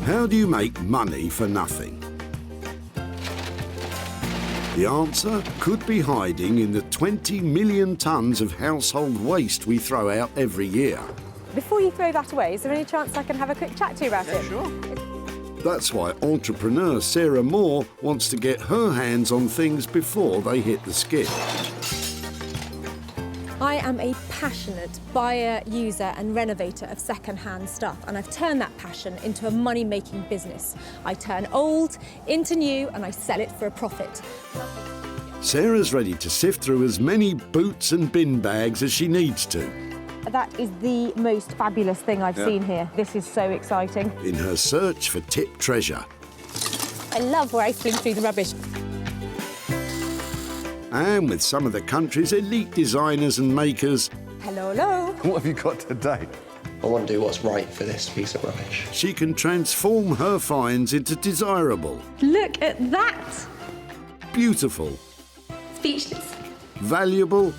How do you make money for nothing? The answer could be hiding in the 20 million tonnes of household waste we throw out every year. Before you throw that away, is there any chance I can have a quick chat to you about it? Sure. That's why entrepreneur Sarah Moore wants to get her hands on things before they hit the skip. I am a passionate buyer, user and renovator of second-hand stuff, and I've turned that passion into a money-making business. I turn old into new and I sell it for a profit. Sarah's ready to sift through as many boots and bin bags as she needs to. That is the most fabulous thing I've seen here. This is so exciting. In her search for tip treasure. I love rifling through the rubbish. And with some of the country's elite designers and makers, Hello, hello. What have you got today? I want to do what's right for this piece of rubbish. she can transform her finds into desirable, Look at that. beautiful, Speechless. valuable,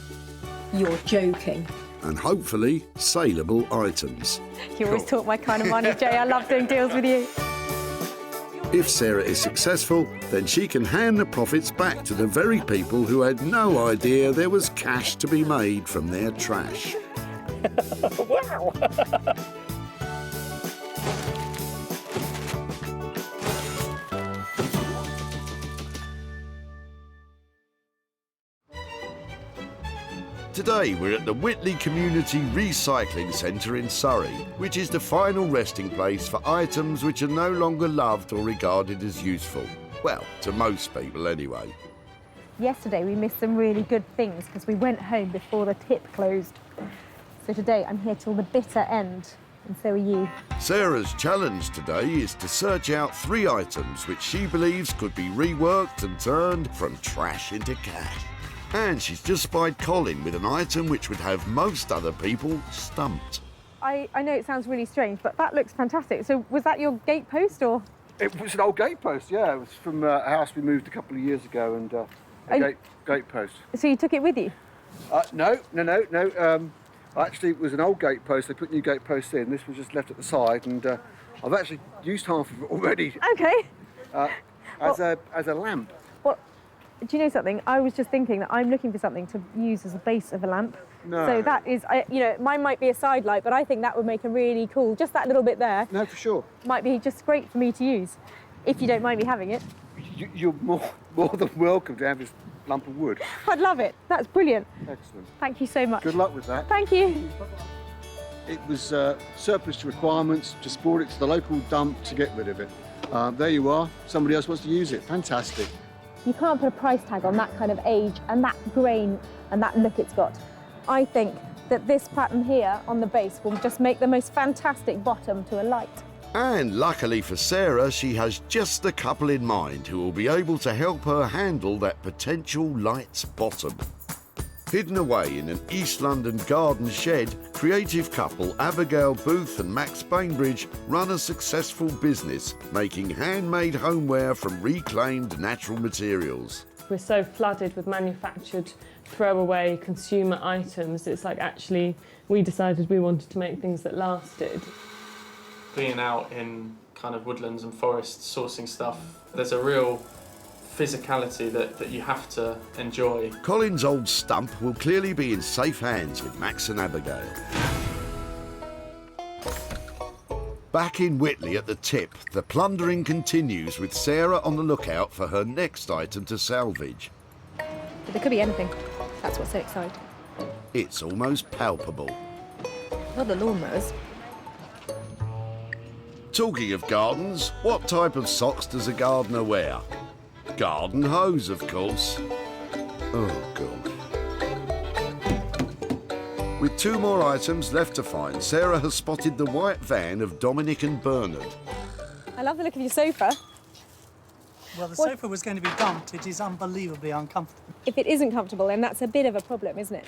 You're joking. and hopefully saleable items. You always talk my kind of money, Jay. I love doing deals with you. If Sarah is successful, then she can hand the profits back to the very people who had no idea there was cash to be made from their trash. Wow! Today we're at the Whitley Community Recycling Centre in Surrey, which is the final resting place for items which are no longer loved or regarded as useful. Well, to most people anyway. Yesterday we missed some really good things because we went home before the tip closed. So today I'm here till the bitter end, and so are you. Sarah's challenge today is to search out 3 items which she believes could be reworked and turned from trash into cash. And she's just spied Colin with an item which would have most other people stumped. I know it sounds really strange, but that looks fantastic. So was that your gatepost or? It was an old gatepost, yeah. It was from a house we moved a couple of years ago, and a gatepost. So you took it with you? No. Actually, it was an old gatepost. They put new gateposts in. This was just left at the side, and I've actually used half of it already Okay. as a lamp. Well, do you know something? I was just thinking that I'm looking for something to use as a base of a lamp. No. So that is, mine might be a side light, but I think that would make a really cool, just that little bit there, No, for sure. might be just great for me to use, if you don't mind me having it. You're more than welcome to have this lump of wood. I'd love it. That's brilliant. Excellent. Thank you so much. Good luck with that. Thank you. It was surplus to requirements, just brought it to the local dump to get rid of it. There you are. Somebody else wants to use it. Fantastic. You can't put a price tag on that kind of age and that grain and that look it's got. I think that this pattern here on the base will just make the most fantastic bottom to a light. And luckily for Sarah, she has just the couple in mind who will be able to help her handle that potential light's bottom. Hidden away in an East London garden shed, creative couple Abigail Booth and Max Bainbridge run a successful business making handmade homeware from reclaimed natural materials. We're so flooded with manufactured throwaway consumer items. It's like actually we decided we wanted to make things that lasted. Being out in kind of woodlands and forests sourcing stuff, there's a real physicality that you have to enjoy. Colin's old stump will clearly be in safe hands with Max and Abigail. Back in Whitley at the tip, the plundering continues with Sarah on the lookout for her next item to salvage. But there could be anything. That's what's so exciting. It's almost palpable. Not the lawnmowers. Talking of gardens, what type of socks does a gardener wear? Garden hose, of course. Oh, God. With 2 more items left to find, Sarah has spotted the white van of Dominic and Bernard. I love the look of your sofa. Well, the sofa was going to be dumped. It is unbelievably uncomfortable. If it isn't comfortable, then that's a bit of a problem, isn't it?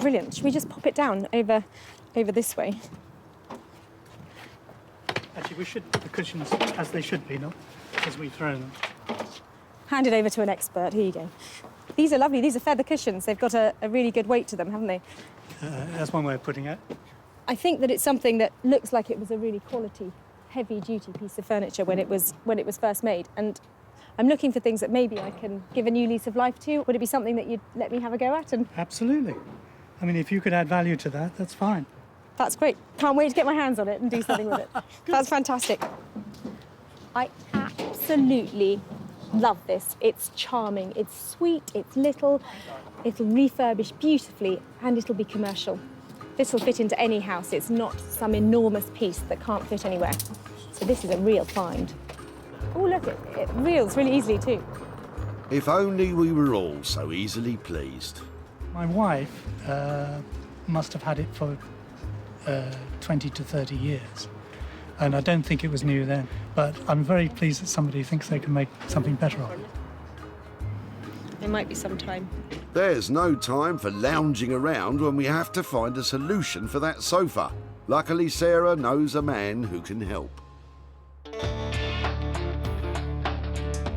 Brilliant. Should we just pop it down over this way? Actually, we should put the cushions as they should be, no? As we throw them. Hand it over to an expert. Here you go. These are lovely. These are feather cushions. They've got a really good weight to them, haven't they? That's one way of putting it. I think that it's something that looks like it was a really quality, heavy-duty piece of furniture when it was first made. And I'm looking for things that maybe I can give a new lease of life to. Would it be something that you'd let me have a go at? And Absolutely. I mean, if you could add value to that, that's fine. that's great. Can't wait to get my hands on it and do something with it. That's fantastic. I absolutely love this. It's charming, it's sweet, it's little, it'll refurbish beautifully, and it'll be commercial. This will fit into any house. It's not some enormous piece that can't fit anywhere. So this is a real find. Oh, look, it reels really easily too. If only we were all so easily pleased. My wife must have had it for 20 to 30 years. And I don't think it was new then. But I'm very pleased that somebody thinks they can make something better of it. There might be some time. There's no time for lounging around when we have to find a solution for that sofa. Luckily, Sarah knows a man who can help.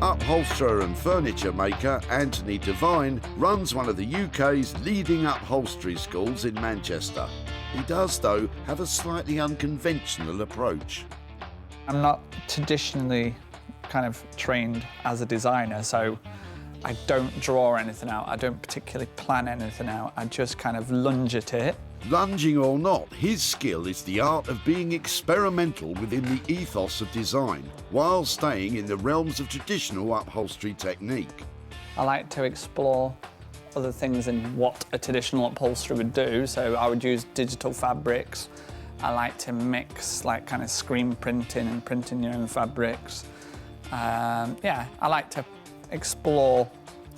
Upholsterer and furniture maker Anthony Devine runs one of the UK's leading upholstery schools in Manchester. He does, though, have a slightly unconventional approach. I'm not traditionally kind of trained as a designer, so I don't draw anything out. I don't particularly plan anything out. I just kind of lunge at it. Lunging or not, his skill is the art of being experimental within the ethos of design, while staying in the realms of traditional upholstery technique. I like to explore other things in what a traditional upholsterer would do, so I would use digital fabrics. I like to mix like kind of screen printing and printing your own fabrics. Yeah, I like to explore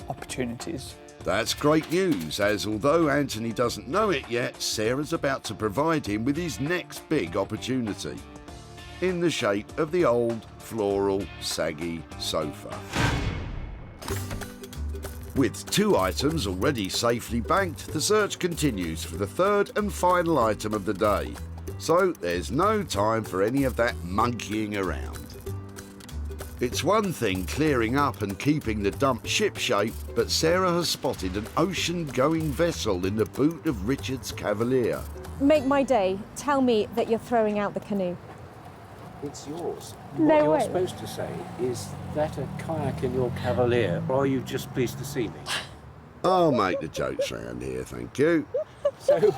opportunities. That's great news, as although Anthony doesn't know it yet, Sarah's about to provide him with his next big opportunity, in the shape of the old, floral, saggy sofa. With 2 items already safely banked, the search continues for the third and final item of the day. So there's no time for any of that monkeying around. It's one thing clearing up and keeping the dump shipshape, but Sarah has spotted an ocean-going vessel in the boot of Richard's Cavalier. Make my day. Tell me that you're throwing out the canoe. It's yours. No what you're way. supposed to say is that a kayak in your Cavalier, or are you just pleased to see me? I'll make the jokes round here, thank you. So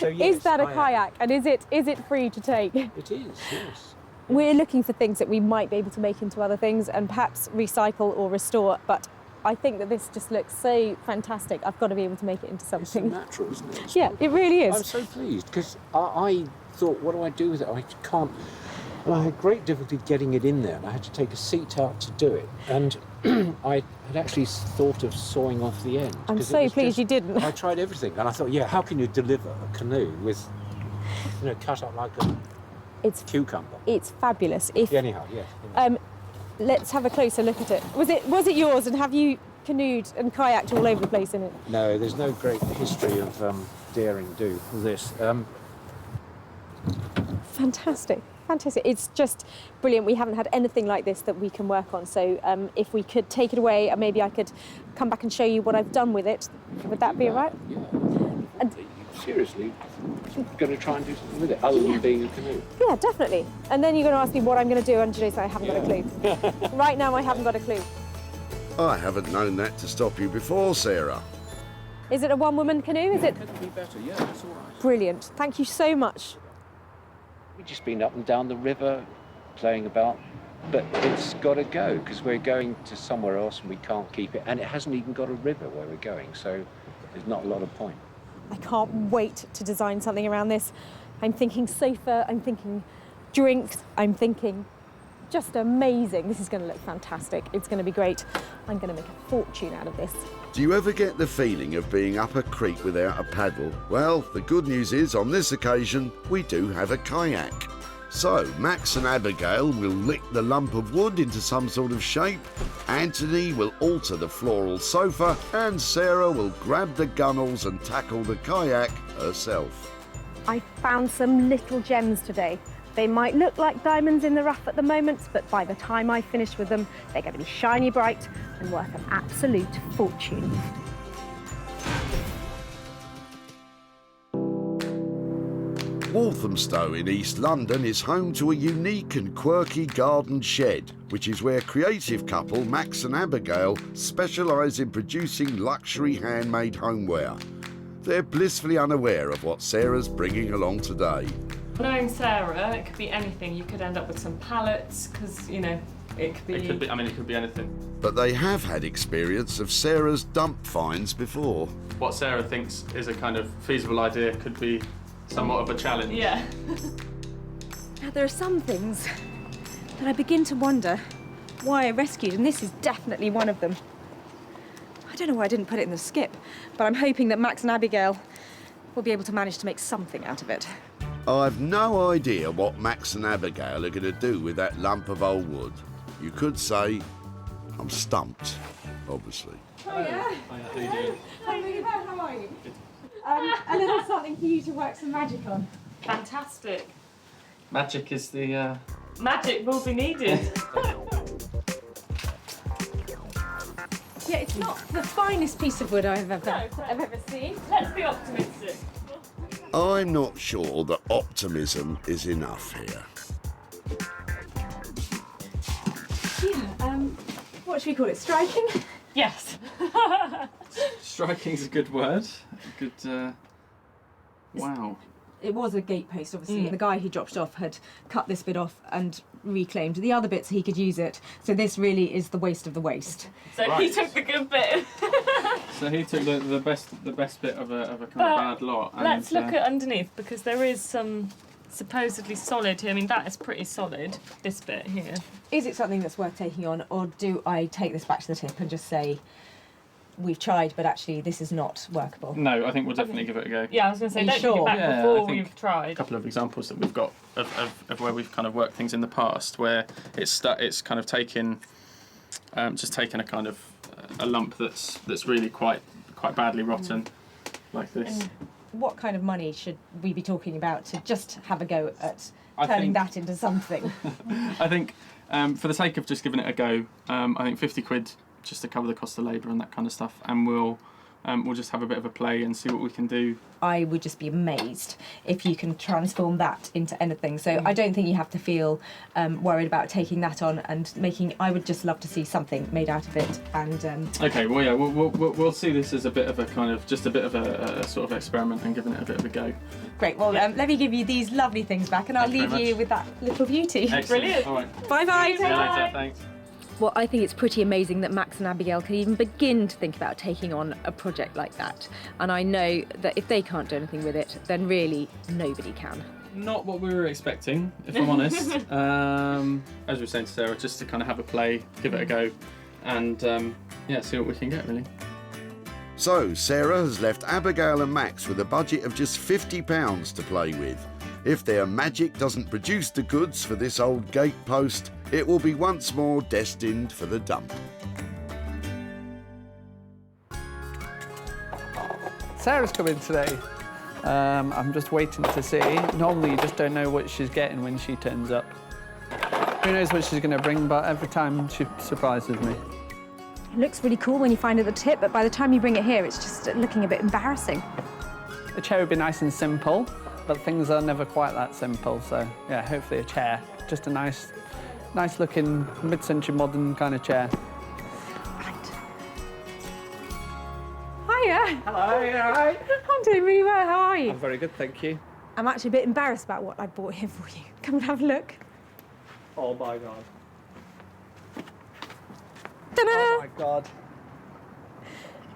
yes, Is that a I am. kayak, and is it free to take? It is, yes. We're looking for things that we might be able to make into other things and perhaps recycle or restore, but I think that this just looks so fantastic. I've got to be able to make it into It's so something. natural, isn't it? Yeah, it really is. I'm so pleased, because I thought, what do I do with it? I can't... And I had great difficulty getting it in there, and I had to take a seat out to do it. And I had actually thought of sawing off the end. I'm 'cause it so was pleased you didn't. I tried everything, and I thought, yeah, how can you deliver a canoe with, cut up like a It's cucumber? It's fabulous. If Anyhow, yes. let's have a closer look at it. Was it yours, and have you canoed and kayaked all over the place in it? No, there's no great history of daring do with this. Fantastic. Fantastic. It's just brilliant. We haven't had anything like this that we can work on. So if we could take it away, and maybe I could come back and show you what I've done with it. Would that be all right? Yeah. And- Seriously, going to try and do something with it, other than being a canoe. Yeah, definitely. And then you're going to ask me what I'm going to do, and you know, so I haven't got a clue. Right now, I haven't got a clue. I haven't known that to stop you before, Sarah. Is it a one-woman canoe? Is it? Could be better, yeah, that's all right. Brilliant. Thank you so much. We've just been up and down the river, playing about, but it's got to go, because we're going to somewhere else and we can't keep it, and it hasn't even got a river where we're going, so there's not a lot of point. I can't wait to design something around this. I'm thinking sofa, I'm thinking drinks, I'm thinking just amazing. This is going to look fantastic. It's going to be great. I'm going to make a fortune out of this. Do you ever get the feeling of being up a creek without a paddle? Well, the good news is, on this occasion, we do have a kayak. So, Max and Abigail will lick the lump of wood into some sort of shape, Anthony will alter the floral sofa, and Sarah will grab the gunnels and tackle the kayak herself. I found some little gems today. They might look like diamonds in the rough at the moment, but by the time I finish with them, they're going to be shiny bright and worth an absolute fortune. Walthamstow in East London is home to a unique and quirky garden shed, which is where creative couple Max and Abigail specialise in producing luxury handmade homeware. They're blissfully unaware of what Sarah's bringing along today. Knowing Sarah, it could be anything. You could end up with some pallets, because, you know, it could be... It could be anything. But they have had experience of Sarah's dump finds before. What Sarah thinks is a kind of feasible idea could be somewhat of a challenge. Yeah. Now, there are some things that I begin to wonder why I rescued, and this is definitely one of them. I don't know why I didn't put it in the skip, but I'm hoping that Max and Abigail will be able to manage to make something out of it. I've no idea what Max and Abigail are going to do with that lump of old wood. You could say I'm stumped, obviously. Oh, yeah? How you doing? How are you? A little something for you to work some magic on. Fantastic. Magic is the... Magic will be needed. Yeah, it's not the finest piece of wood I've ever seen. Let's be optimistic. I'm not sure that optimism is enough here. Yeah, what should we call it? Striking? Yes. Striking's a good word. Good, wow. It was a gate post, obviously, and the guy who dropped it off had cut this bit off and reclaimed the other bits. He could use it, so this really is the waste of the waste. So Right. he took the good bit. So he took the best bit of a kind of bad lot. And, Let's look at underneath, because there is some supposedly solid here. I mean, that is pretty solid, this bit here. Is it something that's worth taking on, or do I take this back to the tip and just say, we've tried, but actually this is not workable? No, I think we'll definitely give it a go. Yeah, I was going to say, Are you don't take sure? it back Yeah, I before think we've tried. A couple of examples that we've got of where we've kind of worked things in the past, where it's kind of taken a kind of a lump that's really quite badly rotten, like this. And what kind of money should we be talking about to just have a go at I turning think- that into something? I think for the sake of just giving it a go, I think 50 quid just to cover the cost of labour and that kind of stuff, and we'll just have a bit of a play and see what we can do. I would just be amazed if you can transform that into anything. So I don't think you have to feel worried about taking that on and making. I would just love to see something made out of it. And Okay, well, yeah, we'll see this as a bit of a kind of just a bit of a sort of experiment and giving it a bit of a go. great. Well, let me give you these lovely things back, and I'll Thank you leave very you much. with that little beauty. Excellent. Brilliant. All right. Bye bye. See you later. Thanks. Well, I think it's pretty amazing that Max and Abigail can even begin to think about taking on a project like that. And I know that if they can't do anything with it, then really nobody can. Not what we were expecting, if I'm honest. As we were saying to Sarah, just to kind of have a play, give it a go, and see what we can get, really. So, Sarah has left Abigail and Max with a budget of just £50 to play with. If their magic doesn't produce the goods for this old gatepost, it will be once more destined for the dump. Sarah's coming today. I'm just waiting to see. Normally you just don't know what she's getting when she turns up. Who knows what she's going to bring, but every time she surprises me. It looks really cool when you find it at the tip, but by the time you bring it here, it's just looking a bit embarrassing. A chair would be nice and simple, but things are never quite that simple. So yeah, hopefully a chair. Just a nice looking mid-century modern kind of chair. Right. Hiya. Hello, you all right? I'm doing really well. How are you? I'm very good, thank you. I'm actually a bit embarrassed about what I brought here for you. Come and have a look. Oh my God. Ta-da! Oh my God.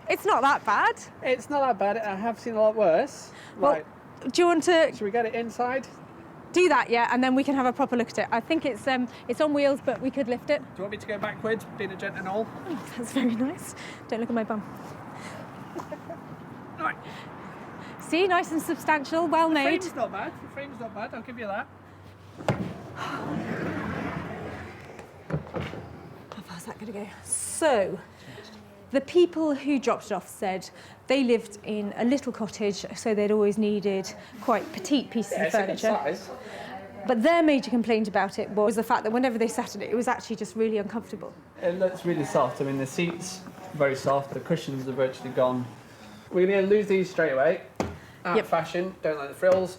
It's not that bad. It's not that bad. I have seen a lot worse. Well, Right, do you want to should we get it inside? do that, yeah, and then we can have a proper look at it? I think it's on wheels, but we could lift it. Do you want me to go backwards, being a gent and all? Oh, that's very nice. Don't look at my bum. Right. See, nice and substantial, well The made. frame's not bad. The frame's not bad. I'll give you that. How far's that going to go? So, the people who dropped it off said they lived in a little cottage, so they'd always needed quite petite pieces of furniture. size. But their major complaint about it was the fact that whenever they sat in it, it was actually just really uncomfortable. It looks really soft. I mean, the seats very soft. The cushions are virtually gone. We're going to lose these straight away. Out Yep. of fashion. Don't like the frills.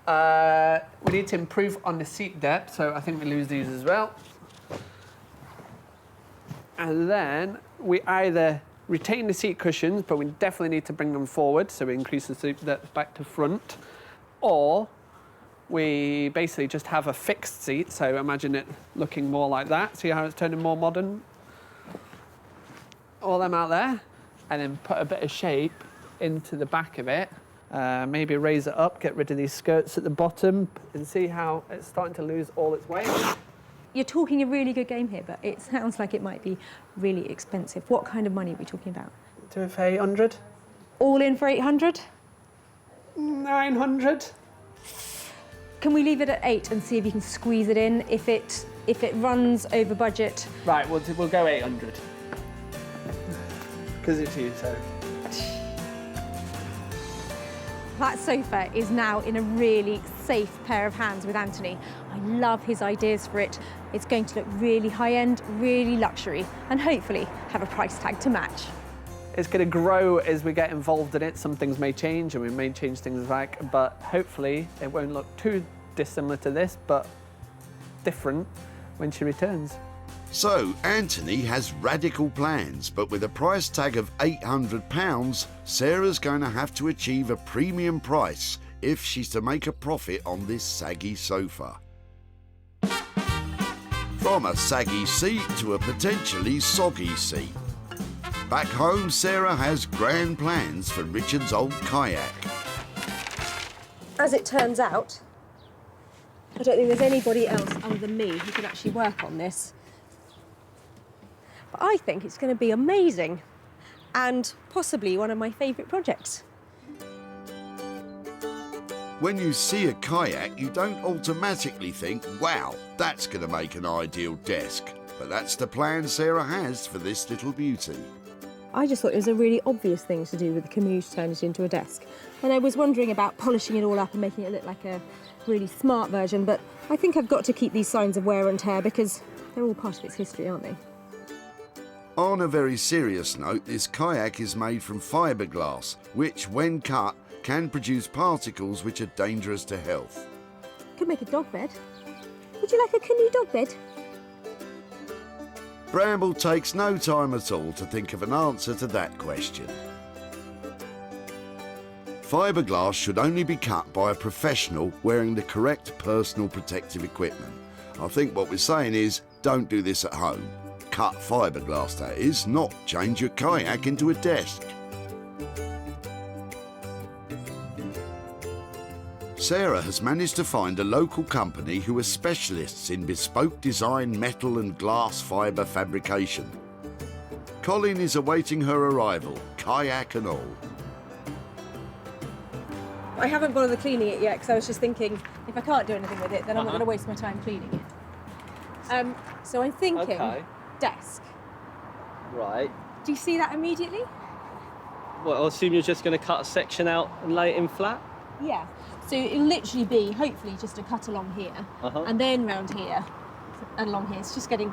We need to improve on the seat depth, so I think we lose these as well. And then we either retain the seat cushions, but we definitely need to bring them forward, so we increase the seat depth back to front, or we basically just have a fixed seat, so imagine it looking more like that. See how it's turning more modern? All them out there, and then put a bit of shape into the back of it. Maybe raise it up, get rid of these skirts at the bottom, and see how it's starting to lose all its weight. You're talking a really good game here, but it sounds like it might be really expensive. What kind of money are we talking about? Do it for 800. All in for 800? 900. Can we leave it at 8 and see if you can squeeze it in? If it runs over budget. Right, we'll go 800. Because it's you, so. That sofa is now in a really safe pair of hands with Anthony. I love his ideas for it. It's going to look really high-end, really luxury, and hopefully have a price tag to match. It's going to grow as we get involved in it. Some things may change, and we may change things back, but hopefully it won't look too dissimilar to this, but different when she returns. So, Anthony has radical plans, but with a price tag of £800, Sarah's going to have to achieve a premium price if she's to make a profit on this saggy sofa. From a saggy seat to a potentially soggy seat. Back home, Sarah has grand plans for Richard's old kayak. As it turns out, I don't think there's anybody else other than me who can actually work on this. But I think it's going to be amazing and possibly one of my favourite projects. When you see a kayak, you don't automatically think, wow, that's going to make an ideal desk. But that's the plan Sarah has for this little beauty. I just thought it was a really obvious thing to do with the Canoe to turn it into a desk. And I was wondering about polishing it all up and making it look like a really smart version, but I think I've got to keep these signs of wear and tear because they're all part of its history, aren't they? On a very serious note, this kayak is made from fiberglass, which, when cut, can produce particles which are dangerous to health. Could make a dog bed. Would you like a Canoe dog bed? Bramble takes no time at all to think of an answer to that question. Fiberglass should only be cut by a professional wearing the correct personal protective equipment. I think what we're saying is, don't do this at home. Cut fiberglass, that is, not change your kayak into a desk. Sarah has managed to find a local company who are specialists in bespoke design metal and glass fibre fabrication. Colin is awaiting her arrival, kayak and all. I haven't bothered cleaning it yet because I was just thinking if I can't do anything with it, then I'm not going to waste my time cleaning it. So I'm thinking desk. Right. Do you see that immediately? Well, I assume you're just going to cut a section out and lay it in flat? Yeah. So it'll literally be, hopefully, just a cut along here, and then round here, and along here. It's just getting,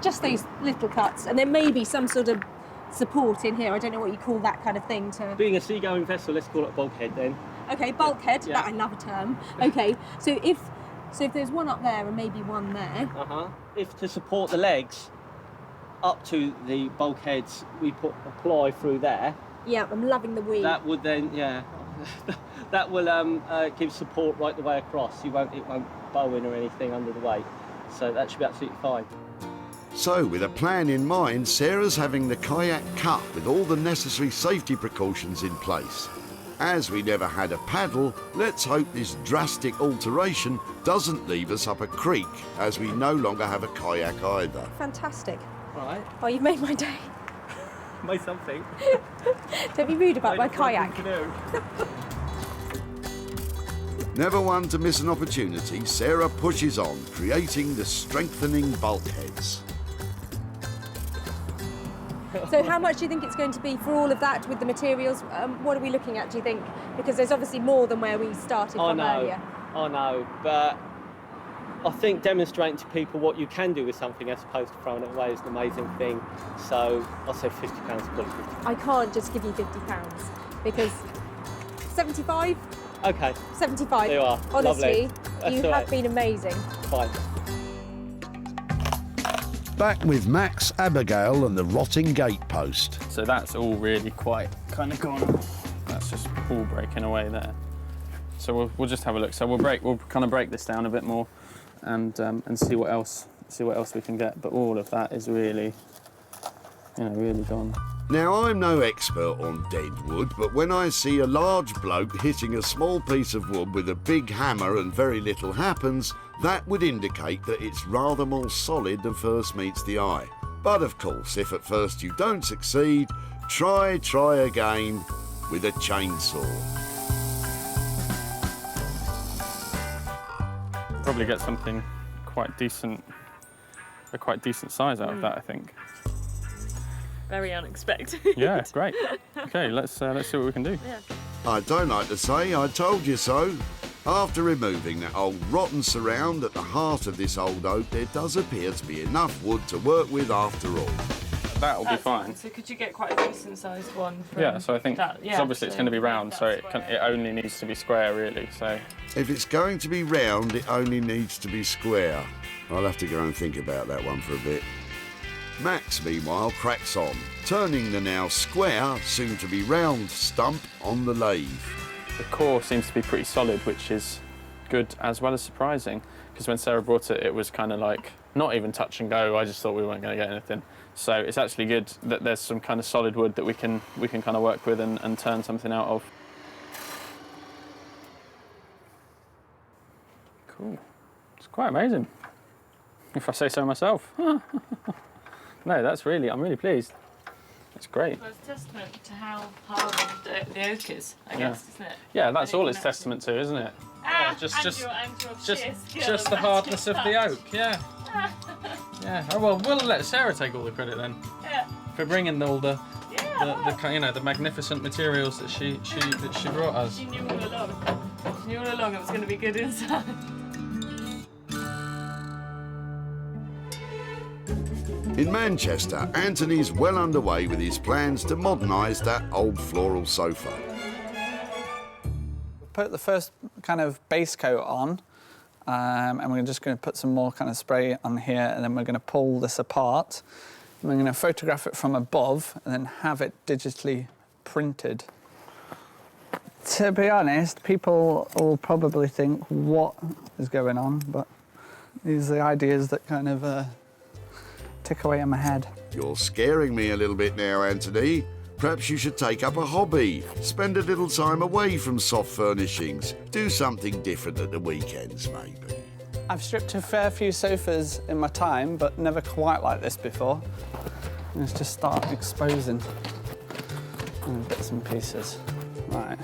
just those little cuts, and there may be some sort of support in here. I don't know what you call that kind of thing to... Being a seagoing vessel, let's call it a bulkhead then. Okay, bulkhead. Yeah. That I love a term. Okay, so if there's one up there and maybe one there... If to support the legs up to the bulkheads, we put a ply through there. Yeah, I'm loving the weave. That would then, that will give support right the way across. It won't bow in or anything under the weight. So that should be absolutely fine. So, with a plan in mind, Sarah's having the kayak cut with all the necessary safety precautions in place. As we never had a paddle, let's hope this drastic alteration doesn't leave us up a creek, as we no longer have a kayak either. Fantastic. Right. Oh, you've made my day. Made something. Don't be rude about my kayak. Never one to miss an opportunity, Sarah pushes on, creating the strengthening bulkheads. So how much do you think it's going to be for all of that with the materials? What are we looking at, do you think? Because there's obviously more than where we started from earlier. I know, but I think demonstrating to people what you can do with something as opposed to throwing it away is an amazing thing. So I'll say £50 for £50. I can't just give you £50 because 75, Okay. 75. There you are. Honestly, Lovely. That's you all have right. been amazing. Fine. Back with Max, Abigail and the rotting gatepost. So that's all really quite kind of gone. That's just all breaking away there. So we'll just have a look. So we'll kind of break this down a bit more and see what else we can get. But all of that is really, really gone. Now, I'm no expert on dead wood, but when I see a large bloke hitting a small piece of wood with a big hammer and very little happens, that would indicate that it's rather more solid than first meets the eye. But of course, if at first you don't succeed, try again with a chainsaw. Probably get something quite decent, a quite decent size out of that, I think. Very unexpected. Yeah, great. Okay, let's see what we can do. Yeah. I don't like to say I told you so. After removing that old rotten surround at the heart of this old oak, there does appear to be enough wood to work with after all. That'll be fine. So could you get quite a decent sized one? From Yeah, so I think, that? because obviously it's going to be round, so it only needs to be square, really. So If it's going to be round, it only needs to be square. I'll have to go and think about that one for a bit. Max, meanwhile, cracks on, turning the now square, soon to be round stump on the lathe. the core seems to be pretty solid, which is good as well as surprising. Because when Sarah brought it, it was kind of like not even touch and go. I just thought we weren't going to get anything. So it's actually good that there's some kind of solid wood that we can kind of work with and turn something out of. Cool. It's quite amazing, if I say so myself. No, I'm really pleased. That's great. Well, it's a testament to how hard the oak is, I guess, isn't it? Yeah, that's all it's testament to, isn't it? Ah, just the the hardness of the oak, yeah. Yeah. Oh well, we'll let Sarah take all the credit then. Yeah. For bringing all the the magnificent materials that she brought us. She knew all along. She knew all along it was going to be good inside. In Manchester, Anthony's well underway with his plans to modernise that old floral sofa. Put the first kind of base coat on, and we're just going to put some more kind of spray on here, and then we're going to pull this apart. And we're going to photograph it from above and then have it digitally printed. To be honest, people will probably think, what is going on? But these are the ideas that kind of tick away in my head. You're scaring me a little bit now, Anthony. Perhaps you should take up a hobby. Spend a little time away from soft furnishings. Do something different at the weekends, maybe. I've stripped a fair few sofas in my time, but never quite like this before. Let's just start exposing bits and pieces. Right,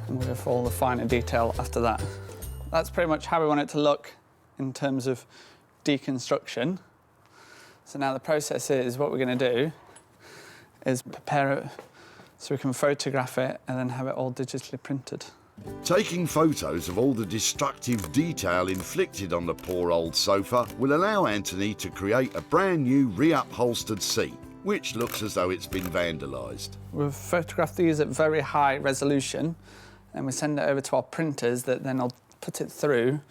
and we'll go for all the finer detail after that. That's pretty much how we want it to look in terms of deconstruction. So now the process is, what we're going to do is prepare it so we can photograph it and then have it all digitally printed. Taking photos of all the destructive detail inflicted on the poor old sofa will allow Anthony to create a brand new re-upholstered seat, which looks as though it's been vandalised. We've photographed these at very high resolution and we send it over to our printers that then will put it through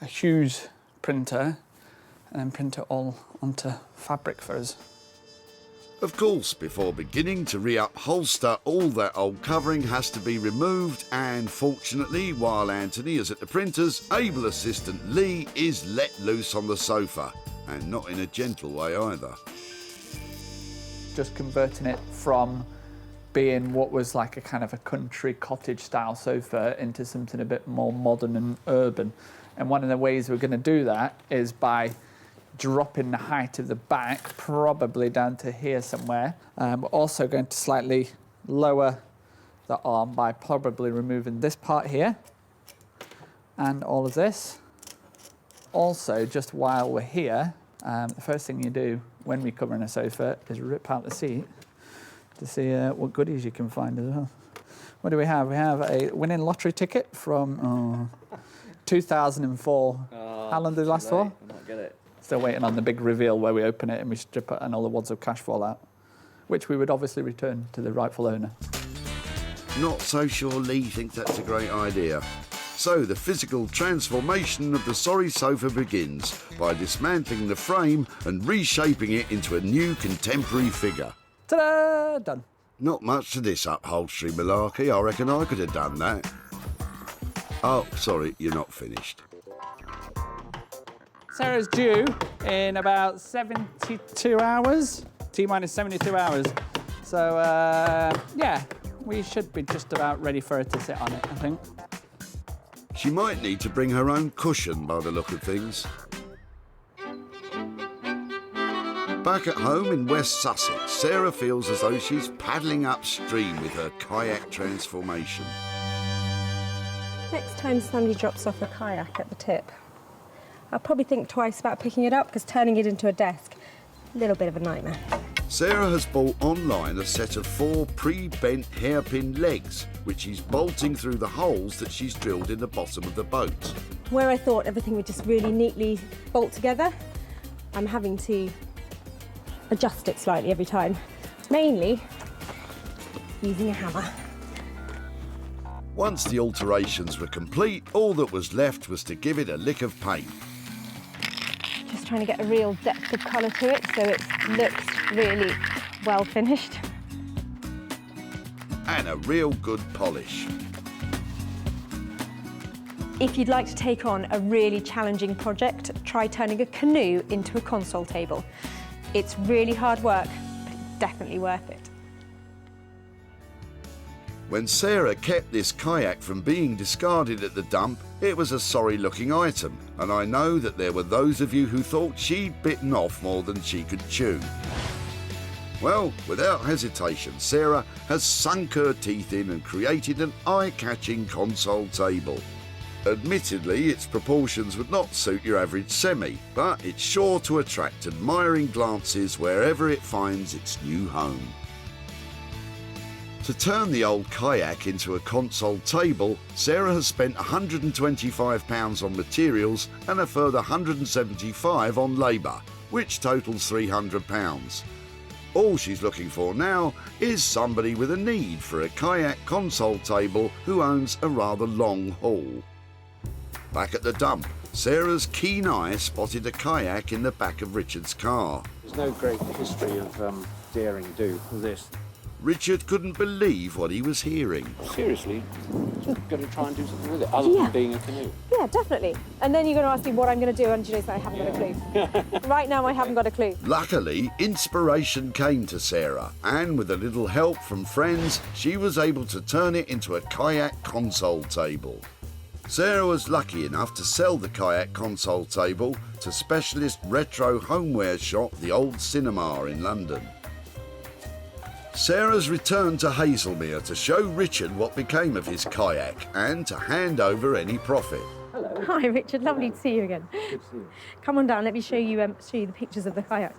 a huge printer and then print it all onto fabric for us. Of course, before beginning to re-upholster, all that old covering has to be removed, and fortunately, while Anthony is at the printers, able assistant Lee is let loose on the sofa, and not in a gentle way either. Just converting it from being what was like a kind of a country cottage style sofa into something a bit more modern and urban. And one of the ways we're going to do that is by dropping the height of the back, probably down to here somewhere. We're also going to slightly lower the arm by probably removing this part here and all of this. Also, just while we're here, the first thing you do when we're covering a sofa is rip out the seat to see what goodies you can find as well. What do we have? We have a winning lottery ticket from 2004. How long did it last for? I might get it. Still waiting on the big reveal where we open it and we strip it and all the wads of cash fall out, which we would obviously return to the rightful owner. not so sure Lee thinks that's a great idea. So the physical transformation of the sorry sofa begins by dismantling the frame and reshaping it into a new contemporary figure. Ta-da! Done. Not much to this upholstery malarkey. I reckon I could have done that. Oh, sorry, you're not finished. Sarah's due in about 72 hours. T-minus 72 hours. So, yeah, we should be just about ready for her to sit on it, I think. She might need to bring her own cushion by the look of things. Back at home in West Sussex, Sarah feels as though she's paddling upstream with her kayak transformation. Next time somebody drops off a kayak at the tip, I'll probably think twice about picking it up, because turning it into a desk, a little bit of a nightmare. Sarah has bought online a set of 4 pre-bent hairpin legs, which she's bolting through the holes that she's drilled in the bottom of the boat. Where I thought everything would just really neatly bolt together, I'm having to adjust it slightly every time, mainly using a hammer. Once the alterations were complete, all that was left was to give it a lick of paint. Just trying to get a real depth of colour to it so it looks really well finished. And a real good polish. If you'd like to take on a really challenging project, try turning a canoe into a console table. It's really hard work, but it's definitely worth it. When Sarah kept this kayak from being discarded at the dump, it was a sorry-looking item, and I know that there were those of you who thought she'd bitten off more than she could chew. Well, without hesitation, Sarah has sunk her teeth in and created an eye-catching console table. Admittedly, its proportions would not suit your average semi, but it's sure to attract admiring glances wherever it finds its new home. To turn the old kayak into a console table, Sarah has spent £125 on materials and a further £175 on labour, which totals £300. All she's looking for now is somebody with a need for a kayak console table who owns a rather long haul. Back at the dump, Sarah's keen eye spotted a kayak in the back of Richard's car. There's no great history of daring do for this. Richard couldn't believe what he was hearing. Seriously, you're going to try and do something with it, other than being a canoe. Yeah, definitely. And then you're going to ask me what I'm going to do, and you know, I haven't got a clue. Right now, I haven't got a clue. Luckily, inspiration came to Sarah, and with a little help from friends, she was able to turn it into a kayak console table. Sarah was lucky enough to sell the kayak console table to specialist retro homeware shop The Old Cinema in London. Sarah's returned to Hazelmere to show Richard what became of his kayak and to hand over any profit. Hello. Hi, Richard. Lovely to see you again. Good to see you. Come on down. Let me show you the pictures of the kayak.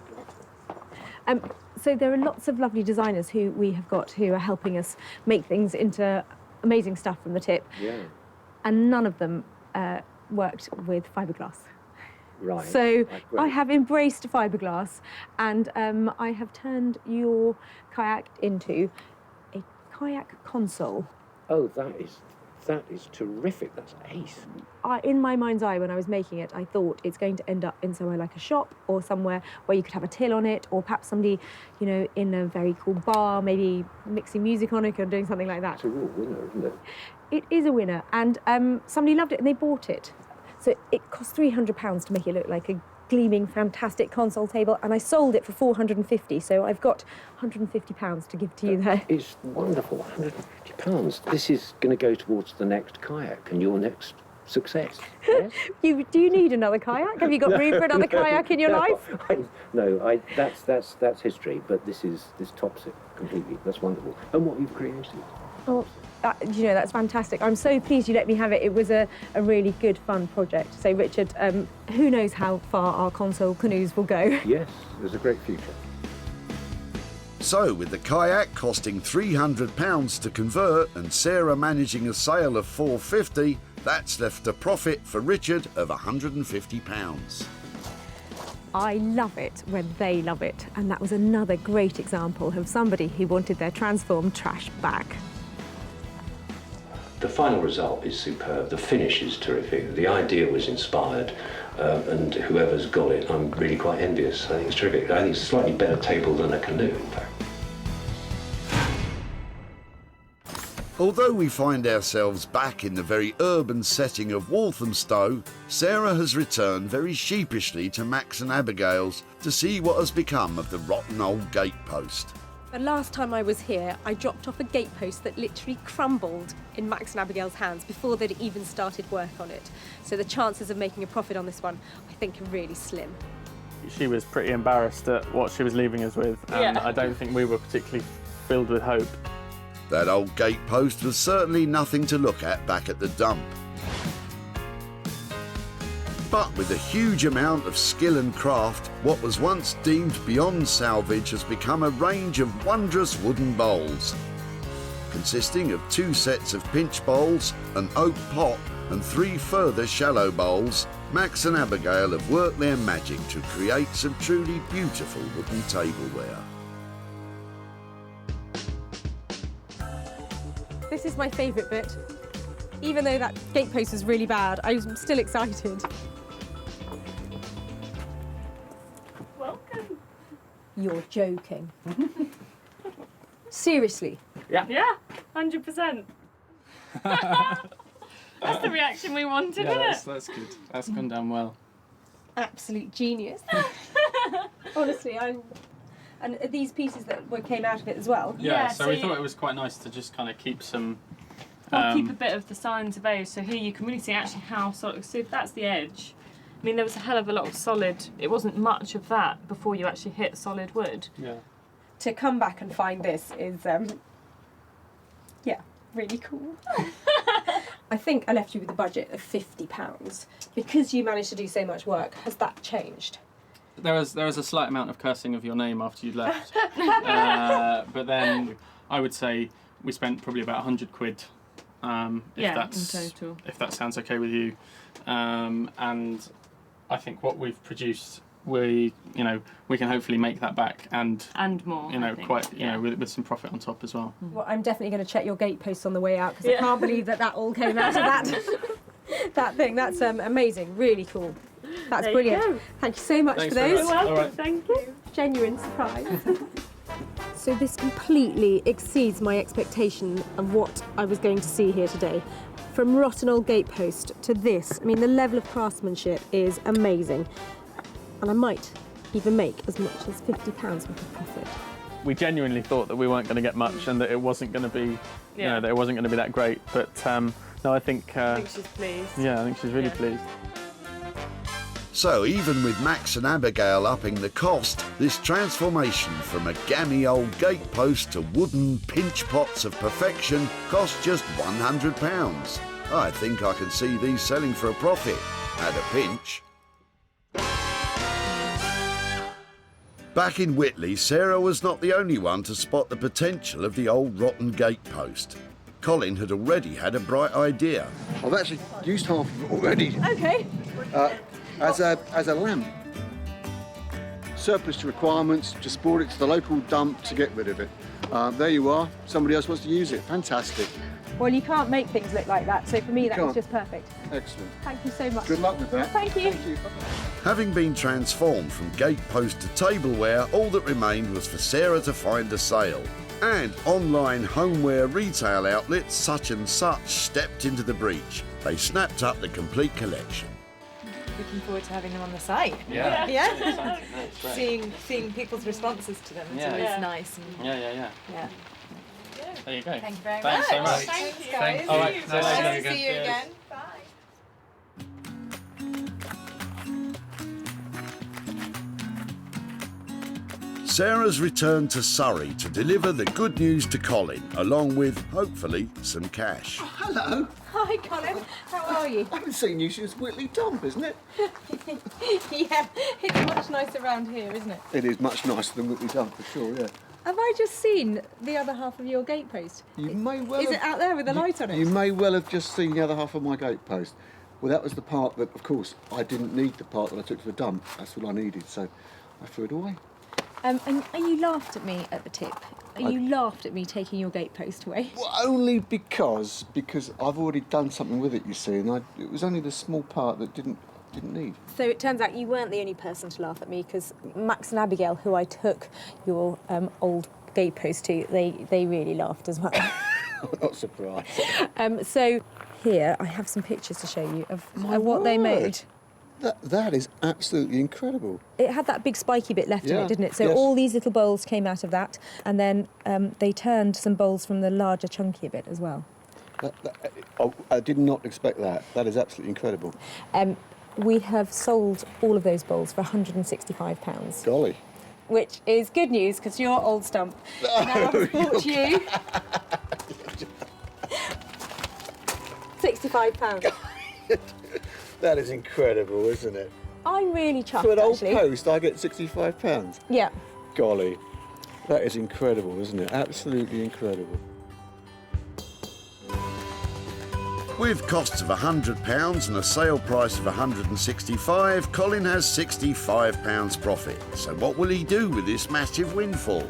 So there are lots of lovely designers who we have got who are helping us make things into amazing stuff from the tip. Yeah. And none of them worked with fiberglass. Right. So I have embraced fiberglass, and I have turned your kayak into a kayak console. Oh, that is terrific. That's ace. In my mind's eye, when I was making it, I thought it's going to end up in somewhere like a shop or somewhere where you could have a till on it, or perhaps somebody, you know, in a very cool bar, maybe mixing music on it or doing something like that. It's a real winner, isn't it? It is a winner, and somebody loved it and they bought it. So it cost £300 to make it look like a gleaming, fantastic console table, and I sold it for £450. So I've got £150 to give to you there. It's wonderful, £150. This is going to go towards the next kayak and your next success. Yes? Do you need another kayak? Have you got room for another kayak in your life? That's history, but this tops it completely. That's wonderful. And what you've created. Oh, you know, that's fantastic. I'm so pleased you let me have it. It was a really good, fun project. So, Richard, who knows how far our console canoes will go? Yes, there's a great future. So, with the kayak costing £300 to convert and Sarah managing a sale of £450, that's left a profit for Richard of £150. I love it when they love it. And that was another great example of somebody who wanted their transformed trash back. The final result is superb. The finish is terrific. The idea was inspired, and whoever's got it, I'm really quite envious. I think it's terrific. I think it's a slightly better table than a canoe, in fact. Although we find ourselves back in the very urban setting of Walthamstow, Sarah has returned very sheepishly to Max and Abigail's to see what has become of the rotten old gatepost. The last time I was here, I dropped off a gatepost that literally crumbled in Max and Abigail's hands before they'd even started work on it. So the chances of making a profit on this one, I think, are really slim. She was pretty embarrassed at what she was leaving us with, and I don't think we were particularly filled with hope. That old gatepost was certainly nothing to look at back at the dump. But with a huge amount of skill and craft, what was once deemed beyond salvage has become a range of wondrous wooden bowls. Consisting of 2 sets of pinch bowls, an oak pot and 3 further shallow bowls, Max and Abigail have worked their magic to create some truly beautiful wooden tableware. This is my favourite bit. Even though that gatepost was really bad, I'm still excited. Welcome. You're joking. Seriously? Yeah, 100%. That's the reaction we wanted, isn't it? That's good. That's gone down well. Absolute genius. Honestly, and these pieces that came out of it as well. Yeah, so we thought it was quite nice to just kind of keep some... We'll keep a bit of the signs of age, so here you can really see actually how solid... So if that's the edge, I mean, there was a hell of a lot of solid... It wasn't much of that before you actually hit solid wood. Yeah. To come back and find this is, yeah, really cool. I think I left you with a budget of £50. Because you managed to do so much work, has that changed? There was a slight amount of cursing of your name after you'd left, but then I would say we spent probably about 100 quid. In total. If that sounds okay with you, and I think what we've produced, we can hopefully make that back and more. With some profit on top as well. Well, I'm definitely going to check your gateposts on the way out because I can't believe that all came out of that thing. That's amazing, really cool. That's brilliant. Thank you so much for those. You're welcome. Thank you. Genuine surprise. So this completely exceeds my expectation of what I was going to see here today. From rotten old gatepost to this, I mean, the level of craftsmanship is amazing. And I might even make as much as £50 worth of profit. We genuinely thought that we weren't going to get much and that it wasn't going to be, that it wasn't going to be that great. But no, I think she's pleased. Yeah, I think she's really pleased. So even with Max and Abigail upping the cost, this transformation from a gammy old gatepost to wooden pinch pots of perfection cost just £100. I think I can see these selling for a profit, at a pinch. Back in Whitley, Sarah was not the only one to spot the potential of the old rotten gatepost. Colin had already had a bright idea. I've actually used half of it already. Okay. As a lamp. Surplus to requirements, just brought it to the local dump to get rid of it. There you are, somebody else wants to use it, fantastic. Well, you can't make things look like that, so for me that was just perfect. Excellent. Thank you so much. Good luck with that. Thank you. Thank you. Having been transformed from gatepost to tableware, all that remained was for Sarah to find a sale. And online homeware retail outlets such and such stepped into the breach. They snapped up the complete collection. Looking forward to having them on the site. Yeah. Yeah. Great. Seeing people's responses to them. It's always nice. And, Yeah. There you go. Thank you very Thanks much. so much. Thanks, guys. All right. Nice to see you Cheers. again. Bye. Sarah's returned to Surrey to deliver the good news to Colin, along with, hopefully, some cash. Oh, hello. Hi, Colin. How are you? I haven't seen you since Whitley Dump, isn't it? Yeah, it's much nicer around here, isn't it? It is much nicer than Whitley Dump, for sure, yeah. Have I just seen the other half of your gatepost? You may well Is it out there with the light on it? You may well have just seen the other half of my gatepost. Well, that was the part that, of course, I didn't need the part that I took to the dump. That's what I needed, so I threw it away. And you laughed at me at the tip. You laughed at me taking your gatepost away. Well, only because I've already done something with it, you see, and it was only the small part that didn't need. So it turns out you weren't the only person to laugh at me, because Max and Abigail, who I took your old gatepost to, they really laughed as well. I'm not surprised. So here I have some pictures to show you of what they made. That is absolutely incredible. It had that big spiky bit left in it, didn't it? So yes. all these little bowls came out of that, and then they turned some bowls from the larger, chunkier bit as well. I did not expect that. That is absolutely incredible. We have sold all of those bowls for £165. Golly. Which is good news, because your old stump now has brought you £65. That is incredible, isn't it? I'm really chuffed, For an old actually. post, I get £65. Yeah. Golly. That is incredible, isn't it? Absolutely incredible. With costs of £100 and a sale price of £165, Colin has £65 profit. So what will he do with this massive windfall?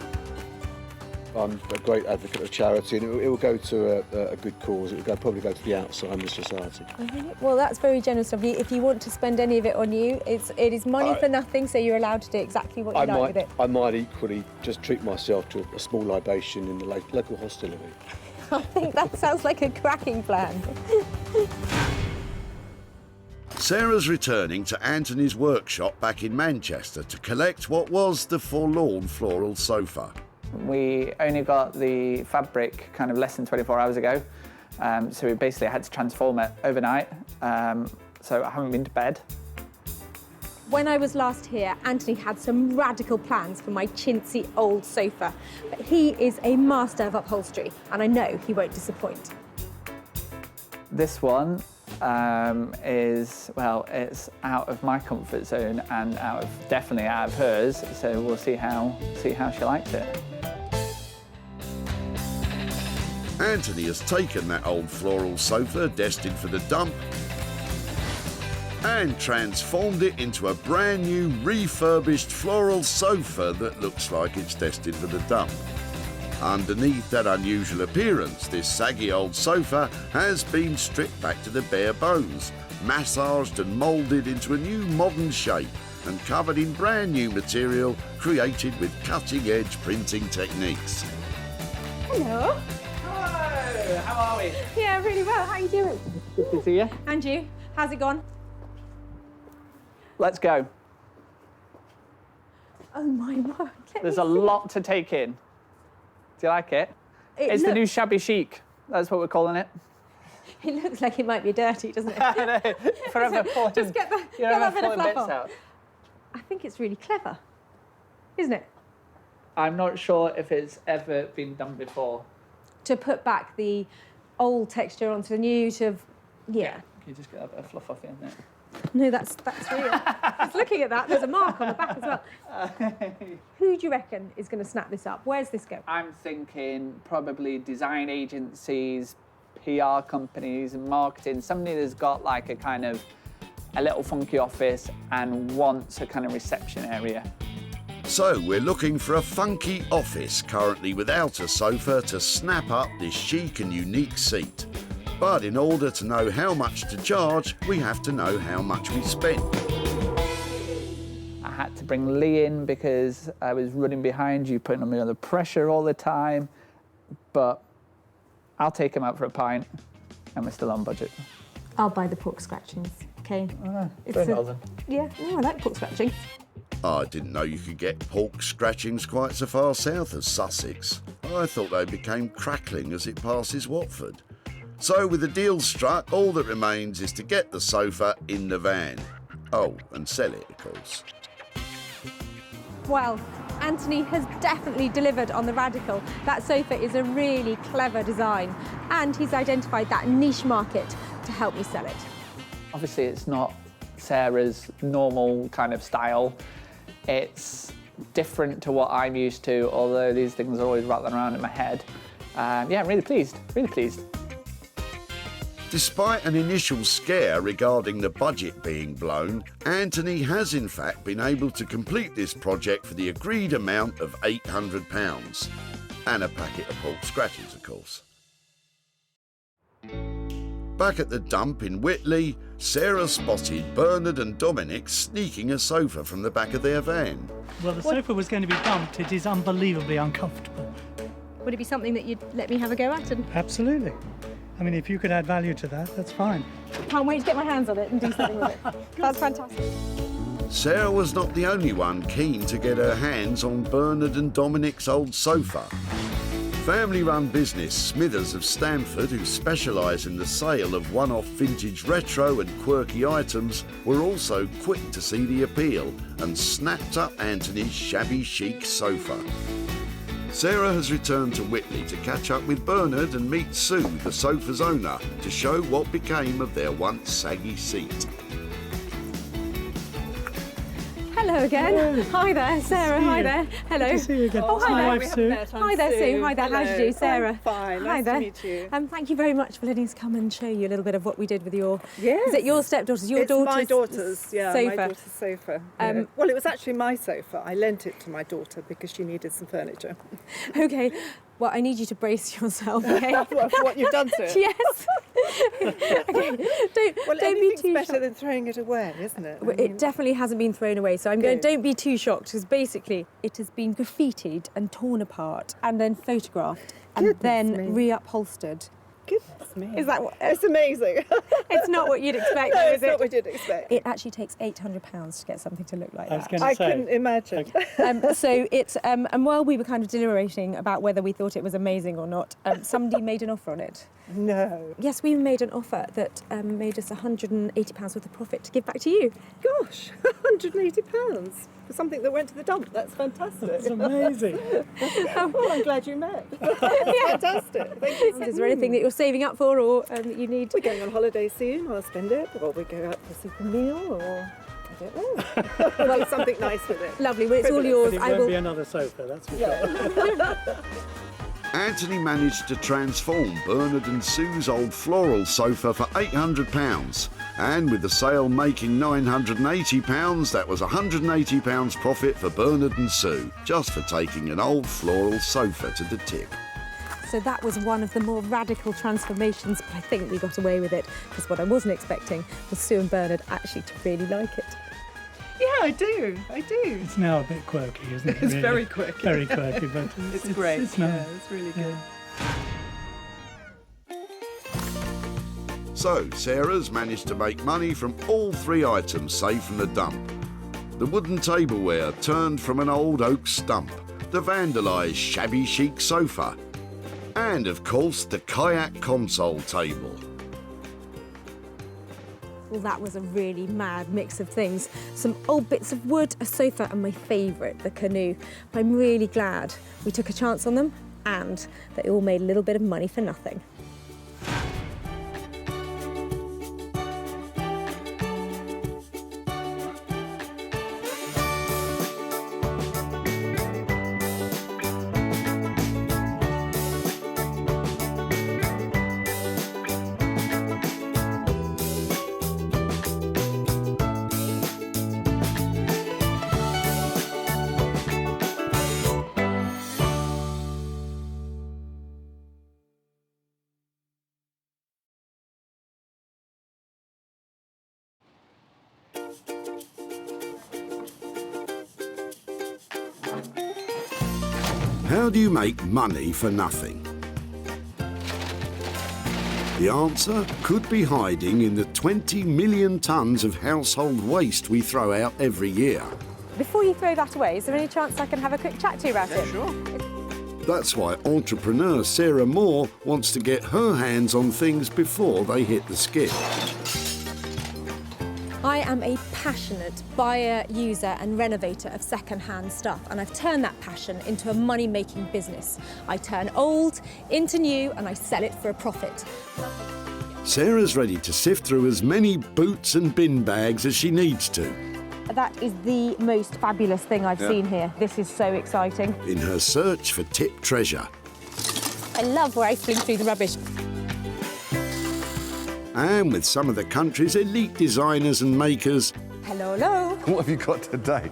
I'm a great advocate of charity, and it will go to a good cause. It will probably go to the Alzheimer's Society. Well, that's very generous of you. If you want to spend any of it on you, it is money for nothing, so you're allowed to do exactly what you like with it. I might equally just treat myself to a small libation in the local hostelry. I think that sounds like a cracking plan. Sarah's returning to Anthony's workshop back in Manchester to collect what was the forlorn floral sofa. We only got the fabric kind of less than 24 hours ago, so we basically had to transform it overnight, so I haven't been to bed. When I was last here, Anthony had some radical plans for my chintzy old sofa, but he is a master of upholstery, and I know he won't disappoint. This one is, well, it's out of my comfort zone and definitely out of hers, so we'll see how she likes it. Anthony has taken that old floral sofa destined for the dump and transformed it into a brand new refurbished floral sofa that looks like it's destined for the dump. Underneath that unusual appearance, this saggy old sofa has been stripped back to the bare bones, massaged and moulded into a new modern shape and covered in brand new material created with cutting-edge printing techniques. Hello. Hello, how are we? Yeah, really well. How are you doing? Good to see you. And you? How's it gone? Let's go. Oh my word. There's a lot to take in. Do you like it? It's the new shabby chic. That's what we're calling it. It looks like it might be dirty, doesn't it? I know. Forever pulling, Just get that bit of fluff bits off. out. I think it's really clever, isn't it? I'm not sure if it's ever been done before. To put back the old texture onto the new, Can you just get a bit of fluff off the end there? No, that's real. Just looking at that, there's a mark on the back as well. Who do you reckon is going to snap this up? Where's this go? I'm thinking probably design agencies, PR companies, and marketing. Somebody that's got like a little funky office and wants a kind of reception area. So we're looking for a funky office currently without a sofa to snap up this chic and unique seat. But in order to know how much to charge, we have to know how much we spent. I had to bring Lee in because I was running behind you, putting me under pressure all the time. But I'll take him out for a pint, and we're still on budget. I'll buy the pork scratchings, okay? Very well then. Yeah, I like pork scratchings. I didn't know you could get pork scratchings quite so far south as Sussex. I thought they became crackling as it passes Watford. So with the deal struck, all that remains is to get the sofa in the van. Oh, and sell it, of course. Well, Anthony has definitely delivered on the radical. That sofa is a really clever design, and he's identified that niche market to help me sell it. Obviously, it's not Sarah's normal kind of style. It's different to what I'm used to, although these things are always rattling around in my head. Yeah, I'm really pleased, really pleased. Despite an initial scare regarding the budget being blown, Anthony has in fact been able to complete this project for the agreed amount of £800. and a packet of pork scratchings, of course. Back at the dump in Whitley, Sarah spotted Bernard and Dominic sneaking a sofa from the back of their van. Well, the sofa was going to be dumped. It is unbelievably uncomfortable. Would it be something that you'd let me have a go at? And Absolutely. I mean, if you could add value to that, that's fine. can't wait to get my hands on it and do something with it. That's fantastic. Sarah was not the only one keen to get her hands on Bernard and Dominic's old sofa. Family-run business Smithers of Stamford, who specialise in the sale of one-off vintage retro and quirky items, were also quick to see the appeal and snapped up Anthony's shabby chic sofa. Sarah has returned to Whitley to catch up with Bernard and meet Sue, the sofa's owner, to show what became of their once saggy seat. Hello again. Hi there, Sarah. Hi there. Hello. Good to see you again. Oh, hi My there. wife, Sue. Hi there, Sue. Hi there. How do you do, Sarah? Fine. Hi Nice there. to meet you. Thank you very much for letting us come and show you a little bit of what we did with your. Yes. Is it your stepdaughter's? Your It's daughter's my daughter's, yeah, sofa. my daughter's sofa. Well, it was actually my sofa. I lent it to my daughter because she needed some furniture. Okay. Well, I need you to brace yourself. Okay. For what you've done to it. Yes. Okay. Don't be anything's too better shocked. than throwing it away, isn't it? Well, it definitely hasn't been thrown away, so I'm going. Good. Don't be too shocked, because basically it has been graffitied and torn apart, and then photographed, and Goodness then me. re-upholstered. Goodness me. Is that what? It's amazing. It's not what you'd expect, No, though, it's is it? not what you'd expect. It actually takes £800 to get something to look like I was that. going to I say. couldn't imagine. So it's and while we were kind of deliberating about whether we thought it was amazing or not, somebody made an offer on it. No. Yes, we made an offer that made us £180 worth of profit to give back to you. Gosh, £180 for something that went to the dump. That's fantastic. It's amazing. Well, I'm glad you met. Fantastic. Thank you. Is there anything that you're saving up for, or that you need? We're going on holiday soon. I'll spend it, or we go out for a super meal, or I don't know. Well, something nice with it. Lovely. Well, it's all Frivolous. yours. But it I won't will. be another sofa, that's for sure. Anthony managed to transform Bernard and Sue's old Floral sofa for £800, and with the sale making £980, that was £180 profit for Bernard and Sue, just for taking an old Floral sofa to the tip. So that was one of the more radical transformations, but I think we got away with it, because what I wasn't expecting was Sue and Bernard actually to really like it. Yeah, I do. It's now a bit quirky, isn't it? It's really? very quirky. Very quirky, but It's great. It's nice. It's really good. So, Sarah's managed to make money from all three items saved from the dump. The wooden tableware turned from an old oak stump, the vandalised shabby chic sofa, and of course the kayak console table. Well, that was a really mad mix of things. Some old bits of wood, a sofa, and my favourite, the canoe. But I'm really glad we took a chance on them and that it all made a little bit of money for nothing. How do you make money for nothing? The answer could be hiding in the 20 million tonnes of household waste we throw out every year. Before you throw that away, is there any chance I can have a quick chat to you about it? Sure. That's why entrepreneur Sarah Moore wants to get her hands on things before they hit the skip. I am a passionate buyer, user and renovator of second-hand stuff, and I've turned that passion into a money-making business. I turn old into new and I sell it for a profit. Sarah's ready to sift through as many boots and bin bags as she needs to. That is the most fabulous thing I've seen here. This is so exciting. In her search for tip treasure. I love where I fling through the rubbish. And with some of the country's elite designers and makers. Hello, hello. What have you got today?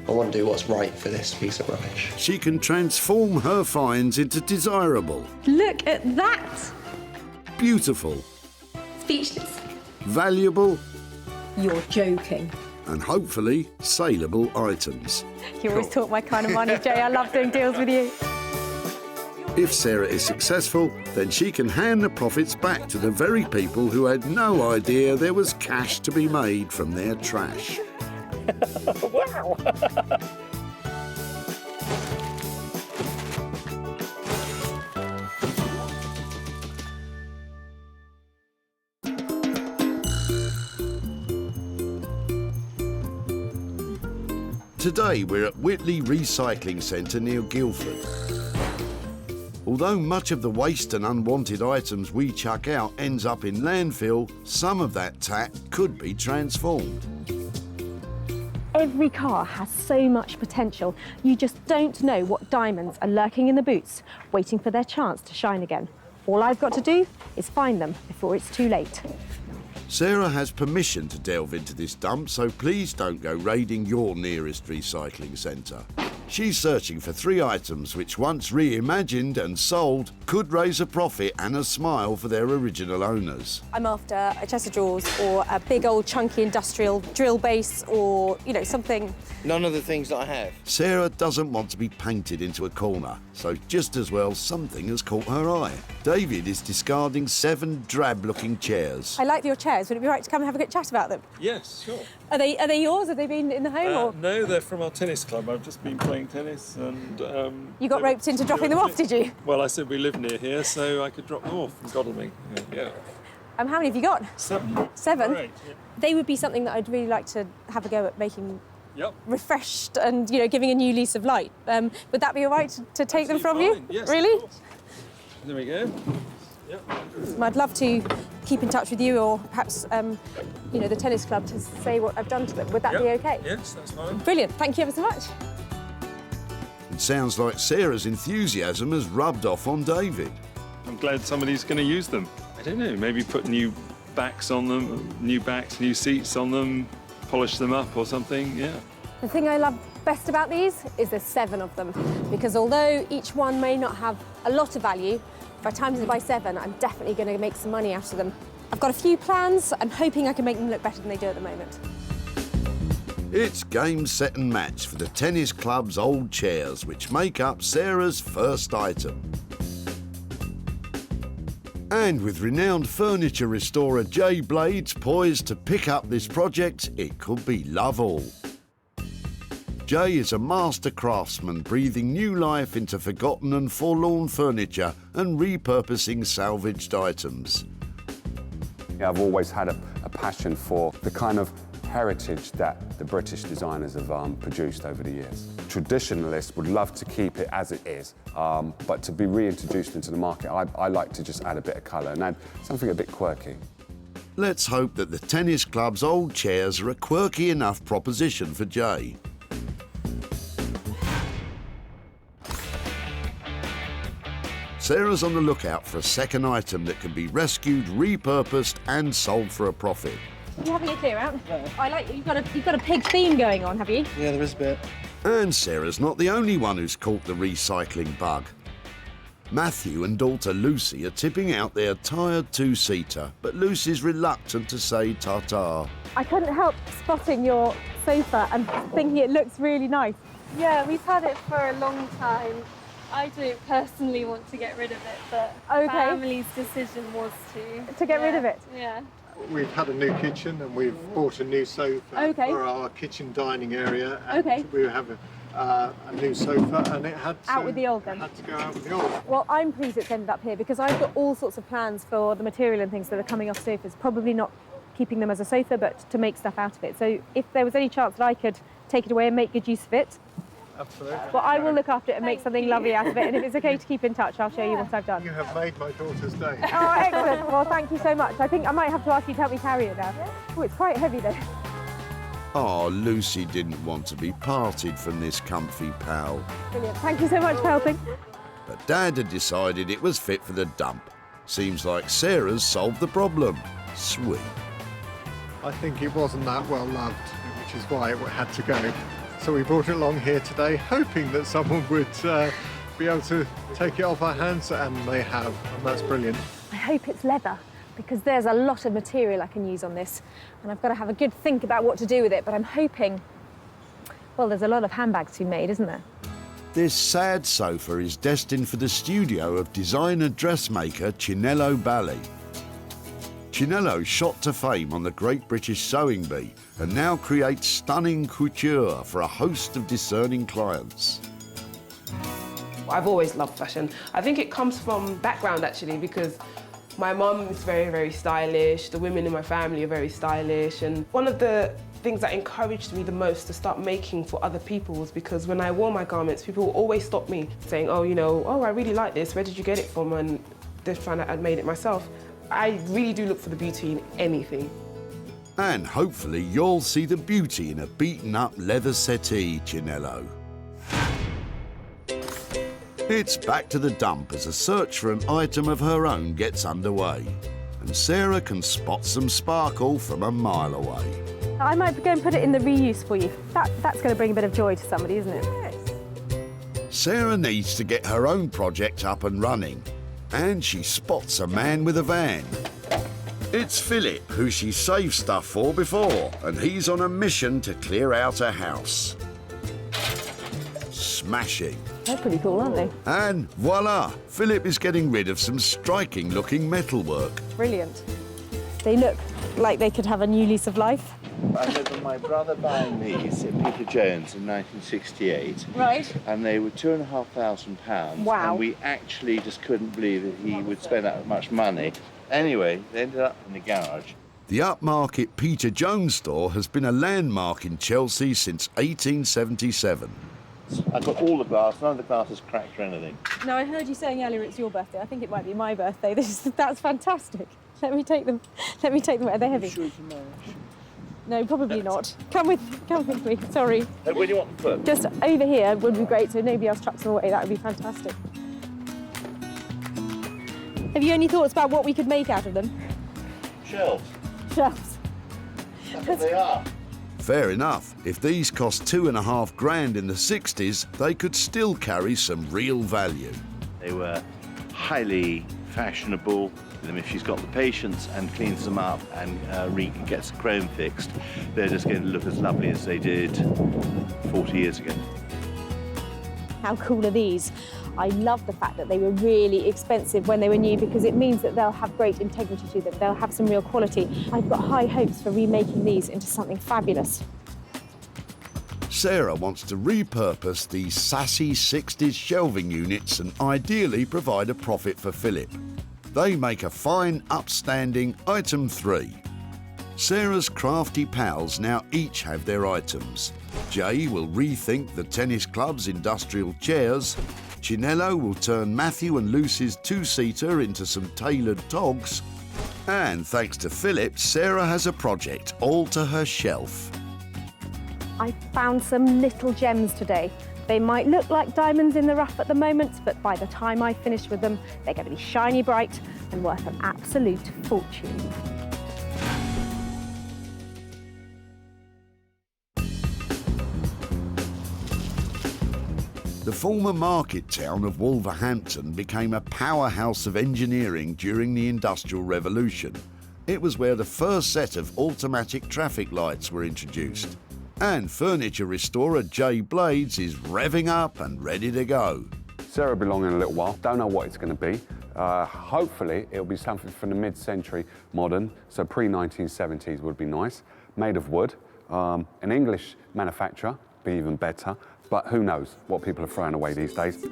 I want to do what's right for this piece of rubbish. She can transform her finds into desirable, Look at that! beautiful, Speechless. valuable, You're joking. and hopefully saleable items. You always talk my kind of money, Jay. I love doing deals with you. If Sarah is successful, then she can hand the profits back to the very people who had no idea there was cash to be made from their trash. Wow! Today we're at Whitley Recycling Centre near Guildford. Although much of the waste and unwanted items we chuck out ends up in landfill, some of that tack could be transformed. Every car has so much potential. You just don't know what diamonds are lurking in the boots, waiting for their chance to shine again. All I've got to do is find them before it's too late. Sarah has permission to delve into this dump, so please don't go raiding your nearest recycling centre. She's searching for 3 items which, once reimagined and sold, could raise a profit and a smile for their original owners. I'm after a chest of drawers or a big old chunky industrial drill base or, you know, something. None of the things that I have. Sarah doesn't want to be painted into a corner, so just as well something has caught her eye. David is discarding 7 drab-looking chairs. I like your chairs. Would it be right to come and have a good chat about them? Yes, sure. Are they yours? Have they been in the home? Or? No, they're from our tennis club. I've just been playing tennis and... You got roped into dropping them off, did you? Well, I said we live near here, so I could drop them off from Godalming. Yeah. How many have you got? 7. 7? Right, yeah. They would be something that I'd really like to have a go at making Yep. refreshed and, you know, giving a new lease of light. Would that be all right to take them from you? Yes, really? There we go. Yep. I'd love to keep in touch with you or perhaps, you know, the tennis club to say what I've done to them. Would that be okay? Yes, that's fine. Brilliant. Thank you ever so much. It sounds like Sarah's enthusiasm has rubbed off on David. I'm glad somebody's going to use them. I don't know, maybe put new backs on them, new backs, new seats on them, polish them up or something, yeah. The thing I love best about these is there's 7 of them, because although each one may not have a lot of value, if I times it by 7, I'm definitely going to make some money out of them. I've got a few plans. I'm hoping I can make them look better than they do at the moment. It's game, set and match for the tennis club's old chairs, which make up Sarah's first item. And with renowned furniture restorer Jay Blades poised to pick up this project, it could be love all. Jay is a master craftsman, breathing new life into forgotten and forlorn furniture and repurposing salvaged items. I've always had a passion for the kind of heritage that the British designers have produced over the years. Traditionalists would love to keep it as it is, but to be reintroduced into the market, I like to just add a bit of colour and add something a bit quirky. Let's hope that the tennis club's old chairs are a quirky enough proposition for Jay. Sarah's on the lookout for a second item that can be rescued, repurposed and sold for a profit. You having a clear out? No. I like you've got a pig theme going on, have you? Yeah, there is a bit. And Sarah's not the only one who's caught the recycling bug. Matthew and daughter Lucy are tipping out their tired 2-seater, but Lucy's reluctant to say ta-ta. I couldn't help spotting your sofa and thinking it looks really nice. Yeah, we've had it for a long time. I don't personally want to get rid of it, but family's decision was to get rid of it. Yeah. We've had a new kitchen and we've bought a new sofa for our kitchen dining area. And we have a new sofa and it had to, out with the old then. Had to go out with the old. Well, I'm pleased it's ended up here because I've got all sorts of plans for the material and things that are coming off sofas. Probably not keeping them as a sofa, but to make stuff out of it. So if there was any chance that I could take it away and make good use of it, absolutely. Well, I will look after it and make something lovely out of it. And if it's okay to keep in touch, I'll show you what I've done. You have made my daughter's day. Oh, excellent. Well, thank you so much. I think I might have to ask you to help me carry it now. Oh, it's quite heavy though. Oh, Lucy didn't want to be parted from this comfy pal. Brilliant. Thank you so much for helping. But Dad had decided it was fit for the dump. Seems like Sarah's solved the problem. Sweet. I think it wasn't that well loved, which is why it had to go. So we brought it along here today, hoping that someone would be able to take it off our hands, and they have, and that's brilliant. I hope it's leather, because there's a lot of material I can use on this, and I've got to have a good think about what to do with it, but I'm hoping, well, there's a lot of handbags to be made, isn't there? This sad sofa is destined for the studio of designer dressmaker Chinello Bali. Chinello shot to fame on the Great British Sewing Bee and now creates stunning couture for a host of discerning clients. I've always loved fashion. I think it comes from background actually, because my mum is very, very stylish. The women in my family are very stylish. And one of the things that encouraged me the most to start making for other people was because when I wore my garments, people would always stop me saying, oh, you know, oh, I really like this. Where did you get it from? And they found out I'd made it myself. I really do look for the beauty in anything. And hopefully you'll see the beauty in a beaten-up leather settee, Chinello. It's back to the dump as a search for an item of her own gets underway. And Sarah can spot some sparkle from a mile away. I might go and put it in the reuse for you. That's going to bring a bit of joy to somebody, isn't it? Yes. Sarah needs to get her own project up and running. And she spots a man with a van. It's Philip, who she saved stuff for before, and he's on a mission to clear out a house. Smashing. They're pretty cool, aren't they? And voila, Philip is getting rid of some striking-looking metalwork. Brilliant. They look like they could have a new lease of life. I remember my brother buying these at Peter Jones in 1968. Right. And they were £2,500. Wow. And we actually just couldn't believe that he would spend that much money. Anyway, they ended up in the garage. The upmarket Peter Jones store has been a landmark in Chelsea since 1877. I've got all the glass, none of the glass is cracked or anything. No, I heard you saying earlier it's your birthday. I think it might be my birthday. That's fantastic. Let me take them. Are they heavy? Sure, no, probably not. Come with me. Sorry. Where do you want them put? Just over here would be great, so nobody else chucks them away. That would be fantastic. Have you any thoughts about what we could make out of them? Shelves. Shelves. That's what they are. Fair enough. If these cost $2.5 grand in the 60s, they could still carry some real value. They were highly fashionable. If she's got the patience and cleans them up and gets the chrome fixed, they're just going to look as lovely as they did 40 years ago. How cool are these? I love the fact that they were really expensive when they were new, because it means that they'll have great integrity to them. They'll have some real quality. I've got high hopes for remaking these into something fabulous. Sarah wants to repurpose these sassy 60s shelving units and ideally provide a profit for Philip. They make a fine, upstanding item 3. Sarah's crafty pals now each have their items. Jay will rethink the tennis club's industrial chairs. Chinello will turn Matthew and Lucy's two-seater into some tailored togs. And thanks to Philip, Sarah has a project all to her shelf. I found some little gems today. They might look like diamonds in the rough at the moment, but by the time I finish with them, they're going to be shiny bright and worth an absolute fortune. The former market town of Wolverhampton became a powerhouse of engineering during the Industrial Revolution. It was where the first set of automatic traffic lights were introduced. And furniture restorer Jay Blades is revving up and ready to go. Sarah will be along in a little while. Don't know what it's going to be. Hopefully it'll be something from the mid-century modern, so pre-1970s would be nice. Made of wood. An English manufacturer, be even better. But who knows what people are throwing away these days.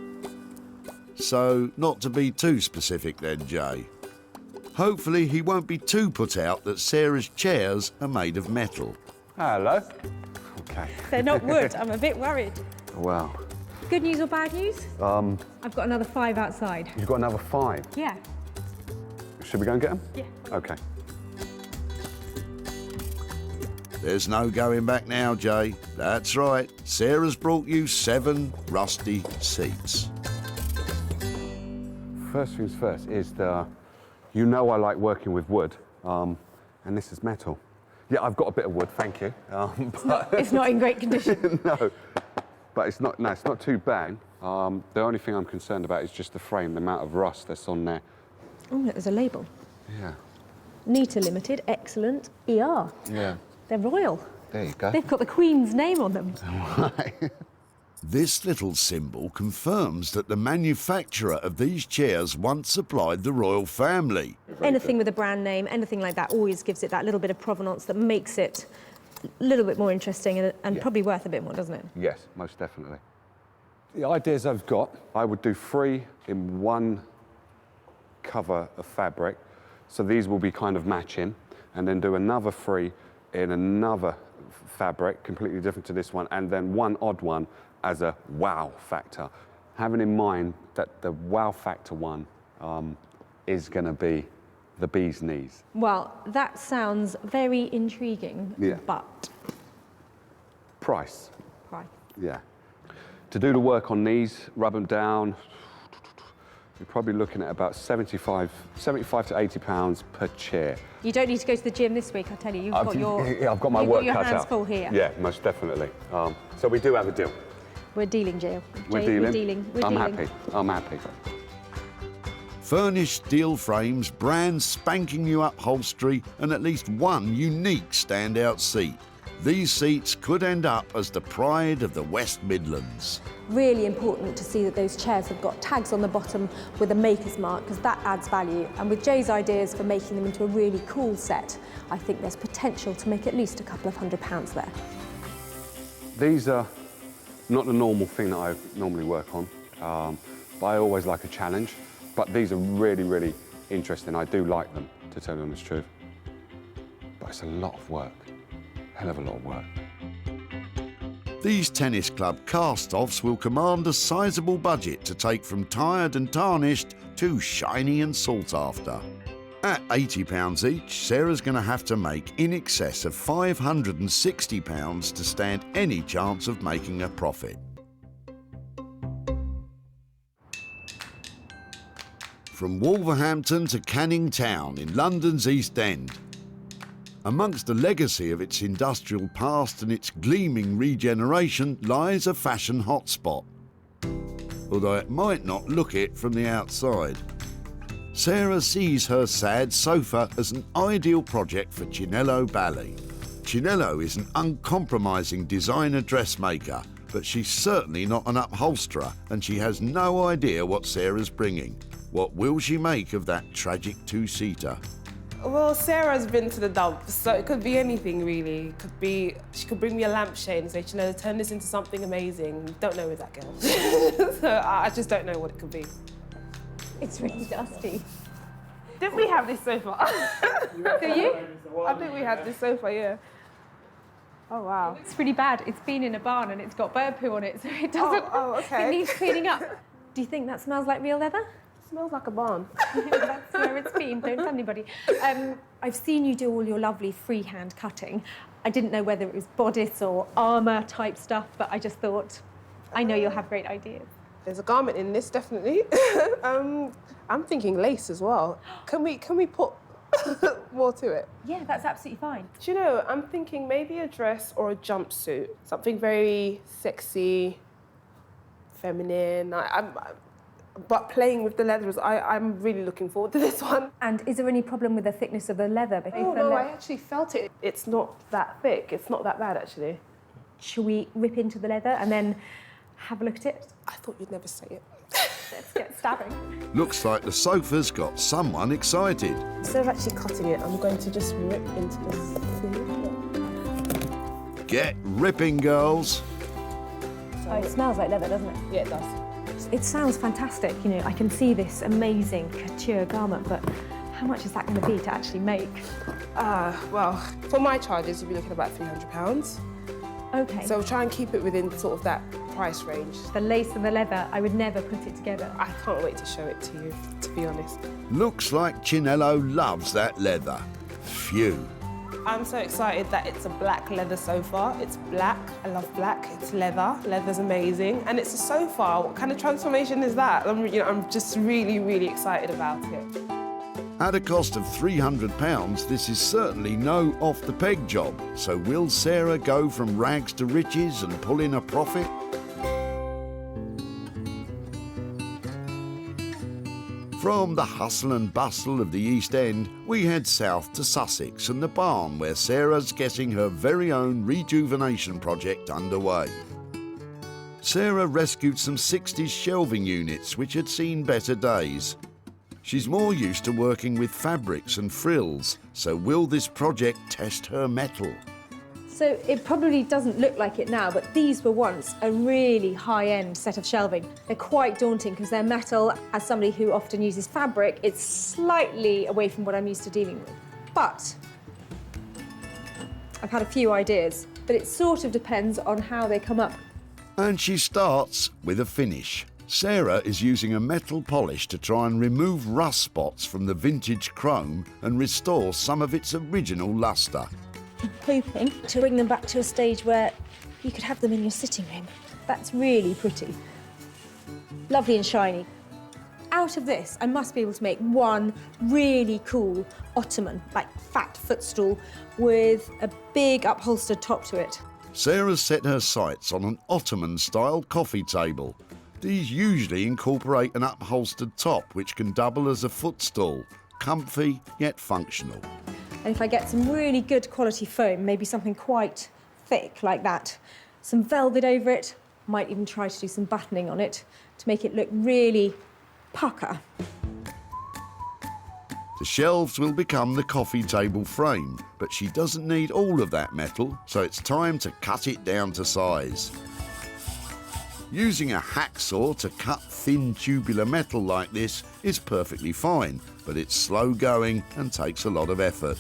So, not to be too specific then, Jay. Hopefully he won't be too put out that Sarah's chairs are made of metal. Hello. Okay. They're not wood. I'm a bit worried. Wow. Good news or bad news? I've got another 5 outside. You've got another 5? Yeah. Should we go and get them? Yeah. Okay. There's no going back now, Jay. That's right. Sarah's brought you 7 rusty seats. First things first is you know I like working with wood, and this is metal. Yeah, I've got a bit of wood, thank you. It's not in great condition. No, but it's not too bad. The only thing I'm concerned about is just the frame, the amount of rust that's on there. Oh, look, there's a label. Yeah. Nita Limited, excellent, ER. Yeah. They're royal. There you go. They've got the Queen's name on them. This little symbol confirms that the manufacturer of these chairs once supplied the royal family. Anything with a brand name, anything like that, always gives it that little bit of provenance that makes it a little bit more interesting and probably worth a bit more, doesn't it? Yes, most definitely. The ideas I've got, I would do 3 in one cover of fabric, so these will be kind of matching, and then do another 3 in another fabric, completely different to this one, and then one odd one as a wow factor. Having in mind that the wow factor one is going to be the bee's knees. Well, that sounds very intriguing, Yeah. but... Price. Price. Yeah. To do the work on these, rub them down, you're probably looking at about 75 to 80 pounds per chair. You don't need to go to the gym this week, I tell you. I've got my work cut out. You've got your hands full here. Yeah, most definitely. So we do have a deal. We're dealing, Jill. We're dealing. I'm happy. I'm happy. Furnished steel frames, brand spanking new upholstery, and at least one unique standout seat. These seats could end up as the pride of the West Midlands. Really important to see that those chairs have got tags on the bottom with a maker's mark, because that adds value. And with Jay's ideas for making them into a really cool set, I think there's potential to make at least a couple of £100 there. These are not the normal thing that I normally work on, but I always like a challenge. But these are really, really interesting. I do like them, to tell you the honest truth. But it's a lot of work, hell of a lot of work. These tennis club cast-offs will command a sizable budget to take from tired and tarnished to shiny and sought after. At £80 each, Sarah's going to have to make in excess of £560 to stand any chance of making a profit. From Wolverhampton to Canning Town in London's East End, amongst the legacy of its industrial past and its gleaming regeneration lies a fashion hotspot, although it might not look it from the outside. Sarah sees her sad sofa as an ideal project for Chinello Bally. Chinello is an uncompromising designer dressmaker, but she's certainly not an upholsterer, and she has no idea what Sarah's bringing. What will she make of that tragic two-seater? Well, Sarah's been to the dumps, so it could be anything really. It could be, she could bring me a lampshade and say, you know, turn this into something amazing. Don't know with that girl. So I just don't know what it could be. It's really dusty. Didn't we have this sofa? Do you? I think we had this sofa, yeah. Oh, wow. It's really bad. It's been in a barn and it's got bird poo on it, so it doesn't... Oh, okay. It needs cleaning up. Do you think that smells like real leather? It smells like a barn. That's where it's been, don't tell anybody. I've seen you do all your lovely freehand cutting. I didn't know whether it was bodice or armour type stuff, but I just thought, I know you'll have great ideas. There's a garment in this, definitely. I'm thinking lace as well. Can we put more to it? Yeah, that's absolutely fine. Do you know, I'm thinking maybe a dress or a jumpsuit. Something very sexy, feminine. But playing with the leathers, I'm really looking forward to this one. And is there any problem with the thickness of the leather? Oh, no, I actually felt it. It's not that thick. It's not that bad, actually. Should we rip into the leather and then have a look at it? I thought you'd never say it. Let's get stabbing. Looks like the sofa's got someone excited. Instead of actually cutting it, I'm going to just rip into this. Get ripping, girls. Oh, it smells like leather, doesn't it? Yeah, it does. It sounds fantastic, you know, I can see this amazing couture garment, but how much is that going to be to actually make? Well, for my charges, you'll be looking at about £300. Okay. So try and keep it within sort of that price range. The lace and the leather, I would never put it together. I can't wait to show it to you, to be honest. Looks like Chinello loves that leather. Phew. I'm so excited that it's a black leather sofa. It's black, I love black. It's leather, leather's amazing. And it's a sofa, what kind of transformation is that? I'm just really, really excited about it. At a cost of £300, this is certainly no off-the-peg job. So will Sarah go from rags to riches and pull in a profit? From the hustle and bustle of the East End, we head south to Sussex and the barn where Sarah's getting her very own rejuvenation project underway. Sarah rescued some 60s shelving units which had seen better days. She's more used to working with fabrics and frills, so will this project test her mettle? So it probably doesn't look like it now, but these were once a really high-end set of shelving. They're quite daunting because they're metal. As somebody who often uses fabric, it's slightly away from what I'm used to dealing with. But I've had a few ideas, but it sort of depends on how they come up. And she starts with a finish. Sarah is using a metal polish to try and remove rust spots from the vintage chrome and restore some of its original lustre. I'm hoping to bring them back to a stage where you could have them in your sitting room. That's really pretty. Lovely and shiny. Out of this, I must be able to make one really cool Ottoman, like fat footstool, with a big upholstered top to it. Sarah's set her sights on an Ottoman-style coffee table. These usually incorporate an upholstered top, which can double as a footstool. Comfy, yet functional. And if I get some really good quality foam, maybe something quite thick like that, some velvet over it, might even try to do some buttoning on it to make it look really pucker. The shelves will become the coffee table frame, but she doesn't need all of that metal, so it's time to cut it down to size. Using a hacksaw to cut thin tubular metal like this is perfectly fine, but it's slow going and takes a lot of effort.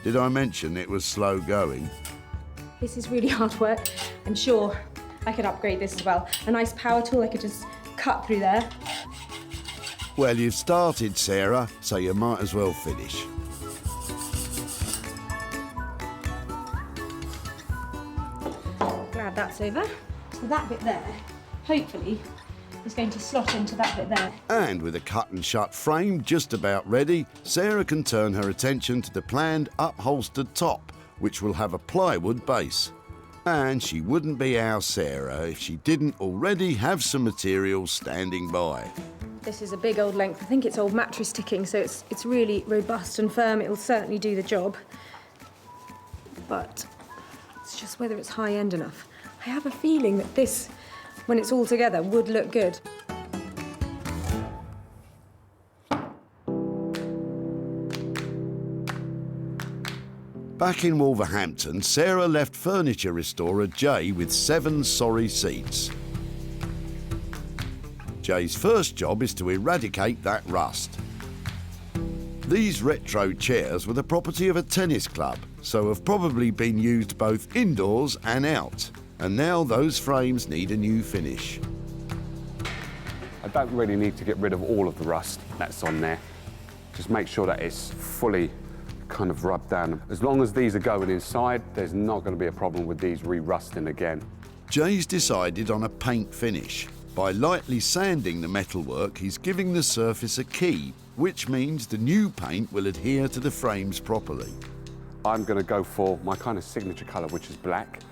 Did I mention it was slow going? This is really hard work. I'm sure I could upgrade this as well. A nice power tool, I could just cut through there. Well, you've started, Sarah, so you might as well finish. Glad that's over. So that bit there, hopefully, is going to slot into that bit there. And with a cut and shut frame just about ready, Sarah can turn her attention to the planned upholstered top, which will have a plywood base. And she wouldn't be our Sarah if she didn't already have some materials standing by. This is a big old length. I think it's old mattress ticking, so it's really robust and firm. It'll certainly do the job. But it's just whether it's high-end enough. I have a feeling that this, when it's all together, would look good. Back in Wolverhampton, Sarah left furniture restorer Jay with 7 sorry seats. Jay's first job is to eradicate that rust. These retro chairs were the property of a tennis club, so have probably been used both indoors and out. And now those frames need a new finish. I don't really need to get rid of all of the rust that's on there. Just make sure that it's fully kind of rubbed down. As long as these are going inside, there's not going to be a problem with these re-rusting again. Jay's decided on a paint finish. By lightly sanding the metalwork, he's giving the surface a key, which means the new paint will adhere to the frames properly. I'm going to go for my kind of signature colour, which is black,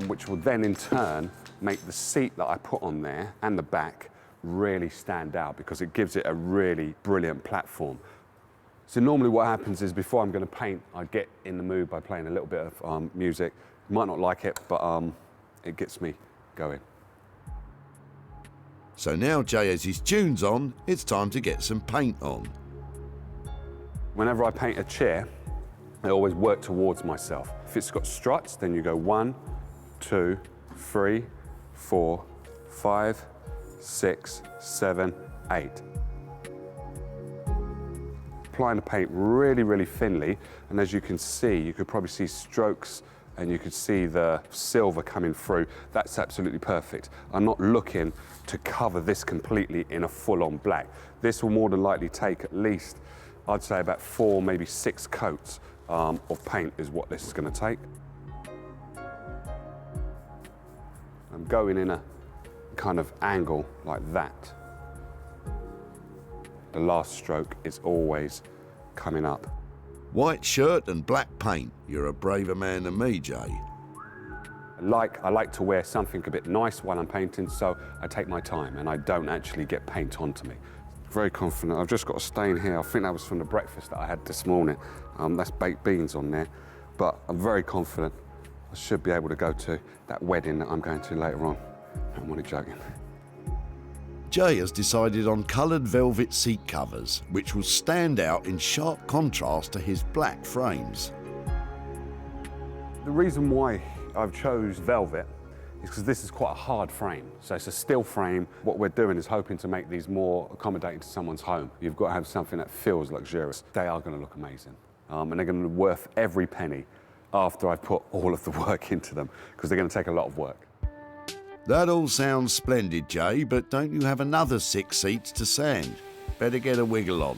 which will then in turn make the seat that I put on there and the back really stand out because it gives it a really brilliant platform. So normally what happens is before I'm going to paint, I get in the mood by playing a little bit of music. You might not like it, but it gets me going. So now Jay has his tunes on, it's time to get some paint on. Whenever I paint a chair, I always work towards myself. If it's got struts, then you go 1, 2, 3, 4, 5, 6, 7, 8. Applying the paint really, really thinly, and as you can see, you could probably see strokes and you could see the silver coming through. That's absolutely perfect. I'm not looking to cover this completely in a full-on black. This will more than likely take at least, I'd say about 4, maybe 6 coats of paint is what this is going to take. I'm going in a kind of angle like that. the last stroke is always coming up. White shirt and black paint. You're a braver man than me, Jay. I like to wear something a bit nice while I'm painting, so I take my time and I don't actually get paint onto me. Very confident. I've just got a stain here. I think that was from the breakfast that I had this morning. That's baked beans on there, but I'm very confident I should be able to go to that wedding that I'm going to later on. I'm only joking. Jay has decided on coloured velvet seat covers, which will stand out in sharp contrast to his black frames. The reason why I've chose velvet is because this is quite a hard frame. So it's a steel frame. What we're doing is hoping to make these more accommodating to someone's home. You've got to have something that feels luxurious. They are going to look amazing. And they're going to be worth every penny after I've put all of the work into them, because they're going to take a lot of work. That all sounds splendid, Jay, but don't you have another 6 seats to sand? Better get a wiggle on.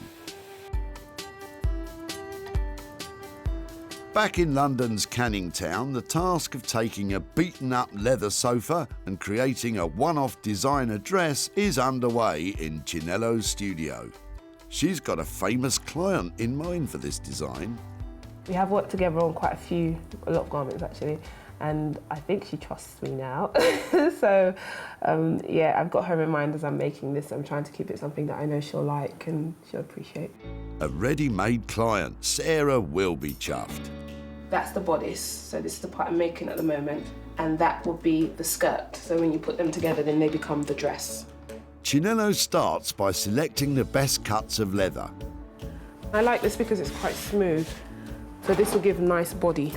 Back in London's Canning Town, the task of taking a beaten-up leather sofa and creating a one-off designer dress is underway in Chinello's studio. She's got a famous client in mind for this design. We have worked together on quite a lot of garments actually, and I think she trusts me now. So, yeah, I've got her in mind as I'm making this. I'm trying to keep it something that I know she'll like and she'll appreciate. A ready-made client, Sarah will be chuffed. That's the bodice, so this is the part I'm making at the moment, and that will be the skirt. So when you put them together, then they become the dress. Chinello starts by selecting the best cuts of leather. I like this because it's quite smooth, so this will give a nice body.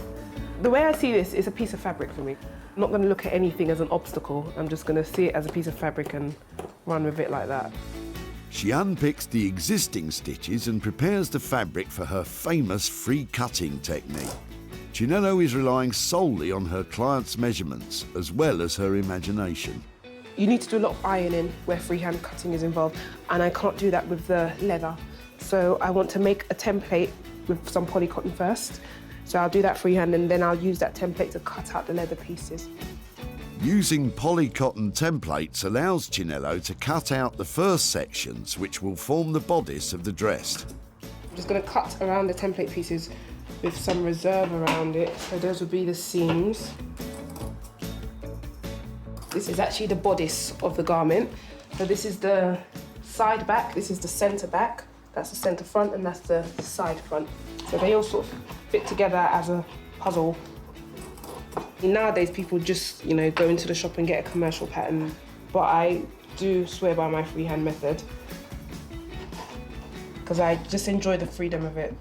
The way I see this is a piece of fabric for me. I'm not going to look at anything as an obstacle. I'm just going to see it as a piece of fabric and run with it like that. She unpicks the existing stitches and prepares the fabric for her famous free cutting technique. Chinello is relying solely on her client's measurements as well as her imagination. You need to do a lot of ironing where freehand cutting is involved, and I can't do that with the leather. So I want to make a template with some polycotton first. So I'll do that freehand and then I'll use that template to cut out the leather pieces. Using polycotton templates allows Chinello to cut out the first sections which will form the bodice of the dress. I'm just going to cut around the template pieces with some reserve around it. So those will be the seams. This is actually the bodice of the garment. So this is the side back, this is the centre back, that's the centre front, and that's the side front. So they all sort of fit together as a puzzle. Nowadays, people just, go into the shop and get a commercial pattern, but I do swear by my freehand method because I just enjoy the freedom of it.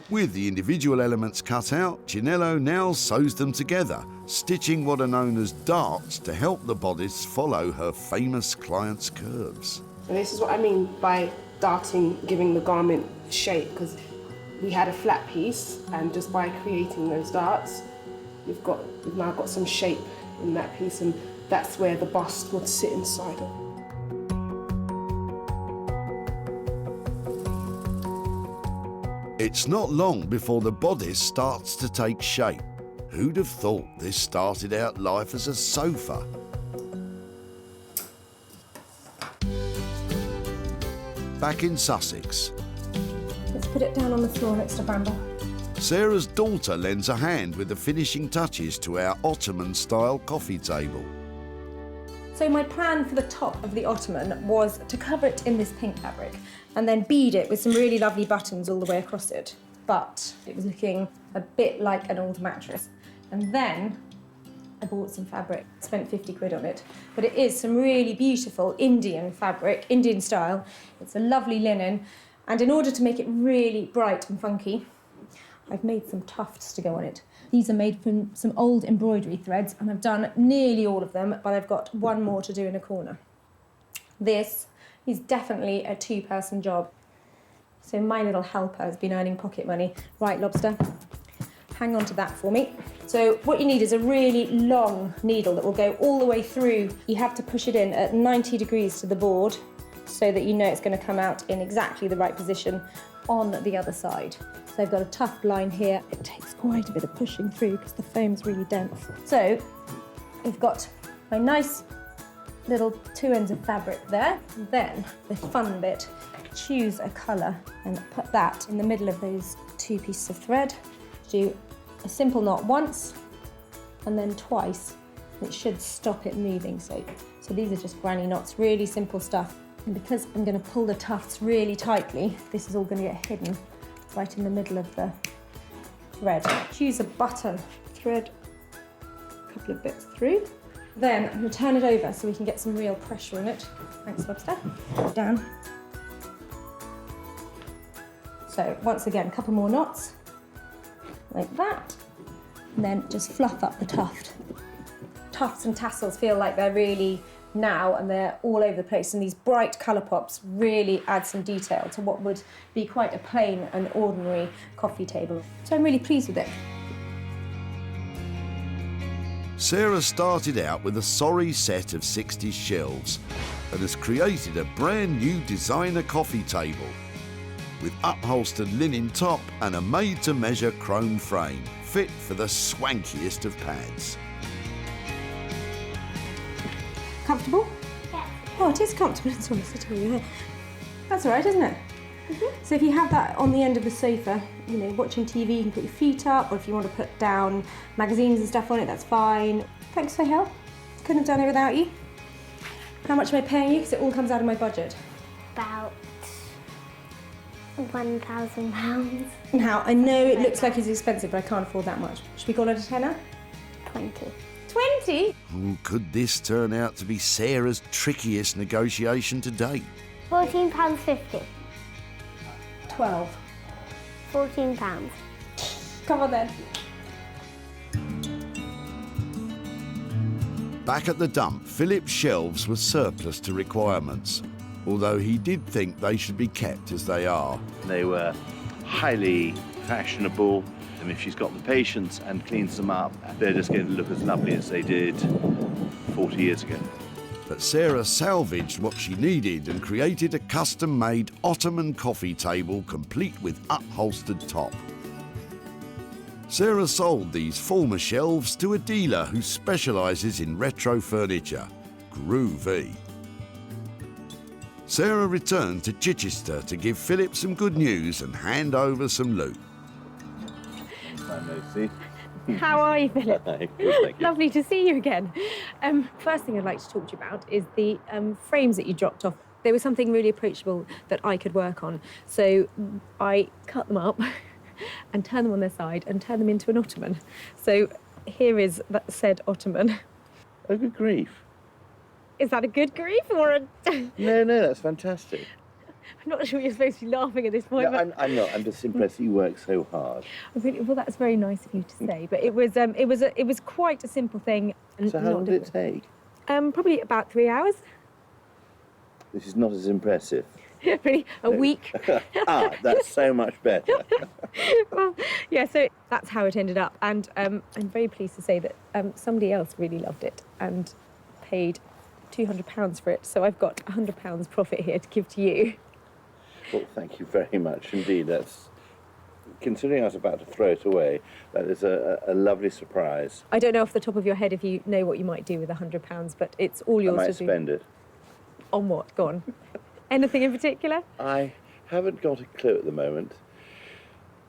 With the individual elements cut out, Chinello now sews them together, stitching what are known as darts to help the bodice follow her famous client's curves. And this is what I mean by darting, giving the garment shape, because we had a flat piece, and just by creating those darts, we've now got some shape in that piece, and that's where the bust would sit inside of. It's not long before the bodice starts to take shape. Who'd have thought this started out life as a sofa? Back in Sussex, Let's put it down on the floor next to Bramble. Sarah's daughter lends a hand with the finishing touches to our Ottoman-style coffee table. So my plan for the top of the Ottoman was to cover it in this pink fabric and then bead it with some really lovely buttons all the way across it. But it was looking a bit like an old mattress. And then I bought some fabric, spent 50 quid on it. But it is some really beautiful Indian fabric, Indian style. It's a lovely linen. And in order to make it really bright and funky, I've made some tufts to go on it. These are made from some old embroidery threads, and I've done nearly all of them, but I've got one more to do in a corner. This is definitely a two-person job. So my little helper has been earning pocket money. Right, Lobster, hang on to that for me. So what you need is a really long needle that will go all the way through. You have to push it in at 90 degrees to the board so that you know it's going to come out in exactly the right position on the other side. So I've got a tuft line here. It takes quite a bit of pushing through because the foam's really dense. So we've got my nice little two ends of fabric there. Then the fun bit choose a colour and put that in the middle of those 2 pieces of thread. Do a simple knot once and then twice. It should stop it moving. So these are just granny knots, really simple stuff. And because I'm going to pull the tufts really tightly, this is all going to get hidden right in the middle of the thread. Choose a button, thread a couple of bits through. Then I'm going to turn it over so we can get some real pressure on it. Thanks, Lobster. Down. So once again, a couple more knots, like that. And then just fluff up the tuft. Tufts and tassels feel like they're really now and they're all over the place, and these bright colour pops really add some detail to what would be quite a plain and ordinary coffee table. So I'm really pleased with it. Sarah started out with a sorry set of 60s shelves and has created a brand new designer coffee table with upholstered linen top and a made-to-measure chrome frame, fit for the swankiest of pads. Comfortable? Yeah. Oh, it is comfortable. It's almost a tell you. That's all right, isn't it? Mm-hmm. So if you have that on the end of the sofa, you know, watching TV, you can put your feet up, or if you want to put down magazines and stuff on it, that's fine. Thanks for your help. Couldn't have done it without you. How much am I paying you? Because it all comes out of my budget. About £1,000. Now, I know it looks like it's expensive, but I can't afford that much. Should we call it a tenner? 20. 20? Oh, could this turn out to be Sarah's trickiest negotiation to date? £14.50. 12. £14. Come on then. Back at the dump, Philip's shelves were surplus to requirements, although he did think they should be kept as they are. They were highly fashionable, and if she's got the patience and cleans them up, they're just going to look as lovely as they did 40 years ago. But Sarah salvaged what she needed and created a custom-made Ottoman coffee table complete with upholstered top. Sarah sold these former shelves to a dealer who specialises in retro furniture, Groovy. Sarah returned to Chichester to give Philip some good news and hand over some loot. Hi, Lucy. How are you, Philip? Hi, good, thank you. Lovely to see you again. First thing I'd like to talk to you about is the frames that you dropped off. They were something really approachable that I could work on. So I cut them up and turned them on their side and turned them into an Ottoman. So here is that said Ottoman. Oh, good grief. Is that a good grief or a... No, that's fantastic. I'm not sure you're supposed to be laughing at this point. No, but... I'm not. I'm just impressed you work so hard. Well, that's very nice of you to say, but it was quite a simple thing. So how long did it take? Probably about 3 hours. This is not as impressive. Really, a week. That's so much better. Well, yeah, so that's how it ended up, and I'm very pleased to say that somebody else really loved it and paid £200 for it. So I've got £100 profit here to give to you. Well, thank you very much indeed. That's, considering I was about to throw it away, that is a lovely surprise. I don't know off the top of your head if you know what you might do with £100, but it's all yours I might to do. spend it. On what? Go on. Anything in particular? I haven't got a clue at the moment,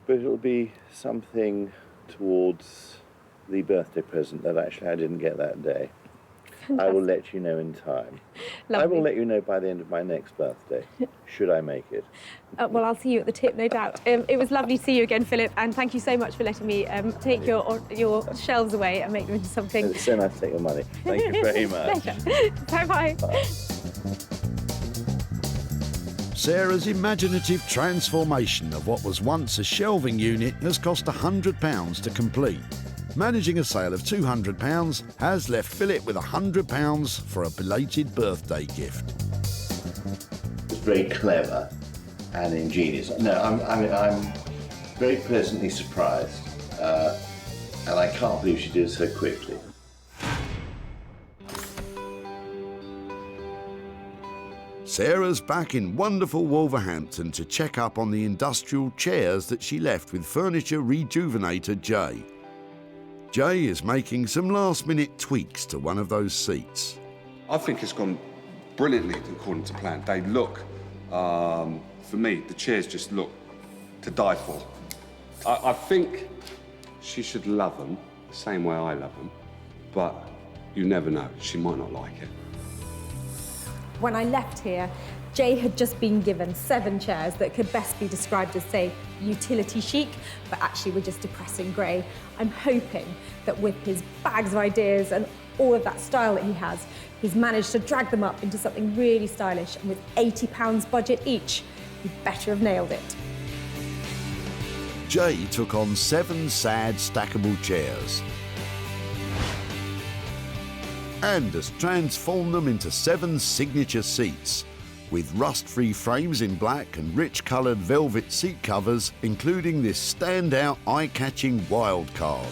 but it'll be something towards the birthday present that actually I didn't get that day. Fantastic. I will let you know in time. Lovely. I will let you know by the end of my next birthday, should I make it. Well, I'll see you at the tip, no doubt. It was lovely to see you again, Philip, and thank you so much for letting me take your shelves away and make them into something. It's so nice to take your money. Thank you very much. Pleasure. Bye-bye. Bye. Sarah's imaginative transformation of what was once a shelving unit has cost £100 to complete. Managing a sale of £200 has left Philip with £100 for a belated birthday gift. It's very clever and ingenious. No, I'm very pleasantly surprised, and I can't believe she did it so quickly. Sarah's back in wonderful Wolverhampton to check up on the industrial chairs that she left with furniture rejuvenator Jay. Jay is making some last-minute tweaks to one of those seats. I think it's gone brilliantly according to plan. They look for me, the chairs just look to die for. I think she should love them the same way I love them, but you never know, she might not like it. When I left here, Jay had just been given 7 chairs that could best be described as, say, utility chic, but actually were just depressing grey. I'm hoping that with his bags of ideas and all of that style that he has, he's managed to drag them up into something really stylish, and with £80 budget each, he better have nailed it. Jay took on 7 sad stackable chairs and has transformed them into 7 signature seats, with rust-free frames in black and rich-coloured velvet seat covers, including this standout, eye-catching wild card.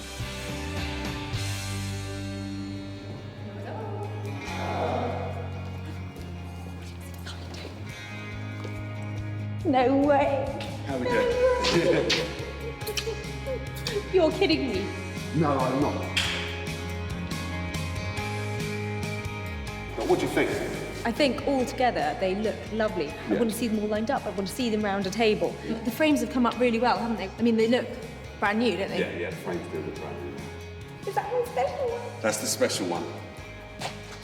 No way. How we doing? You're kidding me. No, I'm not. But what do you think? I think altogether they look lovely. I want to see them all lined up. I want to see them round a table. The frames have come up really well, haven't they? I mean, they look brand new, don't they? Yeah, the frames do look brand new. Is that one special? That's the special one.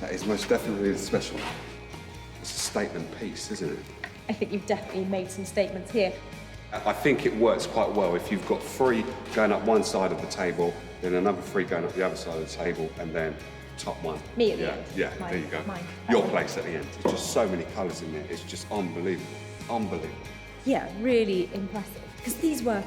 That is most definitely the special one. It's a statement piece, isn't it? I think you've definitely made some statements here. I think it works quite well if you've got 3 going up one side of the table, then another 3 going up the other side of the table, and then top one. Me at the end. Yeah, Mine. there you go. Mine. Your place at the end. There's just so many colours in there. It's just unbelievable. Unbelievable. Yeah, really impressive. Because these were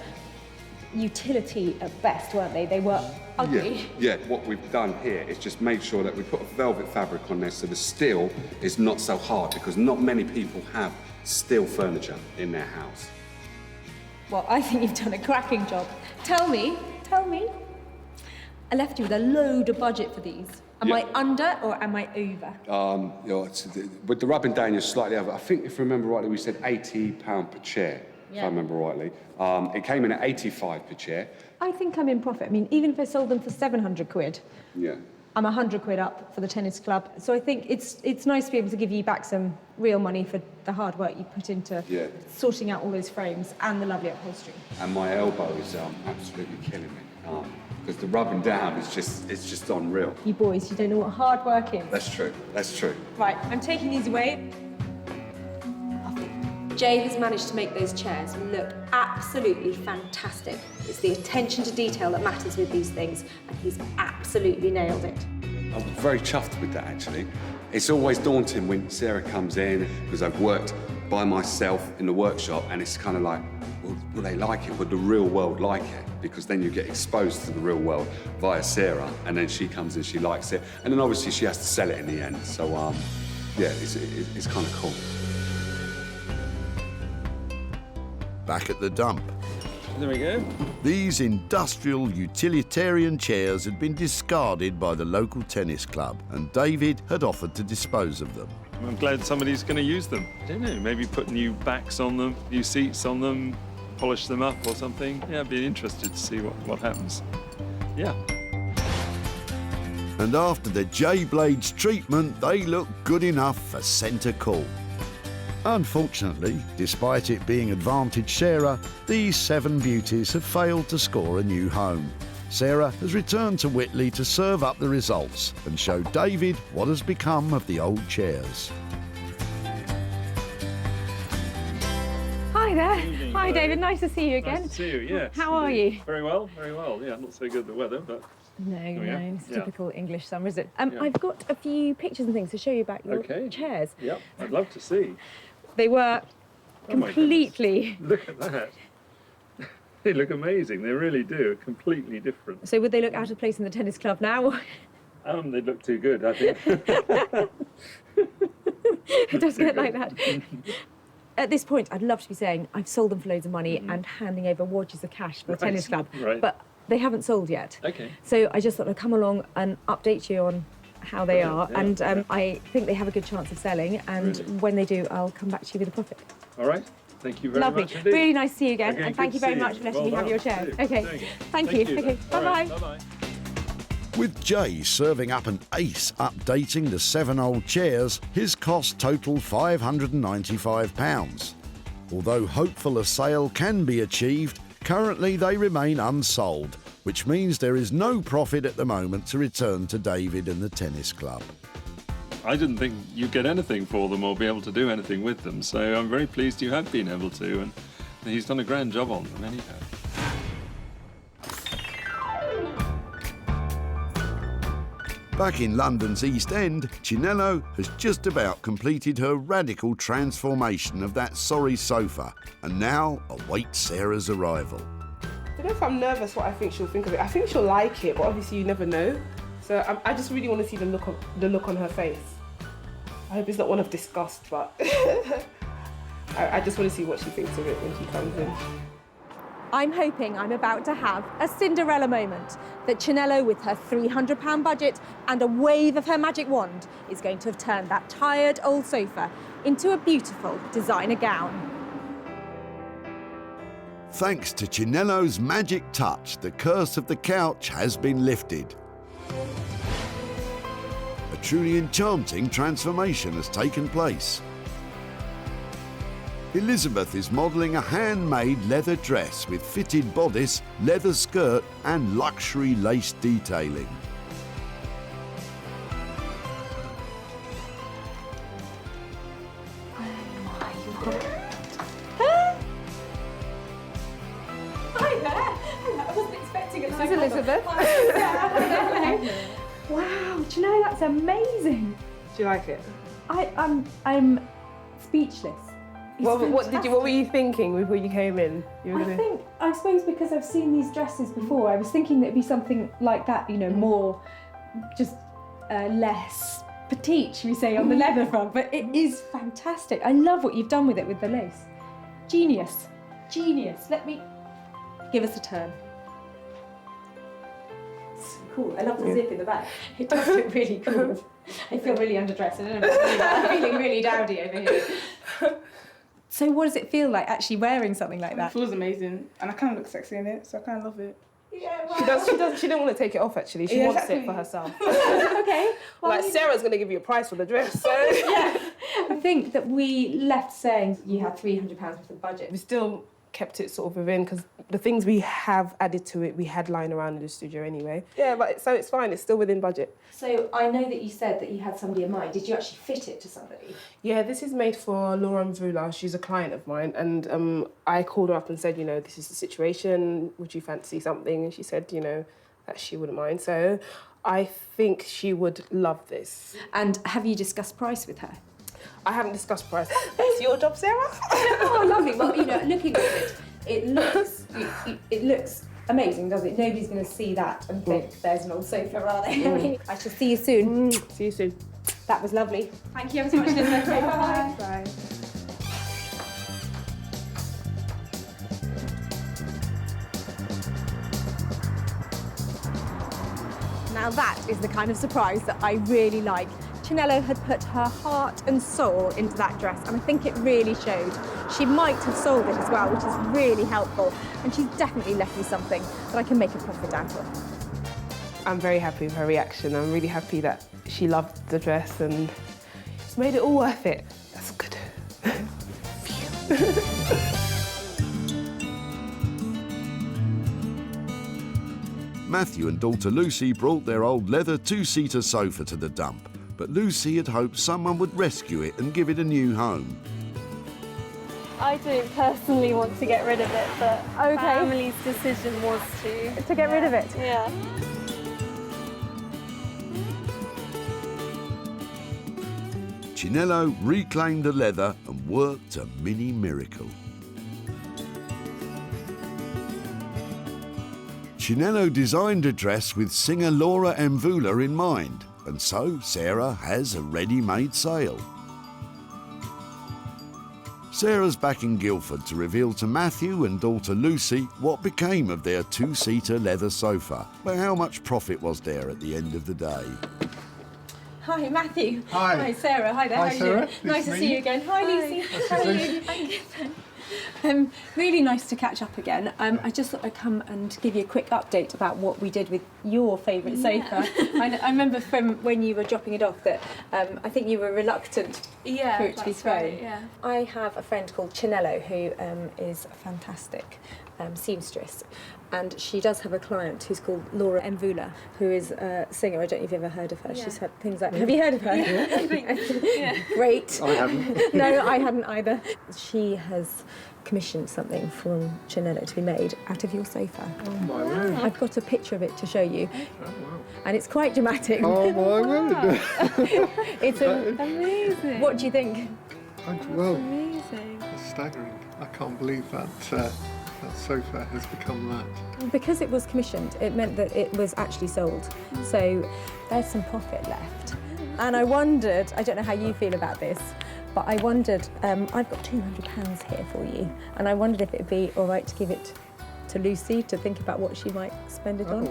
utility at best, weren't they? They were ugly. Yeah, what we've done here is just made sure that we put a velvet fabric on there so the steel is not so hard, because not many people have steel furniture in their house. Well, I think you've done a cracking job. Tell me. I left you with a load of budget for these. Am I under or am I over? With the rubbing down, you're slightly over. I think, if I remember rightly, we said £80 per chair, if I remember rightly. It came in at 85 per chair. I think I'm in profit. I mean, even if I sold them for 700 quid, Yeah. I'm 100 quid up for the tennis club. So I think it's nice to be able to give you back some real money for the hard work you put into sorting out all those frames and the lovely upholstery. And my elbow is absolutely killing me. Because the rubbing down is just unreal. You boys, you don't know what hard work is. That's true. That's true. Right, I'm taking these away. Jay has managed to make those chairs look absolutely fantastic. It's the attention to detail that matters with these things, and he's absolutely nailed it. I'm very chuffed with that, actually. It's always daunting when Sarah comes in, because I've worked by myself in the workshop, and it's kind of like, will they like it? Will the real world like it? Because then you get exposed to the real world via Sarah, and then she comes and she likes it, and then obviously she has to sell it in the end. So, yeah, it's kind of cool. Back at the dump. There we go. These industrial utilitarian chairs had been discarded by the local tennis club, and David had offered to dispose of them. I'm glad somebody's going to use them. I don't know, maybe put new backs on them, new seats on them, polish them up or something. Yeah, I'd be interested to see what happens. Yeah. And after the J-Blades treatment, they look good enough for centre court. Unfortunately, despite it being Advantage Sarah, these 7 beauties have failed to score a new home. Sarah has returned to Whitley to serve up the results and show David what has become of the old chairs. Hi there. Hi, David. Nice to see you again. Nice to see you, yes. How are you? Very well, very well. Yeah, not so good the weather, but... No, it's typical English summer, is it? Yeah. I've got a few pictures and things to show you about your chairs. Yep, I'd love to see. They were completely... Look at that. They look amazing. They really do. Completely different. So would they look out of place in the tennis club now? They look too good, I think. It does get like that. At this point, I'd love to be saying I've sold them for loads of money and handing over watches of cash for the tennis club. Right. But they haven't sold yet. Okay. So I just thought I'd come along and update you on how they are. Yeah, and yeah. I think they have a good chance of selling. And when they do, I'll come back to you with a profit. All right. Thank you very Lovely. much indeed. Really nice to see you again. Okay, and thank good you to very see much you. for letting Well me have your done. chair. Good. Okay. Thank you. Okay. All Bye-bye. right, bye-bye. With Jay serving up an ace updating the 7 old chairs, his cost totaled £595. Although hopeful a sale can be achieved, currently they remain unsold, which means there is no profit at the moment to return to David and the tennis club. I didn't think you'd get anything for them or be able to do anything with them, so I'm very pleased you have been able to, and he's done a grand job on them anyhow. Back in London's East End, Chinello has just about completed her radical transformation of that sorry sofa and now awaits Sarah's arrival. I don't know if I'm nervous what I think she'll think of it. I think she'll like it, but obviously you never know. So I just really want to see the look on her face. I hope it's not one of disgust, but I just want to see what she thinks of it when she comes in. I'm hoping I'm about to have a Cinderella moment, that Chinello, with her £300 budget and a wave of her magic wand, is going to have turned that tired old sofa into a beautiful designer gown. Thanks to Chinello's magic touch, the curse of the couch has been lifted. A truly enchanting transformation has taken place. Elizabeth is modelling a handmade leather dress with fitted bodice, leather skirt and luxury lace detailing. Hi there! I wasn't expecting it. This is Elizabeth. Wow, do you know, that's amazing. Do you like it? I'm speechless. What were you thinking before you came in? I suppose because I've seen these dresses before, I was thinking that it'd be something like that, you know, more just less petite, should we say, on the leather front, but it is fantastic. I love what you've done with it with the lace. Genius, genius. Let me give us a turn. So cool. I love the zip in the back. It does look really cool. I feel really underdressed. I don't know about you, but I'm feeling really dowdy over here. So what does it feel like actually wearing something like that? It feels amazing, and I kind of look sexy in it, so I kind of love it. Yeah, wow. She didn't want to take it off actually. She wants it for herself. Okay. Well, like Sarah's going to give you a price for the dress. So yeah. I think that we left saying you had £300 worth of budget. We still kept it sort of within because the things we have added to it we had lying around in the studio anyway. Yeah, but so it's fine. It's still within budget. So I know that you said that you had somebody in mind. Did you actually fit it to somebody? Yeah, this is made for Laura Mvula. She's a client of mine, and I called her up and said, you know, this is the situation. Would you fancy something? And she said, you know, that she wouldn't mind. So I think she would love this. And have you discussed price with her? I haven't discussed price. That's your job, Sarah. Oh, lovely. Well, you know, looking at it looks amazing, doesn't it? Nobody's going to see that and think there's an old sofa, are they? I shall see you soon. See you soon. That was lovely. Thank you ever so much, Elizabeth. Bye. Bye. Now that is the kind of surprise that I really like. Chinello had put her heart and soul into that dress, and I think it really showed. She might have sold it as well, which is really helpful, and she's definitely left me something that I can make a profit out of. I'm very happy with her reaction. I'm really happy that she loved the dress and it's made it all worth it. That's good. Matthew and daughter Lucy brought their old leather two-seater sofa to the dump, but Lucy had hoped someone would rescue it and give it a new home. I don't personally want to get rid of it, but family's decision was to get rid of it? Yeah. Chinello reclaimed the leather and worked a mini miracle. Chinello designed a dress with singer Laura Mvula in mind, and so Sarah has a ready-made sale. Sarah's back in Guildford to reveal to Matthew and daughter Lucy what became of their two-seater leather sofa, but how much profit was there at the end of the day. Hi, Matthew. Hi. Hi, Sarah. Hi there. Hi, How are you Sarah. doing? Nice to see you again. Hi, Lucy. How are you? I'm good, thanks. Really nice to catch up again. I just thought I'd come and give you a quick update about what we did with your favourite sofa. I remember from when you were dropping it off that I think you were reluctant for it to be thrown. Right, yeah. I have a friend called Chinello who is a fantastic seamstress, and she does have a client who's called Laura Mvula, who is a singer. I don't know if you've ever heard of her. Yeah. She's had things like... Have you heard of her? Yeah. Great. I haven't. No, I hadn't either. She has commissioned something from Chinello to be made out of your sofa. Oh my word. I've got a picture of it to show you. And it's quite dramatic. Oh my word. It's amazing. What do you think? Well, Amazing. it's staggering. I can't believe that that sofa has become that. Because it was commissioned, it meant that it was actually sold. So there's some profit left. And I wondered, I don't know how you feel about this, but I wondered, I've got £200 here for you, and I wondered if it'd be all right to give it to Lucy to think about what she might spend it on.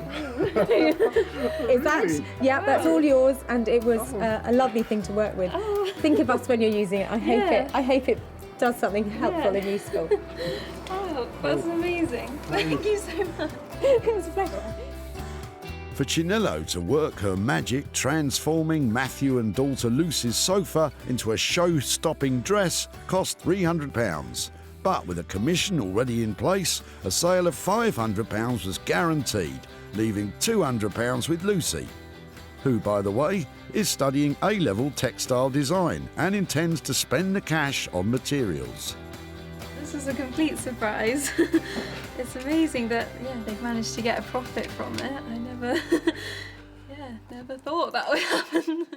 Is that? Yeah, that's all yours, and it was a lovely thing to work with. Think of us when you're using it. I hope it does something helpful and useful. Oh, that's amazing. Thank you so much. It was a pleasure. For Chinello to work her magic transforming Matthew and daughter Lucy's sofa into a show-stopping dress cost £300. But with a commission already in place, a sale of £500 was guaranteed, leaving £200 with Lucy, who, by the way, is studying A-level textile design and intends to spend the cash on materials. This is a complete surprise. It's amazing that they've managed to get a profit from it. I never thought that would happen.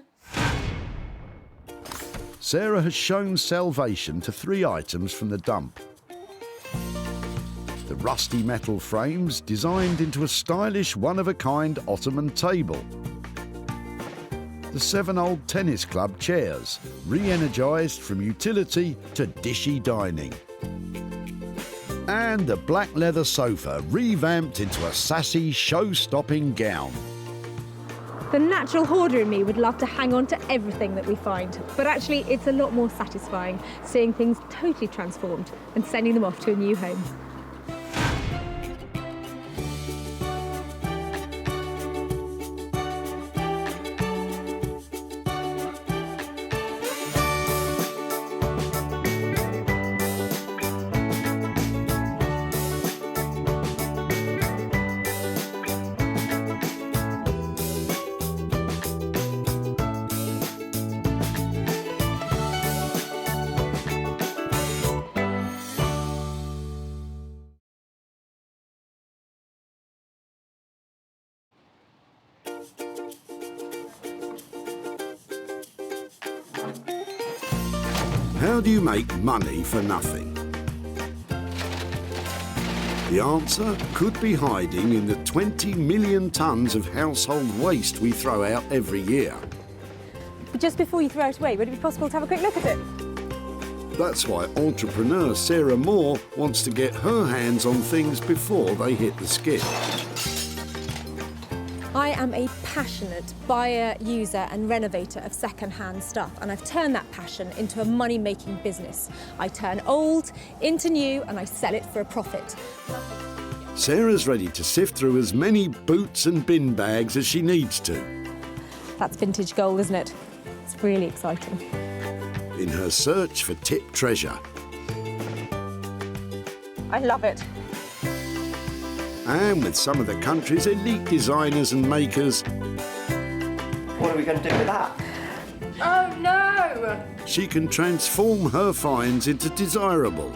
Sarah has shown salvation to 3 items from the dump. The rusty metal frames designed into a stylish one-of-a-kind Ottoman table. The 7 old tennis club chairs, re-energised from utility to dishy dining. And the black leather sofa revamped into a sassy, show-stopping gown. The natural hoarder in me would love to hang on to everything that we find, but actually it's a lot more satisfying seeing things totally transformed and sending them off to a new home. How do you make money for nothing? The answer could be hiding in the 20 million tonnes of household waste we throw out every year. Just before you throw it away, would it be possible to have a quick look at it? That's why entrepreneur Sarah Moore wants to get her hands on things before they hit the skip. I am a passionate buyer, user and renovator of second-hand stuff, and I've turned that passion into a money-making business. I turn old into new and I sell it for a profit. Sarah's ready to sift through as many boots and bin bags as she needs to. That's vintage gold, isn't it? It's really exciting. In her search for tip treasure. I love it. And with some of the country's elite designers and makers, What are we going to do with that? Oh no! she can transform her finds into desirable,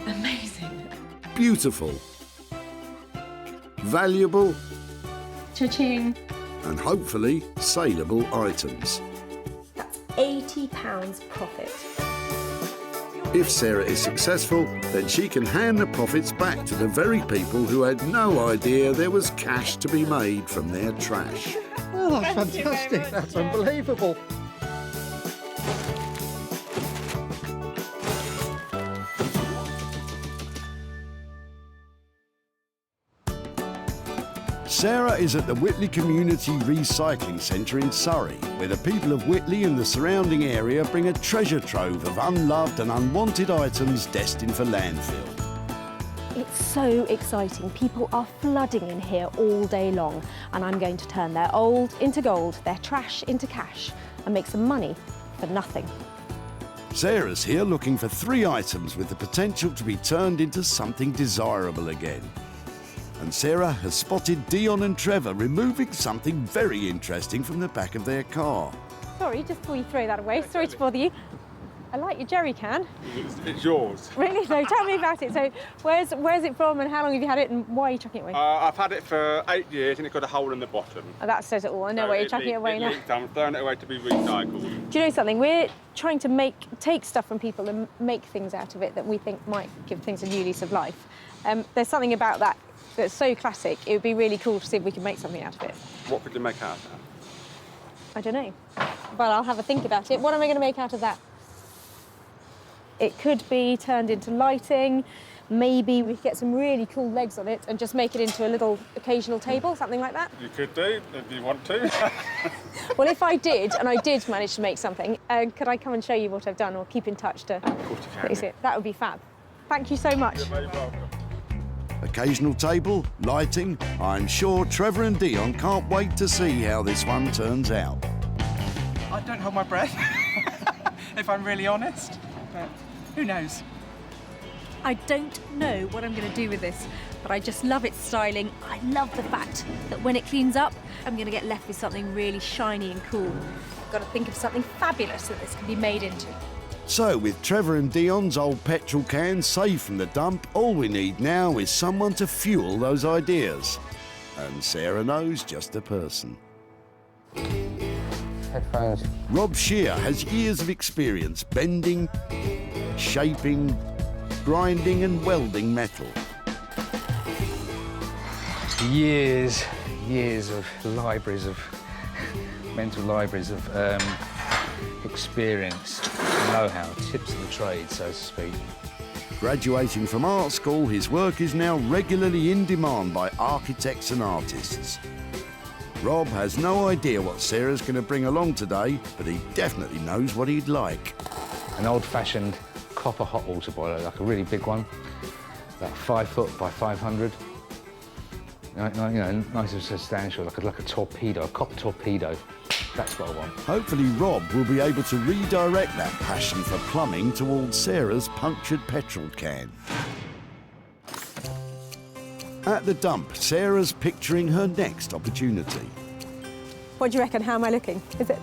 Amazing. beautiful, valuable, Cha-ching. and hopefully saleable items. £80 profit. If Sarah is successful, then she can hand the profits back to the very people who had no idea there was cash to be made from their trash. Oh, that's fantastic. That's unbelievable. Sarah is at the Whitley Community Recycling Centre in Surrey, where the people of Whitley and the surrounding area bring a treasure trove of unloved and unwanted items destined for landfill. It's so exciting. People are flooding in here all day long, and I'm going to turn their old into gold, their trash into cash, and make some money for nothing. Sarah's here looking for 3 items with the potential to be turned into something desirable again. And Sarah has spotted Dion and Trevor removing something very interesting from the back of their car. Sorry, just before you throw that away, sorry to bother you. I like your jerry can. It's yours. Really? No, tell me about it. So where's it from and how long have you had it and why are you chucking it away? I've had it for 8 years and it's got a hole in the bottom. Oh, that says it all. I know why you're chucking it away now. I'm throwing it away to be recycled. Do you know something? We're trying to take stuff from people and make things out of it that we think might give things a new lease of life. There's something about that that's so classic. It would be really cool to see if we can make something out of it. What could you make out of that? I don't know. Well, I'll have a think about it. What am I going to make out of that? It could be turned into lighting. Maybe we could get some really cool legs on it and just make it into a little occasional table, something like that. You could do, if you want to. Well, if I did, and I did manage to make something, could I come and show you what I've done or keep in touch to... Of course you can. See it? That would be fab. Thank you so much. You're very welcome. Occasional table, lighting. I'm sure Trevor and Dion can't wait to see how this one turns out. I don't hold my breath, if I'm really honest, but who knows? I don't know what I'm going to do with this, but I just love its styling. I love the fact that when it cleans up, I'm going to get left with something really shiny and cool. I've got to think of something fabulous that this can be made into. So, with Trevor and Dion's old petrol cans safe from the dump, all we need now is someone to fuel those ideas. And Sarah knows just the person. Headphones. Rob Shear has years of experience bending, shaping, grinding and welding metal. Years of mental libraries of experience, know-how, tips of the trade, so to speak. Graduating from art school, his work is now regularly in demand by architects and artists. Rob has no idea what Sarah's going to bring along today, but he definitely knows what he'd like. An old-fashioned copper hot water boiler, like a really big one, about 5 foot by 500. You know, nice and substantial, like a torpedo, a copper torpedo. That's what I want. Hopefully Rob will be able to redirect that passion for plumbing towards Sarah's punctured petrol can. At the dump, Sarah's picturing her next opportunity. What do you reckon? How am I looking? Is it?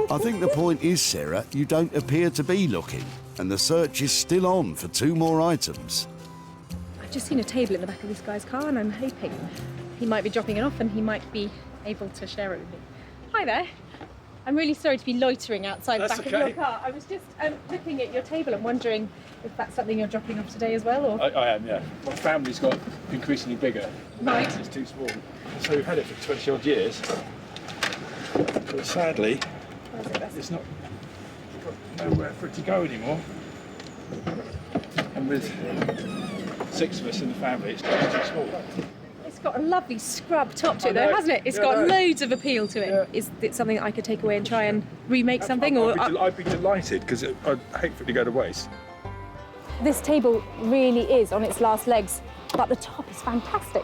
I think the point is, Sarah, you don't appear to be looking, and the search is still on for 2 more items. I've just seen a table in the back of this guy's car, and I'm hoping he might be dropping it off and he might be able to share it with me. Hi there. I'm really sorry to be loitering outside the back of your car. I was just looking at your table and wondering if that's something you're dropping off today as well, or? I am, yeah. My family's got increasingly bigger. Right. It's too small. So we've had it for 20 odd years. But sadly, it's not got nowhere for it to go anymore. And with 6 of us in the family, it's just too small. It's got a lovely scrub top to it, though, hasn't it? It's got loads of appeal to it. Yeah. Is it something I could take away and try and remake something? I'd be delighted, because I'd hate for it to go to waste. This table really is on its last legs, but the top is fantastic.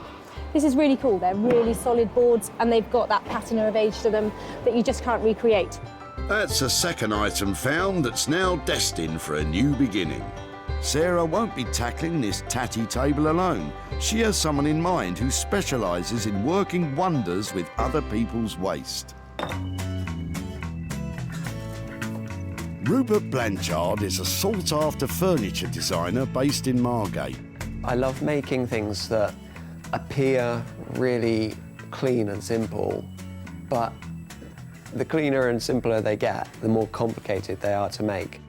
This is really cool. They're really solid boards, and they've got that patina of age to them that you just can't recreate. That's a second item found that's now destined for a new beginning. Sarah won't be tackling this tatty table alone. She has someone in mind who specialises in working wonders with other people's waste. Rupert Blanchard is a sought-after furniture designer based in Margate. I love making things that appear really clean and simple, but the cleaner and simpler they get, the more complicated they are to make.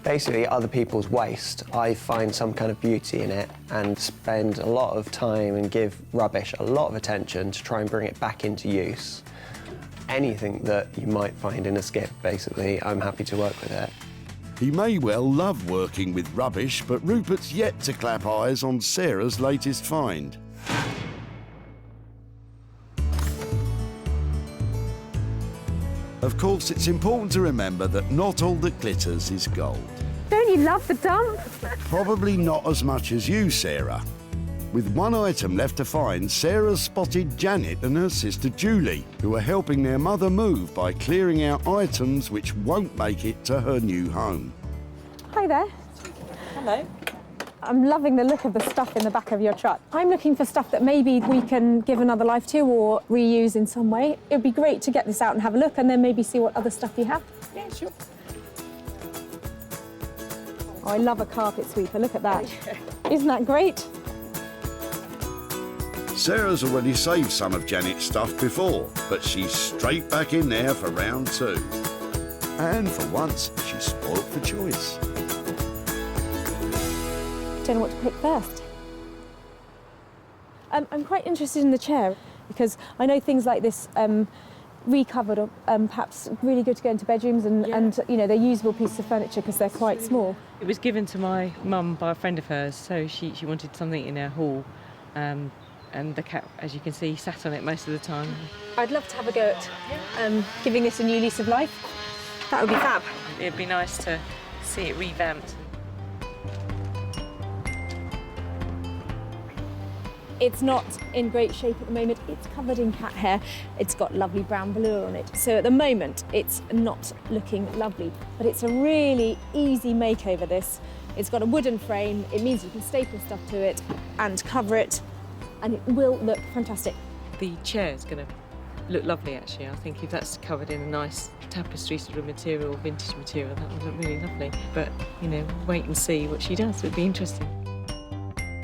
Basically, other people's waste, I find some kind of beauty in it and spend a lot of time and give rubbish a lot of attention to try and bring it back into use. Anything that you might find in a skip, basically, I'm happy to work with it. He may well love working with rubbish, but Rupert's yet to clap eyes on Sarah's latest find. Of course, it's important to remember that not all that glitters is gold. Don't you love the dump? Probably not as much as you, Sarah. With one item left to find, Sarah spotted Janet and her sister Julie, who are helping their mother move by clearing out items which won't make it to her new home. Hi there. Hello. I'm loving the look of the stuff in the back of your truck. I'm looking for stuff that maybe we can give another life to or reuse in some way. It would be great to get this out and have a look and then maybe see what other stuff you have. Yeah, sure. Oh, I love a carpet sweeper, look at that. Isn't that great? Sarah's already saved some of Janet's stuff before, but she's straight back in there for round 2. And for once, she's spoilt for choice. Don't know what to pick first. I'm quite interested in the chair because I know things like this recovered or perhaps really good to go into bedrooms and you know, they're usable pieces of furniture because they're quite small. It was given to my mum by a friend of hers, so she wanted something in her hall. And the cat, as you can see, sat on it most of the time. I'd love to have a go at giving this a new lease of life. That would be fab. It'd be nice to see it revamped. It's not in great shape at the moment. It's covered in cat hair. It's got lovely brown velour on it. So at the moment, it's not looking lovely, but it's a really easy makeover, this. It's got a wooden frame. It means you can staple stuff to it and cover it, and it will look fantastic. The chair's going to look lovely, actually. I think if that's covered in a nice tapestry sort of material, vintage material, that would look really lovely. But, you know, wait and see what she does. It'd be interesting.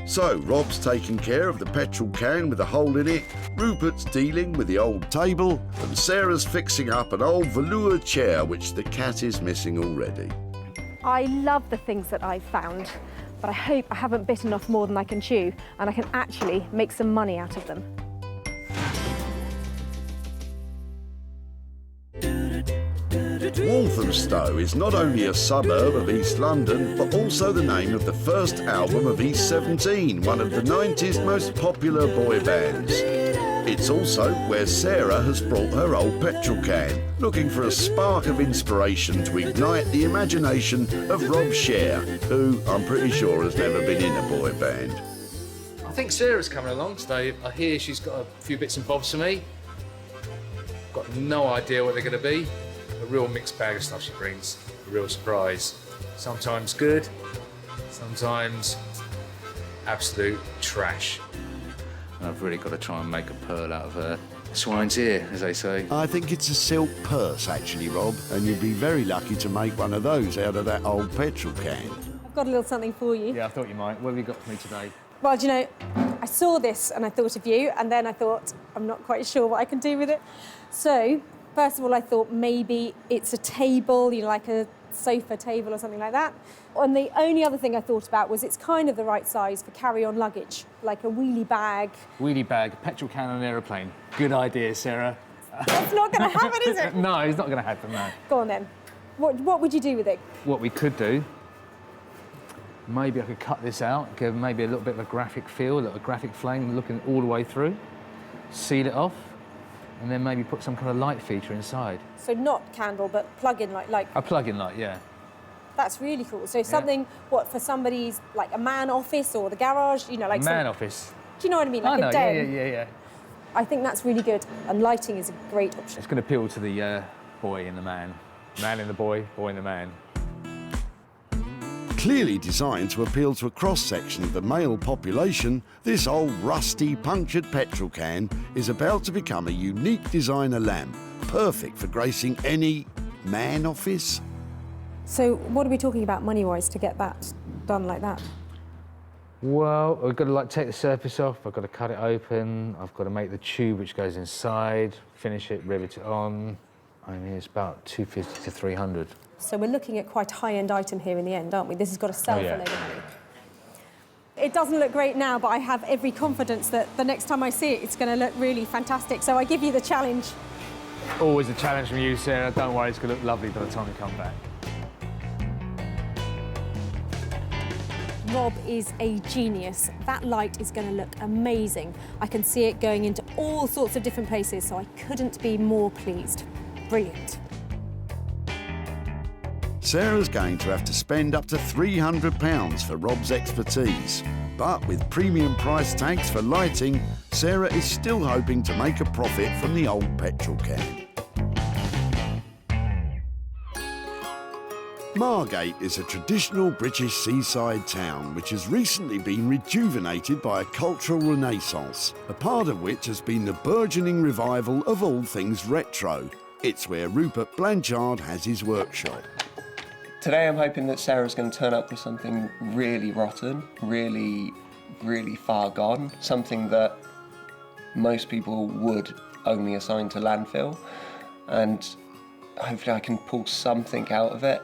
So, Rob's taking care of the petrol can with a hole in it, Rupert's dealing with the old table, and Sarah's fixing up an old velour chair which the cat is missing already. I love the things that I've found, but I hope I haven't bitten off more than I can chew and I can actually make some money out of them. Walthamstow is not only a suburb of East London, but also the name of the first album of East 17, one of the 90s most popular boy bands. It's also where Sarah has brought her old petrol can, looking for a spark of inspiration to ignite the imagination of Rob Sher, who I'm pretty sure has never been in a boy band. I think Sarah's coming along today. I hear she's got a few bits and bobs for me. Got no idea what they're going to be. A real mixed bag of stuff she brings, a real surprise. Sometimes good, sometimes absolute trash. And I've really got to try and make a pearl out of her swine's ear, as they say. I think it's a silk purse, actually, Rob, and you'd be very lucky to make one of those out of that old petrol can. I've got a little something for you. Yeah, I thought you might. What have you got for me today? Well, do you know, I saw this and I thought of you, and then I thought, I'm not quite sure what I can do with it. So, first of all, I thought maybe it's a table, you know, like a sofa table or something like that. And the only other thing I thought about was it's kind of the right size for carry-on luggage, like a wheelie bag. Wheelie bag, petrol can on an aeroplane. Good idea, Sarah. It's not going to happen, is it? No, it's not going to happen, no. Go on then. What would you do with it? What we could do, maybe I could cut this out, give maybe a little bit of a graphic feel, a little graphic flame looking all the way through, seal it off, and then maybe put some kind of light feature inside. So not candle, but plug-in light, like... A plug-in light, yeah. That's really cool. So something, what, for somebody's, like a man office or the garage, you know, like... Man office. Do you know what I mean? Like I know, a den. yeah. I think that's really good, and lighting is a great option. It's going to appeal to the boy in the man. Man in the boy, boy in the man. Clearly designed to appeal to a cross-section of the male population, this old rusty punctured petrol can is about to become a unique designer lamp, perfect for gracing any man office. So what are we talking about money-wise to get that done like that? Well, I've got to take the surface off, I've got to cut it open, I've got to make the tube which goes inside, finish it, rivet it on. I mean, it's about 250 to 300. So we're looking at quite a high-end item here in the end, aren't we? This has got to sell for a load of money. It doesn't look great now, but I have every confidence that the next time I see it, it's going to look really fantastic. So I give you the challenge. Always a challenge from you, Sarah. Don't worry, it's going to look lovely by the time we come back. Rob is a genius. That light is going to look amazing. I can see it going into all sorts of different places, so I couldn't be more pleased. Brilliant. Sarah's going to have to spend up to £300 for Rob's expertise. But with premium price tags for lighting, Sarah is still hoping to make a profit from the old petrol can. Margate is a traditional British seaside town which has recently been rejuvenated by a cultural renaissance, a part of which has been the burgeoning revival of all things retro. It's where Rupert Blanchard has his workshop. Today I'm hoping that Sarah's going to turn up with something really rotten, really far gone, something that most people would only assign to landfill, and hopefully I can pull something out of it.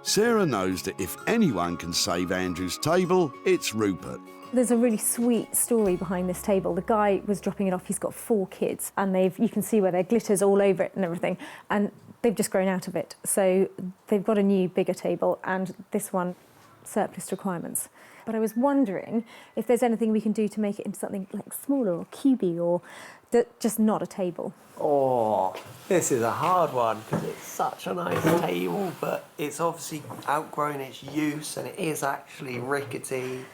Sarah knows that if anyone can save Andrew's table, it's Rupert. There's a really sweet story behind this table. The guy was dropping it off, he's got 4 kids, and you can see where there glitters all over it and everything, and they've just grown out of it. So they've got a new, bigger table, and this one, surplus requirements. But I was wondering if there's anything we can do to make it into something like smaller or cubey, or just not a table. Oh, this is a hard one because it's such a nice table, but it's obviously outgrown its use and it is actually rickety.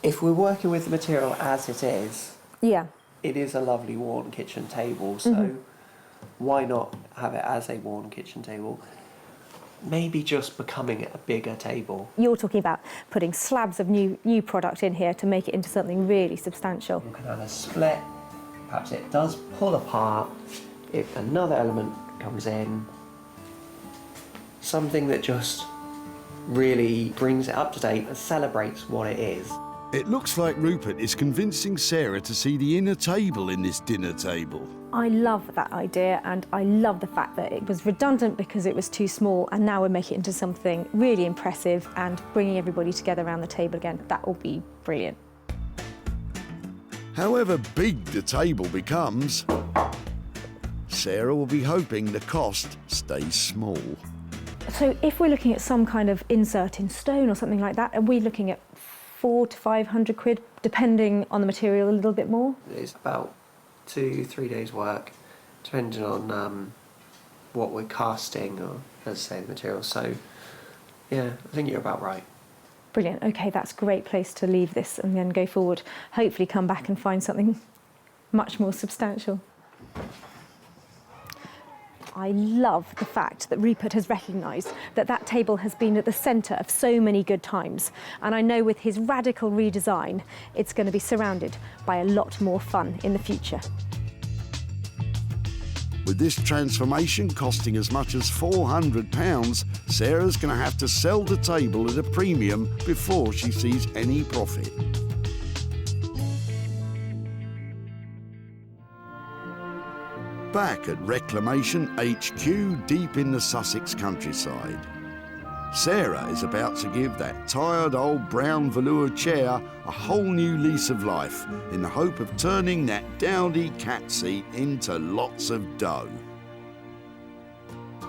If we're working with the material as it is, yeah, it is a lovely worn kitchen table, so why not have it as a worn kitchen table? Maybe just becoming a bigger table. You're talking about putting slabs of new product in here to make it into something really substantial. You can have a split, perhaps it does pull apart if another element comes in. Something that just really brings it up to date and celebrates what it is. It looks like Rupert is convincing Sarah to see the inner table in this dinner table. I love that idea, and I love the fact that it was redundant because it was too small, and now we're making it into something really impressive and bringing everybody together around the table again. That will be brilliant. However big the table becomes, Sarah will be hoping the cost stays small. So if we're looking at some kind of insert in stone or something like that, are we looking at 400 to 500 quid, depending on the material a little bit more? It's about 2-3 days work, depending on what we're casting or, as I say, the material. So, yeah, I think you're about right. Brilliant. OK, that's a great place to leave this and then go forward. Hopefully come back and find something much more substantial. I love the fact that Rupert has recognised that that table has been at the centre of so many good times. And I know with his radical redesign, it's going to be surrounded by a lot more fun in the future. With this transformation costing as much as £400, Sarah's going to have to sell the table at a premium before she sees any profit. Back at Reclamation HQ deep in the Sussex countryside, Sarah is about to give that tired old brown velour chair a whole new lease of life in the hope of turning that dowdy cat seat into lots of dough.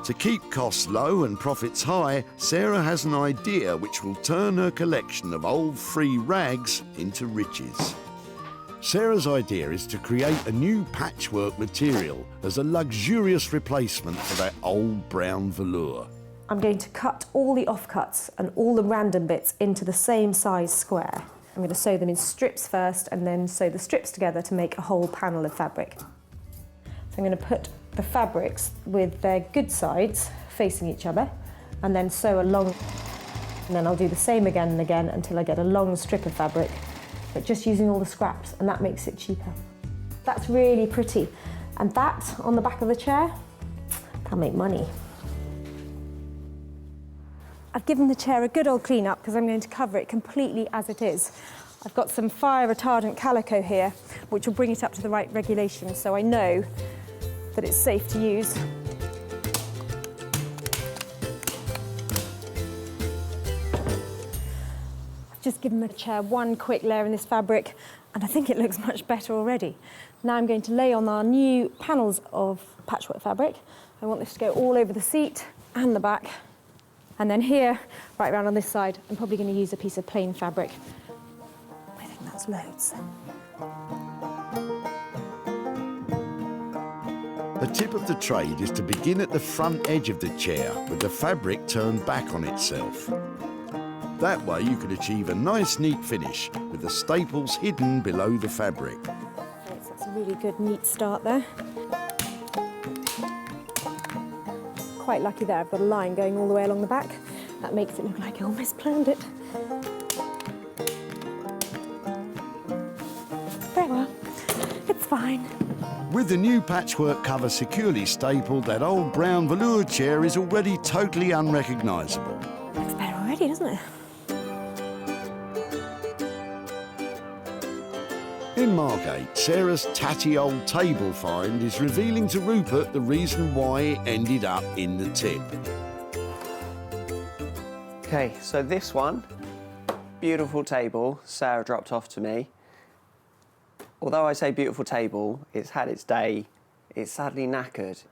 To keep costs low and profits high, Sarah has an idea which will turn her collection of old free rags into riches. Sarah's idea is to create a new patchwork material as a luxurious replacement for that old brown velour. I'm going to cut all the offcuts and all the random bits into the same size square. I'm going to sew them in strips first and then sew the strips together to make a whole panel of fabric. So I'm going to put the fabrics with their good sides facing each other and then sew along. And then I'll do the same again and again until I get a long strip of fabric, but just using all the scraps, and that makes it cheaper. That's really pretty. And that, on the back of the chair, that'll make money. I've given the chair a good old clean up because I'm going to cover it completely as it is. I've got some fire retardant calico here, which will bring it up to the right regulation, so I know that it's safe to use. Just given the chair one quick layer in this fabric, and I think it looks much better already. Now I'm going to lay on our new panels of patchwork fabric. I want this to go all over the seat and the back. And then here, right around on this side, I'm probably going to use a piece of plain fabric. I think that's loads. A tip of the trade is to begin at the front edge of the chair with the fabric turned back on itself. That way you can achieve a nice neat finish with the staples hidden below the fabric. That's a really good neat start there. Quite lucky there, I've got a line going all the way along the back. That makes it look like I almost planned it. Very well, it's fine. With the new patchwork cover securely stapled, that old brown velour chair is already totally unrecognisable. Looks better already, doesn't it? In Margate, Sarah's tatty old table find is revealing to Rupert the reason why it ended up in the tip. Okay, so this one, beautiful table, Sarah dropped off to me. Although I say beautiful table, it's had its day, it's sadly knackered.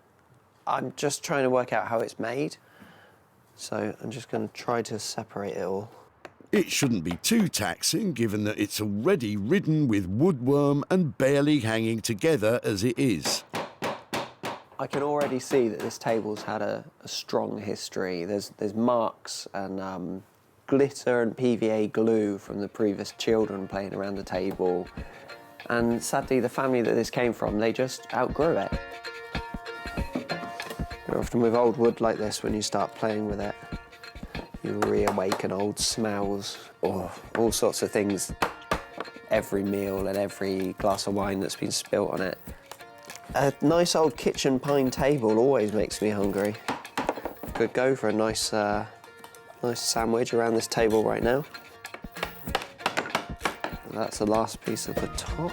I'm just trying to work out how it's made, so I'm just going to try to separate it all. It shouldn't be too taxing, given that it's already ridden with woodworm and barely hanging together as it is. I can already see that this table's had a strong history. There's marks and glitter and PVA glue from the previous children playing around the table. And sadly, the family that this came from, they just outgrew it. Often with old wood like this, when you start playing with it, you reawaken old smells or all sorts of things. Every meal and every glass of wine that's been spilt on it. A nice old kitchen pine table always makes me hungry. Could go for a nice sandwich around this table right now. That's the last piece of the top.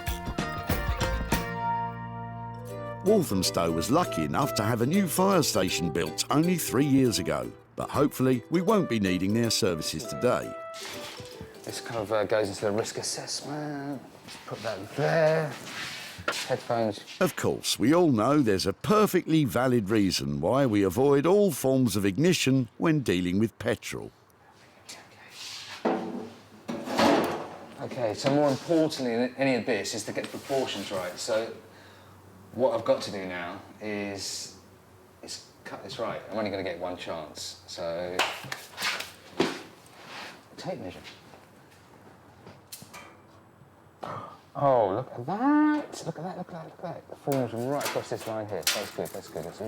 Walthamstow was lucky enough to have a new fire station built only 3 years ago, but hopefully we won't be needing their services today. This kind of goes into the risk assessment. Put that there. Headphones. Of course, we all know there's a perfectly valid reason why we avoid all forms of ignition when dealing with petrol. Okay, so more importantly than any of this is to get the proportions right. So what I've got to do now is cut this right. I'm only going to get one chance. So tape measure. Oh, look at that! Look at that! Look at that! Look at that! It forms right across this line here. That's good. That's good. It's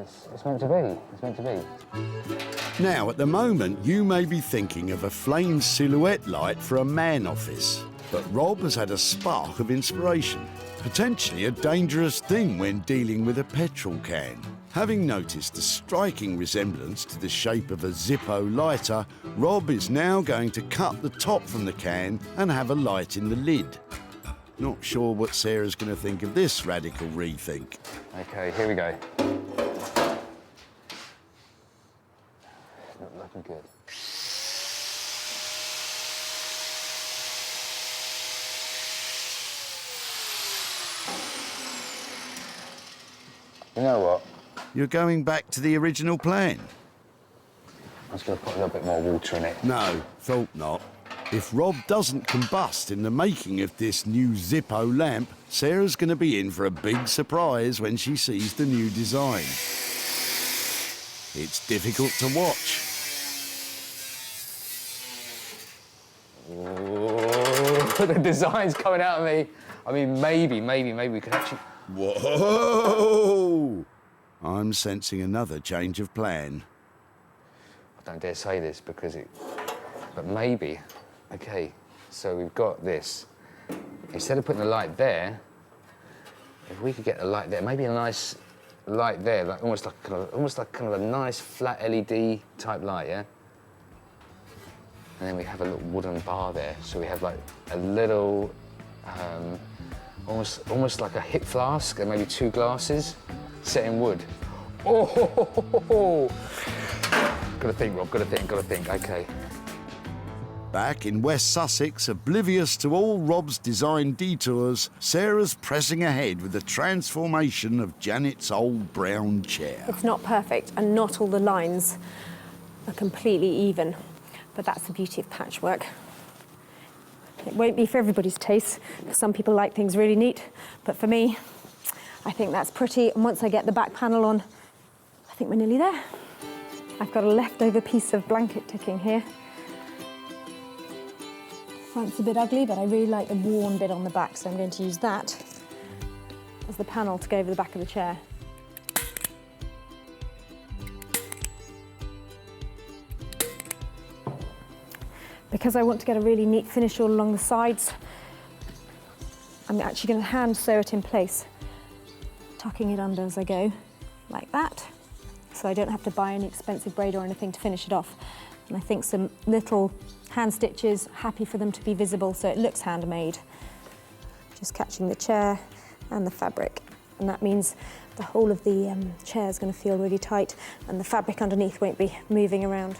meant to be. It's meant to be. Now, at the moment, you may be thinking of a flame silhouette light for a man office. But Rob has had a spark of inspiration, potentially a dangerous thing when dealing with a petrol can. Having noticed a striking resemblance to the shape of a Zippo lighter, Rob is now going to cut the top from the can and have a light in the lid. Not sure what Sarah's going to think of this radical rethink. Okay, here we go. Not looking good. You know what? You're going back to the original plan? I was going to put a little bit more water in it. No, thought not. If Rob doesn't combust in the making of this new Zippo lamp, Sarah's going to be in for a big surprise when she sees the new design. It's difficult to watch. Oh, the design's coming out of me. I mean, maybe we could actually... Whoa! I'm sensing another change of plan. I don't dare say this because it... But maybe... Okay, so we've got this. Instead of putting the light there, if we could get the light there, maybe a nice light there, like almost like kind of a nice flat LED type light, yeah? And then we have a little wooden bar there, so we have like a little, almost like a hip flask and maybe 2 glasses set in wood. Oh! Gotta think, Rob. Gotta think. Okay. Back in West Sussex, oblivious to all Rob's design detours, Sarah's pressing ahead with the transformation of Janet's old brown chair. It's not perfect, and not all the lines are completely even, but that's the beauty of patchwork. It won't be for everybody's taste, because some people like things really neat, but for me, I think that's pretty, and once I get the back panel on, I think we're nearly there. I've got a leftover piece of blanket ticking here. Front's a bit ugly, but I really like the worn bit on the back, so I'm going to use that as the panel to go over the back of the chair. Because I want to get a really neat finish all along the sides, I'm actually going to hand sew it in place, tucking it under as I go, like that, so I don't have to buy any expensive braid or anything to finish it off. And I think some little hand stitches, happy for them to be visible so it looks handmade. Just catching the chair and the fabric, and that means the whole of the chair is going to feel really tight and the fabric underneath won't be moving around.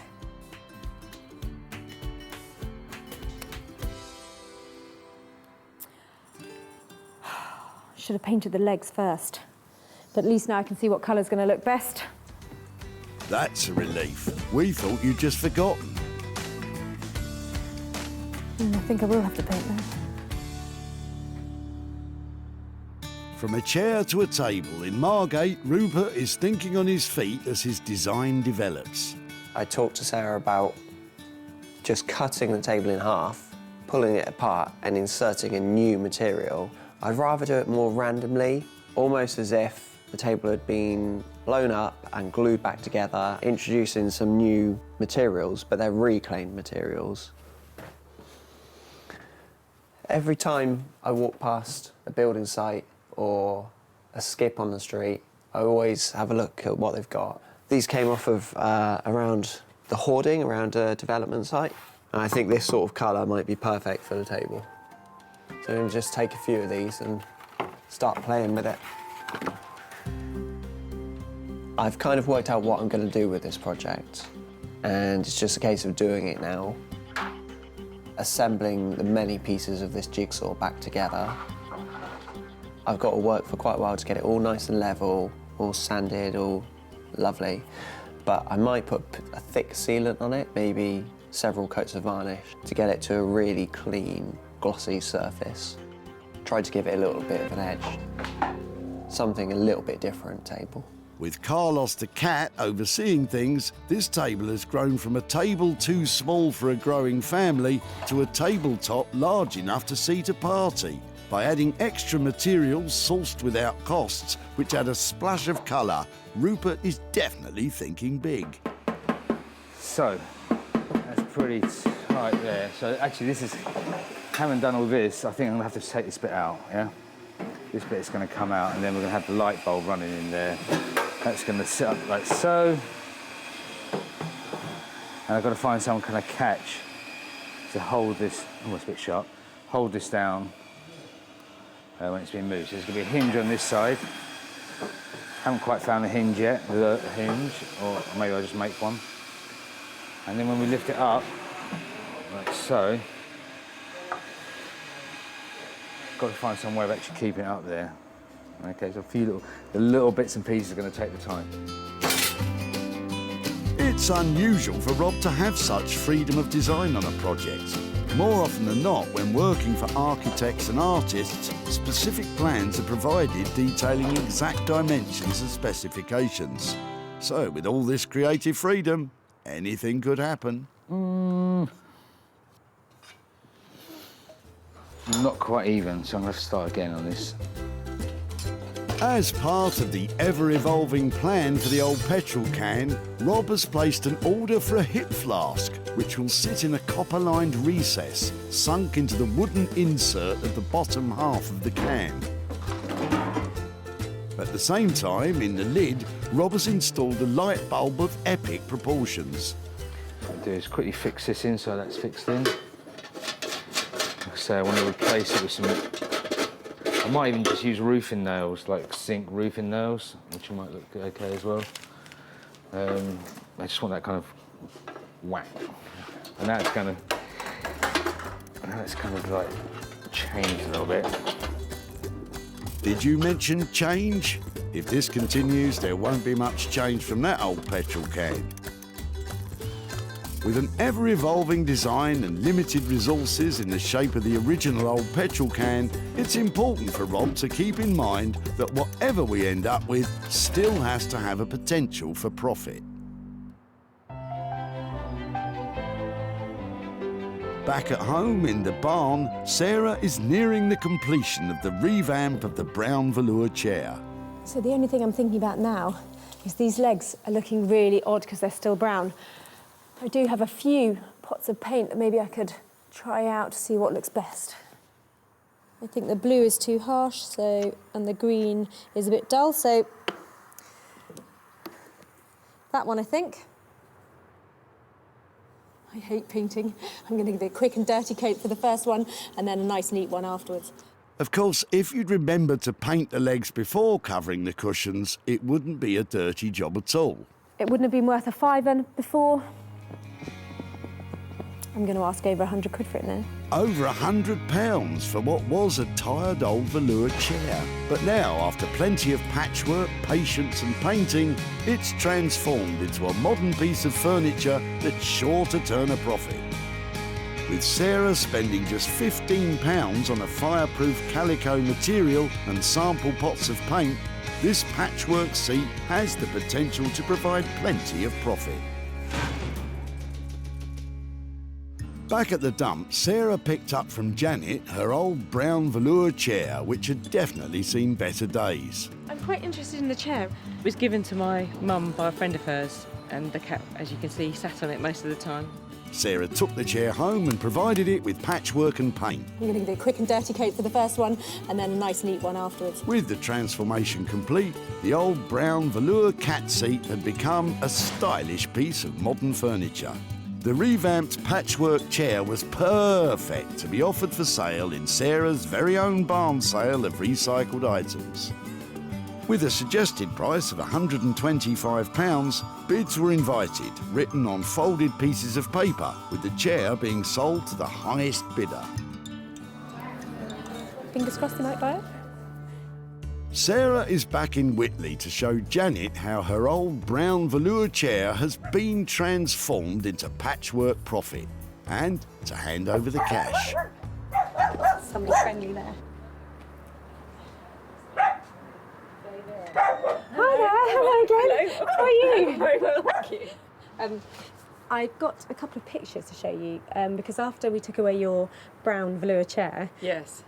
Should have painted the legs first, but at least now I can see what colour's going to look best. That's a relief. We thought you'd just forgotten. I think I will have to paint them. From a chair to a table in Margate, Rupert is thinking on his feet as his design develops. I talked to Sarah about just cutting the table in half, pulling it apart and inserting a new material. I'd rather do it more randomly, almost as if the table had been blown up and glued back together, introducing some new materials, but they're reclaimed materials. Every time I walk past a building site or a skip on the street, I always have a look at what they've got. These came off of around the hoarding, around a development site, and I think this sort of colour might be perfect for the table. So I'm going to just take a few of these and start playing with it. I've kind of worked out what I'm going to do with this project, and it's just a case of doing it now. Assembling the many pieces of this jigsaw back together. I've got to work for quite a while to get it all nice and level, all sanded, all lovely. But I might put a thick sealant on it, maybe several coats of varnish, to get it to a really clean, glossy surface. Tried to give it a little bit of an edge. Something a little bit different table. With Carlos the cat overseeing things, this table has grown from a table too small for a growing family to a tabletop large enough to seat a party. By adding extra materials sourced without costs, which add a splash of colour, Rupert is definitely thinking big. So, that's pretty tight there. So actually this is, having done all this, I think I'm gonna have to take this bit out, yeah? This bit's gonna come out and then we're gonna have the light bulb running in there. That's gonna sit up like so. And I've got to find some kind of catch to hold this, almost a bit sharp, hold this down when it's been moved. So there's gonna be a hinge on this side. Haven't quite found the hinge yet, the hinge, or maybe I'll just make one. And then when we lift it up, like so, got to find some way of actually keeping it up there. Okay, so a few little bits and pieces are going to take the time. It's unusual for Rob to have such freedom of design on a project. More often than not, when working for architects and artists, specific plans are provided detailing exact dimensions and specifications. So, with all this creative freedom, anything could happen. Not quite even, so I'm going to have to start again on this. As part of the ever-evolving plan for the old petrol can, Rob has placed an order for a hip flask, which will sit in a copper-lined recess, sunk into the wooden insert at the bottom half of the can. At the same time, in the lid, Rob has installed a light bulb of epic proportions. What I'll do is quickly fix this in so that's fixed in. Like I say, I want to replace it with some... I might even just use roofing nails, like zinc roofing nails, which might look okay as well. I just want that kind of whack. And now it's kind of like changed a little bit. Did you mention change? If this continues, there won't be much change from that old petrol can. With an ever-evolving design and limited resources in the shape of the original old petrol can, it's important for Rob to keep in mind that whatever we end up with still has to have a potential for profit. Back at home in the barn, Sarah is nearing the completion of the revamp of the brown velour chair. So the only thing I'm thinking about now is these legs are looking really odd because they're still brown. I do have a few pots of paint that maybe I could try out to see what looks best. I think the blue is too harsh, and the green is a bit dull, so that one I think. I hate painting. I'm going to give it a quick and dirty coat for the first one and then a nice neat one afterwards. Of course, if you'd remembered to paint the legs before covering the cushions, it wouldn't be a dirty job at all. It wouldn't have been worth a £5 before. I'm going to ask over 100 quid for it now. Over £100 for what was a tired old velour chair. But now, after plenty of patchwork, patience and painting, it's transformed into a modern piece of furniture that's sure to turn a profit. With Sarah spending just £15 on a fireproof calico material and sample pots of paint, this patchwork seat has the potential to provide plenty of profit. Back at the dump, Sarah picked up from Janet her old brown velour chair, which had definitely seen better days. I'm quite interested in the chair. It was given to my mum by a friend of hers, and the cat, as you can see, sat on it most of the time. Sarah took the chair home and provided it with patchwork and paint. I'm going to give it a quick and dirty coat for the first one and then a nice neat one afterwards. With the transformation complete, the old brown velour cat seat had become a stylish piece of modern furniture. The revamped patchwork chair was perfect to be offered for sale in Sarah's very own barn sale of recycled items. With a suggested price of £125, bids were invited, written on folded pieces of paper, with the chair being sold to the highest bidder. Fingers crossed they might buy it. Sarah is back in Whitley to show Janet how her old brown velour chair has been transformed into patchwork profit, and to hand over the cash. Somebody friendly there. Hi there, hello again. Hello. How are you? Very well, thank you. I've got a couple of pictures to show you because after we took away your brown velour chair, Yes.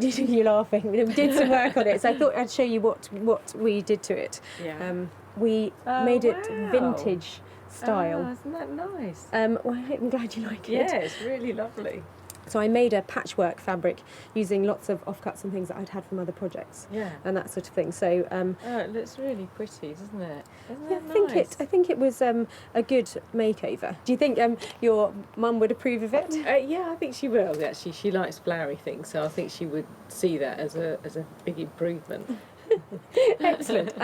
you're laughing. We did some work on it, so I thought I'd show you what we did to it. Yeah. We made it vintage style. Oh, isn't that nice? Well, I'm glad you like it. Yeah, it's really lovely. So I made a patchwork fabric using lots of offcuts and things that I'd had from other projects. Yeah. And that sort of thing. So Oh, it looks really pretty, doesn't it? Isn't yeah, that I think it was a good makeover. Do you think your mum would approve of it? Yeah, I think she will, actually. She likes flowery things, so I think she would see that as a big improvement. Excellent.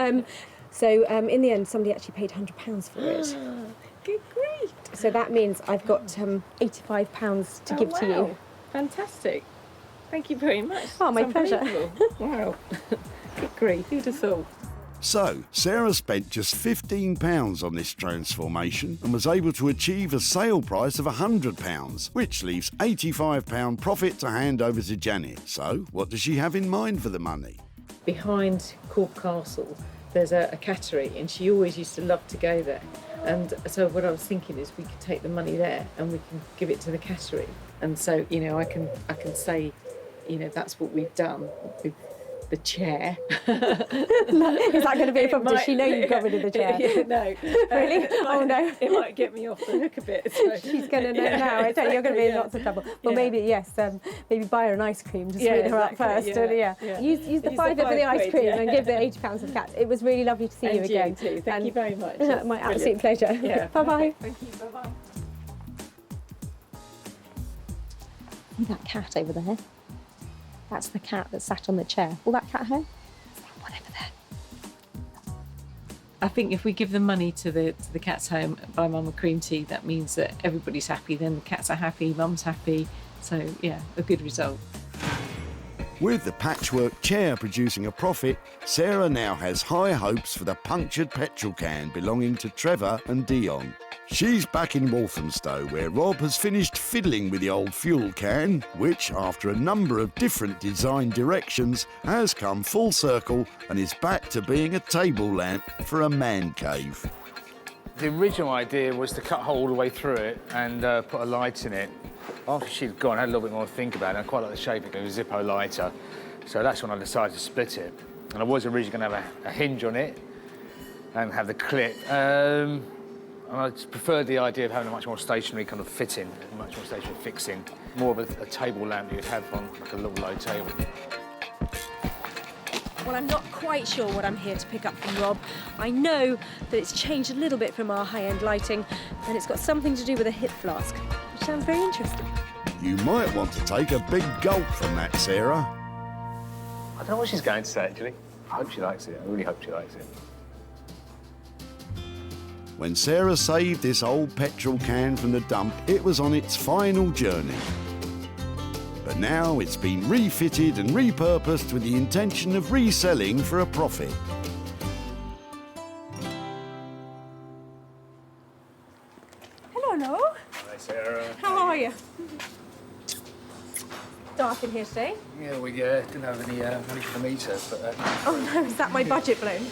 So in the end, somebody actually paid £100 for it. Good grief. So that means I've got £85 to give to you. Fantastic. Thank you very much. Oh, my It's pleasure. unbelievable. Wow. Good grief, who'd have thought? So, Sarah spent just £15 on this transformation and was able to achieve a sale price of £100, which leaves £85 profit to hand over to Janet. So, what does she have in mind for the money? Behind Cork Castle, there's a cattery, and she always used to love to go there. And so what I was thinking is we could take the money there and we can give it to the cattery. And so, you know, I can say, you know, that's what we've done with the chair. Is that going to be a problem? Does she know you've got rid of the chair? Yeah, no. Really? Oh no. It might get me off the hook a bit. So. She's going to know now. I tell you, you're going to be in lots of trouble. Well, maybe, yes, maybe buy her an ice cream to sweeten her up first. And, Use the £5 for the ice cream and give the £80 of cat. It was really lovely to see you again. You too. Thank you very much. My absolute pleasure. Yeah. Bye-bye. Thank you. Bye-bye. See that cat over there? That's the cat that sat on the chair. All that cat hair? Is that one over there? I think if we give the money to the cat's home, buy Mum a cream tea, that means that everybody's happy. Then the cats are happy, Mum's happy. So yeah, a good result. With the patchwork chair producing a profit, Sarah now has high hopes for the punctured petrol can belonging to Trevor and Dion. She's back in Walthamstow, where Rob has finished fiddling with the old fuel can, which, after a number of different design directions, has come full circle and is back to being a table lamp for a man cave. The original idea was to cut a hole all the way through it and put a light in it. After she'd gone, I had a little bit more to think about it. I quite like the shape of it, a Zippo lighter. So that's when I decided to split it. And I was originally going to have a hinge on it and have the clip. And I just preferred the idea of having a much more stationary kind of fitting, a much more stationary fixing. More of a table lamp you'd have on like a little low table. Well, I'm not quite sure what I'm here to pick up from Rob. I know that it's changed a little bit from our high-end lighting, and it's got something to do with a hip flask, which sounds very interesting. You might want to take a big gulp from that, Sarah. I don't know what she's going to say, actually. I hope she likes it. I really hope she likes it. When Sarah saved this old petrol can from the dump, it was on its final journey. But now it's been refitted and repurposed with the intention of reselling for a profit. Hello, Noel. Hi, Sarah. How are you? Dark in here today. Yeah, we didn't have any money for the meter, but... Oh no, is that my budget blown?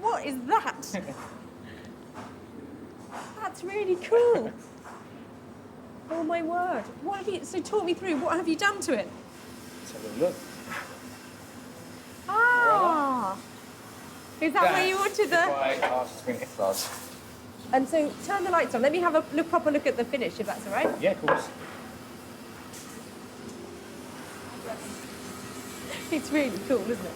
What is that? That's really cool. Oh my word. What have you, so talk me through, what have you done to it? Let's have a look. Ah! Is that where you wanted the... And so turn the lights on. Let me have a proper look at the finish, if that's all right. Yeah, of course. It's really cool, isn't it?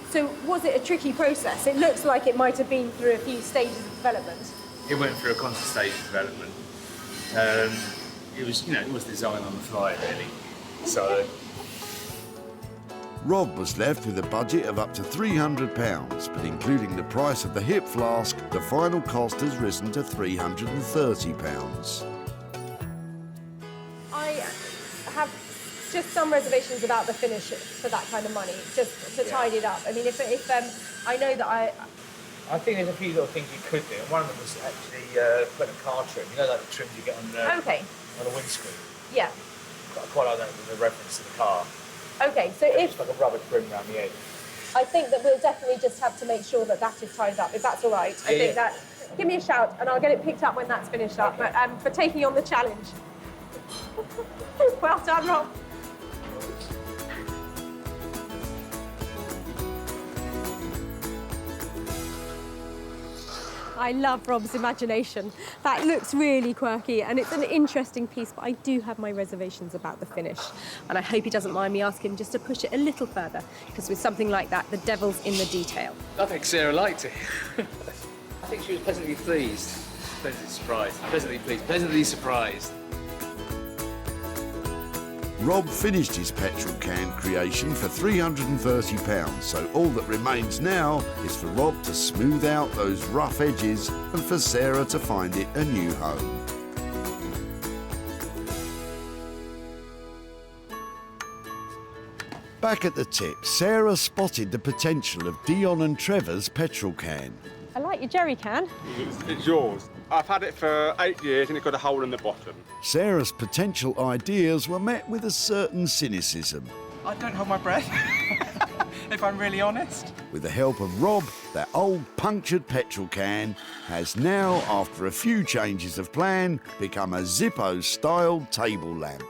So was it a tricky process? It looks like it might have been through a few stages of development. It went through a constant stage of development. It was, it was designed on the fly, really. So. Rob was left with a budget of up to £300, but including the price of the hip flask, the final cost has risen to £330. I have just some reservations about the finish for that kind of money, just to tidy it up. I mean, if I know that I think there's a few little things you could do. One of them was actually putting a car trim. You know, like the trims you get on on a windscreen. Yeah. I quite like that with a reference to the car. Okay, so if... Just like a rubber trim around the edge. I think that we'll definitely just have to make sure that that is tidied up, if that's all right. I think that... Give me a shout and I'll get it picked up when that's finished up, but for taking on the challenge. Well done, Rob. I love Rob's imagination. That looks really quirky and it's an interesting piece, but I do have my reservations about the finish. And I hope he doesn't mind me asking him just to push it a little further, because with something like that, the devil's in the detail. I think Sarah liked it. I think she was pleasantly pleased. Pleasantly surprised. Pleasantly pleased. Pleasantly surprised. Rob finished his petrol can creation for £330, so all that remains now is for Rob to smooth out those rough edges and for Sarah to find it a new home. Back at the tip, Sarah spotted the potential of Dion and Trevor's petrol can. I like your jerry can. It's yours. I've had it for 8 years and it's got a hole in the bottom. Sarah's potential ideas were met with a certain cynicism. I don't hold my breath, if I'm really honest. With the help of Rob, that old punctured petrol can has now, after a few changes of plan, become a Zippo-style table lamp.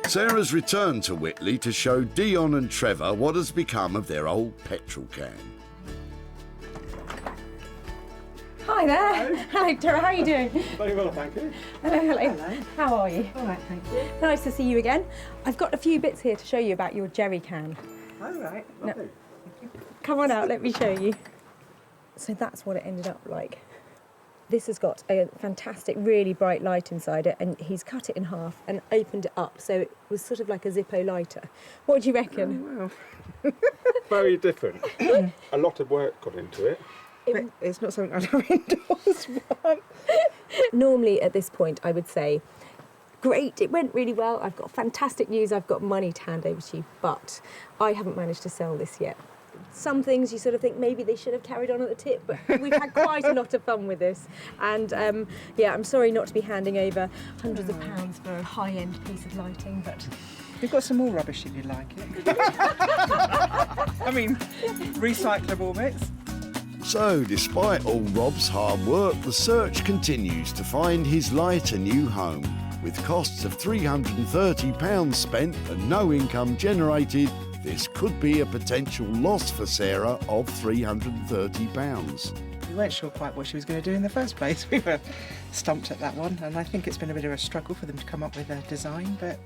Sarah's returned to Whitley to show Dion and Trevor what has become of their old petrol can. Hi there. Hello, Tara. How are you doing? Very well, thank you. Hello, hello. How are you? All right, thank you. Nice to see you again. I've got a few bits here to show you about your jerry can. All right. No. Come on out, let me show you. So that's what it ended up like. This has got a fantastic, really bright light inside it, and he's cut it in half and opened it up, so it was sort of like a Zippo lighter. What do you reckon? Oh, well. Very different. A lot of work got into it. It's not something I'd have indoors. Normally at this point I would say, great, it went really well, I've got fantastic news, I've got money to hand over to you, but I haven't managed to sell this yet. some things you sort of think maybe they should have carried on at the tip, but we've had quite a lot of fun with this. And yeah, I'm sorry not to be handing over hundreds of pounds for a high-end piece of lighting, but... We've got some more rubbish if you like it. I mean, recyclable bits. So, despite all Rob's hard work, the search continues to find his light a new home. With costs of £330 spent and no income generated, this could be a potential loss for Sarah of £330. We weren't sure quite what she was going to do in the first place. We were stumped at that one, and I think it's been a bit of a struggle for them to come up with a design, but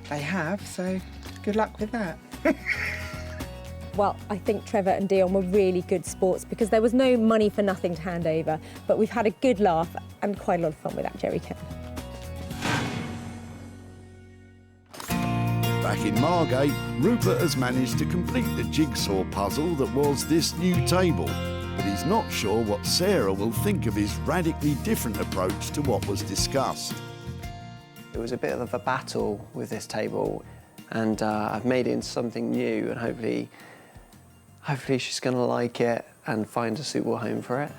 they have, so good luck with that. Well, I think Trevor and Dion were really good sports because there was no money for nothing to hand over, but we've had a good laugh and quite a lot of fun with that jerry can. Back in Margate, Rupert has managed to complete the jigsaw puzzle that was this new table, but he's not sure what Sarah will think of his radically different approach to what was discussed. It was a bit of a battle with this table, and I've made it into something new, and hopefully she's going to like it and find a suitable home for it.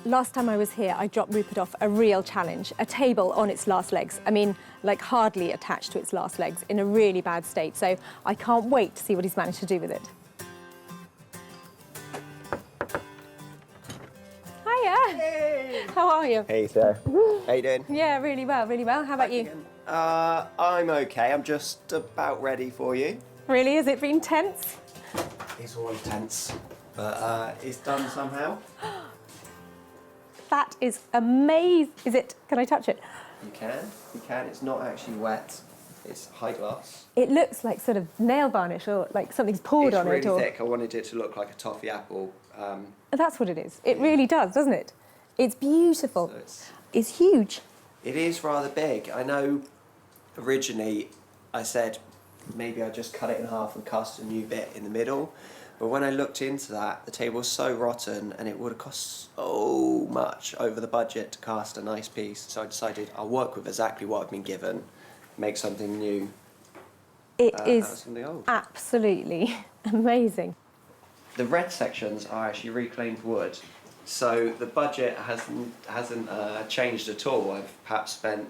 Last time I was here, I dropped Rupert off a real challenge, a table on its last legs. I mean, like hardly attached to its last legs, in a really bad state. So I can't wait to see what he's managed to do with it. Hiya! Hey. How are you? Hey, Sarah. How you doing? Yeah, really well, really well. How about you? I'm okay. I'm just about ready for you. Really? Has it been tense? It's always tense, but it's done somehow. That is amazing. Is it? Can I touch it? You can. It's not actually wet. It's high gloss. It looks like sort of nail varnish or like something's poured on it. It's really thick. I wanted it to look like a toffee apple. That's what it is. It really does, doesn't it? It's beautiful. So it's huge. It is rather big. I know originally I said maybe I'd just cut it in half and cast a new bit in the middle. But when I looked into that, the table was so rotten and it would have cost so much over the budget to cast a nice piece. So I decided I'll work with exactly what I've been given, make something new. It is something old. Absolutely amazing. The red sections are actually reclaimed wood. So the budget hasn't changed at all. I've perhaps spent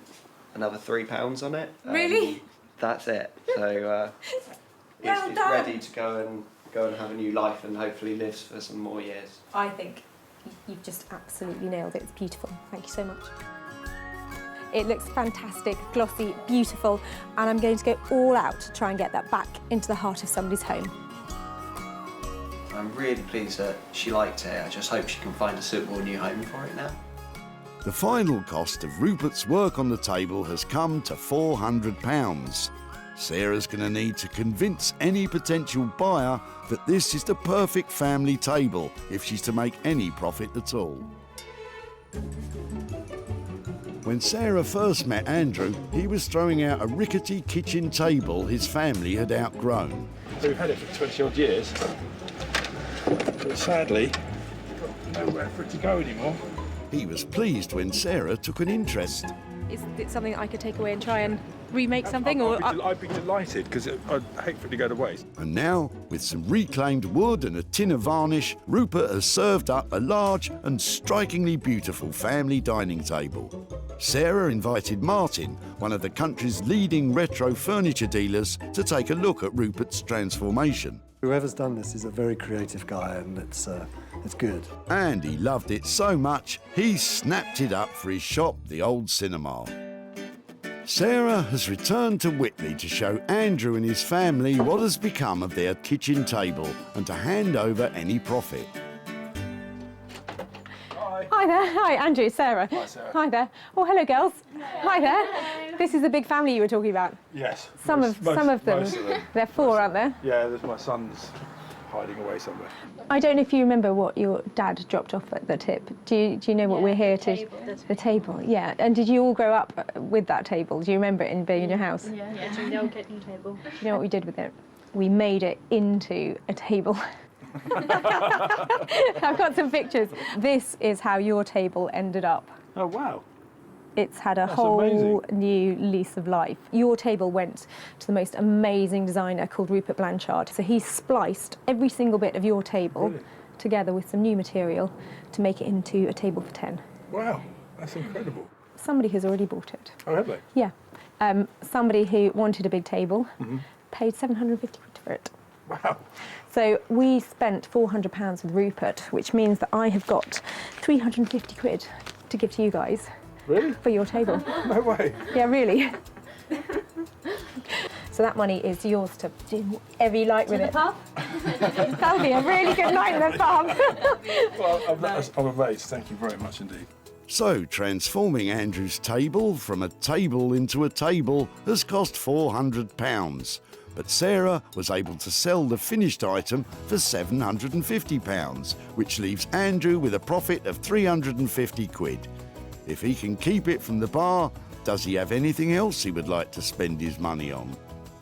another £3 on it. Really? That's it. So it's ready to go and have a new life and hopefully lives for some more years. I think you've just absolutely nailed it. It's beautiful. Thank you so much. It looks fantastic, glossy, beautiful, and I'm going to go all out to try and get that back into the heart of somebody's home. I'm really pleased that she liked it. I just hope she can find a suitable new home for it now. The final cost of Rupert's work on the table has come to £400. Sarah's going to need to convince any potential buyer that this is the perfect family table if she's to make any profit at all. When Sarah first met Andrew, he was throwing out a rickety kitchen table his family had outgrown. So we've had it for 20 odd years, but sadly, we've got nowhere for it to go anymore. He was pleased when Sarah took an interest. Is it something I could take away and try and remake something? I'd be delighted, because I'd hate for it to go to waste. And now, with some reclaimed wood and a tin of varnish, Rupert has served up a large and strikingly beautiful family dining table. Sarah invited Martin, one of the country's leading retro furniture dealers, to take a look at Rupert's transformation. Whoever's done this is a very creative guy, and it's good. And he loved it so much, he snapped it up for his shop, the Old Cinema. Sarah has returned to Whitley to show Andrew and his family what has become of their kitchen table and to hand over any profit. Hi there. Hi, Andrew, Sarah. Hi, Sarah. Hi there. Oh, hello, girls. Hi there. This is the big family you were talking about. Yes. Some of them. Most of them. They're four, aren't there? Yeah, there's my son's hiding away somewhere. I don't know if you remember what your dad dropped off at the tip. Do you know what we're here to? The table. Yeah. And did you all grow up with that table? Do you remember it being in your house? Yeah, the old kitchen table. Do you know what we did with it? We made it into a table. I've got some pictures. This is how your table ended up. Oh, wow. It's had a That's whole new lease of life. Your table went to the most amazing designer called Rupert Blanchard. So he spliced every single bit of your table together with some new material to make it into a table for 10. Wow, that's incredible. Somebody has already bought it. Oh, have they? Yeah. Somebody who wanted a big table paid 750 quid for it. Wow. So we spent £400 with Rupert, which means that I have got 350 quid to give to you guys. Really? For your table. No way. Yeah, really. So that money is yours to do whatever you like with it. That'll be a really good night in the pub. Well, I'm amazed. Thank you very much indeed. So, transforming Andrew's table from a table into a table has cost £400. But Sarah was able to sell the finished item for £750, which leaves Andrew with a profit of 350 quid. If he can keep it from the bar, does he have anything else he would like to spend his money on?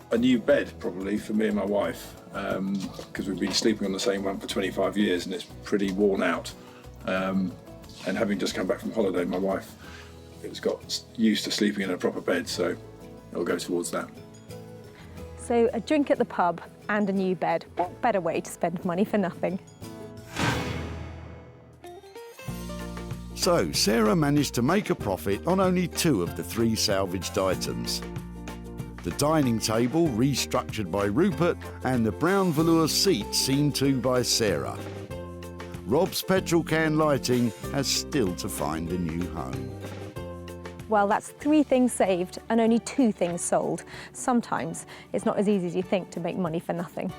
A new bed, probably, for me and my wife, because we've been sleeping on the same one for 25 years and it's pretty worn out. And having just come back from holiday, my wife has got used to sleeping in a proper bed, so it'll go towards that. So a drink at the pub and a new bed. What better way to spend money for nothing? So, Sarah managed to make a profit on only 2 of the 3 salvaged items. The dining table restructured by Rupert and the brown velour seat seen to by Sarah. Rob's petrol can lighting has still to find a new home. Well, that's 3 things saved and only 2 things sold. Sometimes it's not as easy as you think to make money for nothing.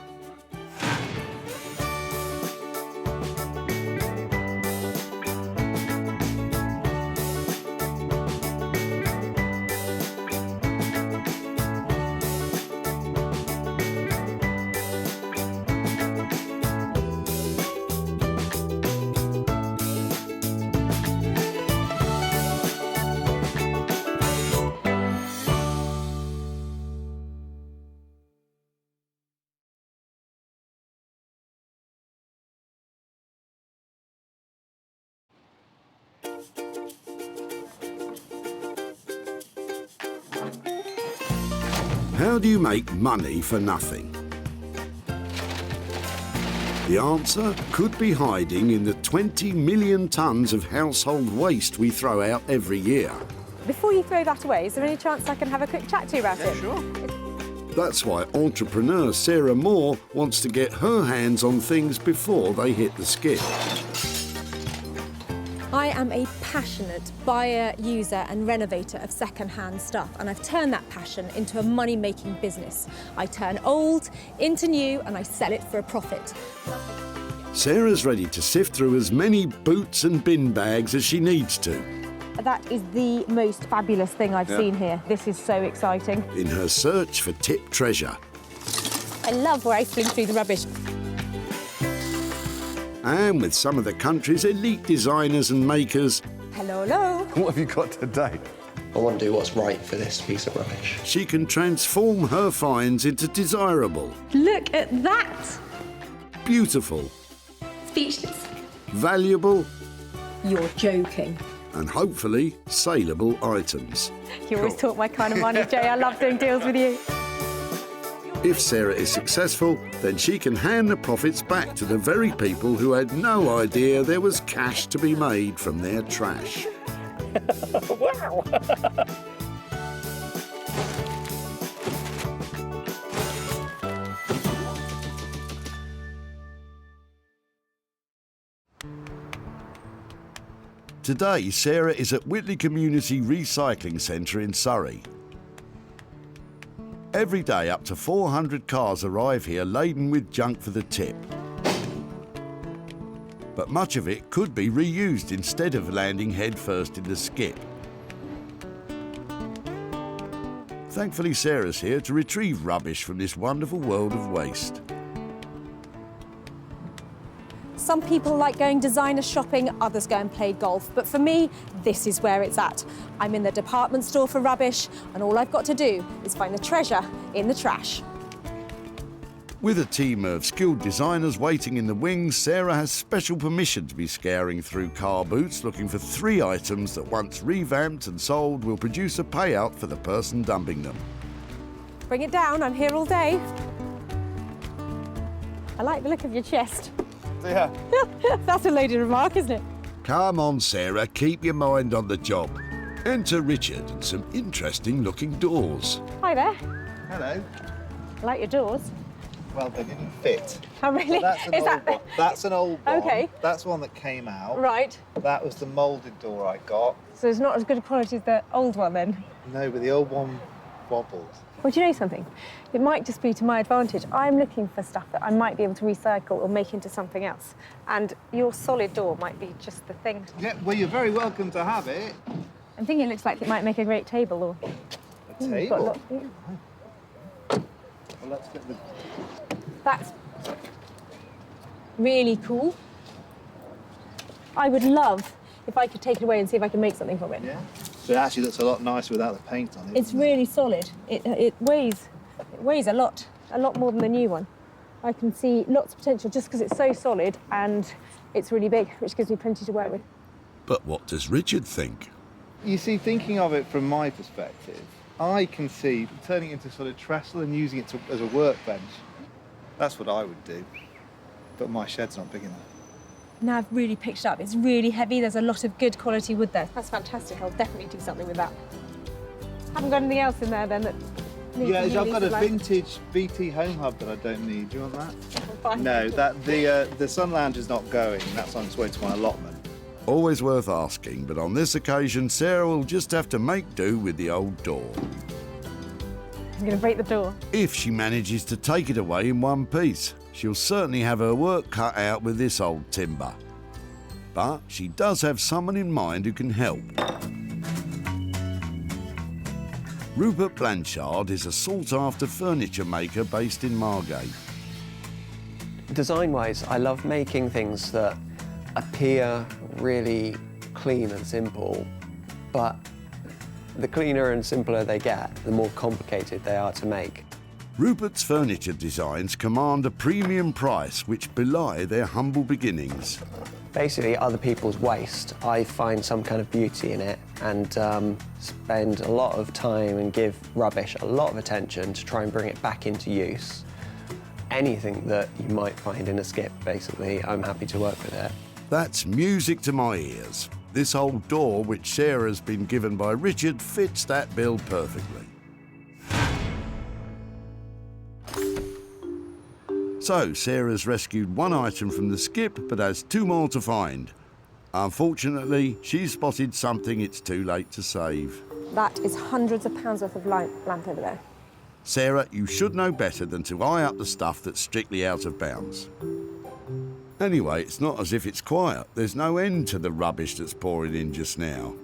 How do you make money for nothing? The answer could be hiding in the 20 million tonnes of household waste we throw out every year. Before you throw that away, is there any chance I can have a quick chat to you about it? Sure. That's why entrepreneur Sarah Moore wants to get her hands on things before they hit the skip. I am a passionate buyer, user and renovator of second-hand stuff, and I've turned that passion into a money-making business. I turn old into new and I sell it for a profit. Sarah's ready to sift through as many boots and bin bags as she needs to. That is the most fabulous thing I've seen here. This is so exciting. In her search for tip treasure. I love rifling through the rubbish. And with some of the country's elite designers and makers. Hello, hello. What have you got today? I want to do what's right for this piece of rubbish. She can transform her finds into desirable. Look at that. Beautiful. Speechless. Valuable. You're joking. And hopefully saleable items. You always talk my kind of money, Jay. I love doing deals with you. If Sarah is successful, then she can hand the profits back to the very people who had no idea there was cash to be made from their trash. Wow! Today, Sarah is at Whitley Community Recycling Centre in Surrey. Every day, up to 400 cars arrive here laden with junk for the tip. But much of it could be reused instead of landing headfirst in the skip. Thankfully, Sarah's here to retrieve rubbish from this wonderful world of waste. Some people like going designer shopping, others go and play golf. But for me, this is where it's at. I'm in the department store for rubbish, and all I've got to do is find the treasure in the trash. With a team of skilled designers waiting in the wings, Sarah has special permission to be scouring through car boots looking for 3 items that once revamped and sold will produce a payout for the person dumping them. Bring it down, I'm here all day. I like the look of your chest. Yeah. That's a loaded remark, isn't it? Come on, Sarah, keep your mind on the job. Enter Richard and some interesting looking doors. Hi there. Hello. I like your doors. Well, they didn't fit. Oh, really? So that's an Is old that... one. That's an old one. Okay. That's one that came out. Right. That was the moulded door I got. So it's not as good a quality as the old one, then? No, but the old one wobbled. Well, do you know something? It might just be to my advantage. I'm looking for stuff that I might be able to recycle or make into something else. And your solid door might be just the thing. Yeah, well, you're very welcome to have it. I'm thinking it looks like it might make a great table or... A table? Yeah. Well, let's get the... That's really cool. I would love if I could take it away and see if I can make something from it. Yeah. So it actually looks a lot nicer without the paint on it. It's really solid. It weighs a lot more than the new one. I can see lots of potential just because it's so solid and it's really big, which gives me plenty to work with. But what does Richard think? You see, thinking of it from my perspective, I can see turning it into sort of trestle and using it as a workbench. That's what I would do. But my shed's not big enough. Now I've really picked it up. It's really heavy. There's a lot of good quality wood there. That's fantastic. I'll definitely do something with that. Haven't got anything else in there then that needs Yeah, to I've got a like... vintage BT home hub that I don't need. Do you want that? Fine. No, the sun lounge is not going. That's on its way to my allotment. Always worth asking, but on this occasion, Sarah will just have to make do with the old door. I'm going to break the door. If she manages to take it away in one piece, she'll certainly have her work cut out with this old timber. But she does have someone in mind who can help. Rupert Blanchard is a sought-after furniture maker based in Margate. Design-wise, I love making things that appear really clean and simple, but the cleaner and simpler they get, the more complicated they are to make. Rupert's furniture designs command a premium price which belie their humble beginnings. Basically, other people's waste, I find some kind of beauty in it and spend a lot of time and give rubbish a lot of attention to try and bring it back into use. Anything that you might find in a skip, basically, I'm happy to work with it. That's music to my ears. This old door, which Sarah's been given by Richard, fits that bill perfectly. So, Sarah's rescued one item from the skip, but has 2 more to find. Unfortunately, she's spotted something it's too late to save. That is hundreds of pounds worth of lamp over there. Sarah, you should know better than to eye up the stuff that's strictly out of bounds. Anyway, it's not as if it's quiet. There's no end to the rubbish that's pouring in just now.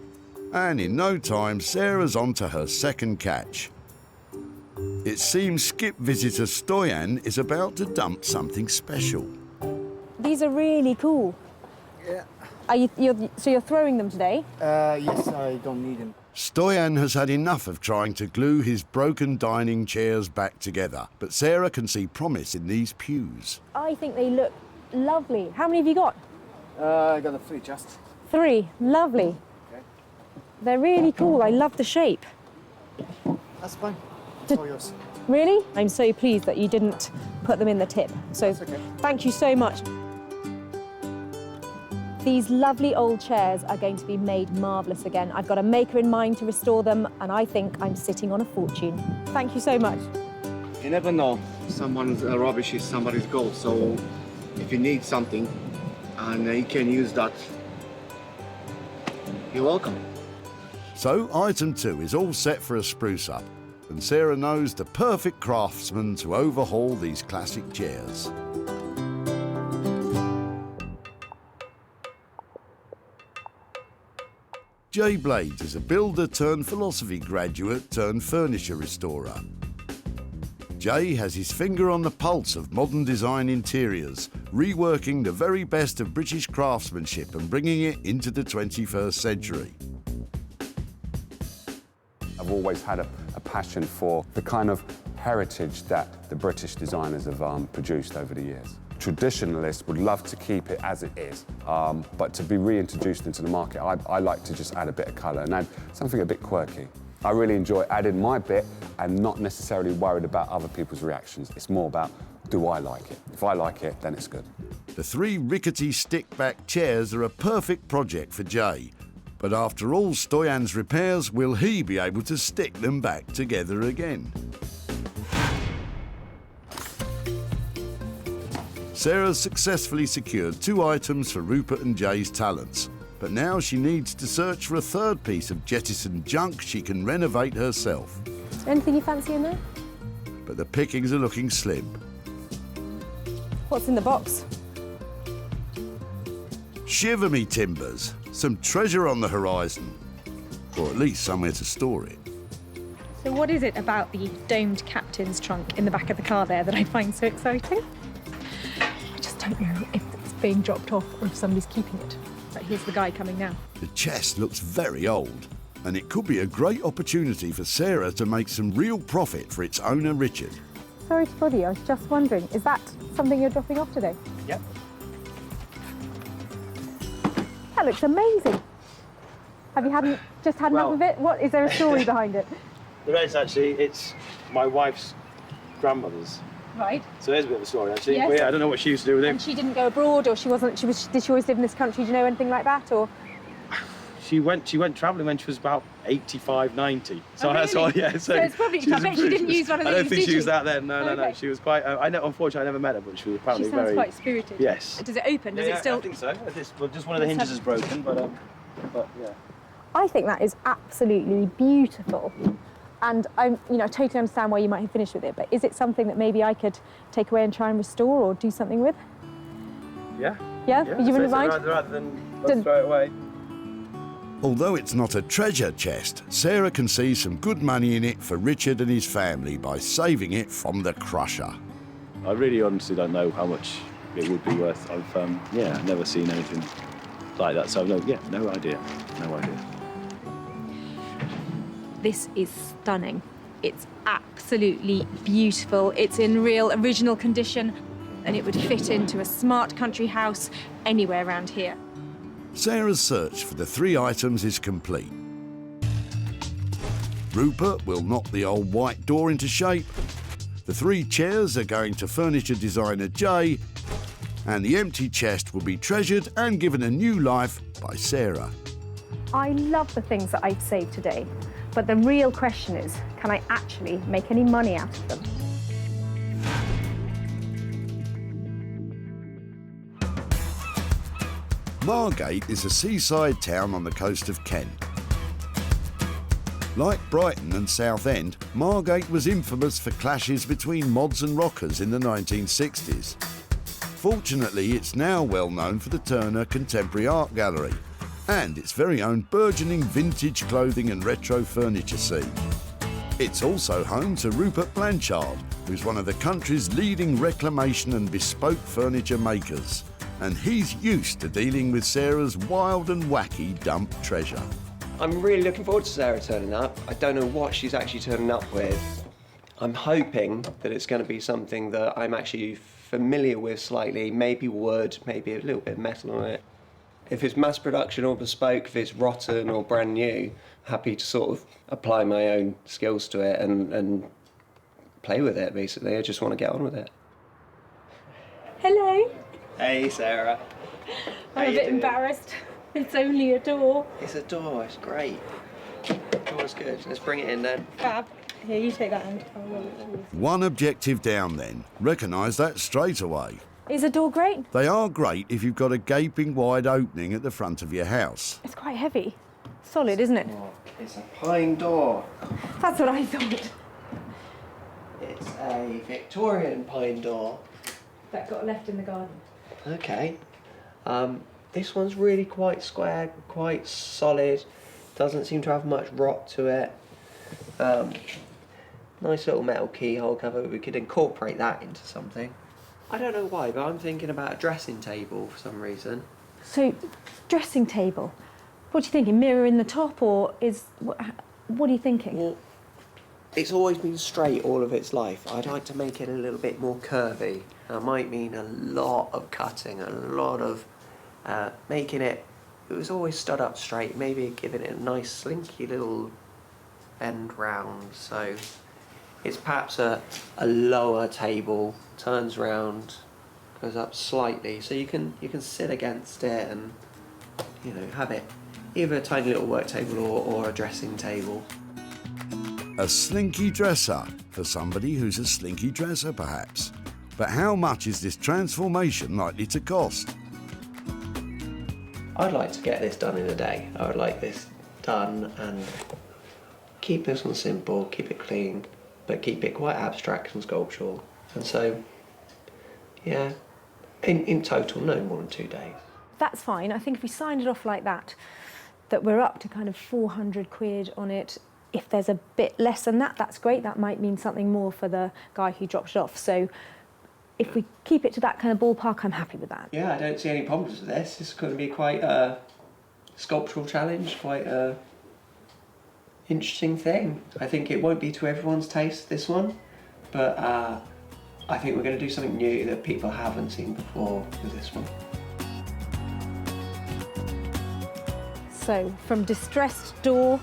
And in no time, Sarah's on to her second catch. It seems skip visitor Stoyan is about to dump something special. These are really cool. Yeah. So you're throwing them today? Yes, I don't need them. Stoyan has had enough of trying to glue his broken dining chairs back together, but Sarah can see promise in these pews. I think they look lovely. How many have you got? I got 3 just. 3. Lovely. Okay. They're really cool. I love the shape. That's fine. It's all yours. Really? I'm so pleased that you didn't put them in the tip. So okay. Thank you so much. These lovely old chairs are going to be made marvellous again. I've got a maker in mind to restore them, and I think I'm sitting on a fortune. Thank you so much. You never know. Someone's rubbish is somebody's gold. So if you need something and you can use that, you're welcome. So item 2 is all set for a spruce up, and Sarah knows the perfect craftsman to overhaul these classic chairs. Jay Blades is a builder turned philosophy graduate turned furniture restorer. Jay has his finger on the pulse of modern design interiors, reworking the very best of British craftsmanship and bringing it into the 21st century. I've always had a passion for the kind of heritage that the British designers have produced over the years. Traditionalists would love to keep it as it is, but to be reintroduced into the market, I like to just add a bit of colour and add something a bit quirky. I really enjoy adding my bit and not necessarily worried about other people's reactions. It's more about, do I like it? If I like it, then it's good. The 3 rickety stick-back chairs are a perfect project for Jay. But after all Stoyan's repairs, will he be able to stick them back together again? Sarah's successfully secured 2 items for Rupert and Jay's talents, but now she needs to search for a 3rd piece of jettisoned junk she can renovate herself. Is there anything you fancy in there? But the pickings are looking slim. What's in the box? Shiver me timbers, some treasure on the horizon, or at least somewhere to store it. So what is it about the domed captain's trunk in the back of the car there that I find so exciting? I just don't know if it's being dropped off or if somebody's keeping it. But here's the guy coming now. The chest looks very old, and it could be a great opportunity for Sarah to make some real profit for its owner, Richard. Sorry to bother you, I was just wondering, is that something you're dropping off today? Yep. That looks amazing. Have you just had enough of it? What, is there a story behind it? There is actually. It's my wife's grandmother's. Right. So there's a bit of a story actually. Yes. But yeah, I don't know what she used to do with him. And she didn't go abroad, or did she always live in this country? Do you know anything like that, or? She went travelling when she was about 85, 90. So Oh, that's really? all. Yeah. So it's probably. I bet she didn't use one of these. I don't think did she used she? that then. No, no. She was quite. Unfortunately, I never met her, but she was apparently She sounds very. quite spirited. Yes. Does it open? Does Yeah, it still? I think so. Just one of the hinges is broken, but yeah. I think that is absolutely beautiful. And I totally understand why you might have finished with it, but is it something that maybe I could take away and try and restore or do something with? Yeah. Yeah? You wouldn't mind? Rather than let's throw it away. Although it's not a treasure chest, Sarah can see some good money in it for Richard and his family by saving it from the crusher. I really honestly don't know how much it would be worth. I've never seen anything like that, so no idea. This is stunning. It's absolutely beautiful. It's in real original condition, and it would fit into a smart country house anywhere around here. Sarah's search for the 3 items is complete. Rupert will knock the old white door into shape. The 3 chairs are going to furniture designer Jay, and the empty chest will be treasured and given a new life by Sarah. I love the things that I've saved today, but the real question is, can I actually make any money out of them? Margate is a seaside town on the coast of Kent. Like Brighton and Southend, Margate was infamous for clashes between mods and rockers in the 1960s. Fortunately, it's now well known for the Turner Contemporary Art Gallery and its very own burgeoning vintage clothing and retro furniture scene. It's also home to Rupert Blanchard, who's one of the country's leading reclamation and bespoke furniture makers. And he's used to dealing with Sarah's wild and wacky dump treasure. I'm really looking forward to Sarah turning up. I don't know what she's actually turning up with. I'm hoping that it's going to be something that I'm actually familiar with slightly, maybe wood, maybe a little bit of metal on it. If it's mass production or bespoke, if it's rotten or brand new, happy to sort of apply my own skills to it and play with it, basically. I just want to get on with it. Hello. Hey, Sarah. I'm a bit embarrassed. It's only a door. It's a door, it's great. The door's good. Let's bring it in then. Fab. Here, you take that end. One objective down then. Recognise that straight away. Is a door great? They are great if you've got a gaping wide opening at the front of your house. It's quite heavy. Solid, isn't it? Oh, it's a pine door. That's what I thought. It's a Victorian pine door. That got left in the garden. Okay. This one's really quite square, quite solid. Doesn't seem to have much rot to it. Nice little metal keyhole cover. We could incorporate that into something. I don't know why, but I'm thinking about a dressing table for some reason. So, dressing table. What are you thinking? Mirror in the top, or is what are you thinking? Well, It's always been straight all of its life. I'd like to make it a little bit more curvy. That might mean a lot of cutting, a lot of making it. It was always stood up straight, maybe giving it a nice slinky little bend round. So it's perhaps a lower table, turns round, goes up slightly, so you can sit against it and have it either a tiny little work table or a dressing table. A slinky dresser for somebody who's a slinky dresser, perhaps. But how much is this transformation likely to cost? I'd like to get this done in a day. I would like this done and keep this one simple, keep it clean, but keep it quite abstract and sculptural. And so, yeah, in total, no more than 2 days. That's fine. I think if we signed it off like that we're up to kind of 400 quid on it. If there's a bit less than that, that's great. That might mean something more for the guy who dropped it off. So if we keep it to that kind of ballpark, I'm happy with that. Yeah, I don't see any problems with this. It's going to be quite a sculptural challenge, quite a interesting thing. I think it won't be to everyone's taste, this one, but I think we're going to do something new that people haven't seen before with this one. So from distressed door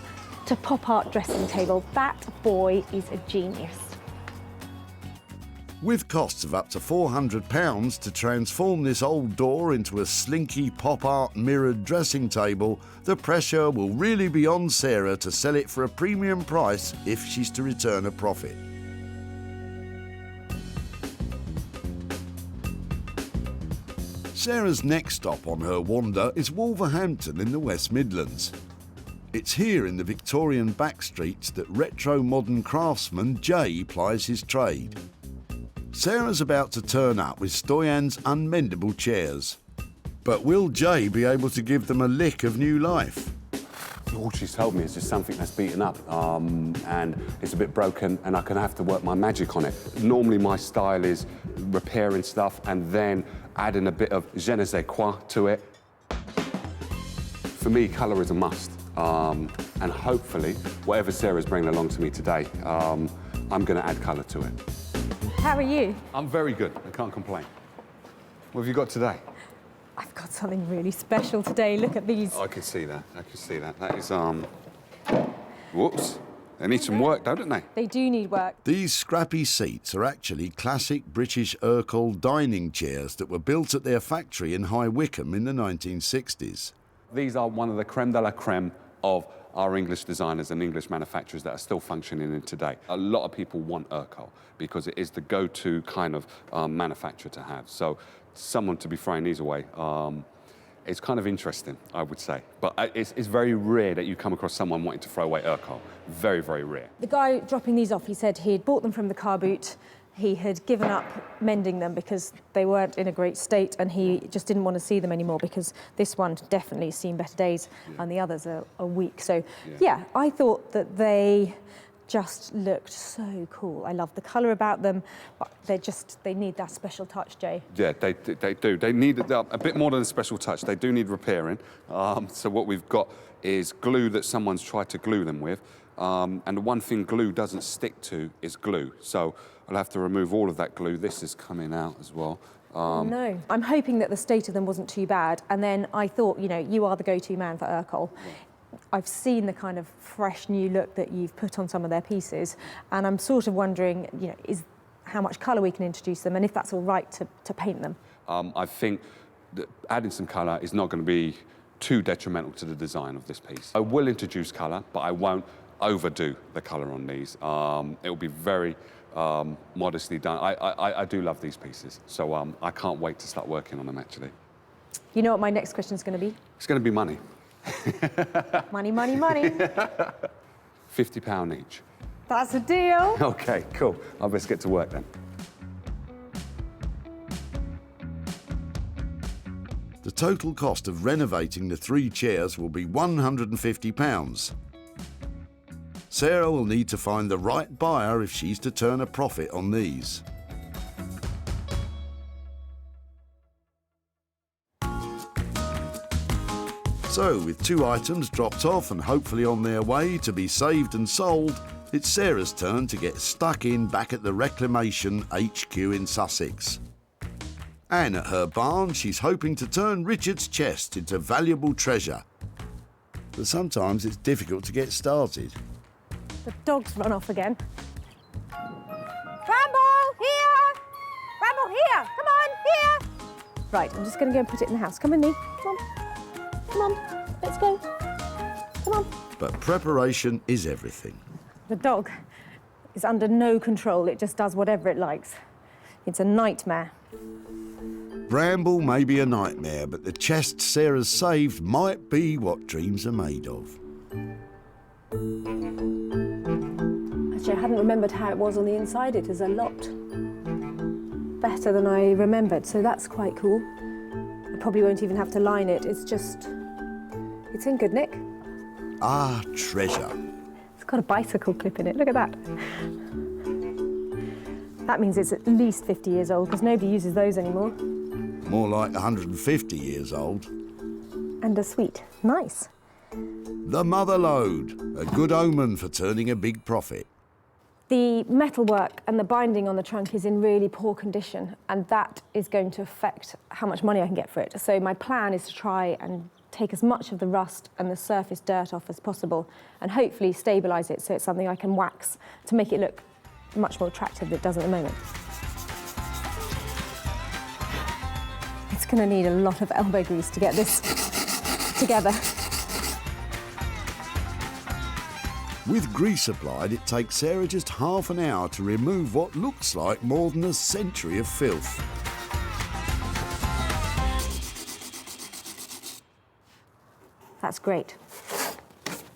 to pop art dressing table, that boy is a genius. With costs of up to £400 to transform this old door into a slinky pop art mirrored dressing table, the pressure will really be on Sarah to sell it for a premium price if she's to return a profit. Sarah's next stop on her wander is Wolverhampton in the West Midlands. It's here in the Victorian backstreets that retro-modern craftsman Jay plies his trade. Sarah's about to turn up with Stoyan's unmendable chairs. But will Jay be able to give them a lick of new life? All she's told me is just something that's beaten up and it's a bit broken and I'm going to have to work my magic on it. Normally my style is repairing stuff and then adding a bit of je ne sais quoi to it. For me, colour is a must. And hopefully, whatever Sarah's bringing along to me today, I'm going to add colour to it. How are you? I'm very good. I can't complain. What have you got today? I've got something really special today. Look at these. I can see that. I can see that. That is, whoops. They need some work, don't they? They do need work. These scrappy seats are actually classic British Urkel dining chairs that were built at their factory in High Wycombe in the 1960s. These are one of the creme de la creme of our English designers and English manufacturers that are still functioning in today. A lot of people want Urkel because it is the go-to kind of manufacturer to have. So someone to be throwing these away, it's kind of interesting, I would say. But it's very rare that you come across someone wanting to throw away Urkel. Very, very rare. The guy dropping these off, he said he'd bought them from the car boot. He had given up mending them because they weren't in a great state and he just didn't want to see them anymore because this one definitely seen better days and the others are weak. So, yeah, I thought that they just looked so cool. I love the colour about them, but they need that special touch, Jay. Yeah, they do. They need a bit more than a special touch. They do need repairing. So what we've got is glue that someone's tried to glue them with. And the one thing glue doesn't stick to is glue. So I'll have to remove all of that glue. This is coming out as well. No. I'm hoping that the state of them wasn't too bad. And then I thought, you are the go-to man for Urkel. I've seen the kind of fresh new look that you've put on some of their pieces. And I'm sort of wondering, is how much colour we can introduce them and if that's all right to paint them. I think that adding some colour is not going to be too detrimental to the design of this piece. I will introduce colour, but I won't overdo the colour on these. It will be very modestly done. I do love these pieces, so I can't wait to start working on them, actually. You know what my next question is going to be? It's going to be money. Money, money, money. £50 each. That's a deal. OK, cool. I'll best get to work then. The total cost of renovating the 3 chairs will be £150. Sarah will need to find the right buyer if she's to turn a profit on these. So, with 2 items dropped off and hopefully on their way to be saved and sold, It's Sarah's turn to get stuck in back at the Reclamation HQ in Sussex. And at her barn, she's hoping to turn Richard's chest into valuable treasure. But sometimes it's difficult to get started. The dog's run off again. Bramble, here! Bramble, here! Come on, here! Right, I'm just going to go and put it in the house. Come with me. Come on. Come on, let's go. Come on. But preparation is everything. The dog is under no control. It just does whatever it likes. It's a nightmare. Bramble may be a nightmare, but the chest Sarah's saved might be what dreams are made of. Actually, I hadn't remembered how it was on the inside. It is a lot better than I remembered, so that's quite cool. I probably won't even have to line it. It's in good nick. Ah, treasure. It's got a bicycle clip in it. Look at that. That means it's at least 50 years old, because nobody uses those anymore. More like 150 years old. And a sweet. Nice. The mother lode, a good omen for turning a big profit. The metalwork and the binding on the trunk is in really poor condition, and that is going to affect how much money I can get for it. So my plan is to try and take as much of the rust and the surface dirt off as possible, and hopefully stabilise it so it's something I can wax to make it look much more attractive than it does at the moment. It's going to need a lot of elbow grease to get this together. With grease applied, it takes Sarah just half an hour to remove what looks like more than a century of filth. That's great.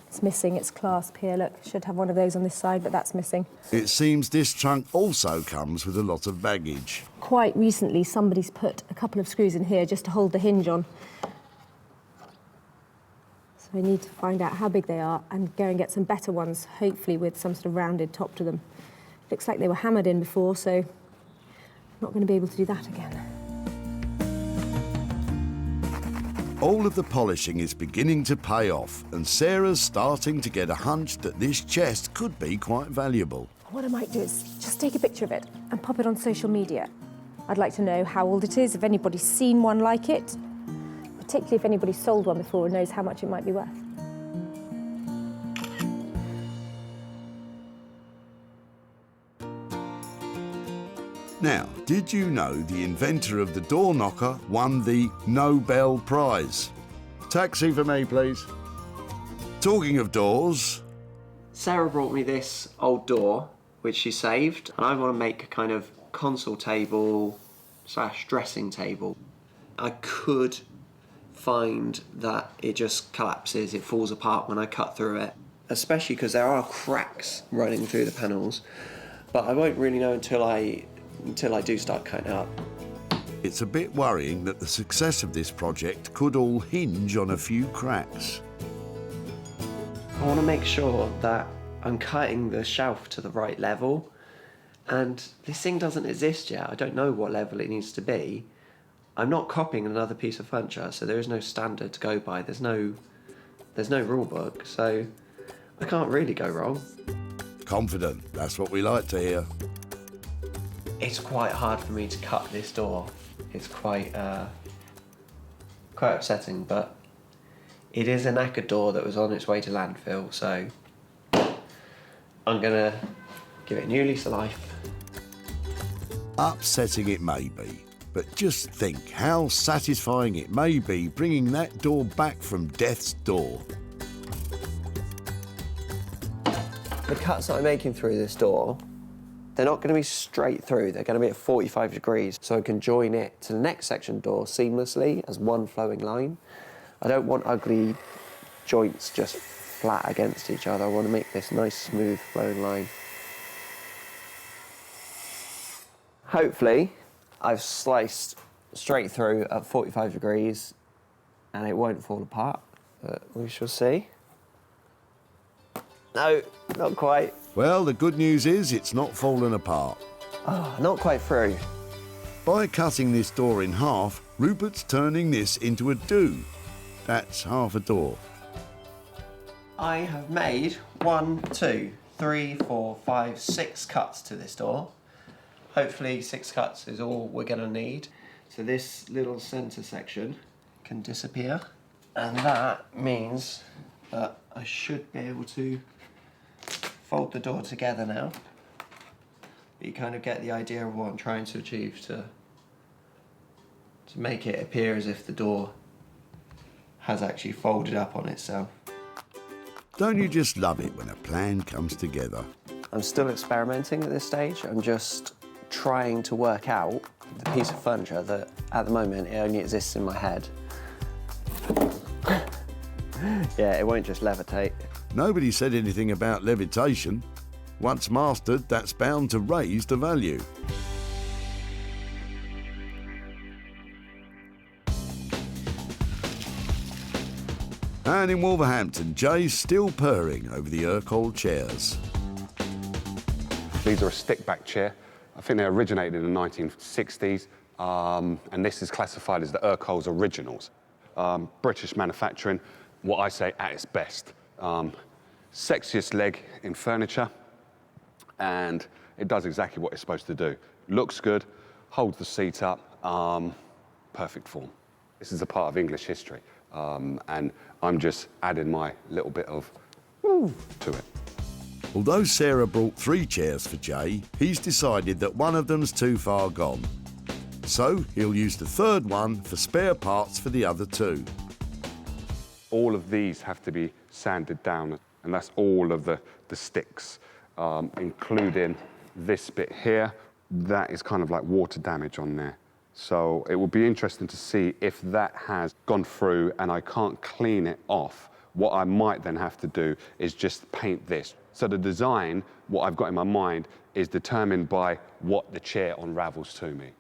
It's missing its clasp here, look. Should have one of those on this side, but that's missing. It seems this trunk also comes with a lot of baggage. Quite recently, somebody's put a couple of screws in here just to hold the hinge on. So I need to find out how big they are and go and get some better ones, hopefully with some sort of rounded top to them. Looks like they were hammered in before, so I'm not going to be able to do that again. All of the polishing is beginning to pay off, and Sarah's starting to get a hunch that this chest could be quite valuable. What I might do is just take a picture of it and pop it on social media. I'd like to know how old it is, if anybody's seen one like it, particularly if anybody's sold one before and knows how much it might be worth. Now, did you know the inventor of the door knocker won the Nobel Prize? Taxi for me, please. Talking of doors... Sarah brought me this old door, which she saved, and I want to make a kind of console table / dressing table. I could find that it just collapses, it falls apart when I cut through it, especially because there are cracks running through the panels, but I won't really know until I do start cutting it up. It's a bit worrying that the success of this project could all hinge on a few cracks. I want to make sure that I'm cutting the shelf to the right level, and this thing doesn't exist yet. I don't know what level it needs to be. I'm not copying another piece of furniture, so there is no standard to go by. There's no rule book, so I can't really go wrong. Confident, that's what we like to hear. It's quite hard for me to cut this door. It's quite upsetting, but it is a knackered door that was on its way to landfill, so I'm gonna give it a new lease of life. Upsetting it may be, but just think how satisfying it may be bringing that door back from death's door. The cuts that I'm making through this door, they're not going to be straight through, they're going to be at 45 degrees, so I can join it to the next section door seamlessly as one flowing line. I don't want ugly joints just flat against each other. I want to make this nice, smooth, flowing line. Hopefully, I've sliced straight through at 45 degrees and it won't fall apart, but we shall see. No, not quite. Well, the good news is it's not fallen apart. Oh, not quite through. By cutting this door in half, Rupert's turning this into a do. That's half a door. I have made 1, 2, 3, 4, 5, 6 cuts to this door. Hopefully 6 cuts is all we're going to need. So this little centre section can disappear, and that means that I should be able to fold the door together now. But you kind of get the idea of what I'm trying to achieve, to make it appear as if the door has actually folded up on itself. Don't you just love it when a plan comes together? I'm still experimenting at this stage. I'm just trying to work out the piece of furniture that, at the moment, it only exists in my head. Yeah, it won't just levitate. Nobody said anything about levitation. Once mastered, that's bound to raise the value. And in Wolverhampton, Jay's still purring over the Urquhart chairs. These are a stick-back chair. I think they originated in the 1960s, and this is classified as the Urquhart's originals. British manufacturing, what I say at its best. Sexiest leg in furniture, and it does exactly what it's supposed to do. Looks good, holds the seat up, perfect form. This is a part of English history, and I'm just adding my little bit of to it. Although Sarah brought 3 chairs for Jay, he's decided that one of them's too far gone. So he'll use the 3rd one for spare parts for the other 2. All of these have to be sanded down, and that's all of the sticks, including this bit here. That is kind of like water damage on there. So it will be interesting to see if that has gone through and I can't clean it off. What I might then have to do is just paint this. So the design, what I've got in my mind, is determined by what the chair unravels to me.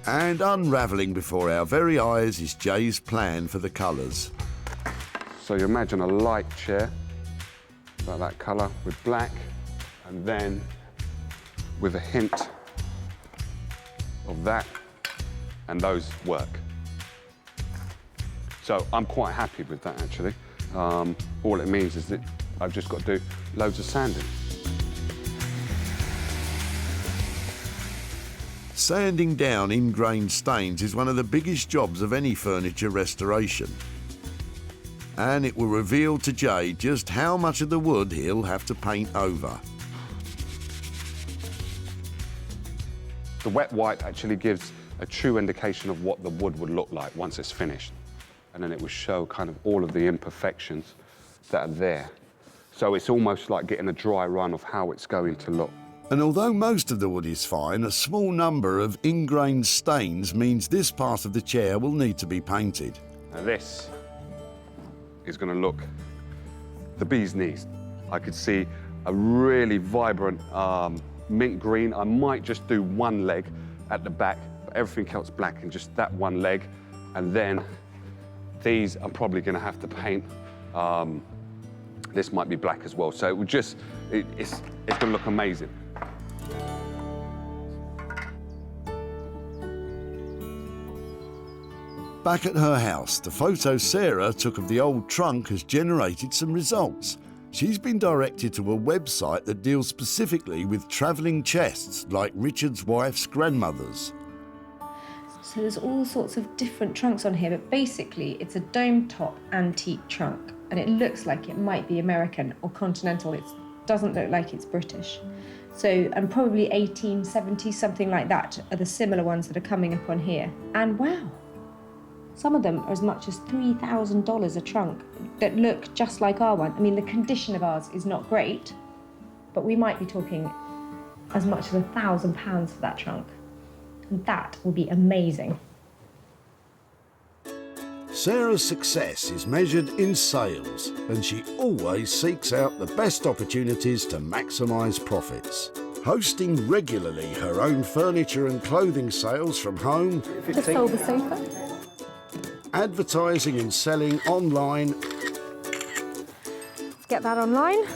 And unravelling before our very eyes is Jay's plan for the colours. So you imagine a light chair, like that colour, with black, and then with a hint of that, and those work. So I'm quite happy with that, actually. All it means is that I've just got to do loads of sanding. Sanding down ingrained stains is one of the biggest jobs of any furniture restoration. And it will reveal to Jay just how much of the wood he'll have to paint over. The wet white actually gives a true indication of what the wood would look like once it's finished. And then it will show kind of all of the imperfections that are there. So it's almost like getting a dry run of how it's going to look. And although most of the wood is fine, a small number of ingrained stains means this part of the chair will need to be painted. Now this is going to look the bee's knees. I could see a really vibrant mint green. I might just do one leg at the back, but everything else black and just that one leg. And then these I'm probably going to have to paint. This might be black as well. So it would just, it's going to look amazing. Back at her house, the photo Sarah took of the old trunk has generated some results. She's been directed to a website that deals specifically with travelling chests like Richard's wife's grandmother's. So there's all sorts of different trunks on here, but basically it's a dome top antique trunk, and it looks like it might be American or continental. It doesn't look like it's British. So, and probably 1870, something like that, are the similar ones that are coming up on here. And wow, some of them are as much as $3,000 a trunk that look just like our one. I mean, the condition of ours is not great, but we might be talking as much as £1,000 for that trunk. And that will be amazing. Sarah's success is measured in sales, and she always seeks out the best opportunities to maximise profits. Hosting regularly her own furniture and clothing sales from home. Just sold the sofa. Advertising and selling online. Get that online.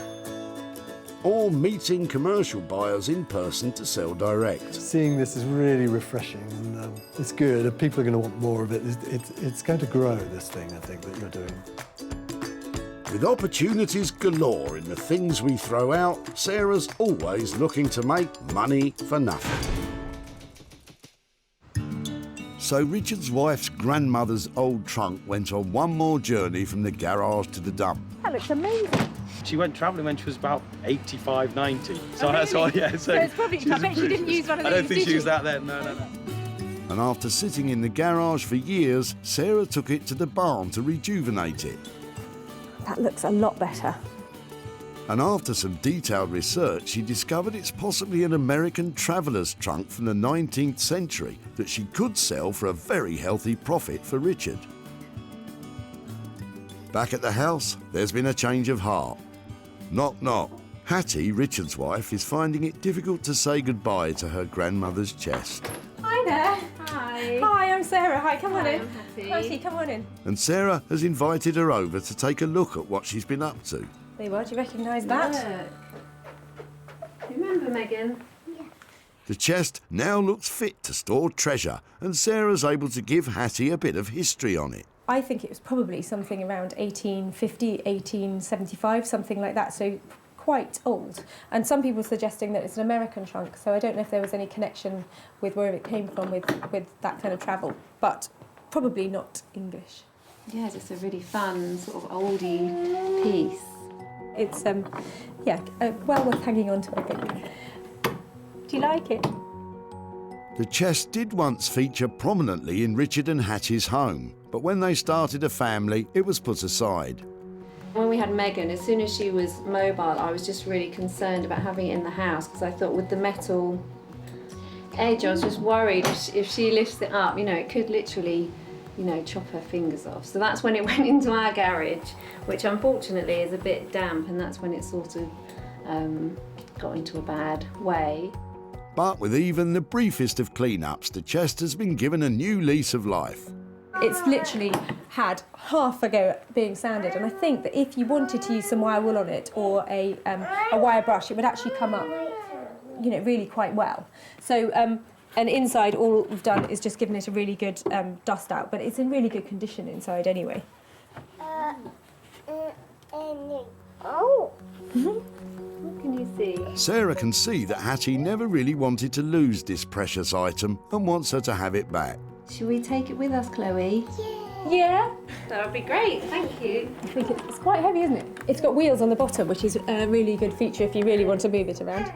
Or meeting commercial buyers in person to sell direct. Seeing this is really refreshing, and it's good. People are going to want more of it. It's going to grow, this thing, I think, that you're doing. With opportunities galore in the things we throw out, Sarah's always looking to make money for nothing. So Richard's wife's grandmother's old trunk went on one more journey from the garage to the dump. That looks amazing. She went travelling when she was about 85, 90. So Oh, that's really? why, yeah. So it's probably, I bet she didn't use one of these, I don't think did she was that then, no. And after sitting in the garage for years, Sarah took it to the barn to rejuvenate it. That looks a lot better. And after some detailed research, she discovered it's possibly an American traveller's trunk from the 19th century that she could sell for a very healthy profit for Richard. Back at the house, there's been a change of heart. Knock, knock. Hattie, Richard's wife, is finding it difficult to say goodbye to her grandmother's chest. Hi there. Hi. Hi, I'm Sarah. Hi, come on Hi, in. I'm Hattie. Hattie, come on in. And Sarah has invited her over to take a look at what she's been up to. There you are. Do you recognise that? Remember, Megan? The chest now looks fit to store treasure, and Sarah's able to give Hattie a bit of history on it. I think it was probably something around 1850, 1875, something like that, so quite old. And some people are suggesting that it's an American trunk, so I don't know if there was any connection with where it came from with that kind of travel, but probably not English. Yeah, just a really fun sort of oldie piece. It's, well worth hanging on to, I think. Do you like it? The chest did once feature prominently in Richard and Hattie's home, but when they started a family, it was put aside. When we had Megan, as soon as she was mobile, I was just really concerned about having it in the house because I thought with the metal edge, I was just worried if she lifts it up, it could literally, chop her fingers off. So that's when it went into our garage, which unfortunately is a bit damp, and that's when it sort of got into a bad way. But with even the briefest of clean-ups, the chest has been given a new lease of life. It's literally had half a go at being sanded, and I think that if you wanted to use some wire wool on it or a wire brush, it would actually come up, really quite well. So, and inside, all we've done is just given it a really good dust out, but it's in really good condition inside anyway. What can you see? Sarah can see that Hattie never really wanted to lose this precious item and wants her to have it back. Should we take it with us, Chloe? Yeah. That would be great, thank you. I think it's quite heavy, isn't it? It's got wheels on the bottom, which is a really good feature if you really want to move it around.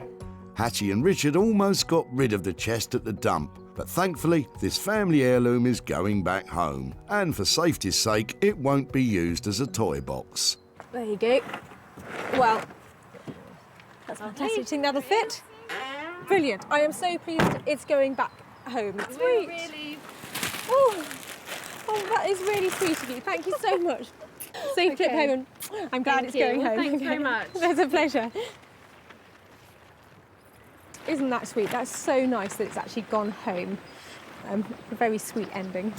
Hattie and Richard almost got rid of the chest at the dump, but thankfully this family heirloom is going back home, and for safety's sake, it won't be used as a toy box. There you go. Well, that's fantastic. Do you think that'll fit? Brilliant. I am so pleased it's going back home. That's sweet. Really... Oh, that is really sweet of you. Thank you so much. Safe trip home, and I'm glad it's going home. Thanks very much. That's a pleasure. Isn't that sweet? That's so nice that it's actually gone home. A very sweet ending.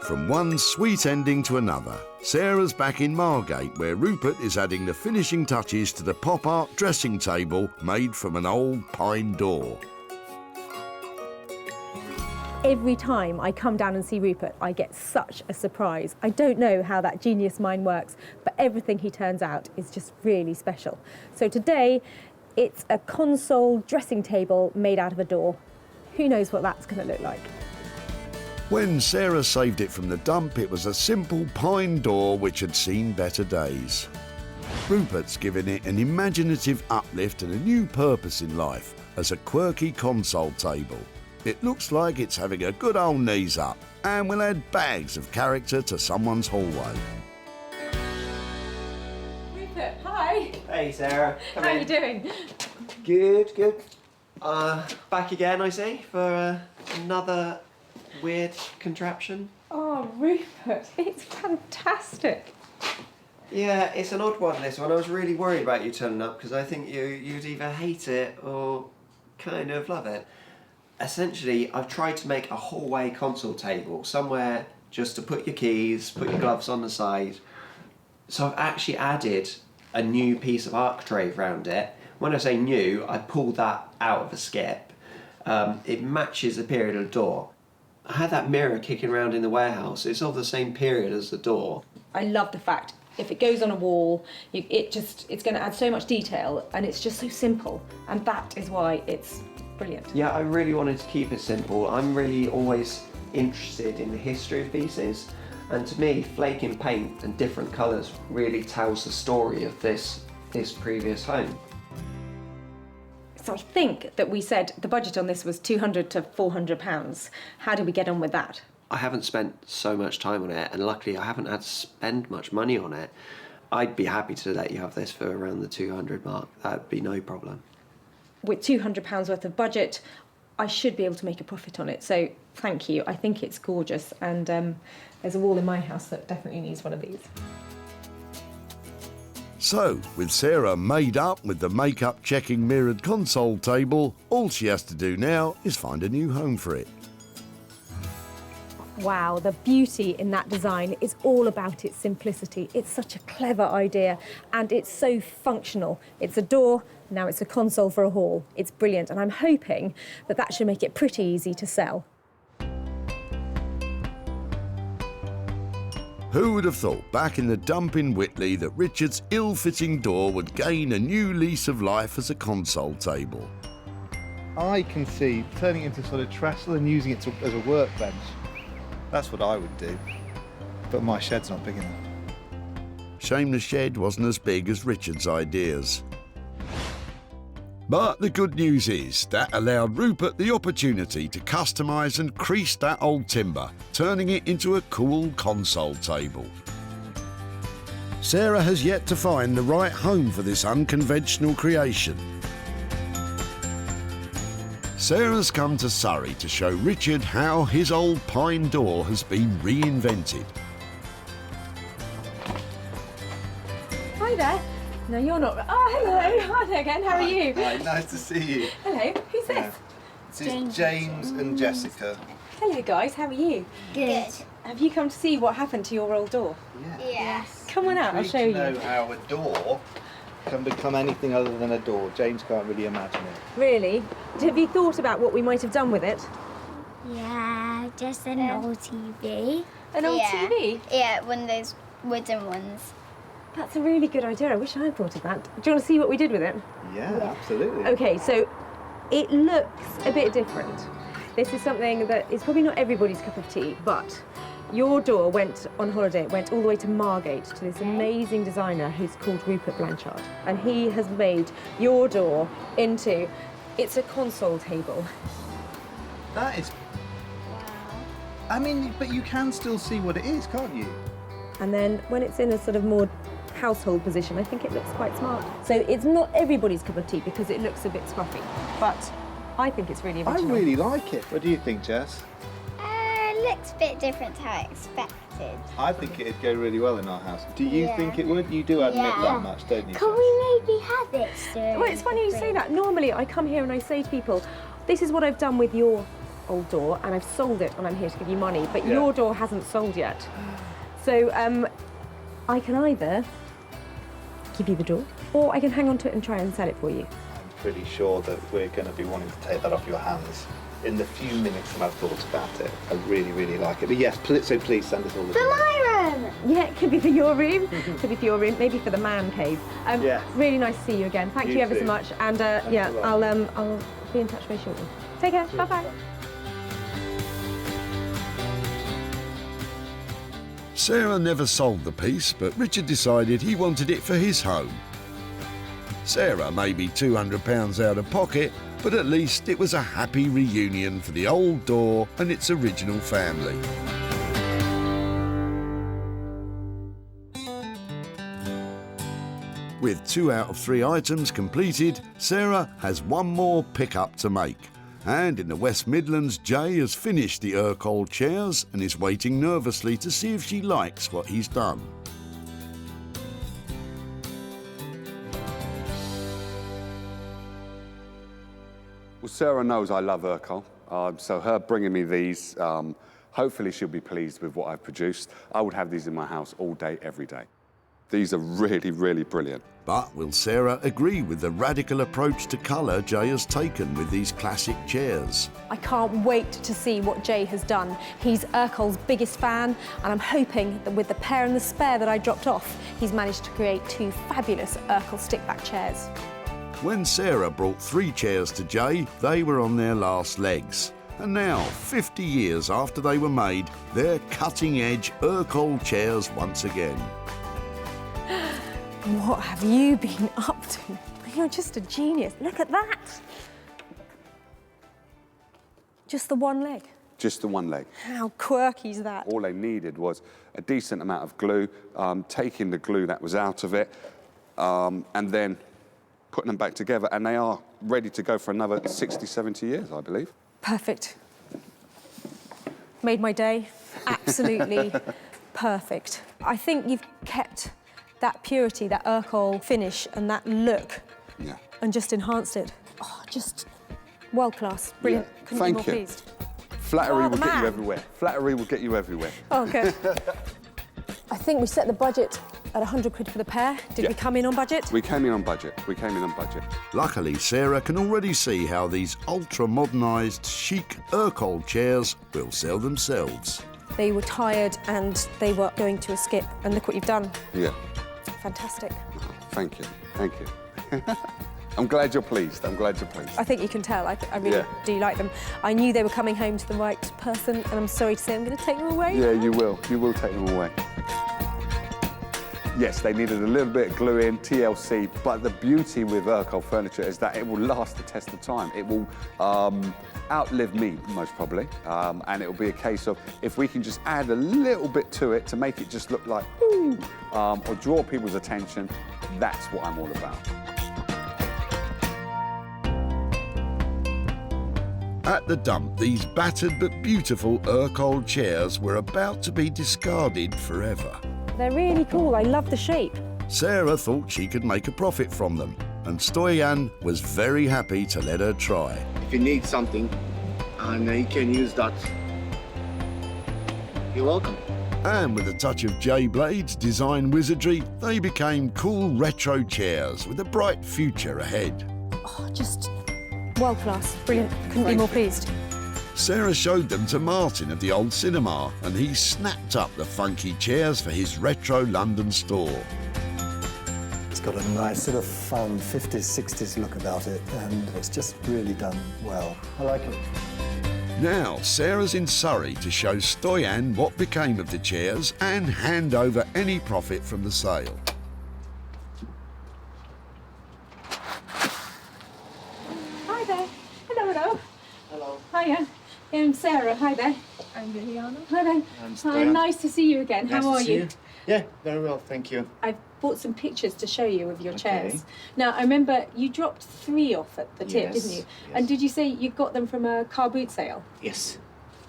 From one sweet ending to another, Sarah's back in Margate, where Rupert is adding the finishing touches to the pop art dressing table made from an old pine door. Every time I come down and see Rupert, I get such a surprise. I don't know how that genius mind works, but everything he turns out is just really special. So today, it's a console dressing table made out of a door. Who knows what that's going to look like? When Sarah saved it from the dump, it was a simple pine door which had seen better days. Rupert's given it an imaginative uplift and a new purpose in life as a quirky console table. It looks like it's having a good old knees up and will add bags of character to someone's hallway. Rupert, hi. Hey Sarah, come How in. are you doing? Good, good. Back again, I see, for another weird contraption. Oh, Rupert, it's fantastic. Yeah, it's an odd one, this one. I was really worried about you turning up because I think you'd either hate it or kind of love it. Essentially, I've tried to make a hallway console table, somewhere just to put your keys, put your gloves on the side. So I've actually added a new piece of architrave around it. When I say new, I pulled that out of a skip. It matches the period of the door. I had that mirror kicking around in the warehouse. It's of the same period as the door. I love the fact if it goes on a wall, it's going to add so much detail, and it's just so simple, and that is why it's brilliant. Yeah, I really wanted to keep it simple. I'm really always interested in the history of pieces, and to me, flaking paint and different colours really tells the story of this previous home. So I think that we said the budget on this was £200 to £400. How did we get on with that? I haven't spent so much time on it, and luckily I haven't had to spend much money on it. I'd be happy to let you have this for around the 200 mark. That'd be no problem. With £200 worth of budget, I should be able to make a profit on it. So thank you. I think it's gorgeous, and there's a wall in my house that definitely needs one of these. So, with Sarah made up with the makeup checking mirrored console table, all she has to do now is find a new home for it. Wow, the beauty in that design is all about its simplicity. It's such a clever idea, and it's so functional. It's a door, now it's a console for a hall. It's brilliant, and I'm hoping that that should make it pretty easy to sell. Who would have thought back in the dump in Whitley that Richard's ill-fitting door would gain a new lease of life as a console table? I can see turning it into sort of trestle and using it as a workbench. That's what I would do, but my shed's not big enough. Shame the shed wasn't as big as Richard's ideas. But the good news is that allowed Rupert the opportunity to customise and crease that old timber, turning it into a cool console table. Sarah has yet to find the right home for this unconventional creation. Sarah's come to Surrey to show Richard how his old pine door has been reinvented. Hi there. No, you're not. Oh, hello. Hi there again. How are you? Hi, nice to see you. Hello. Who's this? This is James and Jessica. Hello, guys. How are you? Good. Have you come to see what happened to your old door? Yes. Come on out. I'll show you. know how a door can become anything other than a door. James can't really imagine it. Really? Have you thought about what we might have done with it? Yeah, just an old TV. An old TV? Yeah, one of those wooden ones. That's a really good idea. I wish I thought of that. Do you want to see what we did with it? Yeah, absolutely. Okay, so it looks a bit different. This is something that is probably not everybody's cup of tea, but your door went on holiday, it went all the way to Margate to this amazing designer who's called Rupert Blanchard. And he has made your door into, it's a console table. That is... I mean, but you can still see what it is, can't you? And then when it's in a sort of more household position, I think it looks quite smart. So it's not everybody's cup of tea because it looks a bit scruffy, but I think it's really original. I really like it. What do you think, Jess? It looks a bit different to how I expected. I think it'd go really well in our house. Do you think it would? You do admit that much, don't you? Can we maybe have it soon? Well, it's funny you say that. Normally I come here and I say to people, this is what I've done with your old door and I've sold it and I'm here to give you money, but your door hasn't sold yet. So I can either give you the door or I can hang on to it and try and sell it for you. I'm pretty sure that we're going to be wanting to take that off your hands in the few minutes that I've thought about it. I really, really like it. But yes, so please send us all the For my room! Yeah, it could be for your room, could be for your room, maybe for the man cave. Really nice to see you again. Thank you ever so much. And yeah, I'll be in touch very shortly. Take care. Bye-bye. Sarah never sold the piece, but Richard decided he wanted it for his home. Sarah may be £200 out of pocket, but at least it was a happy reunion for the old door and its original family. With 2 out of 3 items completed, Sarah has one more pickup to make. And in the West Midlands, Jay has finished the Urquhart chairs and is waiting nervously to see if she likes what he's done. Well, Sarah knows I love Urquhart, so her bringing me these, hopefully she'll be pleased with what I've produced. I would have these in my house all day, every day. These are really, really brilliant. But will Sarah agree with the radical approach to colour Jay has taken with these classic chairs? I can't wait to see what Jay has done. He's Urkel's biggest fan, and I'm hoping that with the pair and the spare that I dropped off, he's managed to create 2 fabulous Urkel stickback chairs. When Sarah brought 3 chairs to Jay, they were on their last legs. And now, 50 years after they were made, they're cutting-edge Urkel chairs once again. What have you been up to? You're just a genius. Look at that. Just the one leg. Just the one leg. How quirky is that? All they needed was a decent amount of glue, taking the glue that was out of it, and then putting them back together, and they are ready to go for another 60, 70 years, I believe. Perfect. Made my day. Absolutely perfect. I think you've kept that purity, that Urkel finish and that look, and just enhanced it. Oh, just world class. Brilliant. Yeah. Couldn't be more pleased. Flattery Oh, will the get you man. everywhere. Flattery will get you everywhere. Oh, good. I think we set the budget at 100 quid for the pair. Did we come in on budget? We came in on budget. We came in on budget. Luckily, Sarah can already see how these ultra-modernised, chic Urkel chairs will sell themselves. They were tired and they were going to a skip, and look what you've done. Yeah. Fantastic. Thank you. Thank you. I'm glad you're pleased. I'm glad you're pleased. I think you can tell. I really do like them. I knew they were coming home to the right person, and I'm sorry to say I'm going to take them away. Yeah, you will. You will take them away. Yes, they needed a little bit of glue in, TLC, but the beauty with Urkel furniture is that it will last the test of time. It will outlive me, most probably, and it will be a case of if we can just add a little bit to it to make it just look like, ooh, or draw people's attention, that's what I'm all about. At the dump, these battered but beautiful Urkel chairs were about to be discarded forever. They're really cool. I love the shape. Sarah thought she could make a profit from them, and Stoyan was very happy to let her try. If you need something and you can use that, you're welcome. And with a touch of J Blade's design wizardry, they became cool retro chairs with a bright future ahead. Oh, just world class. Brilliant. Couldn't be more pleased. Sarah showed them to Martin at the old cinema, and he snapped up the funky chairs for his retro London store. It's got a nice sort of fun 50s, 60s look about it, and it's just really done well. I like it. Now, Sarah's in Surrey to show Stoyan what became of the chairs and hand over any profit from the sale. Hi there. Hello, hello. Hello. Hiya. I'm Sarah. Hi there. I'm Liliana. Hi there. I'm Hi, Stoyan. nice to see you again. Nice How to are see you? Yeah, very well, thank you. I've bought some pictures to show you of your Okay. chairs. Now, I remember you dropped 3 off at the tip, Yes, didn't you? And did you say you got them from a car boot sale? Yes.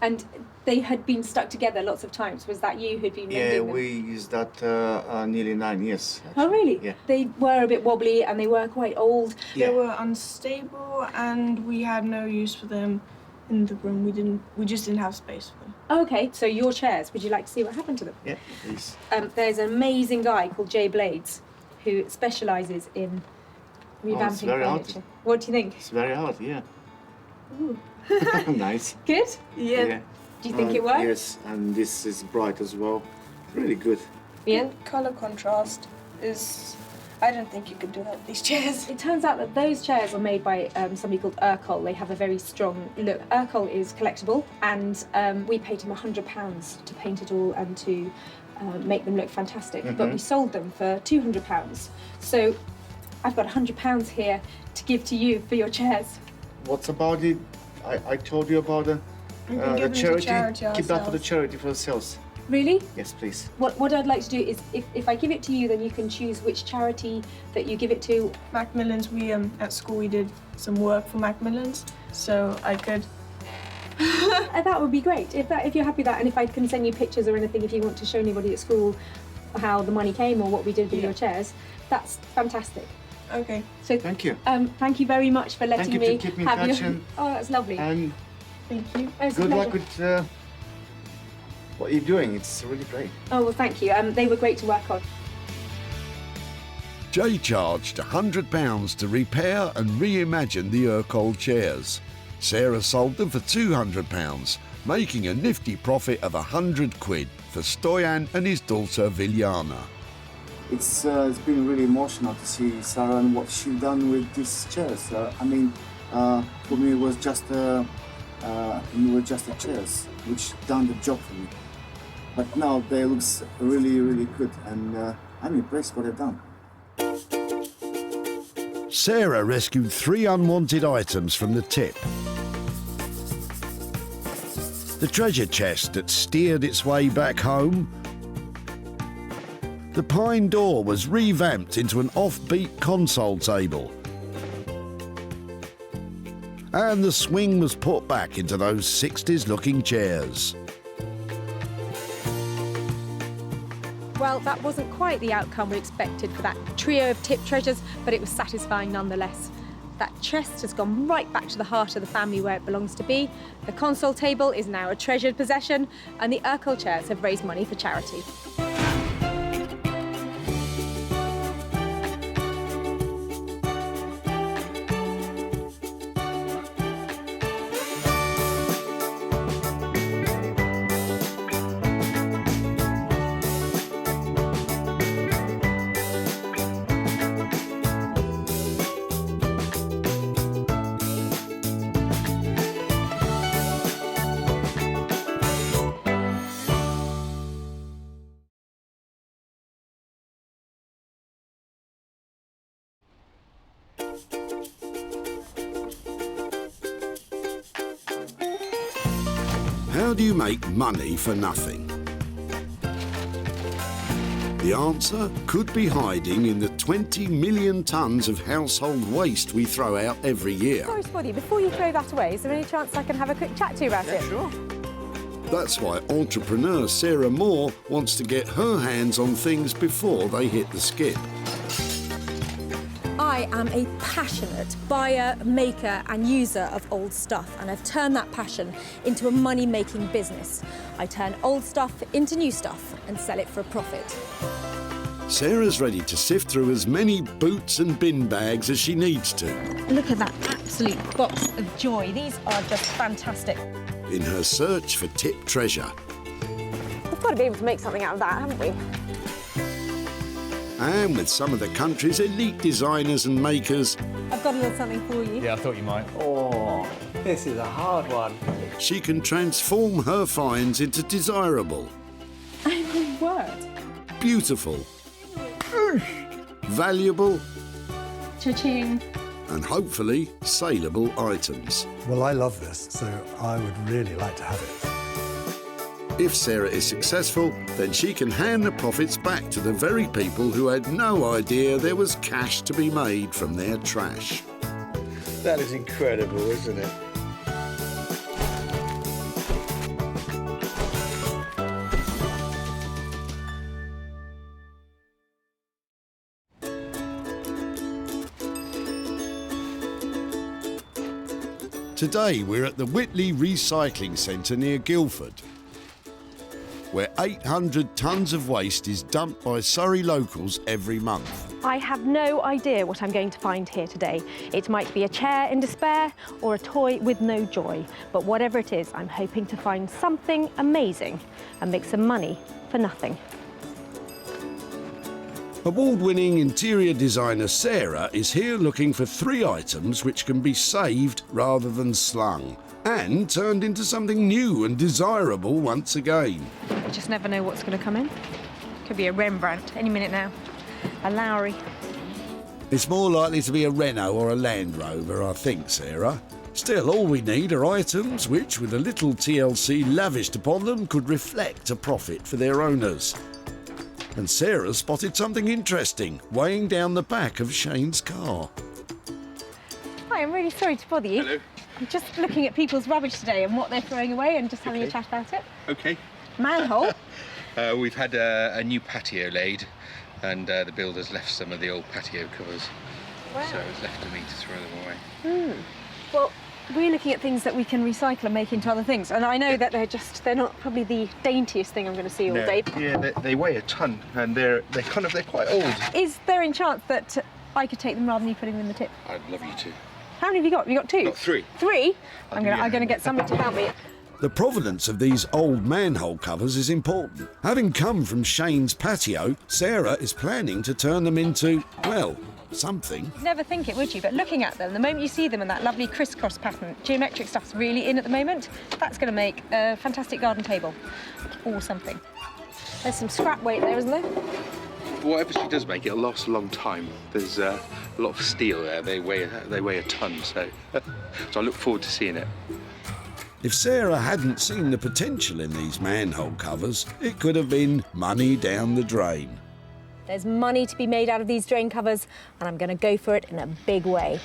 And they had been stuck together lots of times. Was that you who'd been Yeah, mending them? we used that nearly 9 years. Oh, really? Yeah. They were a bit wobbly and they were quite old. Yeah. They were unstable and we had no use for them in the room. We just didn't have space for them. Okay, so your chairs, would you like to see what happened to them? Yeah, please. There's an amazing guy called Jay Blades who specialises in revamping it's very hard. furniture. What do you think? It's very hard, yeah. Ooh. Nice. Good? Yeah. Do you think it works? Yes, and this is bright as well. Really good. Ian? Color contrast is... I don't think you could do that with these chairs. It turns out that those chairs are made by somebody called Urkel. They have a very strong look. Urkel is collectible, and we paid him £100 to paint it all and to make them look fantastic. But Mhm. we sold them for £200. So I've got £100 here to give to you for your chairs. What's about it? I told you about We can the give them to charity. charity Keep that for the ourselves. charity for ourselves. Really? Yes, please. What I'd like to do is, if I give it to you, then you can choose which charity that you give it to. Macmillans, we at school we did some work for Macmillans, so I could... That would be great, if you're happy with that, and if I can send you pictures or anything, if you want to show anybody at school how the money came or what we did with your chairs, that's fantastic. Okay. So thank you. Thank you very much for letting Thank you me to keep me in have touch your... and- Oh, that's lovely. And Thank you. Oh, it's a good luck pleasure. with what you're doing. It's really great. Oh, well, thank you. They were great to work on. Jay charged £100 to repair and reimagine the Urkel chairs. Sarah sold them for £200, making a nifty profit of £100 for Stoyan and his daughter Viljana. It's been really emotional to see Sarah and what she's done with these chairs. For me, it was just the chairs which done the job for me. But now they look really, really good, and I'm impressed what they've done. Sarah rescued 3 unwanted items from the tip. The treasure chest that steered its way back home. The pine door was revamped into an offbeat console table. And the swing was put back into those 60s-looking chairs. Well, that wasn't quite the outcome we expected for that trio of tip treasures, but it was satisfying nonetheless. That chest has gone right back to the heart of the family where it belongs to be. The console table is now a treasured possession, and the Urkel chairs have raised money for charity. How do you make money for nothing? The answer could be hiding in the 20 million tonnes of household waste we throw out every year. Sorry to bother you, before you throw that away, is there any chance I can have a quick chat to you about it? Sure. That's why entrepreneur Sarah Moore wants to get her hands on things before they hit the skip. I am a passionate buyer, maker and user of old stuff, and I've turned that passion into a money-making business. I turn old stuff into new stuff and sell it for a profit. Sarah's ready to sift through as many boots and bin bags as she needs to. Look at that absolute box of joy. These are just fantastic. In her search for tip treasure. We've got to be able to make something out of that, haven't we? And with some of the country's elite designers and makers. I've got a little something for you. Yeah, I thought you might. Oh, this is a hard one. She can transform her finds into desirable. Oh, my word. Beautiful. Valuable. Cha-ching. And hopefully saleable items. Well, I love this, so I would really like to have it. If Sarah is successful, then she can hand the profits back to the very people who had no idea there was cash to be made from their trash. That is incredible, isn't it? Today we're at the Whitley Recycling Centre near Guildford, where 800 tonnes of waste is dumped by Surrey locals every month. I have no idea what I'm going to find here today. It might be a chair in despair or a toy with no joy, but whatever it is, I'm hoping to find something amazing and make some money for nothing. Award-winning interior designer Sarah is here looking for 3 items which can be saved rather than slung and turned into something new and desirable once again. You just never know what's going to come in. Could be a Rembrandt any minute now. A Lowry. It's more likely to be a Renault or a Land Rover, I think, Sarah. Still, all we need are items which, with a little TLC lavished upon them, could reflect a profit for their owners. And Sarah spotted something interesting weighing down the back of Shane's car. Hi, I'm really sorry to bother you. Hello. I'm just looking at people's rubbish today and what they're throwing away and just having a chat about it. Okay. Manhole. We've had a new patio laid, and the builders left some of the old patio covers. Wow. So it's left to me to throw them away. Well, We're looking at things that we can recycle and make into other things, and I know that they're not probably the daintiest thing I'm going to see all day. Yeah, they weigh a ton, and they're quite old. Is there a chance that I could take them rather than you putting them in the tip? I'd love you to. How many have you got? You got 2? Got 3. 3? I'm going to get somebody to help me. The provenance of these old manhole covers is important. Having come from Shane's patio, Sarah is planning to turn them into, well, something. Never think it, would you? But looking at them, the moment you see them in that lovely crisscross pattern, geometric stuff's really in at the moment. That's going to make a fantastic garden table or something. There's some scrap weight there, isn't there? Whatever she does make, it'll last a long time. There's a lot of steel there. They weigh a ton, so I look forward to seeing it. If Sarah hadn't seen the potential in these manhole covers, it could have been money down the drain. There's money to be made out of these drain covers, and I'm going to go for it in a big way.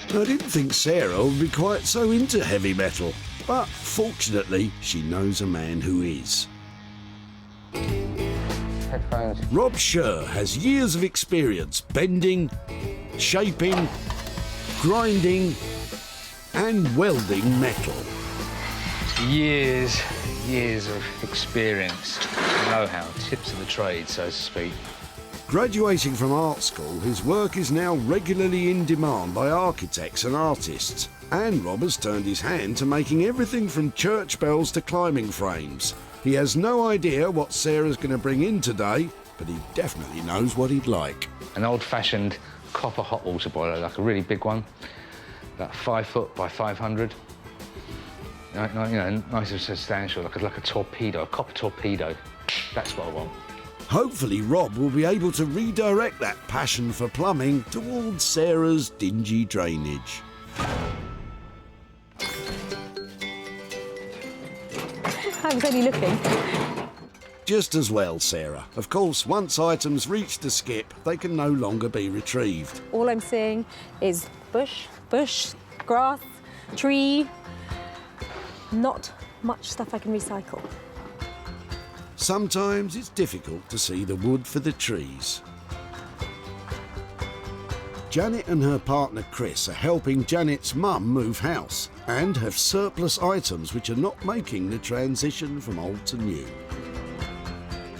I didn't think Sarah would be quite so into heavy metal, but fortunately, she knows a man who is. Headphones. Rob Scher has years of experience bending, shaping, grinding and welding metal. Years of experience, know-how, tips of the trade, so to speak. Graduating from art school, his work is now regularly in demand by architects and artists. And Rob has turned his hand to making everything from church bells to climbing frames. He has no idea what Sarah's going to bring in today, but he definitely knows what he'd like. An old-fashioned copper hot water boiler, like a really big one, about 5 foot by 500. You know, nice and substantial, like a torpedo, a copper torpedo. That's what I want. Hopefully Rob will be able to redirect that passion for plumbing towards Sarah's dingy drainage. I was only looking. Just as well, Sarah. Of course, once items reach the skip, they can no longer be retrieved. All I'm seeing is bush, grass, tree. Not much stuff I can recycle. Sometimes it's difficult to see the wood for the trees. Janet and her partner Chris are helping Janet's mum move house and have surplus items which are not making the transition from old to new.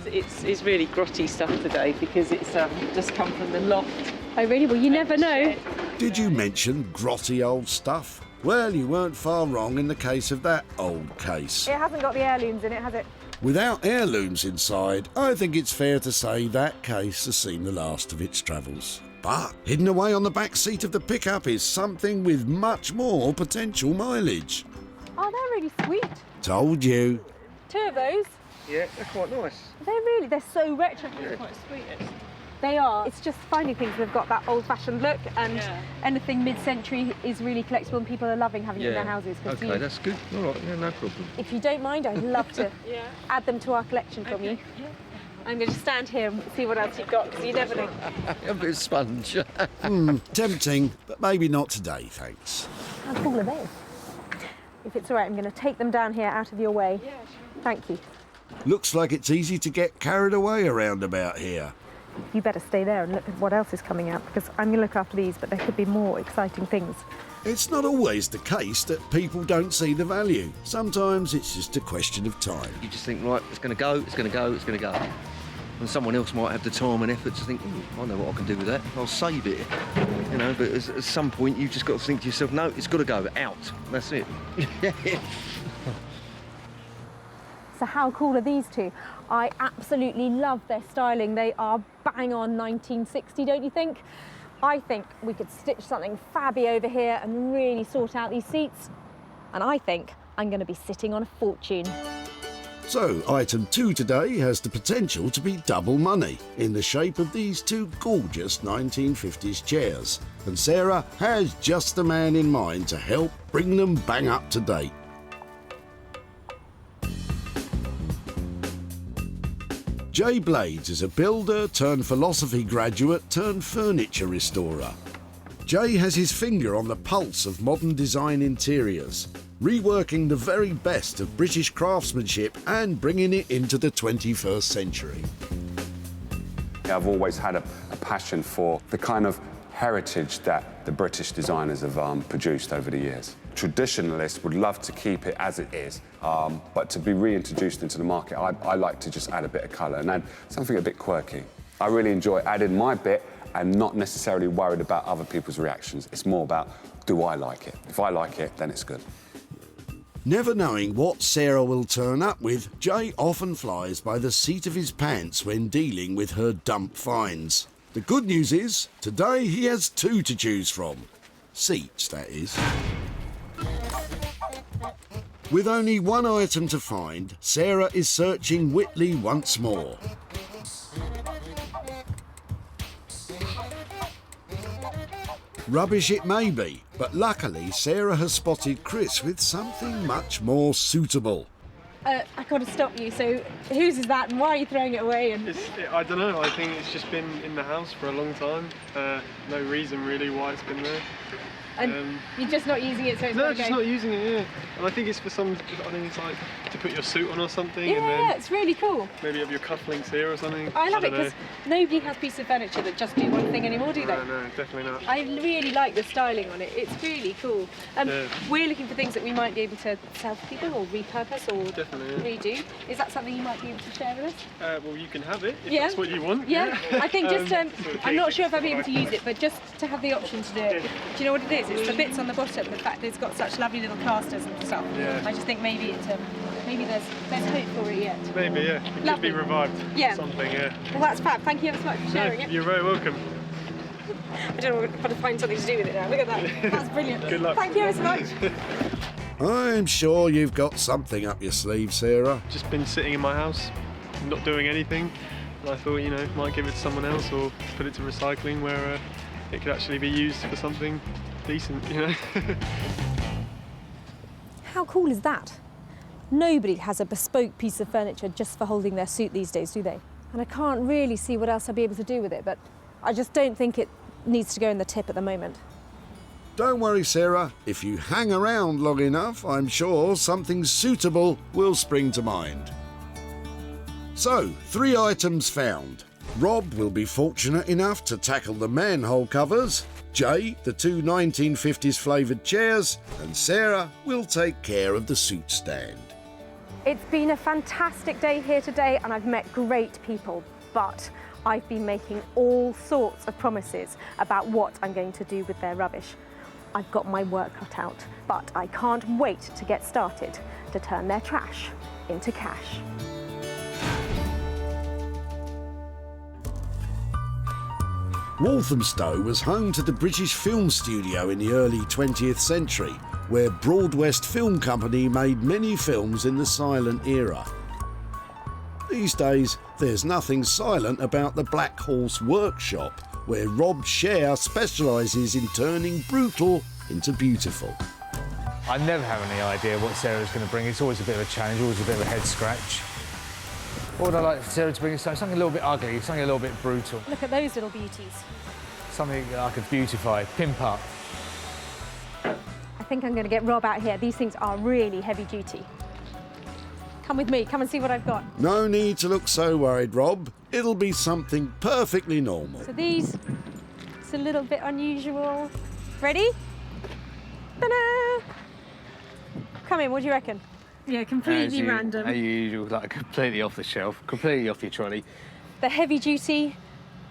It's really grotty stuff today because it's just come from the loft. Oh really? Well, you never know. Did you mention grotty old stuff? Well, you weren't far wrong in the case of that old case. It hasn't got the heirlooms in it, has it? Without heirlooms inside, I think it's fair to say that case has seen the last of its travels. But hidden away on the back seat of the pickup is something with much more potential mileage. Oh, they're really sweet. Told you. 2 of those. Yeah, they're quite nice. They're so retro. They're quite sweet. They are. It's just finding things that have got that old-fashioned look, and anything mid-century is really collectible, and people are loving having it in their houses. Okay, that's good. All right, yeah, no problem. If you don't mind, I'd love to add them to our collection from you. I'm going to stand here and see what else you've got, because you never know. A bit of sponge. Tempting, but maybe not today, thanks. How cool are they? If it's all right, I'm going to take them down here out of your way. Yeah, sure. Thank you. Looks like it's easy to get carried away around about here. You better stay there and look at what else is coming out, because I'm going to look after these, but there could be more exciting things. It's not always the case that people don't see the value. Sometimes it's just a question of time. You just think, right, it's going to go, it's going to go, it's going to go. And someone else might have the time and effort to think, I know what I can do with that, I'll save it. You know, but at some point you've just got to think to yourself, no, it's got to go, out. That's it. So how cool are these two? I absolutely love their styling. They are bang on 1960, don't you think? I think we could stitch something fabby over here and really sort out these seats. And I think I'm going to be sitting on a fortune. So, item 2 today has the potential to be double money in the shape of these 2 gorgeous 1950s chairs. And Sarah has just the man in mind to help bring them bang up to date. Jay Blades is a builder turned philosophy graduate turned furniture restorer. Jay has his finger on the pulse of modern design interiors, reworking the very best of British craftsmanship and bringing it into the 21st century. I've always had a passion for the kind of heritage that the British designers have produced over the years. Traditionalists would love to keep it as it is, but to be reintroduced into the market, I like to just add a bit of colour and add something a bit quirky. I really enjoy adding my bit and not necessarily worried about other people's reactions. It's more about, do I like it? If I like it, then it's good. Never knowing what Sarah will turn up with, Jay often flies by the seat of his pants when dealing with her dump finds. The good news is, today he has two to choose from. Seats, that is. With only one item to find, Sarah is searching Whitley once more. Rubbish it may be, but luckily Sarah has spotted Chris with something much more suitable. I've got to stop you. So, whose is that, and why are you throwing it away? And I don't know. I think it's just been in the house for a long time. No reason really why it's been there. And you're just not using it, so it's no, just not using it. Yeah, and I think it's for some. I think it's like to put your suit on or something. Yeah, and then it's really cool. Maybe have your cufflinks here or something. I love it because nobody has pieces of furniture that just do one thing anymore, do they? No, definitely not. I really like the styling on it. It's really cool. Yeah. We're looking for things that we might be able to sell for people or repurpose or redo. Is that something you might be able to share with us? Well, you can have it if Yeah. that's what you want. Yeah, I think just, I'm not sure if I'll be able to fine. use it, but just to have the option to do it. Do you know what it is? It's the bits on the bottom, the fact that it's got such lovely little casters and stuff. Yeah. I just think maybe it's maybe there's hope for it yet. Maybe, yeah. It could Lovely. be revived. Yeah. Something, yeah. Well, that's fab. Thank you ever so much for sharing it. You're very welcome. I don't know how to find something to do with it now. Look at that. That's brilliant. Good luck. Thank you ever so much. I'm sure you've got something up your sleeve, Sarah. Just been sitting in my house, not doing anything. And I thought, might give it to someone else or put it to recycling where it could actually be used for something decent, How cool is that? Nobody has a bespoke piece of furniture just for holding their suit these days, do they? And I can't really see what else I'll be able to do with it, but I just don't think it needs to go in the tip at the moment. Don't worry, Sarah. If you hang around long enough, I'm sure something suitable will spring to mind. So, 3 items found. Rob will be fortunate enough to tackle the manhole covers, Jay the 2 1950s flavoured chairs, and Sarah will take care of the suit stand. It's been a fantastic day here today and I've met great people, but I've been making all sorts of promises about what I'm going to do with their rubbish. I've got my work cut out, but I can't wait to get started to turn their trash into cash. Walthamstow was home to the British Film Studio in the early 20th century, where Broadwest Film Company made many films in the silent era. These days, there's nothing silent about the Black Horse Workshop, where Rob Scher specialises in turning brutal into beautiful. I never have any idea what Sarah's going to bring. It's always a bit of a challenge, always a bit of a head scratch. What would I like Sarah to bring? Something a little bit ugly, something a little bit brutal. Look at those little beauties. Something that I could beautify, pimp up. I think I'm going to get Rob out here. These things are really heavy duty. Come with me, come and see what I've got. No need to look so worried, Rob. It'll be something perfectly normal. So these, it's a little bit unusual. Ready? Ta-da! Come in, what do you reckon? Yeah, completely random. As usual, like completely off the shelf, completely off your trolley. They're heavy duty.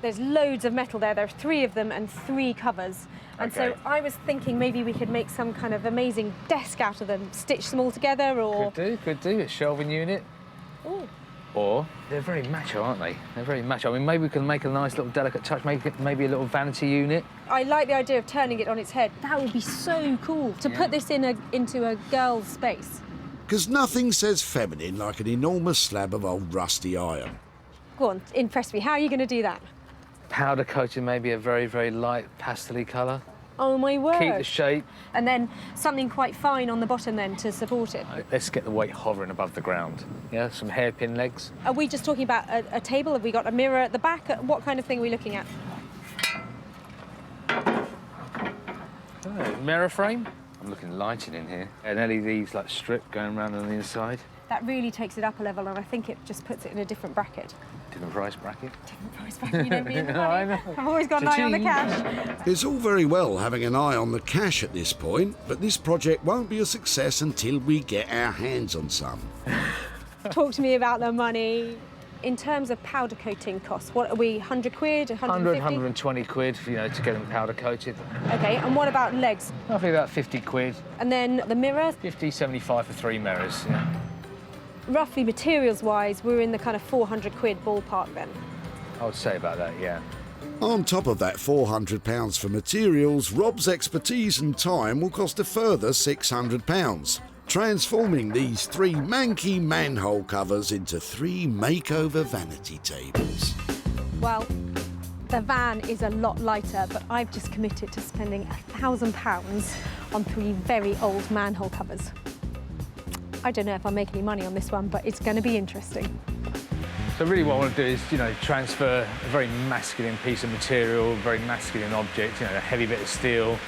There's loads of metal there. There are 3 of them and 3 covers. And so I was thinking maybe we could make some kind of amazing desk out of them, stitch them all together, or... Could do, a shelving unit. Ooh. Or, they're very macho, aren't they? They're very macho. I mean, maybe we can make a nice little delicate touch, maybe a little vanity unit. I like the idea of turning it on its head. That would be so cool, to put this into a girl's space. Because nothing says feminine like an enormous slab of old rusty iron. Go on, impress me. How are you going to do that? Powder coating, maybe a very, very light pastel-y colour. Oh, my word. Keep the shape. And then something quite fine on the bottom then to support it. Let's get the weight hovering above the ground. Yeah, some hairpin legs. Are we just talking about a table? Have we got a mirror at the back? What kind of thing are we looking at? Oh, mirror frame. I'm looking lighting in here. An LED strip going around on the inside. That really takes it up a level, and I think it just puts it in a different bracket. Different price bracket. Different price bracket, you know me and the No, I money. know. I've always got an eye on the cash. It's all very well having an eye on the cash at this point, but this project won't be a success until we get our hands on some. Talk to me about the money. In terms of powder coating costs, what are we, 100 quid, 150? 120 quid, you know, to get them powder coated. Okay, and what about legs? Roughly about 50 quid. And then the mirror? 50, 75 for 3 mirrors, yeah. Roughly materials-wise, we're in the kind of 400 quid ballpark then. I would say about that, yeah. On top of that £400 for materials, Rob's expertise and time will cost a further £600. Transforming these 3 manky manhole covers into 3 makeover vanity tables. Well, the van is a lot lighter, but I've just committed to spending £1,000 on 3 very old manhole covers. I don't know if I'll make any money on this one, but it's going to be interesting. So really what I want to do is, you know, transfer a very masculine piece of material, a very masculine object, you know, a heavy bit of steel,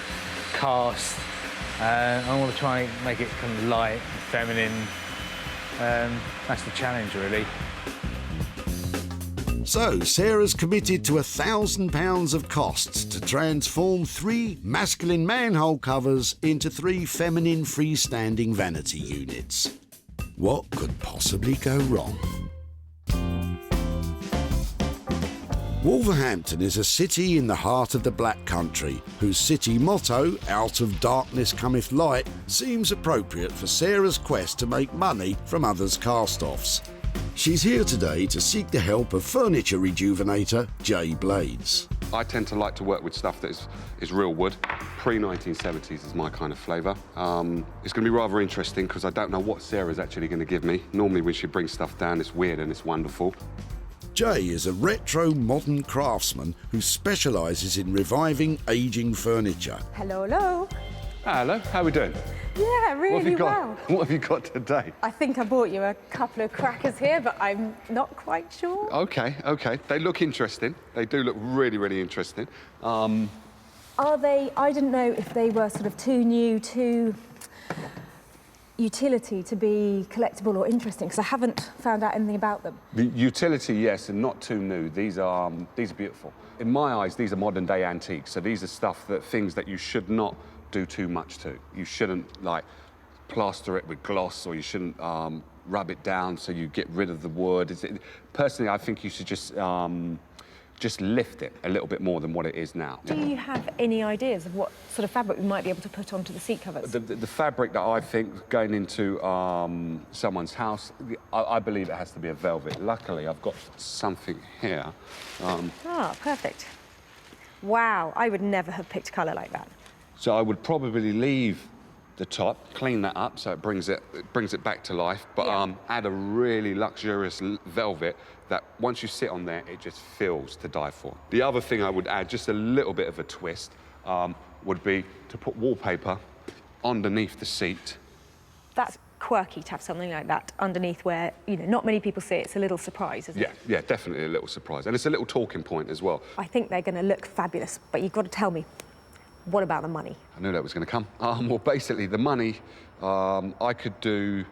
cast. I want to try and make it kind of light, feminine. That's the challenge, really. So, Sarah's committed to £1,000 of costs to transform 3 masculine manhole covers into 3 feminine freestanding vanity units. What could possibly go wrong? Wolverhampton is a city in the heart of the Black Country, whose city motto, "Out of darkness cometh light," seems appropriate for Sarah's quest to make money from others' cast-offs. She's here today to seek the help of furniture rejuvenator Jay Blades. I tend to like to work with stuff that is real wood. Pre-1970s is my kind of flavour. It's going to be rather interesting because I don't know what Sarah's actually going to give me. Normally when she brings stuff down, it's weird and it's wonderful. Jay is a retro modern craftsman who specialises in reviving ageing furniture. Hello, hello. Hello, how are we doing? Yeah, really well. What have you got today? I think I bought you a couple of crackers here, but I'm not quite sure. Okay. They look interesting. They do look really, really interesting. Are they, I didn't know if they were sort of too new, too utility to be collectible or interesting, because I haven't found out anything about them. The utility, yes, and not too new. These are beautiful. In my eyes, these are modern day antiques. So these are things that you should not do too much to. You shouldn't like plaster it with gloss, or you shouldn't rub it down so you get rid of the wood. Personally, I think you should just lift it a little bit more than what it is now. Do you have any ideas of what sort of fabric we might be able to put onto the seat covers? The fabric that I think going into someone's house, I believe it has to be a velvet. Luckily, I've got something here. Perfect. Wow, I would never have picked a colour like that. So I would probably leave the top, clean that up so it brings it back to life, but add a really luxurious velvet that once you sit on there, it just feels to die for. The other thing I would add, just a little bit of a twist, would be to put wallpaper underneath the seat. That's quirky to have something like that underneath where, you know, not many people see it. It's a little surprise, isn't it? Yeah, definitely a little surprise. And it's a little talking point as well. I think they're going to look fabulous, but you've got to tell me, what about the money? I knew that was going to come. Well, basically, the money, I could do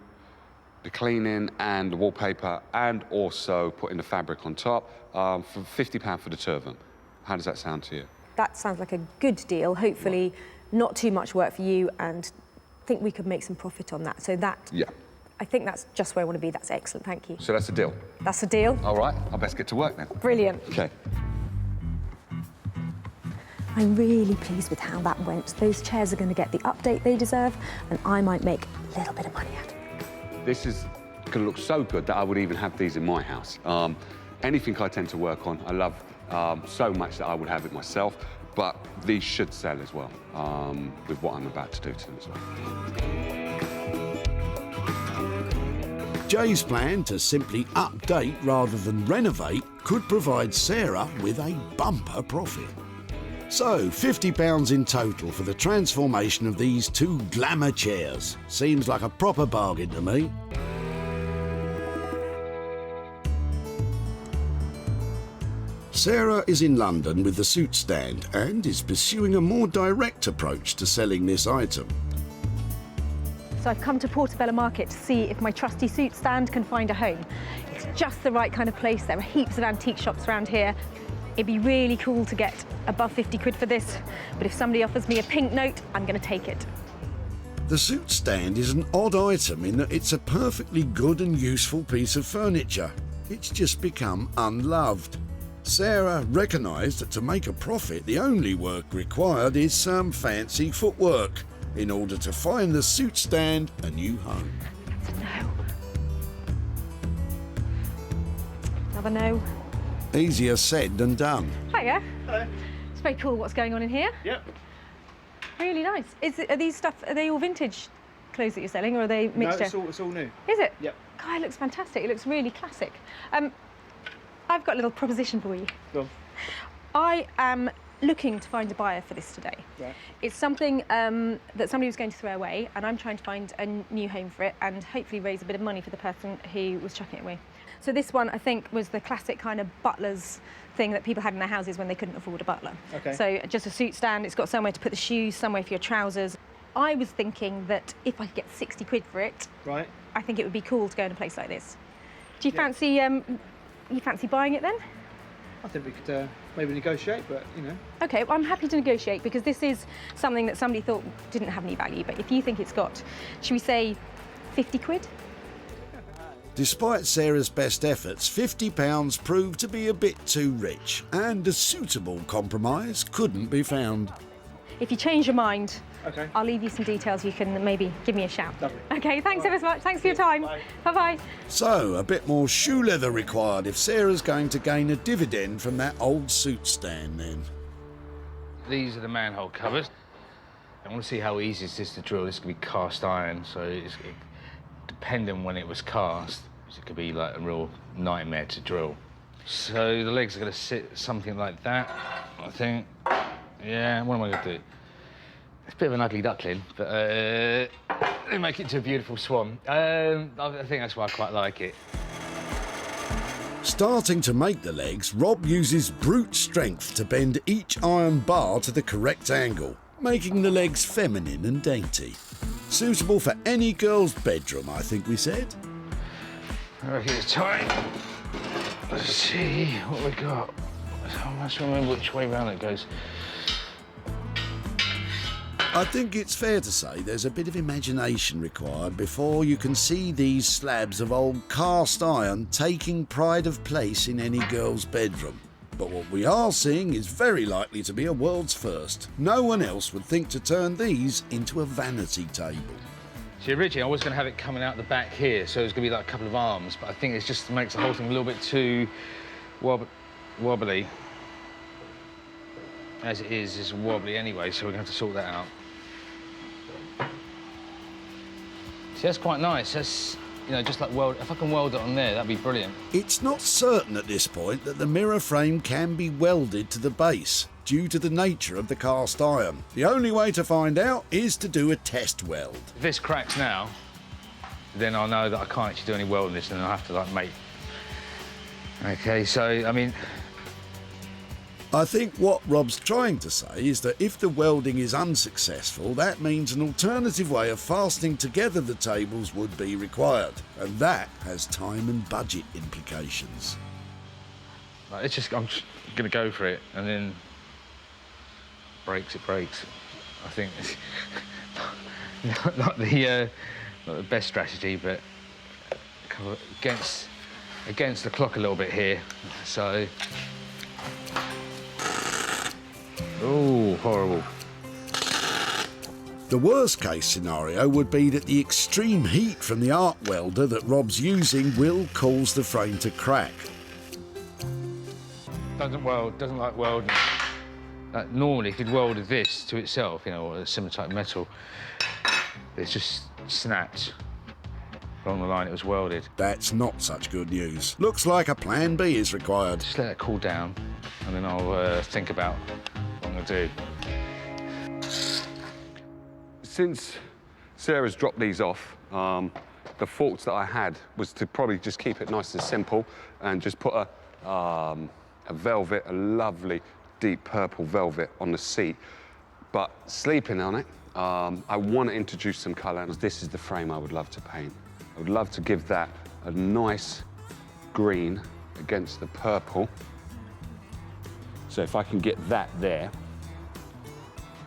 the cleaning and the wallpaper and also putting the fabric on top for £50 for the two of them. How does that sound to you? That sounds like a good deal. Hopefully, not too much work for you, and I think we could make some profit on that. So that, I think that's just where I want to be. That's excellent, thank you. So that's a deal? That's a deal. All right, I'll best get to work then. Brilliant. OK. I'm really pleased with how that went. Those chairs are going to get the update they deserve, and I might make a little bit of money out of it. This is going to look so good that I would even have these in my house. Anything I tend to work on, I love so much that I would have it myself, but these should sell as well, with what I'm about to do to them as well. Jay's plan to simply update rather than renovate could provide Sarah with a bumper profit. So, £50 in total for the transformation of these 2 glamour chairs. Seems like a proper bargain to me. Sarah is in London with the suit stand and is pursuing a more direct approach to selling this item. So I've come to Portobello Market to see if my trusty suit stand can find a home. It's just the right kind of place. There are heaps of antique shops around here. It'd be really cool to get above 50 quid for this, but if somebody offers me a pink note, I'm going to take it. The suit stand is an odd item in that it's a perfectly good and useful piece of furniture. It's just become unloved. Sarah recognised that to make a profit, the only work required is some fancy footwork in order to find the suit stand a new home. Another no. Easier said than done. Hiya. Hello. It's very cool what's going on in here. Yep. Really nice. Are they all vintage clothes that you're selling, or are they mixture? No, it's all new. Is it? Yep. God, it looks fantastic. It looks really classic. I've got a little proposition for you. Go on. I am looking to find a buyer for this today. Right. It's something that somebody was going to throw away, and I'm trying to find a new home for it and hopefully raise a bit of money for the person who was chucking it away. So this one, I think, was the classic kind of butler's thing that people had in their houses when they couldn't afford a butler. Okay. So just a suit stand, it's got somewhere to put the shoes, somewhere for your trousers. I was thinking that if I could get 60 quid for it, right, I think it would be cool to go in a place like this. Do you fancy buying it then? I think we could maybe negotiate, but you know. Okay, well, I'm happy to negotiate because this is something that somebody thought didn't have any value, but if you think it's got, should we say 50 quid? Despite Sarah's best efforts, £50 proved to be a bit too rich, and a suitable compromise couldn't be found. If you change your mind, okay, I'll leave you some details. You can maybe give me a shout. Lovely. Okay, thanks ever so much. Thanks for your time. Bye-bye. So, a bit more shoe leather required if Sarah's going to gain a dividend from that old suit stand then. These are the manhole covers. I want to see how easy this is to drill. This could be cast iron, so depending on when it was cast, it could be like a real nightmare to drill. So the legs are going to sit something like that, I think. Yeah, what am I going to do? It's a bit of an ugly duckling, but they make it to a beautiful swan. I think that's why I quite like it. Starting to make the legs, Rob uses brute strength to bend each iron bar to the correct angle, making the legs feminine and dainty. Suitable for any girl's bedroom, I think we said. I reckon it's time. Let's see what we got. I must remember which way round it goes. I think it's fair to say there's a bit of imagination required before you can see these slabs of old cast iron taking pride of place in any girl's bedroom. But what we are seeing is very likely to be a world's first. No one else would think to turn these into a vanity table. See, originally I was going to have it coming out the back here, so it's going to be like a couple of arms, but I think it just makes the whole thing a little bit too wobbly. As it is, it's wobbly anyway, so we're going to have to sort that out. See, that's quite nice. That's, you know, just like if I can weld it on there, that'd be brilliant. It's not certain at this point that the mirror frame can be welded to the base due to the nature of the cast iron. The only way to find out is to do a test weld. If this cracks now, then I'll know that I can't actually do any welding this, and I'll have to like make. Okay, so I mean, I think what Rob's trying to say is that if the welding is unsuccessful, that means an alternative way of fastening together the tables would be required, and that has time and budget implications. like, I'm just gonna go for it, and then it breaks. I think it's not the best strategy, but kind of against the clock a little bit here. So, oh, horrible. The worst case scenario would be that the extreme heat from the arc welder that Rob's using will cause the frame to crack. Doesn't like welding. Normally, if you'd welded this to itself, you know, or a similar type of metal, it's just snapped along the line it was welded. That's not such good news. Looks like a plan B is required. Just let it cool down, and then I'll think about what I'm going to do. Since Sarah's dropped these off, the thoughts that I had was to probably just keep it nice and simple and just put a velvet, a lovely deep purple velvet on the seat. But sleeping on it, I want to introduce some colour, and this is the frame I would love to paint. I would love to give that a nice green against the purple. So if I can get that there,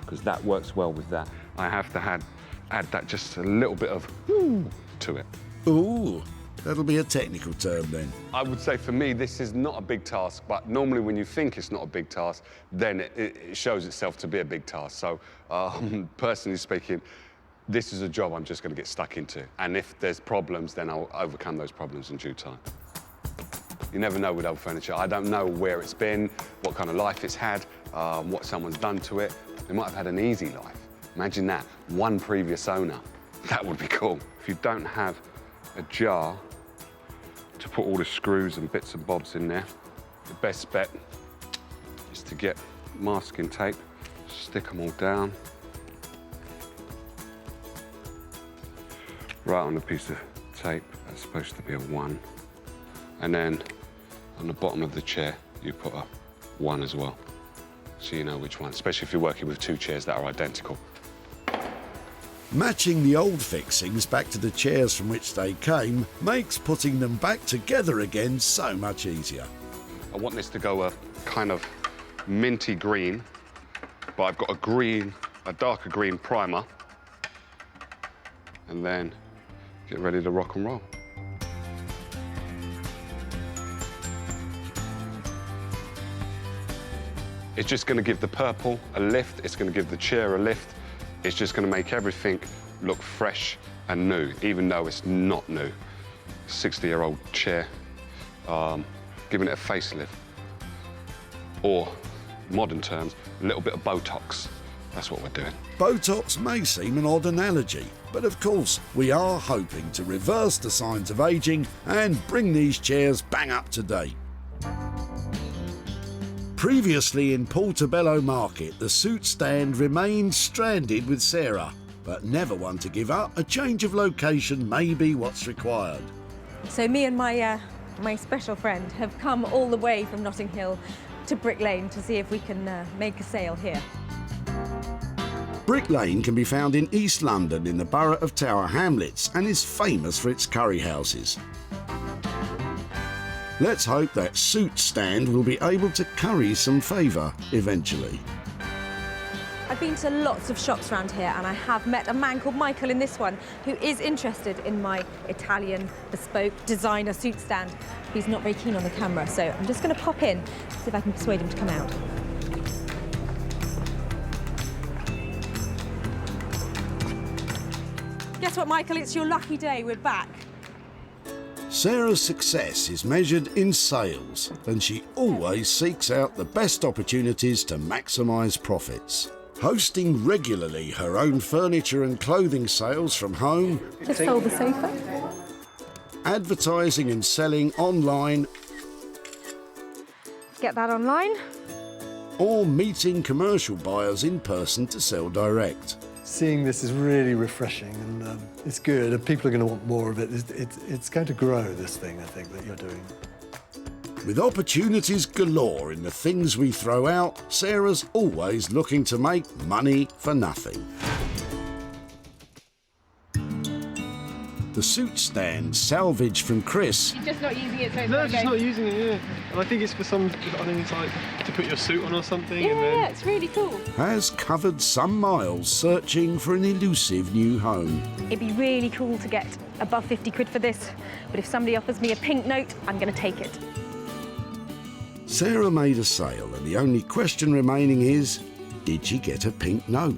because that works well with that, I have to add that just a little bit of to it. Ooh, that'll be a technical term then. I would say for me, this is not a big task, but normally when you think it's not a big task, then it shows itself to be a big task. So personally speaking, this is a job I'm just going to get stuck into. And if there's problems, then I'll overcome those problems in due time. You never know with old furniture. I don't know where it's been, what kind of life it's had, what someone's done to it. They might have had an easy life. Imagine that, one previous owner. That would be cool. If you don't have a jar to put all the screws and bits and bobs in there, the best bet is to get masking tape, stick them all down, right on a piece of tape. That's supposed to be a 1. And then on the bottom of the chair, you put a 1 as well, so you know which one, especially if you're working with 2 chairs that are identical. Matching the old fixings back to the chairs from which they came makes putting them back together again so much easier. I want this to go a kind of minty green, but I've got a darker green primer, and then get ready to rock and roll. It's just going to give the purple a lift, it's going to give the chair a lift, it's just going to make everything look fresh and new, even though it's not new. 60-year-old chair, giving it a facelift. Or, modern terms, a little bit of Botox. That's what we're doing. Botox may seem an odd analogy, but of course we are hoping to reverse the signs of ageing and bring these chairs bang up to date. Previously in Portobello Market, the suit stand remained stranded with Sarah, but never one to give up. A change of location may be what's required. So me and my special friend have come all the way from Notting Hill to Brick Lane to see if we can make a sale here. Brick Lane can be found in East London in the borough of Tower Hamlets and is famous for its curry houses. Let's hope that suit stand will be able to curry some favour eventually. I've been to lots of shops around here and I have met a man called Michael in this one who is interested in my Italian bespoke designer suit stand. He's not very keen on the camera, so I'm just going to pop in, see if I can persuade him to come out. Guess what, Michael? It's your lucky day. We're back. Sarah's success is measured in sales, and she always seeks out the best opportunities to maximise profits. Hosting regularly her own furniture and clothing sales from home, Just sold the sofa. Advertising and selling online, Get that online. or meeting commercial buyers in person to sell direct. Seeing this is really refreshing, and it's good, and people are going to want more of it. It's going to grow, this thing, I think, that you're doing. With opportunities galore in the things we throw out, Sarah's always looking to make money for nothing. The suit stand, salvage from Chris, You're just not using it, so it's No, just not using it, yeah. And I think it's for some, I think it's like to put your suit on or something. Yeah, and then... yeah, it's really cool. has covered some miles searching for an elusive new home. It'd be really cool to get above 50 quid for this, but if somebody offers me a pink note, I'm going to take it. Sarah made a sale, and the only question remaining is, did she get a pink note?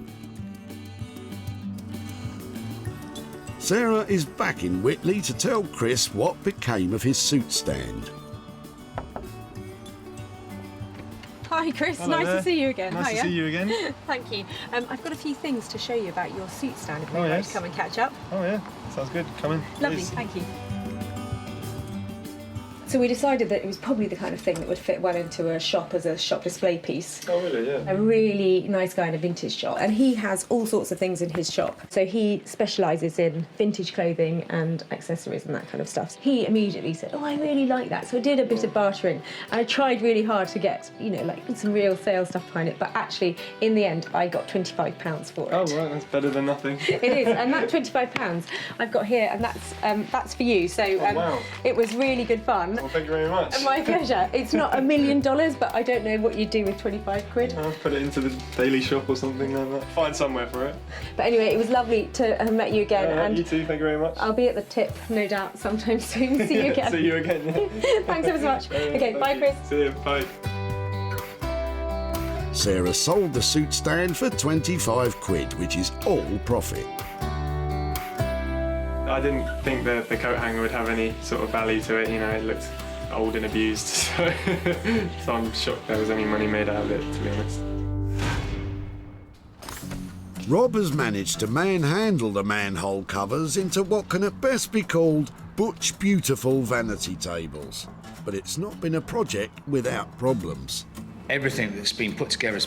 Sarah is back in Whitley to tell Chris what became of his suit stand. Hi, Chris. Hello nice there. to see you again. Nice to Hiya. see you again. Thank you. I've got a few things to show you about your suit stand if you'd like yes. to come and catch up. Oh yeah, sounds good. Come in. Lovely, please. thank you. So we decided that it was probably the kind of thing that would fit well into a shop as a shop display piece. Oh really? Yeah. A really nice guy in a vintage shop, and he has all sorts of things in his shop. So he specialises in vintage clothing and accessories and that kind of stuff. He immediately said, "Oh, I really like that." So I did a bit of bartering, and I tried really hard to get, you know, like some real sales stuff behind it. But actually, in the end, I got £25 for it. Oh right, that's better than nothing. It is, and that £25 I've got here, and that's for you. So wow. it was really good fun. Well, thank you very much. My pleasure. It's not $1 million, but I don't know what you'd do with 25 quid. I'll put it into the daily shop or something like that. Find somewhere for it. But anyway, it was lovely to have met you again. And you too, thank you very much. I'll be at the tip, no doubt, sometime soon. See you again. See you again. Thanks ever so much. Okay, bye, Chris. See you, bye. Sarah sold the suit stand for 25 quid, which is all profit. I didn't think the coat hanger would have any sort of value to it, you know, it looked old and abused, so, so I'm shocked there was any money made out of it, to be honest. Rob has managed to manhandle the manhole covers into what can at best be called butch beautiful vanity tables. But it's not been a project without problems. Everything that's been put together,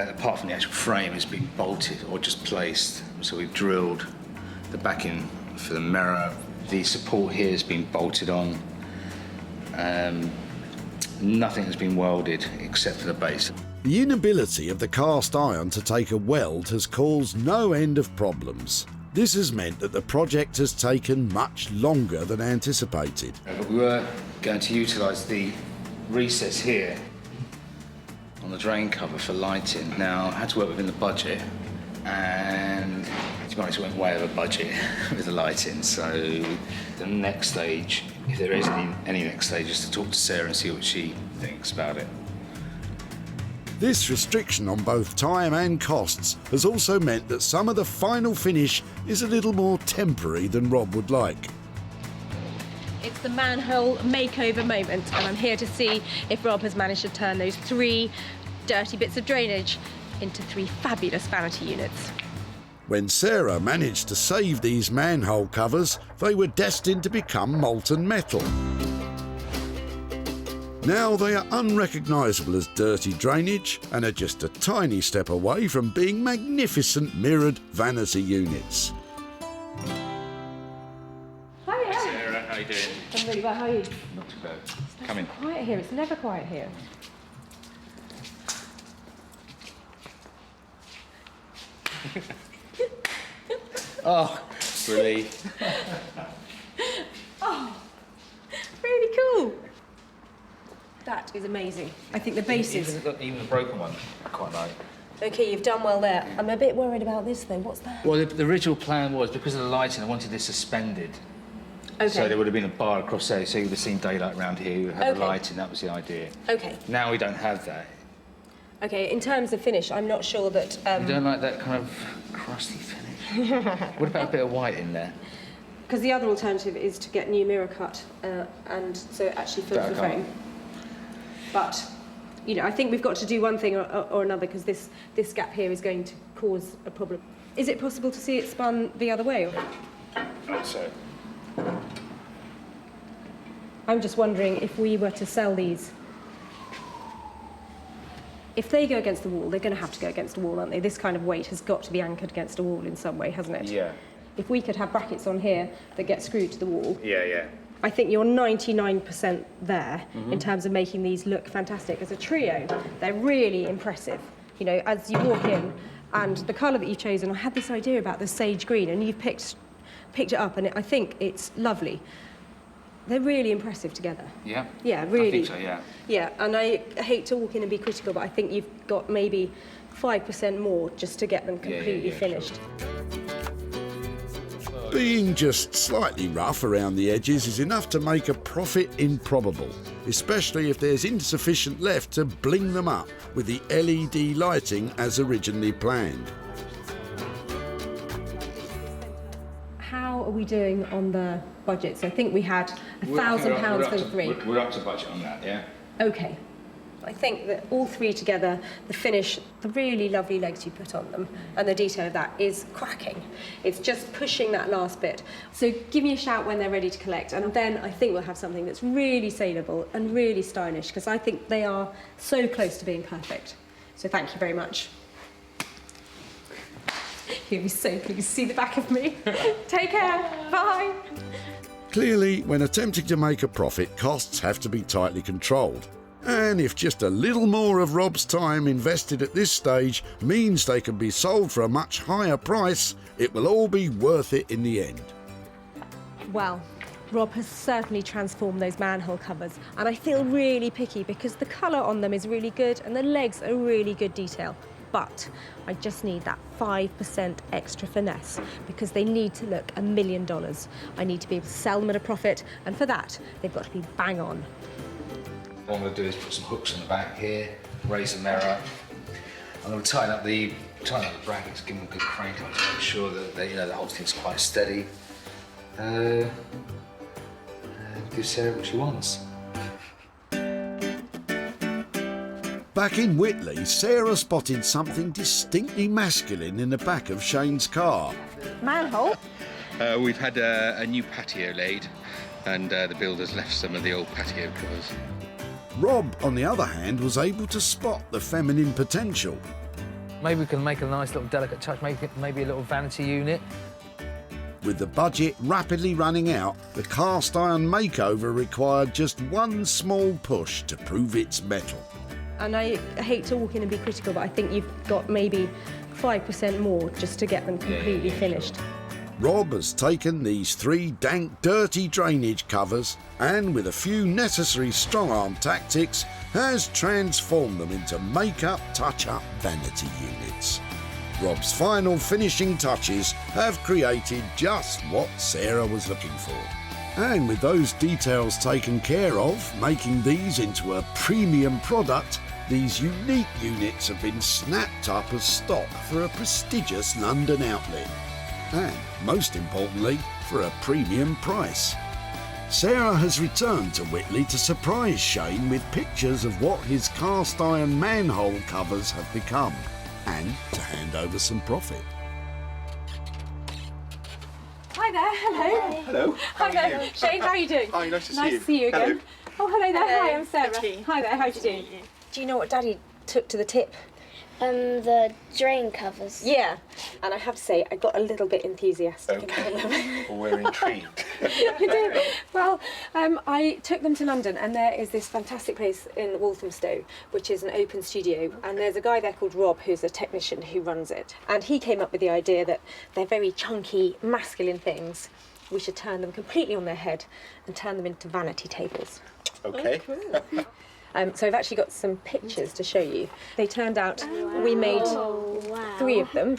apart from the actual frame, has been bolted or just placed. So we've drilled the backing for the mirror. The support here has been bolted on. Nothing has been welded except for the base. The inability of the cast iron to take a weld has caused no end of problems. This has meant that the project has taken much longer than anticipated. But we were going to utilise the recess here on the drain cover for lighting. Now, I had to work within the budget, and to be honest, it went way over budget with the lighting. So the next stage, if there is any next stage, is to talk to Sarah and see what she thinks about it. This restriction on both time and costs has also meant that some of the final finish is a little more temporary than Rob would like. It's the manhole makeover moment, and I'm here to see if Rob has managed to turn those 3 dirty bits of drainage into 3 fabulous vanity units. When Sarah managed to save these manhole covers, they were destined to become molten metal. Now they are unrecognisable as dirty drainage and are just a tiny step away from being magnificent mirrored vanity units. Hiya. Sarah, how you doing? I'm really well, how are you? Not too bad. Come in. It's quiet here, it's never quiet here. Oh, relief. Oh, really cool. That is amazing. I think the bases. Even the broken one, I quite like. Okay, you've done well there. I'm a bit worried about this though. What's that? Well, the original plan was, because of the lighting, I wanted this suspended. Okay. So there would have been a bar across there, so you would have seen daylight around here, you would have the Okay. lighting, that was the idea. Okay. Now we don't have that. Okay, in terms of finish, I'm not sure that... You don't like that kind of crusty finish? What about a bit of white in there? Because the other alternative is to get new mirror cut, and so it actually fills the frame. But, you know, I think we've got to do one thing or another, because this gap here is going to cause a problem. Is it possible to see it spun the other way? Or? So. I'm just wondering if we were to sell these. If they go against the wall, they're going to have to go against the wall, aren't they? This kind of weight has got to be anchored against a wall in some way, hasn't it? Yeah. If we could have brackets on here that get screwed to the wall, Yeah. I think you're 99% there in terms of making these look fantastic. As a trio, they're really impressive. You know, as you walk in, and the colour that you've chosen, I had this idea about the sage green, and you've picked it up, and I think it's lovely. They're really impressive together. Yeah? Yeah, really. I think so, yeah. Yeah, and I hate to walk in and be critical, but I think you've got maybe 5% more just to get them completely finished. Being just slightly rough around the edges is enough to make a profit improbable, especially if there's insufficient left to bling them up with the LED lighting as originally planned. How are we doing on the budget? So I think we had £1,000 for the 3. We're up to budget on that, yeah? Okay. I think that all 3 together, the finish, the really lovely legs you put on them, and the detail of that is cracking. It's just pushing that last bit. So give me a shout when they're ready to collect, and then I think we'll have something that's really saleable and really stylish, because I think they are so close to being perfect. So thank you very much. You'll be so pleased to see the back of me. Take care. Bye. Clearly, when attempting to make a profit, costs have to be tightly controlled. And if just a little more of Rob's time invested at this stage means they can be sold for a much higher price, it will all be worth it in the end. Well, Rob has certainly transformed those manhole covers, and I feel really picky because the colour on them is really good and the legs are really good detail. But I just need that 5% extra finesse because they need to look $1 million. I need to be able to sell them at a profit, and for that, they've got to be bang on. What I'm going to do is put some hooks in the back here, raise the mirror. I'm going to tighten up the brackets, give them a good crank on to make sure that the whole thing's quite steady. And give Sarah what she wants. Back in Whitley, Sarah spotted something distinctly masculine in the back of Shane's car. Manhole? We've had a new patio laid, and the builders left some of the old patio covers. Rob, on the other hand, was able to spot the feminine potential. Maybe we can make a nice little delicate touch, maybe a little vanity unit. With the budget rapidly running out, the cast iron makeover required just one small push to prove its mettle. And I hate to walk in and be critical, but I think you've got maybe 5% more just to get them completely finished. Rob has taken these 3 dank, dirty drainage covers and, with a few necessary strong-arm tactics, has transformed them into make-up, touch-up vanity units. Rob's final finishing touches have created just what Sarah was looking for. And with those details taken care of, making these into a premium product, these unique units have been snapped up as stock for a prestigious London outlet. And, most importantly, for a premium price. Sarah has returned to Whitley to surprise Shane with pictures of what his cast iron manhole covers have become, and to hand over some profit. Hi there, hello. Hello. Hi there. Shane, how are you doing? Hi, nice to see you. Nice to see you again. Hello. Oh, hello there. Hello. Hi, I'm Sarah. Hi there, how are you doing? Do you know what Daddy took to the tip? The drain covers. Yeah, and I have to say, I got a little bit enthusiastic about them. Well, we're intrigued. I do. Well, I took them to London, and there is this fantastic place in Walthamstow, which is an open studio, and there's a guy there called Rob, who's a technician who runs it, and he came up with the idea that they're very chunky, masculine things. We should turn them completely on their head and turn them into vanity tables. Okay. Oh, cool. So I've actually got some pictures to show you. They turned out, we made 3 of them.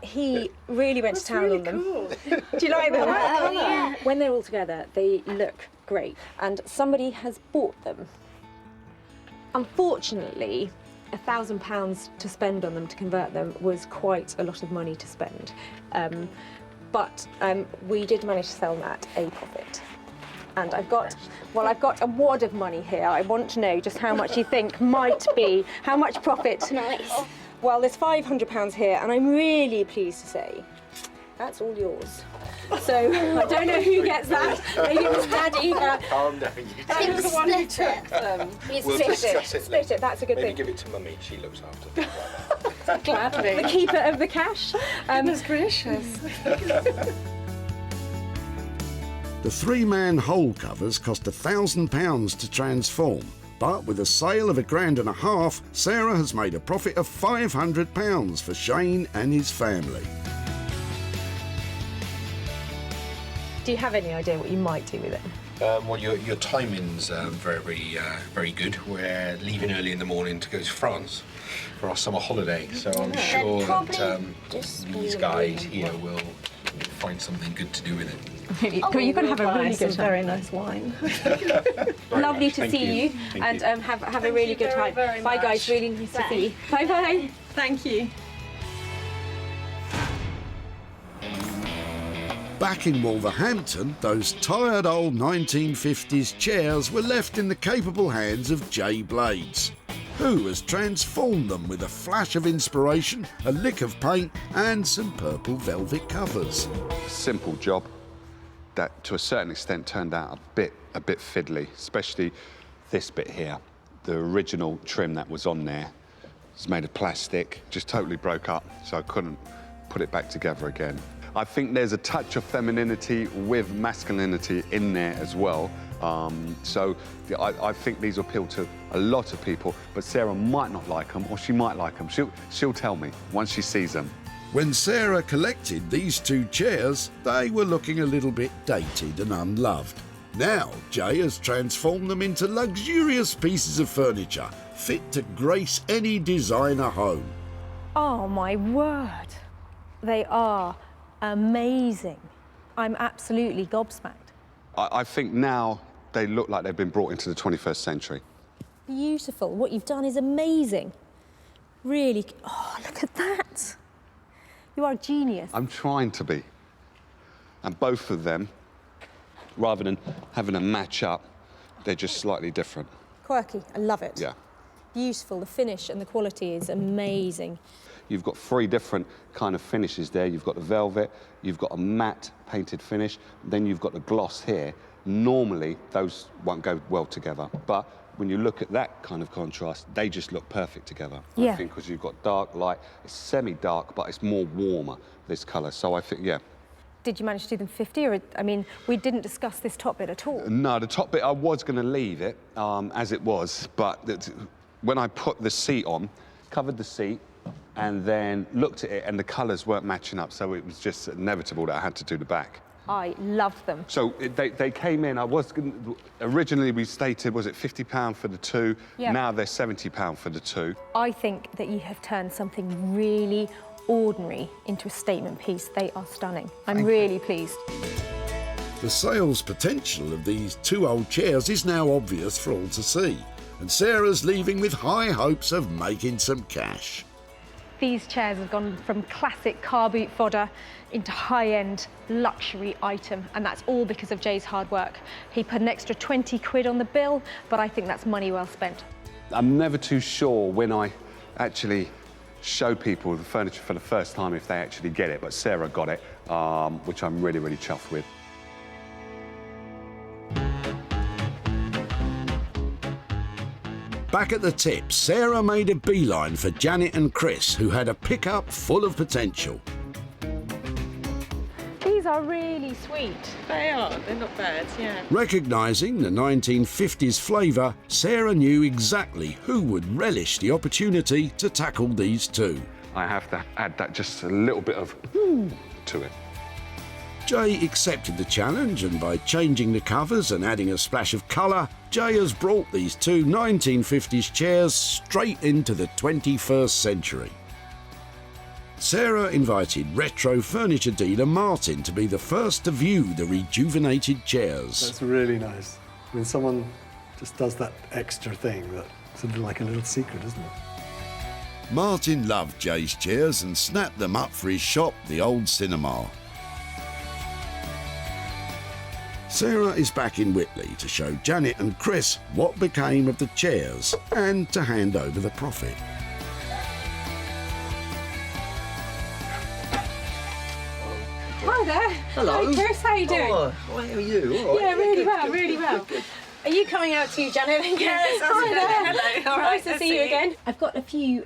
He really went to town on them. Cool. Do you like them? Oh, yeah. When they're all together, they look great. And somebody has bought them. Unfortunately, £1,000 to spend on them to convert them was quite a lot of money to spend. But we did manage to sell them at a profit. And I've got a wad of money here. I want to know just how much you think might be, how much profit. Nice. Well, there's £500 here, and I'm really pleased to say that's all yours. So I don't know who gets that. Maybe it was Daddy. Calm down. Daddy was the one who took them. We'll discuss it. Split it. That's a good Maybe thing. give it to Mummy. She looks after things. Gladly. The keeper of the cash. Goodness gracious. The 3-man hole covers cost £1,000 to transform, but with a sale of £1,500, Sarah has made a profit of £500 for Shane and his family. Do you have any idea what you might do with it? Well, your timing's very good. We're leaving early in the morning to go to France for our summer holiday, so I'm sure that these guys here will find something good to do with it. Really? Oh, You're going to have a really good time. very nice wine. Lovely to Thank see you. you, Thank and you. have a really good time. very Bye, much. guys. Really nice to see you. Bye bye. Thank you. Back in Wolverhampton, those tired old 1950s chairs were left in the capable hands of Jay Blades, who has transformed them with a flash of inspiration, a lick of paint and some purple velvet covers. Simple job that to a certain extent turned out a bit fiddly, especially this bit here. The original trim that was on there was made of plastic, just totally broke up, so I couldn't put it back together again. I think there's a touch of femininity with masculinity in there as well. So I think these appeal to a lot of people, but Sarah might not like them, or she might like them. She'll tell me once she sees them. When Sarah collected these 2 chairs, they were looking a little bit dated and unloved. Now, Jay has transformed them into luxurious pieces of furniture, fit to grace any designer home. Oh my word. They are amazing. I'm absolutely gobsmacked. I think now they look like they've been brought into the 21st century. Beautiful. What you've done is amazing. Really. Oh, look at that. You are a genius. I'm trying to be. And both of them, rather than having a match up, they're just slightly different. Quirky. I love it. Yeah. Beautiful. The finish and the quality is amazing. You've got 3 different kind of finishes there. You've got the velvet, you've got a matte painted finish, then you've got the gloss here. Normally, those won't go well together, but when you look at that kind of contrast, they just look perfect together. Yeah. I think because you've got dark, light, it's semi-dark, but it's more warmer, this colour. So I think, yeah. Did you manage to do them 50? Or, I mean, we didn't discuss this top bit at all. No, the top bit, I was going to leave it as it was, but when I put the seat on, covered the seat, and then looked at it, and the colours weren't matching up, so it was just inevitable that I had to do the back. I loved them. So they came in, originally we stated, was it £50 for the 2? Yeah. Now they're £70 for the 2. I think that you have turned something really ordinary into a statement piece. They are stunning. I'm really pleased. The sales potential of these 2 old chairs is now obvious for all to see, and Sarah's leaving with high hopes of making some cash. These chairs have gone from classic car boot fodder into high-end luxury item, and that's all because of Jay's hard work. He put an extra 20 quid on the bill, but I think that's money well spent. I'm never too sure when I actually show people the furniture for the first time if they actually get it, but Sarah got it, which I'm really, really chuffed with. Back at the tip, Sarah made a beeline for Janet and Chris, who had a pickup full of potential. These are really sweet. They are. They're not bad, yeah. Recognising the 1950s flavour, Sarah knew exactly who would relish the opportunity to tackle these 2. I have to add that just a little bit of to it. Jay accepted the challenge, and by changing the covers and adding a splash of colour, Jay has brought these 2 1950s chairs straight into the 21st century. Sarah invited retro furniture dealer Martin to be the first to view the rejuvenated chairs. That's really nice. When someone just does that extra thing, that's sort of like a little secret, isn't it? Martin loved Jay's chairs and snapped them up for his shop, the Old Cinema. Sarah is back in Whitley to show Janet and Chris what became of the chairs and to hand over the profit. Hi there. Hello. Hi, Chris. How are you doing? Oh, how are you? All right. Yeah, really good, well, good, really good, well. good. Are you coming out too, Janet? Yes, Hi there. hello. All right, Nice to see you again. I've got a few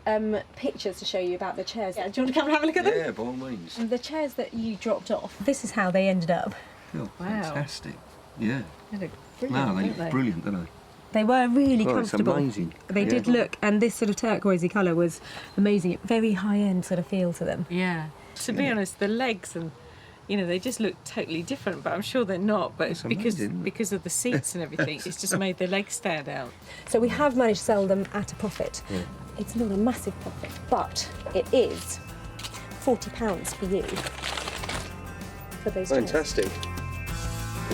pictures to show you about the chairs. Do you want to come and have a look at them? Yeah, by all means. The chairs that you dropped off, this is how they ended up. Oh, fantastic. Yeah. They look brilliant, No, they don't look brilliant, don't they? They were really Oh, it's comfortable. amazing. They did look, and this sort of turquoisey colour was amazing. Very high-end sort of feel to them. Yeah. To be honest, the legs and, you know, they just look totally different, but I'm sure they're not. But it's because of the seats and everything, it's just made the legs stand out. So we have managed to sell them at a profit. Yeah. It's not a massive profit, but it is £40 for you for those chairs. Fantastic.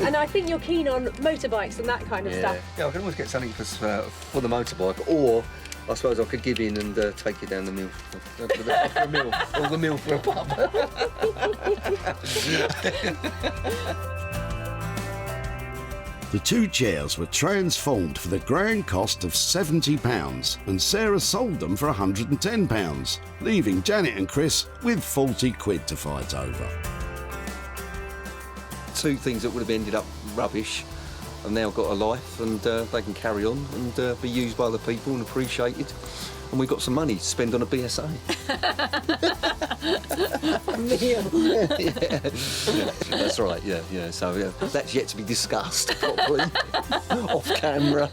And I think you're keen on motorbikes and that kind of stuff. Yeah, I can always get something for the motorbike, or I suppose I could give in and take you down the mill for a mill, or the mill for a pub. The 2 chairs were transformed for the grand cost of £70, and Sarah sold them for £110, leaving Janet and Chris with 40 quid to fight over. 2 things that would have ended up rubbish have now got a life, and they can carry on and be used by other people and appreciated. And we've got some money to spend on a BSA. Yeah, that's right, yeah. So that's yet to be discussed properly off camera.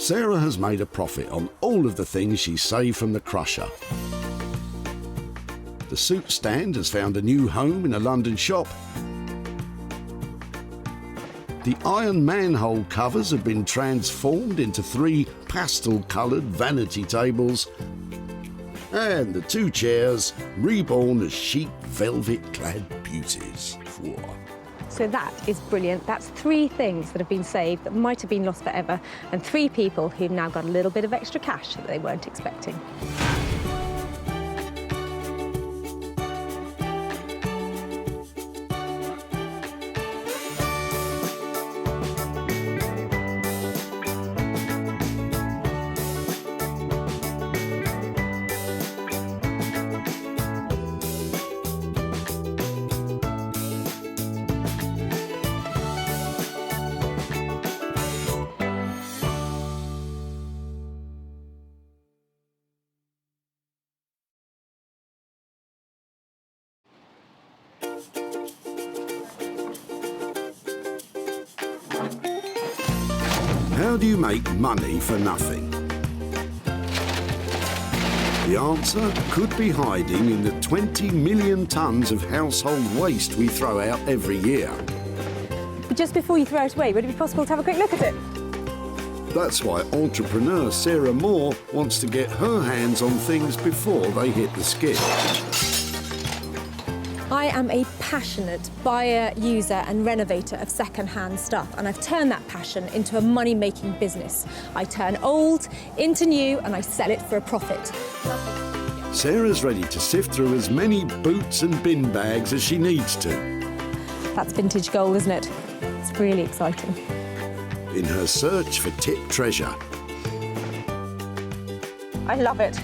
Sarah has made a profit on all of the things she saved from the crusher. The suit stand has found a new home in a London shop. The iron manhole covers have been transformed into 3 pastel-coloured vanity tables, and the 2 chairs reborn as chic velvet-clad beauties. Whoa. So that is brilliant. That's 3 things that have been saved that might have been lost forever, and 3 people who've now got a little bit of extra cash that they weren't expecting. How do you make money for nothing? The answer could be hiding in the 20 million tonnes of household waste we throw out every year. But just before you throw it away, would it be possible to have a quick look at it? That's why entrepreneur Sarah Moore wants to get her hands on things before they hit the skid. I am a passionate buyer, user and renovator of second-hand stuff, and I've turned that passion into a money-making business. I turn old into new and I sell it for a profit. Sarah's ready to sift through as many boots and bin bags as she needs to. That's vintage gold, isn't it? It's really exciting. In her search for tip treasure. I love it.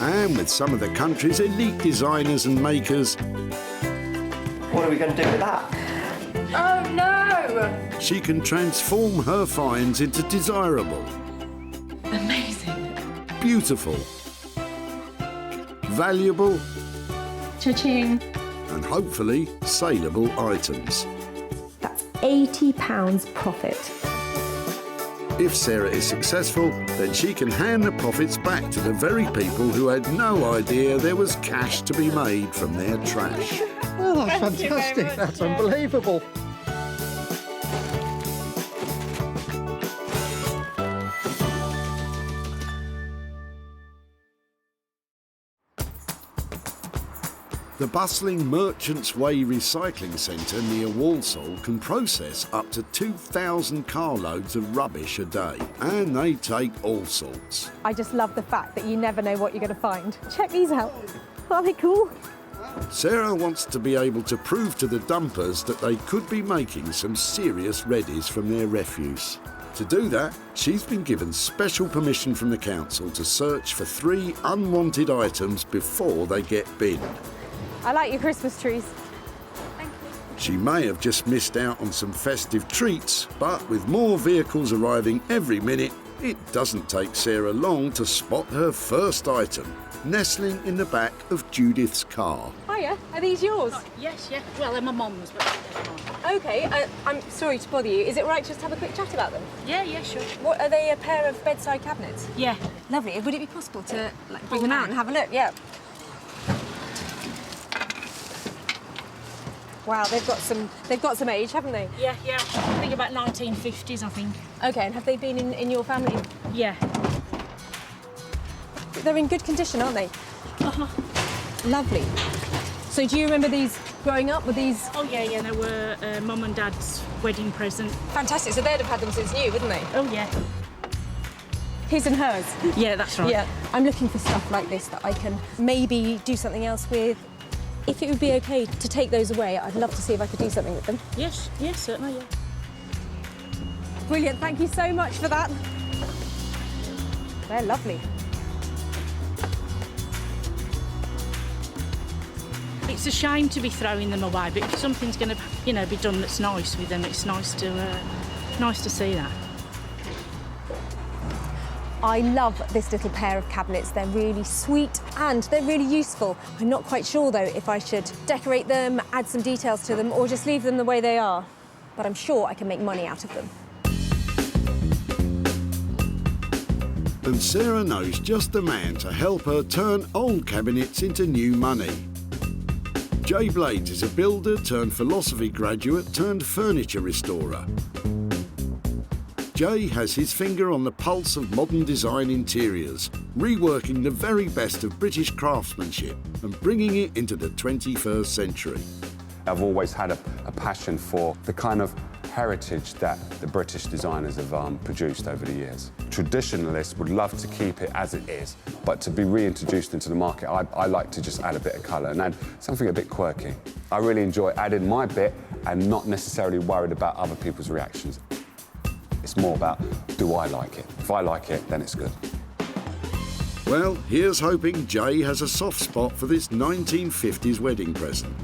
And with some of the country's elite designers and makers. What are we going to do with that? Oh no! She can transform her finds into desirable, Amazing. beautiful, valuable, Cha-ching. and hopefully saleable items. That's £80 profit. If Sarah is successful, then she can hand the profits back to the very people who had no idea there was cash to be made from their trash. Oh, that's fantastic. That's unbelievable. The bustling Merchants Way recycling centre near Walsall can process up to 2,000 carloads of rubbish a day, and they take all sorts. I just love the fact that you never know what you're going to find. Check these out. Aren't they cool? Sarah wants to be able to prove to the dumpers that they could be making some serious reddies from their refuse. To do that, she's been given special permission from the council to search for 3 unwanted items before they get binned. I like your Christmas trees. She may have just missed out on some festive treats, but with more vehicles arriving every minute, it doesn't take Sarah long to spot her first item, nestling in the back of Judith's car. Hiya, are these yours? Yes, yeah. Well, they're my mum's, but they're mine. OK, I'm sorry to bother you. Is it right just to have a quick chat about them? Yeah, yeah, sure. What, are they a pair of bedside cabinets? Yeah. Lovely. Would it be possible to bring them out and have a look? Yeah. Wow, they've got some age, haven't they? Yeah, yeah. I think about 1950s, I think. OK, and have they been in your family? Yeah. They're in good condition, aren't they? Uh-huh. Lovely. So do you remember these growing up? Were these? Oh, yeah, yeah. They were Mum and Dad's wedding present. Fantastic. So they'd have had them since new, wouldn't they? Oh, yeah. His and hers? Yeah, that's right. Yeah. I'm looking for stuff like this that I can maybe do something else with. If it would be OK to take those away, I'd love to see if I could do something with them. Yes, yes, certainly, yeah. Brilliant, thank you so much for that. They're lovely. It's a shame to be throwing them away, but if something's going to, be done that's nice with them, it's nice to see that. I love this little pair of cabinets. They're really sweet and they're really useful. I'm not quite sure, though, if I should decorate them, add some details to them, or just leave them the way they are. But I'm sure I can make money out of them. And Sarah knows just the man to help her turn old cabinets into new money. Jay Blades is a builder turned philosophy graduate turned furniture restorer. Jay has his finger on the pulse of modern design interiors, reworking the very best of British craftsmanship and bringing it into the 21st century. I've always had a passion for the kind of heritage that the British designers have produced over the years. Traditionalists would love to keep it as it is, but to be reintroduced into the market, I like to just add a bit of colour and add something a bit quirky. I really enjoy adding my bit and not necessarily worried about other people's reactions. It's more about, do I like it? If I like it, then it's good. Well, here's hoping Jay has a soft spot for this 1950s wedding present.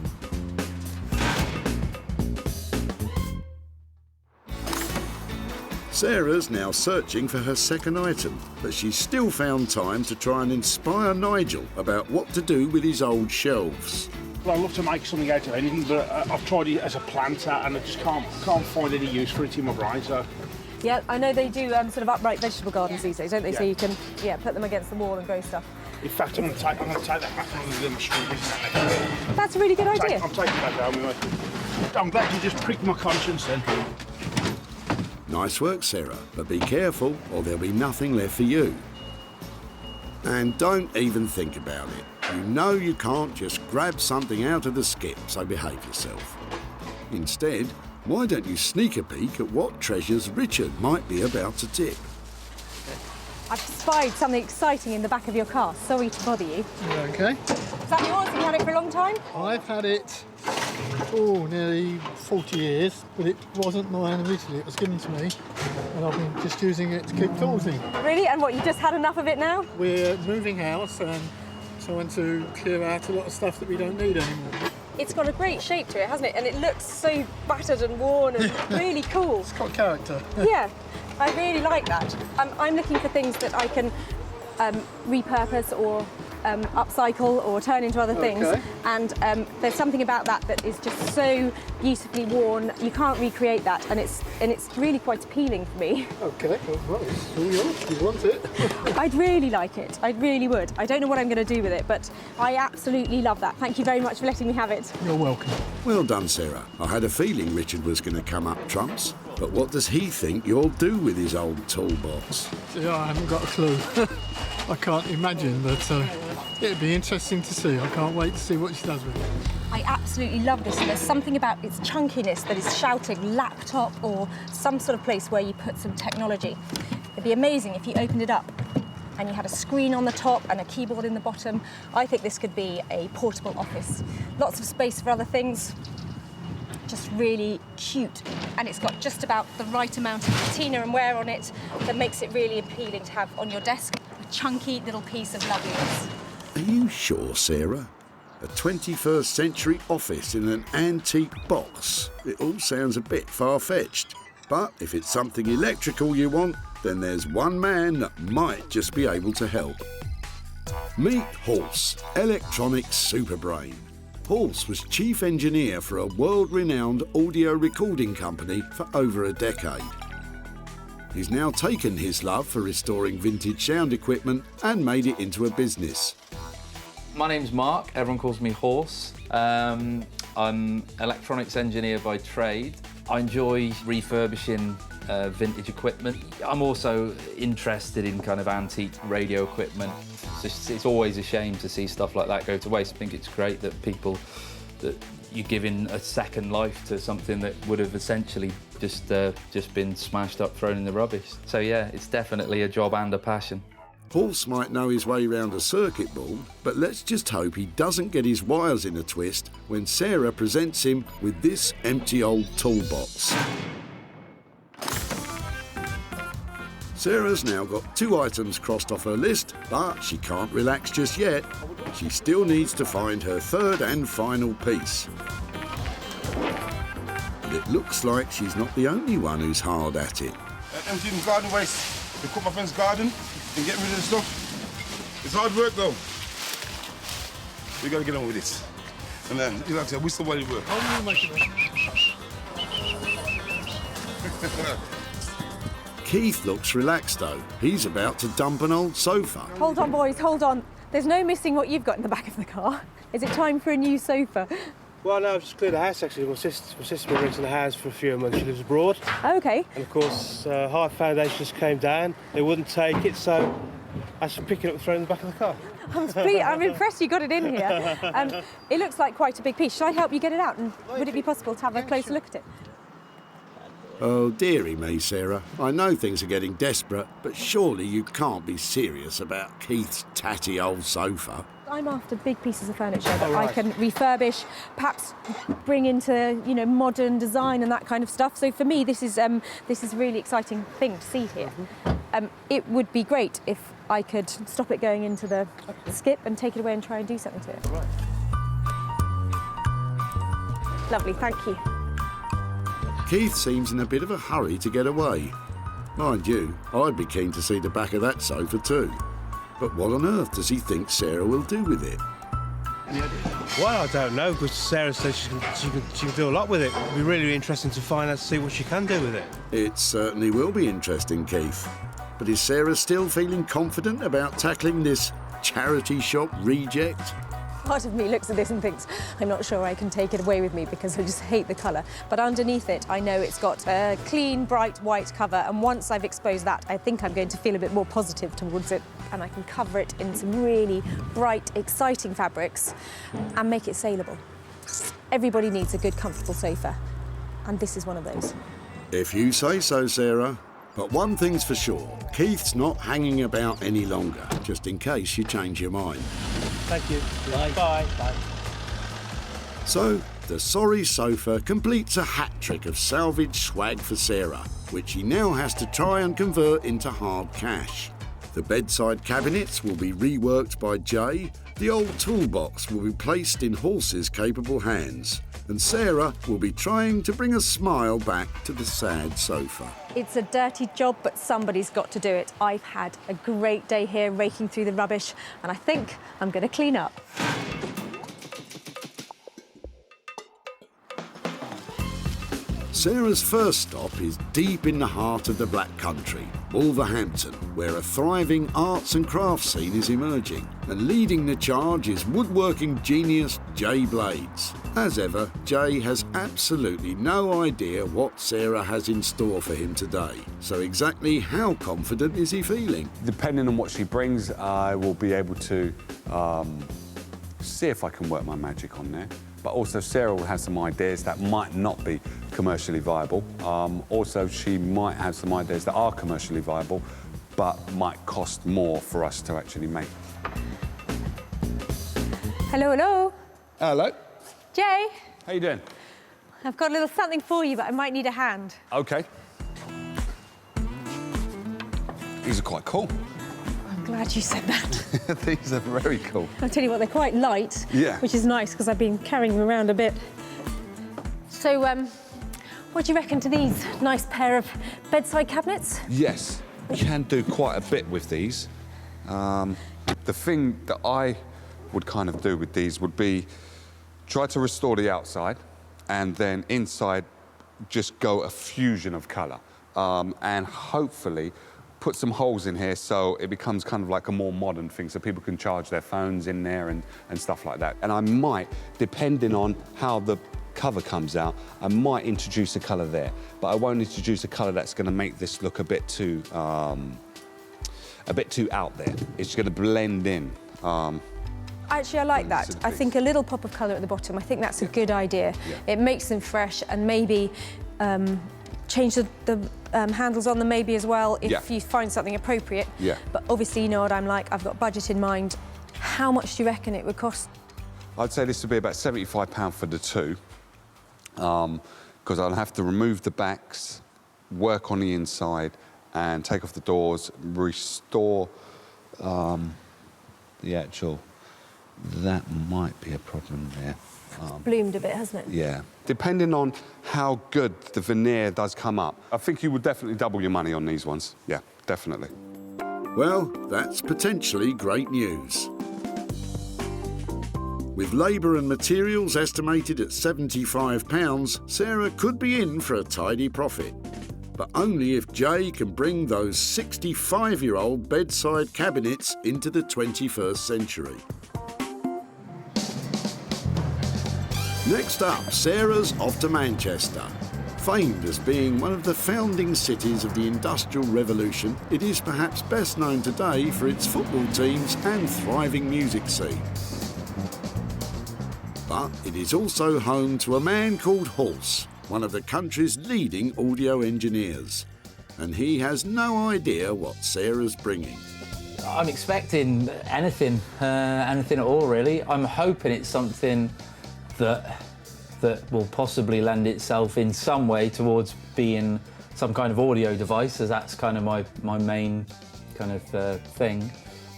Sarah's now searching for her second item, but she's still found time to try and inspire Nigel about what to do with his old shelves. Well, I love to make something out of anything, but I've tried it as a planter and I just can't find any use for it in my brain. So. Yeah, I know they do sort of upright vegetable gardens these days, don't they? Yeah. So you can put them against the wall and grow stuff. In fact, I'm going to take that back on the little strawberries. That's a really good idea. I'm taking that home with me. I'm glad you just pricked my conscience then. Nice work, Sarah, but be careful or there'll be nothing left for you. And don't even think about it. You know you can't just grab something out of the skip, so behave yourself. Instead, why don't you sneak a peek at what treasures Richard might be about to tip? I've spied something exciting in the back of your car. Sorry to bother you. Okay. Is that yours? Have you had it for a long time? I've had it, nearly 40 years, but it wasn't mine originally. It was given to me, and I've been just using it to keep tools in. Really? And what, you just had enough of it now? We're moving house, and so I want to clear out a lot of stuff that we don't need anymore. It's got a great shape to it, hasn't it? And it looks so battered and worn and really cool. It's got character. Yeah, I really like that. I'm looking for things that I can repurpose or upcycle or turn into other things. And there's something about that is just so beautifully worn. You can't recreate that, and it's really quite appealing for me. Okay, well, it's all yours. You want it? I'd really like it. I really would. I don't know what I'm going to do with it, but I absolutely love that. Thank you very much for letting me have it. You're welcome. Well done, Sarah. I had a feeling Richard was going to come up trumps. But what does he think you'll do with his old toolbox? Yeah, I haven't got a clue. I can't imagine, but it'd be interesting to see. I can't wait to see what she does with it. I absolutely love this. There's something about its chunkiness that is shouting laptop or some sort of place where you put some technology. It'd be amazing if you opened it up and you had a screen on the top and a keyboard in the bottom. I think this could be a portable office. Lots of space for other things. Just really cute, and it's got just about the right amount of patina and wear on it that makes it really appealing to have on your desk. A chunky little piece of loveliness. Are you sure, Sarah? A 21st century office in an antique box? It all sounds a bit far-fetched. But if it's something electrical you want, then there's one man that might just be able to help. Meet Horse, electronic superbrain. Horse was chief engineer for a world-renowned audio recording company for over a decade. He's now taken his love for restoring vintage sound equipment and made it into a business. My name's Mark, everyone calls me Horse. I'm electronics engineer by trade. I enjoy refurbishing vintage equipment. I'm also interested in kind of antique radio equipment. It's always a shame to see stuff like that go to waste. I think it's great that that you're giving a second life to something that would have essentially just been smashed up, thrown in the rubbish. So yeah, it's definitely a job and a passion. Horse might know his way around a circuit board, but let's just hope he doesn't get his wires in a twist when Sarah presents him with this empty old toolbox. Sarah's now got 2 items crossed off her list, but she can't relax just yet. She still needs to find her third and final piece. And it looks like she's not the only one who's hard at it. Emptying garden waste. We cut my friend's garden and get rid of the stuff. It's hard work though. We gotta get on with this. And you like to say, we still want to work. Keith looks relaxed though. He's about to dump an old sofa. Hold on, boys, hold on. There's no missing what you've got in the back of the car. Is it time for a new sofa? Well, no, I've just cleared the house actually. My sister's been renting the house for a few months. She lives abroad. Okay. And of course, high foundations came down. They wouldn't take it, so I just pick it up and throw it in the back of the car. I'm impressed you got it in here. It looks like quite a big piece. Should I help you get it out? And would it be possible to have a closer look at it? Oh, dearie me, Sarah. I know things are getting desperate, but surely you can't be serious about Keith's tatty old sofa. I'm after big pieces of furniture that I can refurbish, perhaps bring into, you know, modern design and that kind of stuff. So for me, this is a really exciting thing to see here. It would be great if I could stop it going into the skip and take it away and try and do something to it. Right. Lovely, thank you. Keith seems in a bit of a hurry to get away. Mind you, I'd be keen to see the back of that sofa too. But what on earth does he think Sarah will do with it? Well, I don't know, because Sarah says she can do a lot with it. It'll be really interesting to find out, to see what she can do with it. It certainly will be interesting, Keith. But is Sarah still feeling confident about tackling this charity shop reject? Part of me looks at this and thinks, I'm not sure I can take it away with me because I just hate the colour. But underneath it, I know it's got a clean, bright white cover. And once I've exposed that, I think I'm going to feel a bit more positive towards it. And I can cover it in some really bright, exciting fabrics and make it saleable. Everybody needs a good, comfortable sofa. And this is one of those. If you say so, Sarah. But one thing's for sure, Keith's not hanging about any longer, just in case you change your mind. Thank you. Bye. Bye. Bye. So, the sorry sofa completes a hat-trick of salvage swag for Sarah, which she now has to try and convert into hard cash. The bedside cabinets will be reworked by Jay, the old toolbox will be placed in Horse's capable hands, and Sarah will be trying to bring a smile back to the sad sofa. It's a dirty job, but somebody's got to do it. I've had a great day here raking through the rubbish, and I think I'm going to clean up. Sarah's first stop is deep in the heart of the Black Country, Wolverhampton, where a thriving arts and crafts scene is emerging. And leading the charge is woodworking genius Jay Blades. As ever, Jay has absolutely no idea what Sarah has in store for him today. So exactly how confident is he feeling? Depending on what she brings, I will be able to see if I can work my magic on there. But also Sarah will have some ideas that might not be commercially viable. Also, she might have some ideas that are commercially viable, but might cost more for us to actually make. Hello, hello. Hello. Jay. How you doing? I've got a little something for you, but I might need a hand. Okay. These are quite cool. I'm glad you said that. These are very cool. I'll tell you what, they're quite light, Yeah. which is nice because I've been carrying them around a bit. So, what do you reckon to these nice pair of bedside cabinets? Yes, you can do quite a bit with these. The thing that I would kind of do with these would be try to restore the outside and then inside just go a fusion of colour and hopefully put some holes in here so it becomes kind of like a more modern thing so people can charge their phones in there and stuff like that. And I might, depending on how the cover comes out, I might introduce a colour there, but I won't introduce a colour that's going to make this look a bit too out there. It's going to blend in. Actually, I like that. I think a little pop of colour at the bottom, I think that's a good idea. Yeah. It makes them fresh and maybe change the handles on them maybe as well if you find something appropriate. Yeah. But obviously, you know what I'm like, I've got budget in mind. How much do you reckon it would cost? I'd say this would be about £75 for the two, because I'll have to remove the backs, work on the inside, and take off the doors, restore the actual... That might be a problem there. Bloomed a bit, hasn't it? Yeah. Depending on how good the veneer does come up, I think you would definitely double your money on these ones. Yeah, definitely. Well, that's potentially great news. With labour and materials estimated at £75, Sarah could be in for a tidy profit. but only if Jay can bring those 65-year-old bedside cabinets into the 21st century. Next up, Sarah's off to Manchester. Famed as being one of the founding cities of the Industrial Revolution, it is perhaps best known today for its football teams and thriving music scene. But it is also home to a man called Horst, one of the country's leading audio engineers. And he has no idea what Sarah's bringing. I'm expecting anything at all, really. I'm hoping it's something that will possibly lend itself in some way towards being some kind of audio device, as that's kind of my main kind of thing.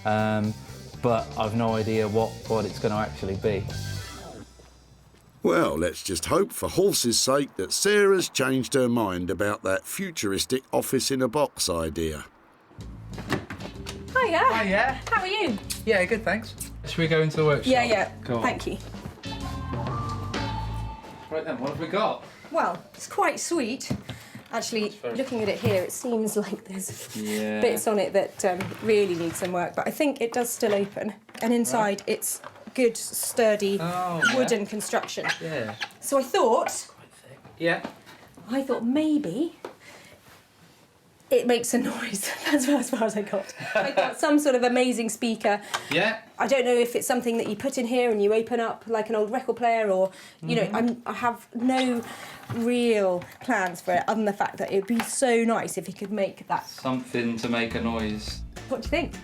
But I've no idea what it's going to actually be. Well, let's just hope for Horst's sake that Sarah's changed her mind about that futuristic office-in-a-box idea. Hiya. Hiya. How are you? Yeah, good, thanks. Should we go into the workshop? Yeah. Go on. Thank you. Right then, what have we got? Well, it's quite sweet. Actually, looking at it here, it seems like there's bits on it that really need some work, but I think it does still open. And inside, it's good, sturdy wooden construction. Yeah. So I thought... Yeah. I thought maybe it makes a noise. That's as far as I got. I got some sort of amazing speaker. Yeah. I don't know if it's something that you put in here and you open up like an old record player, or, you know, I have no real plans for it other than the fact that it would be so nice if you could make that. Something to make a noise. What do you think?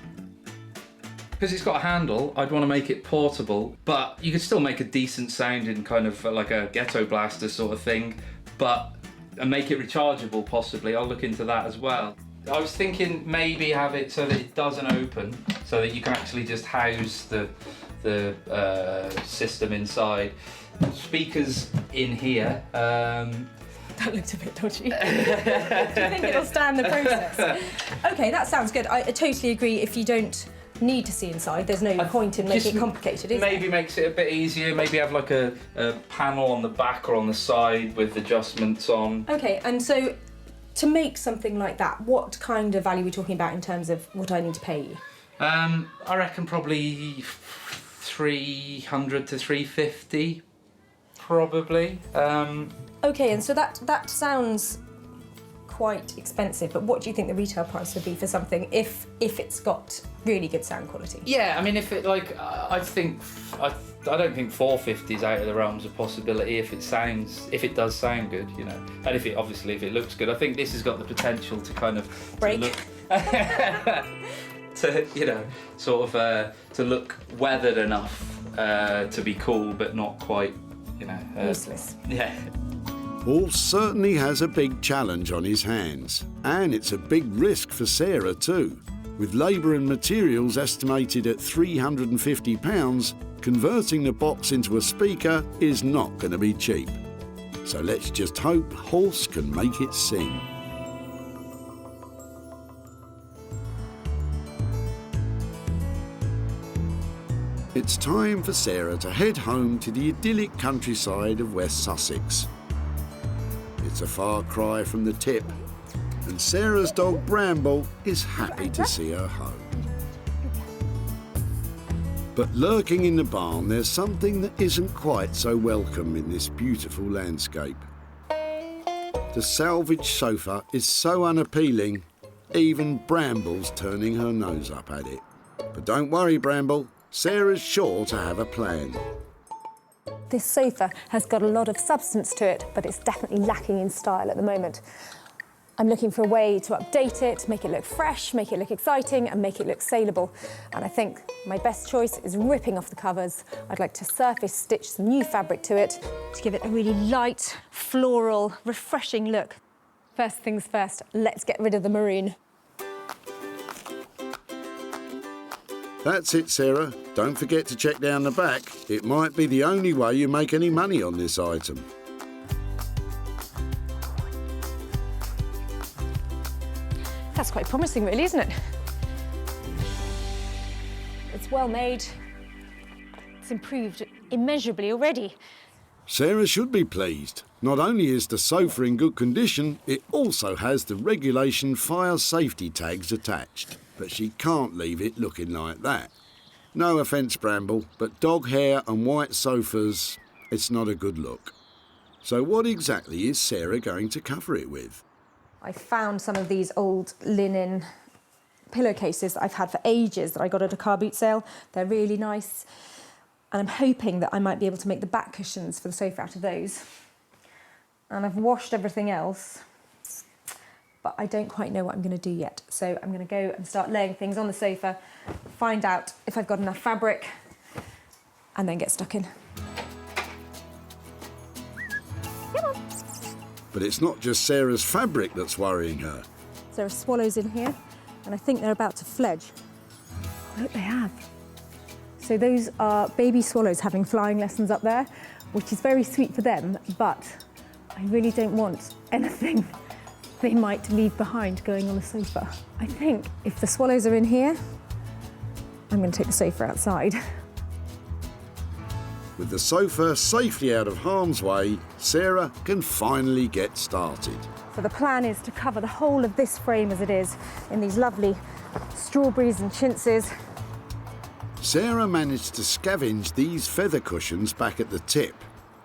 Because it's got a handle, I'd want to make it portable, but you could still make a decent sounding kind of like a ghetto blaster sort of thing, and make it rechargeable possibly. I'll look into that as well. I was thinking maybe have it so that it doesn't open, so that you can actually just house the system inside. Speakers in here. That looked a bit dodgy. Do you think it'll stand the process? Okay, that sounds good. I totally agree. If you don't need to see inside, there's no point in making it complicated, is there? Maybe makes it a bit easier. Maybe have like a panel on the back or on the side with adjustments on. Okay, and so to make something like that, what kind of value are we talking about in terms of what I need to pay you? I reckon probably 300 to 350, probably. Okay, and so that sounds quite expensive, but what do you think the retail price would be for something if it's got really good sound quality? Yeah, I mean, if it I don't think 450 is out of the realms of possibility if it does sound good, you know, and if it looks good. I think this has got the potential to kind of break. To look weathered enough to be cool, but not quite, you know, useless. Yeah. Paul certainly has a big challenge on his hands, and it's a big risk for Sarah too. With labour and materials estimated at £350, converting the box into a speaker is not going to be cheap. So let's just hope Horst can make it sing. It's time for Sarah to head home to the idyllic countryside of West Sussex. It's a far cry from the tip, and Sarah's dog Bramble is happy to see her home. But lurking in the barn, there's something that isn't quite so welcome in this beautiful landscape. The salvage sofa is so unappealing, even Bramble's turning her nose up at it. But don't worry, Bramble, Sarah's sure to have a plan. This sofa has got a lot of substance to it, but it's definitely lacking in style at the moment. I'm looking for a way to update it, make it look fresh, make it look exciting, and make it look saleable. And I think my best choice is ripping off the covers. I'd like to surface stitch some new fabric to it to give it a really light, floral, refreshing look. First things first, let's get rid of the maroon. That's it, Sarah. Don't forget to check down the back. It might be the only way you make any money on this item. That's quite promising, really, isn't it? It's well made. It's improved immeasurably already. Sarah should be pleased. Not only is the sofa in good condition, it also has the regulation fire safety tags attached. But she can't leave it looking like that. No offence, Bramble, but dog hair and white sofas, it's not a good look. So what exactly is Sarah going to cover it with? I found some of these old linen pillowcases that I've had for ages that I got at a car boot sale. They're really nice. And I'm hoping that I might be able to make the back cushions for the sofa out of those. And I've washed everything else, but I don't quite know what I'm going to do yet. So I'm going to go and start laying things on the sofa, find out if I've got enough fabric, and then get stuck in. Come on. But it's not just Sarah's fabric that's worrying her. There are swallows in here, and I think they're about to fledge. I hope they have. So those are baby swallows having flying lessons up there, which is very sweet for them, but I really don't want anything they might leave behind going on the sofa. I think if the swallows are in here, I'm going to take the sofa outside. With the sofa safely out of harm's way, Sarah can finally get started. So the plan is to cover the whole of this frame as it is in these lovely strawberries and chintzes. Sarah managed to scavenge these feather cushions back at the tip,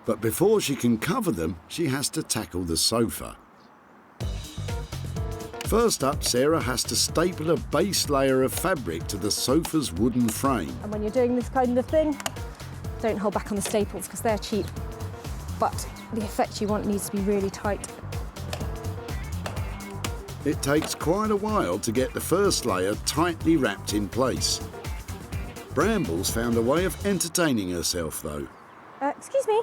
but before she can cover them, she has to tackle the sofa. First up, Sarah has to staple a base layer of fabric to the sofa's wooden frame. And when you're doing this kind of thing, don't hold back on the staples because they're cheap, but the effect you want needs to be really tight. It takes quite a while to get the first layer tightly wrapped in place. Brambles found a way of entertaining herself, though. Excuse me.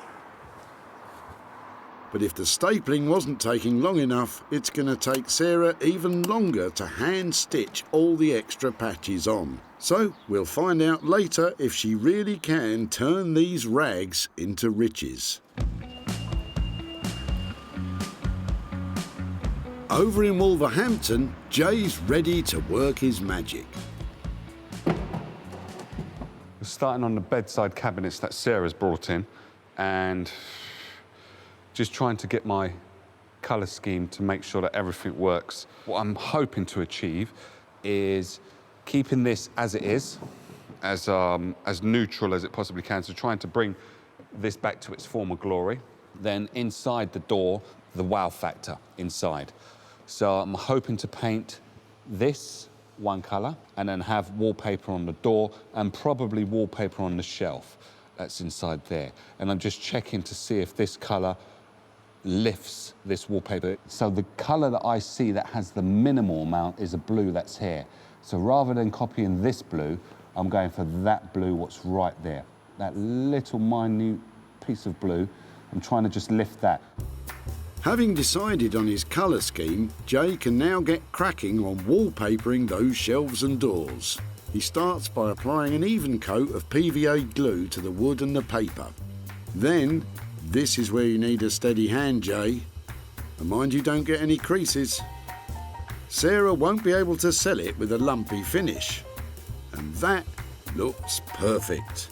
But if the stapling wasn't taking long enough, it's going to take Sarah even longer to hand-stitch all the extra patches on. So we'll find out later if she really can turn these rags into riches. Over in Wolverhampton, Jay's ready to work his magic. We're starting on the bedside cabinets that Sarah's brought in and just trying to get my colour scheme to make sure that everything works. What I'm hoping to achieve is keeping this as it is, as neutral as it possibly can, so trying to bring this back to its former glory. Then inside the door, the wow factor inside. So I'm hoping to paint this one colour and then have wallpaper on the door and probably wallpaper on the shelf that's inside there. And I'm just checking to see if this colour lifts this wallpaper. So the colour that I see that has the minimal amount is a blue that's here. So rather than copying this blue, I'm going for that blue what's right there. That little minute piece of blue, I'm trying to just lift that. Having decided on his colour scheme, Jay can now get cracking on wallpapering those shelves and doors. He starts by applying an even coat of PVA glue to the wood and the paper. Then, this is where you need a steady hand, Jay. And mind you don't get any creases. Sarah won't be able to sell it with a lumpy finish. And that looks perfect.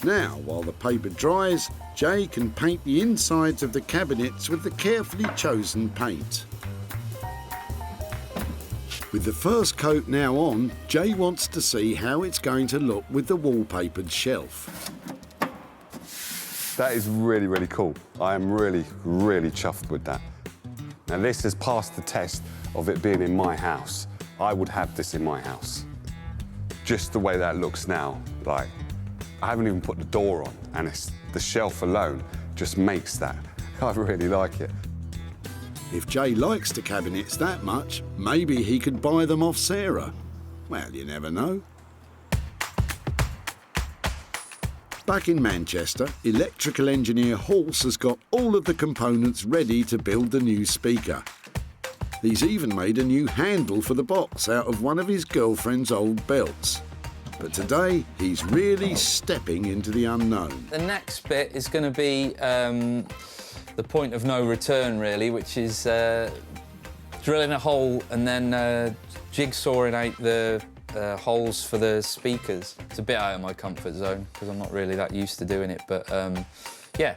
Now, while the paper dries, Jay can paint the insides of the cabinets with the carefully chosen paint. With the first coat now on, Jay wants to see how it's going to look with the wallpapered shelf. That is really, really cool. I am really, really chuffed with that. Now this has passed the test of it being in my house. I would have this in my house. Just the way that looks now, like, I haven't even put the door on, and it's the shelf alone just makes that. I really like it. If Jay likes the cabinets that much, maybe he could buy them off Sarah. Well, you never know. Back in Manchester, electrical engineer Horse has got all of the components ready to build the new speaker. He's even made a new handle for the box out of one of his girlfriend's old belts. But today, he's really stepping into the unknown. The next bit is going to be the point of no return, really, which is drilling a hole and then jigsawing out the holes for the speakers. It's a bit out of my comfort zone because I'm not really that used to doing it, but yeah,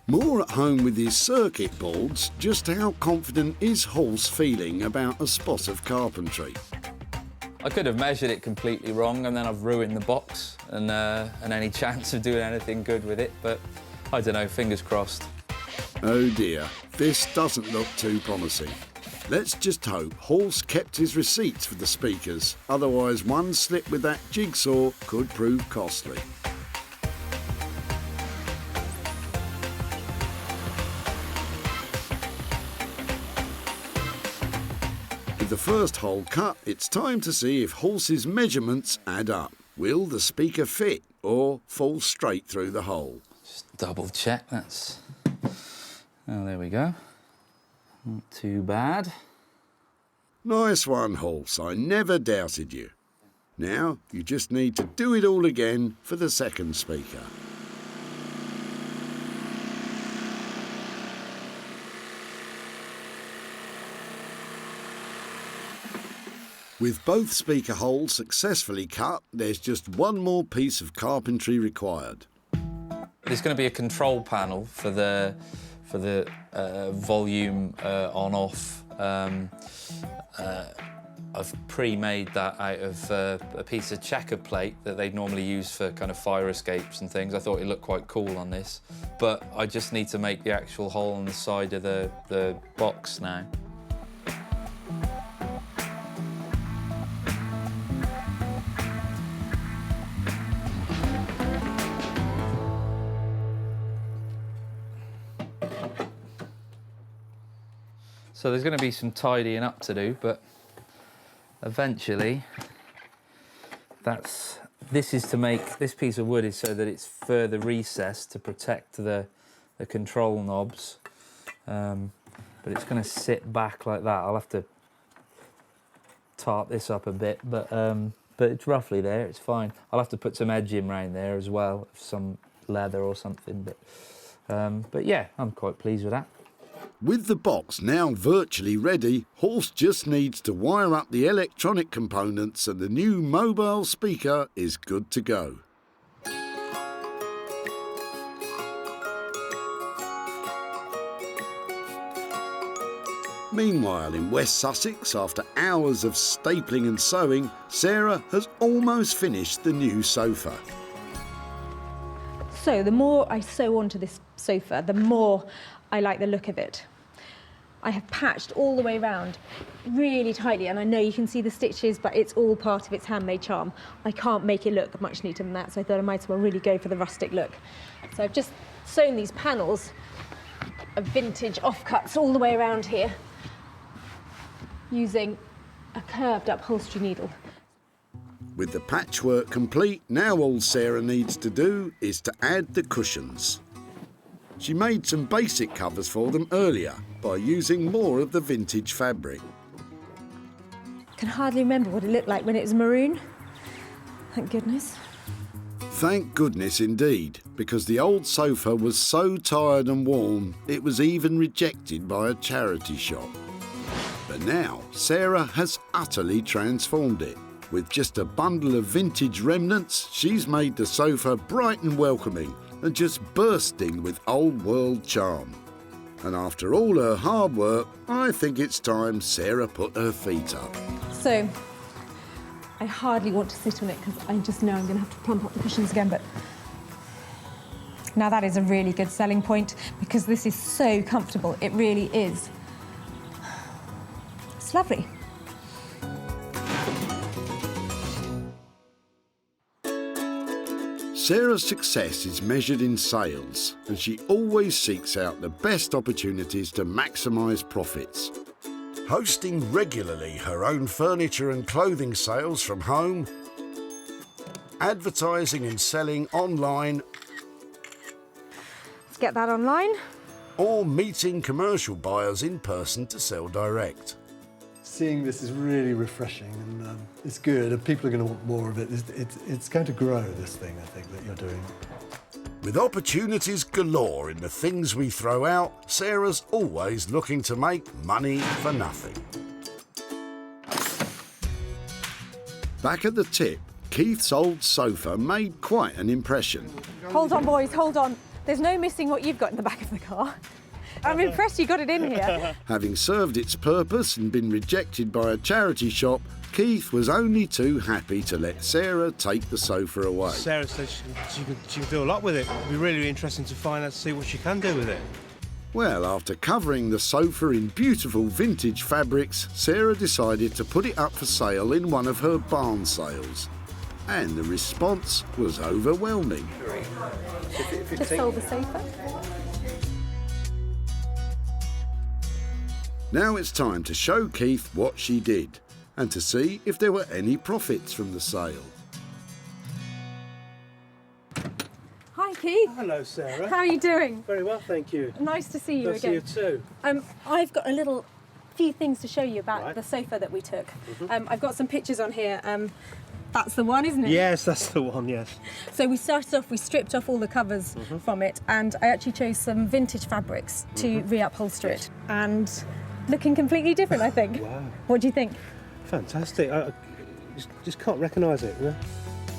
More at home with his circuit boards, just how confident is Horse feeling about a spot of carpentry? I could have measured it completely wrong and then I've ruined the box and any chance of doing anything good with it, but I don't know, fingers crossed. Oh dear, this doesn't look too promising. Let's just hope Horse kept his receipts for the speakers, otherwise one slip with that jigsaw could prove costly. With the first hole cut, it's time to see if Horse's measurements add up. Will the speaker fit or fall straight through the hole? Just double check, oh, there we go. Not too bad. Nice one, Horse. I never doubted you. Now, you just need to do it all again for the second speaker. With both speaker holes successfully cut, there's just one more piece of carpentry required. There's going to be a control panel for the volume on-off. I've pre-made that out of a piece of checker plate that they'd normally use for kind of fire escapes and things. I thought it looked quite cool on this, but I just need to make the actual hole on the side of the box now. So there's going to be some tidying up to do, but eventually this is to make, this piece of wood is so that it's further recessed to protect the control knobs, but it's going to sit back like that. I'll have to tart this up a bit, but it's roughly there, it's fine. I'll have to put some edging around there as well, some leather or something, but yeah, I'm quite pleased with that. With the box now virtually ready, Horse just needs to wire up the electronic components and the new mobile speaker is good to go. Meanwhile, in West Sussex, after hours of stapling and sewing, Sarah has almost finished the new sofa. So the more I sew onto this sofa, the more I like the look of it. I have patched all the way around really tightly, and I know you can see the stitches, but it's all part of its handmade charm. I can't make it look much neater than that, so I thought I might as well really go for the rustic look. So I've just sewn these panels of vintage offcuts all the way around here using a curved upholstery needle. With the patchwork complete, now all Sarah needs to do is to add the cushions. She made some basic covers for them earlier by using more of the vintage fabric. I can hardly remember what it looked like when it was maroon. Thank goodness. Thank goodness indeed, because the old sofa was so tired and worn, it was even rejected by a charity shop. But now, Sarah has utterly transformed it. With just a bundle of vintage remnants, she's made the sofa bright and welcoming and just bursting with old-world charm. And after all her hard work, I think it's time Sarah put her feet up. So, I hardly want to sit on it because I just know I'm going to have to plump up the cushions again, but now that is a really good selling point because this is so comfortable. It really is. It's lovely. Sarah's success is measured in sales, and she always seeks out the best opportunities to maximise profits. Hosting regularly her own furniture and clothing sales from home, advertising and selling online, Let's get that online. or meeting commercial buyers in person to sell direct. Seeing this is really refreshing and it's good and people are going to want more of it. It's going to grow, this thing, I think, that you're doing. With opportunities galore in the things we throw out, Sarah's always looking to make money for nothing. Back at the tip, Keith's old sofa made quite an impression. Hold on, boys, hold on. There's no missing what you've got in the back of the car. I'm impressed you got it in here. Having served its purpose and been rejected by a charity shop, Keith was only too happy to let Sarah take the sofa away. Sarah says she can do a lot with it. It'll be really interesting to find out, to see what she can do with it. Well, after covering the sofa in beautiful vintage fabrics, Sarah decided to put it up for sale in one of her barn sales. And the response was overwhelming. Just sold the sofa. Now it's time to show Keith what she did and to see if there were any profits from the sale. Hi, Keith. Hello, Sarah. How are you doing? Very well, thank you. Nice to see you nice again. to see you too. I've got a few things to show you about the sofa that we took. I've got some pictures on here. That's the one, isn't it? Yes, that's the one, yes. So we started off, we stripped off all the covers from it, and I actually chose some vintage fabrics to re-upholster it. And looking completely different, I think. Wow. What do you think? Fantastic. I just can't recognise it, you know?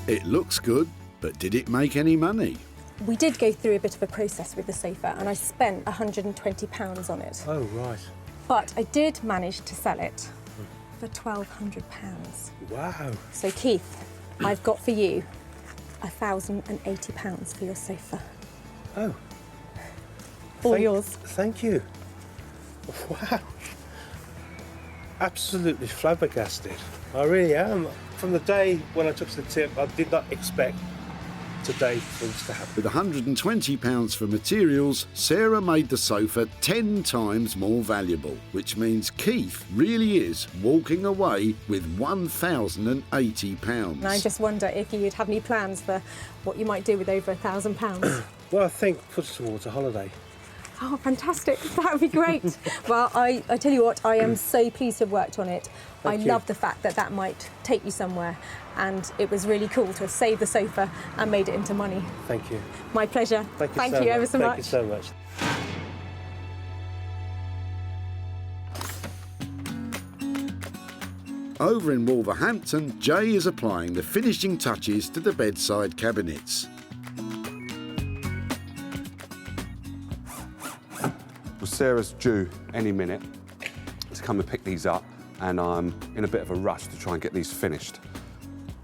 It looks good, but did it make any money? We did go through a bit of a process with the sofa, and I spent £120 on it. Oh, right. But I did manage to sell it for £1,200. Wow. So Keith, I've got for you £1,080 for your sofa. Oh. All yours. Thank you. Wow. Absolutely flabbergasted. I really am. From the day when I took the tip, I did not expect today for this to happen. With £120 for materials, Sarah made the sofa 10 times more valuable, which means Keith really is walking away with £1,080. And I just wonder if you'd have any plans for what you might do with over £1,000. Well, I think put it towards a holiday. Oh, fantastic. That would be great. Well, I tell you what, I am so pleased to have worked on it. I love the fact that that might take you somewhere, and it was really cool to have saved the sofa and made it into money. Thank you. My pleasure. Thank you ever so much. Thank you so much. Over in Wolverhampton, Jay is applying the finishing touches to the bedside cabinets. Well, Sarah's due any minute to come and pick these up, and I'm in a bit of a rush to try and get these finished.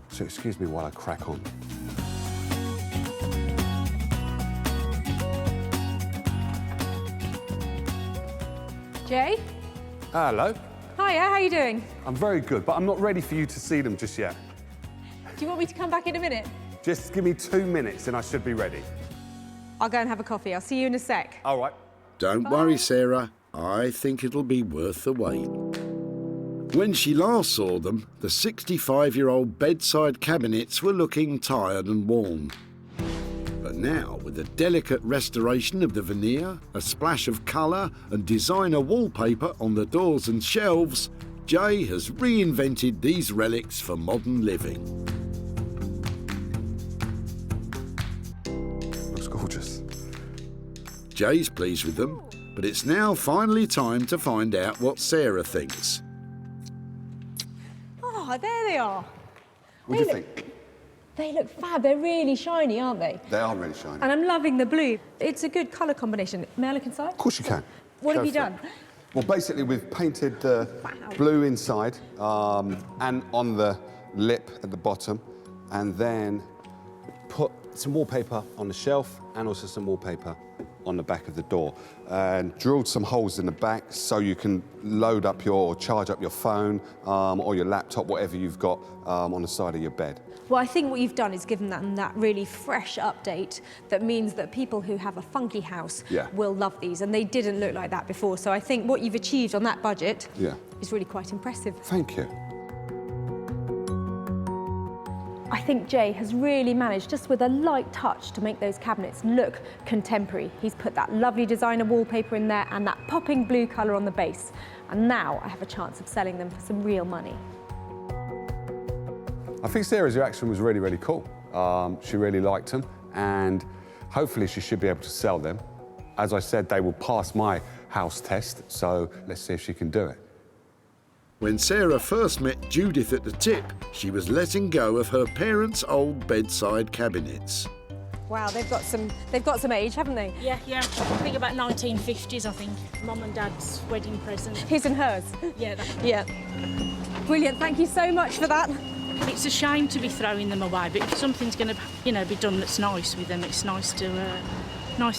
So excuse me while I crack on. Jay? Hello. Hiya, how are you doing? I'm very good, but I'm not ready for you to see them just yet. Do you want me to come back in a minute? Just give me 2 minutes and I should be ready. I'll go and have a coffee. I'll see you in a sec. All right. Don't worry, Sarah. I think it'll be worth the wait. When she last saw them, the 65-year-old bedside cabinets were looking tired and worn. But now, with a delicate restoration of the veneer, a splash of colour and designer wallpaper on the doors and shelves, Jay has reinvented these relics for modern living. Looks gorgeous. Jay's pleased with them, but it's now finally time to find out what Sarah thinks. Oh, there they are. What do you think? They look fab. They're really shiny, aren't they? They are really shiny. And I'm loving the blue. It's a good colour combination. May I look inside? Of course you can. What Go have you for it. done? Well, basically, we've painted blue inside and on the lip at the bottom, and then put some wallpaper on the shelf and also some wallpaper on the back of the door, and drilled some holes in the back so you can load up or charge up your phone or your laptop, whatever you've got on the side of your bed. Well, I think what you've done is given them that really fresh update that means that people who have a funky house will love these, and they didn't look like that before. So I think what you've achieved on that budget is really quite impressive. Thank you. I think Jay has really managed, just with a light touch, to make those cabinets look contemporary. He's put that lovely designer wallpaper in there and that popping blue colour on the base. And now I have a chance of selling them for some real money. I think Sarah's reaction was really, really cool. She really liked them, and hopefully she should be able to sell them. As I said, they will pass my house test, so let's see if she can do it. When Sarah first met Judith at the tip, she was letting go of her parents' old bedside cabinets. Wow, they've got some age, haven't they? Yeah, yeah. I think about 1950s, I think. Mum and Dad's wedding present. His and hers? Yeah. Yeah. Brilliant, thank you so much for that. It's a shame to be throwing them away, but if something's going to, be done that's nice with them, it's nice to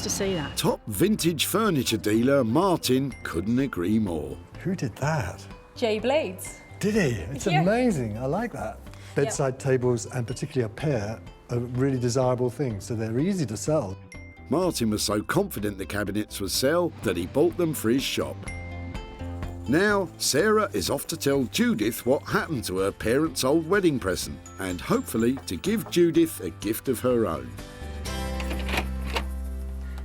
see that. Top vintage furniture dealer Martin couldn't agree more. Who did that? J Blades. Did he? It's amazing. I like that. Bedside tables, and particularly a pair, are really desirable things, so they're easy to sell. Martin was so confident the cabinets would sell that he bought them for his shop. Now, Sarah is off to tell Judith what happened to her parents' old wedding present, and hopefully to give Judith a gift of her own.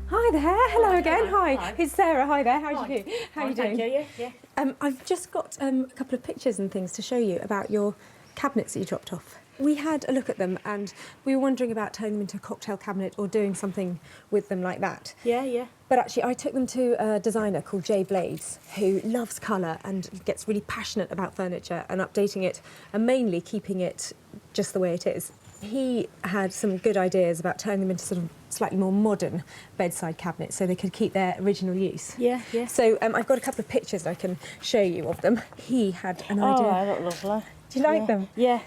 Hi there, hello again. Hi, it's Sarah. Hi there. How are you doing? How are you doing? Thank you, yeah. I've just got a couple of pictures and things to show you about your cabinets that you dropped off. We had a look at them and we were wondering about turning them into a cocktail cabinet or doing something with them like that. Yeah. But actually, I took them to a designer called J Blades, who loves colour and gets really passionate about furniture and updating it and mainly keeping it just the way it is. He had some good ideas about turning them into sort of slightly more modern bedside cabinets so they could keep their original use. Yeah. So I've got a couple of pictures I can show you of them. He had an idea. Oh, they look lovely. Do you like them? Yeah.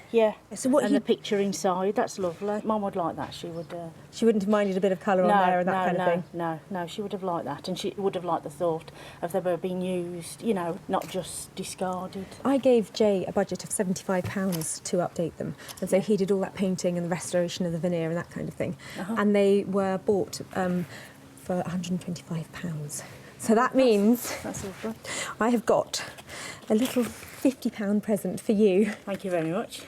So what and the picture inside, that's lovely. Mum would like that, she would. She wouldn't have minded a bit of colour on there and that kind of thing? No, she would have liked that, and she would have liked the thought of they were being used, not just discarded. I gave Jay a budget of £75 to update them, and so he did all that painting and the restoration of the veneer and that kind of thing. And they were bought for £125. So that means that's awful. I have got a little £50 present for you. Thank you very much.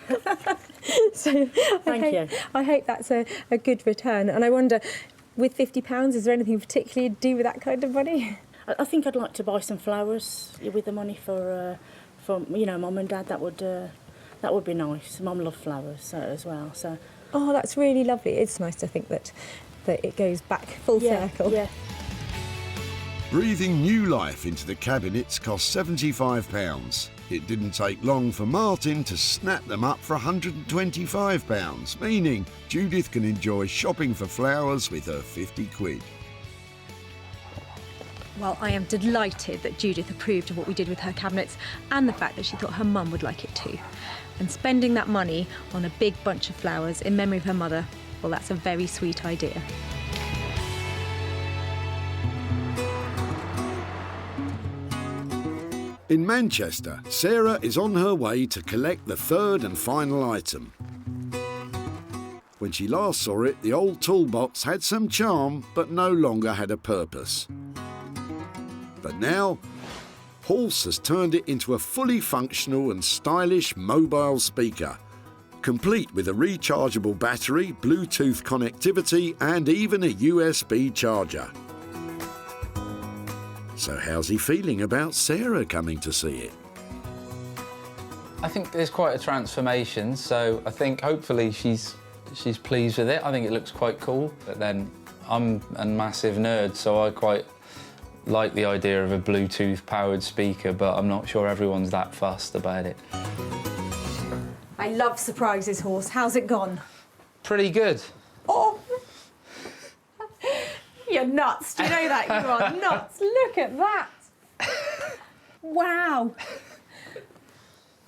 So I hope that's a good return. And I wonder, with £50, is there anything particularly to do with that kind of money? I think I'd like to buy some flowers with the money for Mum and Dad. That would be nice. Mum loved flowers as well. So. Oh, that's really lovely. It's nice to think that it goes back full circle. Yeah. Breathing new life into the cabinets cost £75. It didn't take long for Martin to snap them up for £125, meaning Judith can enjoy shopping for flowers with her 50 quid. Well, I am delighted that Judith approved of what we did with her cabinets and the fact that she thought her mum would like it too. And spending that money on a big bunch of flowers in memory of her mother, well, that's a very sweet idea. In Manchester, Sarah is on her way to collect the third and final item. When she last saw it, the old toolbox had some charm, but no longer had a purpose. But now, Horse has turned it into a fully functional and stylish mobile speaker, complete with a rechargeable battery, Bluetooth connectivity, and even a USB charger. So how's he feeling about Sarah coming to see it? I think there's quite a transformation, so I think hopefully she's pleased with it. I think it looks quite cool, but then I'm a massive nerd, so I quite like the idea of a Bluetooth-powered speaker, but I'm not sure everyone's that fussed about it. I love surprises, Horse. How's it gone? Pretty good. Oh! You're nuts. Do you know that? You are nuts. Look at that. Wow.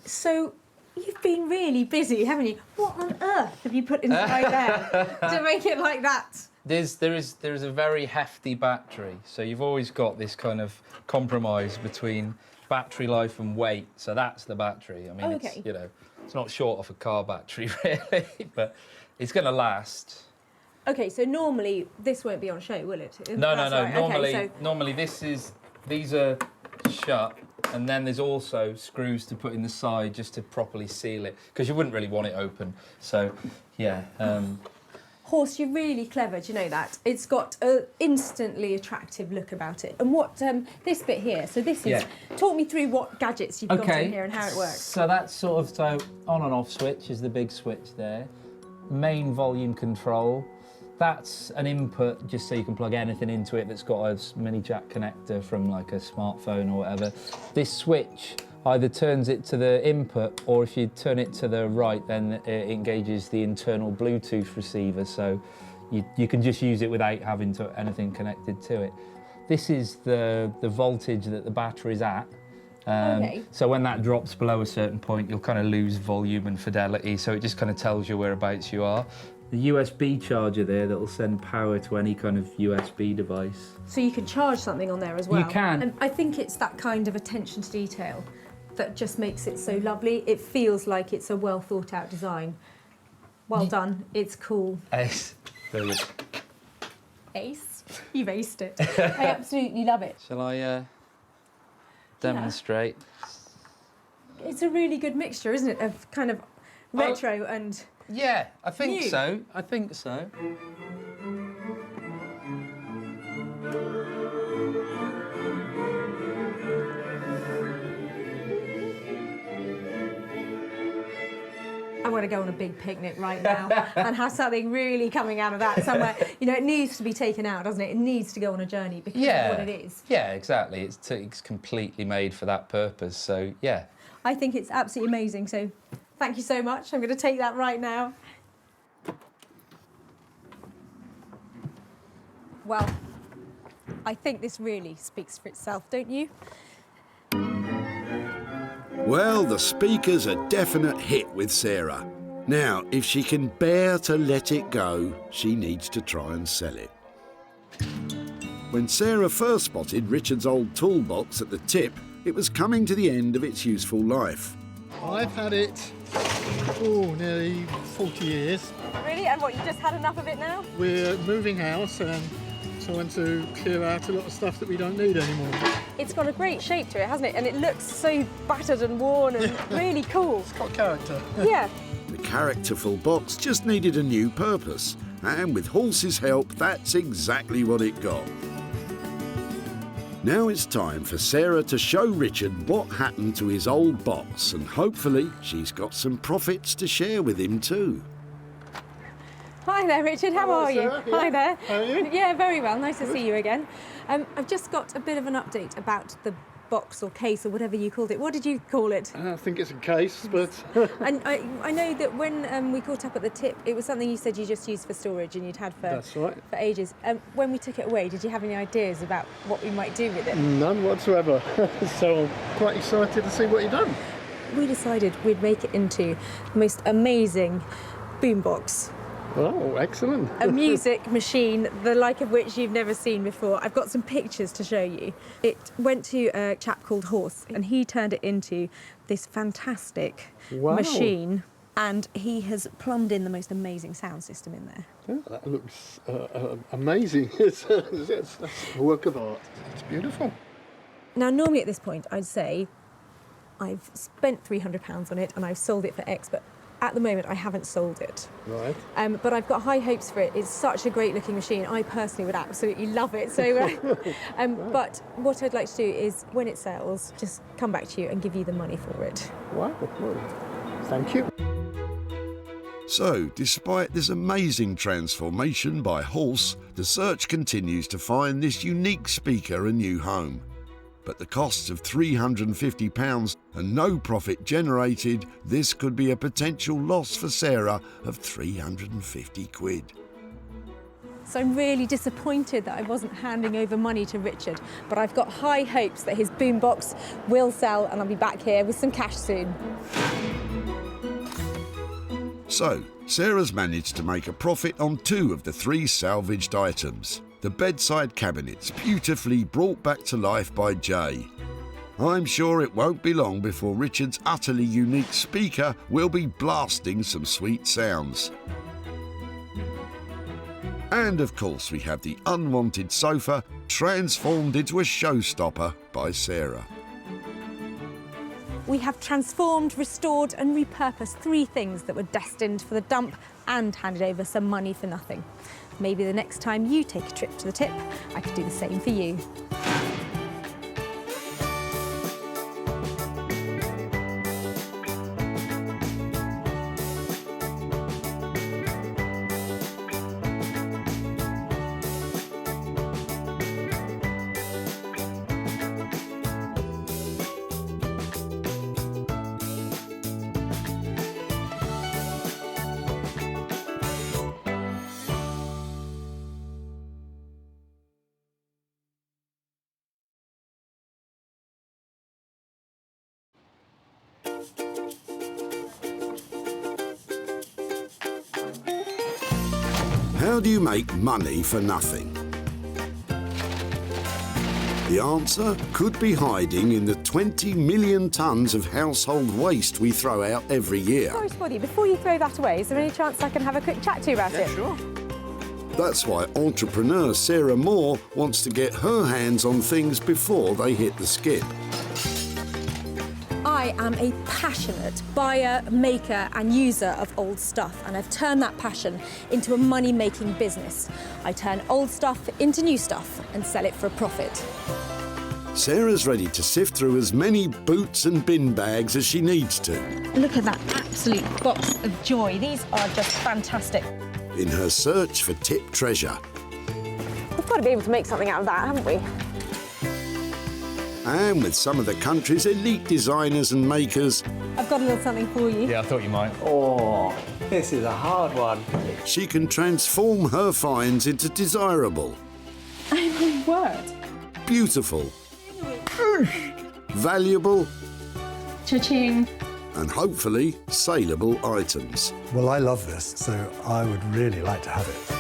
So you've been really busy, haven't you? What on earth have you put inside there to make it like that? There is a very hefty battery, so you've always got this kind of compromise between battery life and weight. So that's the battery. I mean, okay. It's not short of a car battery really, but it's going to last. Okay, so normally this won't be on show, will it? No. Right. Normally these are shut, and then there's also screws to put in the side just to properly seal it, because you wouldn't really want it open. So, yeah. Horse, you're really clever. Do you know that? It's got an instantly attractive look about it. And what this bit here? So this is. Yeah. Talk me through what gadgets you've got in here and how it works. So that's sort of on and off switch is the big switch there. Main volume control. That's an input, just so you can plug anything into it that's got a mini jack connector from like a smartphone or whatever. This switch either turns it to the input, or if you turn it to the right, then it engages the internal Bluetooth receiver. So You can just use it without having anything connected to it. This is the voltage that the battery's at. Okay. So when that drops below a certain point, you'll kind of lose volume and fidelity, so it just kind of tells you whereabouts you are. The USB charger there that will send power to any kind of USB device. So you can charge something on there as well? You can. And I think it's that kind of attention to detail that just makes it so lovely. It feels like it's a well thought out design. Well done, it's cool. Ace. Brilliant. Ace? You've aced it. I absolutely love it. Shall I demonstrate? It's a really good mixture, isn't it, of kind of retro and Yeah, I think new. so. I think so. I want to go on a big picnic right now and have something really coming out of that somewhere. You know, it needs to be taken out, doesn't it? It needs to go on a journey because of what it is. Yeah, exactly. It's completely made for that purpose, so yeah. I think it's absolutely amazing, so thank you so much. I'm going to take that right now. Well, I think this really speaks for itself, don't you? Well, the speaker's a definite hit with Sarah. Now, if she can bear to let it go, she needs to try and sell it. When Sarah first spotted Richard's old toolbox at the tip, it was coming to the end of its useful life. I've had it, nearly 40 years. Really? And what, you just had enough of it now? We're moving house and trying to clear out a lot of stuff that we don't need anymore. It's got a great shape to it, hasn't it? And it looks so battered and worn and really cool. It's got character. Yeah. The characterful box just needed a new purpose, and with Horse's help, that's exactly what it got. Now it's time for Sarah to show Richard what happened to his old box, and hopefully she's got some profits to share with him too. Hi there, Richard. How are you? Sarah. Yeah. Hi there. How are you? Yeah, very well. Nice to see you again. I've just got a bit of an update about the box or case or whatever you called it. What did you call it? I think it's a case, but... And I know that when we caught up at the tip, it was something you said you just used for storage and you'd had for, That's right. for ages. When we took it away, did you have any ideas about what we might do with it? None whatsoever. So I'm quite excited to see what you've done. We decided we'd make it into the most amazing boombox. Oh, excellent. A music machine, the like of which you've never seen before. I've got some pictures to show you. It went to a chap called Horse, and he turned it into this fantastic machine, and he has plumbed in the most amazing sound system in there. Yeah, that looks amazing. It's a work of art. It's beautiful. Now, normally at this point, I'd say I've spent £300 on it and I've sold it for X, but at the moment, I haven't sold it. Right. But I've got high hopes for it. It's such a great looking machine. I personally would absolutely love it. So, but what I'd like to do is, when it sells, just come back to you and give you the money for it. Wow. Well, thank you. So, despite this amazing transformation by Horse, the search continues to find this unique speaker a new home. But the costs of £350 and no profit generated, this could be a potential loss for Sarah of 350 quid. So I'm really disappointed that I wasn't handing over money to Richard, but I've got high hopes that his boombox will sell and I'll be back here with some cash soon. So, Sarah's managed to make a profit on 2 of the 3 salvaged items. The bedside cabinets, beautifully brought back to life by Jay. I'm sure it won't be long before Richard's utterly unique speaker will be blasting some sweet sounds. And of course we have the unwanted sofa transformed into a showstopper by Sarah. We have transformed, restored and repurposed 3 things that were destined for the dump and handed over some money for nothing. Maybe the next time you take a trip to the tip, I could do the same for you. How do you make money for nothing? The answer could be hiding in the 20 million tonnes of household waste we throw out every year. Sorry, Spotty, before you throw that away, is there any chance I can have a quick chat to you about it? Sure. That's why entrepreneur Sarah Moore wants to get her hands on things before they hit the skip. I am a passionate buyer, maker and user of old stuff, and I've turned that passion into a money-making business. I turn old stuff into new stuff and sell it for a profit. Sarah's ready to sift through as many boots and bin bags as she needs to. Look at that absolute box of joy. These are just fantastic. In her search for tip treasure. We've got to be able to make something out of that, haven't we? And with some of the country's elite designers and makers, I've got a little something for you. Yeah, I thought you might. Oh, this is a hard one. she can transform her finds into desirable, Oh, my word. beautiful, valuable, Cha-ching. and hopefully saleable items. Well, I love this, so I would really like to have it.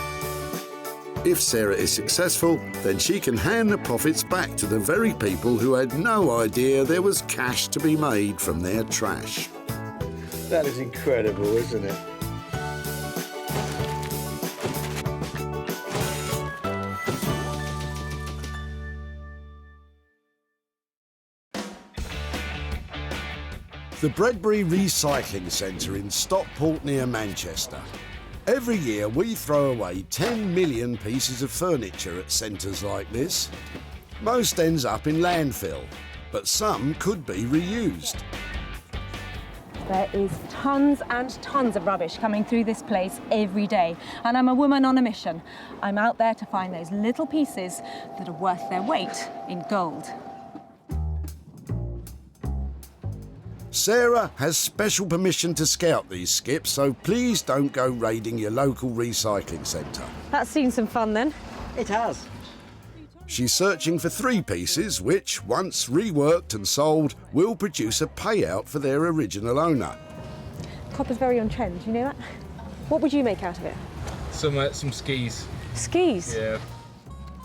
If Sarah is successful, then she can hand the profits back to the very people who had no idea there was cash to be made from their trash. That is incredible, isn't it? The Bredbury Recycling Centre in Stockport near Manchester. Every year we throw away 10 million pieces of furniture at centres like this. Most ends up in landfill, but some could be reused. There is tons and tons of rubbish coming through this place every day, and I'm a woman on a mission. I'm out there to find those little pieces that are worth their weight in gold. Sarah has special permission to scout these skips, so please don't go raiding your local recycling centre. That's seen some fun then. It has. She's searching for 3 pieces which, once reworked and sold, will produce a payout for their original owner. Copper's very on trend, you know that? What would you make out of it? Some skis. Skis? Yeah.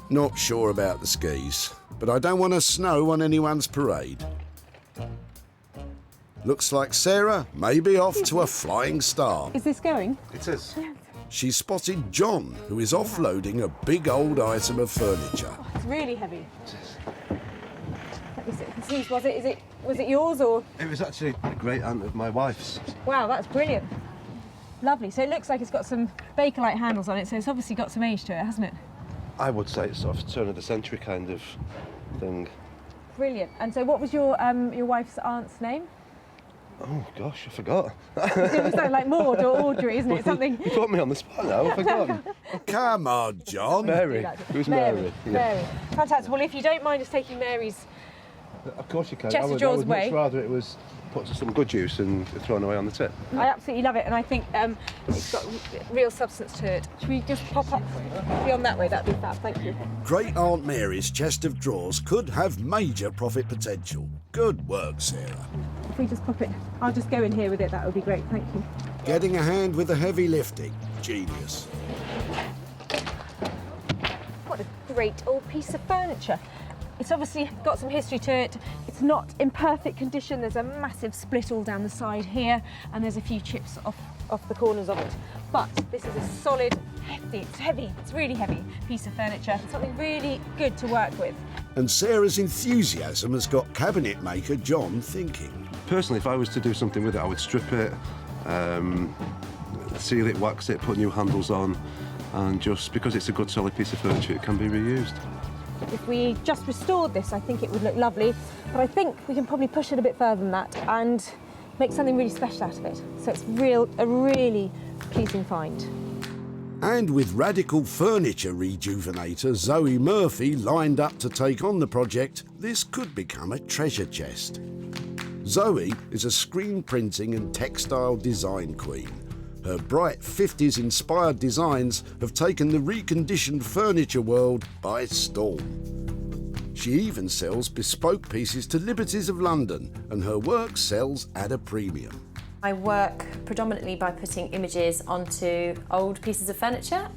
Not sure about the skis, but I don't want to snow on anyone's parade. Looks like Sarah may be off to a flying start. Is this going? It is. She spotted John, who is offloading a big old item of furniture. Oh, it's really heavy. Let me see. Was it yours or? It was actually a great aunt of my wife's. Wow, that's brilliant. Lovely. So it looks like it's got some Bakelite handles on it, so it's obviously got some age to it, hasn't it? I would say it's sort of turn of the century kind of thing. Brilliant. And so what was your wife's aunt's name? Oh gosh, I forgot. It was like Maud or Audrey, isn't it? Something. You put me on the spot now, I've forgotten. Come on, John. Mary. It was Mary. Yeah. Mary. Fantastic. Well, if you don't mind us taking Mary's Of course you can. Chest of drawers I would way. much rather it was put to some good use and thrown away on the tip. I absolutely love it, and I think it's got real substance to it. Should we just pop up beyond that way? That'd be fab, thank you. Great Aunt Mary's chest of drawers could have major profit potential. Good work, Sarah. If we just pop it, I'll just go in here with it, that would be great, thank you. Getting a hand with the heavy lifting. Genius. What a great old piece of furniture. It's obviously got some history to it. It's not in perfect condition. There's a massive split all down the side here, and there's a few chips off the corners of it. But this is a solid, hefty, it's really heavy piece of furniture. Something really good to work with. And Sarah's enthusiasm has got cabinet maker John thinking. Personally, if I was to do something with it, I would strip it, seal it, wax it, put new handles on, and just because it's a good solid piece of furniture, it can be reused. If we just restored this, I think it would look lovely, but I think we can probably push it a bit further than that and make something really special out of it. So it's a really pleasing find. And with radical furniture rejuvenator Zoe Murphy lined up to take on the project, this could become a treasure chest. Zoe is a screen printing and textile design queen. Her bright 50s-inspired designs have taken the reconditioned furniture world by storm. She even sells bespoke pieces to Liberties of London, and her work sells at a premium. I work predominantly by putting images onto old pieces of furniture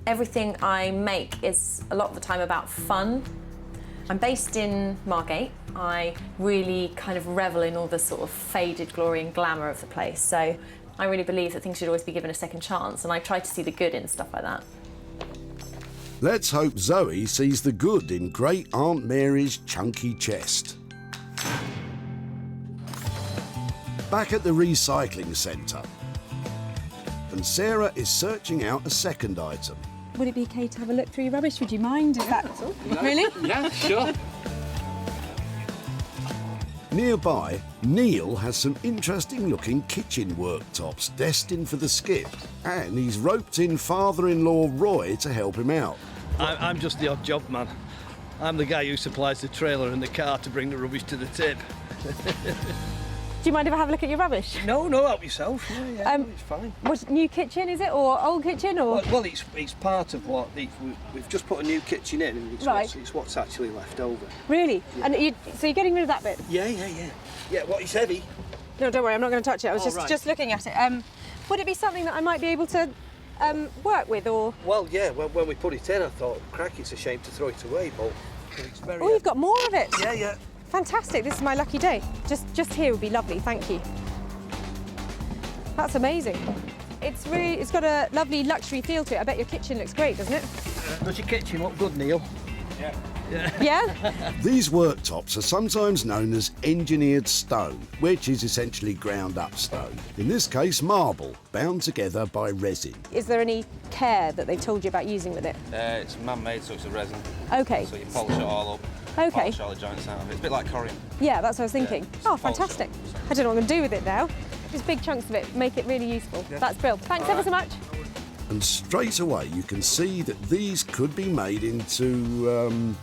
Everything I make is a lot of the time about fun. I'm based in Margate. I really kind of revel in all the sort of faded glory and glamour of the place. So I really believe that things should always be given a second chance, and I try to see the good in stuff like that. Let's hope Zoe sees the good in Great Aunt Mary's chunky chest. Back at the recycling centre, and Sarah is searching out a second item. Would it be okay to have a look through your rubbish? Would you mind? Is that really? Yeah, sure. Nearby, Neil has some interesting looking kitchen worktops destined for the skip, and he's roped in father-in-law Roy to help him out. I'm just the odd job man. I'm the guy who supplies the trailer and the car to bring the rubbish to the tip. Do you mind if I have a look at your rubbish? No, help yourself. Yeah, it's fine. What, new kitchen, is it, or old kitchen, or? Well, it's part of what we've just put a new kitchen in, and it's what's actually left over. Really? Yeah. And so you're getting rid of that bit? Yeah. Yeah, it's heavy. No, don't worry, I'm not going to touch it. I was just looking at it. Would it be something that I might be able to work with, or? Well, yeah. When we put it in, I thought, crack, it's a shame to throw it away, but it's very. Oh, you've got more of it. Yeah. Fantastic, this is my lucky day. Just here would be lovely, thank you. That's amazing. It's got a lovely luxury feel to it. I bet your kitchen looks great, doesn't it? Does your kitchen look good, Neil? Yeah. Yeah? These worktops are sometimes known as engineered stone, which is essentially ground up stone. In this case, marble, bound together by resin. Is there any care that they told you about using with it? It's man-made, so it's a resin. Okay. So you polish it all up. Okay. Polish all the joints out of it. It's a bit like corian. Yeah, that's what I was thinking. Yeah, oh, fantastic. I don't know what I'm going to do with it now. Just big chunks of it, make it really useful. Yeah. That's brilliant. Thanks ever so much. And straight away you can see that these could be made into,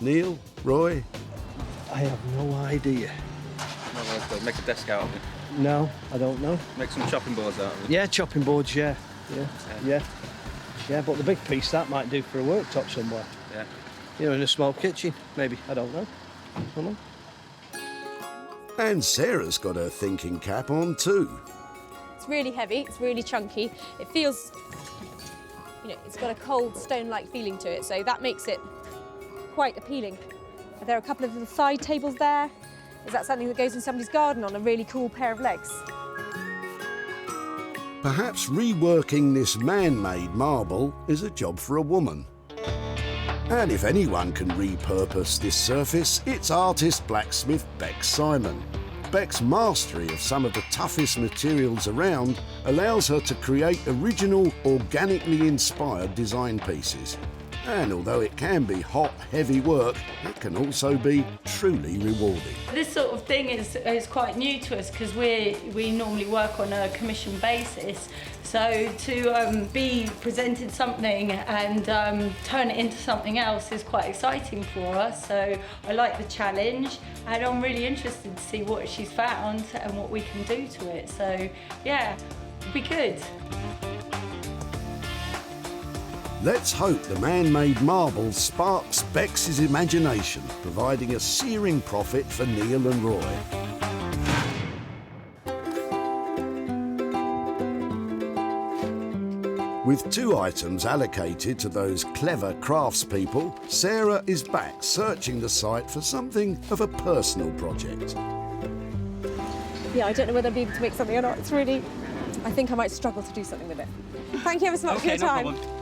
Neil, Roy? I have no idea. Make a desk out of it. No, I don't know. Make some chopping boards out of it. Yeah, chopping boards, yeah. Yeah, but the big piece, that might do for a worktop somewhere. Yeah. You know, in a small kitchen, maybe. I don't know. And Sarah's got her thinking cap on too. It's really heavy, it's really chunky. It feels, it's got a cold stone-like feeling to it, so that makes it quite appealing. Are there a couple of little side tables there? Is that something that goes in somebody's garden on a really cool pair of legs? Perhaps reworking this man-made marble is a job for a woman. And if anyone can repurpose this surface, it's artist blacksmith Bex Simon. Beck's mastery of some of the toughest materials around allows her to create original, organically inspired design pieces. And although it can be hot, heavy work, it can also be truly rewarding. This sort of thing is quite new to us because we normally work on a commission basis. So to be presented something and turn it into something else is quite exciting for us. So I like the challenge and I'm really interested to see what she's found and what we can do to it. So yeah, it'll be good. Let's hope the man-made marble sparks Bex's imagination, providing a searing profit for Neil and Roy. With 2 items allocated to those clever craftspeople, Sarah is back searching the site for something of a personal project. Yeah, I don't know whether I'll be able to make something or not. It's really, I think I might struggle to do something with it. Thank you ever so much for your time. No problem.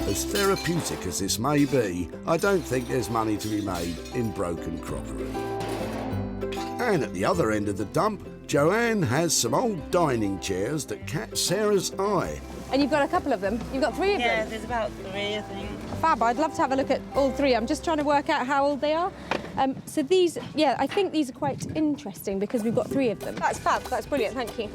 As therapeutic as this may be, I don't think there's money to be made in broken crockery. And at the other end of the dump, Joanne has some old dining chairs that catch Sarah's eye. And you've got a couple of them? You've got 3 of them? Yeah, there's about 3, I think. Fab, I'd love to have a look at all 3. I'm just trying to work out how old they are. So these, yeah, I think these are quite interesting because we've got 3 of them. That's fab, that's brilliant, thank you.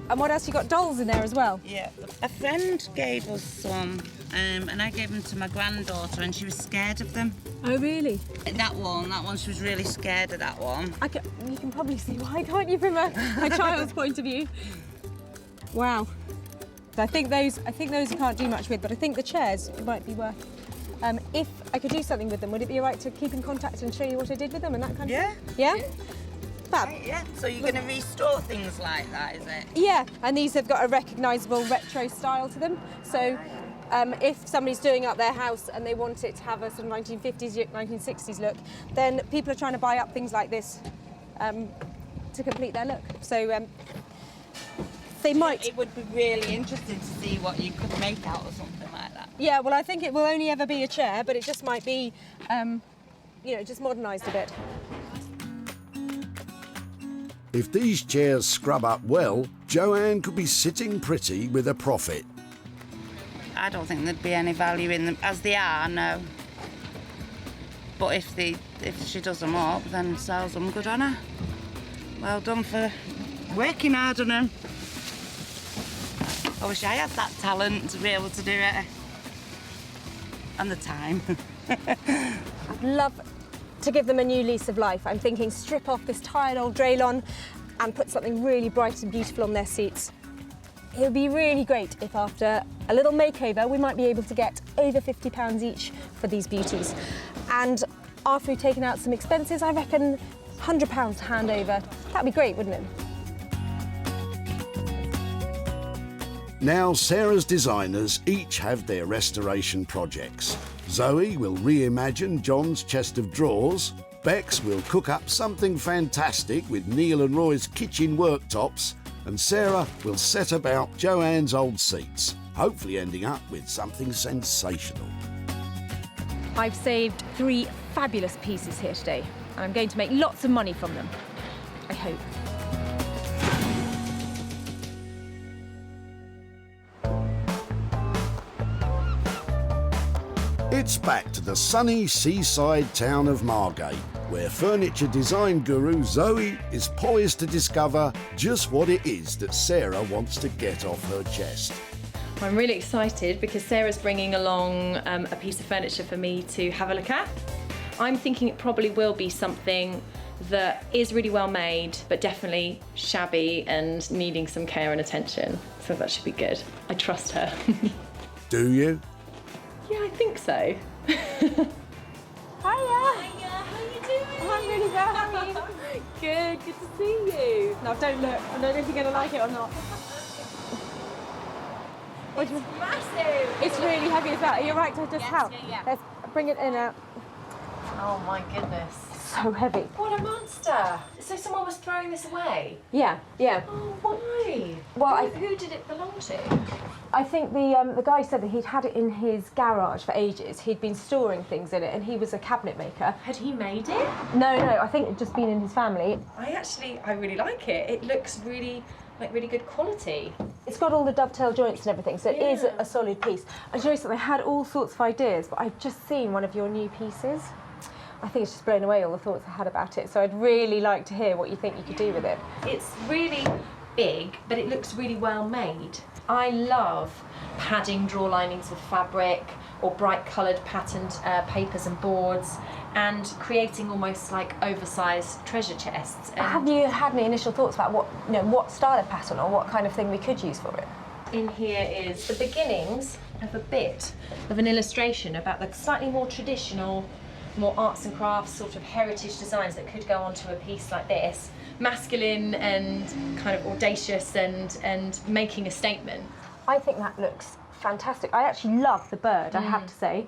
And what else? You got dolls in there as well? Yeah. A friend gave us some, and I gave them to my granddaughter, and she was scared of them. Oh, really? That one, she was really scared of that one. You can probably see why, can't you, from a child's point of view? Wow. I think those I can't do much with, but I think the chairs might be worth If I could do something with them, would it be all right to keep in contact and show you what I did with them and that kind of thing? Yeah. Yeah? Fab. Right, yeah. So you're going to restore things like that, is it? Yeah, and these have got a recognisable retro style to them. So if somebody's doing up their house and they want it to have a sort of 1950s, 1960s look, then people are trying to buy up things like this to complete their look. So they might... It would be really interesting to see what you could make out of something like that. Yeah, well, I think it will only ever be a chair, but it just might be, you know, just modernised a bit. If these chairs scrub up well, Joanne could be sitting pretty with a profit. I don't think there'd be any value in them as they are, no. But if she does them up, then sells them, good on her. Well done for working hard on them. I wish I had that talent to be able to do it. And the time. I'd love to give them a new lease of life. I'm thinking strip off this tired old Draylon and put something really bright and beautiful on their seats. It would be really great if after a little makeover we might be able to get over £50 each for these beauties. And after we've taken out some expenses, I reckon £100 to hand over. That'd be great, wouldn't it? Now Sarah's designers each have their restoration projects. Zoe will reimagine John's chest of drawers. Bex will cook up something fantastic with Neil and Roy's kitchen worktops. And Sarah will set about Joanne's old seats, hopefully ending up with something sensational. I've saved 3 fabulous pieces here today, and I'm going to make lots of money from them. I hope. It's back to the sunny seaside town of Margate, where furniture design guru Zoe is poised to discover just what it is that Sarah wants to get off her chest. I'm really excited because Sarah's bringing along a piece of furniture for me to have a look at. I'm thinking it probably will be something that is really well made, but definitely shabby and needing some care and attention. So that should be good. I trust her. Do you? Yeah, I think so. Hiya! Hiya, how you doing? I'm really well, how are you? Good to see you. Now don't look, I don't know if you're going to like it or not. It's massive! It's really heavy as well. Are you right to just help? Yeah. Let's bring it in out. Oh my goodness. So heavy. What a monster! So someone was throwing this away? Yeah. Oh, why? Well, who did it belong to? I think the guy said that he'd had it in his garage for ages. He'd been storing things in it, and he was a cabinet maker. Had he made it? No, I think it'd just been in his family. I really like it. It looks really good quality. It's got all the dovetail joints and everything, so it is a solid piece. I show you something, I had all sorts of ideas, but I've just seen one of your new pieces. I think it's just blown away all the thoughts I had about it, so I'd really like to hear what you think you could do with it. It's really big, but it looks really well made. I love padding drawer linings with fabric or bright coloured patterned papers and boards, and creating almost like oversized treasure chests. And have you had any initial thoughts about what style of pattern or what kind of thing we could use for it? in here is the beginnings of a bit of an illustration about the slightly more traditional, more arts and crafts sort of heritage designs that could go onto a piece like this. Masculine and kind of audacious and making a statement. I think that looks fantastic. I actually love the bird, I have to say.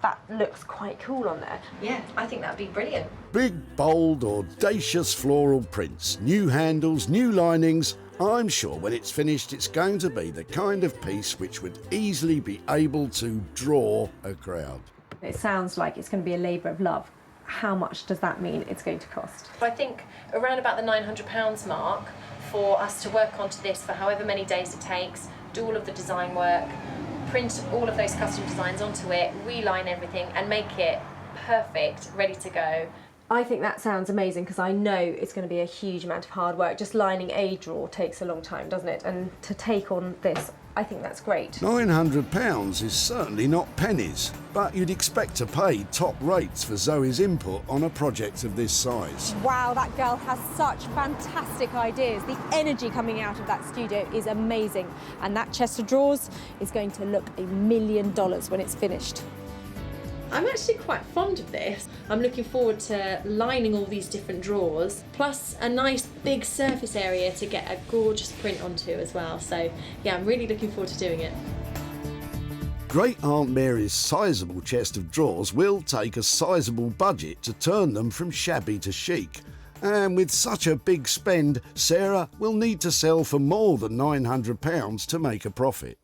That looks quite cool on there. Yeah, I think that'd be brilliant. Big, bold, audacious floral prints, new handles, new linings. I'm sure when it's finished it's going to be the kind of piece which would easily be able to draw a crowd. It sounds like it's going to be a labour of love. How much does that mean it's going to cost? I think around about the £900 mark for us to work onto this for however many days it takes, do all of the design work, print all of those custom designs onto it, reline everything and make it perfect, ready to go. I think that sounds amazing because I know it's going to be a huge amount of hard work. Just lining a drawer takes a long time, doesn't it? And to take on this, I think that's great. £900 is certainly not pennies, but you'd expect to pay top rates for Zoe's input on a project of this size. Wow, that girl has such fantastic ideas. The energy coming out of that studio is amazing. And that chest of drawers is going to look $1 million when it's finished. I'm actually quite fond of this. I'm looking forward to lining all these different drawers, plus a nice big surface area to get a gorgeous print onto as well. So yeah, I'm really looking forward to doing it. Great Aunt Mary's sizable chest of drawers will take a sizable budget to turn them from shabby to chic. And with such a big spend, Sarah will need to sell for more than £900 to make a profit.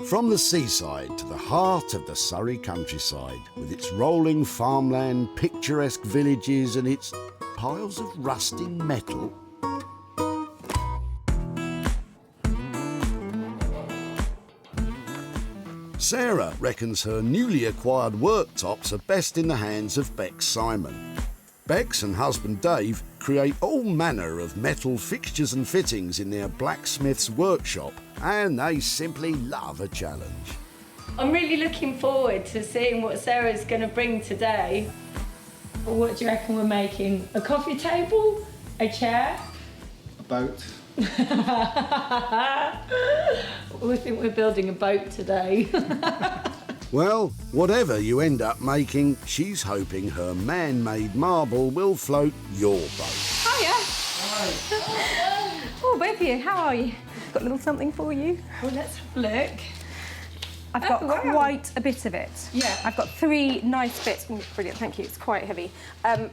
From the seaside to the heart of the Surrey countryside, with its rolling farmland, picturesque villages and its piles of rusting metal. Sarah reckons her newly acquired worktops are best in the hands of Beex Simon. Beex and husband Dave create all manner of metal fixtures and fittings in their blacksmith's workshop, and they simply love a challenge. I'm really looking forward to seeing what Sarah's going to bring today. What do you reckon we're making? A coffee table? A chair? A boat. We think we're building a boat today. Well, whatever you end up making, she's hoping her man-made marble will float your boat. Hiya. Oh, both of you, how are you? Got a little something for you. Oh, let's have a look. I've got quite a bit of it. Yeah. I've got 3 nice bits. Oh, brilliant, thank you. It's quite heavy. And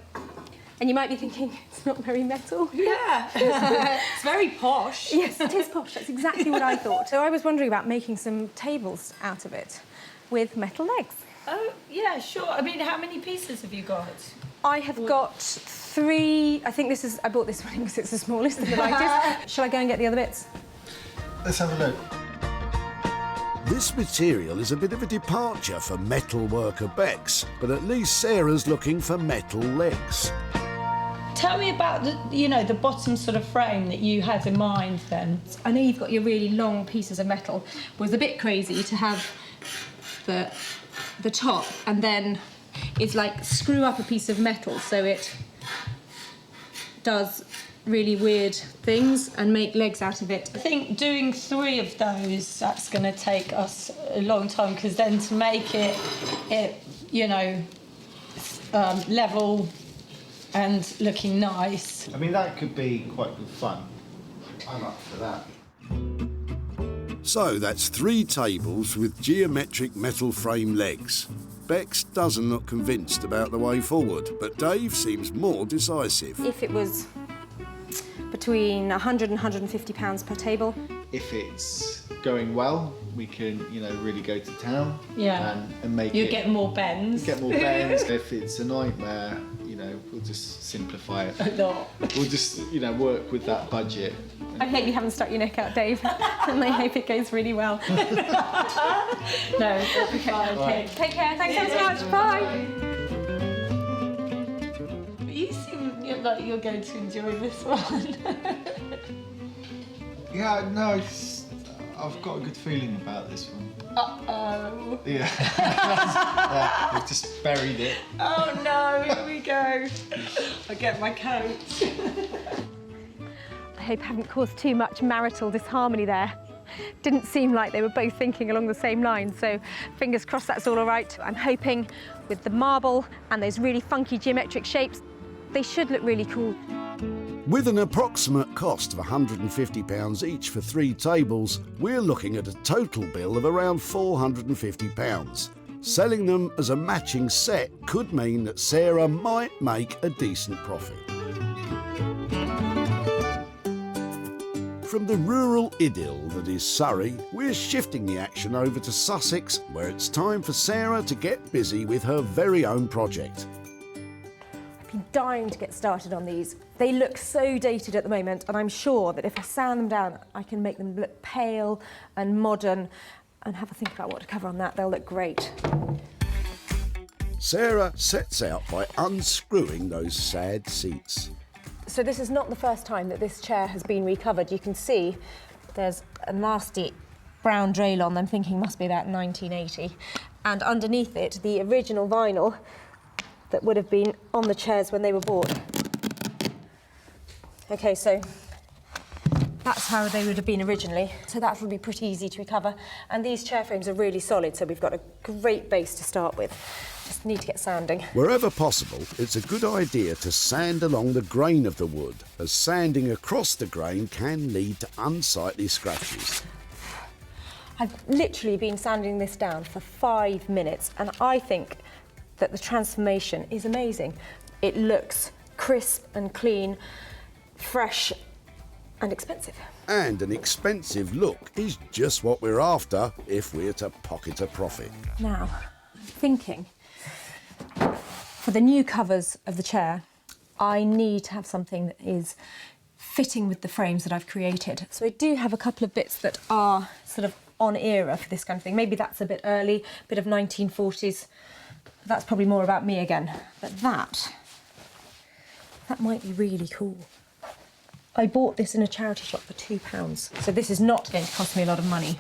you might be thinking, it's not very metal. Yeah. It's very posh. Yes, it is posh. That's exactly what I thought. So I was wondering about making some tables out of it with metal legs. Oh, yeah, sure. I mean, how many pieces have you got? I have got 3. I think this is, I bought this one because it's the smallest and the lightest. Shall I go and get the other bits? Let's have a look. This material is a bit of a departure for metal worker Beex, but at least Sarah's looking for metal legs. Tell me about the bottom sort of frame that you had in mind then. I know you've got your really long pieces of metal. It was a bit crazy to have the top and then it's like screw up a piece of metal so it does really weird things and make legs out of it. I think doing 3 of those, that's going to take us a long time because then to make it level and looking nice. I mean, that could be quite good fun. I'm up for that. So that's 3 tables with geometric metal frame legs. Beex doesn't look convinced about the way forward, but Dave seems more decisive. If it was between £100 and £150 per table. If it's going well, we can, really go to town. Yeah. And make you it. get more bends. Get more bends. If it's a nightmare, we'll just simplify it. A lot. We'll just, work with that budget. I hope you haven't stuck your neck out, Dave, and I hope it goes really well. No, it'll be fine. Okay. Take care. Thanks so much. Bye. You seem like you're going to enjoy this one. Yeah, no, I've got a good feeling about this one. Uh-oh. Yeah. I've just buried it. Oh no, here we go. I'll get my coat. I hope I haven't caused too much marital disharmony there. Didn't seem like they were both thinking along the same lines, so fingers crossed that's all right. I'm hoping with the marble and those really funky geometric shapes, they should look really cool. With an approximate cost of £150 each for 3 tables, we're looking at a total bill of around £450. Selling them as a matching set could mean that Sarah might make a decent profit. From the rural idyll that is Surrey, we're shifting the action over to Sussex, where it's time for Sarah to get busy with her very own project. I've been dying to get started on these. They look so dated at the moment, and I'm sure that if I sand them down, I can make them look pale and modern and have a think about what to cover on that. They'll look great. Sarah sets out by unscrewing those sad seats. So this is not the first time that this chair has been recovered. You can see there's a nasty brown draylon I'm thinking must be about 1980. And underneath it, the original vinyl that would have been on the chairs when they were bought. Okay, so That's how they would have been originally, so that would be pretty easy to recover. And these chair frames are really solid, so we've got a great base to start with. Just need to get sanding. Wherever possible, it's a good idea to sand along the grain of the wood, as sanding across the grain can lead to unsightly scratches. I've literally been sanding this down for 5 minutes, and I think that the transformation is amazing. It looks crisp and clean, fresh and expensive. And an expensive look is just what we're after if we're to pocket a profit. Now, I'm thinking, for the new covers of the chair, I need to have something that is fitting with the frames that I've created. So I do have a couple of bits that are sort of on era for this kind of thing. Maybe that's a bit early, a bit of 1940s. That's probably more about me again. But that might be really cool. I bought this in a charity shop for £2, so this is not going to cost me a lot of money.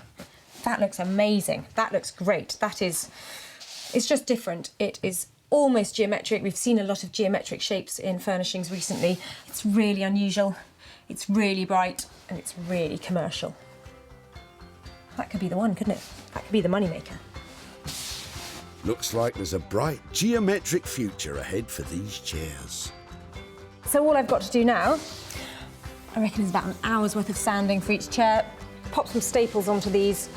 That looks amazing. That looks great. It's just different. It is almost geometric. We've seen a lot of geometric shapes in furnishings recently. It's really unusual, it's really bright, and it's really commercial. That could be the one, couldn't it? That could be the moneymaker. Looks like there's a bright geometric future ahead for these chairs. So all I've got to do now, I reckon, is about an hour's worth of sanding for each chair, pop some staples onto these,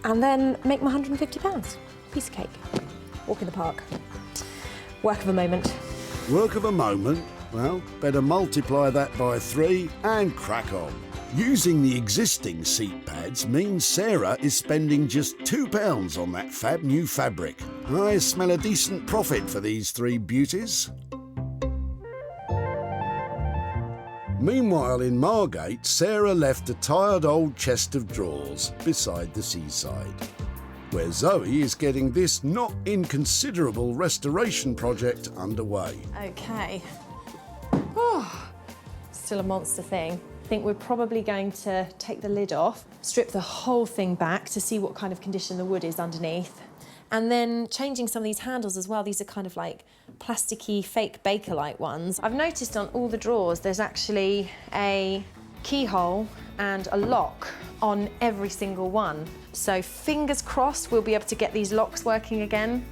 and then make my £150. Piece of cake. Walk in the park. Work of a moment. Work of a moment? Well, better multiply that by 3 and crack on. Using the existing seat pads means Sarah is spending just £2 on that fab new fabric. I smell a decent profit for these 3 beauties. Meanwhile, in Margate, Sarah left a tired old chest of drawers beside the seaside, where Zoe is getting this not inconsiderable restoration project underway. Okay. Oh, still a monster thing. I think we're probably going to take the lid off, strip the whole thing back to see what kind of condition the wood is underneath, and then changing some of these handles as well. These are kind of like plasticky, fake Bakelite ones. I've noticed on all the drawers there's actually a keyhole and a lock on every single one. So fingers crossed we'll be able to get these locks working again.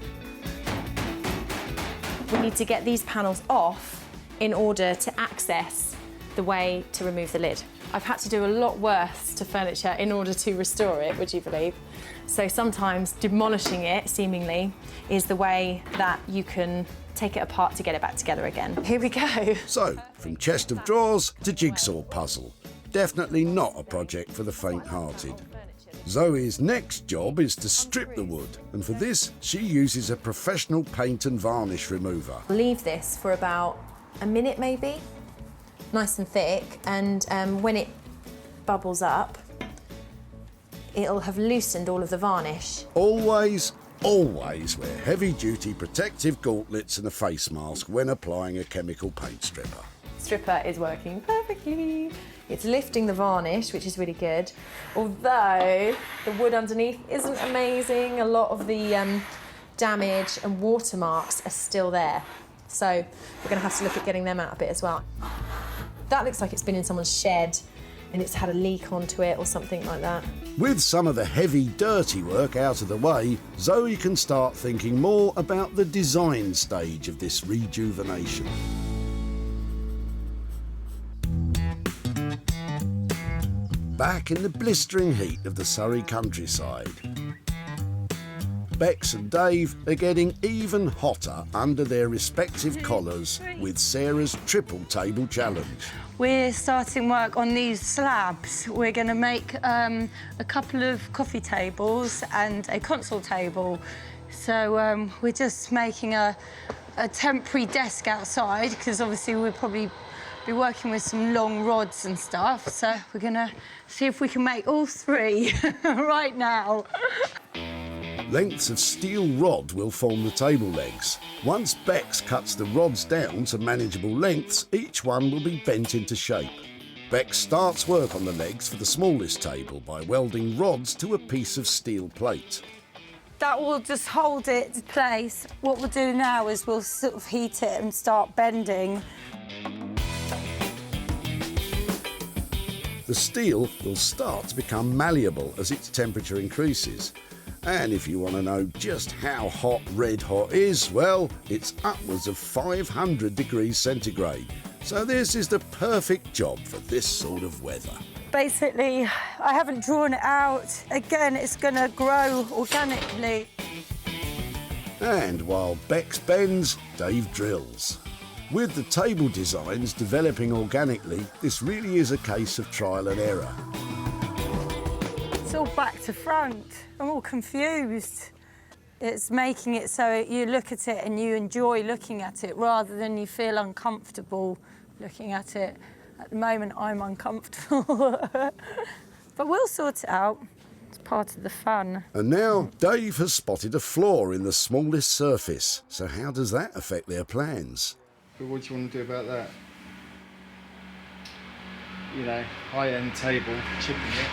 We need to get these panels off in order to access the way to remove the lid. I've had to do a lot worse to furniture in order to restore it, would you believe? So sometimes demolishing it, seemingly, is the way that you can take it apart to get it back together again. Here we go. So, from chest of drawers to jigsaw puzzle. Definitely not a project for the faint-hearted. Zoe's next job is to strip the wood, and for this, she uses a professional paint and varnish remover. Leave this for about a minute maybe, nice and thick, and when it bubbles up, it'll have loosened all of the varnish. Always wear heavy-duty protective gauntlets and a face mask when applying a chemical paint stripper. Stripper is working perfectly. It's lifting the varnish, which is really good. Although the wood underneath isn't amazing. A lot of the damage and watermarks are still there. So we're going to have to look at getting them out a bit as well. That looks like it's been in someone's shed and it's had a leak onto it or something like that. With some of the heavy, dirty work out of the way, Zoe can start thinking more about the design stage of this rejuvenation. Back in the blistering heat of the Surrey countryside, Bex and Dave are getting even hotter under their respective collars with Sarah's triple table challenge. We're starting work on these slabs. We're going to make a couple of coffee tables and a console table. So we're just making a temporary desk outside because obviously we'll probably be working with some long rods and stuff. So we're going to see if we can make all 3 right now. Lengths of steel rod will form the table legs. Once Bex cuts the rods down to manageable lengths, each one will be bent into shape. Bex starts work on the legs for the smallest table by welding rods to a piece of steel plate. That will just hold it in place. What we'll do now is we'll sort of heat it and start bending. The steel will start to become malleable as its temperature increases. And if you want to know just how hot red hot is, well, it's upwards of 500 degrees centigrade. So this is the perfect job for this sort of weather. Basically, I haven't drawn it out. Again, it's going to grow organically. And while Bex bends, Dave drills. With the table designs developing organically, this really is a case of trial and error. It's all back to front. I'm all confused. It's making it so you look at it and you enjoy looking at it rather than you feel uncomfortable looking at it. At the moment, I'm uncomfortable. But we'll sort it out. It's part of the fun. And now Dave has spotted a flaw in the smallest surface. So how does that affect their plans? But what do you want to do about that? You know, high-end table, chipping it.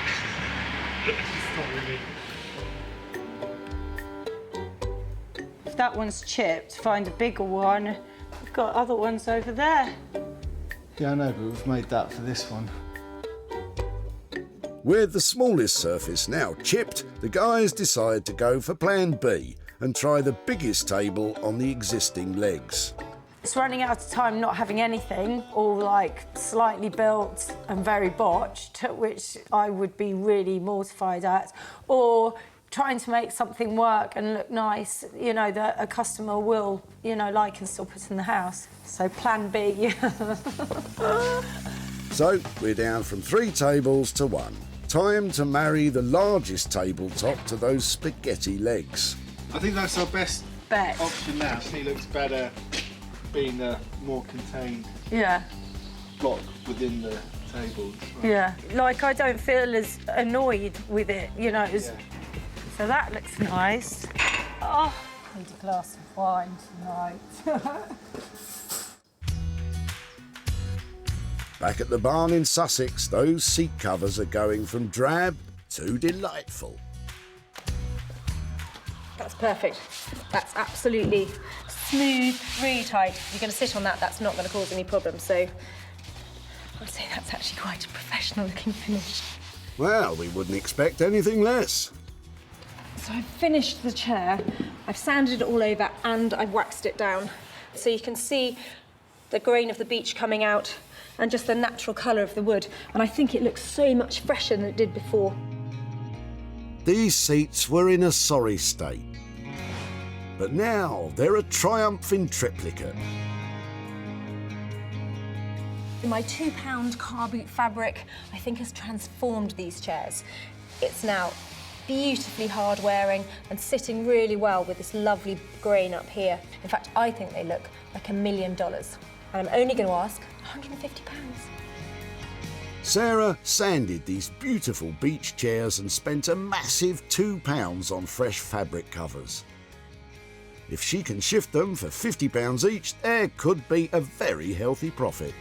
It's not really. If that one's chipped, find a bigger one. We've got other ones over there. Yeah, I know, but we've made that for this one. With the smallest surface now chipped, the guys decide to go for plan B and try the biggest table on the existing legs. It's running out of time not having anything, all like slightly built and very botched, which I would be really mortified at, or trying to make something work and look nice, you know, that a customer will, you know, like and still put in the house. So plan B. So we're down from 3 tables to 1. Time to marry the largest tabletop to those spaghetti legs. I think that's our best Bet. option now. She looks better being a more contained Yeah. block within the table. Yeah. Like, I don't feel as annoyed with it, you know. Yeah. So that looks nice. Oh, I need a glass of wine tonight. Back at the barn in Sussex, those seat covers are going from drab to delightful. That's perfect. That's absolutely smooth, really tight. If you're going to sit on that, that's not going to cause any problems. So I'd say that's actually quite a professional looking finish. Well, we wouldn't expect anything less. So I've finished the chair, I've sanded it all over and I've waxed it down. So you can see the grain of the beech coming out and just the natural colour of the wood. And I think it looks so much fresher than it did before. These seats were in a sorry state. But now they're a triumph in triplicate. My £2 car boot fabric, I think, has transformed these chairs. It's now beautifully hard wearing and sitting really well with this lovely grain up here. In fact, I think they look like $1 million. And I'm only going to ask £150. Sarah sanded these beautiful beech chairs and spent a massive £2 on fresh fabric covers. If she can shift them for £50 each, there could be a very healthy profit.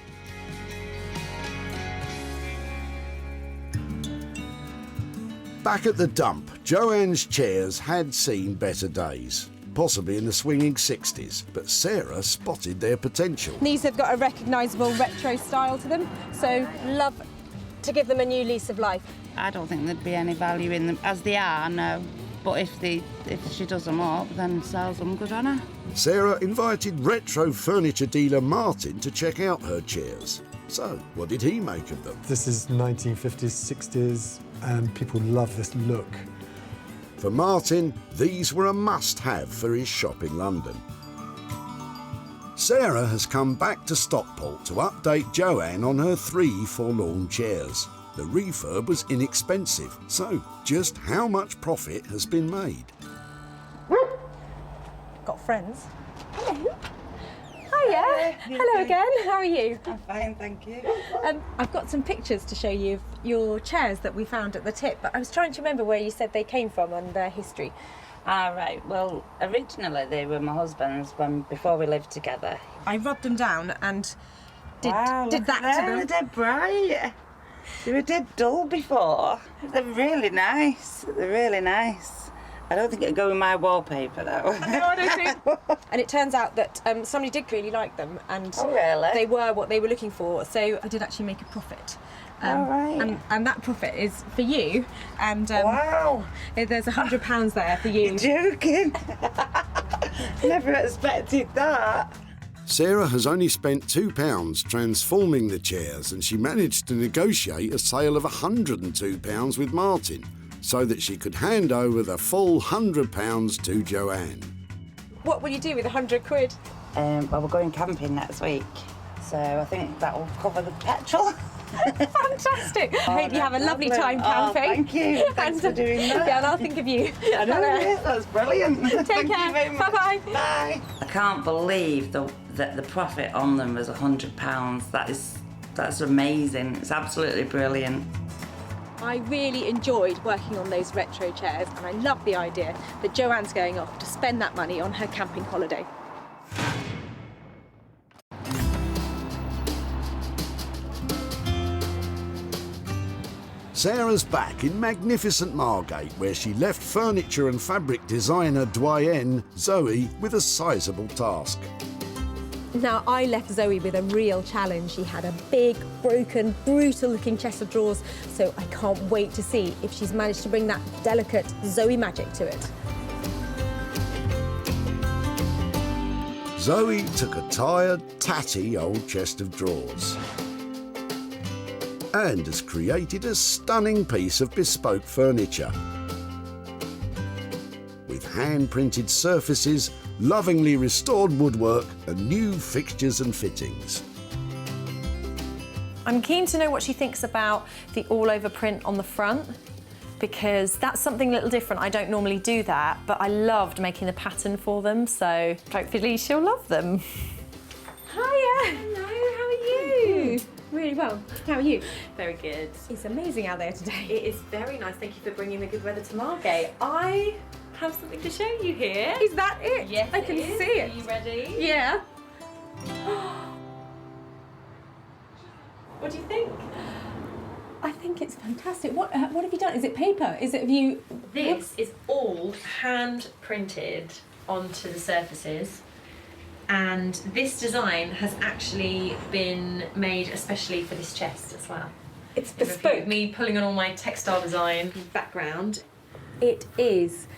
Back at the dump, Joanne's chairs had seen better days, possibly in the swinging 60s, but Sarah spotted their potential. These have got a recognisable retro style to them, so love to give them a new lease of life. I don't think there'd be any value in them as they are, no. But if she does them up, then sells them, good on her. Sarah invited retro furniture dealer Martin to check out her chairs. So, what did he make of them? This is 1950s, 60s, and people love this look. For Martin, these were a must-have for his shop in London. Sarah has come back to Stockport to update Joanne on her 3 forlorn chairs. The refurb was inexpensive, so just how much profit has been made? Got friends. Hello. Hiya. Hello again. How are you? I'm fine, thank you. I've got some pictures to show you of your chairs that we found at the tip, but I was trying to remember where you said they came from and their history. Right. Well, originally they were my husband's before we lived together. I rubbed them down and did Wow, that look at to them. them. They're dead bright. They were dead dull before. They're really nice. They're really nice. I don't think it'd go in my wallpaper though. No, I don't think. And it turns out that somebody did really like them, and Oh, really? they were what they were looking for. So I did actually make a profit. right. And that profit is for you. And wow, there's £100 there for you. You're joking. Never expected that. Sarah has only spent £2 transforming the chairs, and she managed to negotiate a sale of £102 with Martin, so that she could hand over the full £100 to Joanne. What will you do with £100? Well, we're going camping next week, so I think that will cover the petrol. Fantastic. I hope you have a lovely time Oh, camping. thank you. Thanks for doing that. Yeah, and I'll think of you. I know, yeah, that's brilliant. Take Thank care. you very much. Bye-bye. Bye. I can't believe that the profit on them was £100. That's amazing. It's absolutely brilliant. I really enjoyed working on those retro chairs, and I love the idea that Joanne's going off to spend that money on her camping holiday. Sarah's back in magnificent Margate, where she left furniture and fabric designer doyenne Zoe with a sizable task. Now, I left Zoe with a real challenge. She had a big, broken, brutal-looking chest of drawers, so I can't wait to see if she's managed to bring that delicate Zoe magic to it. Zoe took a tired, tatty old chest of drawers and has created a stunning piece of bespoke furniture. With hand-printed surfaces, lovingly restored woodwork and new fixtures and fittings. I'm keen to know what she thinks about the all-over print on the front, because that's something a little different. I don't normally do that, but I loved making the pattern for them, so hopefully she'll love them. Hiya! Hello, how are you? Really well. How are you? Very good. It's amazing out there today. It is very nice. Thank you for bringing the good weather to Margate. I have something to show you here. Is that it? Yes, I can see it. Are you ready? Yeah. What do you think? I think it's fantastic. What have you done? Is it paper? Have you... This is all hand printed onto the surfaces, and this design has actually been made especially for this chest as well. It's bespoke. Me pulling on all my textile design background. It is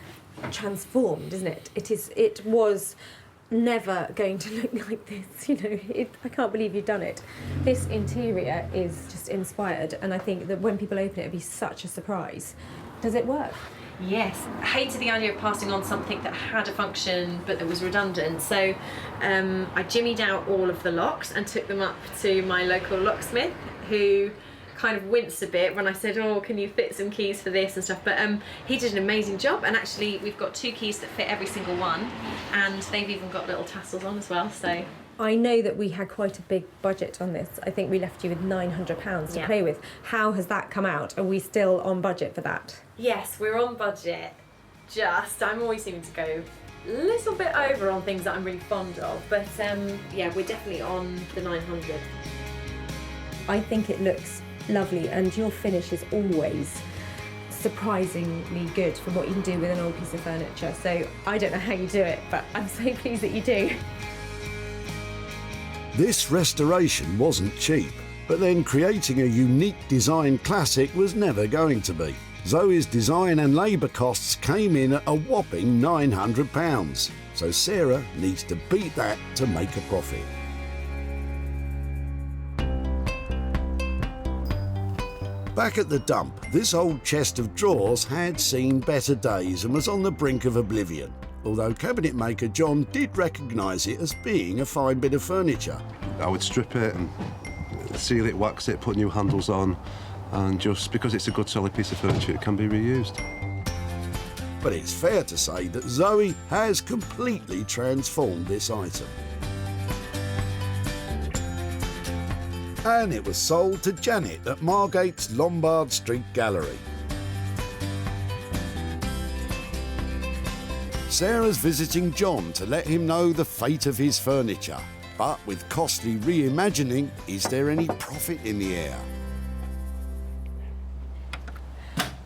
transformed, isn't it? It was never going to look like this, you know. I can't believe you've done it. This interior is just inspired, and I think that when people open it, it'll be such a surprise. Does it work? Yes, I hated the idea of passing on something that had a function but that was redundant, so I jimmied out all of the locks and took them up to my local locksmith, who kind of winced a bit when I said, oh, can you fit some keys for this and stuff, but he did an amazing job, and actually we've got 2 keys that fit every single one, and they've even got little tassels on as well, so. I know that we had quite a big budget on this. I think we left you with £900 to play with. How has that come out? Are we still on budget for that? Yes, we're on budget. I'm always seeming to go a little bit over on things that I'm really fond of, but yeah, we're definitely on the 900. I think it looks lovely, and your finish is always surprisingly good for what you can do with an old piece of furniture. So I don't know how you do it, but I'm so pleased that you do. This restoration wasn't cheap, but then creating a unique design classic was never going to be. Zoe's design and labour costs came in at a whopping £900, so Sarah needs to beat that to make a profit. Back at the dump, this old chest of drawers had seen better days and was on the brink of oblivion, although cabinet maker John did recognise it as being a fine bit of furniture. I would strip it and seal it, wax it, put new handles on, and just because it's a good solid piece of furniture, it can be reused. But it's fair to say that Zoe has completely transformed this item. And it was sold to Janet at Margate's Lombard Street Gallery. Sarah's visiting John to let him know the fate of his furniture. But with costly reimagining, is there any profit in the air?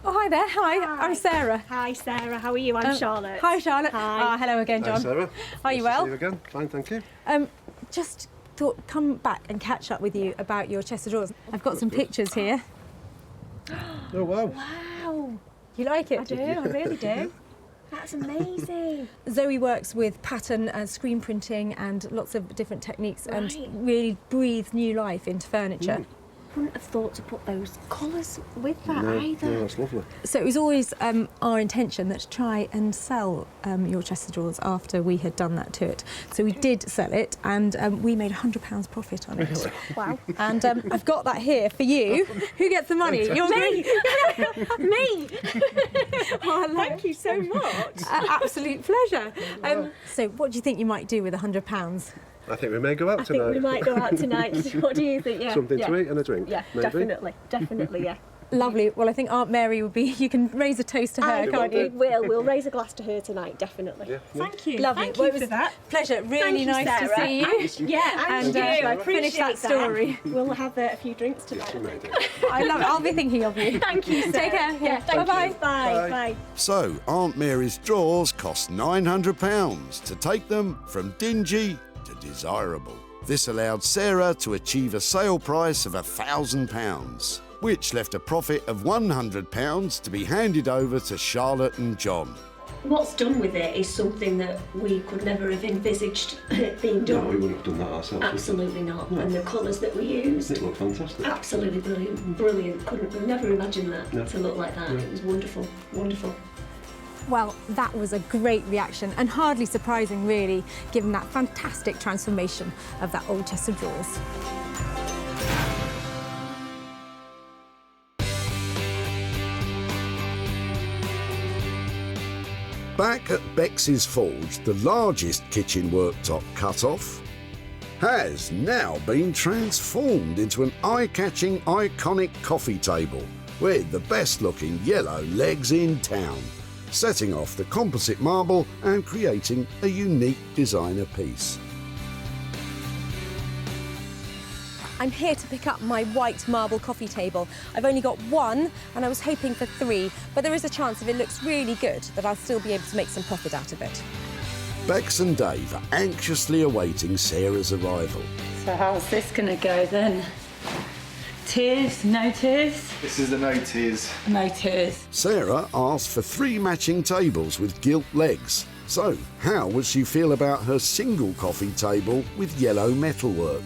Oh, Hi there. Hi. I'm Sarah. Hi, Sarah. How are you? I'm Charlotte. Hi, Charlotte. Hi. Hello again, John. Hi, Sarah. Are you Nice to well? see you again. Fine, thank you. Just thought come back and catch up with you about your chest of drawers. I've got some pictures here. Oh, wow. Wow. You like it? I do. I really do. That's amazing. Zoe works with pattern and screen printing and lots of different techniques Right. and really breathes new life into furniture. Wouldn't have thought to put those colours with that No, either. no, that's lovely. So it was always our intention that to try and sell your chest of drawers after we had done that to it. So we did sell it, and we made £100 profit on it. Really? Wow! And I've got that here for you. Who gets the money? You're Me. Me. Oh, Thank you so much. Absolute pleasure. So what do you think you might do with £100? I think we may go out I tonight. think we might go out tonight. What do you think? Yeah. Something yeah. to eat and a drink. Yeah, maybe. definitely, yeah. Lovely. Well, I think Aunt Mary would be. You can raise a toast to her, can't you? We'll raise a glass to her tonight, definitely. Yeah. Thank you. Lovely. Thank well, you it was for that. Pleasure. Really Thank you, nice to Sarah. see you. Yeah, and you. I Appreciate finish that story. We'll have a few drinks tonight, I think. I love it. I'll be thinking of you. Thank you, Sarah. Take care. Yeah, thank Bye-bye. you. Bye. Bye. So, Aunt Mary's drawers cost £900 to take them from dingy to desirable. This allowed Sarah to achieve a sale price of £1,000, which left a profit of £100 to be handed over to Charlotte and John. What's done with it is something that we could never have envisaged being No, done. we wouldn't have done that ourselves. Absolutely not. No. And the colours that we used, It looked fantastic. absolutely brilliant. Brilliant. Couldn't have never imagined that No. to look like that. No. It was wonderful. Wonderful. Well, that was a great reaction and hardly surprising, really, given that fantastic transformation of that old chest of drawers. Back at Beex's Forge, the largest kitchen worktop cut-off has now been transformed into an eye-catching, iconic coffee table with the best-looking yellow legs in town, setting off the composite marble and creating a unique designer piece. I'm here to pick up my white marble coffee table. I've only got one, and I was hoping for 3, but there is a chance if it looks really good that I'll still be able to make some profit out of it. Bex and Dave are anxiously awaiting Sarah's arrival. So how's this going to go then? Tears? No tears? This is the no tears. No tears. Sarah asked for 3 matching tables with gilt legs. So, how would she feel about her single coffee table with yellow metalwork?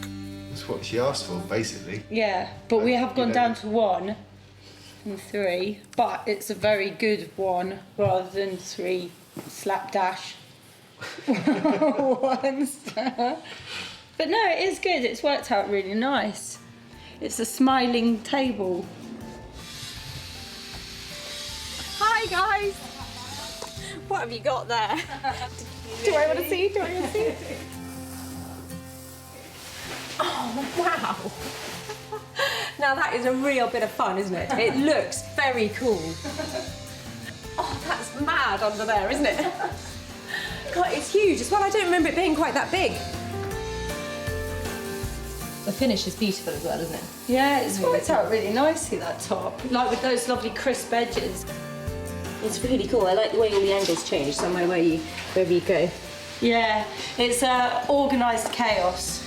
That's what she asked for, basically. Yeah, but we have gone down to 1 and 3, but it's a very good 1 rather than 3 slapdash ones. But no, it is good. It's worked out really nice. It's a smiling table. Hi, guys. What have you got there? Do I want to see? Do I want to see? Oh, wow. Now that is a real bit of fun, isn't it? It looks very cool. Oh, that's mad under there, isn't it? God, it's huge as well. I don't remember it being quite that big. The finish is beautiful as well, isn't it? Yeah, it's worked out really nicely, that top. Like with those lovely crisp edges. It's really cool. I like the way all the angles change, somewhere wherever you go. Yeah, it's organised chaos.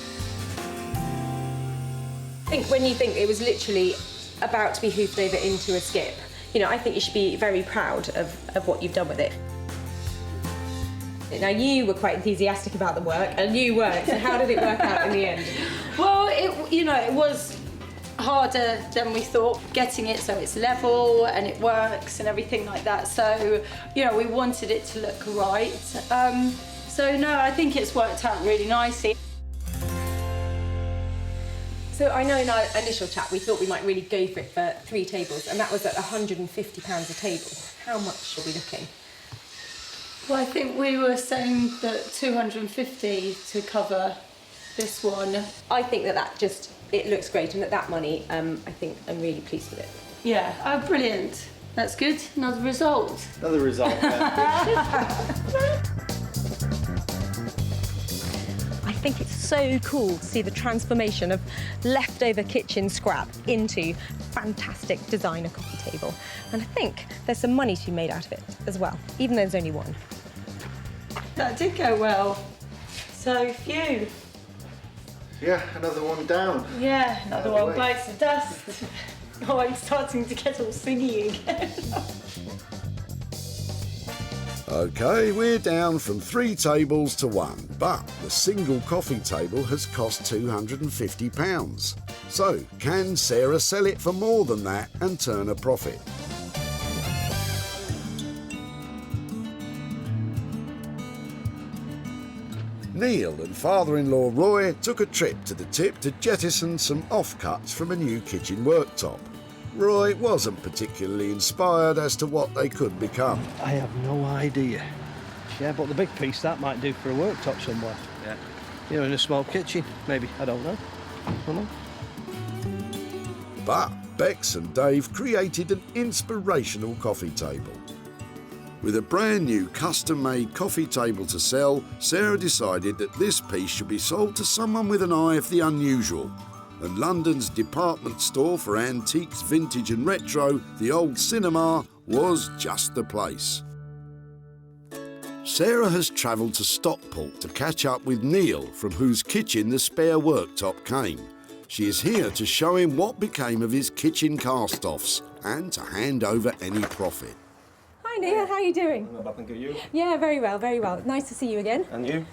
I think when you think it was literally about to be hoofed over into a skip, you know, I think you should be very proud of what you've done with it. Now, you were quite enthusiastic about the work, and you weren't, so how did it work out in the end? Well, it was harder than we thought, getting it so it's level and it works and everything like that. So, you know, we wanted it to look right. So, no, I think it's worked out really nicely. So I know in our initial chat we thought we might really go for it for 3 tables, and that was at £150 a table. How much are we looking? Well, I think we were saying that 250 to cover this one. I think that it looks great, and that money, I think I'm really pleased with it. Yeah, oh, brilliant. That's good. Another result. Another result, yeah. I think it's so cool to see the transformation of leftover kitchen scrap into fantastic designer coffee table. And I think there's some money to be made out of it as well, even though there's only one. That did go well. So phew. Yeah, another one down. Yeah, another one bites the dust. Oh, I'm starting to get all singy again. OK, we're down from 3 tables to 1, but the single coffee table has cost £250. So, can Sarah sell it for more than that and turn a profit? Neil and father-in-law Roy took a trip to the tip to jettison some offcuts from a new kitchen worktop. Roy wasn't particularly inspired as to what they could become. I have no idea. Yeah, but the big piece, that might do for a worktop somewhere. Yeah. You know, in a small kitchen, maybe. I don't know. But Bex and Dave created an inspirational coffee table. With a brand new custom-made coffee table to sell, Sarah decided that this piece should be sold to someone with an eye for the unusual. And London's department store for antiques, vintage and retro, the Old Cinema, was just the place. Sarah has travelled to Stockport to catch up with Neil, from whose kitchen the spare worktop came. She is here to show him what became of his kitchen cast-offs and to hand over any profit. Hi Neil, how are you doing? Thank you. Yeah, very well, very well. Nice to see you again. And you?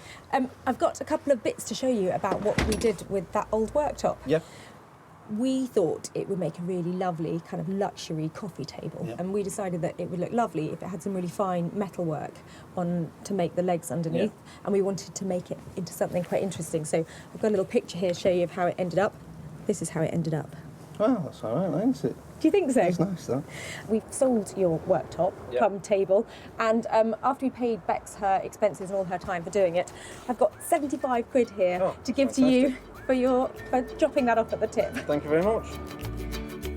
I've got a couple of bits to show you about what we did with that old worktop. Yeah. We thought it would make a really lovely kind of luxury coffee table, and we decided that it would look lovely if it had some really fine metalwork on to make the legs underneath, and we wanted to make it into something quite interesting. So I've got a little picture here to show you of how it ended up. This is how it ended up. Well, that's all right, isn't it? Do you think so? That's nice, though. We've sold your worktop, come table, and after we paid Bex her expenses and all her time for doing it, I've got 75 quid here to give to you for dropping that off at the tip. Thank you very much.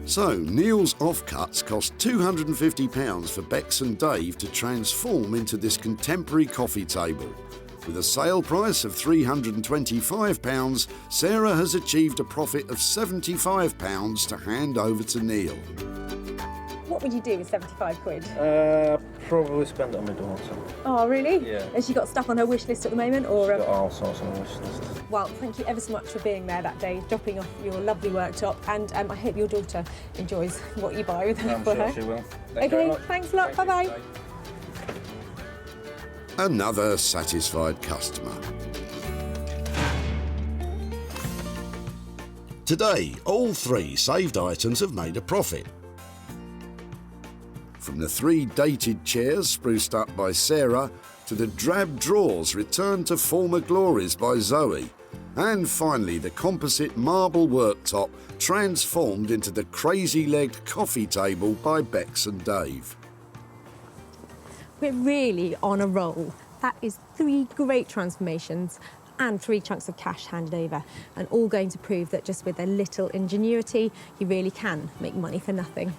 So, Neil's offcuts cost £250 for Bex and Dave to transform into this contemporary coffee table. With a sale price of £325, Sarah has achieved a profit of £75 to hand over to Neil. What would you do with 75 quid? Probably spend it on my daughter. Oh, really? Yeah. Has she got stuff on her wish list at the moment? Or, She's got all sorts on her wish list. Well, thank you ever so much for being there that day, dropping off your lovely worktop, and I hope your daughter enjoys what you buy with her. I'm sure she will. Thank you very much. Thanks a lot. Bye-bye. Another satisfied customer. Today, all 3 saved items have made a profit. From the 3 dated chairs spruced up by Sarah, to the drab drawers returned to former glories by Zoe, and finally the composite marble worktop transformed into the crazy-legged coffee table by Bex and Dave. We're really on a roll. That is 3 great transformations and 3 chunks of cash handed over, and all going to prove that just with a little ingenuity, you really can make money for nothing.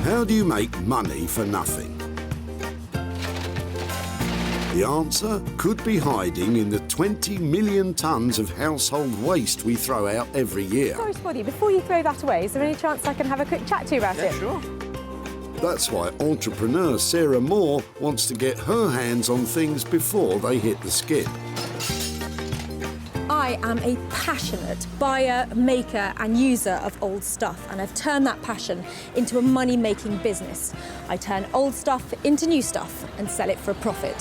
How do you make money for nothing? The answer could be hiding in the 20 million tonnes of household waste we throw out every year. Sorry, Spotty, before you throw that away, is there any chance I can have a quick chat to you about it? Sure. That's why entrepreneur Sarah Moore wants to get her hands on things before they hit the skip. I am a passionate buyer, maker and user of old stuff, and I've turned that passion into a money-making business. I turn old stuff into new stuff and sell it for a profit.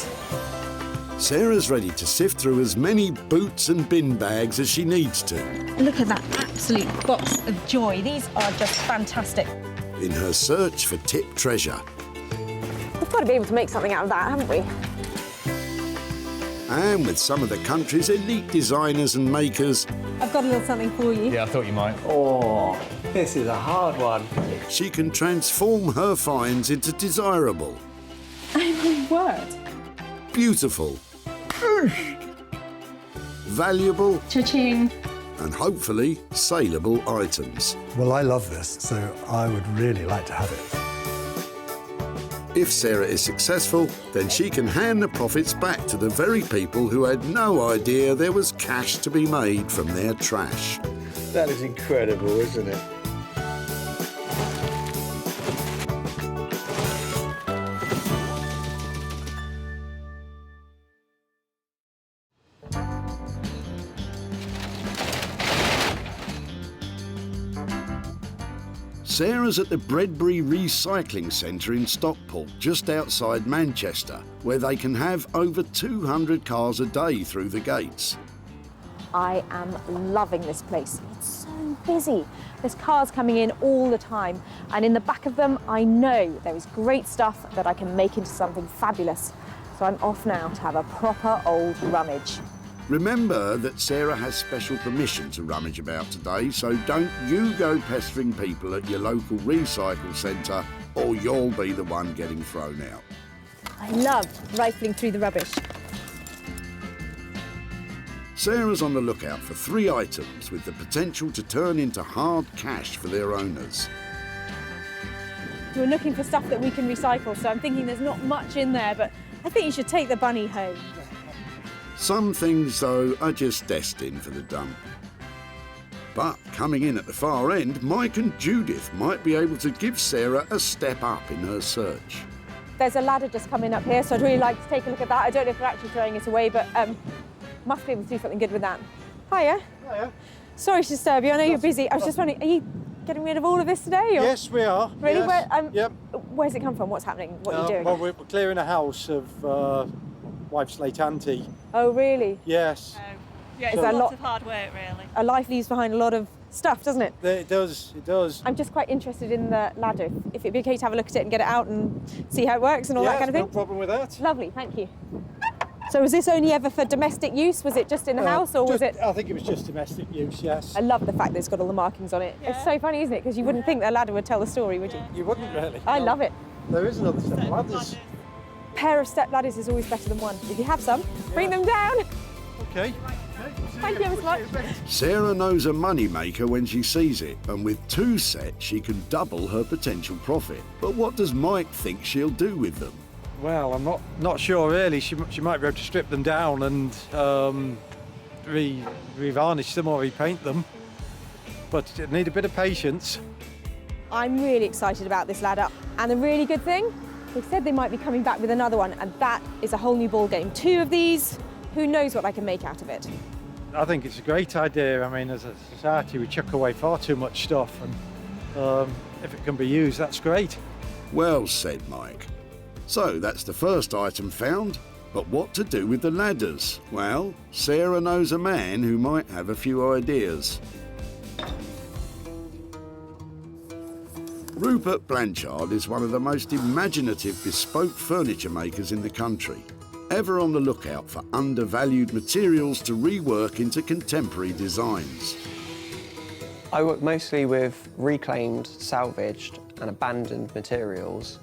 Sarah's ready to sift through as many boots and bin bags as she needs to. Look at that absolute box of joy. These are just fantastic. In her search for tip treasure. We've got to be able to make something out of that, haven't we? And with some of the country's elite designers and makers, I've got a little something for you. Yeah, I thought you might. Oh, this is a hard one. she can transform her finds into desirable, Oh, my word. beautiful, valuable, Cha-ching. and hopefully saleable items. Well, I love this, so I would really like to have it. If Sarah is successful, then she can hand the profits back to the very people who had no idea there was cash to be made from their trash. That is incredible, isn't it? Sarah's at the Bredbury Recycling Centre in Stockport, just outside Manchester, where they can have over 200 cars a day through the gates. I am loving this place. It's so busy. There's cars coming in all the time, and in the back of them, I know there is great stuff that I can make into something fabulous. So I'm off now to have a proper old rummage. Remember that Sarah has special permission to rummage about today, so don't you go pestering people at your local recycle centre, or you'll be the one getting thrown out. I love rifling through the rubbish. Sarah's on the lookout for 3 items with the potential to turn into hard cash for their owners. We're looking for stuff that we can recycle, so I'm thinking there's not much in there, but I think you should take the bunny home. Some things, though, are just destined for the dump. But coming in at the far end, Mike and Judith might be able to give Sarah a step up in her search. There's a ladder just coming up here, so I'd really like to take a look at that. I don't know if we're actually throwing it away, but must be able to do something good with that. Hiya. Hiya. Sorry to disturb you, I know you're busy. I was just wondering, are you getting rid of all of this today? Or? Yes, we are. Really? Yes. Yep. Where's it come from? What's happening? What are you doing? Well, we're clearing a house of wife's late auntie. Oh, really? Yes. Yeah, it's So- a lot of hard work, really. A life leaves behind a lot of stuff, doesn't it? It does, it does. I'm just quite interested in the ladder. If it'd be okay to have a look at it and get it out and see how it works and all that kind of thing. No problem with that. Lovely, thank you. So was this only ever for domestic use? Was it just in the house, or was it? I think it was just domestic use, yes. I love the fact that it's got all the markings on it. It's so funny, isn't it? Because you wouldn't think that ladder would tell the story, would you? You wouldn't really. I love it. There is another set of ladders. Pair of step ladders is always better than one. If you have some, bring them down. Okay. Thank you ever so much. Sarah knows a moneymaker when she sees it, and with 2 sets, she can double her potential profit. But what does Mike think she'll do with them? Well, I'm not sure really. She might be able to strip them down and re-varnish them or repaint them. But it need a bit of patience. I'm really excited about this ladder. And the really good thing, they said they might be coming back with another one, and that is a whole new ball game. 2 of these, who knows what I can make out of it. I think it's a great idea. I mean, as a society, we chuck away far too much stuff, and if it can be used, that's great. Well said, Mike. So that's the first item found, but what to do with the ladders? Well, Sarah knows a man who might have a few ideas. Rupert Blanchard is one of the most imaginative bespoke furniture makers in the country, ever on the lookout for undervalued materials to rework into contemporary designs. I work mostly with reclaimed, salvaged and abandoned materials.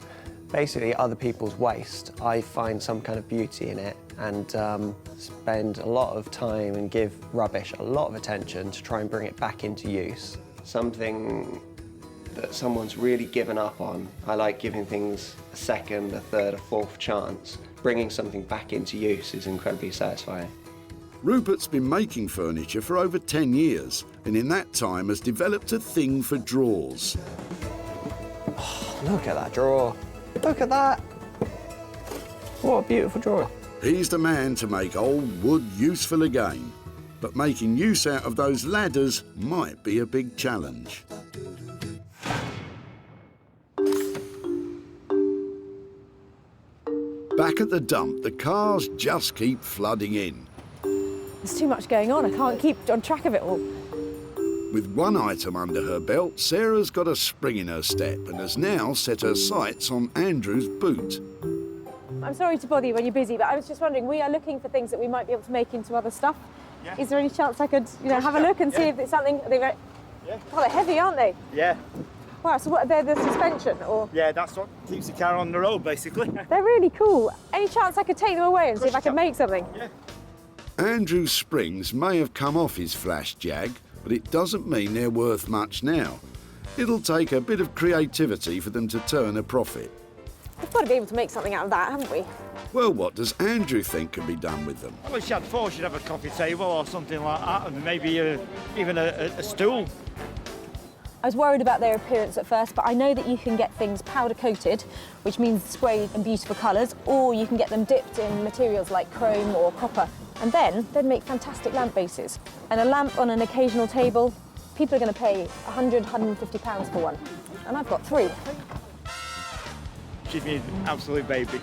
Basically other people's waste. I find some kind of beauty in it and spend a lot of time and give rubbish a lot of attention to try and bring it back into use. Something that someone's really given up on. I like giving things a second, a third, a fourth chance. Bringing something back into use is incredibly satisfying. Rupert's been making furniture for over 10 years, and in that time has developed a thing for drawers. Oh, look at that drawer. Look at that. What a beautiful drawer. He's the man to make old wood useful again, but making use out of those ladders might be a big challenge. Back at the dump, the cars just keep flooding in. There's too much going on. I can't keep on track of it all. With one item under her belt, Sarah's got a spring in her step and has now set her sights on Andrew's boot. I'm sorry to bother you when you're busy, but I was just wondering, we are looking for things that we might be able to make into other stuff. Yeah. Is there any chance I could, have a look and see if it's something? Yeah. Oh, they're heavy, aren't they? Yeah. Wow, so what, they're the suspension, or? Yeah, that's what keeps the car on the road, basically. They're really cool. Any chance I could take them away and see if I can make something? Yeah. Andrew's springs may have come off his Flash Jag, but it doesn't mean they're worth much now. It'll take a bit of creativity for them to turn a profit. We've got to be able to make something out of that, haven't we? Well, what does Andrew think can be done with them? Well, if she had four, she'd have a coffee table or something like that, and maybe even a stool. I was worried about their appearance at first, but I know that you can get things powder coated, which means sprayed in beautiful colours, or you can get them dipped in materials like chrome or copper. And then they'd make fantastic lamp bases. And a lamp on an occasional table, people are going to pay £100, £150 for one. And I've got 3. She'd be an absolute baby.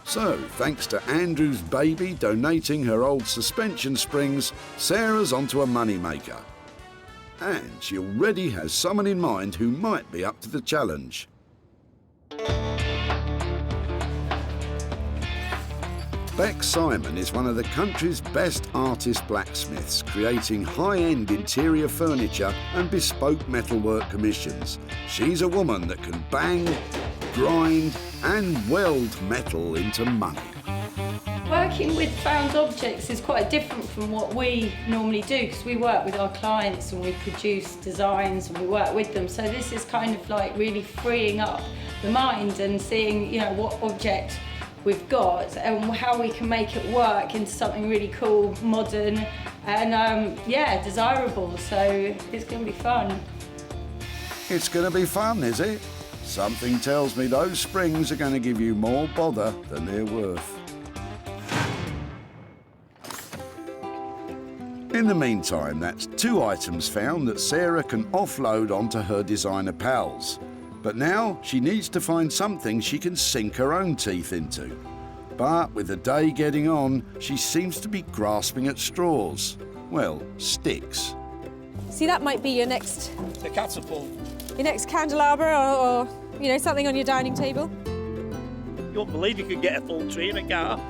So, thanks to Andrew's baby donating her old suspension springs, Sarah's onto a moneymaker. And she already has someone in mind who might be up to the challenge. Beck Simon is one of the country's best artist blacksmiths, creating high-end interior furniture and bespoke metalwork commissions. She's a woman that can bang, grind and weld metal into money. Working with found objects is quite different from what we normally do, because we work with our clients and we produce designs and we work with them. So this is kind of like really freeing up the mind and seeing, what object we've got and how we can make it work into something really cool, modern and desirable. So it's going to be fun. It's going to be fun, is it? Something tells me those springs are going to give you more bother than they're worth. In the meantime, that's 2 items found that Sarah can offload onto her designer pals. But now she needs to find something she can sink her own teeth into. But with the day getting on, she seems to be grasping at straws. Well, sticks. See, that might be your next... The catapult. Your next candelabra or something on your dining table. You won't believe you could get a full tree in a car.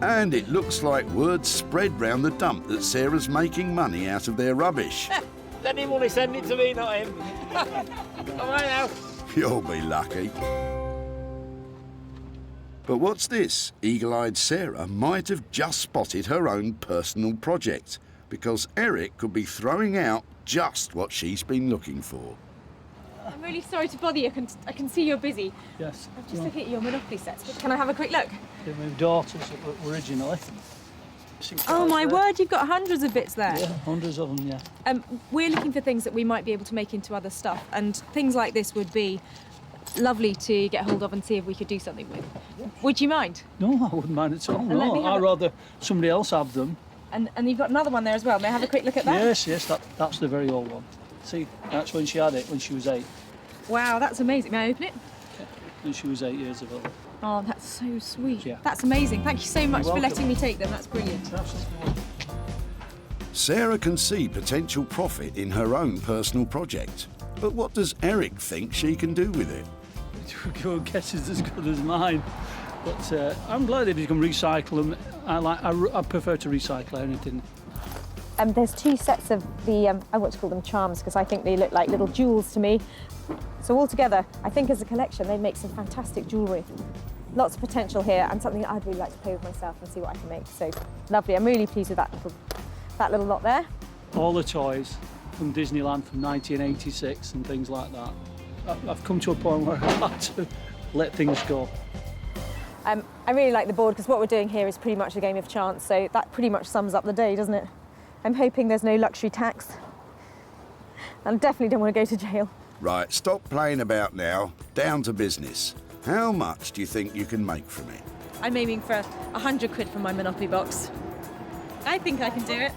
And it looks like word spread round the dump that Sarah's making money out of their rubbish. Then he only send it to me, not him. All right now. You'll be lucky. But what's this? Eagle-eyed Sarah might have just spotted her own personal project, because Eric could be throwing out just what she's been looking for. I'm really sorry to bother you. I can see you're busy. Yes. I'm just looking at your Monopoly sets. Can I have a quick look? They're my daughters originally. Oh my word, you've got hundreds of bits there. Yeah, hundreds of them, yeah. We're looking for things that we might be able to make into other stuff, and things like this would be lovely to get hold of and see if we could do something with. Yeah. Would you mind? No, I wouldn't mind at all. No, I'd rather somebody else have them. And you've got another one there as well. May I have a quick look at that? Yes, that's the very old one. See, that's when she had it, when she was 8. Wow, that's amazing. May I open it? Yeah, when she was 8 years old. Oh, that's so sweet. Yeah. That's amazing. Thank you so much for letting me take them. That's brilliant. Sarah can see potential profit in her own personal project. But what does Eric think she can do with it? Your guess is as good as mine. But I'm glad if you can recycle them. I prefer to recycle anything. There's 2 sets of the, I want to call them charms, because I think they look like little jewels to me. So altogether, I think as a collection, they make some fantastic jewellery. Lots of potential here, and something that I'd really like to play with myself and see what I can make. So lovely. I'm really pleased with that little lot there. All the toys from Disneyland from 1986 and things like that. I've come to a point where I've had to let things go. I really like the board, because what we're doing here is pretty much a game of chance, so that pretty much sums up the day, doesn't it? I'm hoping there's no luxury tax. And I definitely don't want to go to jail. Right, stop playing about now. Down to business. How much do you think you can make from it? I'm aiming for 100 quid from my Monopoly box. I think I can do it.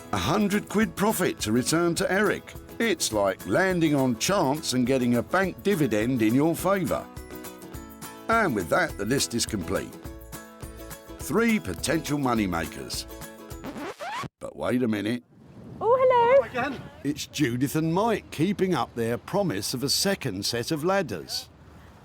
100 quid profit to return to Eric. It's like landing on chance and getting a bank dividend in your favour. And with that, the list is complete. 3 potential money makers. But wait a minute. Oh, hello. Again. It's Judith and Mike keeping up their promise of a second set of ladders.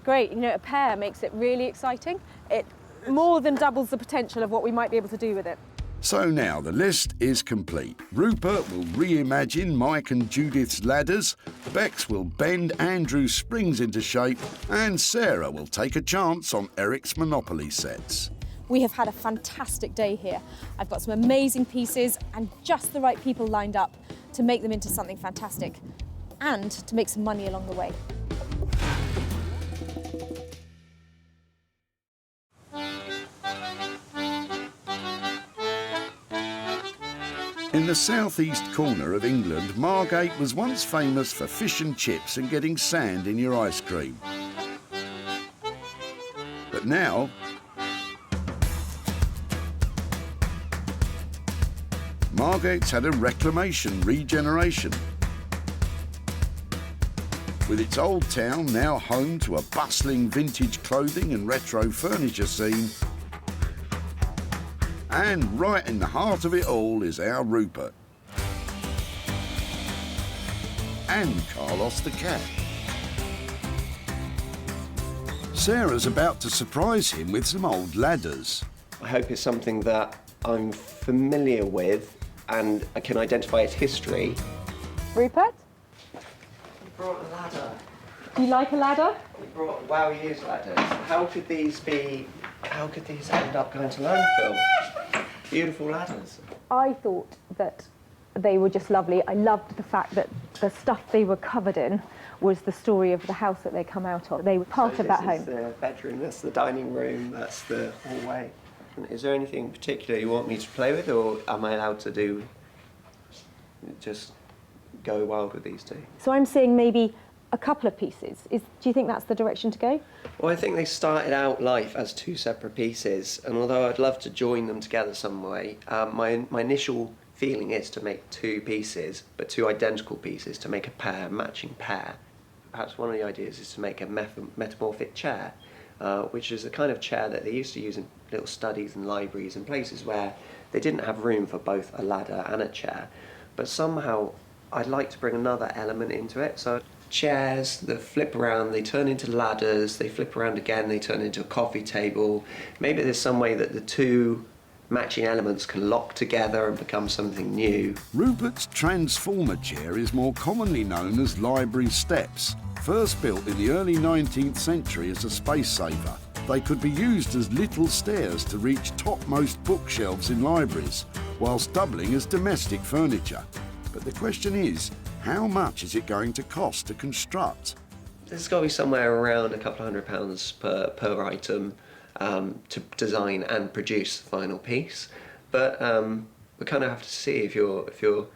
Great, you know, a pair makes it really exciting. It more than doubles the potential of what we might be able to do with it. So now the list is complete. Rupert will reimagine Mike and Judith's ladders, Bex will bend Andrew's springs into shape, and Sarah will take a chance on Eric's Monopoly sets. We have had a fantastic day here. I've got some amazing pieces and just the right people lined up to make them into something fantastic and to make some money along the way. In the southeast corner of England, Margate was once famous for fish and chips and getting sand in your ice cream. But now, Margate's had a reclamation regeneration. With its old town now home to a bustling vintage clothing and retro furniture scene, and right in the heart of it all is our Rupert. And Carlos the cat. Sarah's about to surprise him with some old ladders. I hope it's something that I'm familiar with and I can identify its history. Rupert, You brought a ladder. do you like a ladder? You brought Wow Years ladders. How could these end up going to landfill? Beautiful ladders. I thought that they were just lovely. I loved the fact that the stuff they were covered in was the story of the house that they come out of. They were part of that home. This is the bedroom, that's the dining room, that's the hallway. Is there anything particular you want me to play with, or am I allowed to just go wild with these two? So I'm seeing maybe a couple of pieces. Do you think that's the direction to go? Well, I think they started out life as 2 separate pieces, and although I'd love to join them together some way, my initial feeling is to make 2 pieces, but 2 identical pieces to make a matching pair. Perhaps one of the ideas is to make a metamorphic chair, which is a kind of chair that they used to use in little studies and libraries and places where they didn't have room for both a ladder and a chair. But somehow I'd like to bring another element into it. So chairs that flip around, they turn into ladders, they flip around again, they turn into a coffee table. Maybe there's some way that the 2 matching elements can lock together and become something new. Rupert's transformer chair is more commonly known as library steps. First built in the early 19th century as a space saver, they could be used as little stairs to reach topmost bookshelves in libraries, whilst doubling as domestic furniture. But the question is, how much is it going to cost to construct? There's got to be somewhere around a couple £100 per item to design and produce the final piece. But we kind of have to see if you're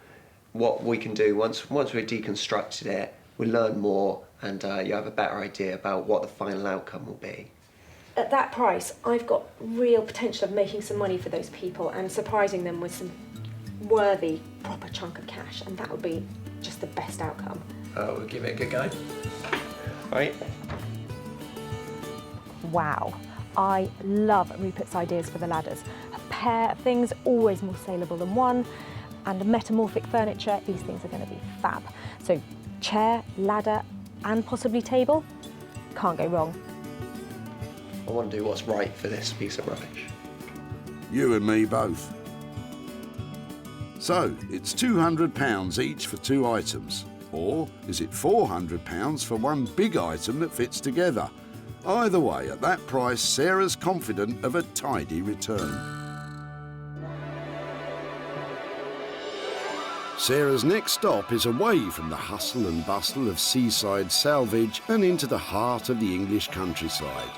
what we can do once we've deconstructed it. We learn more, and you have a better idea about what the final outcome will be. At that price, I've got real potential of making some money for those people and surprising them with some worthy, proper chunk of cash, and that would be just the best outcome. We'll give it a good go. Right. Wow, I love Rupert's ideas for the ladders. A pair of things, always more saleable than one, and a metamorphic furniture, these things are going to be fab. So chair, ladder, and possibly table, can't go wrong. I want to do what's right for this piece of rubbish. You and me both. So, it's £200 each for 2 items. Or is it £400 for one big item that fits together? Either way, at that price, Sarah's confident of a tidy return. Sarah's next stop is away from the hustle and bustle of seaside salvage and into the heart of the English countryside.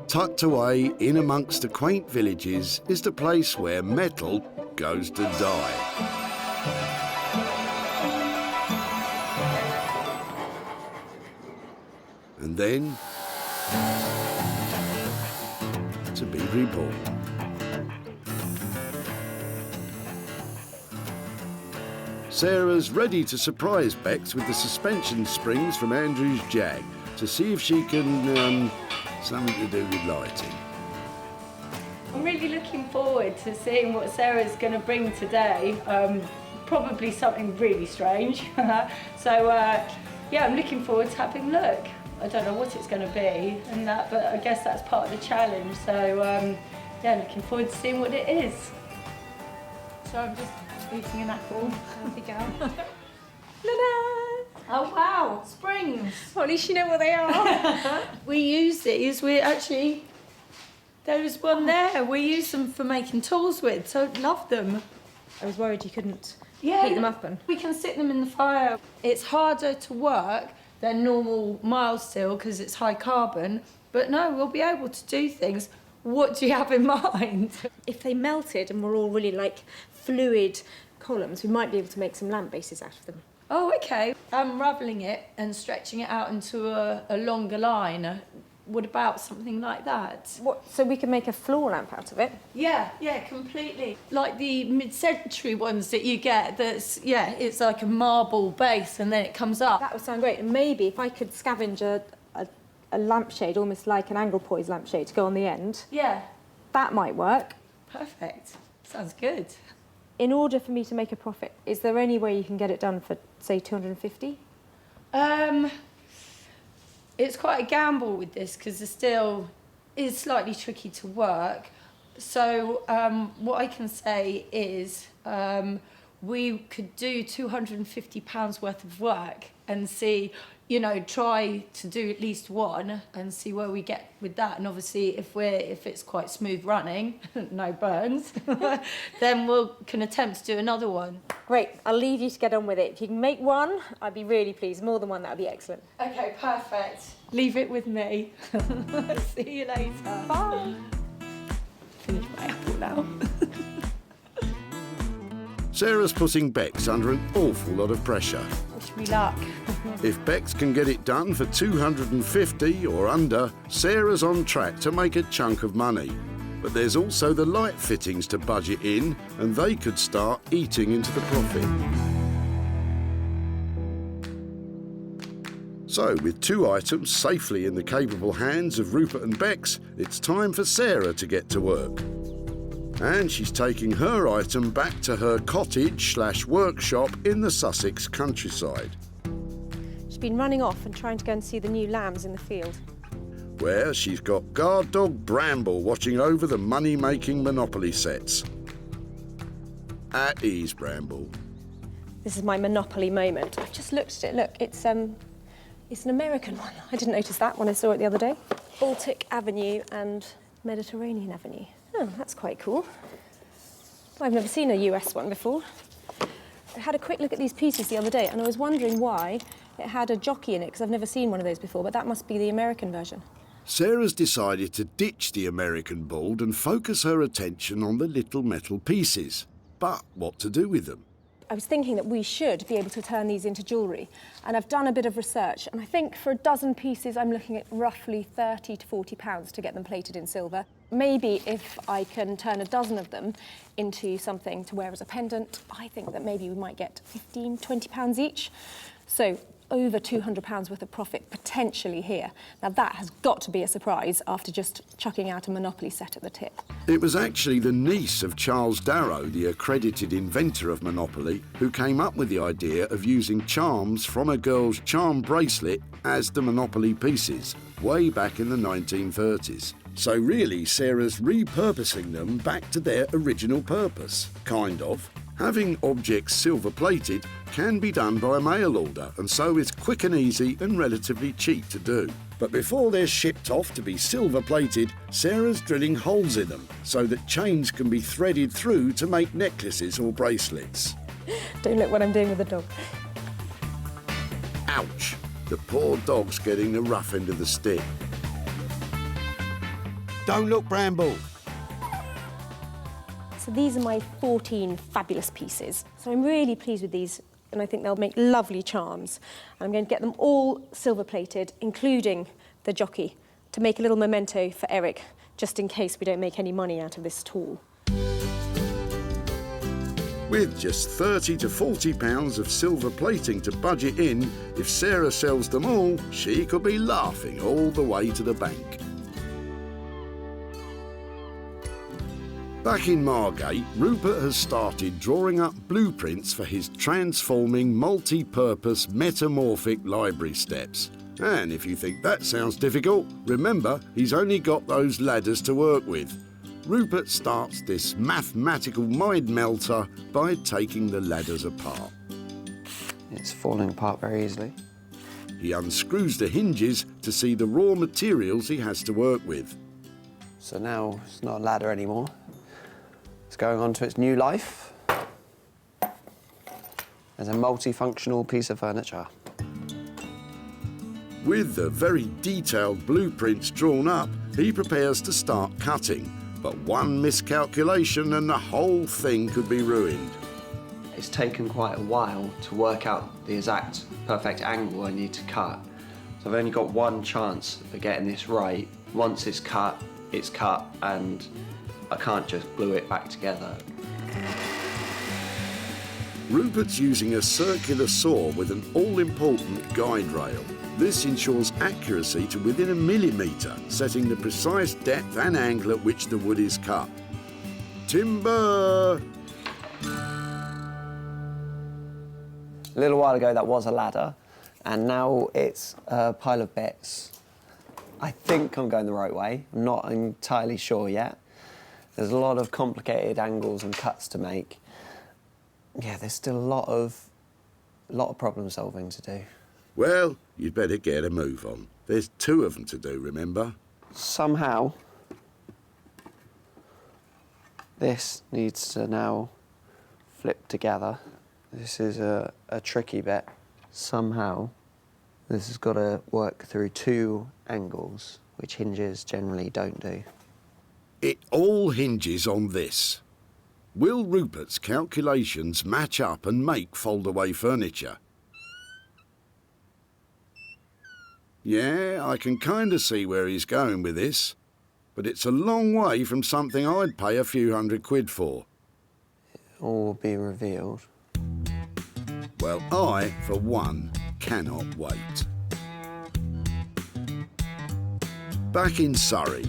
Tucked away in amongst the quaint villages is the place where metal goes to die. And then to be reborn. Sarah's ready to surprise Bex with the suspension springs from Andrew's Jag, to see if she can, something to do with lighting. I'm really looking forward to seeing what Sarah's going to bring today. Probably something really strange. So, yeah, I'm looking forward to having a look. I don't know what it's going to be and that, but I guess that's part of the challenge. So, yeah, looking forward to seeing what it is. So I'm just eating an apple. There we go. Oh wow, springs. Well, at least you know what they are. We use these, there was one there, we use them for making tools with, so love them. I was worried you couldn't heat them up. And we can sit them in the fire. It's harder to work than normal mild steel because it's high carbon, but no, we'll be able to do things. What do you have in mind? If they melted and were all really like fluid columns, we might be able to make some lamp bases out of them. Oh, okay. Unravelling it and stretching it out into a longer line. What about something like that? What? So we can make a floor lamp out of it? Yeah, completely. Like the mid-century ones that you get, it's like a marble base and then it comes up. That would sound great. And maybe if I could scavenge a lampshade, almost like an angle poise lampshade, to go on the end. Yeah. That might work. Perfect. Sounds good. In order for me to make a profit, is there any way you can get it done for, say, 250? It's quite a gamble with this because the steel is slightly tricky to work. So what I can say is we could do £250 worth of work and see, try to do at least one and see where we get with that. And obviously, if it's quite smooth running, no burns, then we can attempt to do another one. Great, I'll leave you to get on with it. If you can make one, I'd be really pleased. More than one, that would be excellent. Okay, perfect. Leave it with me. See you later. Bye. Finish my apple now. Sarah's putting Beex under an awful lot of pressure. Wish me luck. If Beex can get it done for 250 or under, Sarah's on track to make a chunk of money. But there's also the light fittings to budget in, and they could start eating into the profit. So, with 2 items safely in the capable hands of Rupert and Beex, it's time for Sarah to get to work. And she's taking her item back to her cottage/workshop in the Sussex countryside. She's been running off and trying to go and see the new lambs in the field. Where she's got guard dog Bramble watching over the money-making Monopoly sets. At ease, Bramble. This is my Monopoly moment. I've just looked at it. Look, it's an American one. I didn't notice that when I saw it the other day. Baltic Avenue and Mediterranean Avenue. Oh, that's quite cool. I've never seen a US one before. I had a quick look at these pieces the other day and I was wondering why it had a jockey in it, because I've never seen one of those before, but that must be the American version. Sarah's decided to ditch the American board and focus her attention on the little metal pieces. But what to do with them? I was thinking that we should be able to turn these into jewellery, and I've done a bit of research, and I think for a dozen pieces I'm looking at roughly £30 to £40 to get them plated in silver. Maybe if I can turn a dozen of them into something to wear as a pendant, I think that maybe we might get £15, £20 each. So over £200 worth of profit potentially here. Now that has got to be a surprise after just chucking out a Monopoly set at the tip. It was actually the niece of Charles Darrow, the accredited inventor of Monopoly, who came up with the idea of using charms from a girl's charm bracelet as the Monopoly pieces, way back in the 1930s. So really, Sarah's repurposing them back to their original purpose, kind of. Having objects silver-plated can be done by mail order, and so it's quick and easy and relatively cheap to do. But before they're shipped off to be silver-plated, Sarah's drilling holes in them so that chains can be threaded through to make necklaces or bracelets. Don't look what I'm doing with the dog. Ouch! The poor dog's getting the rough end of the stick. Don't look, Bramble! So these are my 14 fabulous pieces. So I'm really pleased with these, and I think they'll make lovely charms. And I'm going to get them all silver-plated, including the jockey, to make a little memento for Eric, just in case we don't make any money out of this tool. With just 30 to 40 pounds of silver plating to budget in, if Sarah sells them all, she could be laughing all the way to the bank. Back in Margate, Rupert has started drawing up blueprints for his transforming multi-purpose Metamorphic library steps. And if you think that sounds difficult, remember he's only got those ladders to work with. Rupert starts this mathematical mind melter by taking the ladders apart. It's falling apart very easily. He unscrews the hinges to see the raw materials he has to work with. So now it's not a ladder anymore. It's going on to its new life as a multifunctional piece of furniture. With the very detailed blueprints drawn up, he prepares to start cutting. But one miscalculation and the whole thing could be ruined. It's taken quite a while to work out the exact perfect angle I need to cut. So I've only got one chance of getting this right. Once it's cut, and I can't just glue it back together. Rupert's using a circular saw with an all-important guide rail. This ensures accuracy to within a millimetre, setting the precise depth and angle at which the wood is cut. Timber! A little while ago that was a ladder, and now it's a pile of bits. I think I'm going the right way. I'm not entirely sure yet. There's a lot of complicated angles and cuts to make. Yeah, there's still a lot of problem solving to do. Well, you'd better get a move on. There's 2 of them to do, remember? Somehow, this needs to now flip together. This is a tricky bit. Somehow, this has got to work through 2 angles, which hinges generally don't do. It all hinges on this. Will Rupert's calculations match up and make fold-away furniture? Yeah, I can kind of see where he's going with this, but it's a long way from something I'd pay a few £100 for. It all will be revealed. Well, I, for one, cannot wait. Back in Surrey,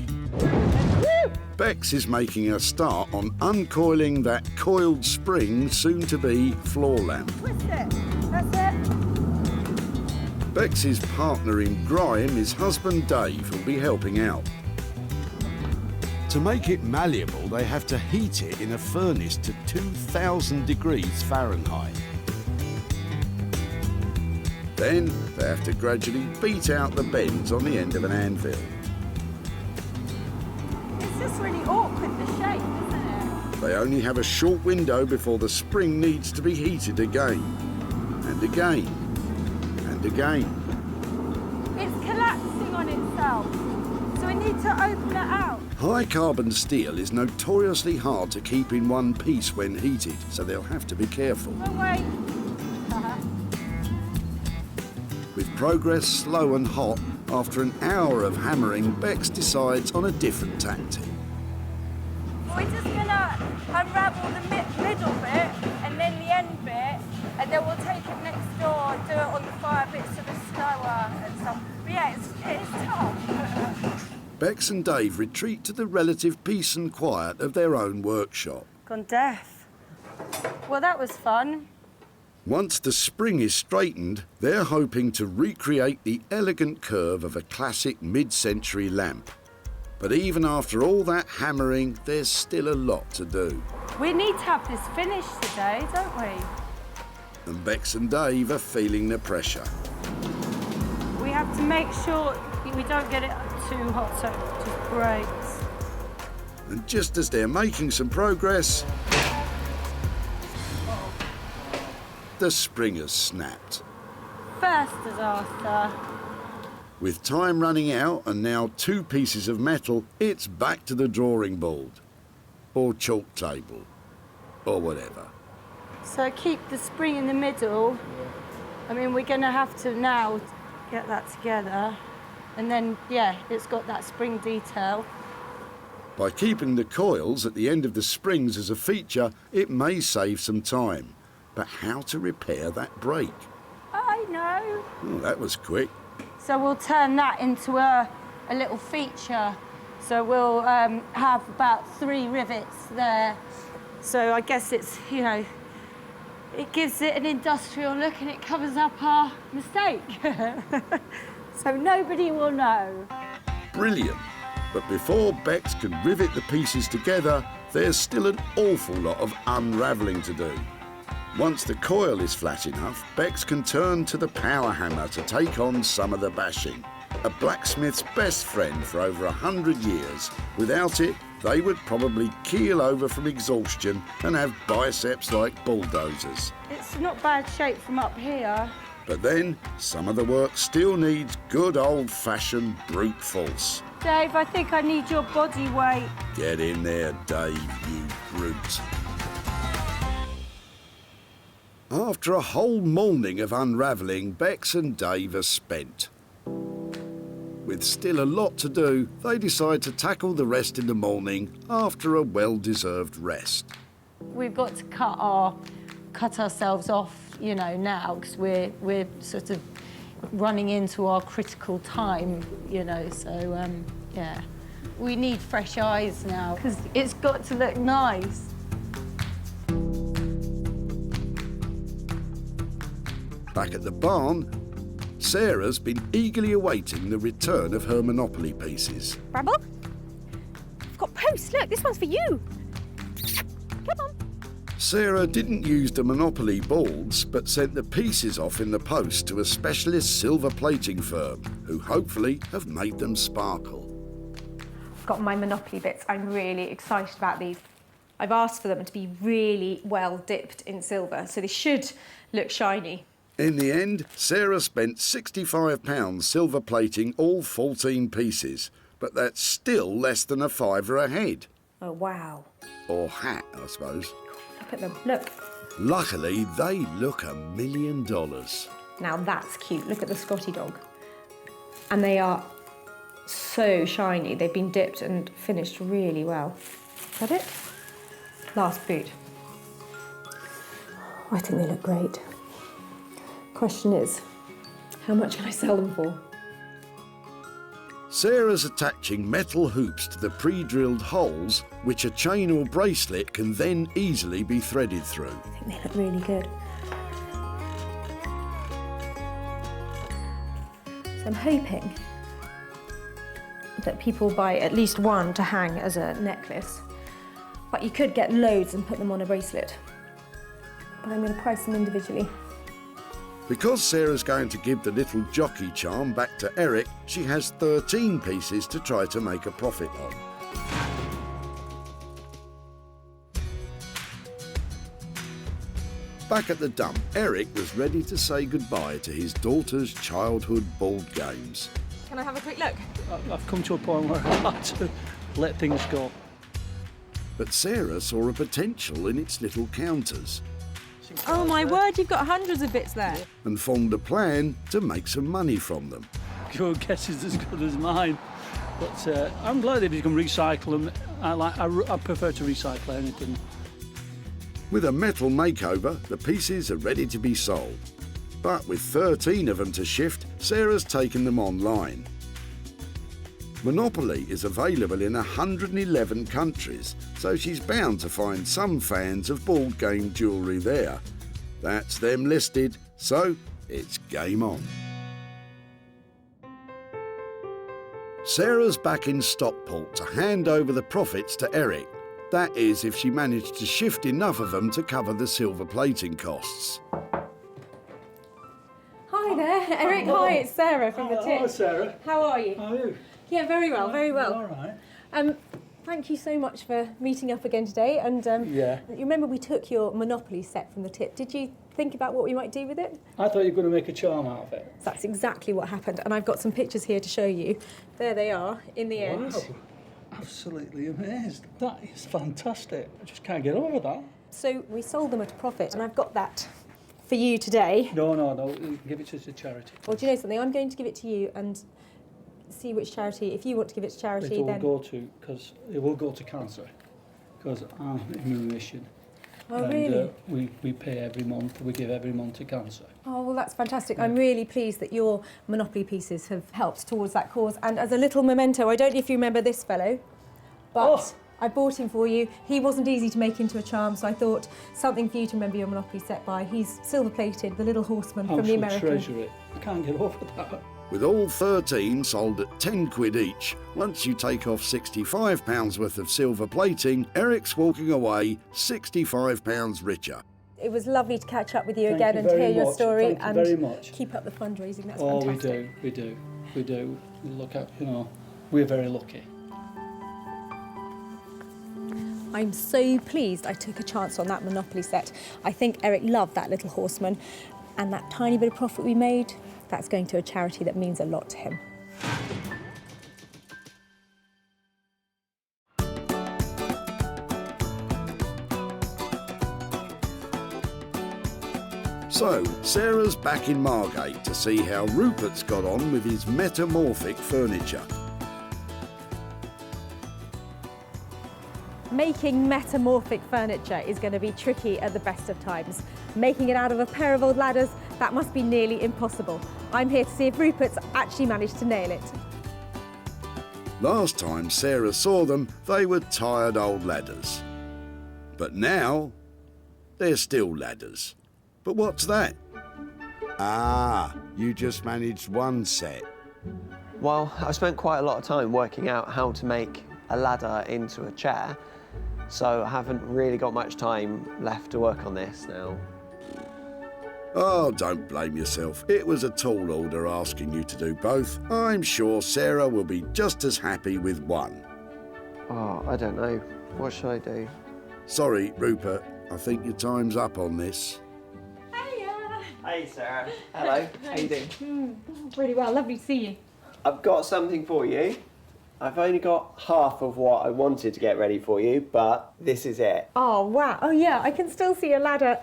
Beex is making a start on uncoiling that coiled spring soon-to-be floor lamp. Twist it. That's it. Bex's partner in grime, his husband Dave, will be helping out. To make it malleable, they have to heat it in a furnace to 2,000 degrees Fahrenheit. Then they have to gradually beat out the bends on the end of an anvil. It's just really awkward, the shape, isn't it? They only have a short window before the spring needs to be heated again, and again, and again. It's collapsing on itself, so we need to open it out. High carbon steel is notoriously hard to keep in one piece when heated, so they'll have to be careful. Oh, wait. With progress slow and hot, after an hour of hammering, Beex decides on a different tactic. We're just gonna unravel the middle bit and then the end bit, and then we'll take it next door and do it on the fire bits so the slower and stuff. But yeah, it's tough. Beex and Dave retreat to the relative peace and quiet of their own workshop. Gone deaf. Well, that was fun. Once the spring is straightened, they're hoping to recreate the elegant curve of a classic mid-century lamp. But even after all that hammering, there's still a lot to do. We need to have this finished today, don't we? And Beex and Dave are feeling the pressure. We have to make sure we don't get it too hot so it just breaks. And just as they're making some progress, the spring has snapped. First disaster. With time running out and now 2 pieces of metal, it's back to the drawing board. Or chalk table. Or whatever. So keep the spring in the middle. I mean, we're going to have to now get that together. And then, yeah, it's got that spring detail. By keeping the coils at the end of the springs as a feature, it may save some time. But how to repair that break? I know. Oh, that was quick. So we'll turn that into a little feature. So we'll have about 3 rivets there. So I guess it's, you know, it gives it an industrial look and it covers up our mistake. So nobody will know. Brilliant. But before Bex can rivet the pieces together, there's still an awful lot of unravelling to do. Once the coil is flat enough, Bex can turn to the power hammer to take on some of the bashing. A blacksmith's best friend for over 100 years. Without it, they would probably keel over from exhaustion and have biceps like bulldozers. It's not bad shape from up here. But then, some of the work still needs good old-fashioned brute force. Dave, I think I need your body weight. Get in there, Dave, you brute. After a whole morning of unravelling, Bex and Dave are spent. With still a lot to do, they decide to tackle the rest in the morning after a well-deserved rest. We've got to cut ourselves off, you know, now, because we're sort of running into our critical time, you know, so, yeah. We need fresh eyes now, because it's got to look nice. Back at the barn, Sarah's been eagerly awaiting the return of her Monopoly pieces. Bramble? I've got posts, look, this one's for you. Come on. Sarah didn't use the Monopoly boards, but sent the pieces off in the post to a specialist silver plating firm, who hopefully have made them sparkle. I've got my Monopoly bits. I'm really excited about these. I've asked for them to be really well dipped in silver, so they should look shiny. In the end, Sarah spent £65 silver plating all 14 pieces, but that's still less than a £5 a head. Oh, wow. Or hat, I suppose. Look at them, look. Luckily, they look $1 million. Now that's cute. Look at the Scotty dog. And they are so shiny. They've been dipped and finished really well. Is that it? Last boot. I think they look great. Question is, how much can I sell them for? Sarah's attaching metal hoops to the pre-drilled holes, which a chain or bracelet can then easily be threaded through. I think they look really good. So I'm hoping that people buy at least one to hang as a necklace, but you could get loads and put them on a bracelet. But I'm going to price them individually. Because Sarah's going to give the little jockey charm back to Eric, she has 13 pieces to try to make a profit on. Back at the dump, Eric was ready to say goodbye to his daughter's childhood board games. Can I have a quick look? I've come to a point where I had to let things go. But Sarah saw a potential in its little counters. Oh my word, you've got hundreds of bits there. And formed a plan to make some money from them. Your guess is as good as mine. But I'm glad if you can recycle them. I prefer to recycle anything. With a metal makeover, the pieces are ready to be sold. But with 13 of them to shift, Sarah's taken them online. Monopoly is available in 111 countries, so she's bound to find some fans of board game jewellery there. That's them listed, so it's game on. Sarah's back in Stockport to hand over the profits to Eric. That is, if she managed to shift enough of them to cover the silver plating costs. Hi there, Eric. Hi, it's Sarah from the tip. Hello, Sarah. How are you? How are you? Yeah, very well, very well. All right. Thank you so much for meeting up again today. And yeah. You remember we took your Monopoly set from the tip. Did you think about what we might do with it? I thought you were going to make a charm out of it. So that's exactly what happened. And I've got some pictures here to show you. There they are in the end. Wow. Absolutely amazed. That is fantastic. I just can't get over that. So we sold them at a profit, and I've got that for you today. No. You can give it to charity. Well, do you know something? I'm going to give it to you, and see which charity, if you want to give it to charity, It then... will go to cancer, because I'm immune mission. Oh, and, really? We pay every month, we give every month to cancer. Oh, well, that's fantastic. I'm really pleased that your Monopoly pieces have helped towards that cause. And as a little memento, I don't know if you remember this fellow, but I bought him for you. He wasn't easy to make into a charm, so I thought something for you to remember your Monopoly set by. He's silver-plated, the little horseman from the American. I treasure it. I can't get over that. With all 13 sold at 10 quid each, once you take off £65 worth of silver plating, Eric's walking away £65 richer. It was lovely to catch up with you Thank again you and to hear very your much. story Thank you and very much. keep up the fundraising. That's Oh, fantastic. we do. We look at, we're very lucky. I'm so pleased I took a chance on that Monopoly set. I think Eric loved that little horseman, and that tiny bit of profit we made, that's going to a charity that means a lot to him. So, Sarah's back in Margate to see how Rupert's got on with his Metamorphic furniture. Making metamorphic furniture is going to be tricky at the best of times. Making it out of a pair of old ladders, that must be nearly impossible. I'm here to see if Rupert's actually managed to nail it. Last time Sarah saw them, they were tired old ladders. But now, they're still ladders. But what's that? Ah, you just managed one set. Well, I've spent quite a lot of time working out how to make a ladder into a chair, so I haven't really got much time left to work on this now. Oh, don't blame yourself. It was a tall order asking you to do both. I'm sure Sarah will be just as happy with one. Oh, I don't know. What should I do? Sorry, Rupert. I think your time's up on this. Hey, Sarah. Hello. How you doing? Really well, lovely to see you. I've got something for you. I've only got half of what I wanted to get ready for you, but this is it. Oh, wow. Oh, yeah, I can still see a ladder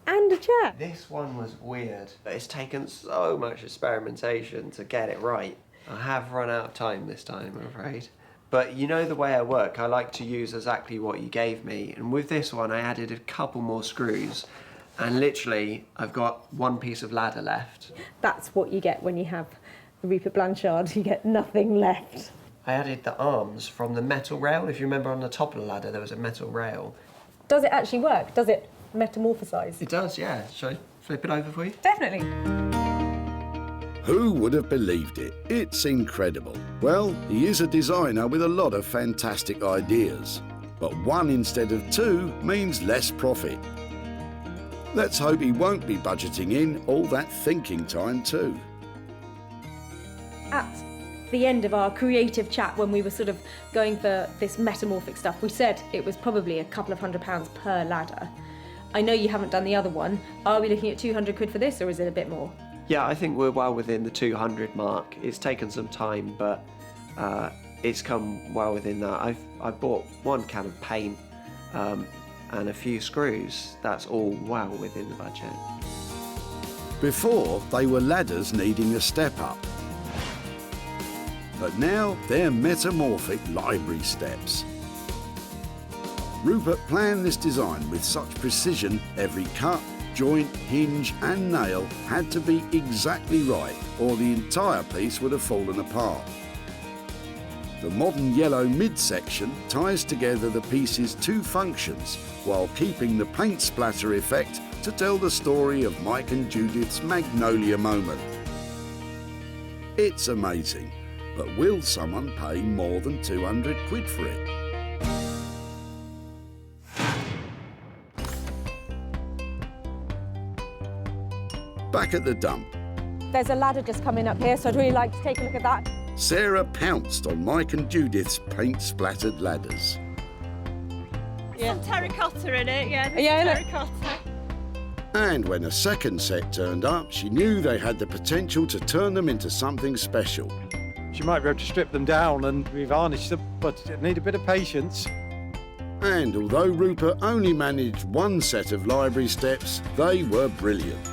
and a chair. This one was weird, but it's taken so much experimentation to get it right. I have run out of time this time, I'm afraid. But you know the way I work, I like to use exactly what you gave me, and with this one I added a couple more screws, and literally I've got one piece of ladder left. That's what you get when you have the Rupert Blanchard, you get nothing left. I added the arms from the metal rail. If you remember, on the top of the ladder there was a metal rail. Does it actually work? Does it metamorphosize? It does, yeah. Shall I flip it over for you? Definitely. Who would have believed it? It's incredible. Well, he is a designer with a lot of fantastic ideas. But one instead of two means less profit. Let's hope he won't be budgeting in all that thinking time too. At the end of our creative chat, when we were sort of going for this metamorphic stuff, we said it was probably a couple of £100 per ladder. I know you haven't done the other one. Are we looking at 200 quid for this, or is it a bit more? Yeah, I think we're well within the 200 mark. It's taken some time, but it's come well within that. I bought one can of paint and a few screws. That's all well within the budget. Before, they were ladders needing a step up. But now they're metamorphic library steps. Rupert planned this design with such precision, every cut, joint, hinge and nail had to be exactly right, or the entire piece would have fallen apart. The modern yellow midsection ties together the piece's two functions while keeping the paint splatter effect to tell the story of Mike and Judith's Magnolia moment. It's amazing, but will someone pay more than 200 quid for it? Back at the dump, There's a ladder just coming up here, so I'd really like to take a look at that. Sarah pounced on Mike and Judith's paint-splattered ladders. Some terracotta in it, yeah. Yeah, terracotta. And when a second set turned up, she knew they had the potential to turn them into something special. She might be able to strip them down and revarnish them, but it need a bit of patience. And although Rupert only managed one set of library steps, they were brilliant.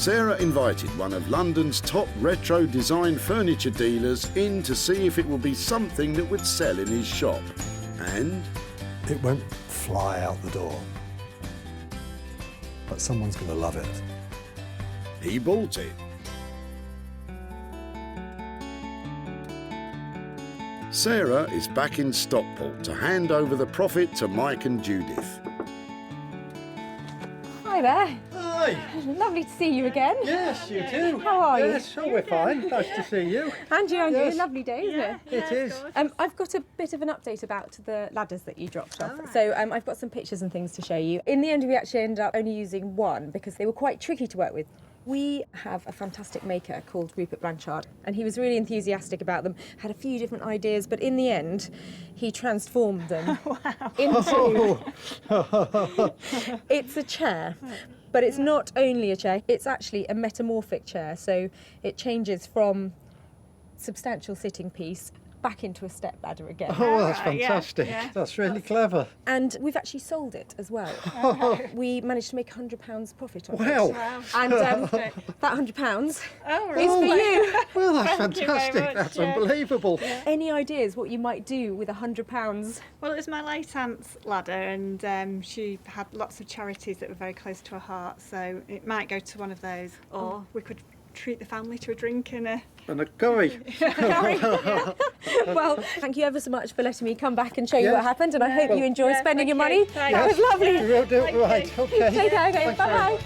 Sarah invited one of London's top retro design furniture dealers in to see if it would be something that would sell in his shop. And it won't fly out the door, but someone's going to love it. He bought it. Sarah is back in Stockport to hand over the profit to Mike and Judith. Hi there. Hi. Lovely to see you again. Yes, you too. How are you? Yes, sure, we're fine. Nice to see you. And you. Yes. Lovely day, isn't it? It is. I've got a bit of an update about the ladders that you dropped off. So I've got some pictures and things to show you. In the end, we actually ended up only using one because they were quite tricky to work with. We have a fantastic maker called Rupert Blanchard, and he was really enthusiastic about them, had a few different ideas, but in the end, he transformed them into... It's a chair. But it's not only a chair, it's actually a metamorphic chair, so it changes from substantial sitting piece back into a step ladder again. Oh, that's fantastic. Yeah. That's really clever. And we've actually sold it as well. We managed to make £100 profit on it. Wow. And that £100 is for you. Well, that's fantastic. That's unbelievable. Yeah. Any ideas what you might do with £100? Well, it was my late aunt's ladder, and she had lots of charities that were very close to her heart, so it might go to one of those, or we could treat the family to a drink and a curry. Well, thank you ever so much for letting me come back and show you what happened, and I hope you enjoy spending your money. That was lovely. We'll do it right. Okay. Take care. Okay. Bye-bye.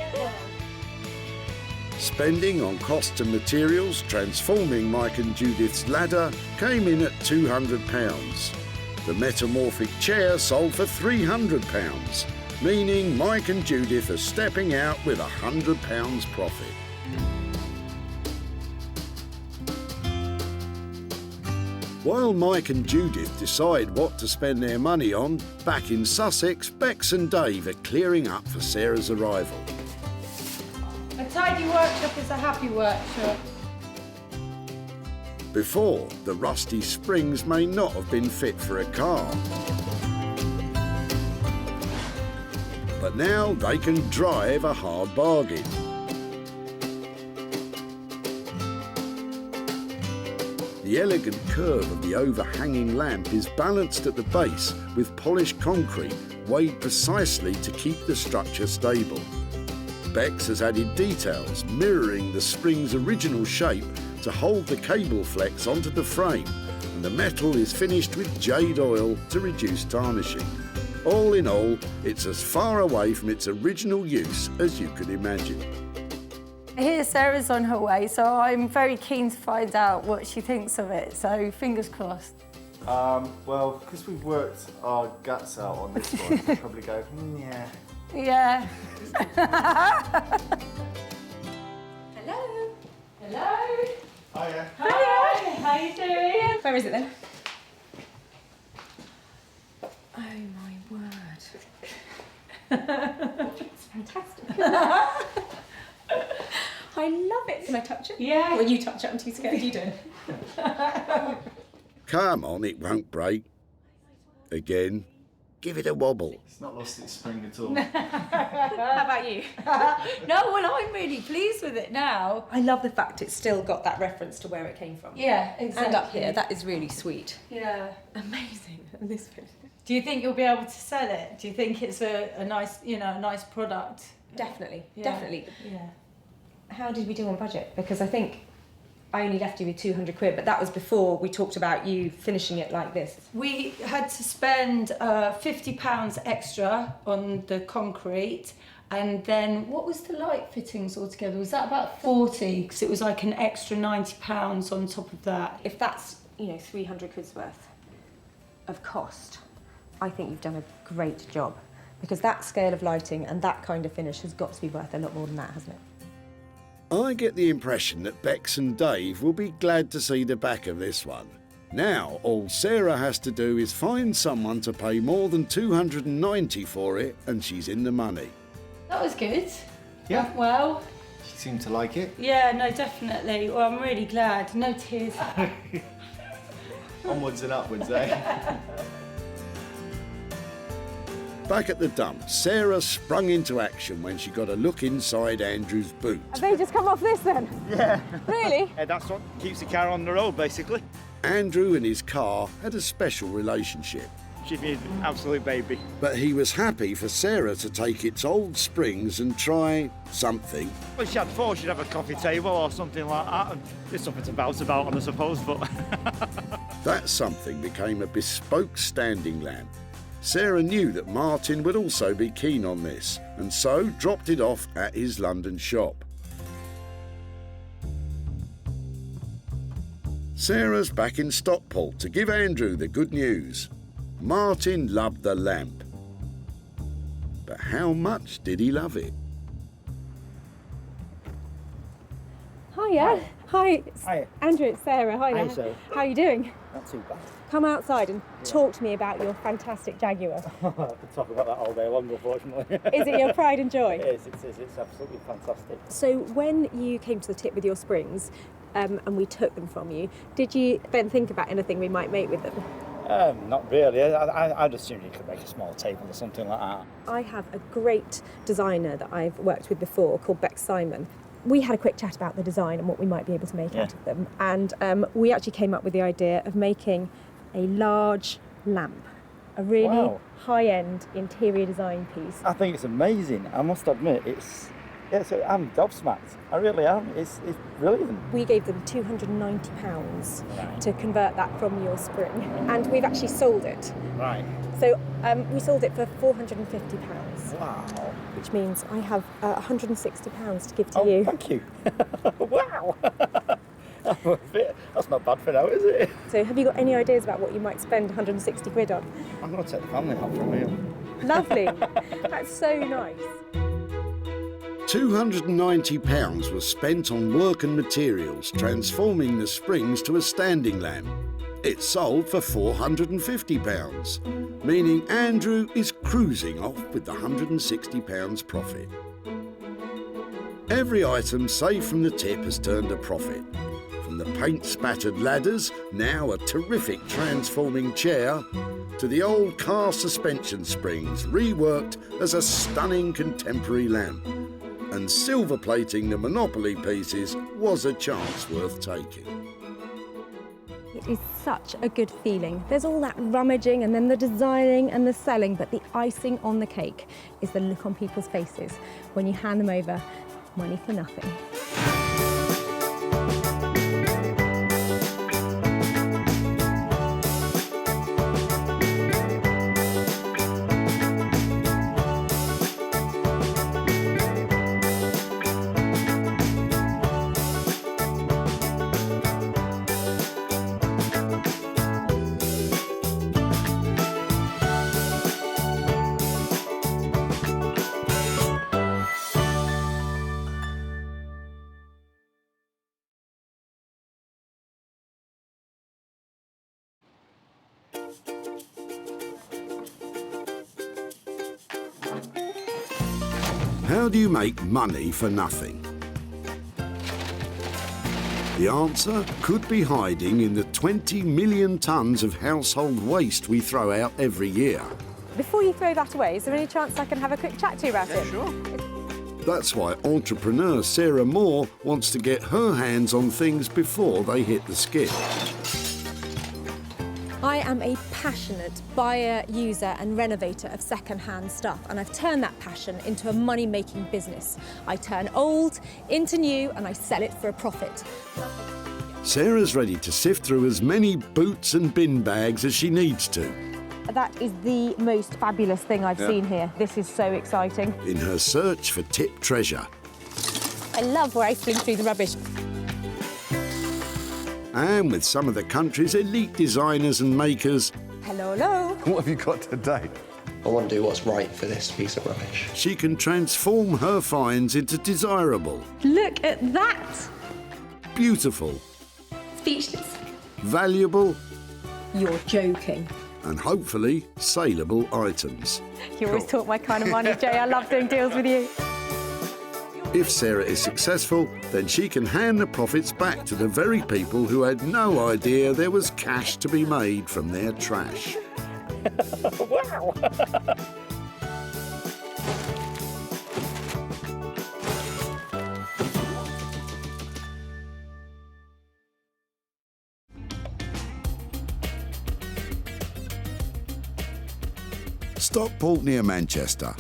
Spending on costs and materials transforming Mike and Judith's ladder came in at £200. The Metamorphic chair sold for £300, meaning Mike and Judith are stepping out with £100 profit. While Mike and Judith decide what to spend their money on, back in Sussex, Bex and Dave are clearing up for Sarah's arrival. A tidy workshop is a happy workshop. Before, the rusty springs may not have been fit for a car. But now they can drive a hard bargain. The elegant curve of the overhanging lamp is balanced at the base with polished concrete weighed precisely to keep the structure stable. Bex has added details mirroring the spring's original shape to hold the cable flex onto the frame, and the metal is finished with jade oil to reduce tarnishing. All in all, it's as far away from its original use as you could imagine. Here Sarah's on her way, so I'm very keen to find out what she thinks of it, so fingers crossed. Well, because we've worked our guts out on this one, we'll probably go, yeah. Yeah. Hello. Hello. Hiya. Hi. How you doing? Where is it then? Oh my word. It's fantastic. I love it. Can I touch it? Yeah. Well, you touch it. I'm too scared. You do. Come on, it won't break. Again, give it a wobble. It's not lost its spring at all. How about you? No, well, I'm really pleased with it now. I love the fact it's still got that reference to where it came from. Yeah, exactly. And up here, that is really sweet. Yeah. Amazing. And this bit. Do you think you'll be able to sell it? Do you think it's a nice, a nice product? Definitely, Yeah. definitely. Yeah. How did we do on budget? Because I think I only left you with 200 quid, but that was before we talked about you finishing it like this. We had to spend £50 extra on the concrete, and then what was the light fittings altogether? Was that about 40? Because it was like an extra £90 on top of that. If that's 300 quid's worth of cost, I think you've done a great job, because that scale of lighting and that kind of finish has got to be worth a lot more than that, hasn't it? I get the impression that Bex and Dave will be glad to see the back of this one. Now, all Sarah has to do is find someone to pay more than $290 for it, and she's in the money. That was good. Yeah. Well. She seemed to like it. Yeah, no, definitely. Well, I'm really glad. No tears. Onwards and upwards, eh? Back at the dump, Sarah sprung into action when she got a look inside Andrew's boot. Have they just come off this then? Yeah. Really? Yeah, that's what keeps the car on the road, basically. Andrew and his car had a special relationship. She's an absolute baby. But he was happy for Sarah to take its old springs and try something. Well, she had thought she'd have a coffee table or something like that, and there's something to bounce about on, I suppose, but... That something became a bespoke standing lamp. Sarah knew that Martin would also be keen on this, and so dropped it off at his London shop. Sarah's back in Stockport to give Andrew the good news. Martin loved the lamp. But how much did he love it? Hiya. Hi. Hiya. Andrew, it's Sarah. Hiya. Hi, Sarah. How are you doing? Not too bad. Come outside and talk to me about your fantastic Jaguar. I could talk about that all day long, unfortunately. Is it your pride and joy? It is. It's absolutely fantastic. So when you came to the tip with your springs and we took them from you, did you then think about anything we might make with them? Not really. I'd assume you could make a small table or something like that. I have a great designer that I've worked with before called Beex. We had a quick chat about the design and what we might be able to make out of them, and we actually came up with the idea of making a large lamp, a really high-end interior design piece. I think it's amazing. I must admit, I'm gobsmacked. I really am. It's brilliant. We gave them £290 to convert that from your spring, and we've actually sold it. Right. So we sold it for £450. Wow. Which means I have £160 to give to you. Thank you. Wow. That's not bad for now, is it? So have you got any ideas about what you might spend 160 quid on? I'm going to take the family out for a meal. Lovely. That's so nice. £290 was spent on work and materials, transforming the springs to a standing lamp. It sold for £450, meaning Andrew is cruising off with the £160 profit. Every item saved from the tip has turned a profit. From the paint-spattered ladders, now a terrific transforming chair, to the old car suspension springs, reworked as a stunning contemporary lamp. And silver plating the Monopoly pieces was a chance worth taking. It is such a good feeling. There's all that rummaging and then the designing and the selling, but the icing on the cake is the look on people's faces when you hand them over money for nothing. How do you make money for nothing? The answer could be hiding in the 20 million tonnes of household waste we throw out every year. Before you throw that away, is there any chance I can have a quick chat to you about it? Sure. That's why entrepreneur Sarah Moore wants to get her hands on things before they hit the skip. I am a passionate buyer, user and renovator of second-hand stuff, and I've turned that passion into a money-making business. I turn old into new and I sell it for a profit. Sarah's ready to sift through as many boots and bin bags as she needs to. That is the most fabulous thing I've seen here. This is so exciting. In her search for tip treasure. I love rifling through the rubbish. And with some of the country's elite designers and makers. Hello, hello. What have you got today? I want to do what's right for this piece of rubbish. She can transform her finds into desirable, Look at that. beautiful, Speechless. valuable, You're joking. and hopefully saleable items. You always talk my kind of money, Jay. I love doing deals with you. If Sarah is successful, then she can hand the profits back to the very people who had no idea there was cash to be made from their trash. Wow! Stockport near Manchester.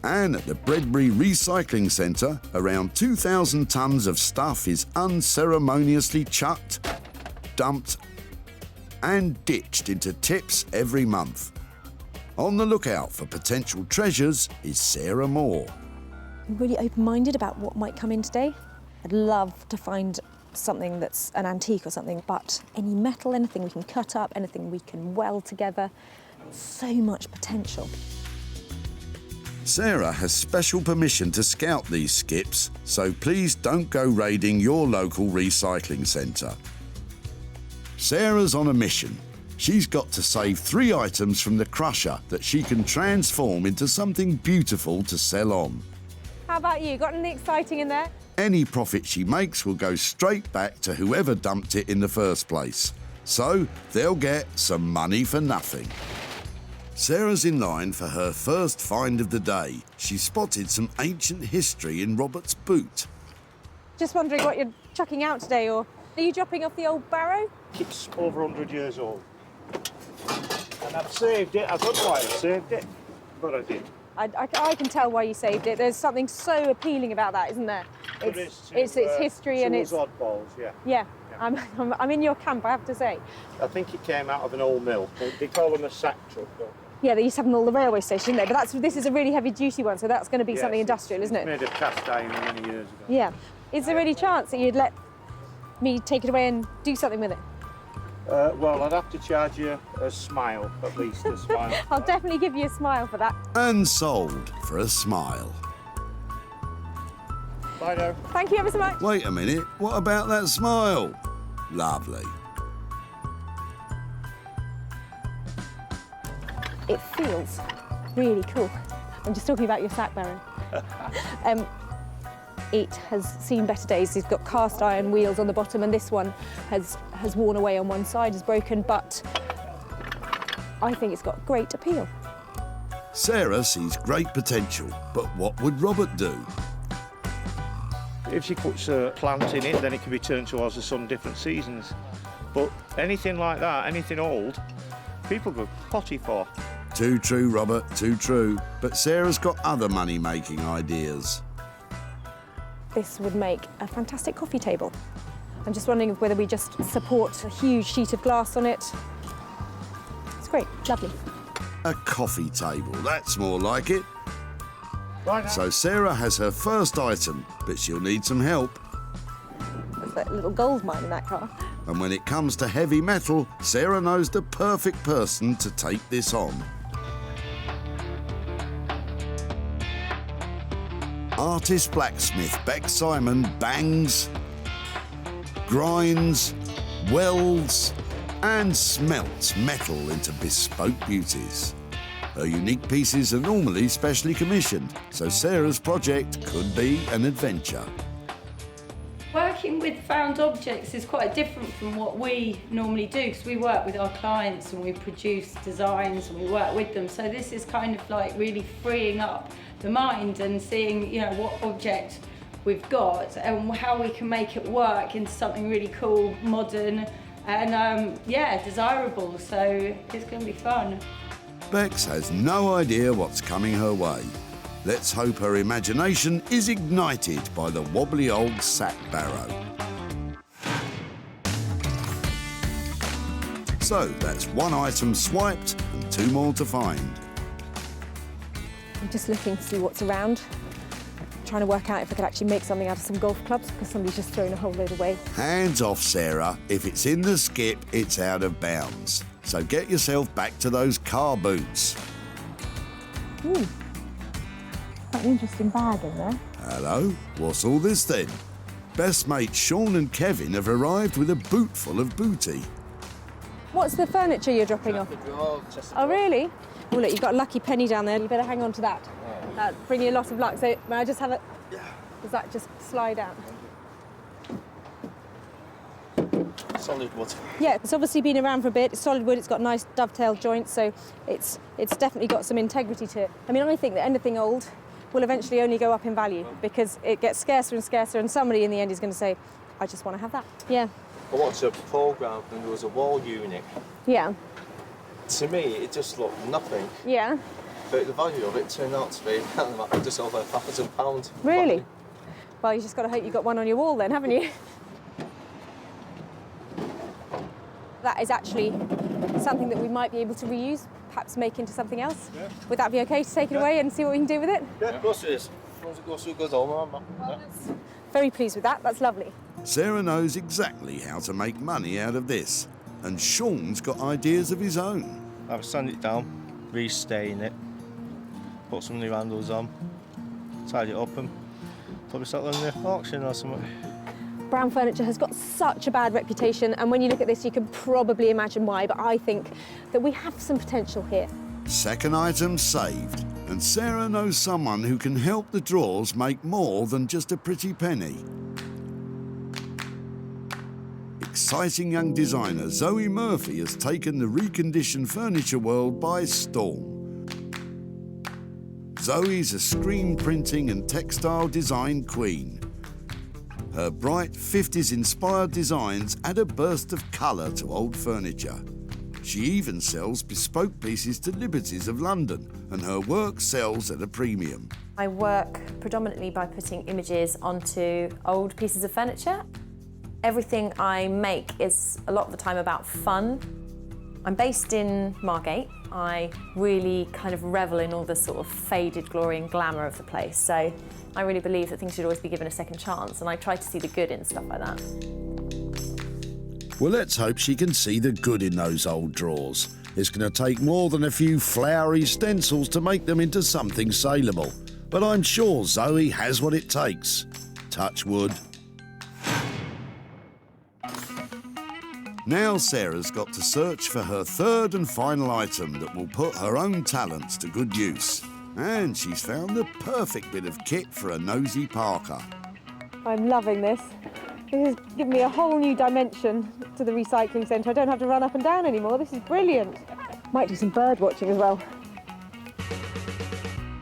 And at the Bredbury Recycling Centre, around 2,000 tonnes of stuff is unceremoniously chucked, dumped and ditched into tips every month. On the lookout for potential treasures is Sarah Moore. I'm really open-minded about what might come in today. I'd love to find something that's an antique or something, but any metal, anything we can cut up, anything we can weld together, so much potential. Sarah has special permission to scout these skips, so please don't go raiding your local recycling centre. Sarah's on a mission. She's got to save 3 items from the crusher that she can transform into something beautiful to sell on. How about you? Got anything exciting in there? Any profit she makes will go straight back to whoever dumped it in the first place. So they'll get some money for nothing. Sarah's in line for her first find of the day. She spotted some ancient history in Robert's boot. Just wondering what you're chucking out today, or are you dropping off the old barrow? It's over 100 years old. And I've saved it. I don't know why I saved it, but I did. I can tell why you saved it. There's something so appealing about that, isn't there? It's history and it's oddballs, yeah. Yeah, I'm in your camp, I have to say. I think it came out of an old mill. They call them a sack truck, though. Yeah, they used to have them all the railway station, didn't they? But this is a really heavy-duty one, so that's going to be something industrial, isn't it? Made of cast iron many years ago. Yeah. Is there any chance that you'd let me take it away and do something with it? Well, I'd have to charge you a smile, at least a smile. I'll definitely give you a smile for that. And sold for a smile. Bye now. Thank you ever so much. Wait a minute, what about that smile? Lovely. It feels really cool. I'm just talking about your sack barrow. It has seen better days. It's got cast iron wheels on the bottom, and this one has worn away on one side, is broken, but I think it's got great appeal. Sarah sees great potential, but what would Robert do? If she puts a plant in it, then it can be turned towards the sun different seasons. But anything like that, anything old, people go potty for. Too true, Robert, too true. But Sarah's got other money-making ideas. This would make a fantastic coffee table. I'm just wondering whether we just support a huge sheet of glass on it. It's great, lovely. A coffee table, that's more like it. Right now. So Sarah has her first item, but she'll need some help. There's that little gold mine in that car. And when it comes to heavy metal, Sarah knows the perfect person to take this on. Artist blacksmith Beck Simon bangs, grinds, welds and smelts metal into bespoke beauties. Her unique pieces are normally specially commissioned, so Sarah's project could be an adventure. Working with found objects is quite different from what we normally do, because we work with our clients and we produce designs and we work with them. So this is kind of like really freeing up the mind and seeing, you know, what object we've got and how we can make it work into something really cool, modern and yeah, desirable. So it's going to be fun. Bex has no idea what's coming her way. Let's hope her imagination is ignited by the wobbly old sack barrow. So that's one item swiped and 2 more to find. I'm just looking to see what's around. Trying to work out if I could actually make something out of some golf clubs, because somebody's just thrown a whole load away. Hands off, Sarah. If it's in the skip, it's out of bounds. So get yourself back to those car boots. Ooh. Quite an interesting bag in there. Hello, what's all this then? Best mates Sean and Kevin have arrived with a boot full of booty. What's the furniture you're dropping off? Oh, really? Oh, look, you've got a lucky penny down there. You better hang on to that. That'll bring you a lot of luck. So, may I just have it? Does that just slide out? solid wood. Yeah, it's obviously been around for a bit. It's solid wood, it's got nice dovetail joints, so it's definitely got some integrity to it. I mean, I think that anything old will eventually only go up in value because it gets scarcer and scarcer, and somebody in the end is going to say, I just want to have that. Yeah. I watched a programme and there was a wall unit. Yeah. To me, it just looked nothing. Yeah. But the value of it turned out to be just over £1,000. Really? Well, you just got to hope you got one on your wall then, haven't you? That is actually something that we might be able to reuse, perhaps make into something else. Yeah. Would that be okay to take it away and see what we can do with it? Yeah, of course it is. As long as it goes through good home, Very pleased with that, that's lovely. Sarah knows exactly how to make money out of this, and Sean's got ideas of his own. I've sand it down, restain it, put some new handles on, tidy it up and probably sell it on the auction or something. Brown furniture has got such a bad reputation, and when you look at this you can probably imagine why, but I think that we have some potential here. Second item saved, and Sarah knows someone who can help the drawers make more than just a pretty penny. Exciting young designer Zoe Murphy has taken the reconditioned furniture world by storm. Zoe's a screen printing and textile design queen. Her bright 50s-inspired designs add a burst of colour to old furniture. She even sells bespoke pieces to Liberties of London, and her work sells at a premium. I work predominantly by putting images onto old pieces of furniture. Everything I make is a lot of the time about fun. I'm based in Margate. I really kind of revel in all the sort of faded glory and glamour of the place. So I really believe that things should always be given a second chance, and I try to see the good in stuff like that. Well, let's hope she can see the good in those old drawers. It's going to take more than a few flowery stencils to make them into something saleable. But I'm sure Zoe has what it takes. Touch wood. Now Sarah's got to search for her third and final item that will put her own talents to good use. And she's found the perfect bit of kit for a nosy Parker. I'm loving this. This has given me a whole new dimension to the recycling centre. I don't have to run up and down anymore. This is brilliant. Might do some bird watching as well.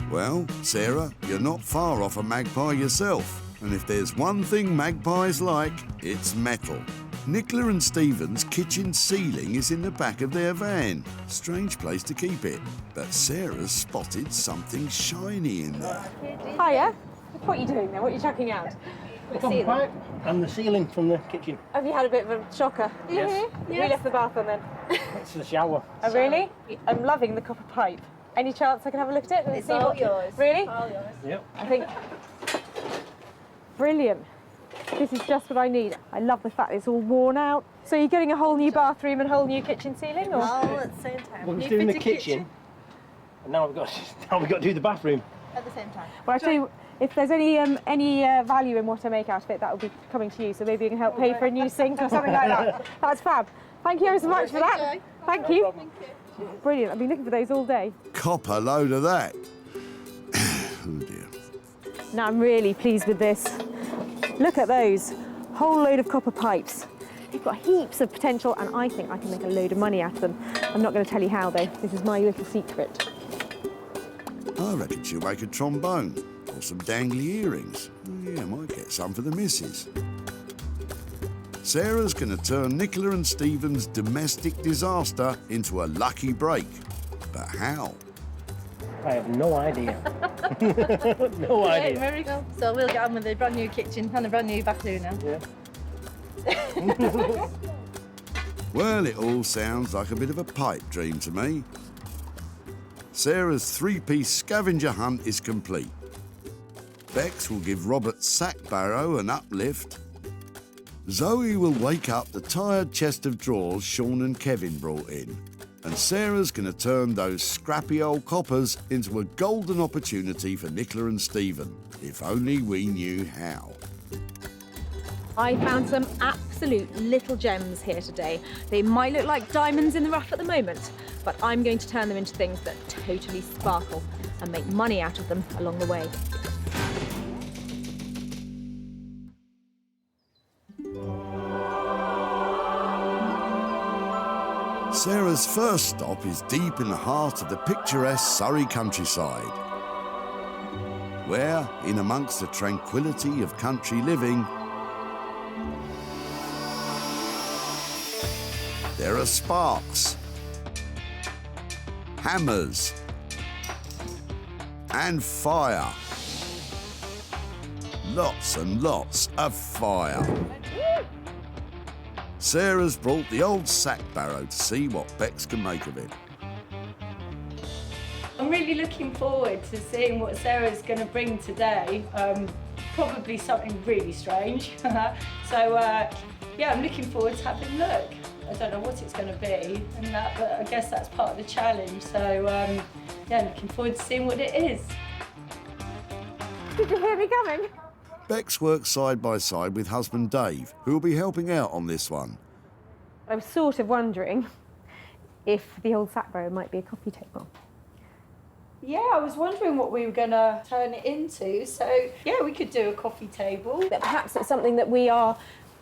Well, Sarah, you're not far off a magpie yourself. And if there's one thing magpies like, it's metal. Nicola and Stephen's kitchen ceiling is in the back of their van. Strange place to keep it. But Sarah's spotted something shiny in there. Hiya. What are you doing there? What are you chucking out? The copper pipe and the ceiling from the kitchen. Have you had a bit of a shocker? Yes. We left the bath on then. It's the shower. Oh, really? I'm loving the copper pipe. Any chance I can have a look at it? And It's see all what... yours. Really? All yours. Yep. I think... Brilliant. This is just what I need. I love the fact it's all worn out. So you're getting a whole new bathroom and a whole new kitchen ceiling, or? All at the same time. Well, we're doing the kitchen, and now we've got to do the bathroom. At the same time. Well, I tell you, if there's any value in what I make out of it, that will be coming to you. So maybe you can help pay for a new sink or something like that. That's fab. Thank you ever so much for that. Thank you. Brilliant. I've been looking for those all day. Copper load of that. Oh dear. Now I'm really pleased with this. Look at those. Whole load of copper pipes. They've got heaps of potential, and I think I can make a load of money out of them. I'm not going to tell you how, though. This is my little secret. I reckon she'll make a trombone or some dangly earrings. Oh, yeah, might get some for the missus. Sarah's going to turn Nicola and Stephen's domestic disaster into a lucky break. But how? I have no idea. No idea. There we go. So we'll get on with the brand new kitchen and a brand new bathroom now. Yeah. Well, it all sounds like a bit of a pipe dream to me. Sarah's three-piece scavenger hunt is complete. Beex will give Robert's sack barrow an uplift. Zoe will wake up the tired chest of drawers Sean and Kevin brought in. And Sarah's going to turn those scrappy old coppers into a golden opportunity for Nicola and Stephen. If only we knew how. I found some absolute little gems here today. They might look like diamonds in the rough at the moment, but I'm going to turn them into things that totally sparkle and make money out of them along the way. Sarah's first stop is deep in the heart of the picturesque Surrey countryside, where, in amongst the tranquility of country living, there are sparks, hammers, and fire. Lots and lots of fire. Sarah's brought the old sack barrow to see what Beex can make of it. I'm really looking forward to seeing what Sarah's going to bring today. Probably something really strange. So, yeah, I'm looking forward to having a look. I don't know what it's going to be, but I guess that's part of the challenge. So, yeah, looking forward to seeing what it is. Did you hear me coming? Beex works side by side with husband Dave, who will be helping out on this one. I was sort of wondering if the old sack barrow might be a coffee table. Yeah, I was wondering what we were going to turn it into. So, yeah, we could do a coffee table. But perhaps it's something that we are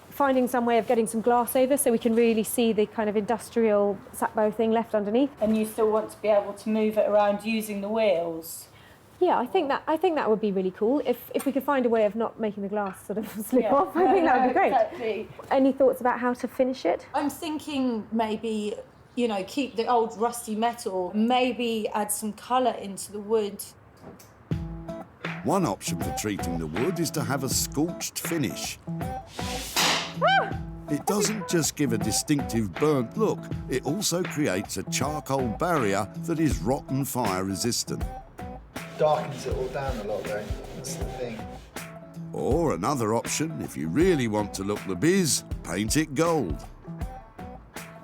finding some way of getting some glass over so we can really see the kind of industrial sack barrow thing left underneath. And you still want to be able to move it around using the wheels? Yeah, I think that would be really cool. If we could find a way of not making the glass sort of slip off, I think that would be great. Exactly. Any thoughts about how to finish it? I'm thinking maybe, you know, keep the old rusty metal, maybe add some colour into the wood. One option for treating the wood is to have a scorched finish. It doesn't just give a distinctive burnt look, it also creates a charcoal barrier that is rotten fire resistant. Darkens it all down a lot though, that's the thing. Or another option, if you really want to look the biz, paint it gold.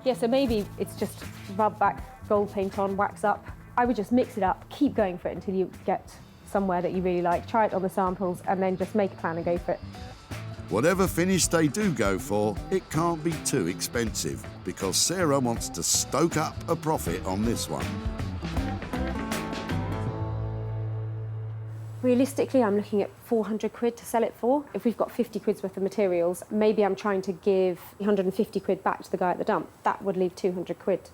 Yeah, so maybe it's just rub back, gold paint on, wax up. I would just mix it up, keep going for it until you get somewhere that you really like. Try it on the samples and then just make a plan and go for it. Whatever finish they do go for, it can't be too expensive because Sarah wants to stoke up a profit on this one. Realistically, I'm looking at 400 quid to sell it for. If we've got 50 quid's worth of materials, maybe I'm trying to give 150 quid back to the guy at the dump. That would leave 200 quid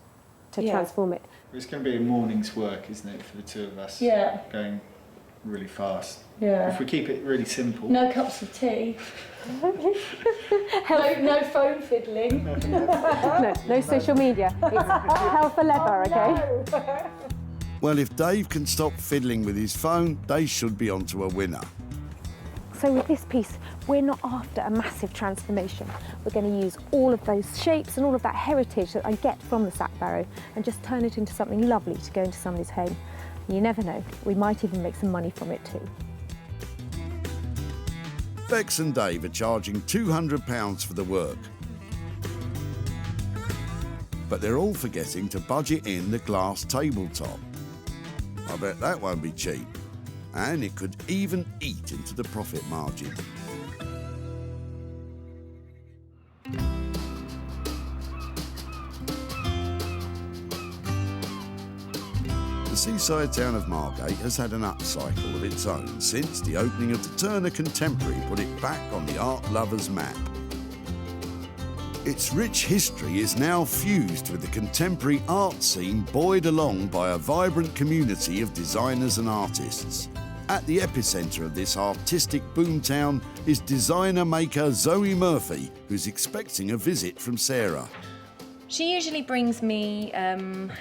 to transform it. It's going to be a morning's work, isn't it, for the two of us? Yeah. Going really fast. Yeah. If we keep it really simple. No cups of tea. no phone fiddling. No social media. It's hell for leather, okay? No. Well, if Dave can stop fiddling with his phone, they should be onto a winner. So with this piece, we're not after a massive transformation. We're going to use all of those shapes and all of that heritage that I get from the sack barrow and just turn it into something lovely to go into somebody's home. And you never know, we might even make some money from it too. Beex and Dave are charging £200 for the work. But they're all forgetting to budget in the glass tabletop. I bet that won't be cheap. And it could even eat into the profit margin. The seaside town of Margate has had an upcycle of its own since the opening of the Turner Contemporary put it back on the art lovers' map. Its rich history is now fused with the contemporary art scene buoyed along by a vibrant community of designers and artists. At the epicentre of this artistic boomtown is designer-maker Zoe Murphy, who's expecting a visit from Sarah. She usually brings me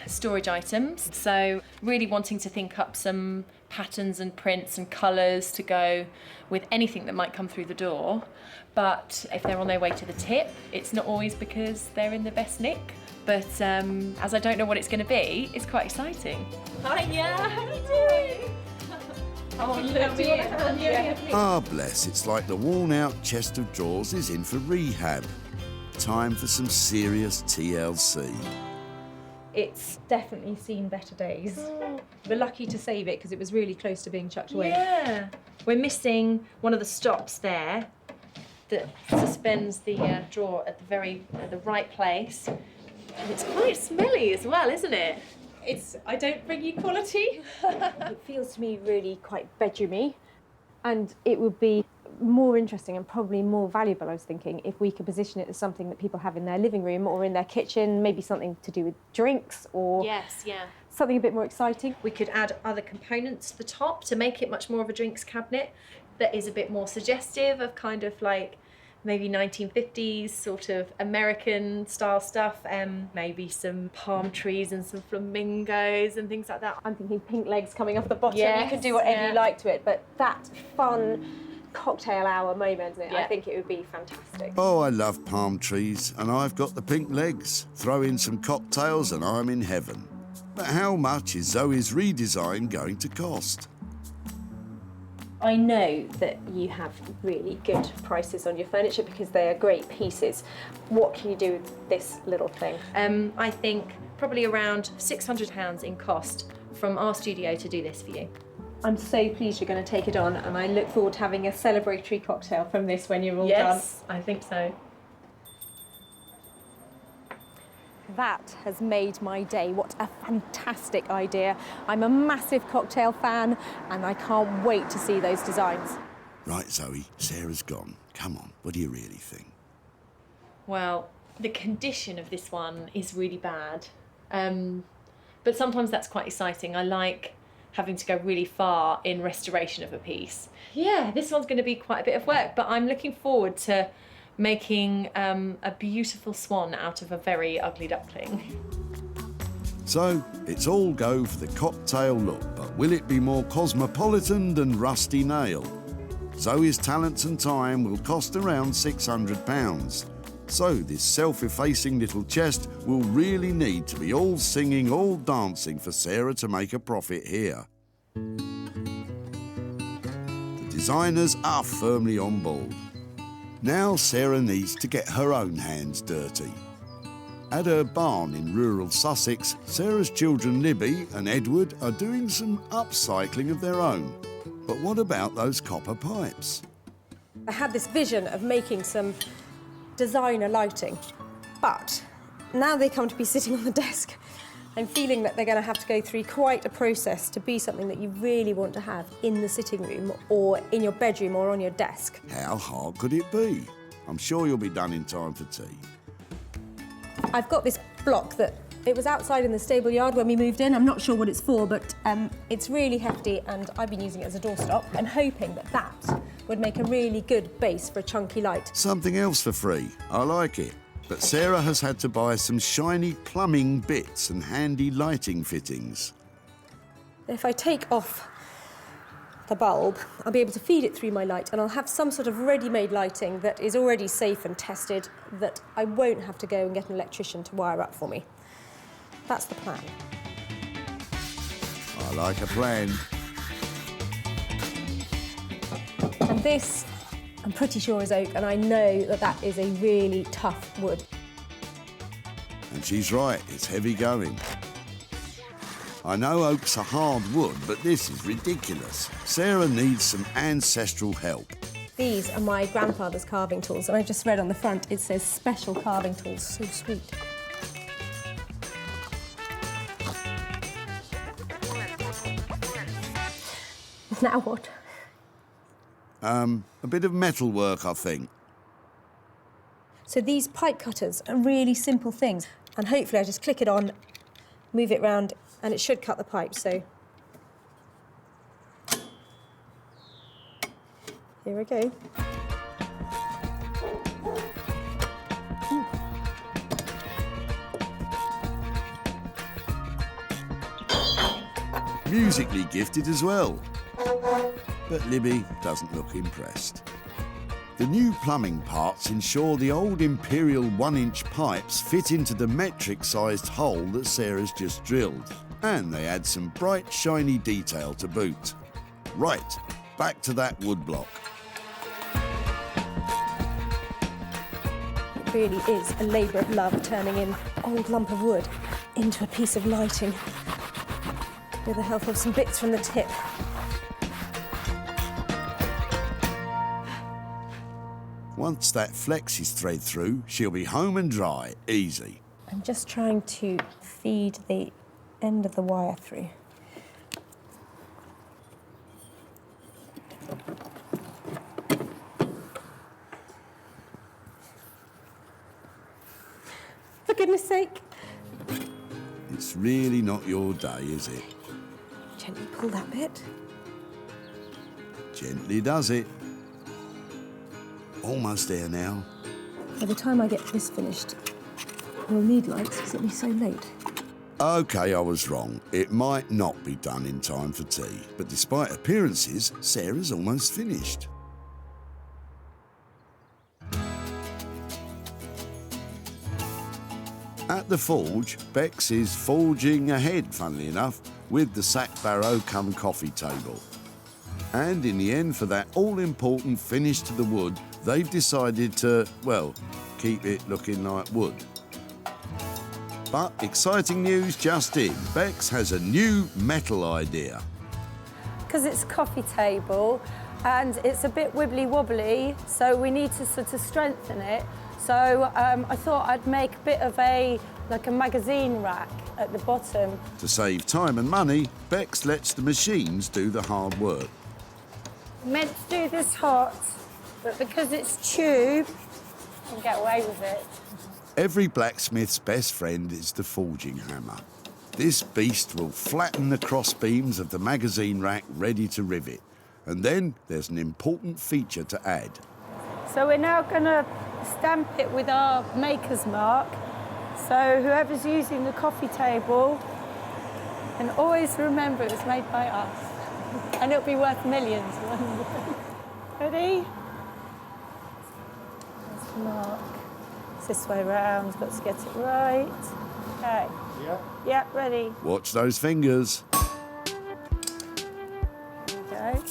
storage items, so really wanting to think up some patterns and prints and colours to go with anything that might come through the door. But if they're on their way to the tip, it's not always because they're in the best nick. But as I don't know what it's going to be, it's quite exciting. Hi, yeah, how are you doing? Ah, bless, it's like the worn-out chest of drawers is in for rehab. Time for some serious TLC. It's definitely seen better days. We're lucky to save it because it was really close to being chucked away. Yeah. We're missing one of the stops there that suspends the drawer at the right place. And it's quite smelly as well, isn't it? I don't bring you quality. It feels to me really quite bedroomy, and it would be more interesting and probably more valuable, I was thinking, if we could position it as something that people have in their living room or in their kitchen, maybe something to do with drinks or Yes, yeah. something a bit more exciting. We could add other components to the top to make it much more of a drinks cabinet that is a bit more suggestive of kind of like maybe 1950s sort of American style stuff, maybe some palm trees and some flamingos and things like that. I'm thinking pink legs coming off the bottom. Yes, you could do whatever yeah. you like to it, but that fun cocktail hour moment, Yeah. I think it would be fantastic. Oh, I love palm trees, and I've got the pink legs. Throw in some cocktails and I'm in heaven. But how much is Zoe's redesign going to cost? I know that you have really good prices on your furniture because they are great pieces. What can you do with this little thing? I think probably around £600 in cost from our studio to do this for you. I'm so pleased you're going to take it on, and I look forward to having a celebratory cocktail from this when you're all done. Yes, I think so. That has made my day. What a fantastic idea. I'm a massive cocktail fan and I can't wait to see those designs. Right, Zoe, Sarah's gone. Come on, what do you really think? Well, the condition of this one is really bad. But sometimes that's quite exciting. I like having to go really far in restoration of a piece. Yeah, this one's going to be quite a bit of work, but I'm looking forward to making a beautiful swan out of a very ugly duckling. So, it's all go for the cocktail look, but will it be more cosmopolitan than Rusty Nail? Zoe's talents and time will cost around £600. So this self-effacing little chest will really need to be all singing, all dancing for Sarah to make a profit here. The designers are firmly on board. Now Sarah needs to get her own hands dirty. At her barn in rural Sussex, Sarah's children Libby and Edward are doing some upcycling of their own. But what about those copper pipes? I had this vision of making some designer lighting, but now they come to be sitting on the desk. I'm feeling that they're going to have to go through quite a process to be something that you really want to have in the sitting room or in your bedroom or on your desk. How hard could it be? I'm sure you'll be done in time for tea. I've got this block that it was outside in the stable yard when we moved in. I'm not sure what it's for, but it's really hefty and I've been using it as a doorstop. I'm hoping that that would make a really good base for a chunky light. Something else for free. I like it. But Sarah has had to buy some shiny plumbing bits and handy lighting fittings. If I take off the bulb, I'll be able to feed it through my light and I'll have some sort of ready-made lighting that is already safe and tested that I won't have to go and get an electrician to wire up for me. That's the plan. I like a plan. And this, I'm pretty sure is oak, and I know that that is a really tough wood. And she's right, it's heavy going. I know oak's a hard wood, but this is ridiculous. Sarah needs some ancestral help. These are my grandfather's carving tools, and I just read on the front it says special carving tools. So sweet. Now what? A bit of metal work, I think. So these pipe cutters are really simple things, and hopefully I just click it on, move it round, and it should cut the pipe, so. Here we go. Musically gifted as well. But Libby doesn't look impressed. The new plumbing parts ensure the old imperial 1-inch pipes fit into the metric-sized hole that Sarah's just drilled. And they add some bright, shiny detail to boot. Right, back to that woodblock. It really is a labour of love turning an old lump of wood into a piece of lighting with the help of some bits from the tip. Once that flex is thread through, she'll be home and dry, easy. I'm just trying to feed the end of the wire through. goodness sake. It's really not your day, is it? Gently pull that bit. Gently does it. Almost there now. By the time I get this finished, we'll need lights because it'll be so late. OK, I was wrong. It might not be done in time for tea, but despite appearances, Sarah's almost finished. At the forge, Beex is forging ahead, funnily enough, with the sack barrow come coffee table. And in the end, for that all-important finish to the wood, they've decided to, well, keep it looking like wood. But exciting news just in. Beex has a new metal idea. Because it's a coffee table and it's a bit wibbly-wobbly, so we need to sort of strengthen it. So I thought I'd make a bit of like a magazine rack at the bottom. To save time and money, Beex lets the machines do the hard work. Meant to do this hot, but because it's tube, I can get away with it. Every blacksmith's best friend is the forging hammer. This beast will flatten the cross beams of the magazine rack ready to rivet. And then there's an important feature to add. So we're now going to stamp it with our maker's mark. So whoever's using the coffee table can always remember it was made by us. And it'll be worth millions. Ready? Let's mark. It's this way round, got to get it right. Okay. Yeah. Yeah, ready. Watch those fingers. There we go.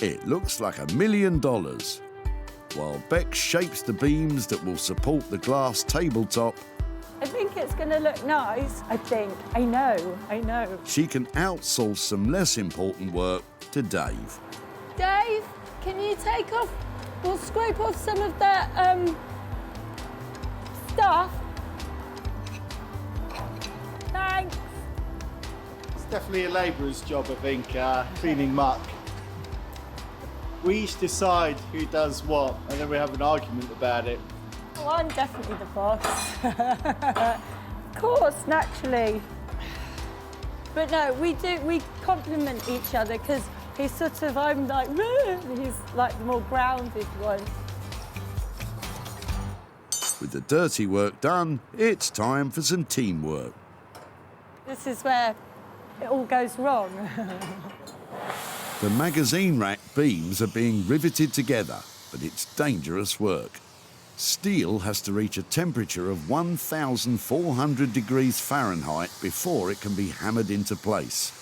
It looks like $1 million. While Beex shapes the beams that will support the glass tabletop, I think it's going to look nice. I think. I know. she can outsource some less important work to Dave. Dave, can you take off, we'll scrape off some of that stuff. Thanks. It's definitely a labourer's job, I think, cleaning muck. We each decide who does what, and then we have an argument about it. Oh, I'm definitely the boss. Of course, naturally. But no, we compliment each other because he's sort of, I'm like, and he's like the more grounded one. With the dirty work done, it's time for some teamwork. This is where it all goes wrong. The magazine rack beams are being riveted together, but it's dangerous work. Steel has to reach a temperature of 1,400 degrees Fahrenheit before it can be hammered into place.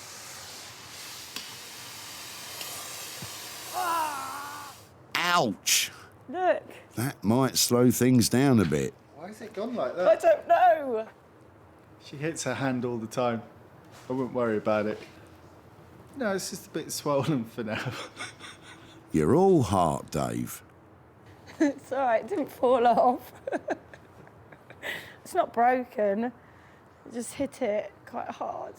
Ouch! Look. That might slow things down a bit. Why has it gone like I that? don't know. She hits her hand all the time. I wouldn't worry about it. No, it's just a bit swollen for now. You're all heart, Dave. It's all right, it didn't fall off. It's not broken. I just hit it quite hard.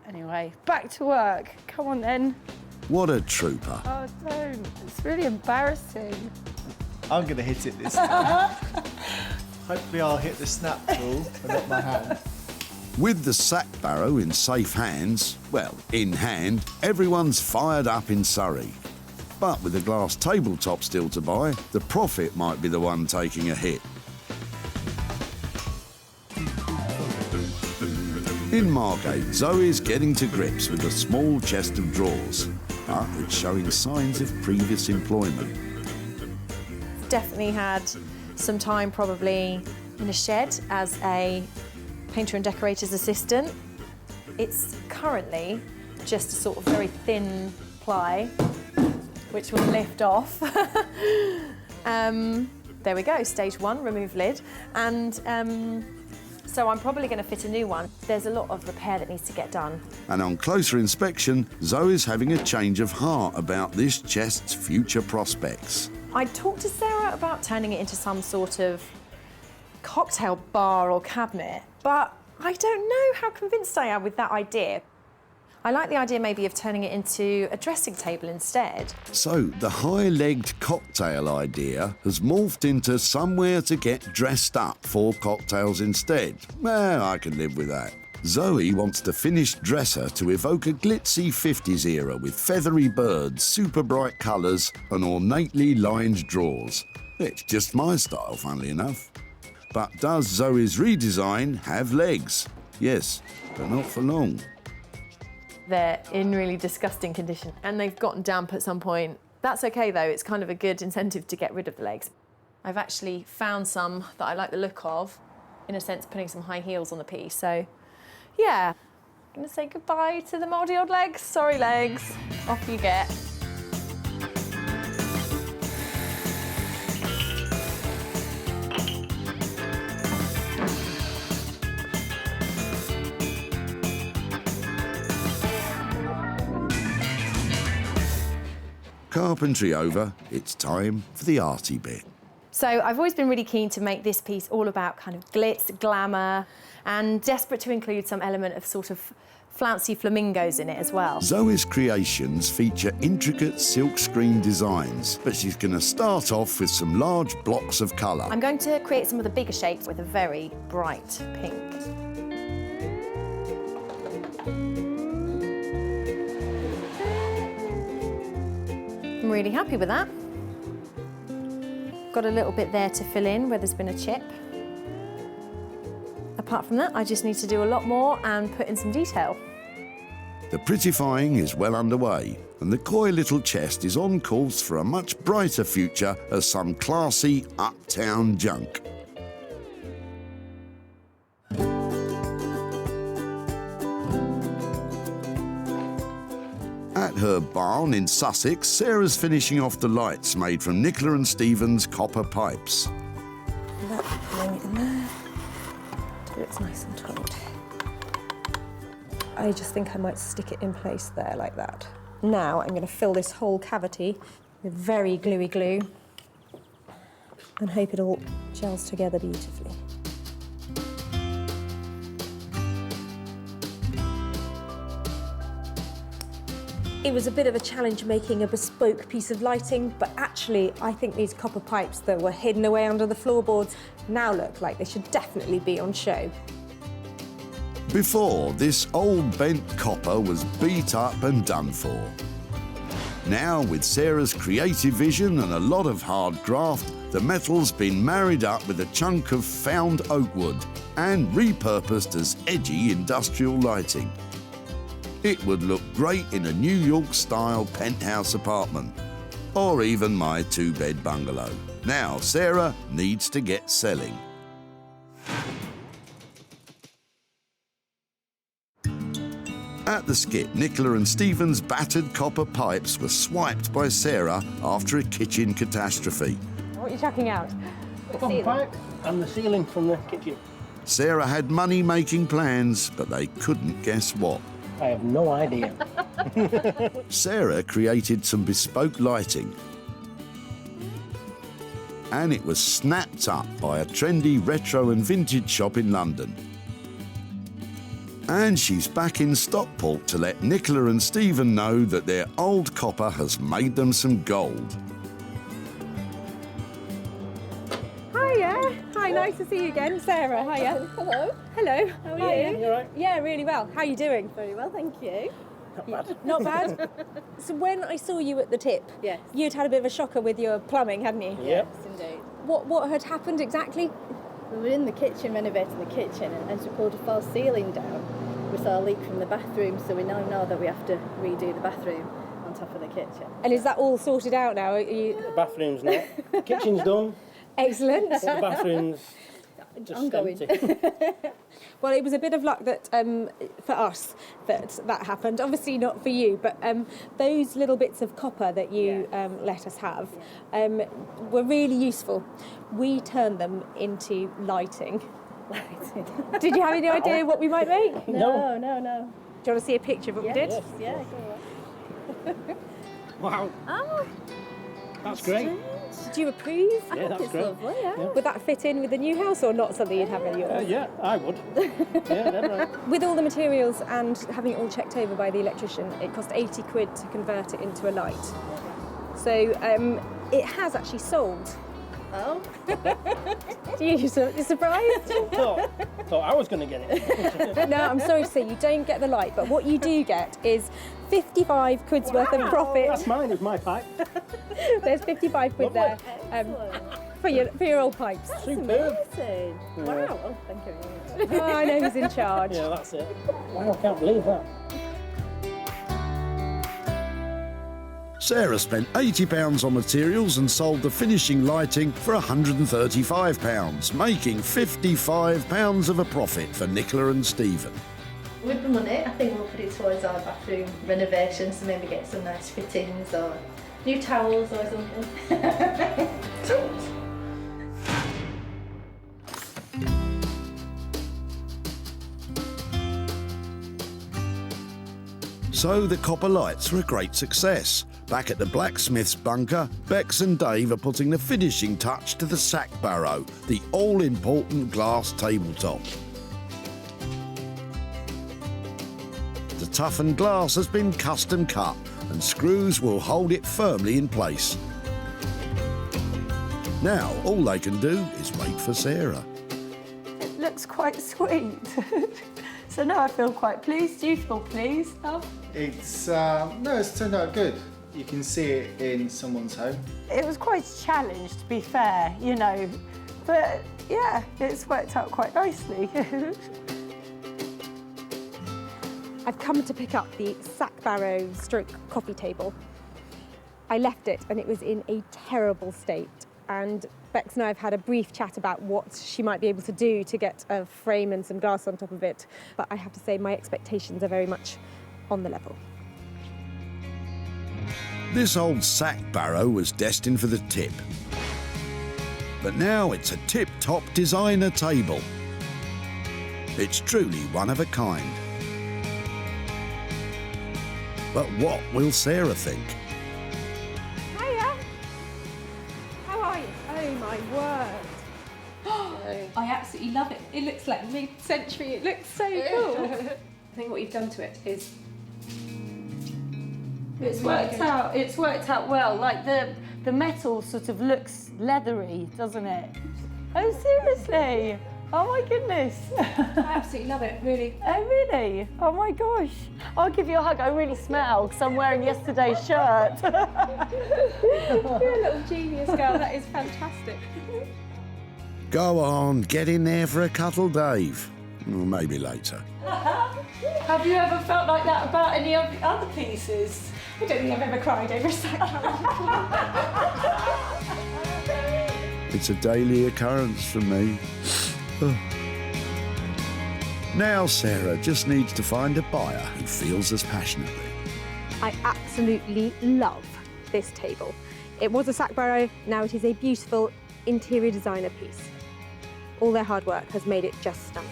Anyway, back to work. Come on then. What a trooper. Oh, don't. It's really embarrassing. I'm going to hit it this time. Hopefully I'll hit the snap tool and not my hand. With the sack barrow in safe hands, well, in hand, everyone's fired up in Surrey. But with the glass tabletop still to buy, the profit might be the one taking a hit. In Margate, Zoe's getting to grips with a small chest of drawers, but it's showing signs of previous employment. Definitely had some time probably in a shed as a painter and decorator's assistant. It's currently just a sort of very thin ply, which will lift off. There we go, stage one, remove lid. And so I'm probably going to fit a new one. There's a lot of repair that needs to get done. And on closer inspection, Zoe's having a change of heart about this chest's future prospects. I talked to Sarah about turning it into some sort of cocktail bar or cabinet, but I don't know how convinced I am with that idea. I like the idea maybe of turning it into a dressing table instead. So the high-legged cocktail idea has morphed into somewhere to get dressed up for cocktails instead. Well, I can live with that. Zoe wants the finished dresser to evoke a glitzy 50s era with feathery birds, super bright colours and ornately lined drawers. It's just my style, funnily enough. But does Zoe's redesign have legs? Yes, but not for long. They're in really disgusting condition and they've gotten damp at some point. That's okay though, it's kind of a good incentive to get rid of the legs. I've actually found some that I like the look of, in a sense putting some high heels on the piece, so yeah. I'm gonna say goodbye to the mouldy old legs. Sorry legs, off you get. Carpentry over, it's time for the arty bit. So I've always been really keen to make this piece all about kind of glitz, glamour, and desperate to include some element of sort of flouncy flamingos in it as well. Zoe's creations feature intricate silkscreen designs, but she's going to start off with some large blocks of colour. I'm going to create some of the bigger shapes with a very bright pink. I'm really happy with that. Got a little bit there to fill in where there's been a chip. Apart from that, I just need to do a lot more and put in some detail. The prettifying is well underway, and the coy little chest is on course for a much brighter future as some classy uptown junk. At her barn in Sussex, Sarah's finishing off the lights made from Nicola and Stephen's copper pipes. Bring it in there till it's nice and taut. I just think I might stick it in place there like that. Now I'm going to fill this whole cavity with very gluey glue and hope it all gels together beautifully. It was a bit of a challenge making a bespoke piece of lighting, but actually I think these copper pipes that were hidden away under the floorboards now look like they should definitely be on show. Before, this old bent copper was beat up and done for. Now, with Sarah's creative vision and a lot of hard graft, the metal's been married up with a chunk of found oak wood and repurposed as edgy industrial lighting. It would look great in a New York-style penthouse apartment, or even my two-bed bungalow. Now, Sarah needs to get selling. At the skip, Nicola and Stephen's battered copper pipes were swiped by Sarah after a kitchen catastrophe. What are you chucking out? The copper pipe and the ceiling from the kitchen. Sarah had money-making plans, but they couldn't guess what. I have no idea. Sarah created some bespoke lighting, and it was snapped up by a trendy retro and vintage shop in London. And she's back in Stockport to let Nicola and Stephen know that their old copper has made them some gold. Hiya. Hi, nice to see you again. Sarah, hiya. Hello. Hello. How are Hiya. you? You all right? Yeah, really well. How are you doing? Very well, thank you. Not bad. Not bad? So when I saw you at the tip, Yes. you'd had a bit of a shocker with your plumbing, hadn't you? Yes, indeed. What had happened exactly? We were in the kitchen, renovating the kitchen, and as we pulled a false ceiling down, we saw a leak from the bathroom, so we now know that we have to redo the bathroom on top of the kitchen. And is that all sorted out now? The bathroom's not. Kitchen's done. Excellent. But the bathroom's just ongoing. empty. Well, it was a bit of luck that for us that happened. Obviously not for you, but those little bits of copper that you let us have were really useful. We turned them into lighting. Did you have any idea what we might make? No. Do you want to see a picture of what we did? Yes, yeah, go on. Wow. Oh, That's great. strange. Do you approve? Yeah, that's great. Lovely, yeah. Would that fit in with the new house or not something you'd have in yours? Yeah, I would. Yeah, dead right. With all the materials and having it all checked over by the electrician, it cost 80 quid to convert it into a light. So it has actually sold. Oh. You're surprised? thought I was going to get it. No, I'm sorry to say you don't get the light, but what you do get is 55 quid's worth of profit. That's mine, it's my pipe. There's 55 quid there for your old pipes. Superb. Amazing. Yeah. Wow. Oh, thank you very much. Oh, I know who's in charge. Yeah, that's it. Wow, I can't believe that. Sarah spent £80 on materials and sold the finishing lighting for £135, making £55 of a profit for Nicola and Stephen. With the money, I think we'll put it towards our bathroom renovations, so maybe get some nice fittings or new towels or something. Tools. So the copper lights were a great success. Back at the blacksmith's bunker, Bex and Dave are putting the finishing touch to the sack barrow, the all-important glass tabletop. The toughened glass has been custom cut and screws will hold it firmly in place. Now all they can do is wait for Sarah. It looks quite sweet. So now I feel quite pleased. Do you feel pleased, love? It's turned out good. You can see it in someone's home. It was quite a challenge, to be fair, you know, but yeah, it's worked out quite nicely. I've come to pick up the sack barrow stroke coffee table. I left it and it was in a terrible state. And Bex and I have had a brief chat about what she might be able to do to get a frame and some glass on top of it. But I have to say my expectations are very much on the level. This old sack barrow was destined for the tip. But now it's a tip-top designer table. It's truly one of a kind. But what will Sarah think? Hiya! How are you? Oh my word! I absolutely love it. It looks like mid-century. It looks so cool. I think what you've done to it is It's worked out well. Like the metal sort of looks leathery, doesn't it? Oh, seriously? Oh my goodness. I absolutely love it, really. Oh, really? Oh my gosh. I'll give you a hug. I really smell because I'm wearing yesterday's shirt. You're a little genius, girl. That is fantastic. Go on, get in there for a cuddle, Dave. Or maybe later. Have you ever felt like that about any of the other pieces? I don't think I've ever cried over a sack barrow. It's a daily occurrence for me. Now Sarah just needs to find a buyer who feels as passionately. I absolutely love this table. It was a sack barrow, now it is a beautiful interior designer piece. All their hard work has made it just stunning.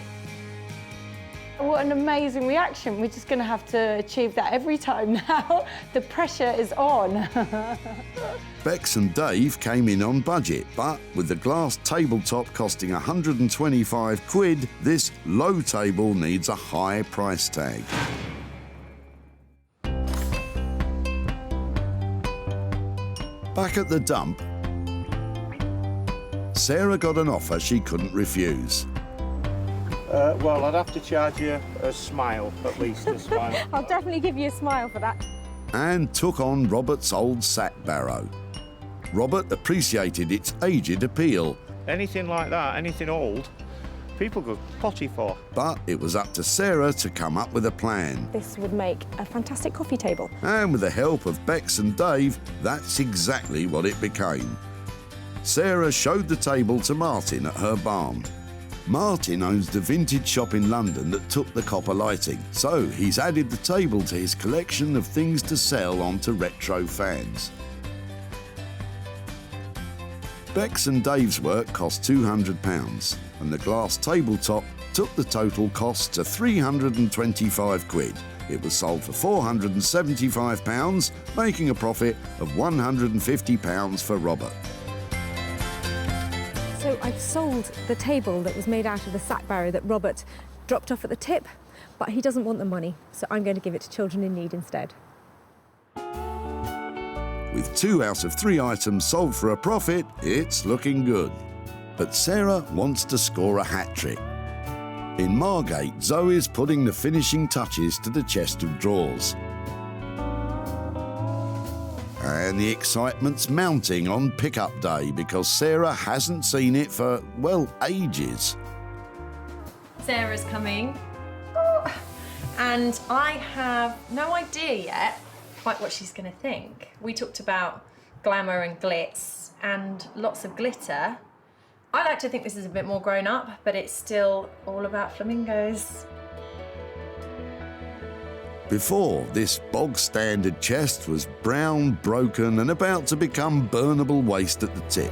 What an amazing reaction. We're just going to have to achieve that every time now. The pressure is on. Bex and Dave came in on budget, but with the glass tabletop costing 125 quid, this low table needs a high price tag. Back at the dump, Sarah got an offer she couldn't refuse. Well, I'd have to charge you a smile, at least a smile. I'll definitely give you a smile for that. And took on Robert's old sack barrow. Robert appreciated its aged appeal. Anything like that, anything old, people go potty for. But it was up to Sarah to come up with a plan. This would make a fantastic coffee table. And with the help of Bex and Dave, that's exactly what it became. Sarah showed the table to Martin at her barn. Martin owns the vintage shop in London that took the copper lighting, so he's added the table to his collection of things to sell onto retro fans. Bex and Dave's work cost £200, and the glass tabletop took the total cost to 325 quid. It was sold for £475, making a profit of £150 for Robert. So I've sold the table that was made out of the sack barrow that Robert dropped off at the tip, but he doesn't want the money, so I'm going to give it to children in need instead. With 2 out of 3 items sold for a profit, it's looking good. But Sarah wants to score a hat-trick. In Margate, Zoe's putting the finishing touches to the chest of drawers. And the excitement's mounting on pickup day because Sarah hasn't seen it for, well, ages. Sarah's coming. Oh, and I have no idea yet quite what she's going to think. We talked about glamour and glitz and lots of glitter. I like to think this is a bit more grown up, but it's still all about flamingos. Before, this bog-standard chest was brown, broken and about to become burnable waste at the tip.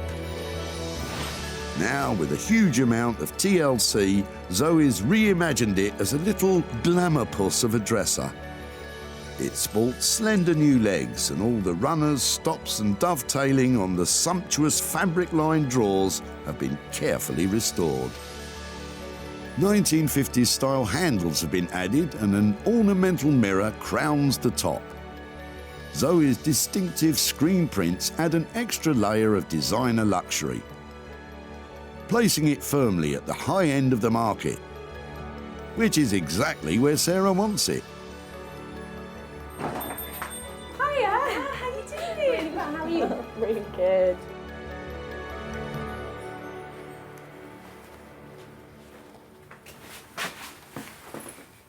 Now, with a huge amount of TLC, Zoe's reimagined it as a little glamour puss of a dresser. It sports slender new legs and all the runners, stops and dovetailing on the sumptuous fabric-lined drawers have been carefully restored. 1950s style handles have been added and an ornamental mirror crowns the top. Zoe's distinctive screen prints add an extra layer of designer luxury, placing it firmly at the high end of the market, which is exactly where Sarah wants it. Hiya! How you doing? Really well, how are you? Really good.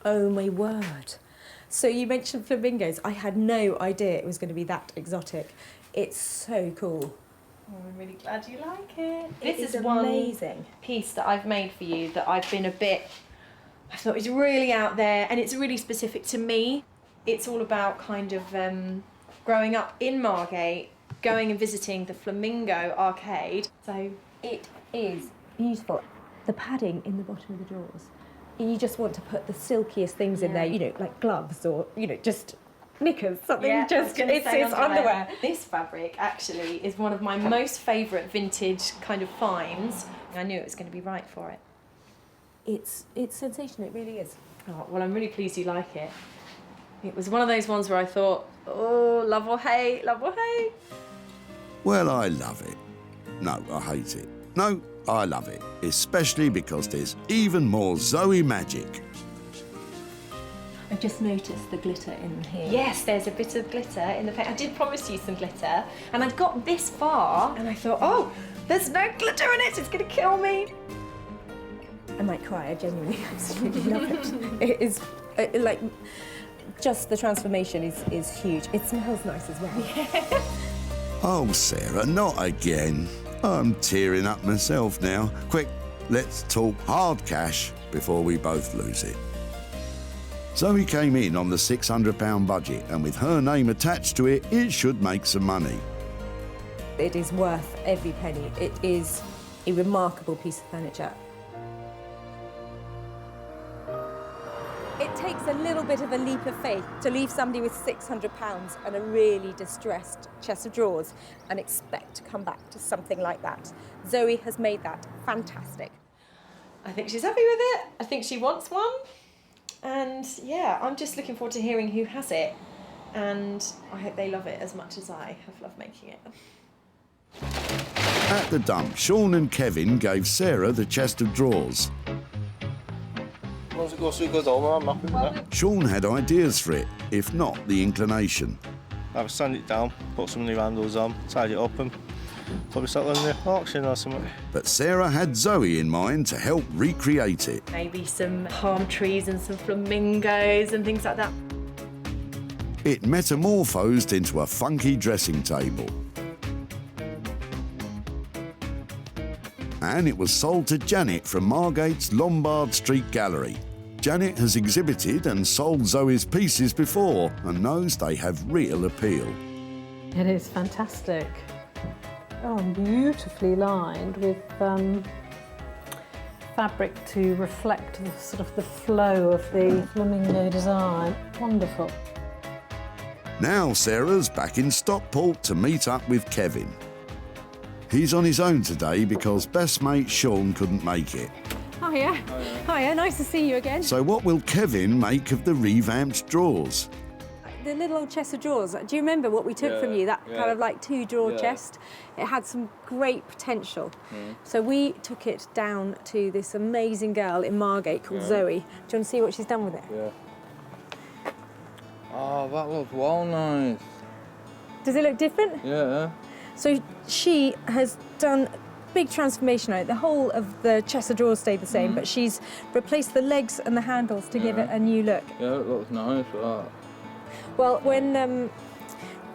Oh my word. So you mentioned flamingos. I had no idea it was going to be that exotic. It's so cool. Oh, I'm really glad you like it. It This is is one amazing. piece that I've made for you that I've been I thought it was really out there and it's really specific to me. It's all about kind of growing up in Margate, going and visiting the Flamingo arcade. So it is beautiful. The padding in the bottom of the drawers. You just want to put the silkiest things in there, you know, like gloves or, you know, just knickers, something it's underwear. This fabric actually is one of my most favourite vintage kind of finds. I knew it was going to be right for it. It's sensational, it really is. Oh, well, I'm really pleased you like it. It was one of those ones where I thought, oh, love or hate, love or hate. Well, I love it. No, I hate it. No, I love it, especially because there's even more Zoe magic. I just noticed the glitter in here. Yes, there's a bit of glitter in the paint. I did promise you some glitter, and I got this far, and I thought, oh, there's no glitter in it, it's gonna kill me. I might cry, I genuinely absolutely love it. It is, like, just the transformation is huge. It smells nice as well. Yeah. Oh, Sarah, not again. I'm tearing up myself now. Quick, let's talk hard cash before we both lose it. Zoe came in on the £600 budget, and with her name attached to it, it should make some money. It is worth every penny. It is a remarkable piece of furniture. It takes a little bit of a leap of faith to leave somebody with £600 and a really distressed chest of drawers and expect to come back to something like that. Zoe has made that fantastic. I think she's happy with it. I think she wants one. And yeah, I'm just looking forward to hearing who has it. And I hope they love it as much as I have loved making it. At the dump, Sean and Kevin gave Sarah the chest of drawers. Once it goes through, it goes over. I'm happy with that. Sean had ideas for it, if not the inclination. I've sand it down, put some new handles on, tied it up and probably settle in the auction or something. But Sarah had Zoe in mind to help recreate it. Maybe some palm trees and some flamingos and things like that. It metamorphosed into a funky dressing table. And it was sold to Janet from Margate's Lombard Street Gallery. Janet has exhibited and sold Zoe's pieces before and knows they have real appeal. It is fantastic. Oh, beautifully lined with fabric to reflect the sort of the flow of the flamingo design. Wonderful. Now Sarah's back in Stockport to meet up with Kevin. He's on his own today because best mate Sean couldn't make it. Hiya. Hiya, nice to see you again. So what will Kevin make of the revamped drawers? The little old chest of drawers, do you remember what we took from you? That kind of like 2-drawer chest? It had some great potential. So we took it down to this amazing girl in Margate called Zoe. Do you want to see what she's done with it? Yeah. Oh, that looks well nice. Does it look different? Yeah. So she has done a big transformation on it. The whole of the chest of drawers stayed the same, but she's replaced the legs and the handles to give it a new look. Yeah, it looks nice, that. Well, when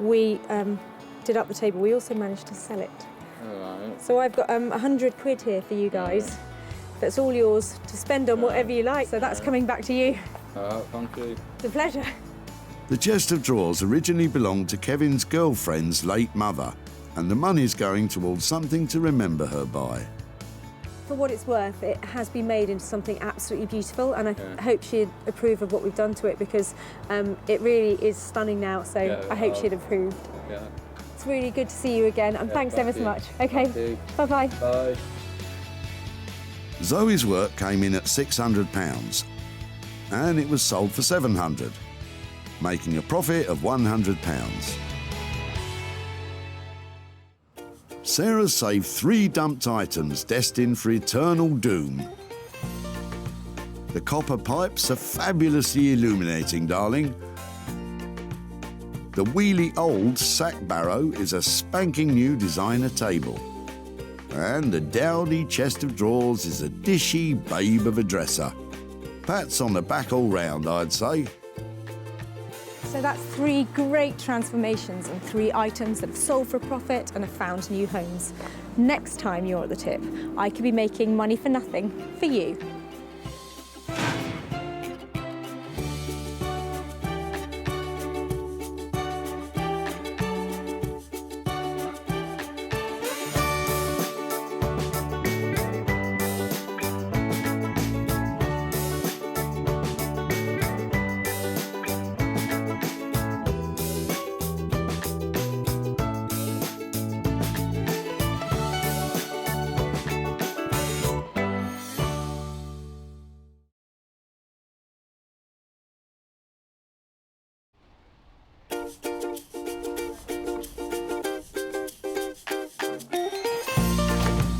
we did up the table, we also managed to sell it. Alright. So I've got 100 quid here for you guys. That's all yours to spend on whatever you like. So that's coming back to you. Thank you. It's a pleasure. The chest of drawers originally belonged to Kevin's girlfriend's late mother, and the money's going towards something to remember her by. For what it's worth, it has been made into something absolutely beautiful, and I hope she'd approve of what we've done to it, because it really is stunning now, so I hope she'd approve. Yeah. It's really good to see you again, and thanks ever so much. Okay, bye-bye. Bye. Zoe's work came in at £600, and it was sold for £700, making a profit of £100. Sarah saved 3 dumped items destined for eternal doom. The copper pipes are fabulously illuminating, darling. The wheelie old sack barrow is a spanking new designer table. And the dowdy chest of drawers is a dishy babe of a dresser. Pats on the back all round, I'd say. So that's 3 great transformations and 3 items that have sold for a profit and have found new homes. Next time you're at the tip, I could be making money for nothing for you.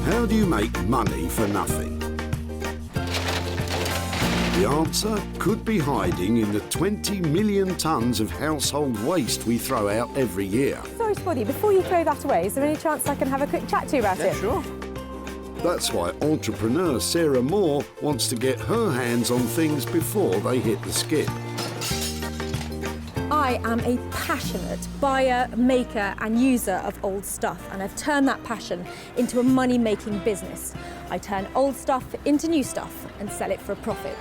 How do you make money for nothing? The answer could be hiding in the 20 million tonnes of household waste we throw out every year. Sorry, Spotty, before you throw that away, is there any chance I can have a quick chat to you about it? Sure. That's why entrepreneur Sarah Moore wants to get her hands on things before they hit the skip. I am a passionate buyer, maker and user of old stuff, and I've turned that passion into a money-making business. I turn old stuff into new stuff and sell it for a profit.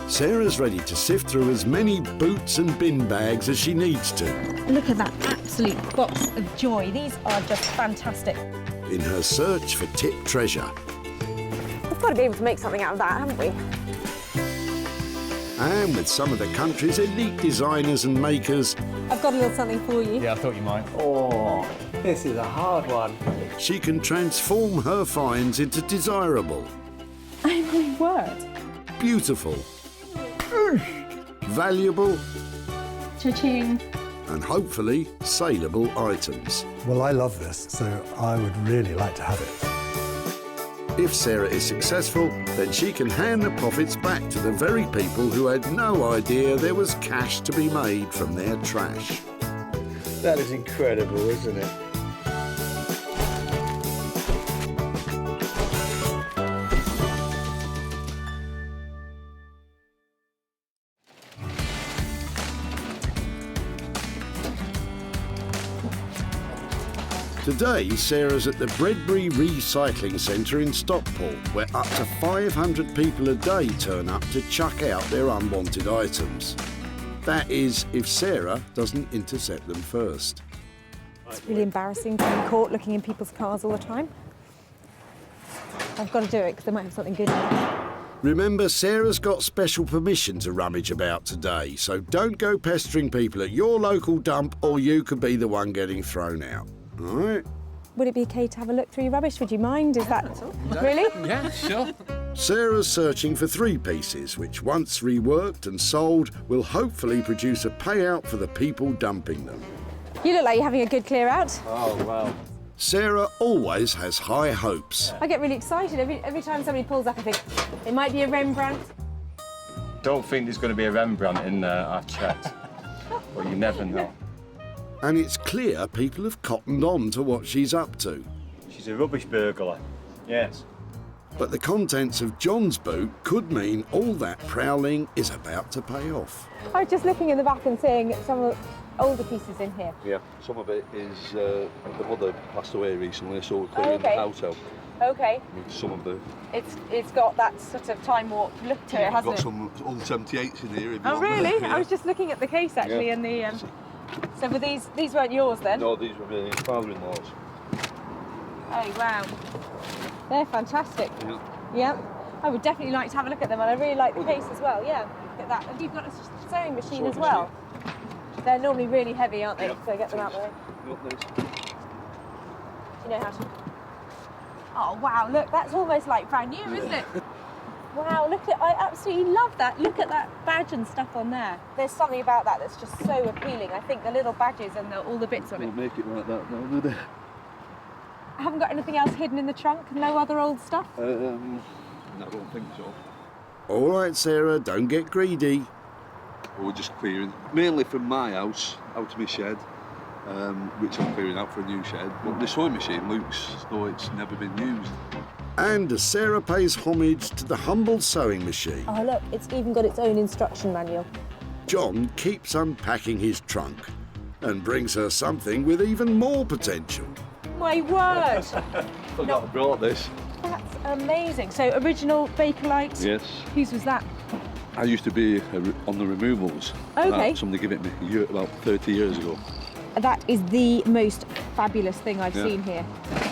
Sarah's ready to sift through as many boots and bin bags as she needs to. Look at that absolute box of joy. These are just fantastic. In her search for tip treasure. We've got to be able to make something out of that, haven't we? And with some of the country's elite designers and makers, I've got a little something for you. Yeah, I thought you might. Oh, this is a hard one. she can transform her finds into desirable, Oh my word. beautiful, valuable, Cha-ching. and hopefully saleable items. Well, I love this, so I would really like to have it. If Sarah is successful, then she can hand the profits back to the very people who had no idea there was cash to be made from their trash. That is incredible, isn't it? Today, Sarah's at the Bredbury Recycling Centre in Stockport, where up to 500 people a day turn up to chuck out their unwanted items. That is, if Sarah doesn't intercept them first. It's really embarrassing to be caught looking in people's cars all the time. I've got to do it because they might have something good in it. Remember, Sarah's got special permission to rummage about today, so don't go pestering people at your local dump or you could be the one getting thrown out. All right? would it be okay to have a look through your rubbish? Would you mind? Is that really? Yeah, sure. Sarah's searching for 3 pieces, which once reworked and sold, will hopefully produce a payout for the people dumping them. You look like you're having a good clear out. Oh, well. Sarah always has high hopes. I get really excited every time somebody pulls up. I think it might be a Rembrandt. Don't think there's going to be a Rembrandt in there, I've checked. But you never know. And it's clear people have cottoned on to what she's up to. She's a rubbish burglar. Yes. But the contents of John's boot could mean all that prowling is about to pay off. I was just looking in the back and seeing some of the older pieces in here. Yeah, some of it is the mother passed away recently, so we're clearing the house out. Okay. With some of the... It's got that sort of time warp look to it, hasn't got it? some old 78s in here. If you Oh, want really? them. Yeah. I was just looking at the case actually, Yeah. and the. So were these weren't yours then? No, these were my father-in-law's. Oh wow, they're fantastic. Yeah. Yeah, I would definitely like to have a look at them, and I really like the case as well. Yeah, look at that. And you've got a sewing machine as well. They're normally really heavy, aren't they? Yeah. So get them out there. Got this. Do you know how to? Oh wow, look, that's almost like brand new, isn't it? Wow, look at, I absolutely love that. Look at that badge and stuff on there. There's something about that that's just so appealing. I think the little badges and all the bits on it. Don't make it like that now, do they? I haven't got anything else hidden in the trunk? No other old stuff? I don't think so. All right, Sarah, don't get greedy. We're just clearing, mainly from my house, out to my shed, which I'm clearing out for a new shed. But the sewing machine looks as though it's never been used. And as Sarah pays homage to the humble sewing machine, Oh look, it's even got its own instruction manual. John keeps unpacking his trunk and brings her something with even more potential. My word! Forgot I brought this. That's amazing. So original Bakelite. Yes. Whose was that? I used to be on the removals. Okay. Somebody gave it me about 30 years ago. That is the most fabulous thing I've Yeah. seen here.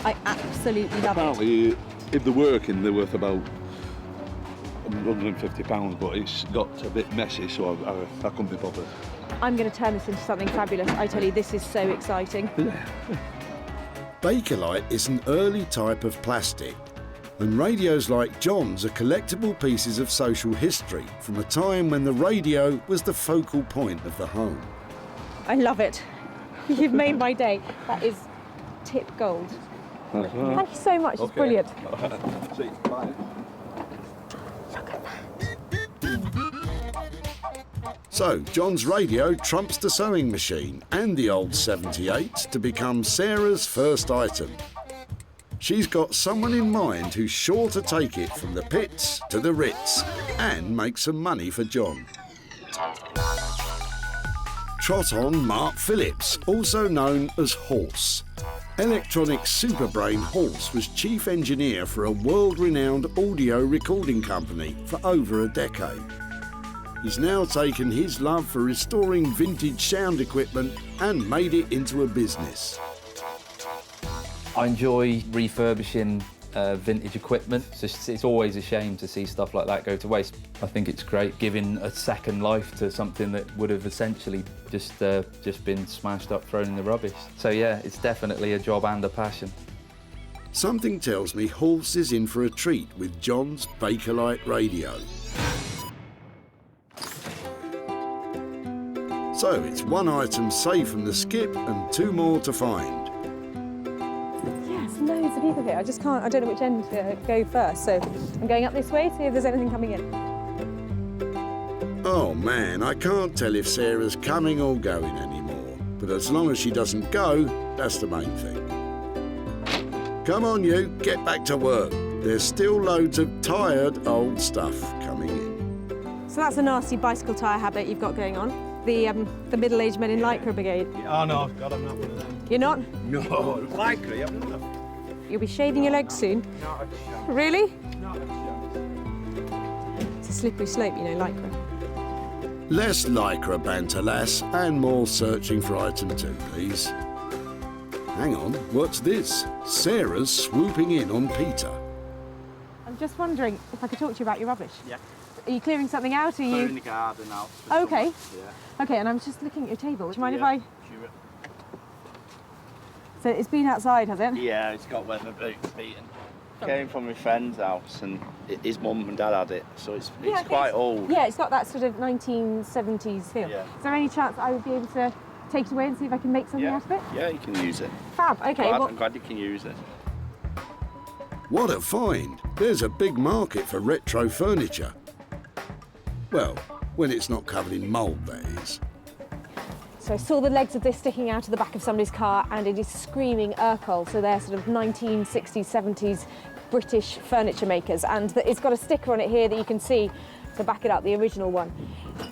I absolutely love it. Apparently, if they're working, they're worth about £150, but it's got a bit messy, so I couldn't be bothered. I'm going to turn this into something fabulous. I tell you, this is so exciting. Bakelite is an early type of plastic, and radios like John's are collectible pieces of social history from a time when the radio was the focal point of the home. I love it. You've made my day. That is tip gold. Thank you so much. It's brilliant. See, bye. So, John's radio trumps the sewing machine and the old 78 to become Sarah's first item. She's got someone in mind who's sure to take it from the pits to the Ritz and make some money for John. Trot on Mark Phillips, also known as Horse. Electronic superbrain Horse was chief engineer for a world-renowned audio recording company for over a decade. He's now taken his love for restoring vintage sound equipment and made it into a business. I enjoy refurbishing vintage equipment. It's always a shame to see stuff like that go to waste. I think it's great giving a second life to something that would have essentially just been smashed up, thrown in the rubbish. So yeah, it's definitely a job and a passion. Something tells me Horse is in for a treat with John's Bakelite radio. So it's one item saved from the skip and 2 more to find. Yes, loads of people here. I just can't, I don't know which end to go first. So I'm going up this way, see if there's anything coming in. Oh man, I can't tell if Sarah's coming or going anymore. But as long as she doesn't go, that's the main thing. Come on you, get back to work. There's still loads of tired old stuff coming in. So that's a nasty bicycle tyre habit you've got going on. The middle-aged men in Lycra Brigade. Oh no, God, I'm not one of them. You're not? No, Lycra, I'm not. You'll be shaving your legs soon. Not a chance. Really? Not a chance. It's a slippery slope, you know, Lycra. Less Lycra banter, lass, and more searching for item 2, please. Hang on, what's this? Sarah's swooping in on Peter. I'm just wondering if I could talk to you about your rubbish. Yeah. Are you clearing something out? Are you? Clearing the garden out. Okay. Yeah. Okay, and I'm just looking at your table. Do you mind if I? Sure. So it's been outside, has it? Yeah, it's got weather beaten. Came from my friend's house and his mum and dad had it, so it's quite old. Yeah, it's got that sort of 1970s feel. Yeah. Is there any chance I would be able to take it away and see if I can make something out of it? Yeah, you can use it. Fab, okay. I'm glad you can use it. What a find! There's a big market for retro furniture. Well, when it's not covered in mould, that is. So I saw the legs of this sticking out of the back of somebody's car, and it is screaming Urkel. So they're sort of 1960s, 70s British furniture makers, and it's got a sticker on it here that you can see to back it up, the original one.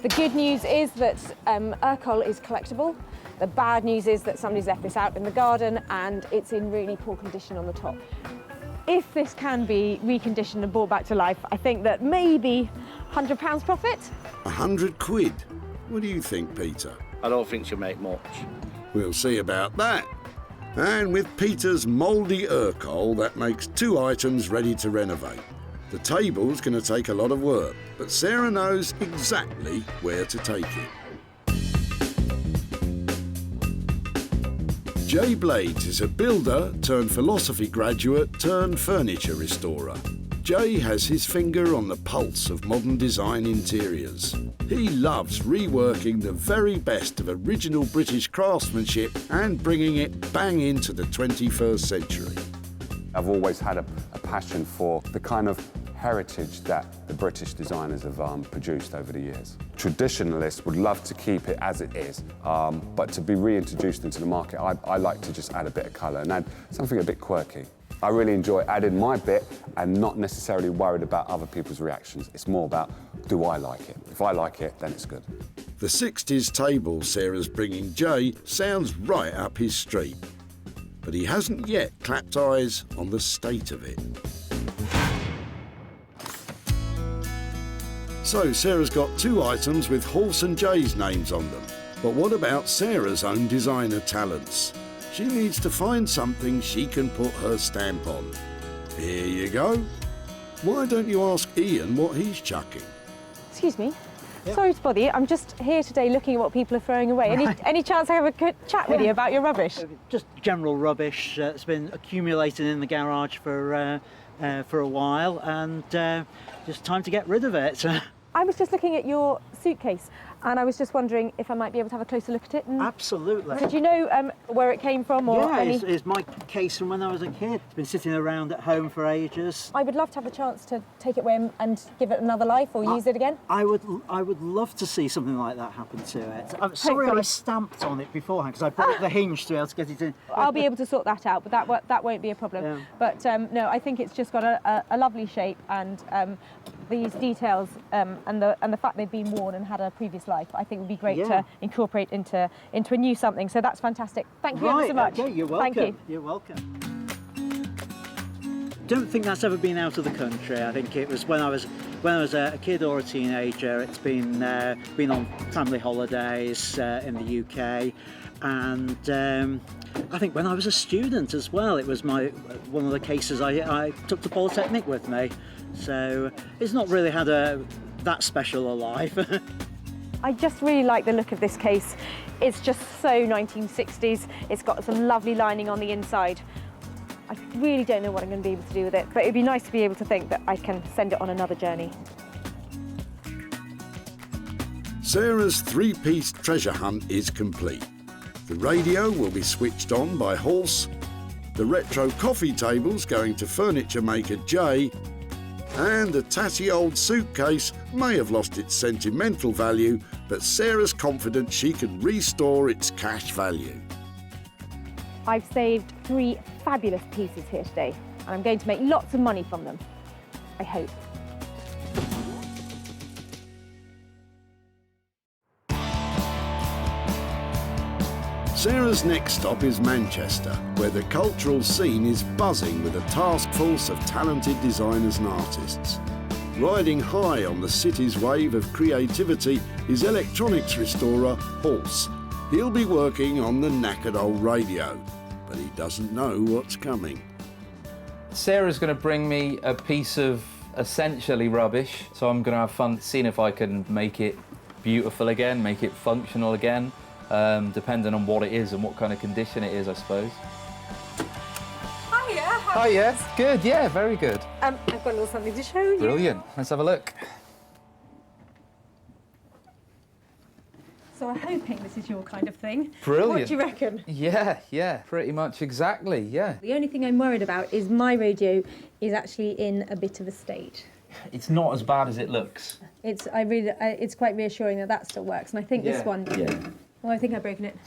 The good news is that Urkel is collectible. The bad news is that somebody's left this out in the garden and it's in really poor condition on the top. If this can be reconditioned and brought back to life, I think that maybe £100 profit. 100 quid? What do you think, Peter? I don't think she'll make much. We'll see about that. And with Peter's mouldy Urkel, that makes 2 items ready to renovate. The table's going to take a lot of work, but Sarah knows exactly where to take it. Jay Blades is a builder turned philosophy graduate turned furniture restorer. Jay has his finger on the pulse of modern design interiors. He loves reworking the very best of original British craftsmanship and bringing it bang into the 21st century. I've always had a passion for the kind of heritage that the British designers have produced over the years. Traditionalists would love to keep it as it is, but to be reintroduced into the market, I like to just add a bit of colour and add something a bit quirky. I really enjoy adding my bit and not necessarily worried about other people's reactions. It's more about, do I like it? If I like it, then it's good. The 60s table Sarah's bringing Jay sounds right up his street, but he hasn't yet clapped eyes on the state of it. So Sarah's got 2 items with Horse and Jay's names on them. But what about Sarah's own designer talents? She needs to find something she can put her stamp on. Here you go. Why don't you ask Ian what he's chucking? Excuse me. Sorry to bother you. I'm just here today looking at what people are throwing away. Any chance I have a good chat with you about your rubbish? Just general rubbish. It's been accumulating in the garage for a while, and just time to get rid of it. I was just looking at your suitcase, and I was just wondering if I might be able to have a closer look at it. Absolutely. Did you know where it came from? Or yeah, any... it's my case from when I was a kid. It's been sitting around at home for ages. I would love to have the chance to take it away and give it another life or use it again. I would love to see something like that happen to it. I'm sorry I stamped on it beforehand because I broke the hinge to be able to get it in. I'll be able to sort that out, but that won't be a problem. Yeah. But no, I think it's just got a lovely shape, and these details and the fact they've been worn and had a previous life, I think would be great to incorporate into a new something. So that's fantastic. Thank you ever so much. Okay, you're welcome. Thank you. You're welcome. Don't think that's ever been out of the country. I think it was when I was a kid or a teenager. It's been on family holidays in the UK, and I think when I was a student as well, it was one of the cases I took to Polytechnic with me. So it's not really had that special a life. I just really like the look of this case. It's just so 1960s. It's got some lovely lining on the inside. I really don't know what I'm going to be able to do with it, but it'd be nice to be able to think that I can send it on another journey. Sarah's 3-piece treasure hunt is complete. The radio will be switched on by Horse, the retro coffee table's going to furniture maker Jay, and the tatty old suitcase may have lost its sentimental value, but Sarah's confident she can restore its cash value. I've saved 3 fabulous pieces here today, and I'm going to make lots of money from them. I hope. Sarah's next stop is Manchester, where the cultural scene is buzzing with a task force of talented designers and artists. Riding high on the city's wave of creativity is electronics restorer Horse. He'll be working on the knackered old radio, but he doesn't know what's coming. Sarah's going to bring me a piece of essentially rubbish, so I'm going to have fun seeing if I can make it beautiful again, make it functional again. Depending on what it is and what kind of condition it is, I suppose. How Oh yeah, good, yeah, very good. I've got a little something to show you. Brilliant, let's have a look. So I'm hoping this is your kind of thing. Brilliant. What do you reckon? Yeah, pretty much exactly, yeah. The only thing I'm worried about is my radio is actually in a bit of a state. It's not as bad as it looks. It's quite reassuring that that still works, and I think this one. Yeah. Well, I think I've broken it.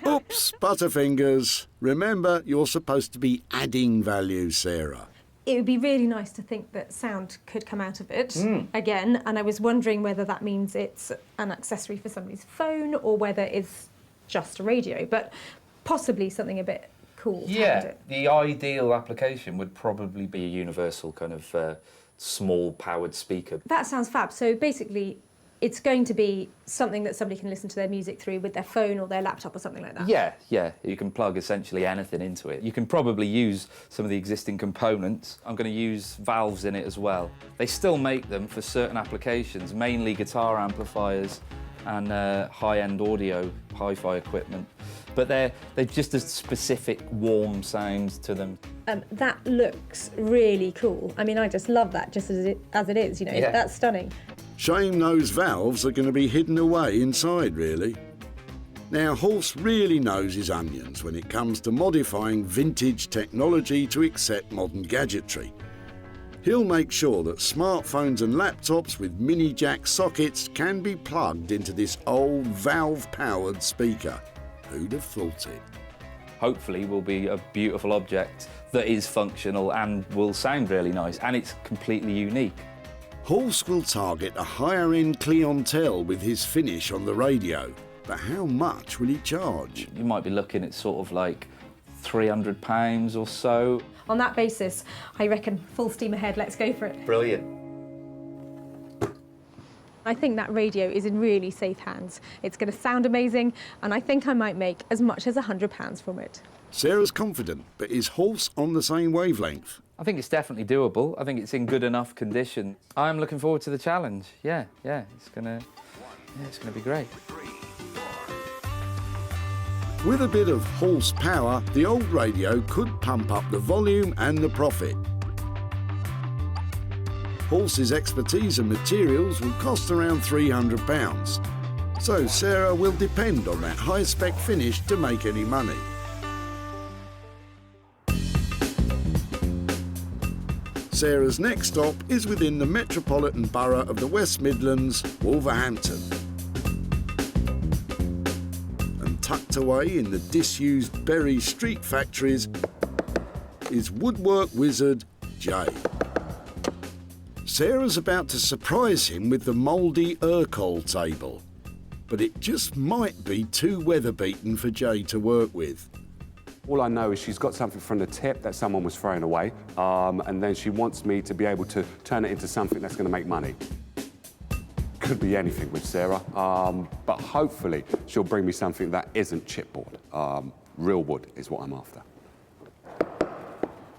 Oops, Butterfingers. Remember, you're supposed to be adding value, Sarah. It would be really nice to think that sound could come out of it again, and I was wondering whether that means it's an accessory for somebody's phone or whether it's just a radio, but possibly something a bit cool to have Yeah, it. the ideal application would probably be a universal kind of small powered speaker. That sounds fab. So basically, it's going to be something that somebody can listen to their music through with their phone or their laptop or something like that. Yeah, you can plug essentially anything into it. You can probably use some of the existing components. I'm going to use valves in it as well. They still make them for certain applications, mainly guitar amplifiers and high-end audio, hi-fi equipment. But they've just a specific warm sound to them. That looks really cool. I mean, I just love that just as it is, you know, Yeah. That's stunning. Shame those valves are going to be hidden away inside, really. Now, Horse really knows his onions when it comes to modifying vintage technology to accept modern gadgetry. He'll make sure that smartphones and laptops with mini jack sockets can be plugged into this old valve-powered speaker. Who'd have thought it? Hopefully will be a beautiful object that is functional and will sound really nice, and it's completely unique. Horse will target a higher-end clientele with his finish on the radio, but how much will he charge? You might be looking at sort of like £300 or so. On that basis, I reckon full steam ahead, let's go for it. Brilliant. I think that radio is in really safe hands. It's going to sound amazing, and I think I might make as much as £100 from it. Sarah's confident, but is Horse on the same wavelength? I think it's definitely doable. I think it's in good enough condition. I'm looking forward to the challenge. Yeah, it's gonna be great. With a bit of horsepower, the old radio could pump up the volume and the profit. Horse's expertise and materials will cost around £300. So Sarah will depend on that high-spec finish to make any money. Sarah's next stop is within the metropolitan borough of the West Midlands, Wolverhampton. And tucked away in the disused Bury Street factories is woodwork wizard Jay. Sarah's about to surprise him with the mouldy Urkel table, but it just might be too weather-beaten for Jay to work with. All I know is she's got something from the tip that someone was throwing away, and then she wants me to be able to turn it into something that's going to make money. Could be anything with Sarah, but hopefully she'll bring me something that isn't chipboard. Real wood is what I'm after.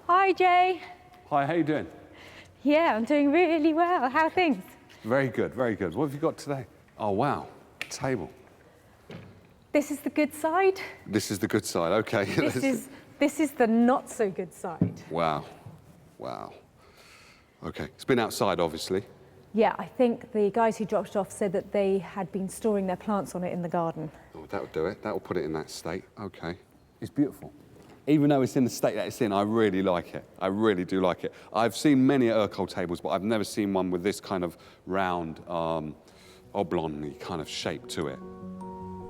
Hi, Jay. Hi, how you doing? Yeah, I'm doing really well. How are things? Very good, very good. What have you got today? Oh, wow, table. This is the good side. This is the good side, okay. This is the not so good side. Wow. Okay, it's been outside, obviously. Yeah, I think the guys who dropped it off said that they had been storing their plants on it in the garden. Oh, that'll do it. That'll put it in that state. Okay. It's beautiful. Even though it's in the state that it's in, I really like it. I really do like it. I've seen many Urkel tables, but I've never seen one with this kind of round, oblong kind of shape to it.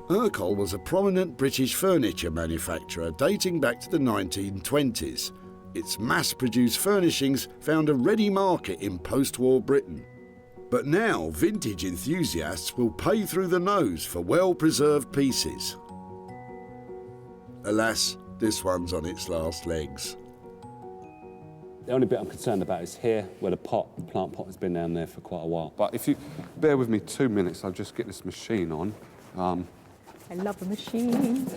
Urkel was a prominent British furniture manufacturer dating back to the 1920s. Its mass-produced furnishings found a ready market in post-war Britain. But now, vintage enthusiasts will pay through the nose for well-preserved pieces. Alas, this one's on its last legs. The only bit I'm concerned about is here, where the plant pot has been down there for quite a while. But if you bear with me 2 minutes, I'll just get this machine on. I love the machine.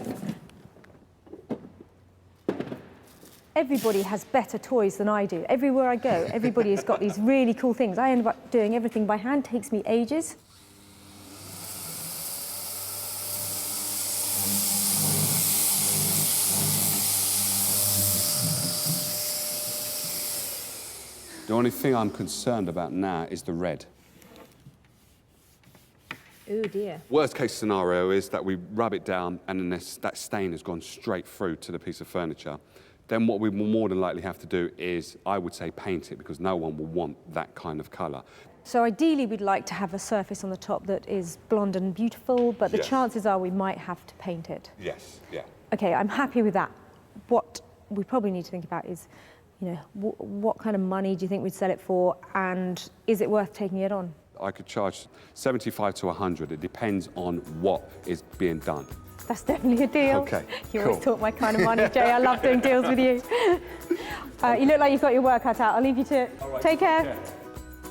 Everybody has better toys than I do. Everywhere I go, everybody has got these really cool things. I end up doing everything by hand, takes me ages. The only thing I'm concerned about now is the red. Oh dear. Worst case scenario is that we rub it down and then that stain has gone straight through to the piece of furniture. Then what we will more than likely have to do is, I would say, paint it, because no one will want that kind of colour. So ideally we'd like to have a surface on the top that is blonde and beautiful, but the Yes. chances are we might have to paint it. Yes, yeah. Okay, I'm happy with that. What we probably need to think about is, you know, what kind of money do you think we'd sell it for, and is it worth taking it on? I could charge 75 to 100. It depends on what is being done. That's definitely a deal. Okay, You cool. always talk my kind of money, Jay. I love doing deals with you. You look like you've got your work cut out. I'll leave you to it. All right, Take care. yeah.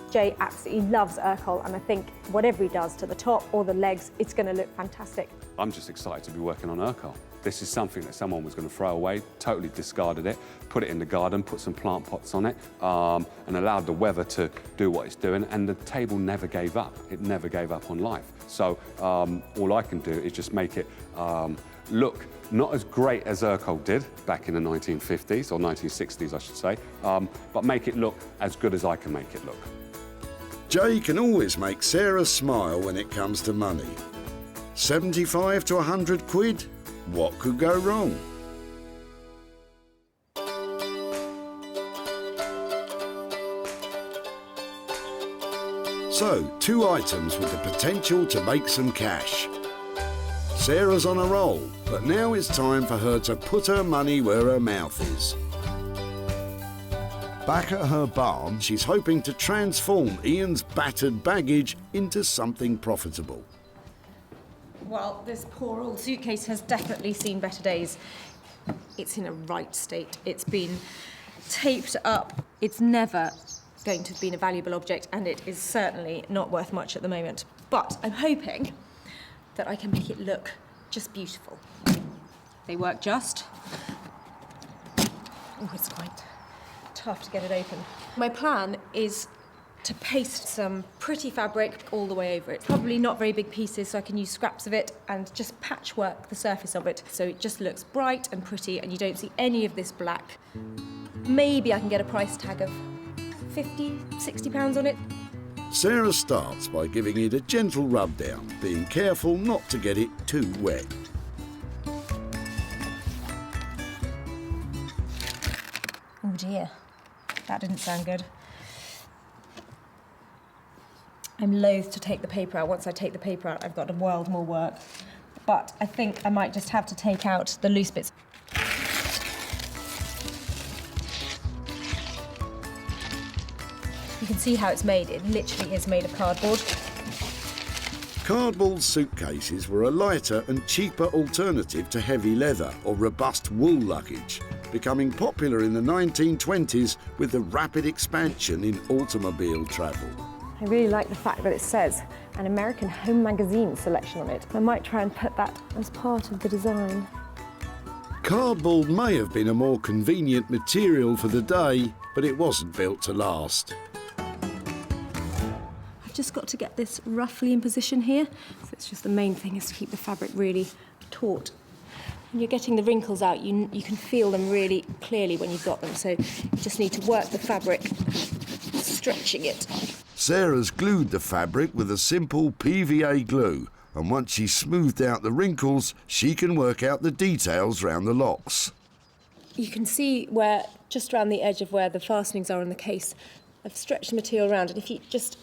Jay absolutely loves Urkel, and I think whatever he does to the top or the legs, it's going to look fantastic. I'm just excited to be working on Urkel. This is something that someone was going to throw away, totally discarded it, put it in the garden, put some plant pots on it, and allowed the weather to do what it's doing, and the table never gave up. It never gave up on life. So all I can do is just make it look not as great as Urkel did back in the 1950s, or 1960s, I should say, but make it look as good as I can make it look. Jay can always make Sarah smile when it comes to money. 75 to 100 quid? What could go wrong? So, 2 items with the potential to make some cash. Sarah's on a roll, but now it's time for her to put her money where her mouth is. Back at her barn, she's hoping to transform Ian's battered baggage into something profitable. Well, this poor old suitcase has definitely seen better days. It's in a right state. It's been taped up. It's never going to have been a valuable object, and it is certainly not worth much at the moment. But I'm hoping that I can make it look just beautiful. They work just. Oh, it's quite tough to get it open. My plan is to paste some pretty fabric all the way over it. Probably not very big pieces, so I can use scraps of it and just patchwork the surface of it so it just looks bright and pretty and you don't see any of this black. Maybe I can get a price tag of 50, 60 pounds on it. Sarah starts by giving it a gentle rub down, being careful not to get it too wet. Oh dear, that didn't sound good. I'm loath to take the paper out. Once I take the paper out, I've got a world more work. But I think I might just have to take out the loose bits. You can see how it's made. It literally is made of cardboard. Cardboard suitcases were a lighter and cheaper alternative to heavy leather or robust wool luggage, becoming popular in the 1920s with the rapid expansion in automobile travel. I really like the fact that it says an American Home Magazine selection on it. I might try and put that as part of the design. Cardboard may have been a more convenient material for the day, but it wasn't built to last. I've just got to get this roughly in position here. So it's just the main thing is to keep the fabric really taut. When you're getting the wrinkles out, you can feel them really clearly when you've got them. So you just need to work the fabric, stretching it. Sarah's glued the fabric with a simple PVA glue, and once she's smoothed out the wrinkles, she can work out the details round the locks. You can see where, just around the edge of where the fastenings are in the case, I've stretched the material around, and if you just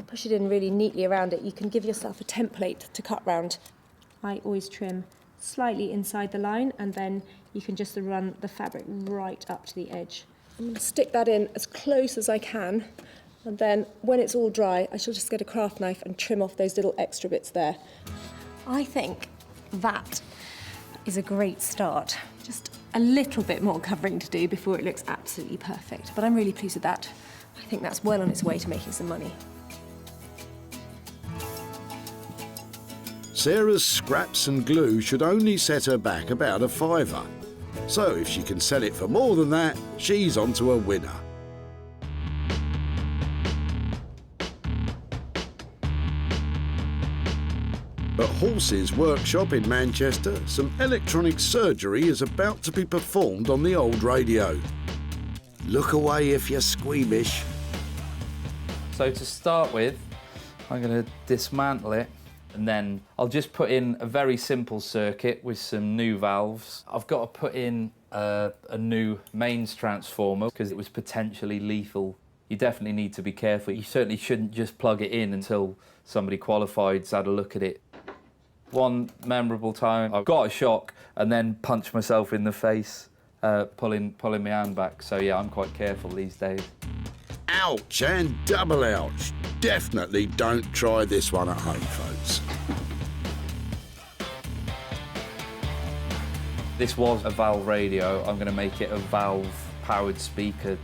push it in really neatly around it, you can give yourself a template to cut round. I always trim slightly inside the line, and then you can just run the fabric right up to the edge. I'm going to stick that in as close as I can, and then when it's all dry, I shall just get a craft knife and trim off those little extra bits there. I think that is a great start. Just a little bit more covering to do before it looks absolutely perfect, but I'm really pleased with that. I think that's well on its way to making some money. Sarah's scraps and glue should only set her back about a £5. So if she can sell it for more than that, she's onto a winner. At Horse's workshop in Manchester, some electronic surgery is about to be performed on the old radio. Look away if you're squeamish. So to start with, I'm going to dismantle it, and then I'll just put in a very simple circuit with some new valves. I've got to put in a new mains transformer because it was potentially lethal. You definitely need to be careful. You certainly shouldn't just plug it in until somebody qualified's had a look at it. One memorable time, I got a shock and then punched myself in the face, pulling my hand back. So yeah, I'm quite careful these days. Ouch and double ouch. Definitely don't try this one at home, folks. This was a valve radio. I'm going to make it a valve-powered speaker.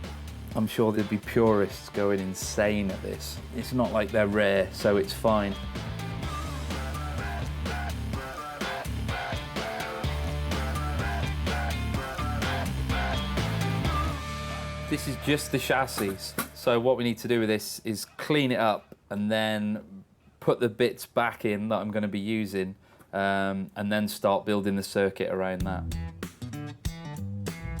I'm sure there'd be purists going insane at this. It's not like they're rare, so it's fine. This is just the chassis. So what we need to do with this is clean it up and then put the bits back in that I'm going to be using, and then start building the circuit around that.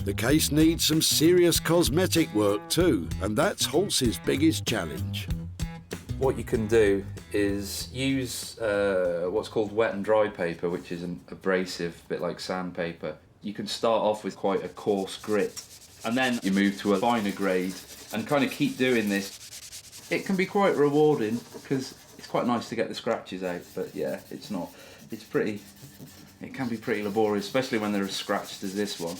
The case needs some serious cosmetic work too, and that's Halsey's biggest challenge. What you can do is use what's called wet and dry paper, which is an abrasive, bit like sandpaper. You can start off with quite a coarse grit, and then you move to a finer grade and kind of keep doing this. It can be quite rewarding because it's quite nice to get the scratches out, but yeah, it can be pretty laborious, especially when they're as scratched as this one.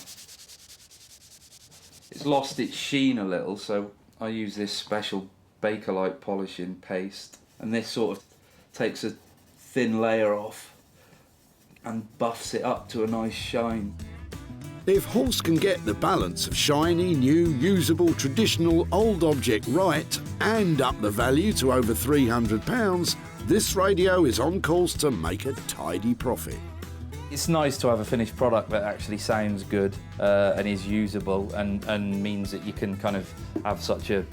It's lost its sheen a little, so I use this special Bakelite polishing paste, and this sort of takes a thin layer off and buffs it up to a nice shine. If Halse can get the balance of shiny, new, usable, traditional, old object right and up the value to over £300, this radio is on course to make a tidy profit. It's nice to have a finished product that actually sounds good and is usable and means that you can kind of have such a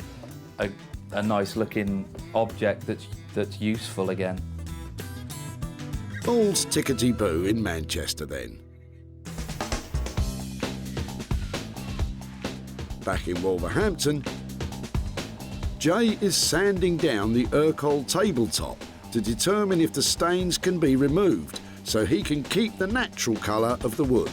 nice looking object that's useful again. All's tickety-boo in Manchester then. Back in Wolverhampton, Jay is sanding down the Urquell tabletop to determine if the stains can be removed so he can keep the natural colour of the wood.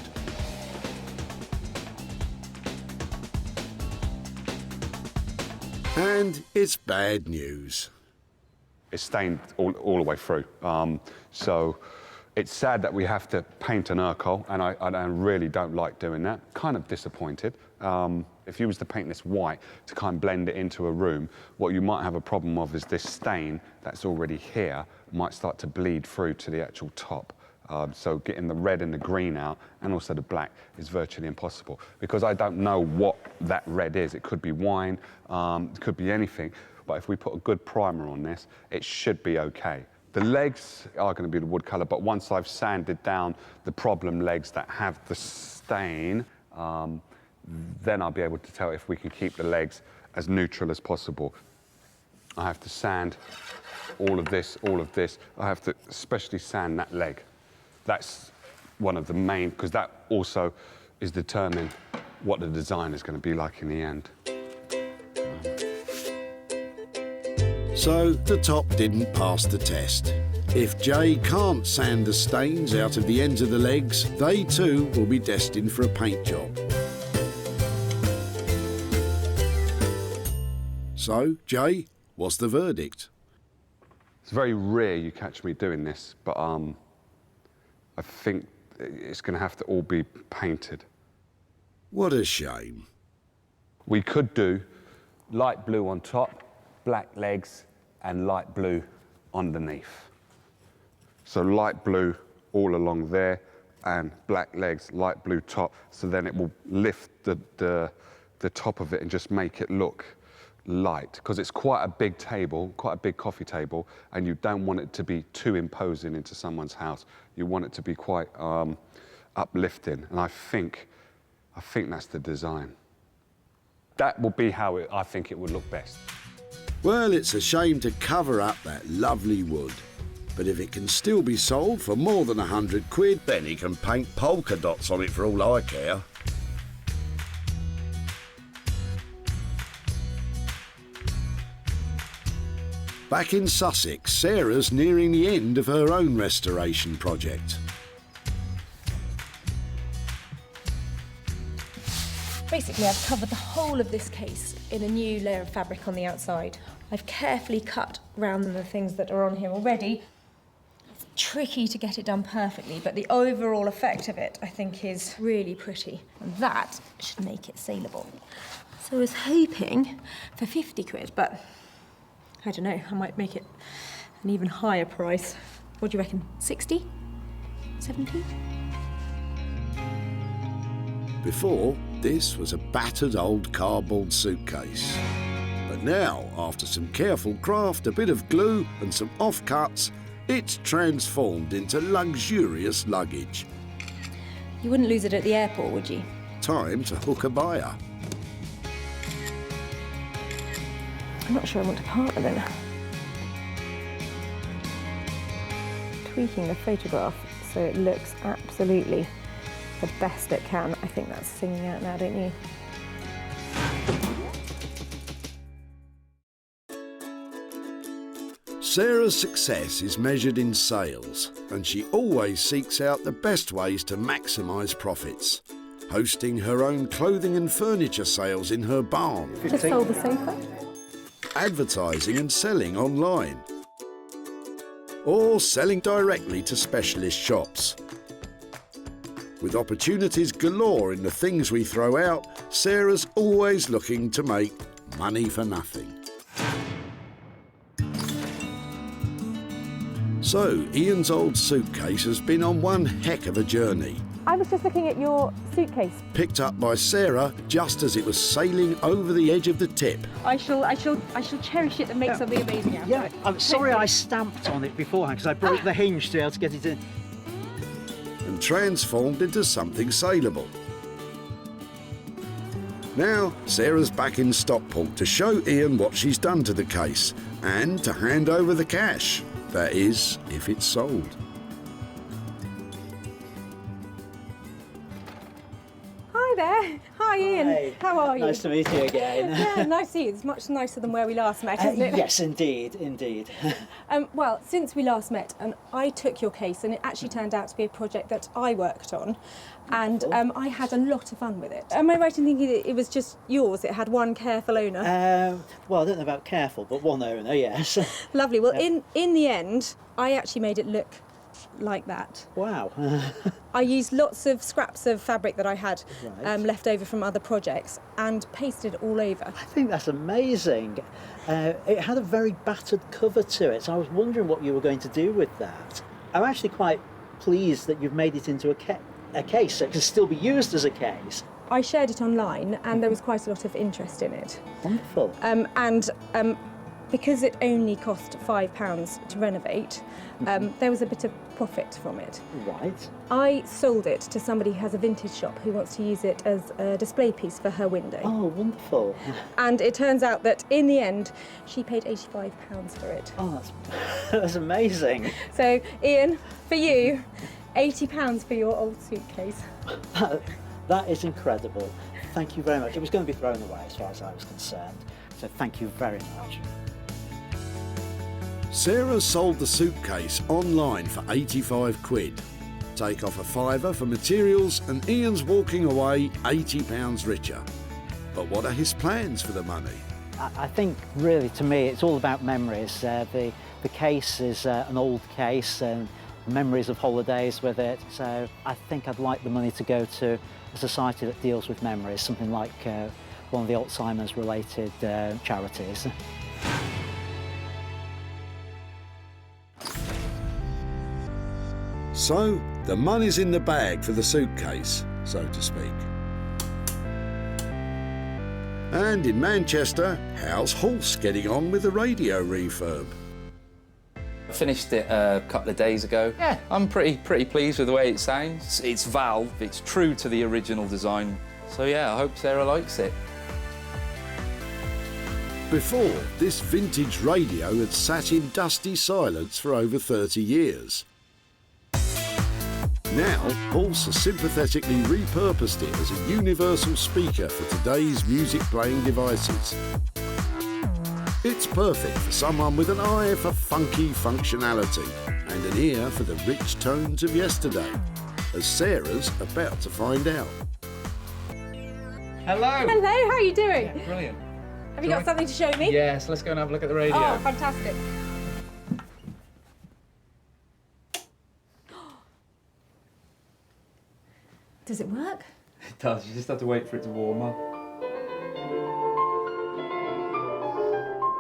And it's bad news. It's stained all the way through. So it's sad that we have to paint an Urquell, and I really don't like doing that. Kind of disappointed. If you was to paint this white to kind of blend it into a room, what you might have a problem of is this stain that's already here might start to bleed through to the actual top. So getting the red and the green out and also the black is virtually impossible because I don't know what that red is. It could be wine, it could be anything, but if we put a good primer on this, it should be okay. The legs are going to be the wood colour, but once I've sanded down the problem legs that have the stain, then I'll be able to tell if we can keep the legs as neutral as possible. I have to sand all of this. I have to especially sand that leg. That's one of the main, because that also is determining what the design is going to be like in the end. So the top didn't pass the test. If Jay can't sand the stains out of the ends of the legs, they too will be destined for a paint job. So, Jay, what's the verdict? It's very rare you catch me doing this, but I think it's going to have to all be painted. What a shame. We could do light blue on top, black legs, and light blue underneath. So light blue all along there, and black legs, light blue top, so then it will lift the top of it and just make it look light, because it's quite a big table, quite a big coffee table, and you don't want it to be too imposing into someone's house. You want it to be quite uplifting, and I think that's the design. That will be how I think it would look best. Well, it's a shame to cover up that lovely wood, but if it can still be sold for more than £100, then he can paint polka dots on it for all I care. Back in Sussex, Sarah's nearing the end of her own restoration project. Basically, I've covered the whole of this case in a new layer of fabric on the outside. I've carefully cut round the things that are on here already. It's tricky to get it done perfectly, but the overall effect of it, I think, is really pretty. And that should make it saleable. So I was hoping for 50 quid, but I don't know, I might make it an even higher price. What do you reckon, 60? 70? Before, this was a battered old cardboard suitcase. But now, after some careful craft, a bit of glue and some offcuts, it's transformed into luxurious luggage. You wouldn't lose it at the airport, would you? Time to hook a buyer. I'm not sure I want to part with it. Tweaking the photograph so it looks absolutely the best it can. I think that's singing out now, don't you? Sarah's success is measured in sales, and she always seeks out the best ways to maximise profits, hosting her own clothing and furniture sales in her barn. Just sold the sofa. Advertising and selling online, or selling directly to specialist shops. With opportunities galore in the things we throw out, Sarah's always looking to make money for nothing. So, Ian's old suitcase has been on one heck of a journey. I was just looking at your suitcase. Picked up by Sarah just as it was sailing over the edge of the tip. I shall cherish it and make something amazing out of it. Yeah, I'm sorry I stamped on it beforehand because I broke the hinge to be able to get it in. And transformed into something saleable. Now, Sarah's back in Stockport to show Ian what she's done to the case and to hand over the cash. That is, if it's sold. Hi there. Hi, Ian. Hi. How are you? Nice to meet you again. Yeah, nice to see you. It's much nicer than where we last met, isn't it? Yes, indeed, indeed. Well, since we last met, I took your case, and it actually turned out to be a project that I worked on, and I had a lot of fun with it. Am I right in thinking that it was just yours? It had one careful owner? Well, I don't know about careful, but one owner, yes. Lovely. Well, in the end, I actually made it look like that. Wow. I used lots of scraps of fabric that I had left over from other projects and pasted it all over. I think that's amazing. It had a very battered cover to it, so I was wondering what you were going to do with that. I'm actually quite pleased that you've made it into a case so it can still be used as a case. I shared it online and there was quite a lot of interest in it. Wonderful. Because it only cost £5 to renovate, there was a bit of profit from it. Right. I sold it to somebody who has a vintage shop who wants to use it as a display piece for her window. Oh, wonderful. And it turns out that in the end, she paid £85 for it. Oh, that's amazing. So, Ian, for you, £80 for your old suitcase. That is incredible. Thank you very much. It was going to be thrown away as far as I was concerned. So thank you very much. Sarah sold the suitcase online for 85 quid. Take off a fiver for materials and Ian's walking away £80 richer. But what are his plans for the money? I think really to me it's all about memories. The case is an old case and memories of holidays with it. So I think I'd like the money to go to a society that deals with memories, something like one of the Alzheimer's related charities. So, the money's in the bag for the suitcase, so to speak. And in Manchester, how's Horse getting on with the radio refurb? I finished it a couple of days ago. Yeah, I'm pretty pleased with the way it sounds. It's valve, it's true to the original design. So yeah, I hope Sarah likes it. Before, this vintage radio had sat in dusty silence for over 30 years. Now, Horse has sympathetically repurposed it as a universal speaker for today's music-playing devices. It's perfect for someone with an eye for funky functionality and an ear for the rich tones of yesterday, as Sarah's about to find out. Hello. Hello, how are you doing? Yeah, brilliant. Have you got something to show me? Yes, let's go and have a look at the radio. Oh, fantastic. Does it work? It does, you just have to wait for it to warm up.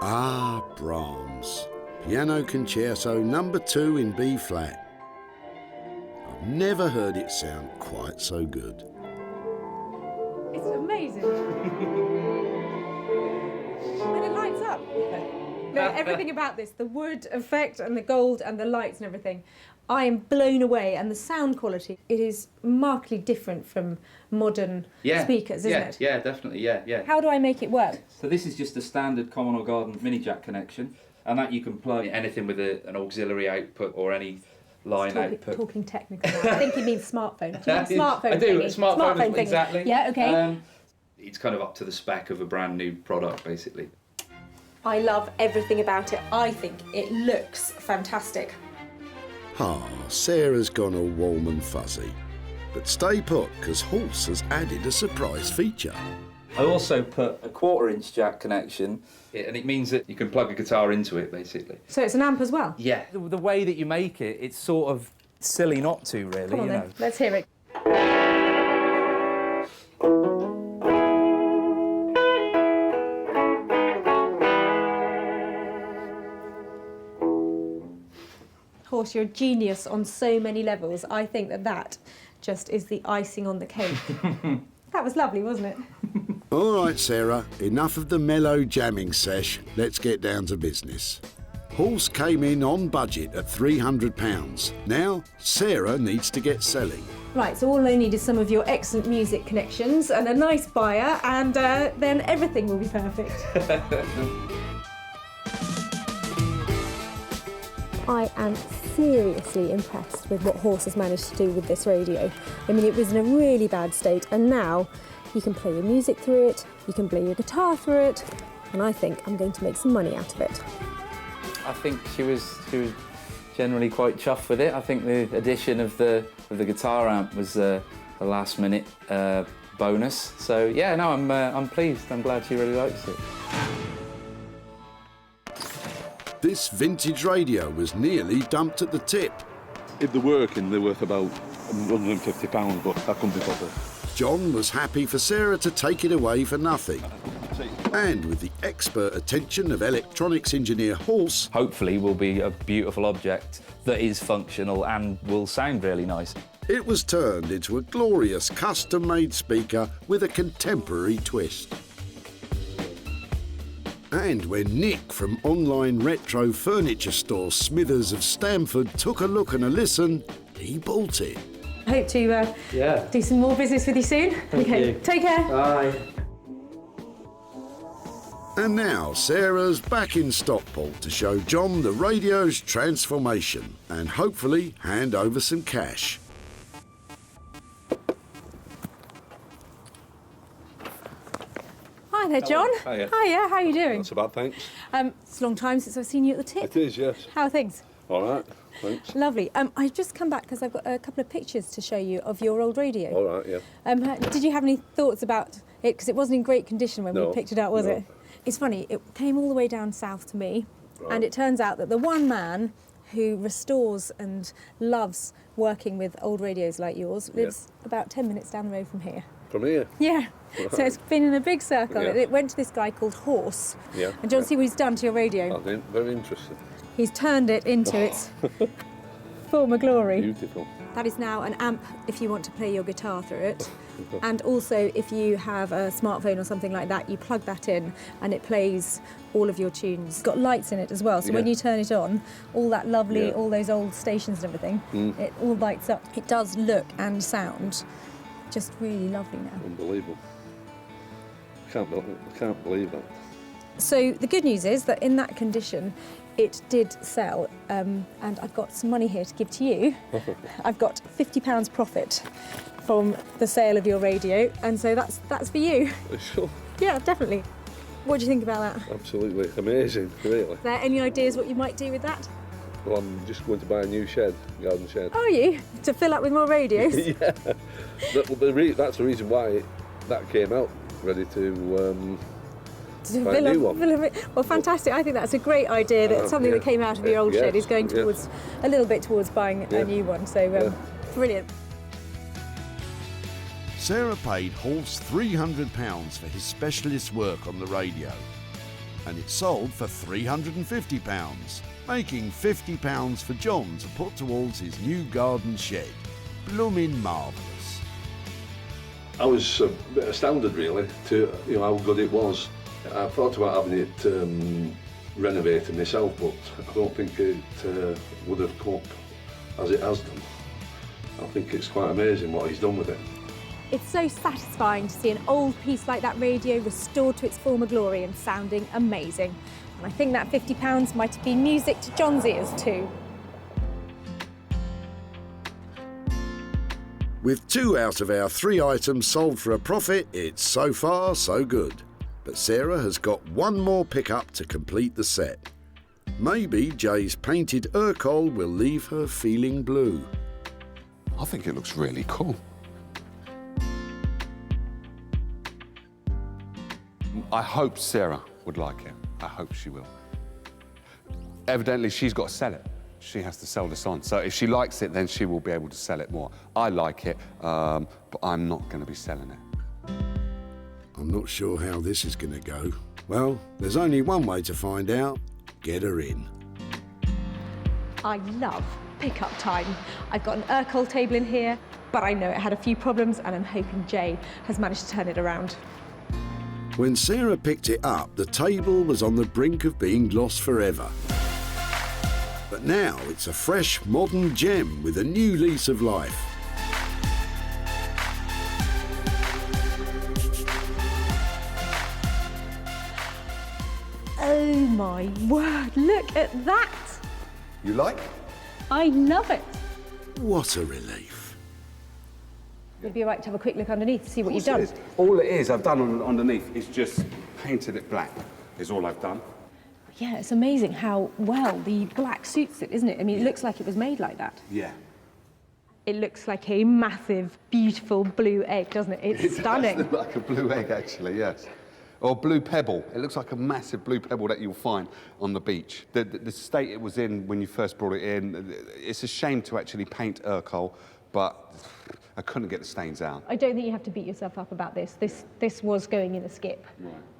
Ah, Brahms. Piano Concerto No. 2 in B flat. I've never heard it sound quite so good. It's amazing. And it lights up. Look, everything about this, the wood effect and the gold and the lights and everything, I am blown away. And the sound quality, it is markedly different from modern speakers, isn't it? Yeah, definitely, yeah. How do I make it work? So this is just a standard common or garden mini jack connection, and that you can plug anything with an auxiliary output or any line output. Talking technical now. I think you mean smartphone. Do you mean smartphone I do, thingy? smartphone thingy. exactly. Yeah, okay. It's kind of up to the spec of a brand new product, basically. I love everything about it. I think it looks fantastic. Ah, Sarah's gone all warm and fuzzy. But stay put, because Horse has added a surprise feature. I also put a 1/4-inch jack connection, and it means that you can plug a guitar into it, basically. So it's an amp as well? Yeah. The way that you make it, it's sort of silly not to, really. Come on then, let's hear it. Horse, you're a genius on so many levels. I think that just is the icing on the cake. That was lovely, wasn't it? All right, Sarah, enough of the mellow jamming sesh. Let's get down to business. Horse came in on budget at £300. Now, Sarah needs to get selling. Right, so all I need is some of your excellent music connections and a nice buyer, and then everything will be perfect. I am seriously impressed with what Horse has managed to do with this radio. I mean, it was in a really bad state, and now you can play your music through it, you can play your guitar through it, and I think I'm going to make some money out of it. I think she was generally quite chuffed with it. I think the addition of the guitar amp was a last-minute bonus. So yeah, no, I'm pleased. I'm glad she really likes it. This vintage radio was nearly dumped at the tip. If they're working, they're worth about £150, but I couldn't be bothered. John was happy for Sarah to take it away for nothing. And with the expert attention of electronics engineer Horse, hopefully will be a beautiful object that is functional and will sound really nice. It was turned into a glorious custom-made speaker with a contemporary twist. And when Nick from online retro furniture store Smithers of Stamford took a look and a listen, he bought it. I hope to do some more business with you soon. Thank you. Take care. Bye. And now Sarah's back in Stockport to show John the radio's transformation and hopefully hand over some cash. Hi there, John. Hiya. Hiya, how are you doing? Not so bad, thanks. It's a long time since I've seen you at the tip. It is, yes. How are things? All right, thanks. Lovely. I've just come back because I've got a couple of pictures to show you of your old radio. All right, yeah. Did you have any thoughts about it? Because it wasn't in great condition when we picked it up, was it? It's funny, it came all the way down south to me, and it turns out that the one man who restores and loves working with old radios like yours lives about 10 minutes down the road from here. From here? Yeah. Right. So it's been in a big circle. Yeah. It went to this guy called Horse. Yeah. And do you want to see what he's done to your radio? I think very interesting. He's turned it into its former glory. Beautiful. That is now an amp if you want to play your guitar through it. And also if you have a smartphone or something like that, you plug that in and it plays all of your tunes. It's got lights in it as well, so when you turn it on, all that lovely, all those old stations and everything, it all lights up. It does look and sound just really lovely now. Unbelievable. I can't believe that. So the good news is that in that condition, it did sell, and I've got some money here to give to you. I've got £50 profit from the sale of your radio, and so that's for you. Are you sure? Yeah, definitely. What do you think about that? Absolutely amazing, really. Are there any ideas what you might do with that? Well, I'm just going to buy a new shed, garden shed. Are you? To fill up with more radios? Yeah. That's the reason why that came out, ready to buy a new one. Well, fantastic. I think that's a great idea, that something that came out of your old shed is going towards, a little bit towards buying a new one. So, brilliant. Sarah paid Horse £300 for his specialist work on the radio, and it sold for £350, making £50 for John to put towards his new garden shed. Blooming marvellous. I was a bit astounded, really, to how good it was. I thought about having it renovated myself, but I don't think it would have come up as it has done. I think it's quite amazing what he's done with it. It's so satisfying to see an old piece like that radio restored to its former glory and sounding amazing. And I think that £50 might have been music to John's ears too. With 2 out of our 3 items sold for a profit, it's so far so good. But Sarah has got one more pickup to complete the set. Maybe Jay's painted Urkel will leave her feeling blue. I think it looks really cool. I hope Sarah would like it. I hope she will. Evidently, she's got to sell it. She has to sell this on. So if she likes it, then she will be able to sell it more. I like it, but I'm not going to be selling it. I'm not sure how this is going to go. Well, there's only one way to find out. Get her in. I love pickup time. I've got an Urkel table in here, but I know it had a few problems and I'm hoping Jay has managed to turn it around. When Sarah picked it up, the table was on the brink of being lost forever. But now it's a fresh, modern gem with a new lease of life. Oh my word, look at that! You like? I love it. What a relief. It'd be all right to have a quick look underneath to see what you've done. All it is I've done underneath is just painted it black, is all I've done. Yeah, it's amazing how well the black suits it, isn't it? I mean, it looks like it was made like that. Yeah. It looks like a massive, beautiful blue egg, doesn't it? It's stunning. It does look like a blue egg, actually, yes. Or blue pebble. It looks like a massive blue pebble that you'll find on the beach. The state it was in when you first brought it in, it's a shame to actually paint Urkel, but I couldn't get the stains out. I don't think you have to beat yourself up about this. This was going in a skip,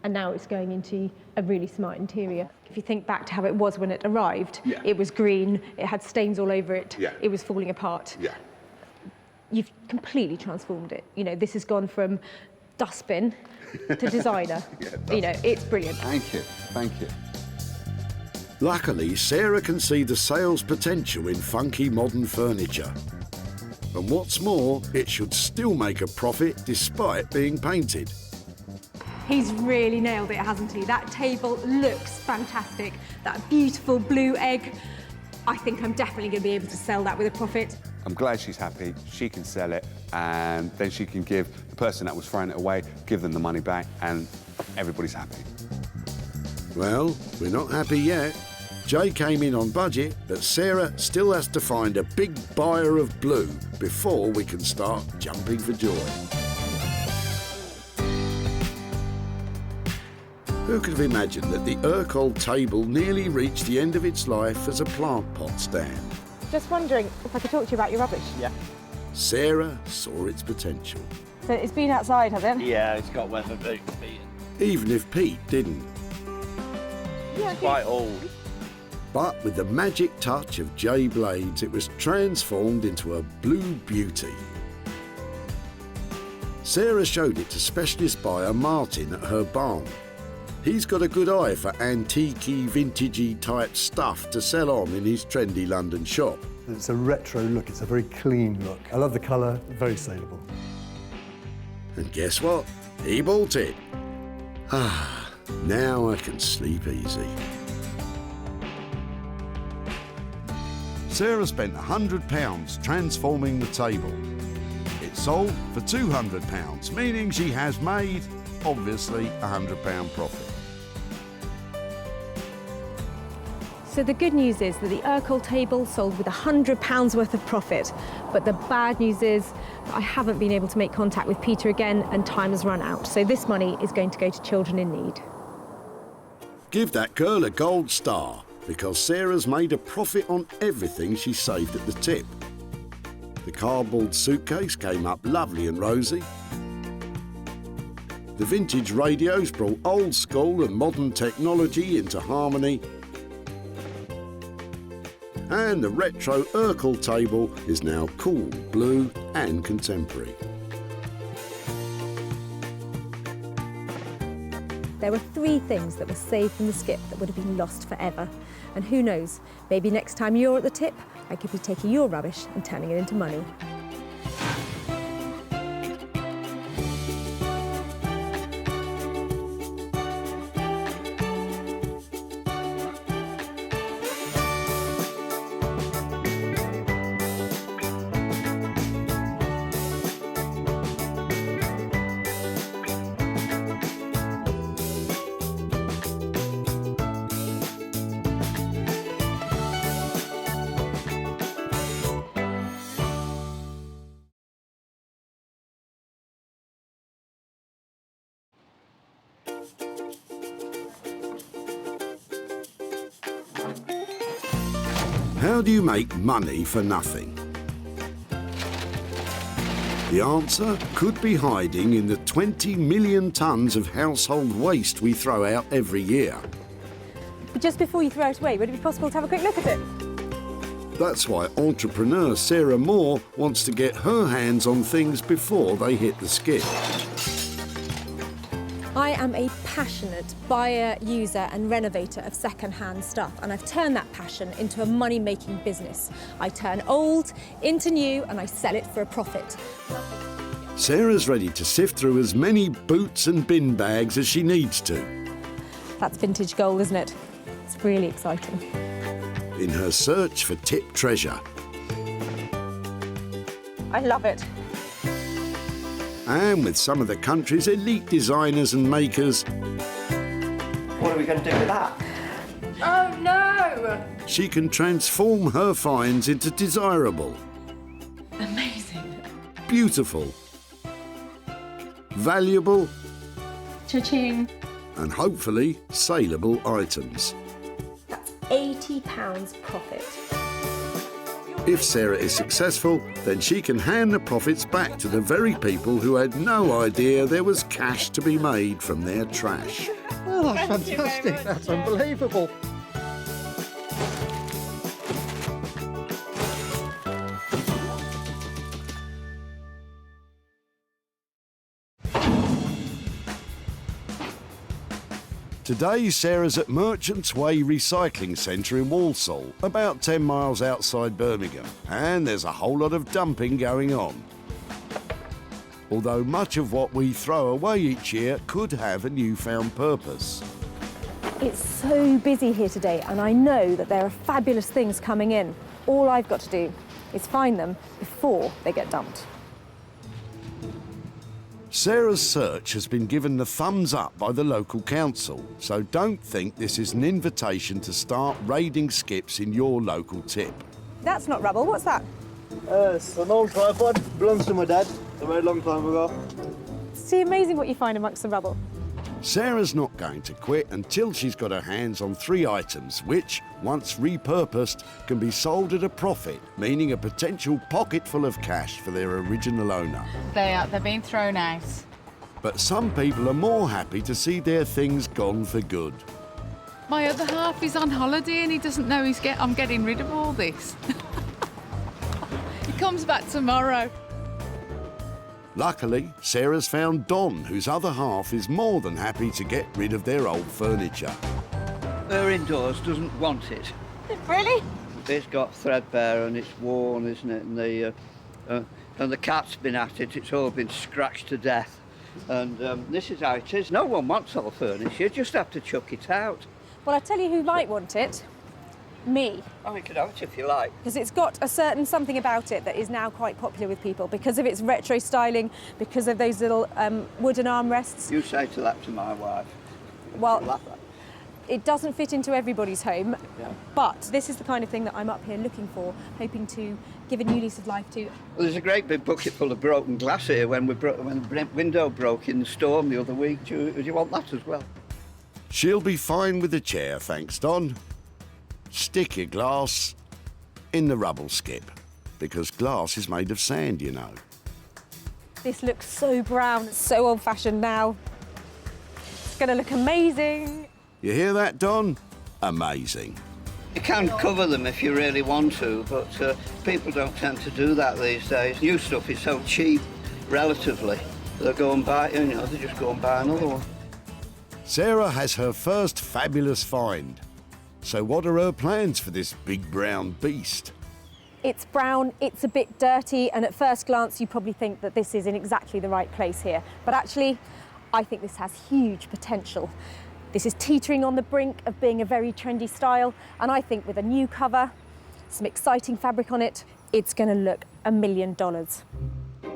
and now it's going into a really smart interior. If you think back to how it was when it arrived, it was green, it had stains all over it, it was falling apart. Yeah. You've completely transformed it. You know, this has gone from dustbin to designer. You know, it's brilliant. Thank you, thank you. Luckily, Sarah can see the sales potential in funky modern furniture. And what's more, it should still make a profit despite being painted. He's really nailed it, hasn't he? That table looks fantastic. That beautiful blue egg. I think I'm definitely going to be able to sell that with a profit. I'm glad she's happy. She can sell it, and then she can give the person that was throwing it away, give them the money back, and everybody's happy. Well, we're not happy yet. Jay came in on budget, but Sarah still has to find a big buyer of blue before we can start jumping for joy. Who could have imagined that the Urkel table nearly reached the end of its life as a plant pot stand? Just wondering if I could talk to you about your rubbish. Yeah. Sarah saw its potential. So it's been outside, has it? Yeah, it's got weather beaten. Even if Pete didn't. Yeah, It's quite old. But with the magic touch of Jay Blades, it was transformed into a blue beauty. Sarah showed it to specialist buyer Martin at her barn. He's got a good eye for antique-y, vintagey type stuff to sell on in his trendy London shop. It's a retro look, it's a very clean look. I love the colour, very saleable. And guess what? He bought it. Ah, now I can sleep easy. Sarah spent £100 transforming the table. It sold for £200, meaning she has made, obviously, £100 profit. So the good news is that the Urkel table sold with £100 worth of profit, but the bad news is I haven't been able to make contact with Peter again and time has run out. So this money is going to go to children in need. Give that girl a gold star, because Sarah's made a profit on everything she saved at the tip. The cardboard suitcase came up lovely and rosy. The vintage radios brought old school and modern technology into harmony. And the retro Urkel table is now cool, blue and contemporary. There were 3 things that were saved from the skip that would have been lost forever. And who knows, maybe next time you're at the tip, I could be taking your rubbish and turning it into money. How do you make money for nothing? The answer could be hiding in the 20 million tonnes of household waste we throw out every year. But just before you throw it away, would it be possible to have a quick look at it? That's why entrepreneur Sarah Moore wants to get her hands on things before they hit the skip. I am a passionate buyer, user and renovator of second-hand stuff, and I've turned that passion into a money-making business. I turn old into new and I sell it for a profit. Sarah's ready to sift through as many boots and bin bags as she needs to. That's vintage gold, isn't it? It's really exciting. In her search for tip treasure. I love it. And with some of the country's elite designers and makers, What are we going to do with that? Oh no! she can transform her finds into desirable, Amazing. beautiful, valuable, Cha-ching. and hopefully saleable items. That's £80 profit. If Sarah is successful, then she can hand the profits back to the very people who had no idea there was cash to be made from their trash. Oh, that's fantastic. That's unbelievable. Today, Sarah's at Merchants Way Recycling Centre in Walsall, about 10 miles outside Birmingham, and there's a whole lot of dumping going on. Although much of what we throw away each year could have a newfound purpose. It's so busy here today, and I know that there are fabulous things coming in. All I've got to do is find them before they get dumped. Sarah's search has been given the thumbs up by the local council, so don't think this is an invitation to start raiding skips in your local tip. That's not rubble, what's that? It's an old tripod, belongs to my dad a very long time ago. It's amazing what you find amongst the rubble. Sarah's not going to quit until she's got her hands on 3 items which, once repurposed, can be sold at a profit, meaning a potential pocket full of cash for their original owner. They're being thrown out. But some people are more happy to see their things gone for good. My other half is on holiday and he doesn't know I'm getting rid of all this. He comes back tomorrow. Luckily, Sarah's found Don, whose other half is more than happy to get rid of their old furniture. Her indoors doesn't want it. Really? It's got threadbare and it's worn, isn't it? And the cat's been at it. It's all been scratched to death. And this is how it is. No one wants old furniture. You just have to chuck it out. Well, I tell you who might want it. Me. Oh, you can have it if you like. Because it's got a certain something about it that is now quite popular with people because of its retro styling, because of those little wooden armrests. You say to that to my wife. Well, It doesn't fit into everybody's home, but this is the kind of thing that I'm up here looking for, hoping to give a new lease of life to. Well, there's a great big bucket full of broken glass here when the window broke in the storm the other week. Do you want that as well? She'll be fine with the chair, thanks, Don. Stick your glass in the rubble skip, because glass is made of sand, you know. This looks so brown, it's so old-fashioned now. It's going to look amazing. You hear that, Don? Amazing. You can cover them if you really want to, but people don't tend to do that these days. New stuff is so cheap, relatively. They'll go and buy, they just go and buy another one. Sarah has her first fabulous find. So what are her plans for this big brown beast? It's brown, it's a bit dirty, and at first glance you probably think that this is in exactly the right place here. But actually, I think this has huge potential. This is teetering on the brink of being a very trendy style, and I think with a new cover, some exciting fabric on it, it's going to look $1 million.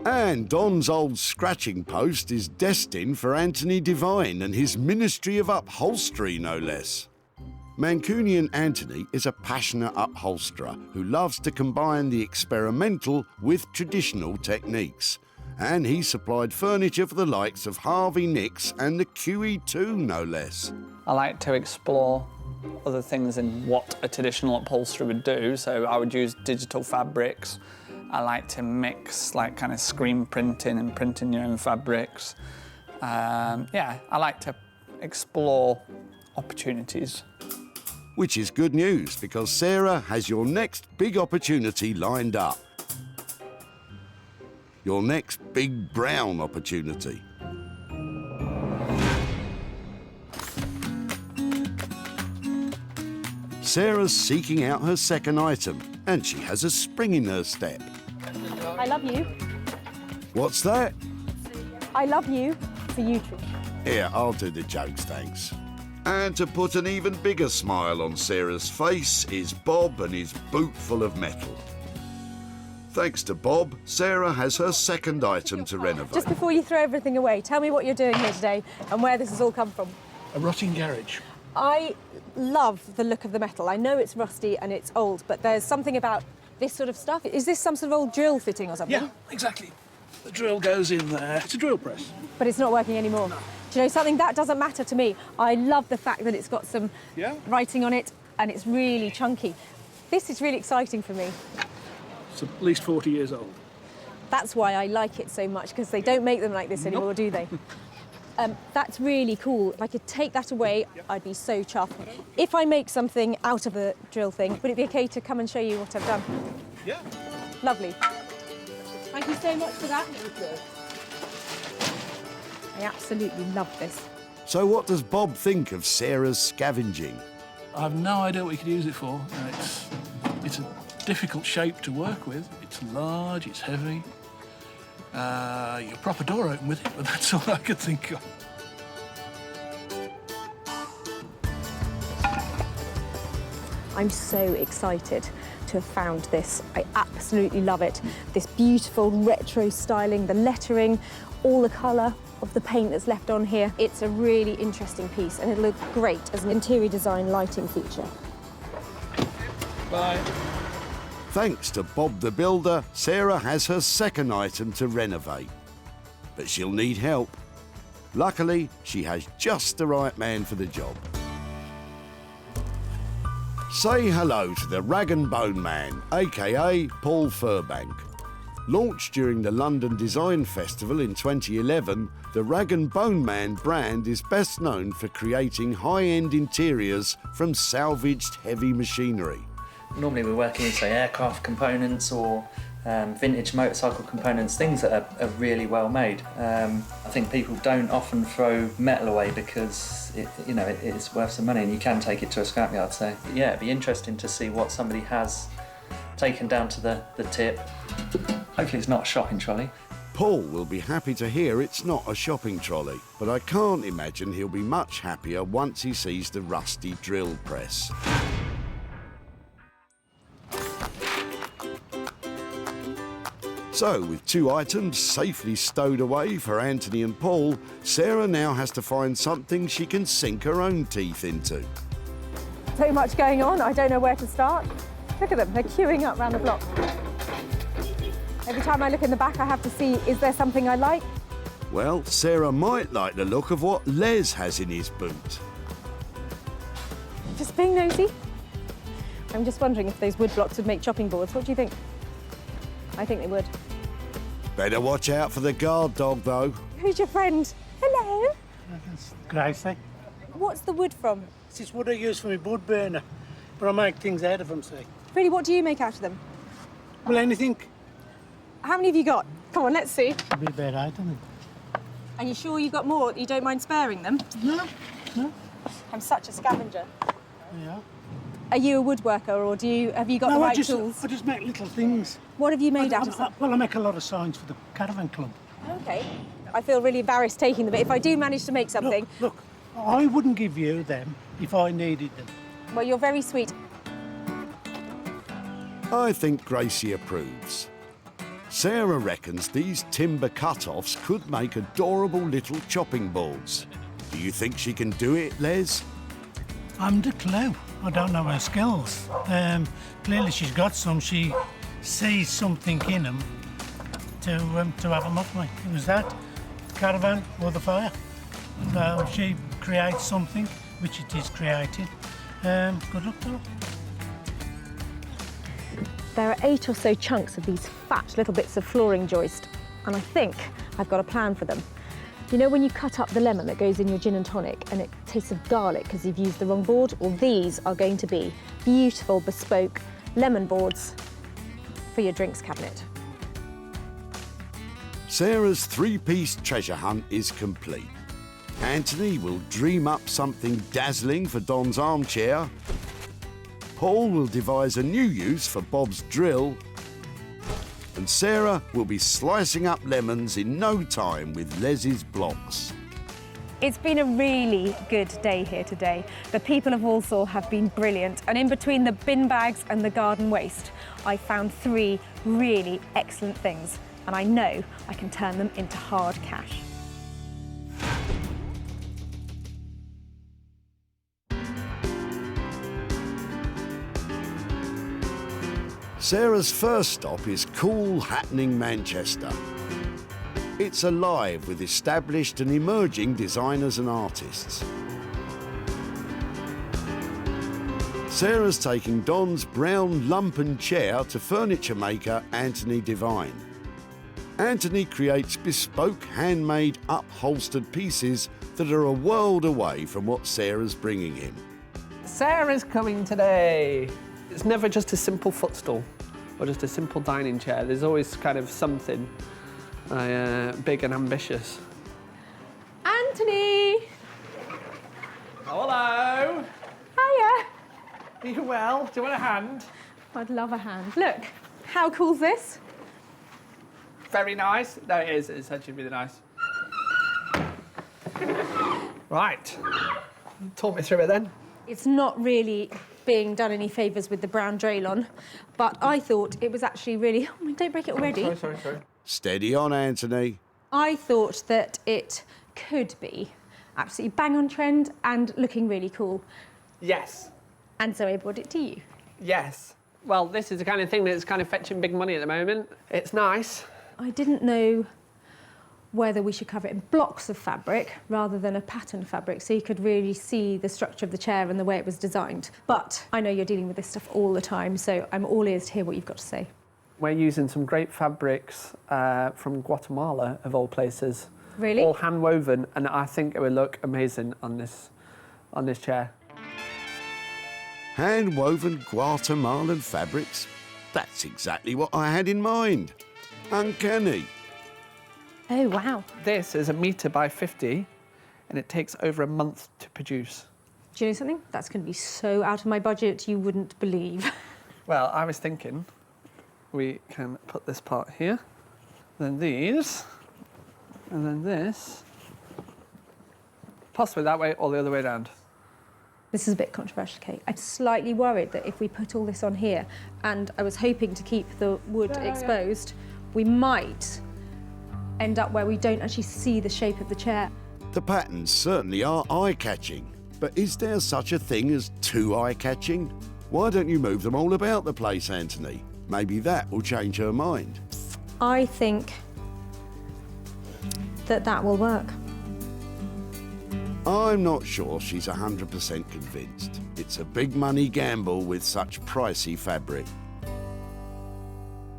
And Don's old scratching post is destined for Anthony Devine and his Ministry of Upholstery, no less. Mancunian Anthony is a passionate upholsterer who loves to combine the experimental with traditional techniques. And he supplied furniture for the likes of Harvey Nicks and the QE2, no less. I like to explore other things in what a traditional upholsterer would do, so I would use digital fabrics. I like to mix like kind of screen printing and printing your own fabrics. Yeah, I like to explore opportunities. Which is good news, because Sarah has your next big opportunity lined up. Your next big brown opportunity. Sarah's seeking out her second item, and she has a spring in her step. I love you. What's that? I love you for you, Trish. Here, I'll do the jokes, thanks. And to put an even bigger smile on Sarah's face is Bob and his boot full of metal. Thanks to Bob, Sarah has her second item to renovate. Just before you throw everything away, tell me what you're doing here today and where this has all come from. A rotting garage. I love the look of the metal. I know it's rusty and it's old, but there's something about this sort of stuff. Is this some sort of old drill fitting or something? Yeah, exactly. The drill goes in there. It's a drill press. But it's not working anymore. No. Do you know something? That doesn't matter to me. I love the fact that it's got some writing on it and it's really chunky. This is really exciting for me. It's at least 40 years old. That's why I like it so much, because they don't make them like this anymore, do they? That's really cool. If I could take that away, I'd be so chuffed. If I make something out of the drill thing, would it be okay to come and show you what I've done? Yeah. Lovely. Thank you so much for that. I absolutely love this. So what does Bob think of Sarah's scavenging? I have no idea what you could use it for. It's a difficult shape to work with. It's large, it's heavy. You'll prop a door open with it, but that's all I could think of. I'm so excited to have found this. I absolutely love it. This beautiful retro styling, the lettering, all the colour of the paint that's left on here. It's a really interesting piece and it'll look great as an interior design lighting feature. Bye. Thanks to Bob the Builder, Sarah has her second item to renovate. But she'll need help. Luckily, she has just the right man for the job. Say hello to the Rag and Bone Man, aka Paul Furbank. Launched during the London Design Festival in 2011, the Rag and Bone Man brand is best known for creating high-end interiors from salvaged heavy machinery. Normally we're working with, say, aircraft components or vintage motorcycle components, things that are really well made. I think people don't often throw metal away because it's worth some money and you can take it to a scrapyard. So yeah, it'd be interesting to see what somebody has taken down to the tip. Hopefully it's not a shopping trolley. Paul will be happy to hear it's not a shopping trolley, but I can't imagine he'll be much happier once he sees the rusty drill press. So, with 2 items safely stowed away for Anthony and Paul, Sarah now has to find something she can sink her own teeth into. So much going on, I don't know where to start. Look at them, they're queuing up round the block. Every time I look in the back, I have to see, is there something I like? Well, Sarah might like the look of what Les has in his boot. Just being nosy. I'm just wondering if those wood blocks would make chopping boards. What do you think? I think they would. Better watch out for the guard dog, though. Who's your friend? Hello. Gracie. What's the wood from? This is what I use for my wood burner, but I make things out of them, see. Really, what do you make out of them? Well, anything. How many have you got? Come on, let's see. Be about 8 of them. Are you sure you've got more? You don't mind sparing them? No, no. I'm such a scavenger. Yeah. Are you a woodworker, or have you got the right tools? I just make little things. What have you made out of them? Well, I make a lot of signs for the caravan club. Okay. I feel really embarrassed taking them, but if I do manage to make something... Look, I wouldn't give you them if I needed them. Well, you're very sweet. I think Gracie approves. Sarah reckons these timber cut-offs could make adorable little chopping boards. Do you think she can do it, Les? I'm the clue. I don't know her skills. Clearly she's got some. She sees something in them to have them off me. It was that, the caravan or the fire. So she creates something, which it is created. Good luck to her. There are 8 or so chunks of these fat little bits of flooring joist, and I think I've got a plan for them. You know when you cut up the lemon that goes in your gin and tonic and it tastes of garlic because you've used the wrong board? Well, these are going to be beautiful, bespoke lemon boards for your drinks cabinet. Sarah's 3-piece treasure hunt is complete. Anthony will dream up something dazzling for Don's armchair. Paul will devise a new use for Bob's drill. And Sarah will be slicing up lemons in no time with Les's blocks. It's been a really good day here today. The people of Walsall have been brilliant, and in between the bin bags and the garden waste, I found 3 really excellent things, and I know I can turn them into hard cash. Sarah's first stop is cool, happening Manchester. It's alive with established and emerging designers and artists. Sarah's taking Don's brown lumpen chair to furniture maker Anthony Devine. Anthony creates bespoke, handmade, upholstered pieces that are a world away from what Sarah's bringing him. Sarah's coming today. It's never just a simple footstool or just a simple dining chair. There's always kind of something big and ambitious. Anthony! Hello! Hiya! Are you well? Do you want a hand? I'd love a hand. Look, how cool's this? Very nice. No, it is. It's actually really nice. Right. Talk me through it then. It's not really being done any favours with the brown draylon, but I thought it was actually really... Oh, don't break it already. Sorry. Steady on, Anthony. I thought that it could be absolutely bang on trend and looking really cool. Yes. And so I brought it to you. Yes. Well, this is the kind of thing that's kind of fetching big money at the moment. It's nice. I didn't know whether we should cover it in blocks of fabric rather than a patterned fabric, so you could really see the structure of the chair and the way it was designed. But I know you're dealing with this stuff all the time, so I'm all ears to hear what you've got to say. We're using some great fabrics from Guatemala, of all places. Really? All hand woven, and I think it would look amazing on this chair. Hand woven Guatemalan fabrics? That's exactly what I had in mind. Uncanny. Oh, wow. This is 1 metre by 50, and it takes over a month to produce. Do you know something? That's going to be so out of my budget you wouldn't believe. Well, I was thinking we can put this part here, then these, and then this. Possibly that way or the other way around. This is a bit controversial, Kate. I'm slightly worried that if we put all this on here, and I was hoping to keep the wood exposed, we might end up where we don't actually see the shape of the chair. The patterns certainly are eye-catching, but is there such a thing as too eye-catching? Why don't you move them all about the place, Anthony? Maybe that will change her mind. I think that will work. I'm not sure she's 100% convinced. It's a big money gamble with such pricey fabric.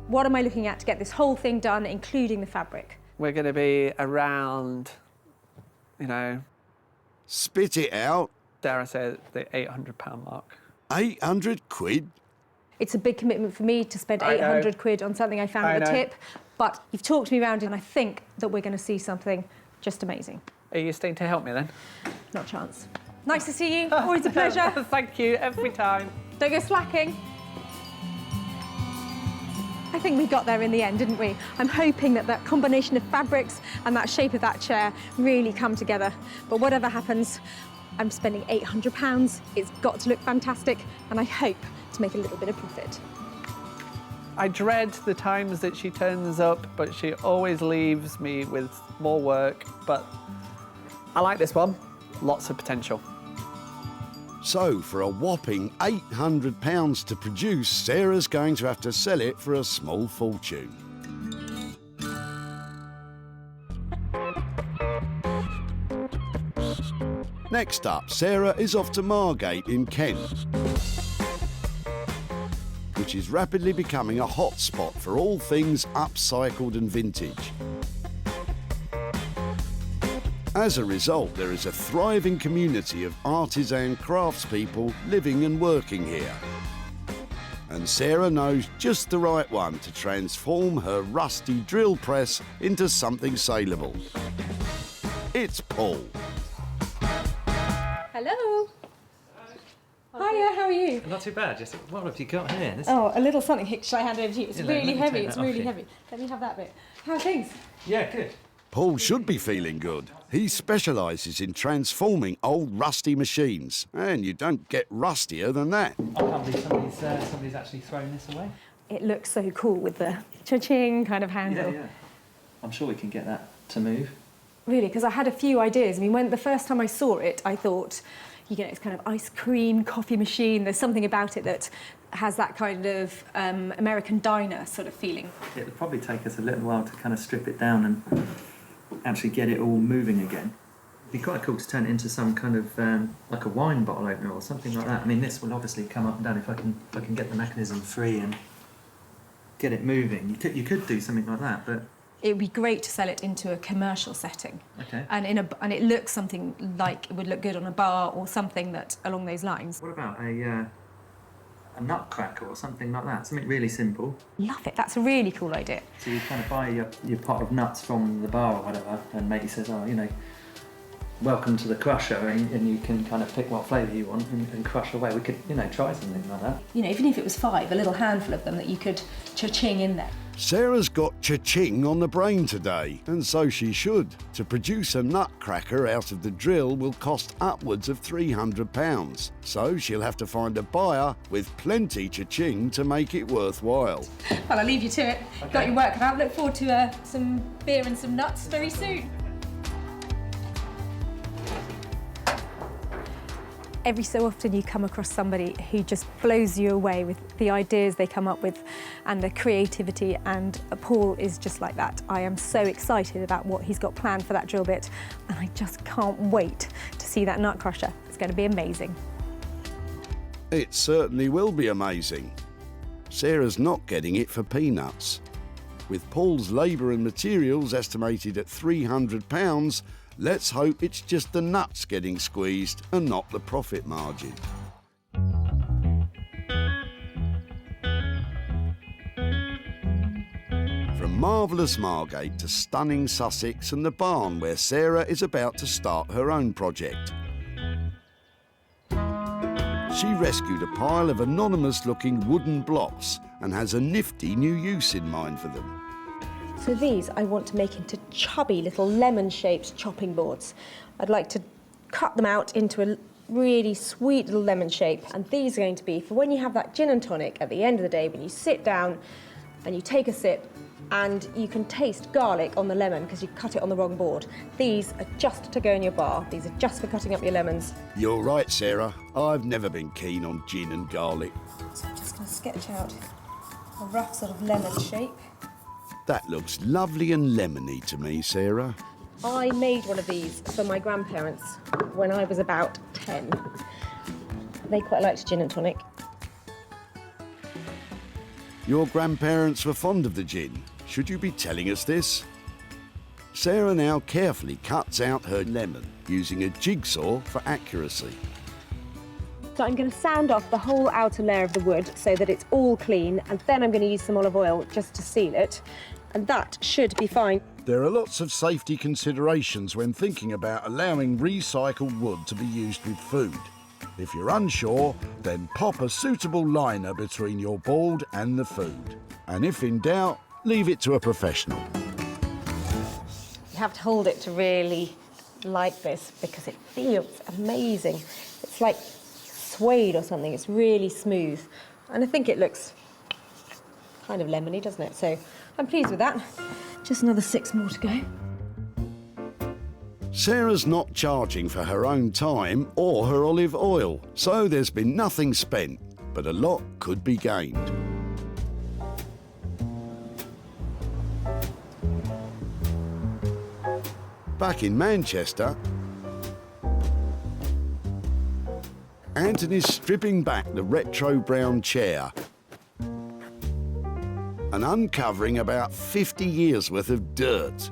What am I looking at to get this whole thing done, including the fabric? We're going to be around, you know... Spit it out. Dare I say the £800 mark. 800 quid? It's a big commitment for me to spend I know. 800 quid on something I found I at a know. tip, but you've talked me around it, and I think that we're going to see something just amazing. Are you staying to help me then? Not a chance. Nice to see you. Always a pleasure. Thank you, every time. Don't go slacking. I think we got there in the end, didn't we? I'm hoping that that combination of fabrics and that shape of that chair really come together. But whatever happens, I'm spending £800. It's got to look fantastic, and I hope to make a little bit of profit. I dread the times that she turns up, but she always leaves me with more work. But I like this one. Lots of potential. So, for a whopping £800 to produce, Sarah's going to have to sell it for a small fortune. Next up, Sarah is off to Margate in Kent, which is rapidly becoming a hot spot for all things upcycled and vintage. As a result, there is a thriving community of artisan craftspeople living and working here. And Sarah knows just the right one to transform her rusty drill press into something saleable. It's Paul. Hello. Hiya, how are you? Not too bad. Just what have you got here? This... Oh, a little something. Shall I hand over to you? It's Yeah, really let me heavy. take It's that off really you. heavy. Let me have that bit. How are things? Yeah, good. Paul should be feeling good. He specialises in transforming old rusty machines, and you don't get rustier than that. I can't believe somebody's actually thrown this away. It looks so cool with the cha-ching kind of handle. Yeah. I'm sure we can get that to move. Really, because I had a few ideas. I mean, when the first time I saw it, I thought, you know, it's kind of ice cream, coffee machine. There's something about it that has that kind of American diner sort of feeling. It'll probably take us a little while to kind of strip it down and actually get it all moving again. It'd be quite cool to turn it into some kind of like a wine bottle opener or something like that. I mean, this will obviously come up and down if I can get the mechanism free and get it moving. You could do something like that, but It would be great to sell it into a commercial setting. Okay. And it looks something like it would look good on a bar or something that along those lines. What about a nutcracker or something like that? Something really simple. Love it. That's a really cool idea. So you kind of buy your pot of nuts from the bar or whatever, and matey says, oh, you know, welcome to the crusher, and you can kind of pick what flavour you want and crush away. We could, you know, try something like that. You know, even if it was 5, a little handful of them that you could cha-ching in there. Sarah's got cha-ching on the brain today, and so she should. To produce a nutcracker out of the drill will cost upwards of £300, so she'll have to find a buyer with plenty cha-ching to make it worthwhile. Well, I'll leave you to it. Okay. Got your work cut out. Look forward to some beer and some nuts very soon. Every so often you come across somebody who just blows you away with the ideas they come up with and the creativity, and Paul is just like that. I am so excited about what he's got planned for that drill bit, and I just can't wait to see that nut crusher. It's going to be amazing. It certainly will be amazing. Sarah's not getting it for peanuts. With Paul's labour and materials estimated at £300, let's hope it's just the nuts getting squeezed and not the profit margin. From marvellous Margate to stunning Sussex and the barn where Sarah is about to start her own project. She rescued a pile of anonymous-looking wooden blocks and has a nifty new use in mind for them. So these I want to make into chubby little lemon-shaped chopping boards. I'd like to cut them out into a really sweet little lemon shape, and these are going to be for when you have that gin and tonic at the end of the day, when you sit down and you take a sip and you can taste garlic on the lemon because you cut it on the wrong board. These are just to go in your bar. These are just for cutting up your lemons. You're right, Sarah. I've never been keen on gin and garlic. So I'm just going to sketch out a rough sort of lemon shape. That looks lovely and lemony to me, Sarah. I made one of these for my grandparents when I was about 10. They quite liked gin and tonic. Your grandparents were fond of the gin. Should you be telling us this? Sarah now carefully cuts out her lemon using a jigsaw for accuracy. So I'm going to sand off the whole outer layer of the wood so that it's all clean, and then I'm going to use some olive oil just to seal it, and that should be fine. There are lots of safety considerations when thinking about allowing recycled wood to be used with food. If you're unsure, then pop a suitable liner between your board and the food. And if in doubt, leave it to a professional. You have to hold it to really like this because it feels amazing. It's like suede or something. It's really smooth. And I think it looks kind of lemony, doesn't it? So I'm pleased with that. Just another 6 more to go. Sarah's not charging for her own time or her olive oil, so there's been nothing spent, but a lot could be gained. Back in Manchester, Anthony's stripping back the retro brown chair and uncovering about 50 years worth of dirt.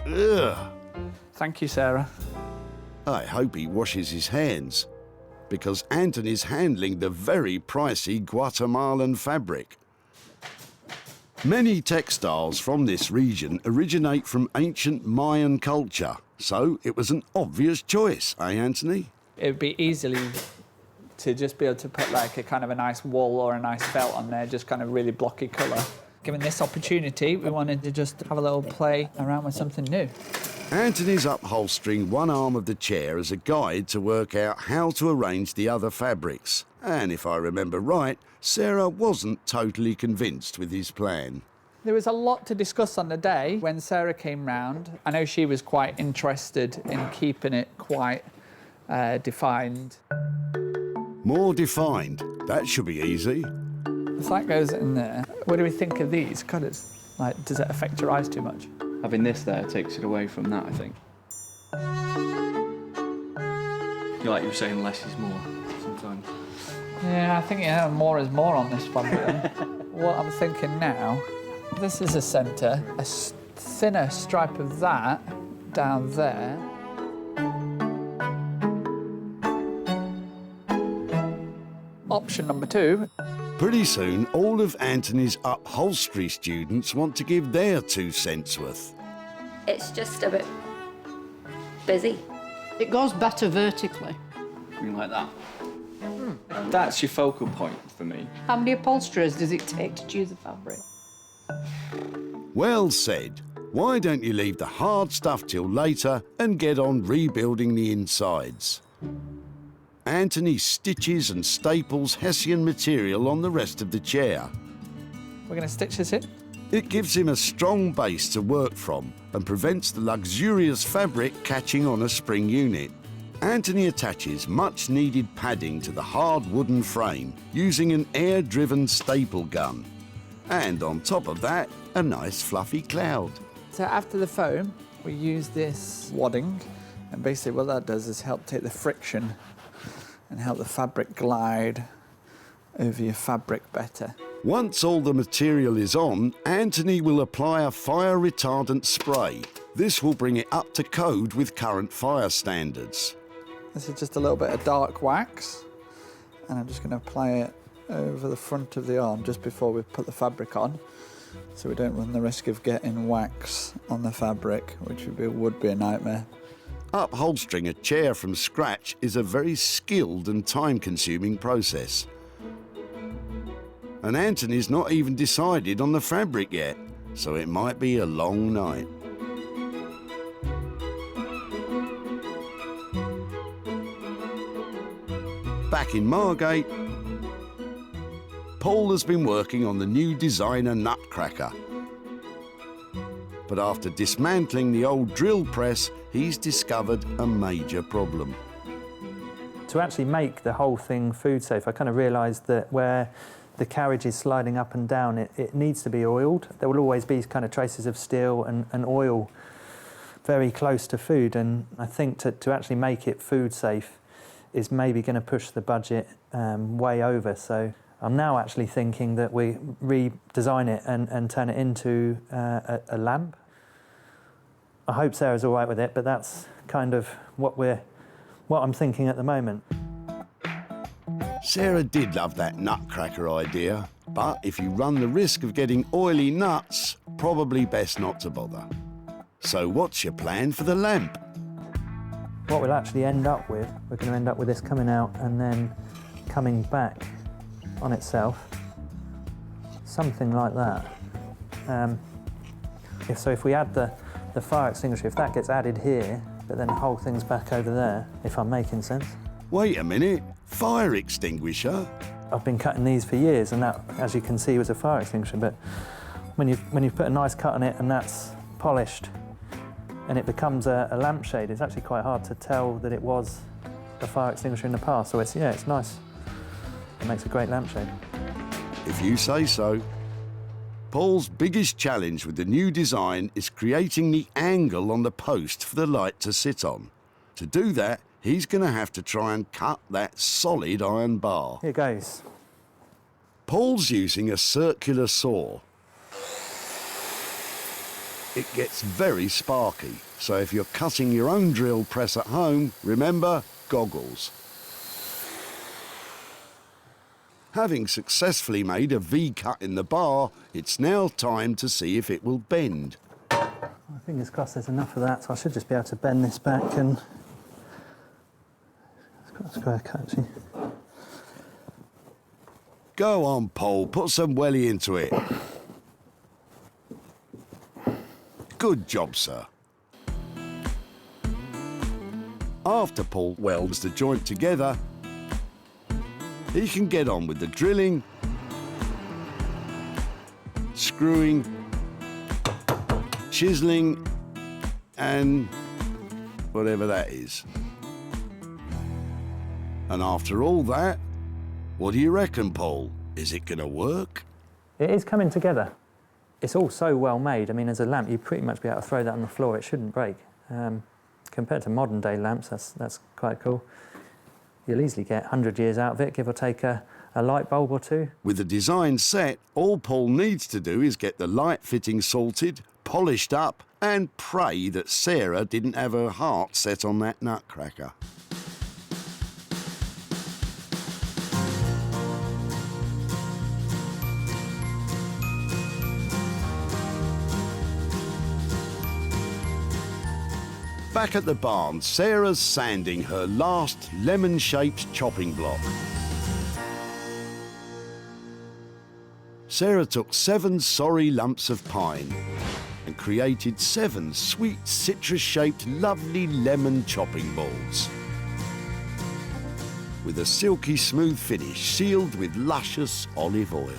Ugh. Thank you, Sarah. I hope he washes his hands, because Anthony's handling the very pricey Guatemalan fabric. Many textiles from this region originate from ancient Mayan culture, so it was an obvious choice, eh, Anthony? It would be easily to just be able to put like a kind of a nice wool or a nice felt on there, just kind of really blocky colour. Given this opportunity, we wanted to just have a little play around with something new. Anthony's upholstering one arm of the chair as a guide to work out how to arrange the other fabrics. And if I remember right, Sarah wasn't totally convinced with his plan. There was a lot to discuss on the day when Sarah came round. I know she was quite interested in keeping it quite defined. More defined. That should be easy. If that goes in there, what do we think of these colours? Like, does it affect your eyes too much? Having this there takes it away from that, I think. Like you were saying, less is more sometimes. Yeah, I think more is more on this one. What I'm thinking now, this is a centre, a thinner stripe of that down there. Option number 2. Pretty soon, all of Anthony's upholstery students want to give their 2 cents worth. It's just a bit busy. It goes better vertically. Something like that. That's your focal point for me. How many upholsterers does it take to choose a fabric? Well said. Why don't you leave the hard stuff till later and get on rebuilding the insides? Anthony stitches and staples Hessian material on the rest of the chair. We're going to stitch this in? It gives him a strong base to work from and prevents the luxurious fabric catching on a spring unit. Anthony attaches much-needed padding to the hard wooden frame using an air-driven staple gun. And on top of that, a nice fluffy cloud. So after the foam, we use this wadding, and basically what that does is help take the friction and help the fabric glide over your fabric better. Once all the material is on, Anthony will apply a fire retardant spray. This will bring it up to code with current fire standards. This is just a little bit of dark wax, and I'm just going to apply it over the front of the arm just before we put the fabric on, so we don't run the risk of getting wax on the fabric, which would be a nightmare. Upholstering a chair from scratch is a very skilled and time-consuming process. And Anthony's not even decided on the fabric yet, so it might be a long night. Back in Margate, Paul has been working on the new designer Nutcracker. But after dismantling the old drill press, he's discovered a major problem. To actually make the whole thing food safe, I kind of realised that where the carriage is sliding up and down, it needs to be oiled. There will always be kind of traces of steel and oil very close to food, and I think to actually make it food safe is maybe going to push the budget way over. So I'm now actually thinking that we redesign it and turn it into a lamp. I hope Sarah's all right with it, but that's kind of what I'm thinking at the moment. Sarah did love that nutcracker idea, but if you run the risk of getting oily nuts, probably best not to bother. So what's your plan for the lamp? What we'll actually end up with, we're going to end up with this coming out and then coming back on itself, something like that. If we add the fire extinguisher, if that gets added here, but then the whole thing's back over there, if I'm making sense. Wait a minute, fire extinguisher? I've been cutting these for years, and that, as you can see, was a fire extinguisher, but when you've put a nice cut on it and that's polished and it becomes a lampshade, it's actually quite hard to tell that it was a fire extinguisher in the past. So it's nice. It makes a great lampshade. If you say so. Paul's biggest challenge with the new design is creating the angle on the post for the light to sit on. To do that, he's going to have to try and cut that solid iron bar. Here goes. Paul's using a circular saw. It gets very sparky, so if you're cutting your own drill press at home, remember, goggles. Having successfully made a V-cut in the bar, it's now time to see if it will bend. Fingers crossed there's enough of that, so I should just be able to bend this back and... It's got a square cut, actually. Go on, Paul, put some welly into it. Good job, sir. After Paul welds the joint together, he can get on with the drilling, screwing, chiseling, and whatever that is. And after all that, what do you reckon, Paul? Is it going to work? It is coming together. It's all so well made. I mean, as a lamp, you'd pretty much be able to throw that on the floor. It shouldn't break. Compared to modern day lamps, that's quite cool. You'll easily get 100 years out of it, give or take a light bulb or two. With the design set, all Paul needs to do is get the light fitting sorted, polished up, and pray that Sarah didn't have her heart set on that nutcracker. Back at the barn, Sarah's sanding her last lemon-shaped chopping block. Sarah took 7 sorry lumps of pine and created 7 sweet citrus-shaped lovely lemon chopping boards. With a silky smooth finish sealed with luscious olive oil.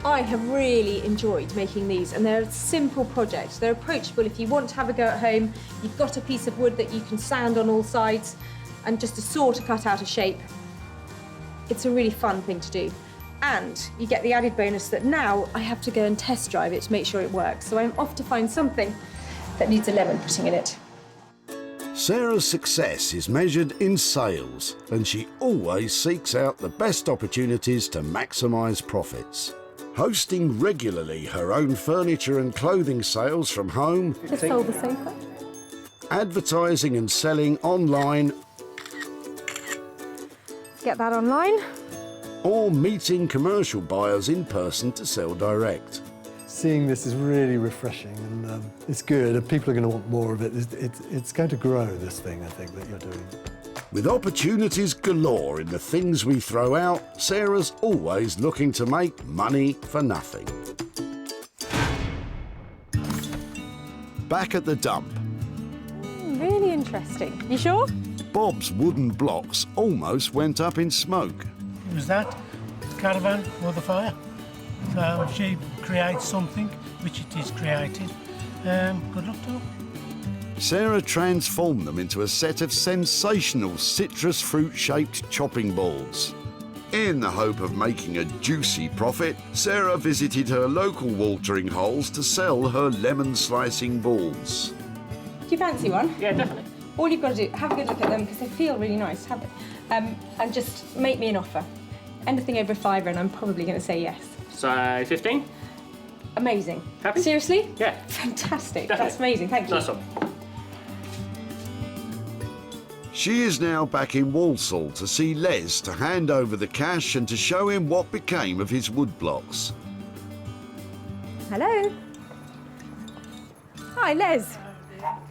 I have really enjoyed making these, and they're a simple project. They're approachable if you want to have a go at home. You've got a piece of wood that you can sand on all sides and just a saw to cut out a shape. It's a really fun thing to do. And you get the added bonus that now I have to go and test drive it to make sure it works. So I'm off to find something that needs a lemon putting in it. Sarah's success is measured in sales, and she always seeks out the best opportunities to maximise profits. Hosting regularly her own furniture and clothing sales from home, Just sold the sofa. advertising and selling online, Get that online. or meeting commercial buyers in person to sell direct. Seeing this is really refreshing, and it's good, and people are going to want more of it. It's going to grow, this thing, I think, that you're doing. With opportunities galore in the things we throw out, Sarah's always looking to make money for nothing. Back at the dump, Really interesting. You sure? Bob's wooden blocks almost went up in smoke. Was that the caravan or the fire? So she creates something, which it is created. Good luck to her. Sarah transformed them into a set of sensational citrus fruit-shaped chopping boards. In the hope of making a juicy profit, Sarah visited her local watering holes to sell her lemon slicing balls. Do you fancy one? Yeah, definitely. All you've got to do, have a good look at them because they feel really nice, have it? And just make me an offer. Anything over £5 and I'm probably going to say yes. So 15? Amazing. Happy? Seriously? Yeah. Fantastic. Definitely. That's amazing. Thank you. Nice one. She is now back in Walsall to see Les to hand over the cash and to show him what became of his wood blocks. Hello. Hi, Les.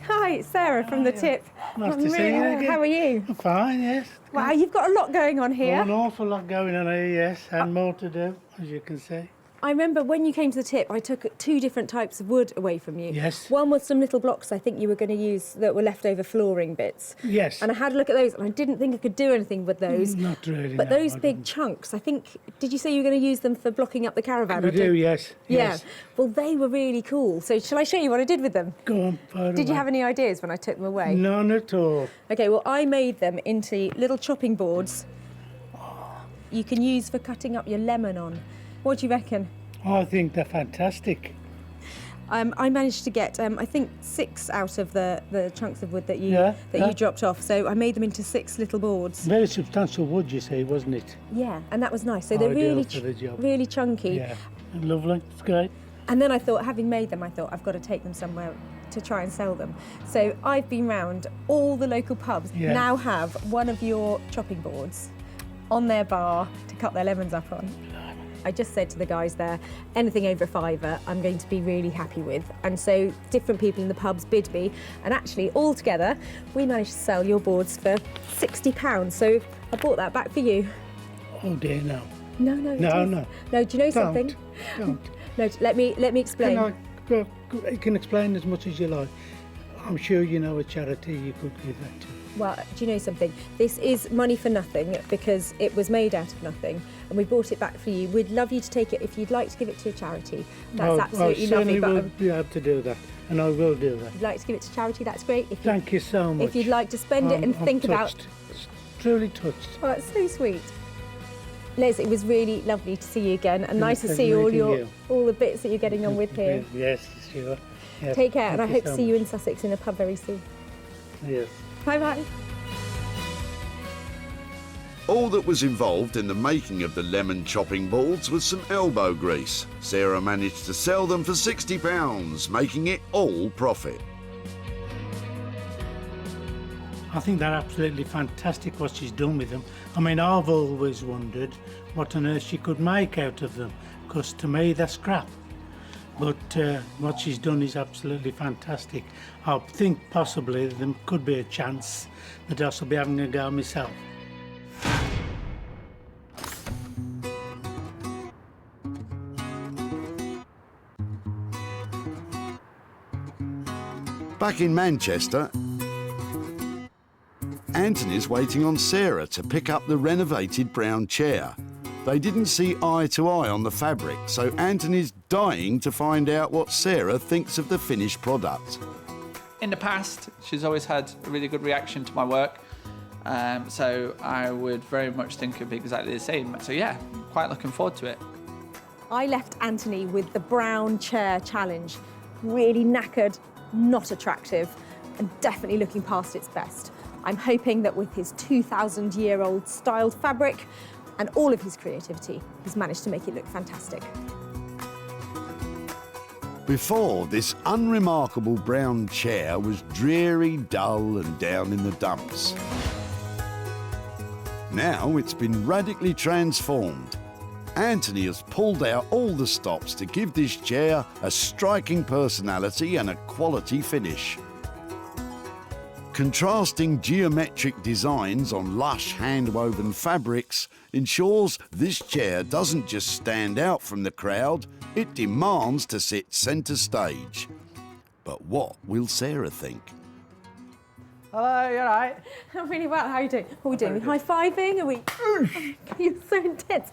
Hi, it's Sarah from the tip. Nice to see you again. How are you? I'm fine, yes. Wow, you've got a lot going on here. An awful lot going on here, yes, and more to do, as you can see. I remember when you came to the tip, I took 2 different types of wood away from you. Yes. One was some little blocks I think you were going to use that were leftover flooring bits. Yes. And I had a look at those and I didn't think I could do anything with those. Not really, But no, those I big didn't. chunks, I think, did you say you were going to use them for blocking up the caravan? We do, yes. Yeah. Yes. Well, they were really cool. So shall I show you what I did with them? Go on, fire Did you away. have any ideas when I took them away? None at all. Okay, well, I made them into little chopping boards you can use for cutting up your lemon on. What do you reckon? I think they're fantastic. I managed to get, I think, 6 out of the chunks of wood that you Yeah, yeah. you dropped off. So I made them into 6 little boards. Very substantial wood, you see, wasn't it? Yeah, and that was nice. So they're Ideal really, for the job. really chunky. Yeah, lovely. It's great. And then I thought, having made them, I thought I've got to take them somewhere to try and sell them. So I've been round all the local pubs. Yeah. Now have one of your chopping boards on their bar to cut their lemons up on. I just said to the guys there, anything over £5 I'm going to be really happy with. And so different people in the pubs bid me. And actually, all together, we managed to sell your boards for £60. So I bought that back for you. Oh dear, no. No. No. No, do you know something? Don't. No, let me explain. You can explain as much as you like. I'm sure you know a charity you could give that to. Well, do you know something? This is money for nothing because it was made out of nothing and we bought it back for you. We'd love you to take it if you'd like to give it to a charity. That's absolutely I lovely. certainly But will be able to do that, and I will do that. if you'd like to give it to charity, that's great. Thank you so much. If you'd like to spend it and I'm think about... touched. Truly touched. Oh, that's so sweet. Les, it was really lovely to see you again and nice to Pleasure see meeting all the bits that you're getting on with here. Yes, sure. Yes, Take care, and I thank hope to so see you much. in Sussex in a pub very soon. Yes. Bye-bye. All that was involved in the making of the lemon chopping boards was some elbow grease. Sarah managed to sell them for £60, making it all profit. I think they're absolutely fantastic what she's done with them. I mean, I've always wondered what on earth she could make out of them, because to me they're scrap. But what she's done is absolutely fantastic. I think possibly there could be a chance that I shall be having a go myself. Back in Manchester, Anthony's waiting on Sarah to pick up the renovated brown chair. They didn't see eye to eye on the fabric, so Anthony's dying to find out what Sarah thinks of the finished product. In the past, she's always had a really good reaction to my work, so I would very much think it'd be exactly the same. So yeah, quite looking forward to it. I left Anthony with the brown chair challenge. Really knackered, not attractive, and definitely looking past its best. I'm hoping that with his 2,000-year-old styled fabric and all of his creativity, he's managed to make it look fantastic. Before, this unremarkable brown chair was dreary, dull and down in the dumps. Now it's been radically transformed. Anthony has pulled out all the stops to give this chair a striking personality and a quality finish. Contrasting geometric designs on lush hand-woven fabrics ensures this chair doesn't just stand out from the crowd, it demands to sit centre stage. But what will Sarah think? Hello, you all right? I'm really well. How are you doing? What are we doing? We high-fiving? Are we... You're so intense.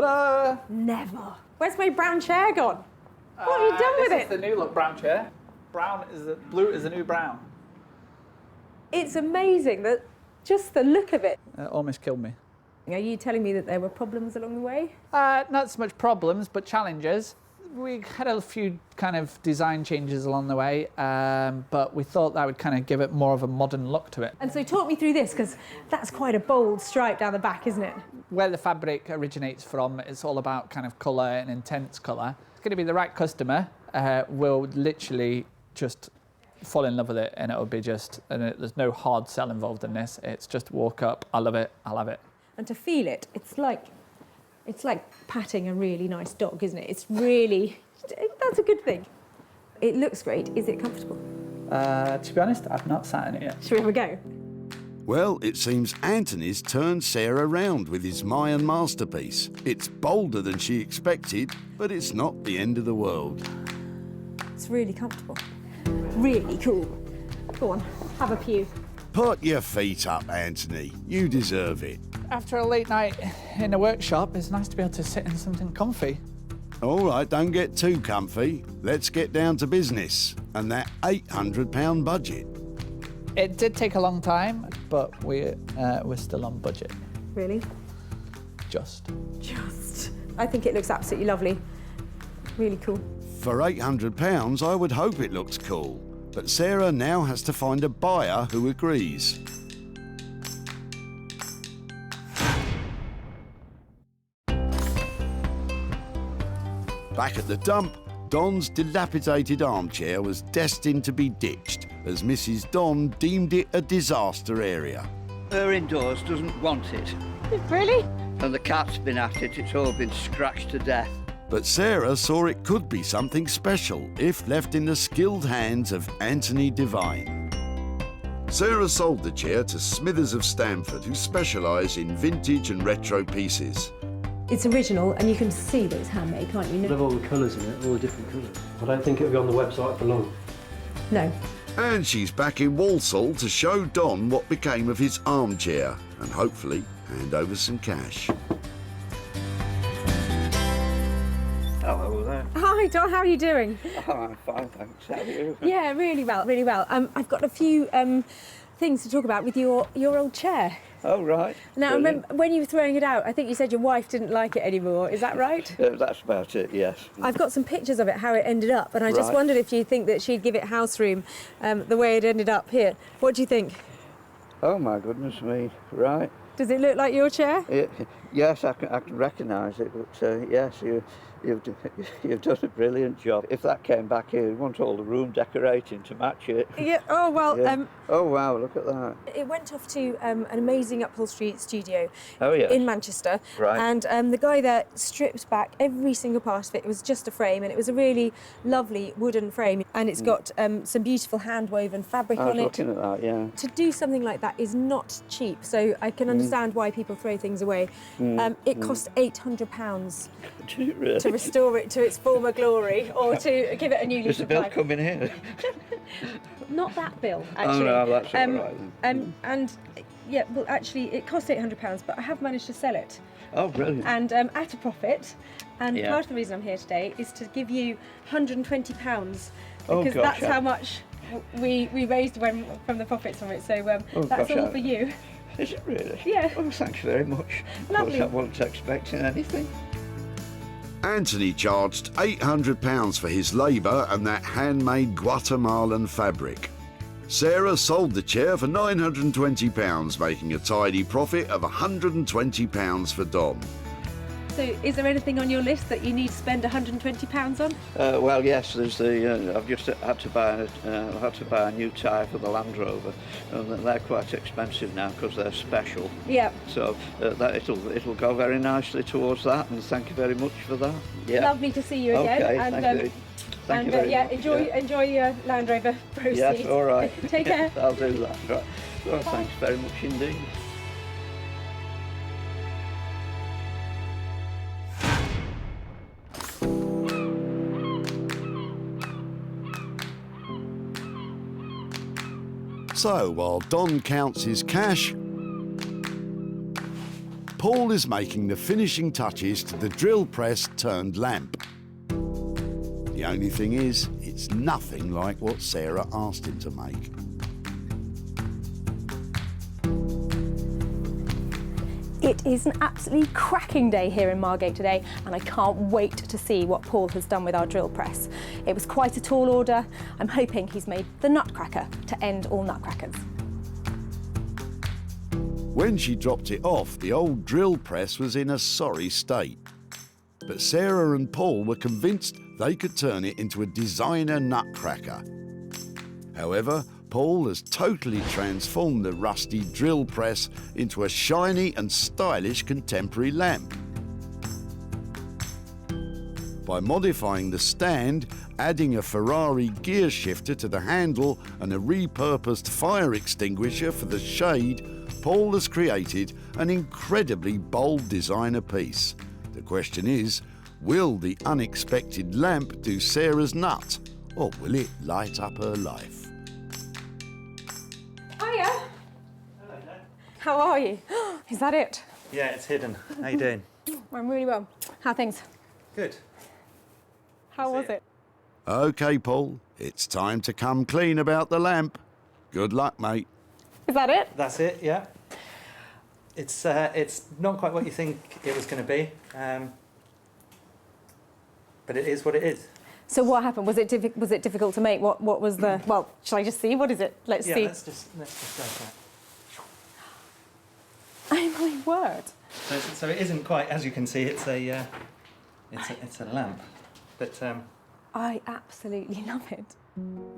Ta-da! Never. Where's my brown chair gone? What have you done with This it? is the new look brown chair. Blue is the new brown. It's amazing that just the look of it. It almost killed me. Are you telling me that there were problems along the way? Not so much problems, but challenges. We had a few kind of design changes along the way, but we thought that would kind of give it more of a modern look to it. And so talk me through this, because that's quite a bold stripe down the back, isn't it? Where the fabric originates from, it's all about kind of colour and intense colour. It's going to be the right customer will literally just fall in love with it, and it'll be just, there's no hard sell involved in this. It's just walk up, I love it, I love it. And to feel it, it's like patting a really nice dog, isn't it? It's really, that's a good thing. It looks great. Is it comfortable? To be honest, I've not sat in it yet. Shall we have a go? Well, it seems Anthony's turned Sarah round with his Mayan masterpiece. It's bolder than she expected, but it's not the end of the world. It's really comfortable. Really cool. Go on, have a pew. Put your feet up, Anthony. You deserve it. After a late night in the workshop, it's nice to be able to sit in something comfy. All right, don't get too comfy. Let's get down to business and that £800 budget. It did take a long time, but we're still on budget. Really? Just. I think it looks absolutely lovely. Really cool. For £800, I would hope it looks cool. But Sarah now has to find a buyer who agrees. Back at the dump, Don's dilapidated armchair was destined to be ditched, as Mrs. Don deemed it a disaster area. Her indoors doesn't want it. Really? And the cat's been at it, it's all been scratched to death. But Sarah saw it could be something special if left in the skilled hands of Anthony Devine. Sarah sold the chair to Smithers of Stamford, who specialise in vintage and retro pieces. It's original, and you can see that it's handmade, can't you? I love all the colours in it, all the different colours. I don't think it'll be on the website for long. No. And she's back in Walsall to show Don what became of his armchair and hopefully hand over some cash. Hello there. Hi, Don, how are you doing? Oh, I'm fine, thanks. How are you? Yeah, really well, really well. I've got a few things to talk about with your old chair. Oh, right. Now, I Brilliant. remember when you were throwing it out, I think you said your wife didn't like it anymore. Is that right? That's about it, yes. I've got some pictures of it, how it ended up, and I just Right. wondered if you think that she'd give it house room the way it ended up here. What do you think? Oh, my goodness me. Right. Does it look like your chair? Yes, I can recognise it, but yes, you've done a brilliant job. If that came back here, you'd want all the room decorating to match it. Yeah. Oh well. Yeah. Oh wow! Look at that. It went off to an amazing upholstery studio in Manchester. Right. And the guy there stripped back every single part of it. It was just a frame, and it was a really lovely wooden frame. And it's got some beautiful hand-woven fabric I was on it. looking at that, yeah. To do something like that is not cheap, so I can understand why people throw things away. It cost £800 Did it really? to restore it to its former glory, or to give it a new lease Is the of bill life. coming here? Not that bill, Oh, actually. no, that's all right then. And yeah, well, actually, it cost £800, but I have managed to sell it. Oh, brilliant. And at a profit. And Yeah. part of the reason I'm here today is to give you £120, Oh, because gosh, that's yeah. how much we raised from the profits from it. So that's all for you. Is it really? Yeah. Oh, thanks very much. Lovely. I wasn't expecting anything. Anthony charged £800 for his labour and that handmade Guatemalan fabric. Sarah sold the chair for £920, making a tidy profit of £120 for Don. So is there anything on your list that you need to spend £120 on? Well, yes. There's the. I've just had to buy a new tyre for the Land Rover, and they're quite expensive now because they're special. Yeah. So that it'll go very nicely towards that. And thank you very much for that. Yeah. Lovely to see you again. Okay. And, Thank you. Thank you very much. Enjoy your Land Rover proceeds. Yes. All right. Take care. I'll do that. Right. Well, thanks very much indeed. So while Don counts his cash, Paul is making the finishing touches to the drill press turned lamp. The only thing is, it's nothing like what Sarah asked him to make. It is an absolutely cracking day here in Margate today, and I can't wait to see what Paul has done with our drill press. It was quite a tall order. I'm hoping he's made the nutcracker to end all nutcrackers. When she dropped it off, the old drill press was in a sorry state. But Sarah and Paul were convinced they could turn it into a designer nutcracker. However, Paul has totally transformed the rusty drill press into a shiny and stylish contemporary lamp. By modifying the stand, adding a Ferrari gear shifter to the handle and a repurposed fire extinguisher for the shade, Paul has created an incredibly bold designer piece. The question is, will the unexpected lamp do Sarah's nut, or will it light up her life? Hiya. How are you? Is that it? Yeah, it's hidden. How you doing? I'm really well. How are things? Good. How was it? OK, Paul, it's time to come clean about the lamp. Good luck, mate. Is that it? That's it, yeah. It's not quite what you think it was going to be, but it is what it is. So what happened? Was it difficult to make? What was the? Well, shall I just see? What is it? Let's see. Let's just go for it. Oh my word! So it isn't quite, as you can see, it's a lamp, but I absolutely love it.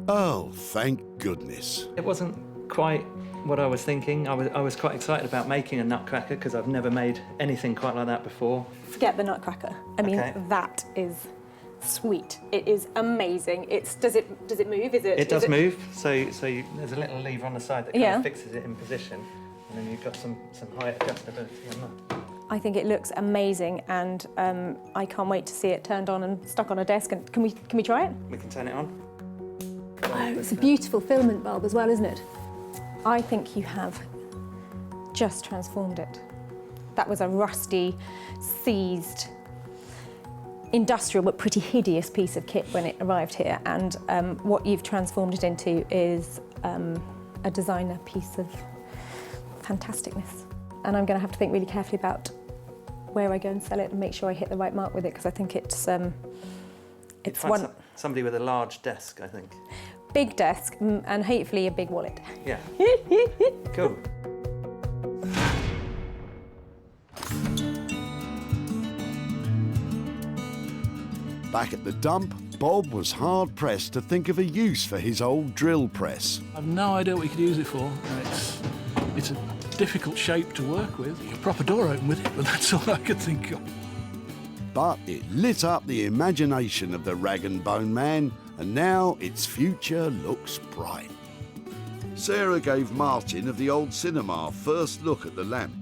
Oh, thank goodness. it wasn't quite what I was thinking. I was quite excited about making a nutcracker because I've never made anything quite like that before. Forget the nutcracker. I mean, Okay. that is sweet. It is amazing. Does it move? It does move. So there's a little lever on the side that kind Yeah. of fixes it in position, and then you've got some height adjustability on that. I think it looks amazing, and I can't wait to see it turned on and stuck on a desk. And can we try it? We can turn it on. Oh, it's a beautiful filament bulb as well, isn't it? I think you have just transformed it. That was a rusty, seized, industrial but pretty hideous piece of kit when it arrived here, and what you've transformed it into is a designer piece of fantasticness. And I'm going to have to think really carefully about where I go and sell it and make sure I hit the right mark with it, because I think it's one Somebody with a large desk, I think. big desk and hopefully a big wallet. Yeah. Cool. Back at the dump, Bob was hard-pressed to think of a use for his old drill press. I've no idea what you could use it for. It's a difficult shape to work with. You prop a door open with it, but that's all I could think of. But it lit up the imagination of the Rag and Bone Man, and now its future looks bright. Sarah gave Martin of the old cinema first look at the lamp.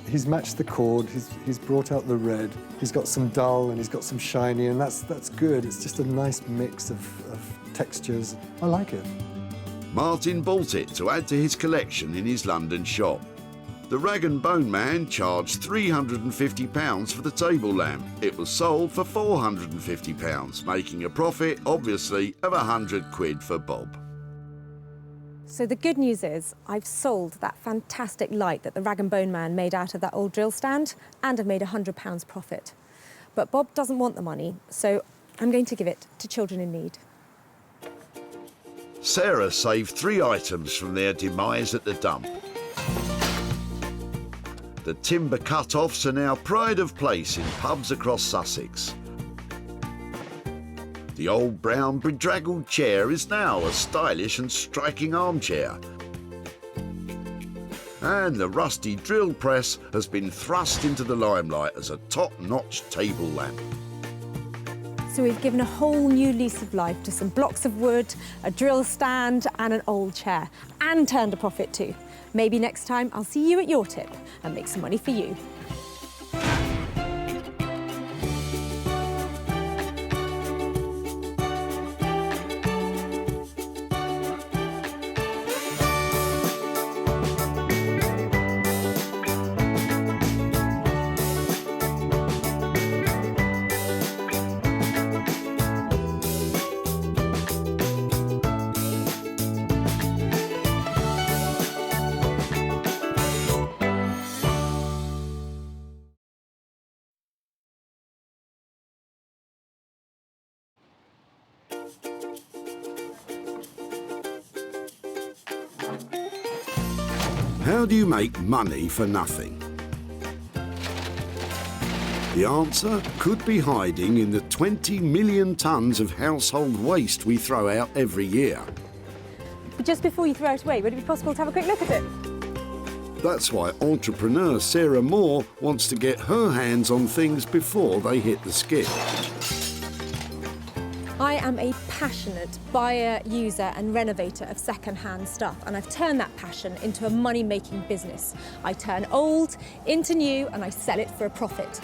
He's matched the cord, he's brought out the red, he's got some dull and he's got some shiny, and that's good. It's just a nice mix of textures. I like it. Martin bought it to add to his collection in his London shop. The Rag and Bone Man charged £350 for the table lamp. It was sold for £450, making a profit, obviously, of £100 for Bob. So the good news is I've sold that fantastic light that the Rag and Bone Man made out of that old drill stand, and I've made £100 profit. But Bob doesn't want the money, so I'm going to give it to children in need. Sarah saved 3 items from their demise at the dump. The timber cut-offs are now pride of place in pubs across Sussex. The old brown bedraggled chair is now a stylish and striking armchair. And the rusty drill press has been thrust into the limelight as a top-notch table lamp. So we've given a whole new lease of life to some blocks of wood, a drill stand and an old chair, and turned a profit too. Maybe next time I'll see you at your tip and make some money for you. How do you make money for nothing? The answer could be hiding in the 20 million tonnes of household waste we throw out every year. But just before you throw it away, would it be possible to have a quick look at it? That's why entrepreneur Sarah Moore wants to get her hands on things before they hit the skip. I am a passionate buyer, user and renovator of second-hand stuff, and I've turned that passion into a money-making business. I turn old into new and I sell it for a profit.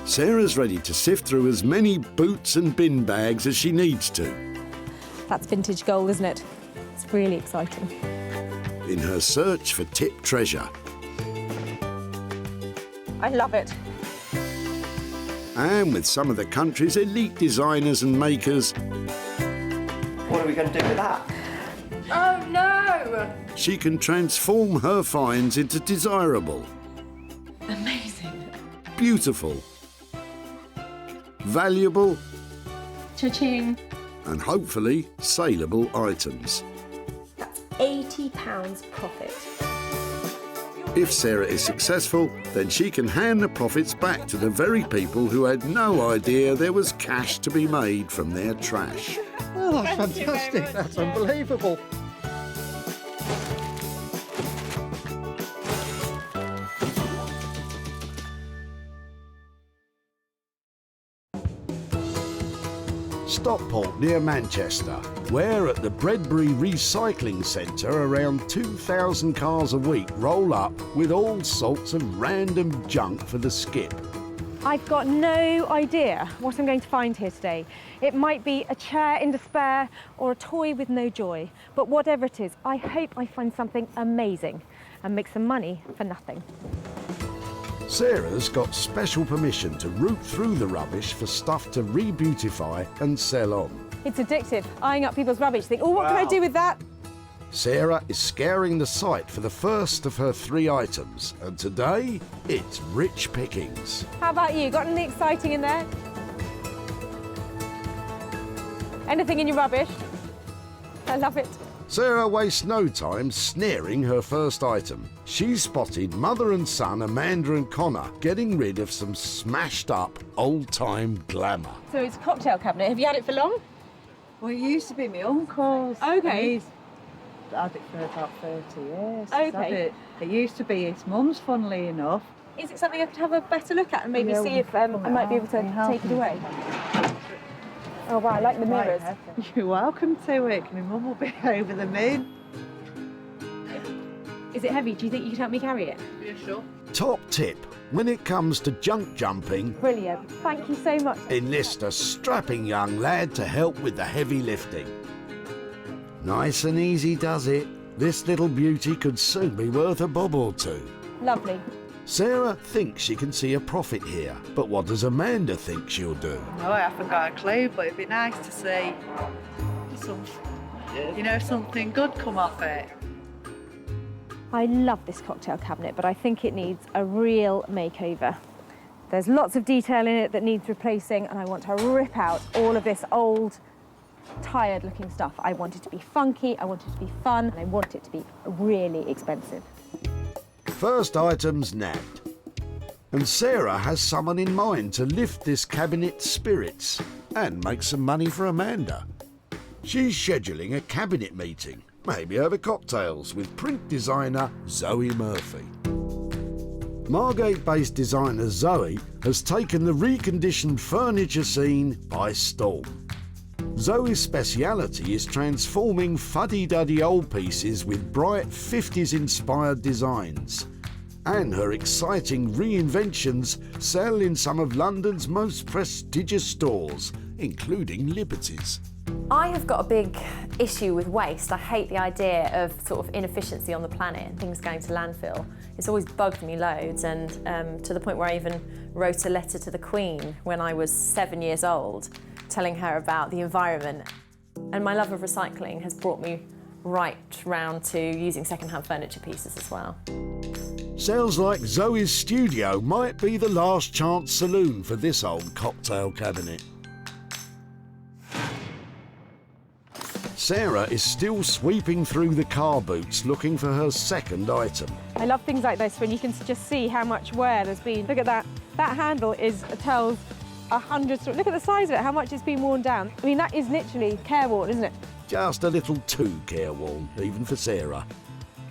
Sarah's ready to sift through as many boots and bin bags as she needs to. That's vintage gold, isn't it? It's really exciting. In her search for tip treasure. I love it. And with some of the country's elite designers and makers, What are we going to do with that? Oh no! she can transform her finds into desirable, Amazing. beautiful, valuable, Cha-ching. and hopefully saleable items. That's £80 profit. If Sarah is successful, then she can hand the profits back to the very people who had no idea there was cash to be made from their trash. Oh, that's fantastic. That's unbelievable. Stockport near Manchester, where at the Bredbury Recycling Centre around 2,000 cars a week roll up with all sorts of random junk for the skip. I've got no idea what I'm going to find here today. It might be a chair in despair or a toy with no joy, but whatever it is, I hope I find something amazing and make some money for nothing. Sarah's got special permission to root through the rubbish for stuff to re-beautify and sell on. It's addictive, eyeing up people's rubbish, think, oh, what can I do with that? Sarah is scouring the site for the first of her 3 items, and today it's rich pickings. How about you? Got anything exciting in there? Anything in your rubbish? I love it. Sarah wastes no time snaring her first item. She's spotted mother and son Amanda and Connor getting rid of some smashed up old-time glamour. So it's a cocktail cabinet. Have you had it for long? Well, it used to be my uncle's. Okay. He's had it for about 30 years. Okay. He's had it. It used to be his mum's, funnily enough. Is it something I could have a better look at and maybe Yeah, see if I might be able to take it away? Oh wow, I like the mirrors. You're welcome to it. My mum will be over the moon. Is it heavy? Do you think you could help me carry it? Yeah, sure. Top tip, when it comes to junk jumping, Brilliant. Thank you so much. enlist a strapping young lad to help with the heavy lifting. Nice and easy does it. This little beauty could soon be worth a bob or two. Lovely. Sarah thinks she can see a profit here, but what does Amanda think she'll do? No, I haven't got a clue, but it'd be nice to see something good come off it. I love this cocktail cabinet, but I think it needs a real makeover. There's lots of detail in it that needs replacing, and I want to rip out all of this old, tired-looking stuff. I want it to be funky, I want it to be fun, and I want it to be really expensive. First item's nabbed. And Sarah has someone in mind to lift this cabinet's spirits and make some money for Amanda. She's scheduling a cabinet meeting, maybe over cocktails, with print designer Zoe Murphy. Margate-based designer Zoe has taken the reconditioned furniture scene by storm. Zoe's speciality is transforming fuddy-duddy old pieces with bright 50s-inspired designs. And her exciting reinventions sell in some of London's most prestigious stores, including Liberty's. I have got a big issue with waste. I hate the idea of sort of inefficiency on the planet and things going to landfill. It's always bugged me loads, and to the point where I even wrote a letter to the Queen when I was 7 years old, telling her about the environment. And my love of recycling has brought me right round to using second-hand furniture pieces as well. Sounds like Zoe's studio might be the last chance saloon for this old cocktail cabinet. Sarah is still sweeping through the car boots looking for her second item. I love things like this when you can just see how much wear there's been. Look at that. That handle tells 100 stories. Look at the size of it, how much it's been worn down. I mean, that is literally careworn, isn't it? Just a little too careworn, even for Sarah.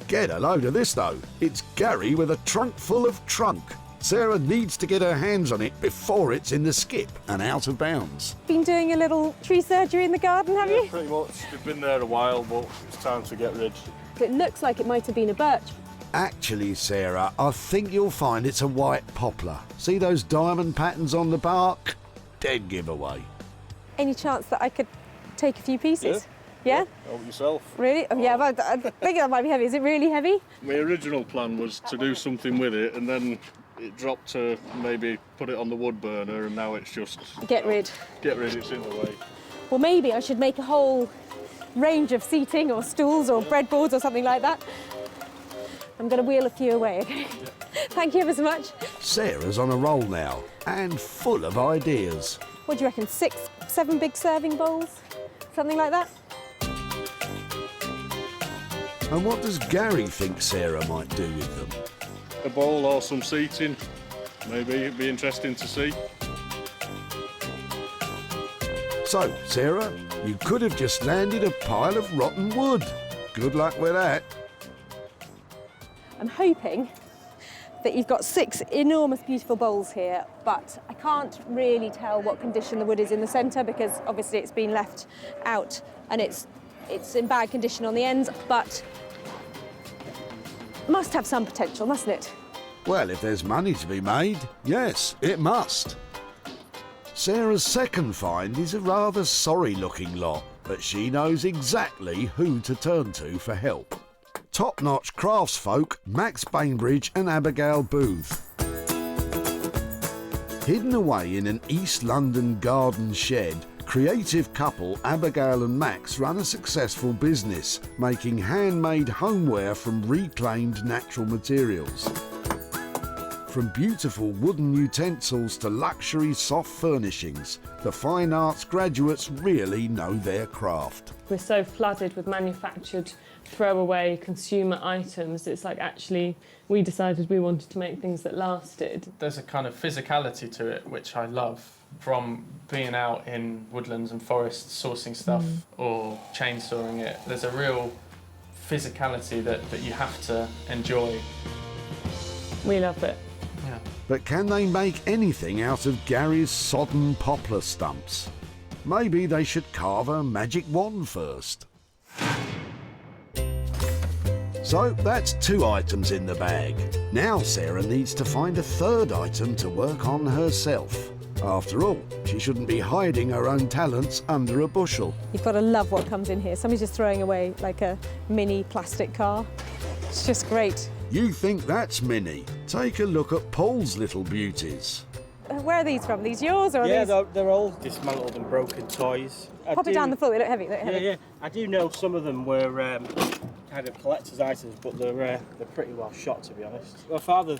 Get a load of this though. It's Gary with a trunk full of trunk. Sarah needs to get her hands on it before it's in the skip and out of bounds. Been doing a little tree surgery in the garden, have you? Pretty much. We've been there a while, but it's time to get rid. It looks like it might have been a birch. Actually, Sarah, I think you'll find it's a white poplar. See those diamond patterns on the bark? Dead giveaway. Any chance that I could take a few pieces? Yeah? Help yourself. Really? Oh, yeah, but I think that might be heavy. Is it really heavy? My original plan was to do something with it, and then it dropped to maybe put it on the wood burner, and now it's just... Get rid. Get rid, it's in the way. Well, maybe I should make a whole range of seating or stools or breadboards or something like that. I'm going to wheel a few away, okay? Thank you ever so much. Sarah's on a roll now, and full of ideas. What do you reckon, 6, 7 big serving bowls? Something like that? And what does Gary think Sarah might do with them? A bowl or some seating, maybe. It'd be interesting to see. So, Sarah, you could have just landed a pile of rotten wood. Good luck with that. I'm hoping that you've got 6 enormous, beautiful bowls here, but I can't really tell what condition the wood is in the centre because obviously it's been left out and it's in bad condition on the ends, but must have some potential, mustn't it? Well, if there's money to be made, yes, it must. Sarah's second find is a rather sorry-looking lot, but she knows exactly who to turn to for help. Top-notch craftsfolk Max Bainbridge and Abigail Booth. Hidden away in an East London garden shed, creative couple Abigail and Max run a successful business, making handmade homeware from reclaimed natural materials. From beautiful wooden utensils to luxury soft furnishings, the fine arts graduates really know their craft. We're so flooded with manufactured throwaway consumer items. It's like actually we decided we wanted to make things that lasted. There's a kind of physicality to it which I love, from being out in woodlands and forests sourcing stuff or chainsawing it. There's a real physicality that you have to enjoy. We love it. Yeah. But can they make anything out of Gary's sodden poplar stumps? Maybe they should carve a magic wand first. So that's 2 items in the bag. Now Sarah needs to find a 3rd item to work on herself. After all, she shouldn't be hiding her own talents under a bushel. You've got to love what comes in here. Somebody's just throwing away like a mini plastic car. It's just great. You think that's mini? Take a look at Paul's little beauties. Where are these from? Are these yours or are yeah, these? they're all dismantled and broken toys. Pop it down the floor, they look heavy, Yeah. I do know some of them were kind of collector's items, but they're pretty well shot, to be honest. My father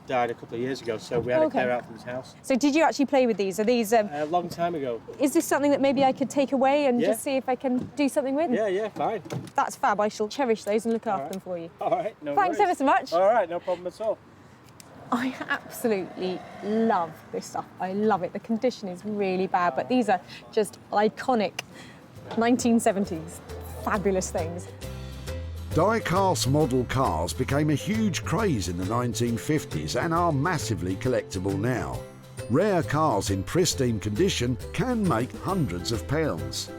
died a couple of years ago, so we had to clear out from his house. So did you actually play with these? Are these... A long time ago. Is this something that maybe I could take away and just see if I can do something with? Yeah, fine. That's fab. I shall cherish those and look after them for you. All right, no Thanks worries. ever so much. All right, no problem at all. I absolutely love this stuff. I love it. The condition is really bad, but these are just iconic 1970s fabulous things. Die-cast model cars became a huge craze in the 1950s and are massively collectible now. Rare cars in pristine condition can make hundreds of pounds.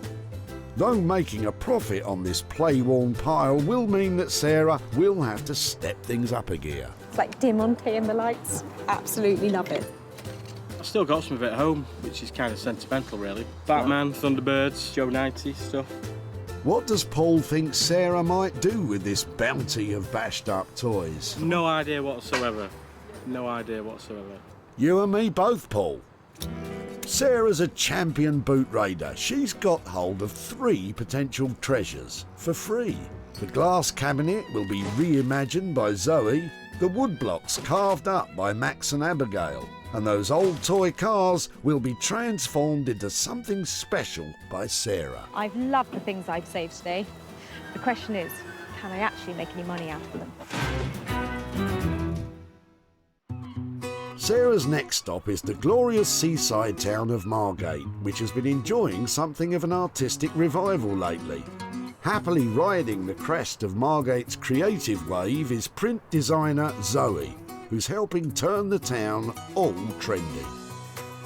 Though making a profit on this play-worn pile will mean that Sarah will have to step things up a gear. It's like Diamante and the lights. Absolutely love it. I've still got some of it at home, which is kind of sentimental, really. Batman, Thunderbirds, Joe 90 stuff. What does Paul think Sarah might do with this bounty of bashed-up toys? No idea whatsoever. No idea whatsoever. You and me both, Paul. Sarah's a champion boot raider. She's got hold of 3 potential treasures for free. The glass cabinet will be reimagined by Zoe. the woodblocks carved up by Max and Abigail, and those old toy cars will be transformed into something special by Sarah. I've loved the things I've saved today. The question is, can I actually make any money out of them? Sarah's next stop is the glorious seaside town of Margate, which has been enjoying something of an artistic revival lately. Happily riding the crest of Margate's creative wave is print designer Zoe, who's helping turn the town all trendy.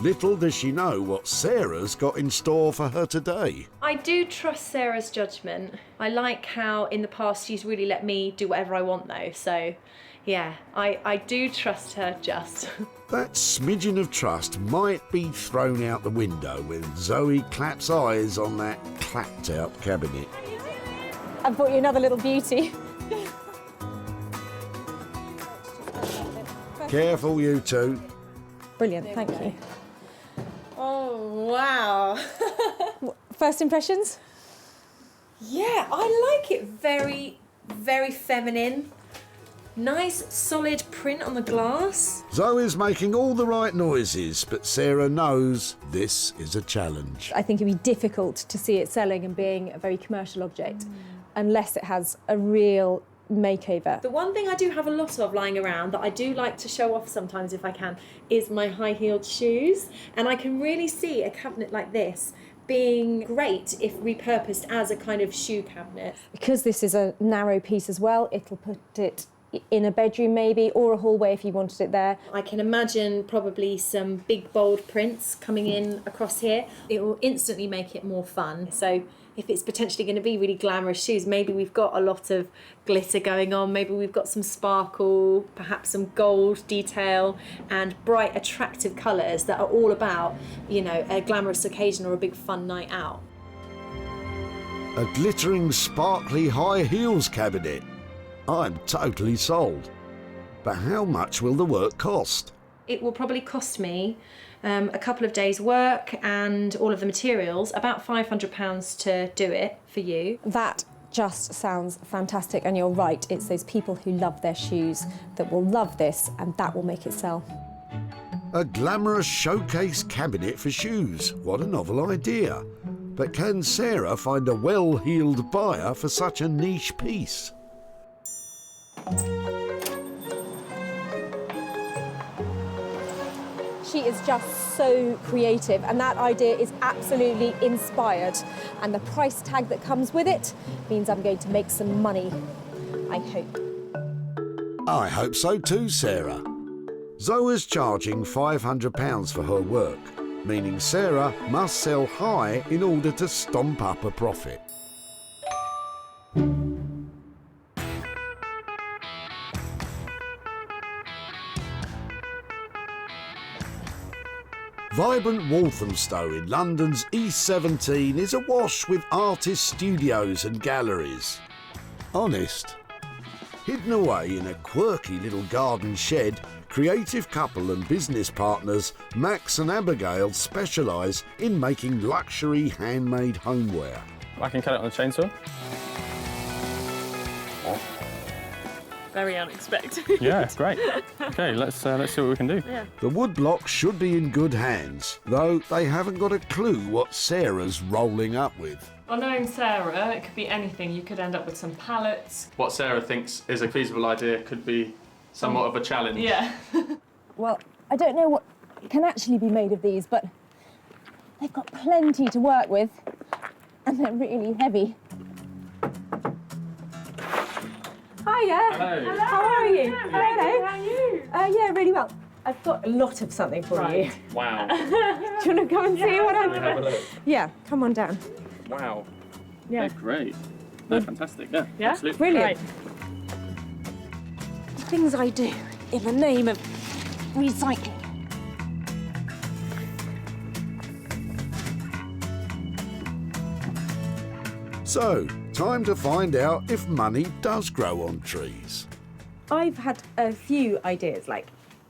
Little does she know what Sarah's got in store for her today. I do trust Sarah's judgment. I like how in the past she's really let me do whatever I want though, so yeah, I do trust her just. That smidgen of trust might be thrown out the window when Zoe claps eyes on that clapped out cabinet. I've brought you another little beauty. Careful, you two. Brilliant, thank you. Oh, wow. First impressions? Yeah, I like it very, very feminine. Nice, solid print on the glass. Zoe's making all the right noises, but Sarah knows this is a challenge. I think it'd be difficult to see it selling and being a very commercial object unless it has a real makeover. The one thing I do have a lot of lying around that I do like to show off sometimes if I can is my high-heeled shoes. And I can really see a cabinet like this being great if repurposed as a kind of shoe cabinet. Because this is a narrow piece as well, it'll put it in a bedroom maybe, or a hallway if you wanted it there. I can imagine probably some big bold prints coming in across here. It will instantly make it more fun. So if it's potentially going to be really glamorous shoes, maybe we've got a lot of glitter going on, maybe we've got some sparkle, perhaps some gold detail and bright attractive colours that are all about, you know, a glamorous occasion or a big fun night out. A glittering, sparkly high heels cabinet. I'm totally sold. But how much will the work cost? It will probably cost me a couple of days' work and all of the materials, about £500 to do it for you. That just sounds fantastic, and you're right, it's those people who love their shoes that will love this, and that will make it sell. A glamorous showcase cabinet for shoes. What a novel idea. But can Sarah find a well-heeled buyer for such a niche piece? She is just so creative, and that idea is absolutely inspired. And the price tag that comes with it means I'm going to make some money, I hope. I hope so too, Sarah. Zoe's charging £500 for her work, meaning Sarah must sell high in order to stomp up a profit. Vibrant Walthamstow in London's E17 is awash with artist studios and galleries. Honest. Hidden away in a quirky little garden shed, creative couple and business partners Max and Abigail specialise in making luxury handmade homeware. I can cut it on the chainsaw. Very unexpected. Yeah, great. Okay, let's see what we can do. Yeah. The woodblock should be in good hands, though they haven't got a clue what Sarah's rolling up with. Well, knowing Sarah, it could be anything. You could end up with some pallets. What Sarah thinks is a feasible idea could be somewhat of a challenge. Yeah. Well, I don't know what can actually be made of these, but they've got plenty to work with, and they're really heavy. Hiya. Hello. How are you? Yeah, Hello. how are you? Yeah, really well. I've got a lot of something for you. Wow. Do you want to come and see what Can we have a look? Yeah, come on down. Wow. Yeah. They're great. They're fantastic. Yeah, Yeah? absolutely. Brilliant. Things I do in the name of recycling. So, time to find out if money does grow on trees. I've had a few ideas, like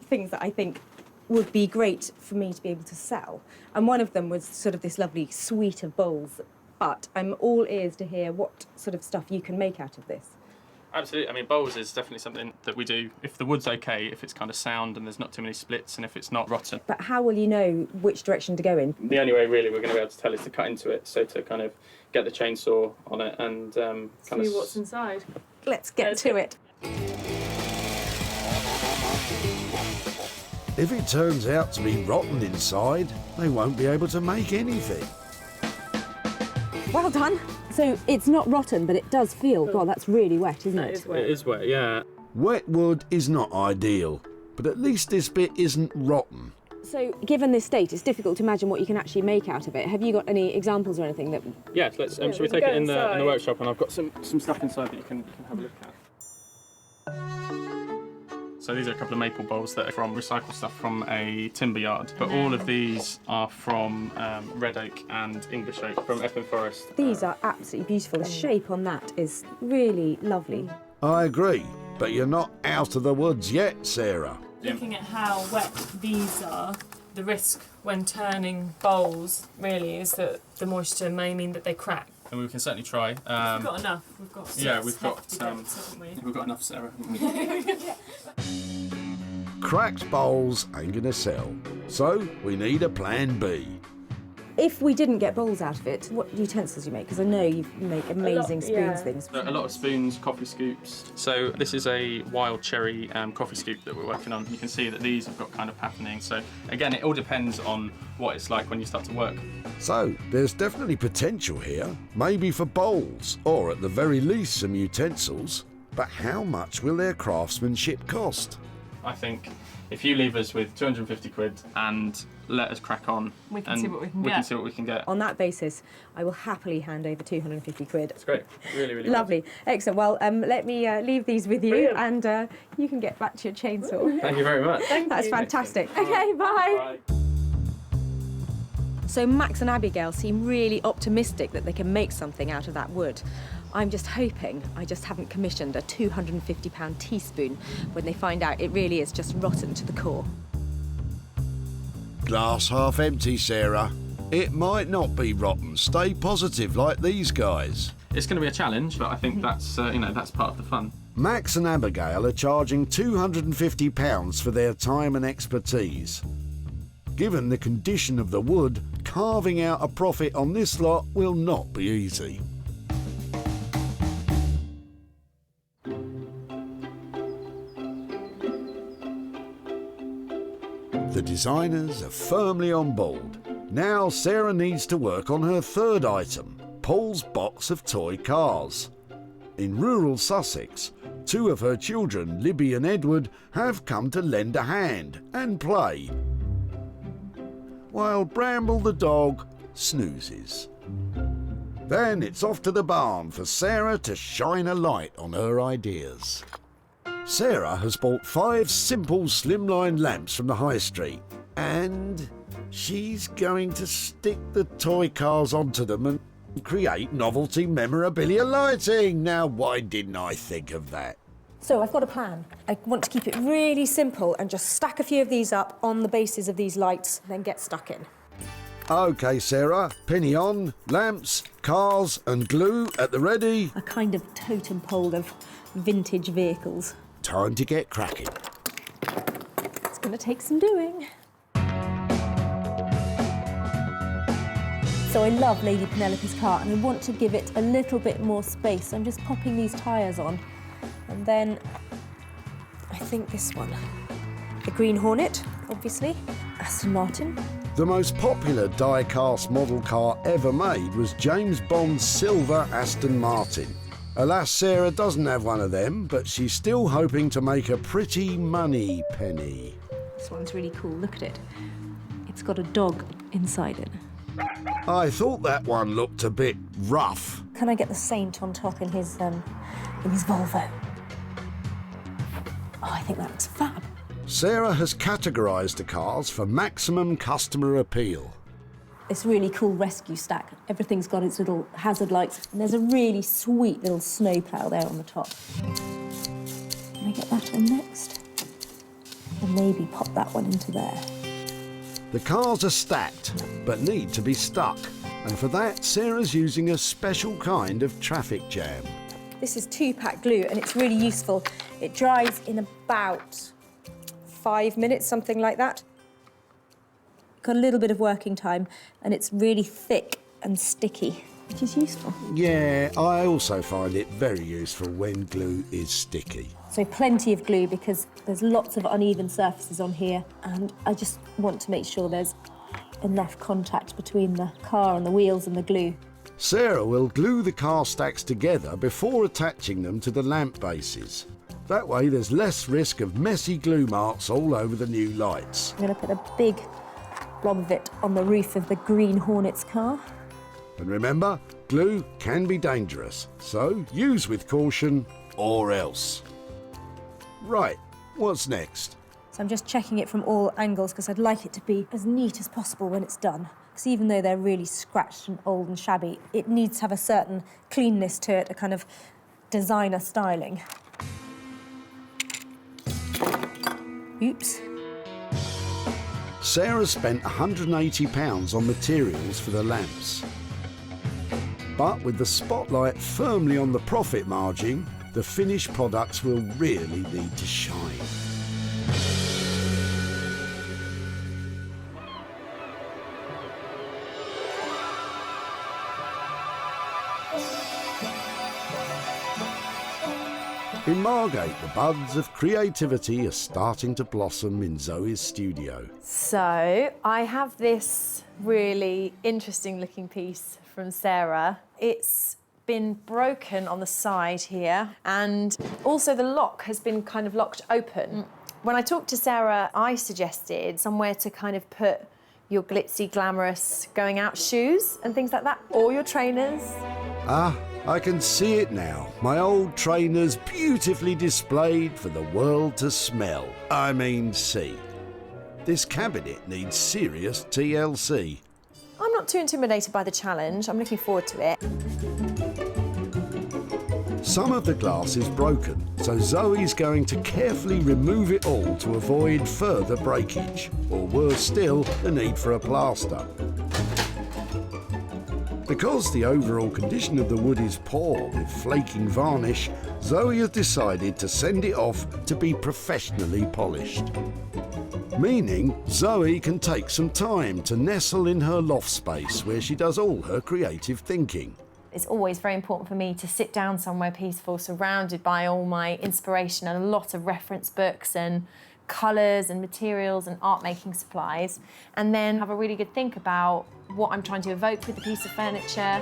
things that I think would be great for me to be able to sell. And one of them was sort of this lovely suite of bowls. But I'm all ears to hear what sort of stuff you can make out of this. Absolutely. I mean, bowls is definitely something that we do if the wood's okay, if it's kind of sound and there's not too many splits, and if it's not rotten. But how will you know which direction to go in? The only way really we're going to be able to tell is to cut into it, so to kind of get the chainsaw on it and kind of... See what's inside. Let's get to it. If it turns out to be rotten inside, they won't be able to make anything. Well done. So it's not rotten, but it does feel, God, that's really wet, isn't it? It is wet, yeah. Wet wood is not ideal, but at least this bit isn't rotten. So given this state, it's difficult to imagine what you can actually make out of it. Have you got any examples or anything that... Yeah, let's, shall we take it in the workshop, and I've got some stuff inside that you can have a look at. So these are a couple of maple bowls that are from recycled stuff from a timber yard, but all of these are from red oak and English oak from Epping Forest. These are absolutely beautiful. The shape on that is really lovely. I agree, but you're not out of the woods yet, Sarah. Looking at how wet these are, the risk when turning bowls really is that the moisture may mean that they crack. And we can certainly try. We've got enough. We've got we've got enough, Sarah. Cracked bowls ain't gonna sell, so we need a plan B. If we didn't get bowls out of it, what utensils do you make? Because I know you make amazing spoons things. A lot of spoons, coffee scoops. So this is a wild cherry coffee scoop that we're working on. You can see that these have got kind of patterning. So again, it all depends on what it's like when you start to work. So there's definitely potential here, maybe for bowls, or at the very least some utensils. But how much will their craftsmanship cost? I think if you leave us with 250 quid and let us crack on, we can see what we can get. On On that basis, I will happily hand over 250 quid. That's great. Really, really lovely. Good. Excellent. Well, let me leave these with you, and you can get back to your chainsaw. Thank you very much. That's fantastic. Okay, bye. So Max and Abigail seem really optimistic that they can make something out of that wood. I'm just hoping I just haven't commissioned a £250 teaspoon when they find out it really is just rotten to the core. Glass half empty, Sarah. It might not be rotten. Stay positive like these guys. It's going to be a challenge, but I think that's that's part of the fun. Max and Abigail are charging £250 for their time and expertise. Given the condition of the wood, carving out a profit on this lot will not be easy. The designers are firmly on board. Now Sarah needs to work on her third item, Paul's box of toy cars. In rural Sussex, two of her children, Libby and Edward, have come to lend a hand and play, while Bramble the dog snoozes. Then it's off to the barn for Sarah to shine a light on her ideas. Sarah has bought 5 simple slimline lamps from the high street, and she's going to stick the toy cars onto them and create novelty memorabilia lighting. Now, why didn't I think of that? So I've got a plan. I want to keep it really simple and just stack a few of these up on the bases of these lights, then get stuck in. OK, Sarah, penny on, lamps, cars and glue at the ready. A kind of totem pole of vintage vehicles. Time to get cracking. It's going to take some doing. So I love Lady Penelope's car and I want to give it a little bit more space. I'm just popping these tyres on. And then I think this one. The Green Hornet, obviously. Aston Martin. The most popular die-cast model car ever made was James Bond's silver Aston Martin. Alas, Sarah doesn't have one of them, but she's still hoping to make a pretty money penny. This one's really cool, look at it. It's got a dog inside it. I thought that one looked a bit rough. Can I get the Saint on top in his Volvo? Oh, I think that looks fab. Sarah has categorised the cars for maximum customer appeal. This really cool rescue stack. Everything's got its little hazard lights, and there's a really sweet little snowplow there on the top. Can I get that on next? And maybe pop that one into there. The cars are stacked, but need to be stuck. And for that, Sarah's using a special kind of traffic jam. This is 2-pack glue and it's really useful. It dries in about 5 minutes, something like that. Got a little bit of working time and it's really thick and sticky, which is useful. Yeah, I also find it very useful when glue is sticky. So plenty of glue because there's lots of uneven surfaces on here and I just want to make sure there's enough contact between the car and the wheels and the glue. Sarah will glue the car stacks together before attaching them to the lamp bases. That way there's less risk of messy glue marks all over the new lights. I'm going to put a big blob of it on the roof of the Green Hornet's car. And remember, glue can be dangerous, so use with caution or else. Right, what's next? So I'm just checking it from all angles because I'd like it to be as neat as possible when it's done. Because even though they're really scratched and old and shabby, it needs to have a certain cleanness to it, a kind of designer styling. Oops. Sarah spent £180 on materials for the lamps. But with the spotlight firmly on the profit margin, the finished products will really need to shine. In Margate, the buds of creativity are starting to blossom in Zoe's studio. So I have this really interesting looking piece from Sarah. It's been broken on the side here and also the lock has been kind of locked open. When I talked to Sarah, I suggested somewhere to kind of put your glitzy, glamorous going out shoes and things like that, or your trainers. Ah, I can see it now. My old trainers beautifully displayed for the world to smell. I mean, see. This cabinet needs serious TLC. I'm not too intimidated by the challenge. I'm looking forward to it. Some of the glass is broken, so Zoe's going to carefully remove it all to avoid further breakage, or worse still, the need for a plaster. Because the overall condition of the wood is poor with flaking varnish, Zoe has decided to send it off to be professionally polished. Meaning Zoe can take some time to nestle in her loft space where she does all her creative thinking. It's always very important for me to sit down somewhere peaceful, surrounded by all my inspiration and a lot of reference books and colours and materials and art making supplies, and then have a really good think about what I'm trying to evoke with the piece of furniture.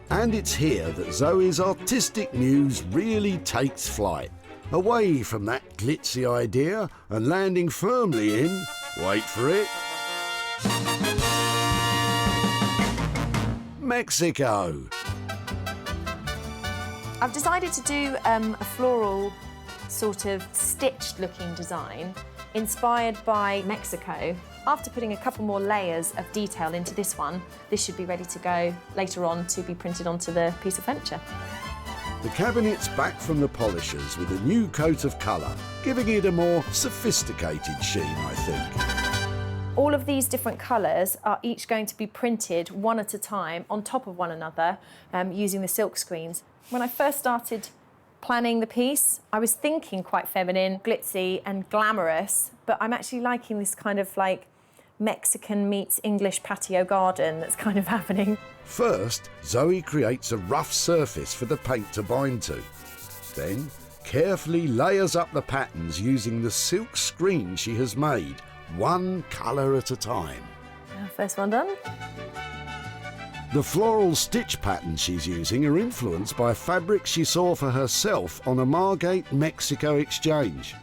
And it's here that Zoe's artistic muse really takes flight, away from that glitzy idea and landing firmly in, wait for it, Mexico. I've decided to do a floral sort of stitched looking design inspired by Mexico. After putting a couple more layers of detail into this one, this should be ready to go later on to be printed onto the piece of furniture. The cabinet's back from the polishers with a new coat of colour, giving it a more sophisticated sheen, I think. All of these different colours are each going to be printed one at a time on top of one another using the silk screens. When I first started planning the piece, I was thinking quite feminine, glitzy and glamorous, but I'm actually liking this kind of like Mexican meets English patio garden that's kind of happening. First, Zoe creates a rough surface for the paint to bind to. Then, carefully layers up the patterns using the silk screen she has made, one colour at a time. First one done. The floral stitch patterns she's using are influenced by fabrics she saw for herself on a Margate, Mexico exchange.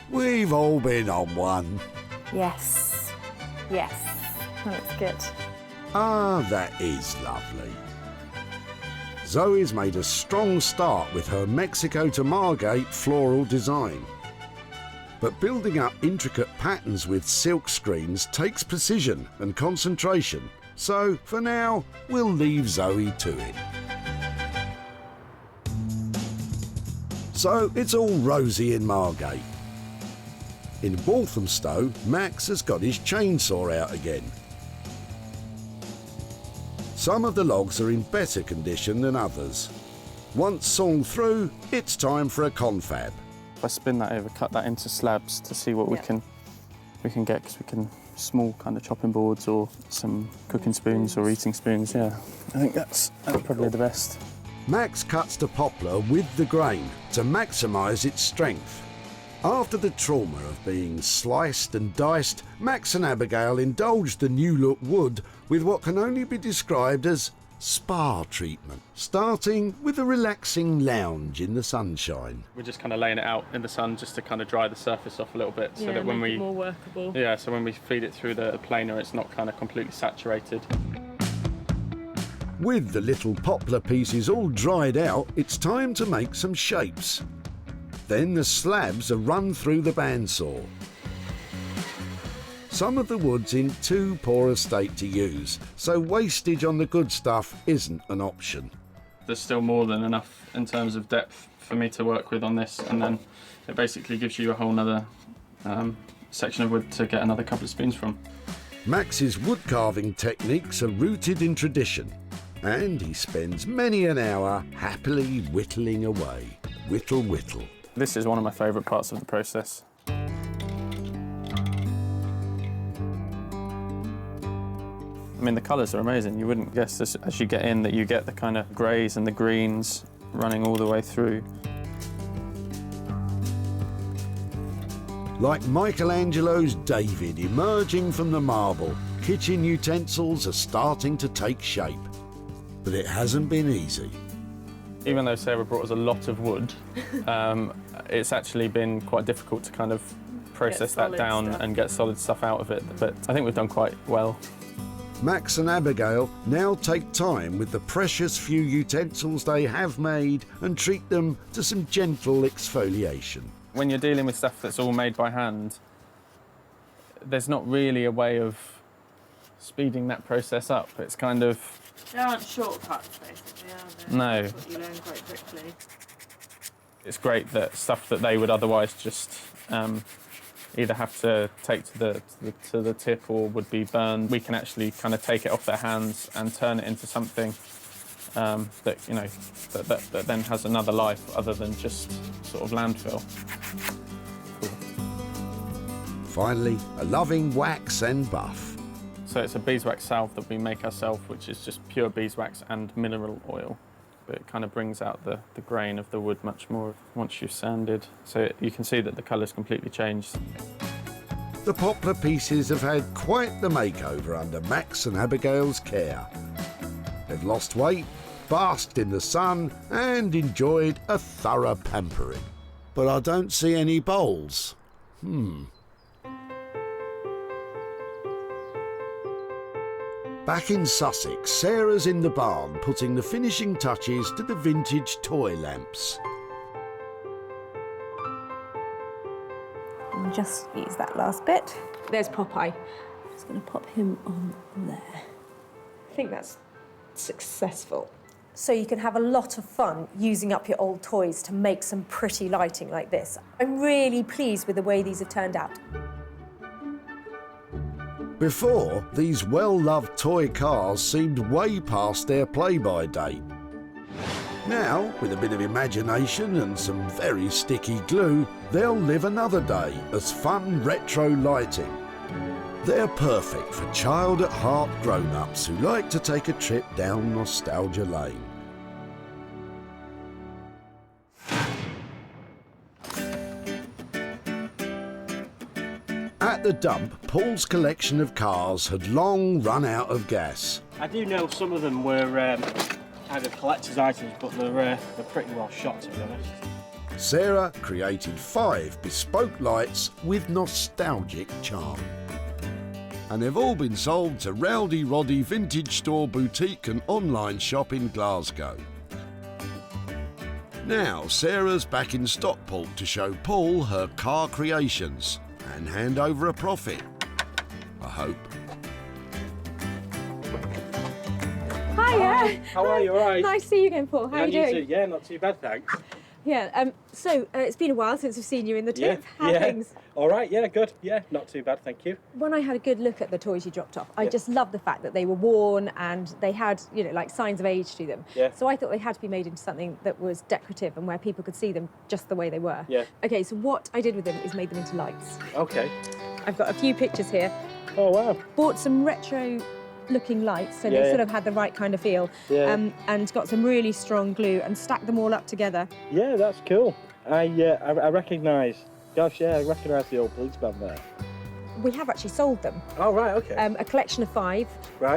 We've all been on one. Yes, yes, that looks good. Ah, that is lovely. Zoe's made a strong start with her Mexico to Margate floral design. But building up intricate patterns with silk screens takes precision and concentration. So, for now, we'll leave Zoe to it. So, it's all rosy in Margate. In Walthamstow, Max has got his chainsaw out again. Some of the logs are in better condition than others. Once sawn through, it's time for a confab. If I spin that over, cut that into slabs to see what we can get, because we can small kind of chopping boards or some cooking spoons or eating spoons. Yeah, I think that's probably the best. Max cuts the poplar with the grain to maximise its strength. After the trauma of being sliced and diced, Max and Abigail indulged the new look wood with what can only be described as spa treatment, starting with a relaxing lounge in the sunshine. We're just kind of laying it out in the sun just to kind of dry the surface off a little bit, so that when make it more workable. Yeah, so when we feed it through the planer, it's not kind of completely saturated. With the little poplar pieces all dried out, it's time to make some shapes. Then the slabs are run through the bandsaw. Some of the wood's in too poor a state to use, so wastage on the good stuff isn't an option. There's still more than enough in terms of depth for me to work with on this, and then it basically gives you a whole nother section of wood to get another couple of spoons from. Max's wood carving techniques are rooted in tradition, and he spends many an hour happily whittling away. Whittle, whittle. This is one of my favourite parts of the process. I mean, the colours are amazing. You wouldn't guess this, as you get in, that you get the kind of greys and the greens running all the way through. Like Michelangelo's David emerging from the marble, kitchen utensils are starting to take shape. But it hasn't been easy. Even though Sarah brought us a lot of wood, it's actually been quite difficult to kind of process that down and get solid stuff out of it. But I think we've done quite well. Max and Abigail now take time with the precious few utensils they have made and treat them to some gentle exfoliation. When you're dealing with stuff that's all made by hand, there's not really a way of speeding that process up. It's kind of... There aren't shortcuts, basically, are there? No. That's what you learn quite quickly. It's great that stuff that they would otherwise just either have to take to the tip or would be burned, we can actually kind of take it off their hands and turn it into something that, you know, that then has another life other than just sort of landfill. Cool. Finally, a loving wax and buff. So it's a beeswax salve that we make ourselves, which is just pure beeswax and mineral oil. But it kind of brings out the grain of the wood much more once you've sanded. So you can see that the colour's completely changed. The poplar pieces have had quite the makeover under Max and Abigail's care. They've lost weight, basked in the sun and enjoyed a thorough pampering. But I don't see any bowls. Back in Sussex, Sarah's in the barn putting the finishing touches to the vintage toy lamps. I'll just use that last bit. There's Popeye. I'm just going to pop him on there. I think that's successful. So you can have a lot of fun using up your old toys to make some pretty lighting like this. I'm really pleased with the way these have turned out. Before, these well-loved toy cars seemed way past their play-by date. Now, with a bit of imagination and some very sticky glue, they'll live another day as fun retro lighting. They're perfect for child-at-heart grown-ups who like to take a trip down nostalgia lane. At the dump, Paul's collection of cars had long run out of gas. I do know some of them were kind of collector's items, but they're pretty well shot, to be honest. Sarah created 5 bespoke lights with nostalgic charm. And they've all been sold to Rowdy Roddy Vintage Store Boutique and online shop in Glasgow. Now Sarah's back in Stockport to show Paul her car creations and hand over a profit, I hope. Hiya. How are you? All right? Nice to see you again, Paul. How are you doing? Yeah, not too bad, thanks. Yeah. So it's been a while since we've seen you in the tip. How are things? All right, yeah, good. Yeah, not too bad, thank you. When I had a good look at the toys you dropped off, I just loved the fact that they were worn and they had, you know, like signs of age to them. Yeah. So I thought they had to be made into something that was decorative and where people could see them just the way they were. Yeah. Okay, so what I did with them is made them into lights. Okay. I've got a few pictures here. Oh, wow. Bought some retro looking lights, so they sort of had the right kind of feel. Yeah. And got some really strong glue and stacked them all up together. Yeah, that's cool. I recognise, I recognise the old police band there. We have actually sold them. Oh, right, okay. A collection of 5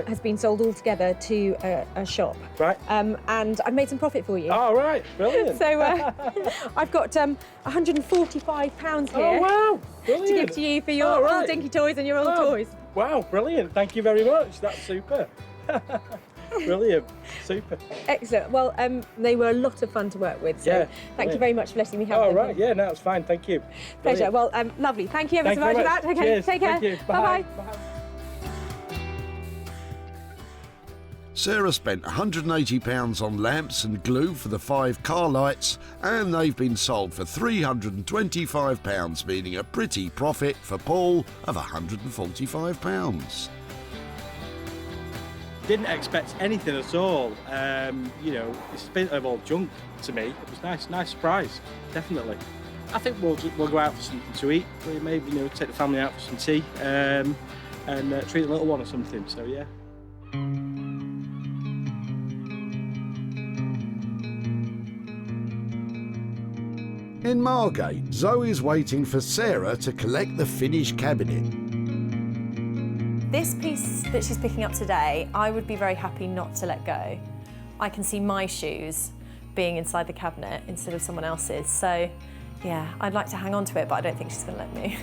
has been sold all together to a shop. Right. And I've made some profit for you. Oh, right, brilliant. So I've got £145 here. Oh, wow, brilliant. To give to you for your old dinky toys and your old toys. Wow, brilliant. Thank you very much. That's super. Brilliant. Super. Excellent. Well, they were a lot of fun to work with. So thank you very much for letting me help them. Oh, right. Yeah, no, it's fine. Thank you. Pleasure. Well, lovely. Thank you ever so much for that. Okay, Cheers. take care. Thank you. Bye-bye. Sarah spent £180 on lamps and glue for the 5 car lights, and they've been sold for £325, meaning a pretty profit for Paul of £145. Didn't expect anything at all. You know, it's a bit of all junk to me. It was nice surprise, definitely. I think we'll go out for something to eat. We maybe, you know, take the family out for some tea and treat the little one or something. So yeah. In Margate, Zoe's waiting for Sarah to collect the finished cabinet. This piece that she's picking up today, I would be very happy not to let go. I can see my shoes being inside the cabinet instead of someone else's. So, yeah, I'd like to hang on to it, but I don't think she's going to let me.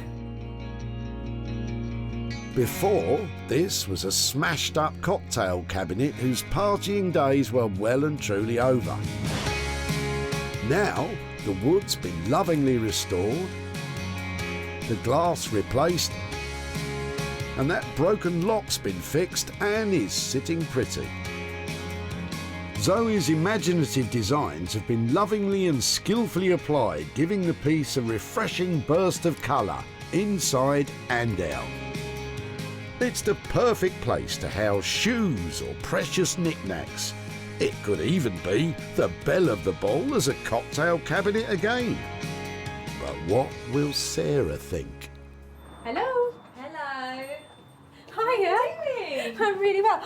Before, this was a smashed-up cocktail cabinet whose partying days were well and truly over. Now, the wood's been lovingly restored, the glass replaced, and that broken lock's been fixed and is sitting pretty. Zoe's imaginative designs have been lovingly and skillfully applied, giving the piece a refreshing burst of colour, inside and out. It's the perfect place to house shoes or precious knickknacks. It could even be the belle of the ball as a cocktail cabinet again. But what will Sarah think? Hello. Hello. Hiya. How are you doing? I'm really well.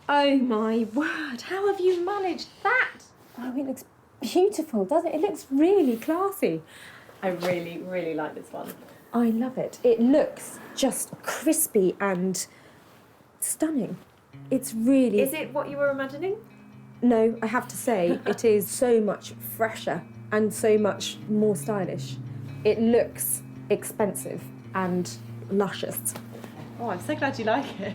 Oh my word, how have you managed that? Oh, it looks beautiful, doesn't it? It looks really classy. I really, really like this one. I love it. It looks just crispy and stunning. It's really... Is it what you were imagining? No, I have to say, it is so much fresher and so much more stylish. It looks expensive and luscious. Oh, I'm so glad you like it.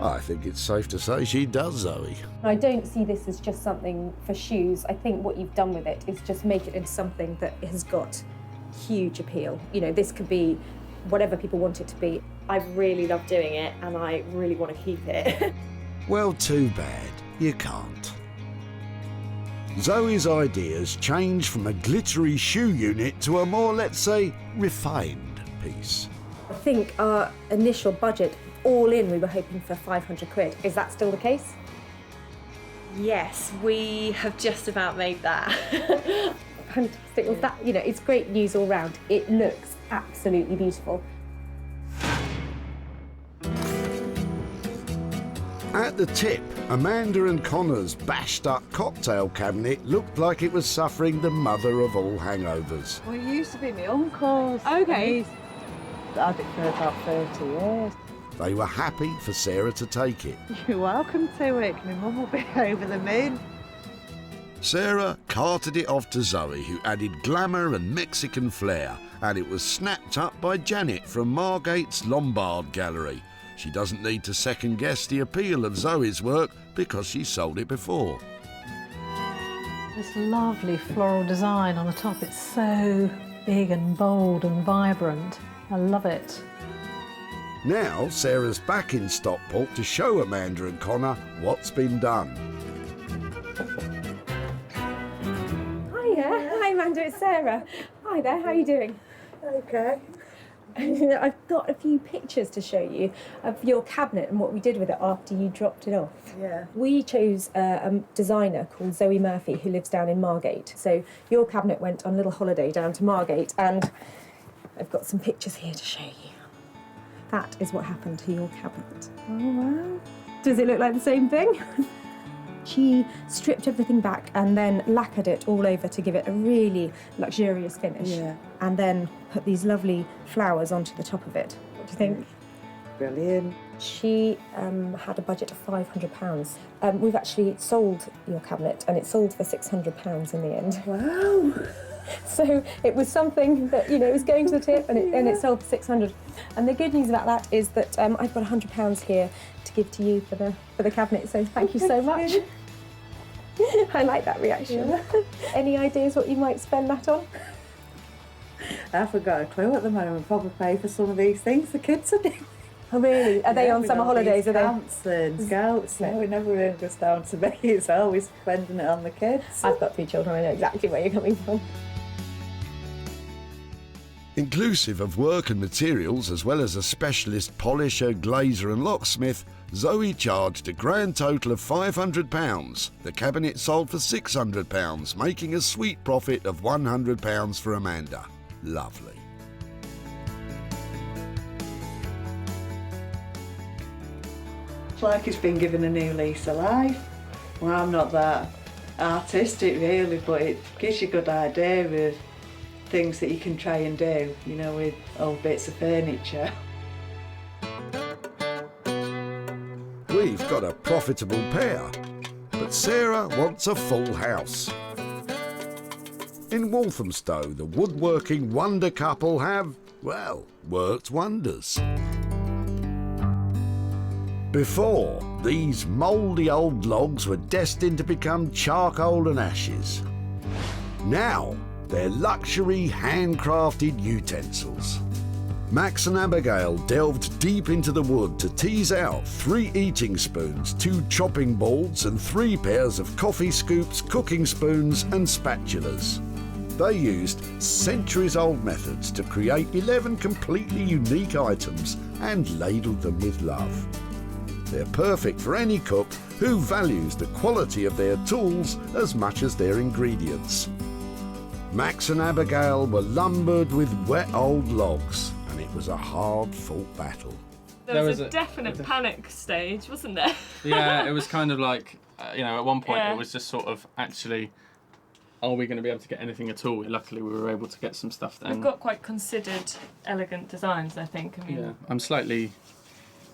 I think it's safe to say she does, Zoe. I don't see this as just something for shoes. I think what you've done with it is just make it into something that has got huge appeal. You know, this could be whatever people want it to be. I really love doing it and I really want to keep it. Well, too bad. You can't. Zoe's ideas changed from a glittery shoe unit to a more, let's say, refined piece. I think our initial budget, all in, we were hoping for 500 quid. Is that still the case? Yes, we have just about made that. Fantastic. Well, that, you know, it's great news all round. It looks absolutely beautiful. At the tip, Amanda and Connor's bashed-up cocktail cabinet looked like it was suffering the mother of all hangovers. Well, it used to be my uncle's. Okay. I had it for about 30 years. They were happy for Sarah to take it. You're welcome to it. My mum will be over the moon. Sarah carted it off to Zoe, who added glamour and Mexican flair, and it was snapped up by Janet from Margate's Lombard Gallery. She doesn't need to second-guess the appeal of Zoe's work because she sold it before. This lovely floral design on the top, it's so big and bold and vibrant. I love it. Now Sarah's back in Stockport to show Amanda and Connor what's been done. Hiya. Hi, Amanda. Amanda, it's Sarah. Hi there, how are you doing? Okay. I've got a few pictures to show you of your cabinet and what we did with it after you dropped it off. Yeah. We chose a designer called Zoe Murphy who lives down in Margate. So your cabinet went on a little holiday down to Margate, and I've got some pictures here to show you. That is what happened to your cabinet. Oh, wow. Does it look like the same thing? She stripped everything back and then lacquered it all over to give it a really luxurious finish. Yeah. And then put these lovely flowers onto the top of it. What do you think? Brilliant. She had a budget of £500. We've actually sold your cabinet, and it sold for £600 in the end. Wow. So it was something that, you know, it was going to the tip, and it sold for £600. And the good news about that is that I've got £100 here to give to you for the cabinet. So thank you so much. I like that reaction. Yeah. Any ideas what you might spend that on? I haven't got a clue at the moment. Probably pay for some of these things the kids are doing. Oh really? Are they on with summer all holidays? these Are they? camps and scouts? No, it never really goes down to me. It's always spending it on the kids. I've got 3 children. I know exactly where you're coming from. Inclusive of work and materials, as well as a specialist polisher, glazer and locksmith, Zoe charged a grand total of £500. The cabinet sold for £600, making a sweet profit of £100 for Amanda. Lovely. It's like it's been given a new lease of life. Well, I'm not that artistic really, but it gives you a good idea of things that you can try and do, you know, with old bits of furniture. We've got a profitable pair, but Sarah wants a full house. In Walthamstow, the woodworking wonder couple have, well, worked wonders. Before, these mouldy old logs were destined to become charcoal and ashes. Now, they're luxury handcrafted utensils. Max and Abigail delved deep into the wood to tease out 3 eating spoons, 2 chopping boards and 3 pairs of coffee scoops, cooking spoons and spatulas. They used centuries-old methods to create 11 completely unique items and ladled them with love. They're perfect for any cook who values the quality of their tools as much as their ingredients. Max and Abigail were lumbered with wet old logs, and it was a hard-fought battle. There was a definite panic stage, wasn't there? Yeah, it was kind of like, you know, at one point Yeah. it was just sort of actually, are we going to be able to get anything at all? Luckily, we were able to get some stuff then. We've got quite considered, elegant designs, I think. I mean, Yeah, I'm slightly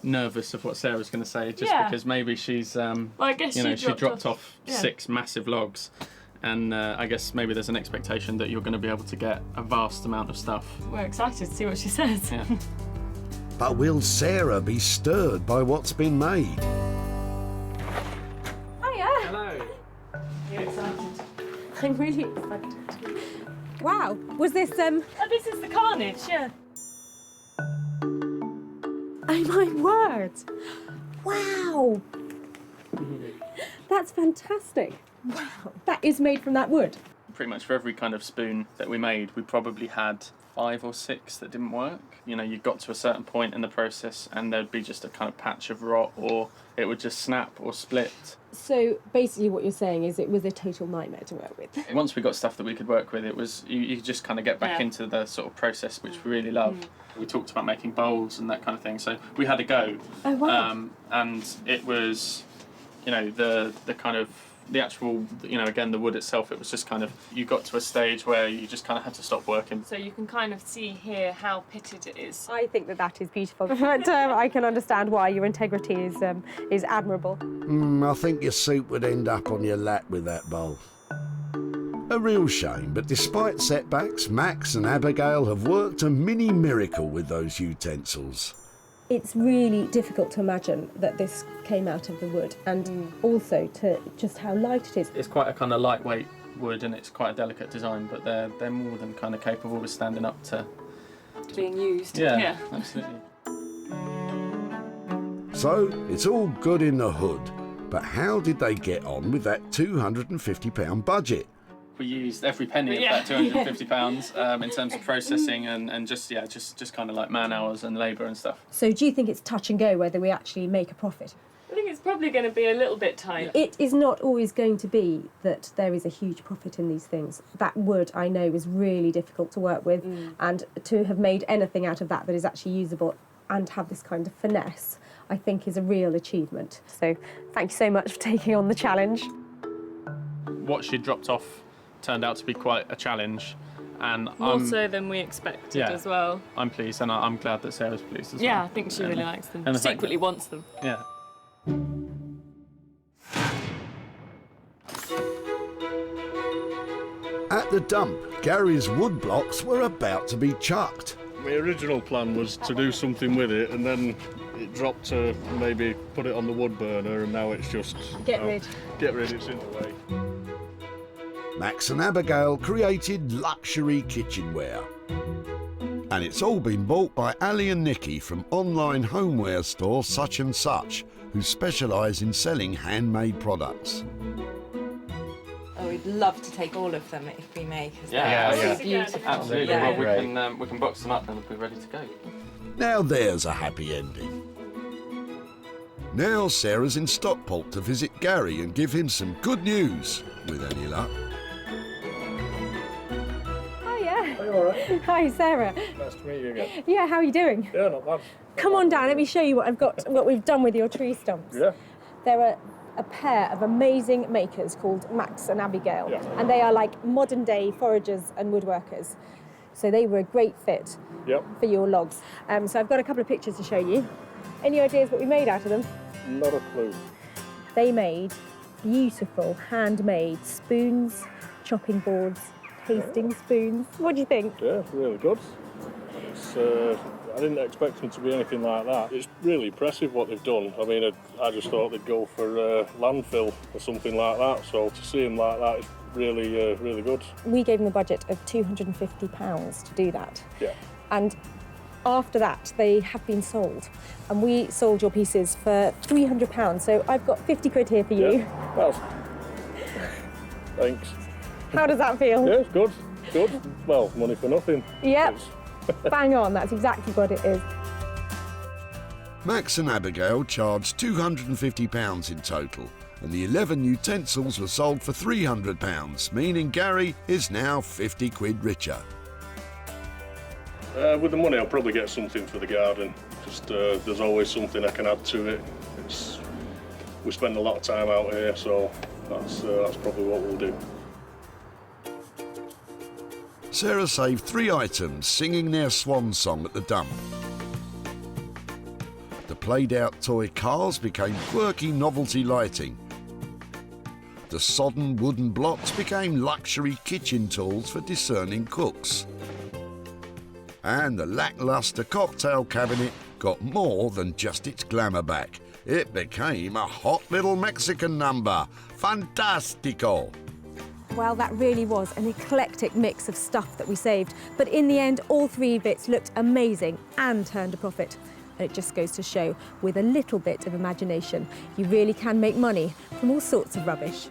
nervous of what Sarah's going to say, just Yeah. because maybe she's, I guess you know, she she dropped dropped off yeah. 6 massive logs, and I guess maybe there's an expectation that you're going to be able to get a vast amount of stuff. we're excited to see what she says. Yeah. But will Sarah be stirred by what's been made? Hiya. Hello. You're excited. I'm really excited. Wow. Was this Oh, this is the carnage, yeah. Oh my word! Wow! That's fantastic. Wow. That is made from that wood. Pretty much for every kind of spoon that we made, we probably had 5 or 6 that didn't work. You know, you got to a certain point in the process and there'd be just a kind of patch of rot, or it would just snap or split. So basically what you're saying is it was a total nightmare to work with. Once we got stuff that we could work with, it was you just kind of get back Yeah. into the sort of process which we really love. We talked about making bowls and that kind of thing, so we had a go. Oh wow. And it was, you know, the kind of the actual, you know, again, the wood itself, it was just kind of, you got to a stage where you just kind of had to stop working. So you can kind of see here how pitted it is. I think that is beautiful. But I can understand why your integrity is admirable. I think your soup would end up on your lap with that bowl. A real shame, but despite setbacks, Max and Abigail have worked a mini miracle with those utensils. It's really difficult to imagine that this came out of the wood, and also to just how light it is. It's quite a kind of lightweight wood and it's quite a delicate design, but they're more than kind of capable of standing up to being used. Yeah, absolutely. So, it's all good in the hood, but how did they get on with that £250 budget? we used every penny of that £250 in terms of processing and just kind of like man hours and labour and stuff. So do you think it's touch and go whether we actually make a profit? I think it's probably going to be a little bit tight. It is not always going to be that there is a huge profit in these things. That wood, I know, is really difficult to work with, and to have made anything out of that is actually usable and have this kind of finesse, I think is a real achievement. So thank you so much for taking on the challenge. What she dropped off turned out to be quite a challenge, and More so than we expected as well. I'm pleased, and I'm glad that Sarah's pleased as well. Yeah, I think she really likes them. And Secretly wants them. Yeah. At the dump, Gary's wood blocks were about to be chucked. My original plan was to do something with it, and then it dropped to maybe put it on the wood burner, and now it's just... Get rid. Get rid, it's in the way. Max and Abigail created luxury kitchenware. And it's all been bought by Ali and Nikki from online homeware store Such and Such, who specialise in selling handmade products. Oh, we'd love to take all of them if we may, because Yeah, they're so beautiful. Absolutely. Yeah. Well, we can box them up and we'll be ready to go. Now there's a happy ending. Now Sarah's in Stockport to visit Gary and give him some good news, with any luck. Are you all right? Hi, Sarah. Nice to meet you again. Yeah, how are you doing? Yeah, not bad. Come on down, let me show you what we've done with your tree stumps. Yeah. There are a pair of amazing makers called Max and Abigail, and they are like modern day foragers and woodworkers. So they were a great fit for your logs. So I've got a couple of pictures to show you. Any ideas what we made out of them? Not a clue. They made beautiful handmade spoons, chopping boards, tasting spoons. What do you think? Yeah, really good. It's, I didn't expect them to be anything like that. It's really impressive what they've done. I mean, I just thought they'd go for landfill or something like that. So to see them like that is really, really good. We gave them a budget of £250 to do that. Yeah. And after that, they have been sold. And we sold your pieces for £300. So I've got 50 quid here for you. Yeah. Well, thanks. How does that feel? Yeah, it's good. Good. Well, money for nothing. Yep. Bang on, that's exactly what it is. Max and Abigail charged £250 in total, and the 11 utensils were sold for £300, meaning Gary is now 50 quid richer. With the money, I'll probably get something for the garden. Just there's always something I can add to it. We spend a lot of time out here, so that's probably what we'll do. Sarah saved 3 items singing their swan song at the dump. The played-out toy cars became quirky novelty lighting. The sodden wooden blocks became luxury kitchen tools for discerning cooks. And the lacklustre cocktail cabinet got more than just its glamour back. It became a hot little Mexican number. Fantastico! Well, that really was an eclectic mix of stuff that we saved. But in the end, all 3 bits looked amazing and turned a profit. And it just goes to show, with a little bit of imagination, you really can make money from all sorts of rubbish.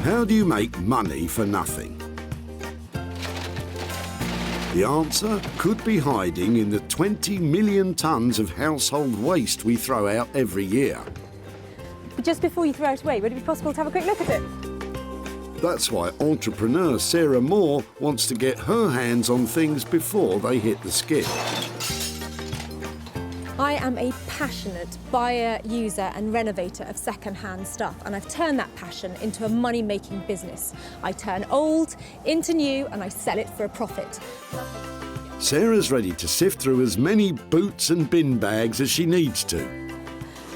How do you make money for nothing? The answer could be hiding in the 20 million tonnes of household waste we throw out every year. But just before you throw it away, would it be possible to have a quick look at it? That's why entrepreneur Sarah Moore wants to get her hands on things before they hit the skip. I am a passionate buyer, user and renovator of second-hand stuff, and I've turned that passion into a money-making business. I turn old into new and I sell it for a profit. Sarah's ready to sift through as many boots and bin bags as she needs to.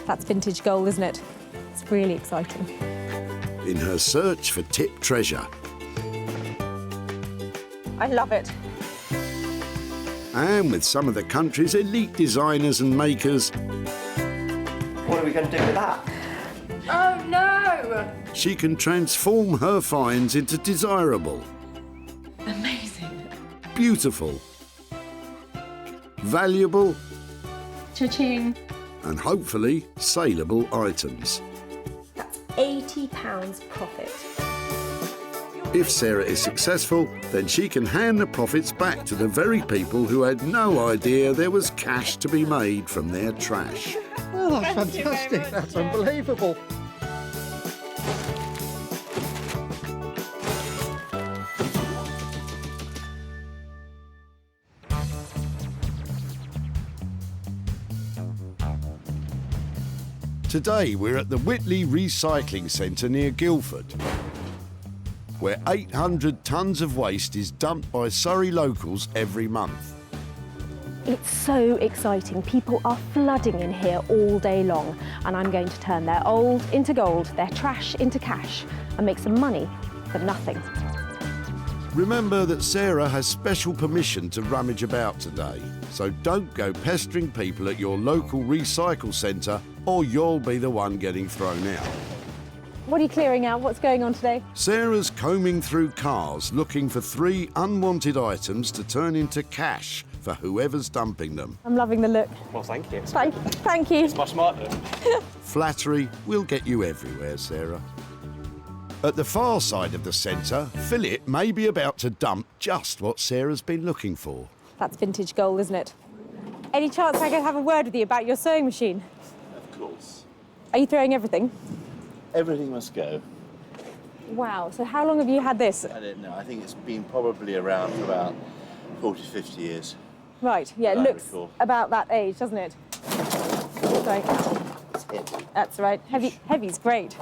That's vintage gold, isn't it? It's really exciting. In her search for tip treasure. I love it. And with some of the country's elite designers and makers, What are we going to do with that? Oh no! she can transform her finds into desirable, Amazing. beautiful, valuable, Cha-ching. and hopefully saleable items. That's £80 profit. If Sarah is successful, then she can hand the profits back to the very people who had no idea there was cash to be made from their trash. Oh, that's fantastic. That's unbelievable. Today we're at the Whitley Recycling Centre near Guildford, where 800 tonnes of waste is dumped by Surrey locals every month. It's so exciting. People are flooding in here all day long, and I'm going to turn their old into gold, their trash into cash, and make some money for nothing. Remember that Sarah has special permission to rummage about today, so don't go pestering people at your local recycle centre or you'll be the one getting thrown out. What are you clearing out? What's going on today? Sarah's combing through cars looking for 3 unwanted items to turn into cash for whoever's dumping them. I'm loving the look. Well, thank you. Thank you. It's my smart look. Flattery will get you everywhere, Sarah. At the far side of the centre, Philip may be about to dump just what Sarah's been looking for. That's vintage gold, isn't it? Any chance I could have a word with you about your sewing machine? Of course. Are you throwing everything? Everything must go. Wow, so how long have you had this? I don't know. I think it's been probably around for about 40, 50 years. Right, yeah, it I looks recall. about that age, doesn't it? Sorry. That's right. Heavy's great.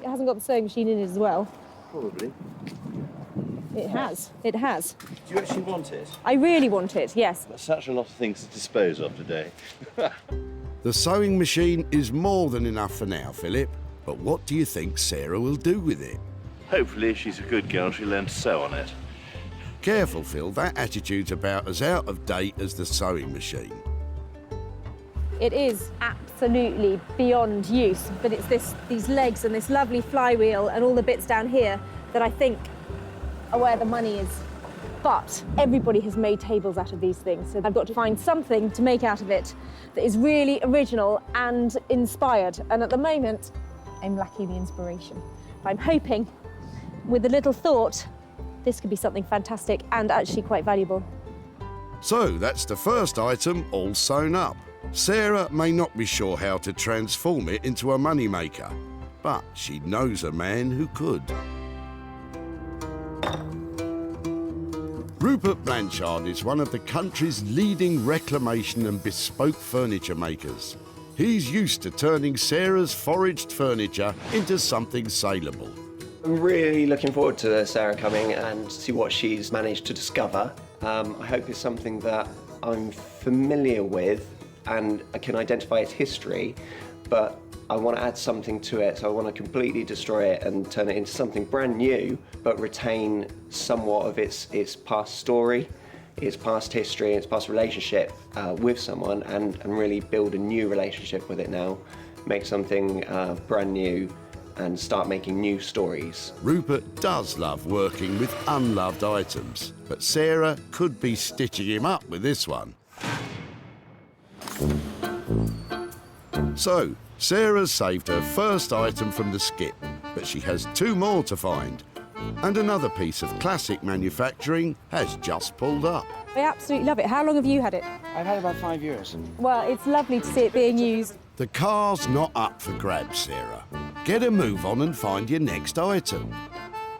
It hasn't got the sewing machine in it as well. Probably. It has. It has. Do you actually want it? I really want it, yes. There's such a lot of things to dispose of today. The sewing machine is more than enough for now, Philip. But what do you think Sarah will do with it? Hopefully, if she's a good girl, she'll learn to sew on it. Careful, Phil, that attitude's about as out of date as the sewing machine. It is absolutely beyond use, but it's these legs and this lovely flywheel and all the bits down here that I think are where the money is. But everybody has made tables out of these things, so I've got to find something to make out of it that is really original and inspired. And at the moment, I'm lacking the inspiration. I'm hoping, with a little thought, this could be something fantastic and actually quite valuable. So that's the first item all sewn up. Sarah may not be sure how to transform it into a moneymaker, but she knows a man who could. Rupert Blanchard is one of the country's leading reclamation and bespoke furniture makers. He's used to turning Sarah's foraged furniture into something saleable. I'm really looking forward to Sarah coming and see what she's managed to discover. I hope it's something that I'm familiar with and I can identify its history, but I want to add something to it, so I want to completely destroy it and turn it into something brand new, but retain somewhat of its past story, its past history, its past relationship with someone, and really build a new relationship with it now, make something brand new, and start making new stories. Rupert does love working with unloved items, but Sarah could be stitching him up with this one. So, Sarah's saved her first item from the skip, but she has 2 more to find. And another piece of classic manufacturing has just pulled up. I absolutely love it. How long have you had it? I've had about 5 years. Well, it's lovely to see it being used. The car's not up for grabs, Sarah. Get a move on and find your next item.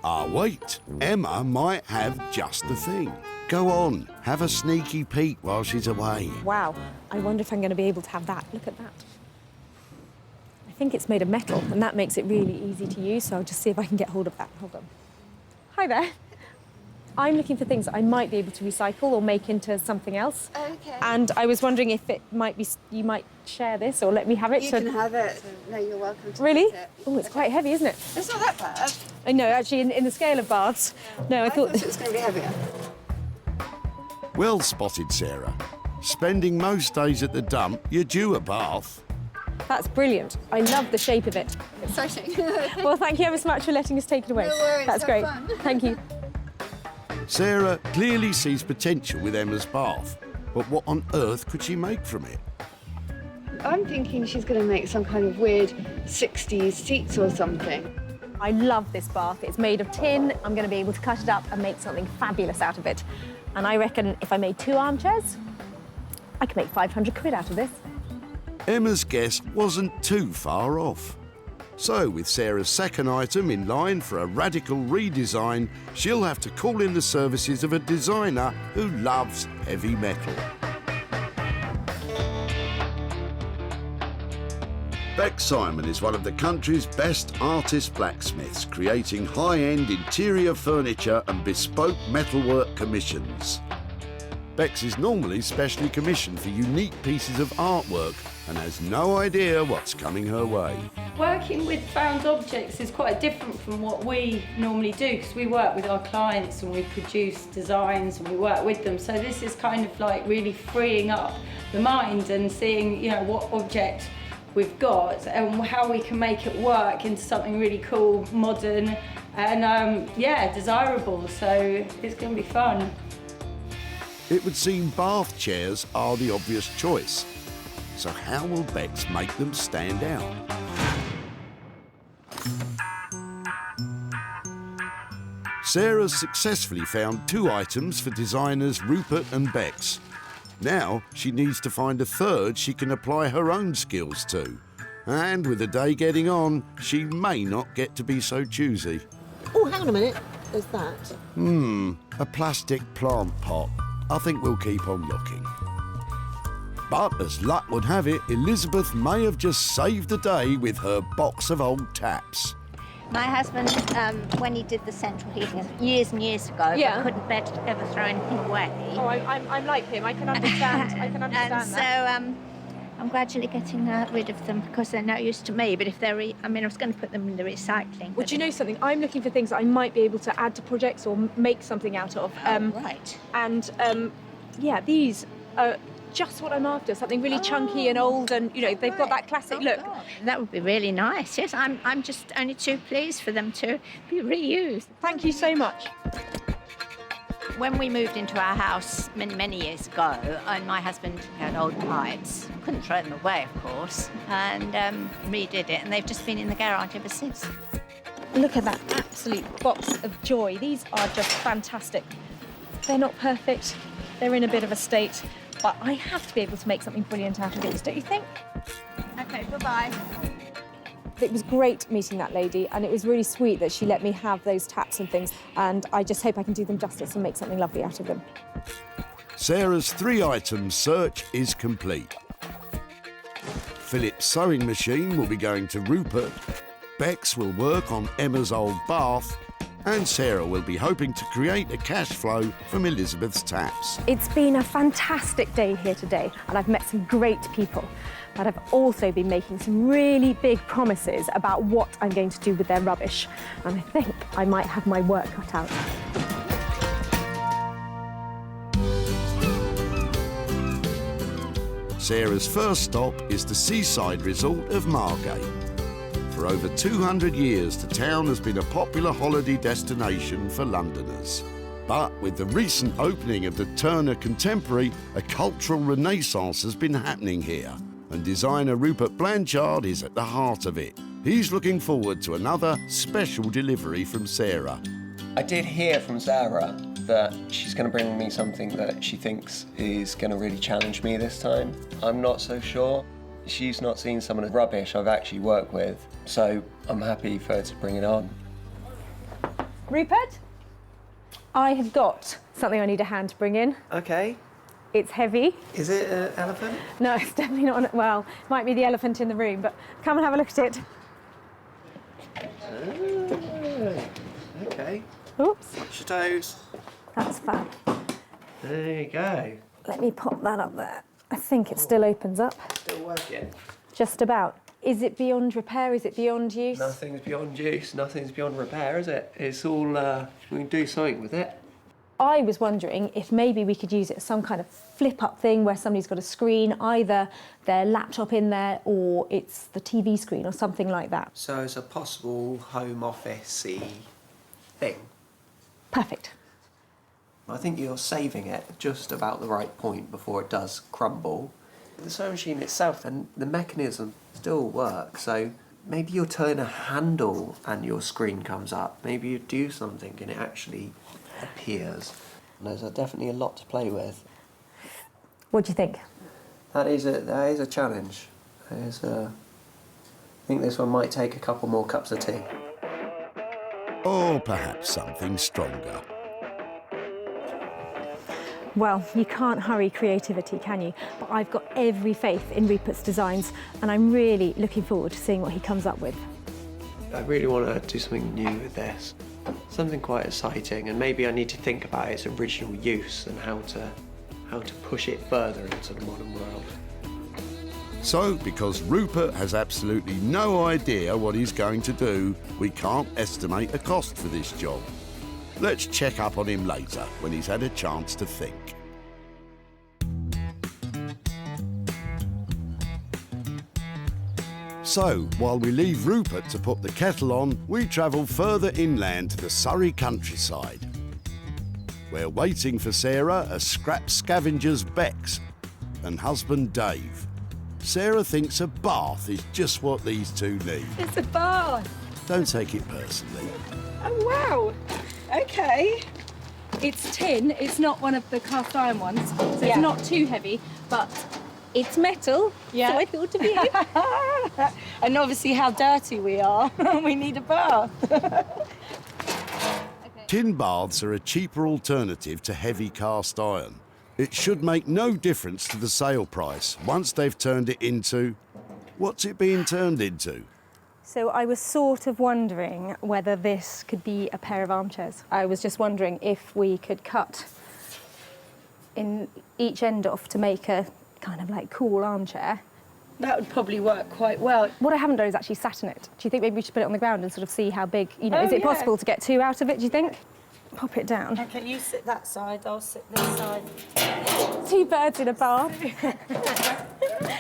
Ah, wait, Emma might have just the thing. Go on, have a sneaky peek while she's away. Wow, I wonder if I'm going to be able to have that. Look at that. I think it's made of metal, and that makes it really easy to use, so I'll just see if I can get hold of that. Hold on. Hi there. I'm looking for things I might be able to recycle or make into something else. Okay. And I was wondering if it might be, you might share this or let me have it. You can have it. No, you're welcome to Really? take it. Oh, it's quite heavy, isn't it? It's not that bad. I know, actually, in the scale of baths. No, I thought it was going to be heavier. Well spotted, Sarah. Spending most days at the dump, you're due a bath. That's brilliant. I love the shape of it. Exciting. Well, thank you ever so much for letting us take it away. No worries, That's have great. fun. Thank you. Sarah clearly sees potential with Emma's bath, but what on earth could she make from it? I'm thinking she's going to make some kind of weird 60s seats or something. I love this bath. It's made of tin. I'm going to be able to cut it up and make something fabulous out of it. And I reckon if I made 2 armchairs, I could make 500 quid out of this. Emma's guess wasn't too far off. So, with Sarah's second item in line for a radical redesign, she'll have to call in the services of a designer who loves heavy metal. Beck Simon is one of the country's best artist blacksmiths, creating high-end interior furniture and bespoke metalwork commissions. Bex is normally specially commissioned for unique pieces of artwork and has no idea what's coming her way. Working with found objects is quite different from what we normally do because we work with our clients and we produce designs and we work with them. So this is kind of like really freeing up the mind and seeing, you know, what object we've got and how we can make it work into something really cool, modern and yeah, desirable. So it's going to be fun. It would seem bath chairs are the obvious choice. So how will Bex make them stand out? Sarah's successfully found 2 items for designers Rupert and Bex. Now she needs to find a third she can apply her own skills to. And with the day getting on, she may not get to be so choosy. Oh, hang on a minute. There's that. A plastic plant pot. I think we'll keep on looking. But as luck would have it, Elizabeth may have just saved the day with her box of old taps. My husband, when he did the central heating years and years ago, Yeah. couldn't bear to ever throw anything away. Oh, I'm like him. I can understand. I can understand And so that. I'm gradually getting rid of them because they're no use to me. But if they're, I was going to put them in the recycling. Well, do you know something? I'm looking for things that I might be able to add to projects or make something out of. Right. And yeah, these are just what I'm after. Something really chunky and old, and you know they've got that classic look. That would be really nice. Yes, I'm just only too pleased for them to be reused. Thank you so much. When we moved into our house many years ago, and my husband had old pipes, couldn't throw them away, of course, and redid it, and they've just been in the garage ever since. Look at that absolute box of joy. These are just fantastic. They're not perfect. They're in a bit of a state, but I have to be able to make something brilliant out of these, don't you think? Okay, bye-bye. It was great meeting that lady, and it was really sweet that she let me have those taps and things, and I just hope I can do them justice and make something lovely out of them. Sarah's 3-item search is complete. Philip's sewing machine will be going to Rupert, Bex will work on Emma's old bath, and Sarah will be hoping to create a cash flow from Elizabeth's taps. It's been a fantastic day here today, and I've met some great people. But I've also been making some really big promises about what I'm going to do with their rubbish. And I think I might have my work cut out. Sarah's first stop is the seaside resort of Margate. For over 200 years, the town has been a popular holiday destination for Londoners. But with the recent opening of the Turner Contemporary, a cultural renaissance has been happening here. And designer Rupert Blanchard is at the heart of it. He's looking forward to another special delivery from Sarah. I did hear from Sarah that she's going to bring me something that she thinks is going to really challenge me this time. I'm not so sure. She's not seen some of the rubbish I've actually worked with, so I'm happy for her to bring it on. Rupert, I have got something I need a hand to bring in. Okay. It's heavy. Is it an elephant? No, it's definitely not. Well, it might be the elephant in the room, but come and have a look at it. Okay. Oops. Watch your toes. That's fab. There you go. Let me pop that up there. I think it still opens up. Still working. Just about. Is it beyond repair? Is it beyond use? Nothing's beyond use, nothing's beyond repair, is it? It's all, we can do something with it. I was wondering if maybe we could use it as some kind of flip-up thing where somebody's got a screen, either their laptop in there or it's the TV screen or something like that. So it's a possible home office-y thing. Perfect. I think you're saving it just about the right point before it does crumble. The sewing machine itself and the mechanism still works, so maybe you'll turn a handle and your screen comes up. Maybe you do something and it actually appears. There's definitely a lot to play with. What do you think? That is a challenge. I think this one might take a couple more cups of tea. Or perhaps something stronger. Well, you can't hurry creativity, can you? But I've got every faith in Rupert's designs and I'm really looking forward to seeing what he comes up with. I really want to do something new with this. Something quite exciting, and maybe I need to think about its original use and how to push it further into the modern world. So, because Rupert has absolutely no idea what he's going to do, we can't estimate a cost for this job. Let's check up on him later, when he's had a chance to think. So, while we leave Rupert to put the kettle on, we travel further inland to the Surrey countryside. We're waiting for Sarah as scrap scavengers Beex and husband Dave. Sarah thinks a bath is just what these two need. It's a bath. Don't take it personally. Oh, wow. OK. It's tin. It's not one of the cast iron ones, so it's not too heavy, but it's metal, so I thought of you. And obviously how dirty we are. We need a bath. Tin baths are a cheaper alternative to heavy cast iron. It should make no difference to the sale price once they've turned it into... What's it being turned into? So I was sort of wondering whether this could be a pair of armchairs. I was just wondering if we could cut in each end off to make a kind of like cool armchair. That would probably work quite well. What I haven't done is actually sat in it. Do you think maybe we should put it on the ground and sort of see how big, you know, is it possible to get two out of it, do you think? Pop it down. Okay, you sit that side, I'll sit this side. Two birds in a bath.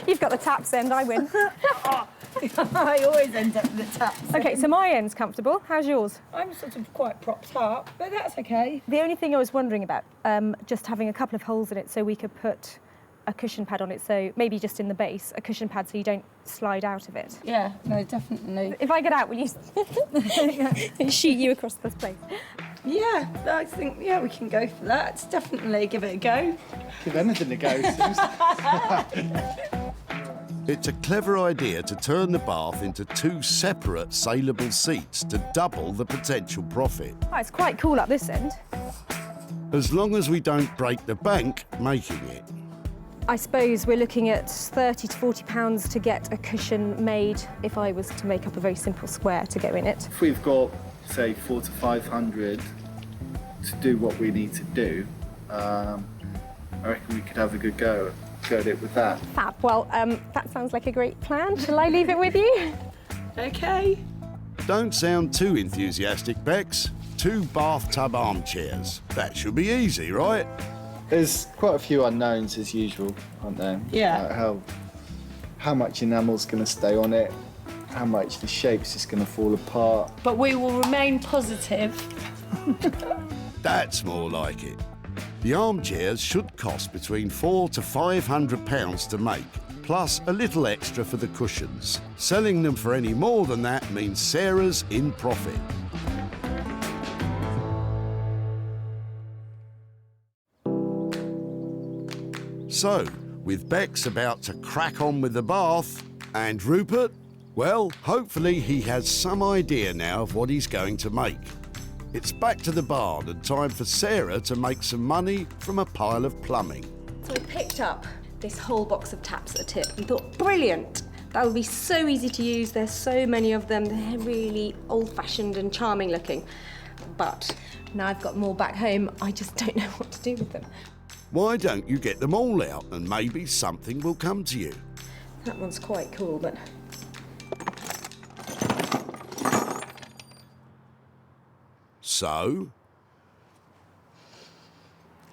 You've got the taps end, I win. I always end up with the taps. OK, so my end's comfortable. How's yours? I'm sort of quite propped up, but that's OK. The only thing I was wondering about, just having a couple of holes in it so we could put a cushion pad on it, so maybe just in the base, a cushion pad so you don't slide out of it. Yeah, no, definitely. If I get out, will you shoot you across this place? Yeah, I think, yeah, we can go for that. It's definitely give it a go. Give anything a go, It's a clever idea to turn the bath into two separate saleable seats to double the potential profit. Oh, it's quite cool up this end. As long as we don't break the bank making it. I suppose we're looking at £30 to £40 to get a cushion made if I was to make up a very simple square to go in it. If we've got, say, 400 to 500 to do what we need to do, I reckon we could have a good go at it with that. Fab. Well, that sounds like a great plan. Shall I leave it with you? OK. Don't sound too enthusiastic, Beex. 2 bathtub armchairs. That should be easy, right? There's quite a few unknowns as usual, aren't there? Yeah. How much enamel's going to stay on it, how much the shape's just going to fall apart. But we will remain positive. That's more like it. The armchairs should cost between £400 to £500 to make, plus a little extra for the cushions. Selling them for any more than that means Sarah's in profit. So, with Beex about to crack on with the bath, and Rupert, well, hopefully he has some idea now of what he's going to make. It's back to the barn and time for Sarah to make some money from a pile of plumbing. So I picked up this whole box of taps at a tip and thought, brilliant! That would be so easy to use. There's so many of them. They're really old-fashioned and charming looking. but now I've got them all back home, I just don't know what to do with them. Why don't you get them all out and maybe something will come to you? That one's quite cool, but... So?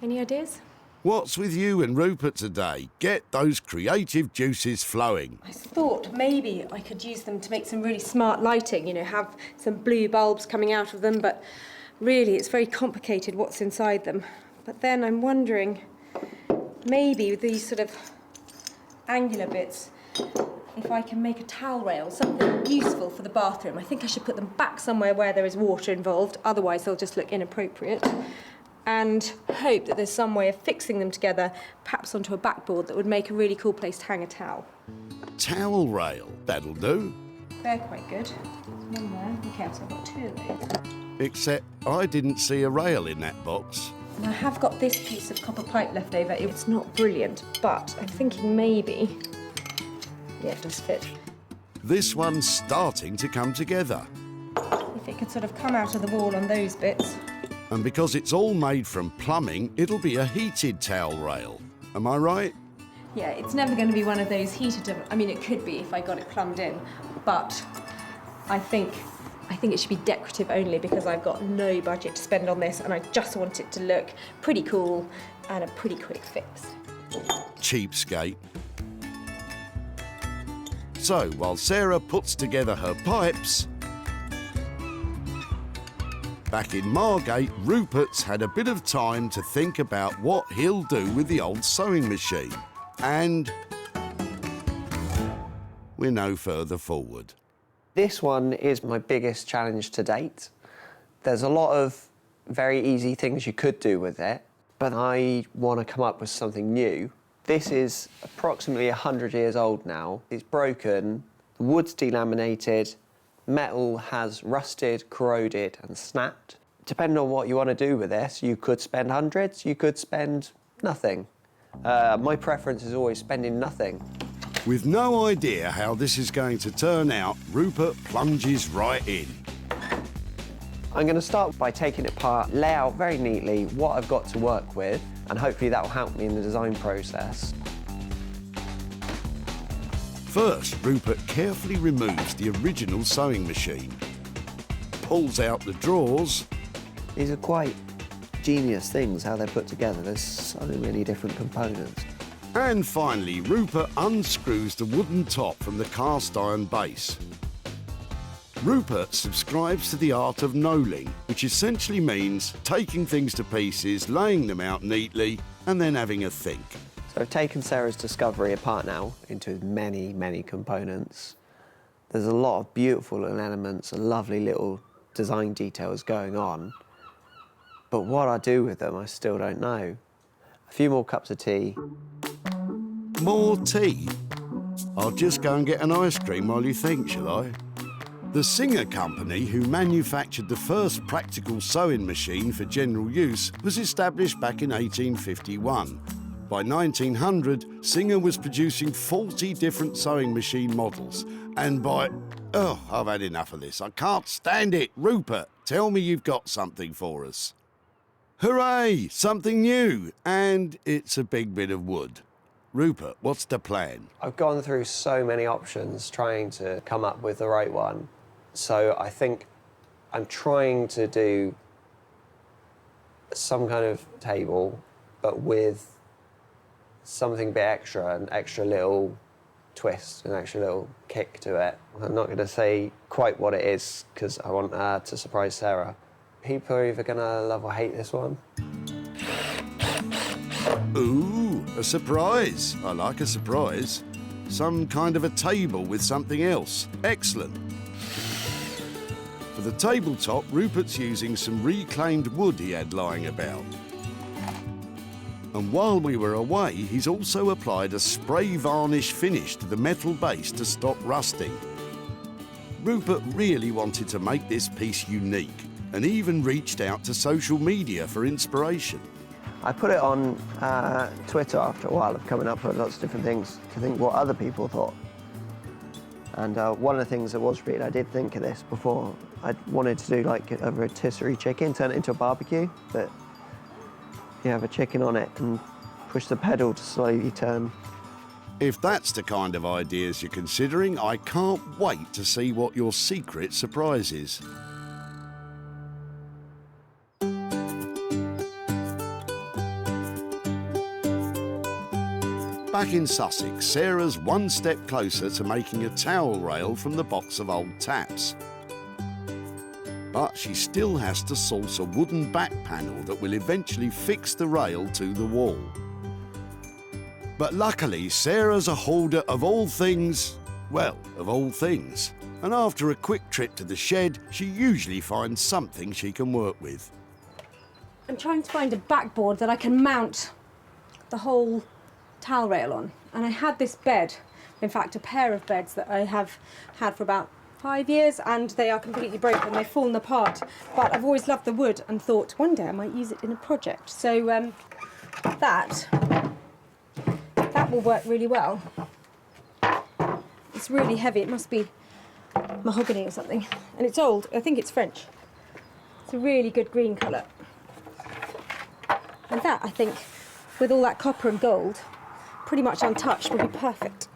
Any ideas? What's with you and Rupert today? Get those creative juices flowing. I thought maybe I could use them to make some really smart lighting, you know, have some blue bulbs coming out of them, but really it's very complicated what's inside them. But then I'm wondering, maybe with these sort of angular bits, if I can make a towel rail, something useful for the bathroom. I think I should put them back somewhere where there is water involved, otherwise they'll just look inappropriate. And hope that there's some way of fixing them together, perhaps onto a backboard that would make a really cool place to hang a towel. Towel rail, that'll do. They're quite good. There's one there. Okay, so I've got two of those. Except I didn't see a rail in that box. And I have got this piece of copper pipe left over. It's not brilliant, but I'm thinking maybe... Yeah, it does fit. This one's starting to come together. If it could sort of come out of the wall on those bits. And because it's all made from plumbing, it'll be a heated towel rail. Am I right? Yeah, it's never going to be one of those heated... I mean, it could be if I got it plumbed in, but I think it should be decorative only because I've got no budget to spend on this and I just want it to look pretty cool and a pretty quick fix. Cheapskate. So, while Sarah puts together her pipes, back in Margate, Rupert's had a bit of time to think about what he'll do with the old sewing machine. And we're no further forward. This one is my biggest challenge to date. There's a lot of very easy things you could do with it, but I want to come up with something new. This is approximately 100 years old now. It's broken, the wood's delaminated, metal has rusted, corroded and snapped. Depending on what you want to do with this, you could spend hundreds, you could spend nothing. My preference is always spending nothing. With no idea how this is going to turn out, Rupert plunges right in. I'm going to start by taking it apart, lay out very neatly what I've got to work with, and hopefully that will help me in the design process. First, Rupert carefully removes the original sewing machine, pulls out the drawers. These are quite genius things, how they're put together. There's so many different components. And finally, Rupert unscrews the wooden top from the cast iron base. Rupert subscribes to the art of knolling, which essentially means taking things to pieces, laying them out neatly, and then having a think. So I've taken Sarah's discovery apart now into many, many components. There's a lot of beautiful little elements and lovely little design details going on. But what I do with them, I still don't know. A few more cups of tea. More tea? I'll just go and get an ice cream while you think, shall I? The Singer Company, who manufactured the first practical sewing machine for general use, was established back in 1851. By 1900, Singer was producing 40 different sewing machine models. And by... Oh, I've had enough of this. I can't stand it. Rupert, tell me you've got something for us. Hooray! Something new. And it's a big bit of wood. Rupert, what's the plan? I've gone through so many options trying to come up with the right one. So I think I'm trying to do some kind of table, but with something a bit extra, an extra little twist, an extra little kick to it. I'm not going to say quite what it is because I want to surprise Sarah. People are either going to love or hate this one. Ooh, a surprise. I like a surprise. Some kind of a table with something else. Excellent. For the tabletop, Rupert's using some reclaimed wood he had lying about. And while we were away, he's also applied a spray varnish finish to the metal base to stop rusting. Rupert really wanted to make this piece unique and even reached out to social media for inspiration. I put it on Twitter after a while of coming up with lots of different things to think what other people thought. And one of the things I did think of this before, I wanted to do like a rotisserie chicken, turn it into a barbecue, but you have a chicken on it and push the pedal to slowly turn. If that's the kind of ideas you're considering, I can't wait to see what your secret surprise is. Back in Sussex, Sarah's one step closer to making a towel rail from the box of old taps. But she still has to source a wooden back panel that will eventually fix the rail to the wall. But luckily, Sarah's a hoarder of all things, well, of all things. And after a quick trip to the shed, she usually finds something she can work with. I'm trying to find a backboard that I can mount the whole towel rail on. And I had this bed, in fact a pair of beds that I have had for about 5 years, and they are completely broken, they've fallen apart. But I've always loved the wood and thought one day I might use it in a project. So that will work really well. It's really heavy, it must be mahogany or something. And it's old, I think it's French. It's a really good green colour. And that, I think, with all that copper and gold, pretty much untouched, would be perfect.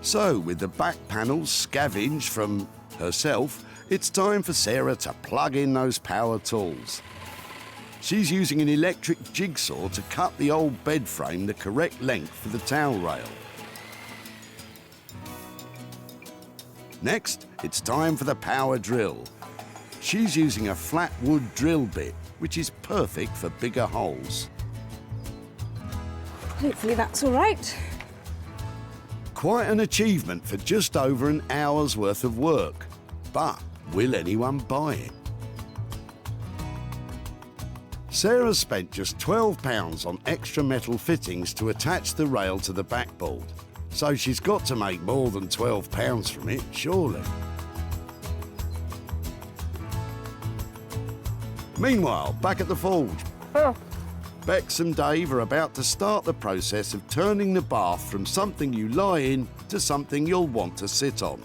So, with the back panels scavenged from herself, it's time for Sarah to plug in those power tools. She's using an electric jigsaw to cut the old bed frame the correct length for the towel rail. Next, it's time for the power drill. She's using a flat wood drill bit, which is perfect for bigger holes. Hopefully that's all right. Quite an achievement for just over an hour's worth of work. But will anyone buy it? Sarah spent just £12 on extra metal fittings to attach the rail to the backboard. So she's got to make more than £12 from it, surely. Meanwhile, back at the forge, Bex and Dave are about to start the process of turning the bath from something you lie in to something you'll want to sit on.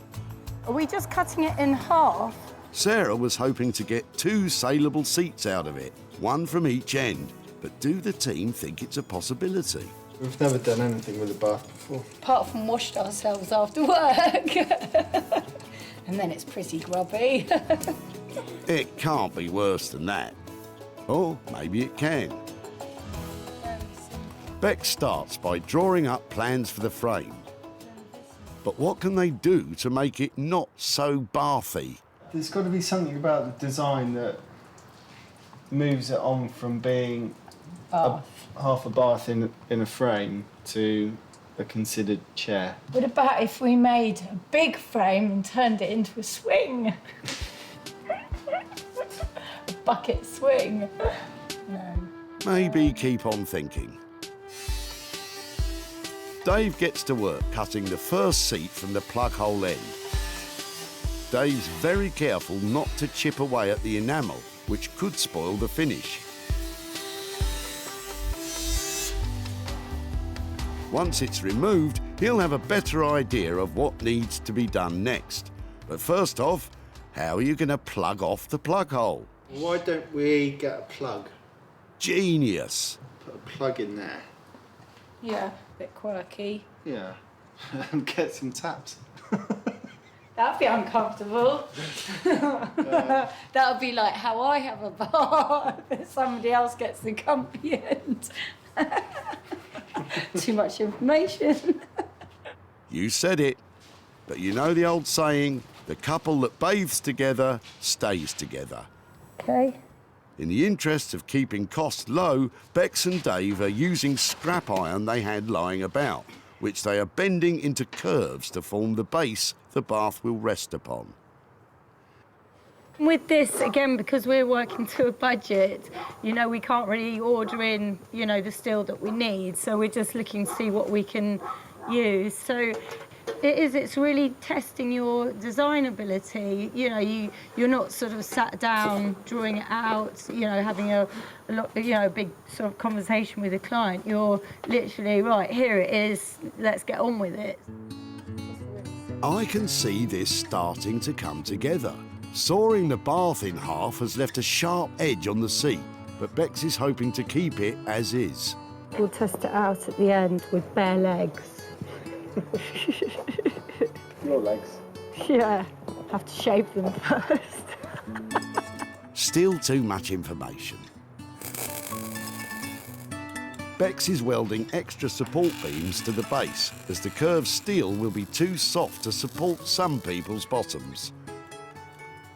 Are we just cutting it in half? Sarah was hoping to get 2 saleable seats out of it, one from each end. But do the team think it's a possibility? We've never done anything with a bath before. Apart from washed ourselves after work. And then it's pretty grubby. It can't be worse than that. Or maybe it can. Bex starts by drawing up plans for the frame. But what can they do to make it not so bathy? There's got to be something about the design that moves it on from being half a bath in a frame to a considered chair. What about if we made a big frame and turned it into a swing? A bucket swing. No. Maybe keep on thinking. Dave gets to work cutting the first seat from the plug hole end. Dave's very careful not to chip away at the enamel, which could spoil the finish. Once it's removed, he'll have a better idea of what needs to be done next. But first off, how are you going to plug off the plug hole? Why don't we get a plug? Genius. Put a plug in there. Yeah, a bit quirky. Yeah, and get some taps. That'd be uncomfortable. That would be like how I have a bath. Somebody else gets the comfy end. Too much information. You said it. But you know the old saying, the couple that bathes together stays together. Okay. In the interests of keeping costs low, Bex and Dave are using scrap iron they had lying about, which they are bending into curves to form the base the bath will rest upon. With this, again, because we're working to a budget, you know, we can't really order in, you know, the steel that we need, so we're just looking to see what we can use. So it's really testing your design ability. You know, you're not sort of sat down drawing it out, you know, having a big sort of conversation with a client. You're literally, right, here it is, let's get on with it. I can see this starting to come together. Sawing the bath in half has left a sharp edge on the seat, but Bex is hoping to keep it as is. We'll test it out at the end with bare legs. Your legs? Yeah, have to shave them first. Still too much information. Bex is welding extra support beams to the base, as the curved steel will be too soft to support some people's bottoms.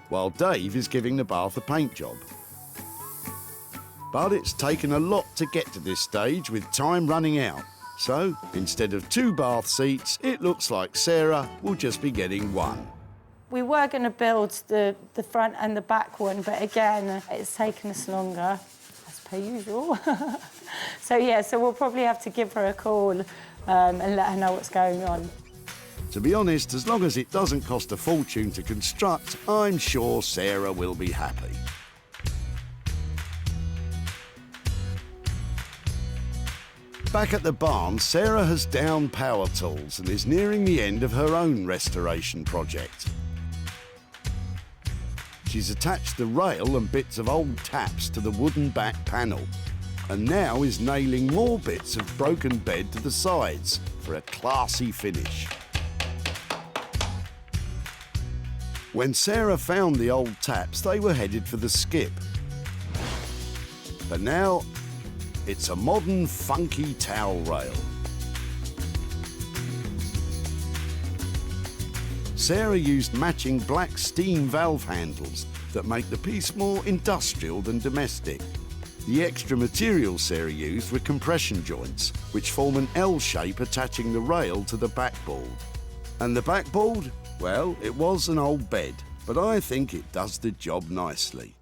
While Dave is giving the bath a paint job. But it's taken a lot to get to this stage with time running out. So, instead of 2 bath seats, it looks like Sarah will just be getting 1. We were going to build the front and the back one, but again, it's taken us longer, as per usual. So we'll probably have to give her a call and let her know what's going on. To be honest, as long as it doesn't cost a fortune to construct, I'm sure Sarah will be happy. Back at the barn, Sarah has downed power tools and is nearing the end of her own restoration project. She's attached the rail and bits of old taps to the wooden back panel, and now is nailing more bits of broken bed to the sides for a classy finish. When Sarah found the old taps, they were headed for the skip. But now, it's a modern, funky towel rail. Sarah used matching black steam valve handles that make the piece more industrial than domestic. The extra materials Sarah used were compression joints, which form an L shape attaching the rail to the backboard. And the backboard? Well, it was an old bed, but I think it does the job nicely.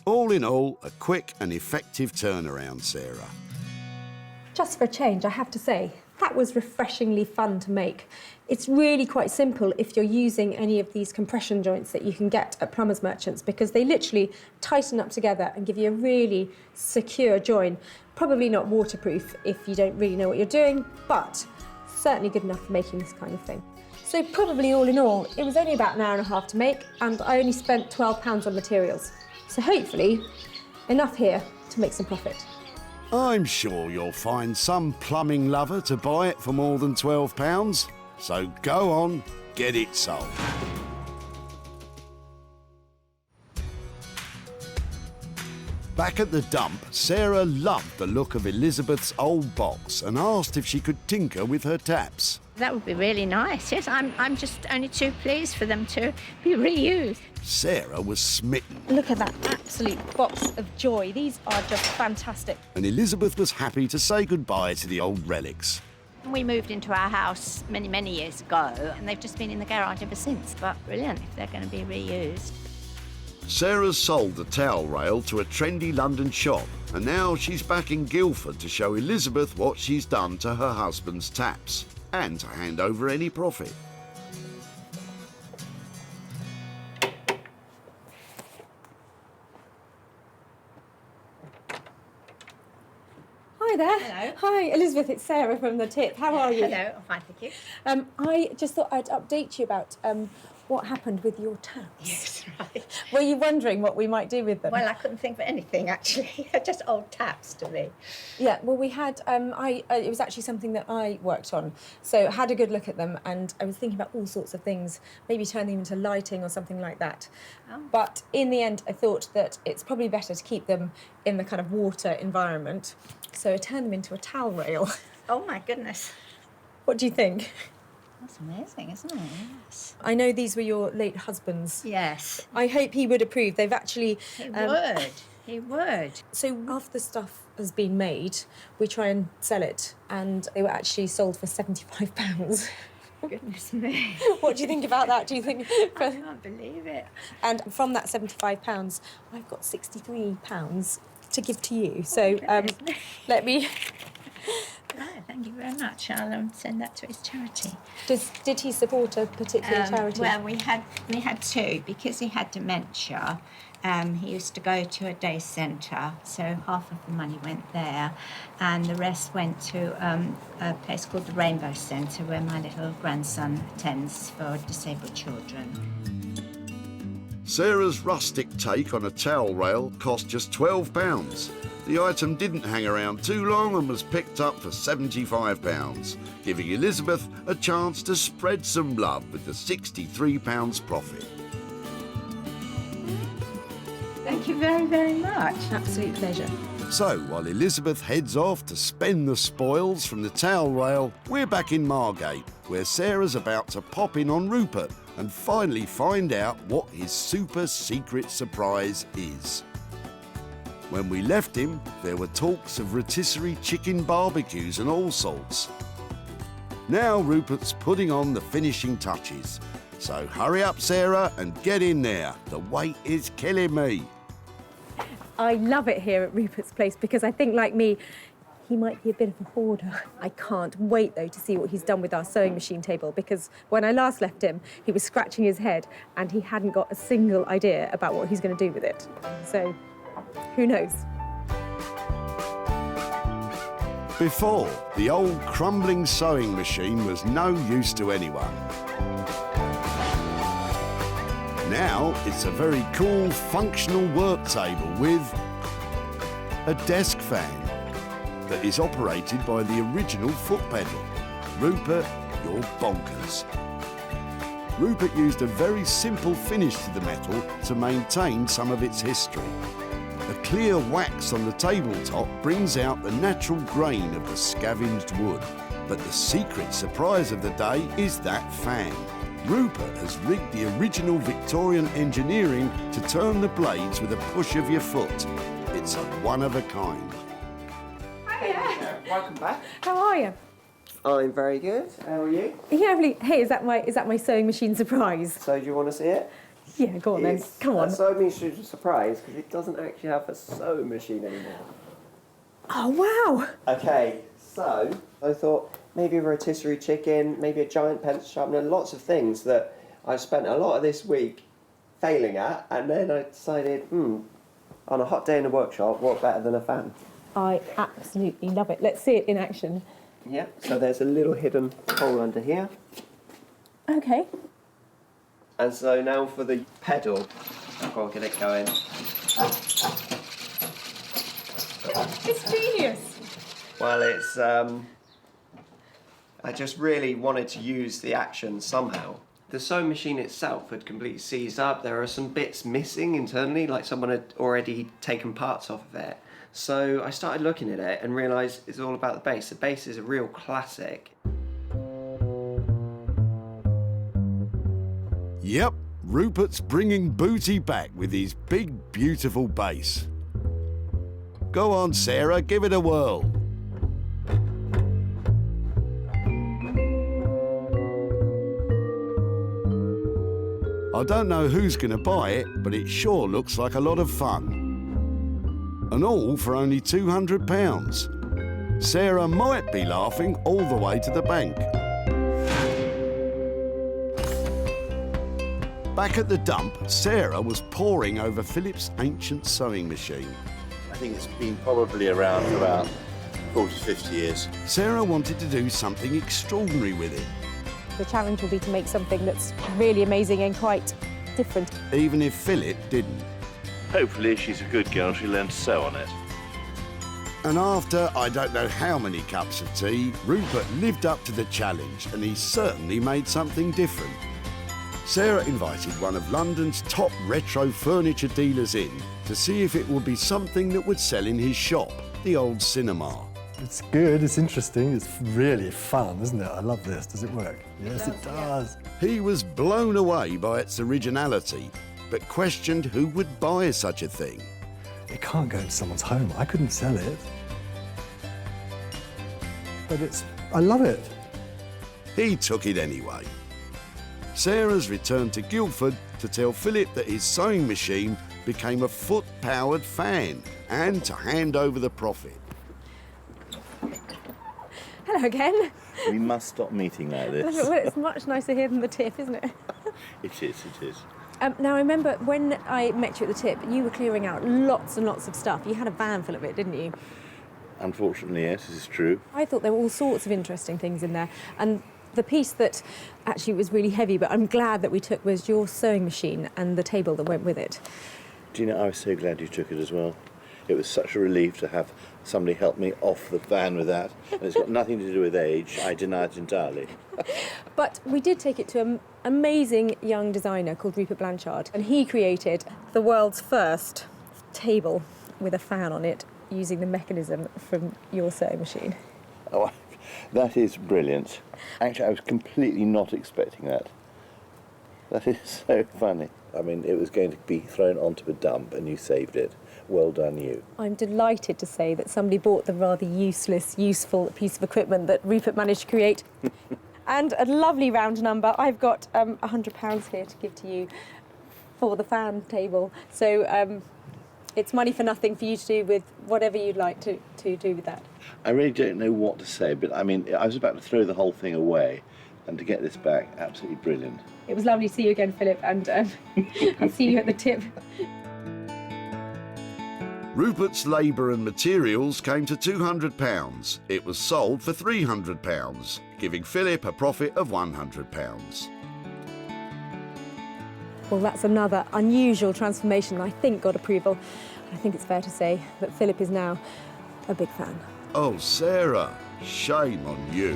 All in all, a quick and effective turnaround, Sarah. Just for a change, I have to say, that was refreshingly fun to make. It's really quite simple if you're using any of these compression joints that you can get at plumbers merchants, because they literally tighten up together and give you a really secure join. Probably not waterproof if you don't really know what you're doing, but certainly good enough for making this kind of thing. So probably all in all, it was only about an hour and a half to make, and I only spent £12 on materials. So hopefully, enough here to make some profit. I'm sure you'll find some plumbing lover to buy it for more than £12. So go on, get it sold. Back at the dump, Sarah loved the look of Elizabeth's old box and asked if she could tinker with her taps. That would be really nice, yes. I'm just only too pleased for them to be reused. Sarah was smitten. Look at that absolute box of joy. These are just fantastic. And Elizabeth was happy to say goodbye to the old relics. We moved into our house many, many years ago, and they've just been in the garage ever since. But brilliant if they're going to be reused. Sarah's sold the towel rail to a trendy London shop, and now she's back in Guildford to show Elizabeth what she's done to her husband's taps, and to hand over any profit. Hi there. Hello. Hi, Elizabeth, it's Sarah from The Tip. How are you? Hello, I'm fine, thank you. I just thought I'd update you about what happened with your taps. Yes, right. Were you wondering what we might do with them? Well, I couldn't think of anything, actually. They're just old taps to me. Yeah, well, we had, it was actually something that I worked on. So I had a good look at them, and I was thinking about all sorts of things, maybe turn them into lighting or something like that. Oh. But in the end, I thought that it's probably better to keep them in the kind of water environment. So I turned them into a towel rail. Oh, my goodness. What do you think? That's amazing, isn't it? Yes. I know these were your late husband's. Yes. I hope he would approve. They've actually... He would. He would. So after the stuff has been made, we try and sell it, and they were actually sold for £75. Goodness me. What do you think about that? Do you think... I can't believe it. And from that £75, I've got £63 to give to you. So let me thank you very much. I'll send that to his charity. Did he support a particular charity? Well, we had two because he had dementia. He used to go to a day centre, so half of the money went there, and the rest went to a place called the Rainbow Centre, where my little grandson attends for disabled children. Sarah's rustic take on a towel rail cost just £12. The item didn't hang around too long and was picked up for £75, giving Elizabeth a chance to spread some love with the £63 profit. Thank you very, very much. Absolute pleasure. So, while Elizabeth heads off to spend the spoils from the towel rail, we're back in Margate, where Sarah's about to pop in on Rupert and finally find out what his super secret surprise is. When we left him, there were talks of rotisserie chicken barbecues and all sorts. Now Rupert's putting on the finishing touches. So hurry up, Sarah, and get in there. The wait is killing me. I love it here at Rupert's place because I think, like me, he might be a bit of a hoarder. I can't wait, though, to see what he's done with our sewing machine table, because when I last left him, he was scratching his head and he hadn't got a single idea about what he's going to do with it. So, who knows? Before, the old crumbling sewing machine was no use to anyone. Now it's a very cool, functional work table with a desk fan that is operated by the original foot pedal. Rupert, you're bonkers. Rupert used a very simple finish to the metal to maintain some of its history. A clear wax on the tabletop brings out the natural grain of the scavenged wood. But the secret surprise of the day is that fan. Rupert has rigged the original Victorian engineering to turn the blades with a push of your foot. It's a one of a kind. Hiya. Welcome back. How are you? I'm very good. How are you? Yeah, really. Hey, is that my sewing machine surprise? So do you want to see it? Yeah, go on then. Come on. A sewing machine surprise because it doesn't actually have a sewing machine anymore. Oh, wow. Okay, so I thought maybe a rotisserie chicken, maybe a giant pencil sharpener, lots of things that I spent a lot of this week failing at, and then I decided, on a hot day in the workshop, what better than a fan? I absolutely love it. Let's see it in action. Yeah, so there's a little hidden hole under here. Okay. And so now for the pedal, I'll get it going. It's genius. Well, it's, I just really wanted to use the action somehow. The sewing machine itself had completely seized up. There are some bits missing internally, like someone had already taken parts off of it. So I started looking at it and realised it's all about the base. The base is a real classic. Yep, Rupert's bringing booty back with his big, beautiful base. Go on, Sarah, give it a whirl. I don't know who's going to buy it, but it sure looks like a lot of fun. And all for only £200. Sarah might be laughing all the way to the bank. Back at the dump, Sarah was poring over Philip's ancient sewing machine. I think it's been probably around for about 40, 50 years. Sarah wanted to do something extraordinary with it. The challenge will be to make something that's really amazing and quite different. Even if Philip didn't. Hopefully, if she's a good girl, she'll learn to sew on it. And after I don't know how many cups of tea, Rupert lived up to the challenge and he certainly made something different. Sarah invited one of London's top retro furniture dealers in to see if it would be something that would sell in his shop, the old cinema. It's good, it's interesting, it's really fun, isn't it? I love this. Does it work? Yes, it does. He was blown away by its originality, but questioned who would buy such a thing. It can't go into someone's home. I couldn't sell it. But I love it. He took it anyway. Sarah's returned to Guildford to tell Philip that his sewing machine became a foot-powered fan and to hand over the profit. Hello again. We must stop meeting like this. Well, it's much nicer here than the tip, isn't it? It is, it is. Now, I remember when I met you at the tip, you were clearing out lots and lots of stuff. You had a van full of it, didn't you? Unfortunately, yes, this is true. I thought there were all sorts of interesting things in there. And the piece that actually was really heavy, but I'm glad that we took, was your sewing machine and the table that went with it. Do you know, I was so glad you took it as well. It was such a relief to have somebody help me off the van with that. And it's got nothing to do with age. I deny it entirely. But we did take it to an amazing young designer called Rupert Blanchard, and he created the world's first table with a fan on it using the mechanism from your sewing machine. Oh, that is brilliant. Actually, I was completely not expecting that. That is so funny. I mean, it was going to be thrown onto a dump and you saved it. Well done, you. I'm delighted to say that somebody bought the rather useless, useful piece of equipment that Rupert managed to create. And a lovely round number. I've got £100 here to give to you for the fan table. So it's money for nothing for you to do with whatever you'd like to do with that. I really don't know what to say, but I mean, I was about to throw the whole thing away, and to get this back, absolutely brilliant. It was lovely to see you again, Philip, and I'll see you at the tip. Rupert's labour and materials came to £200. It was sold for £300, giving Philip a profit of £100. Well, that's another unusual transformation that I think got approval. I think it's fair to say that Philip is now a big fan. Oh, Sarah, shame on you.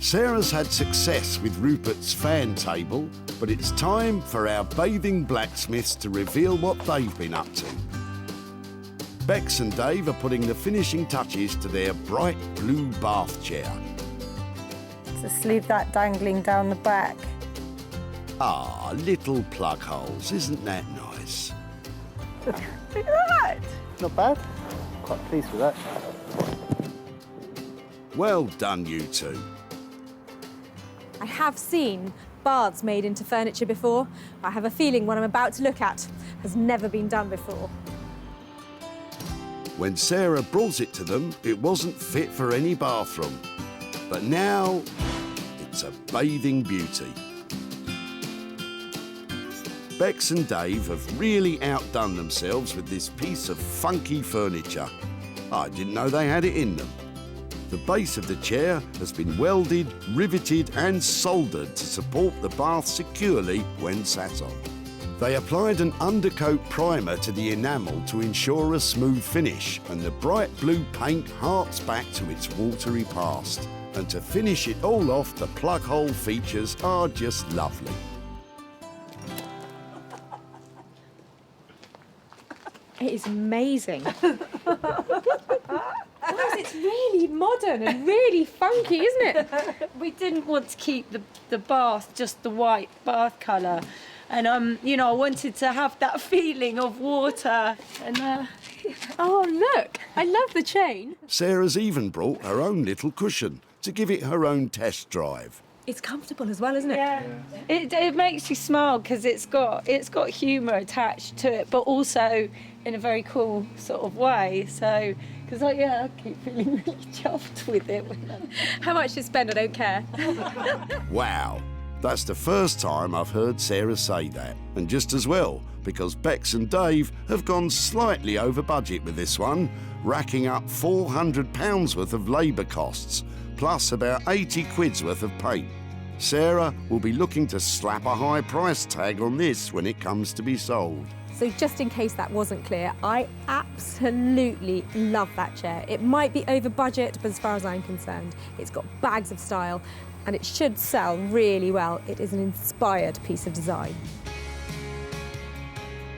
Sarah's had success with Rupert's fan table, but it's time for our bathing blacksmiths to reveal what they've been up to. Bex and Dave are putting the finishing touches to their bright blue bath chair. Just leave that dangling down the back. Ah, little plug holes, isn't that nice? Look at that! Not bad. Quite pleased with that. Well done, you two. I have seen baths made into furniture before. I have a feeling what I'm about to look at has never been done before. When Sarah brought it to them, it wasn't fit for any bathroom. But now, it's a bathing beauty. Bex and Dave have really outdone themselves with this piece of funky furniture. I didn't know they had it in them. The base of the chair has been welded, riveted and soldered to support the bath securely when sat on. They applied an undercoat primer to the enamel to ensure a smooth finish, and the bright blue paint harks back to its watery past. And to finish it all off, the plug hole features are just lovely. It is amazing. It's really modern and really funky, isn't it? We didn't want to keep the bath just the white bath colour. And, you know, I wanted to have that feeling of water. And oh, look, I love the chain. Sarah's even brought her own little cushion to give it her own test drive. It's comfortable as well, isn't it? Yeah. It makes you smile because it's got humour attached to it, but also in a very cool sort of way. So, because I keep feeling really chuffed with it. How much to spend, I don't care. Wow, that's the first time I've heard Sarah say that. And just as well, because Bex and Dave have gone slightly over budget with this one, racking up £400 worth of labour costs, plus about 80 quid's worth of paint. Sarah will be looking to slap a high price tag on this when it comes to be sold. So just in case that wasn't clear, I absolutely love that chair. It might be over budget, but as far as I'm concerned, it's got bags of style and it should sell really well. It is an inspired piece of design.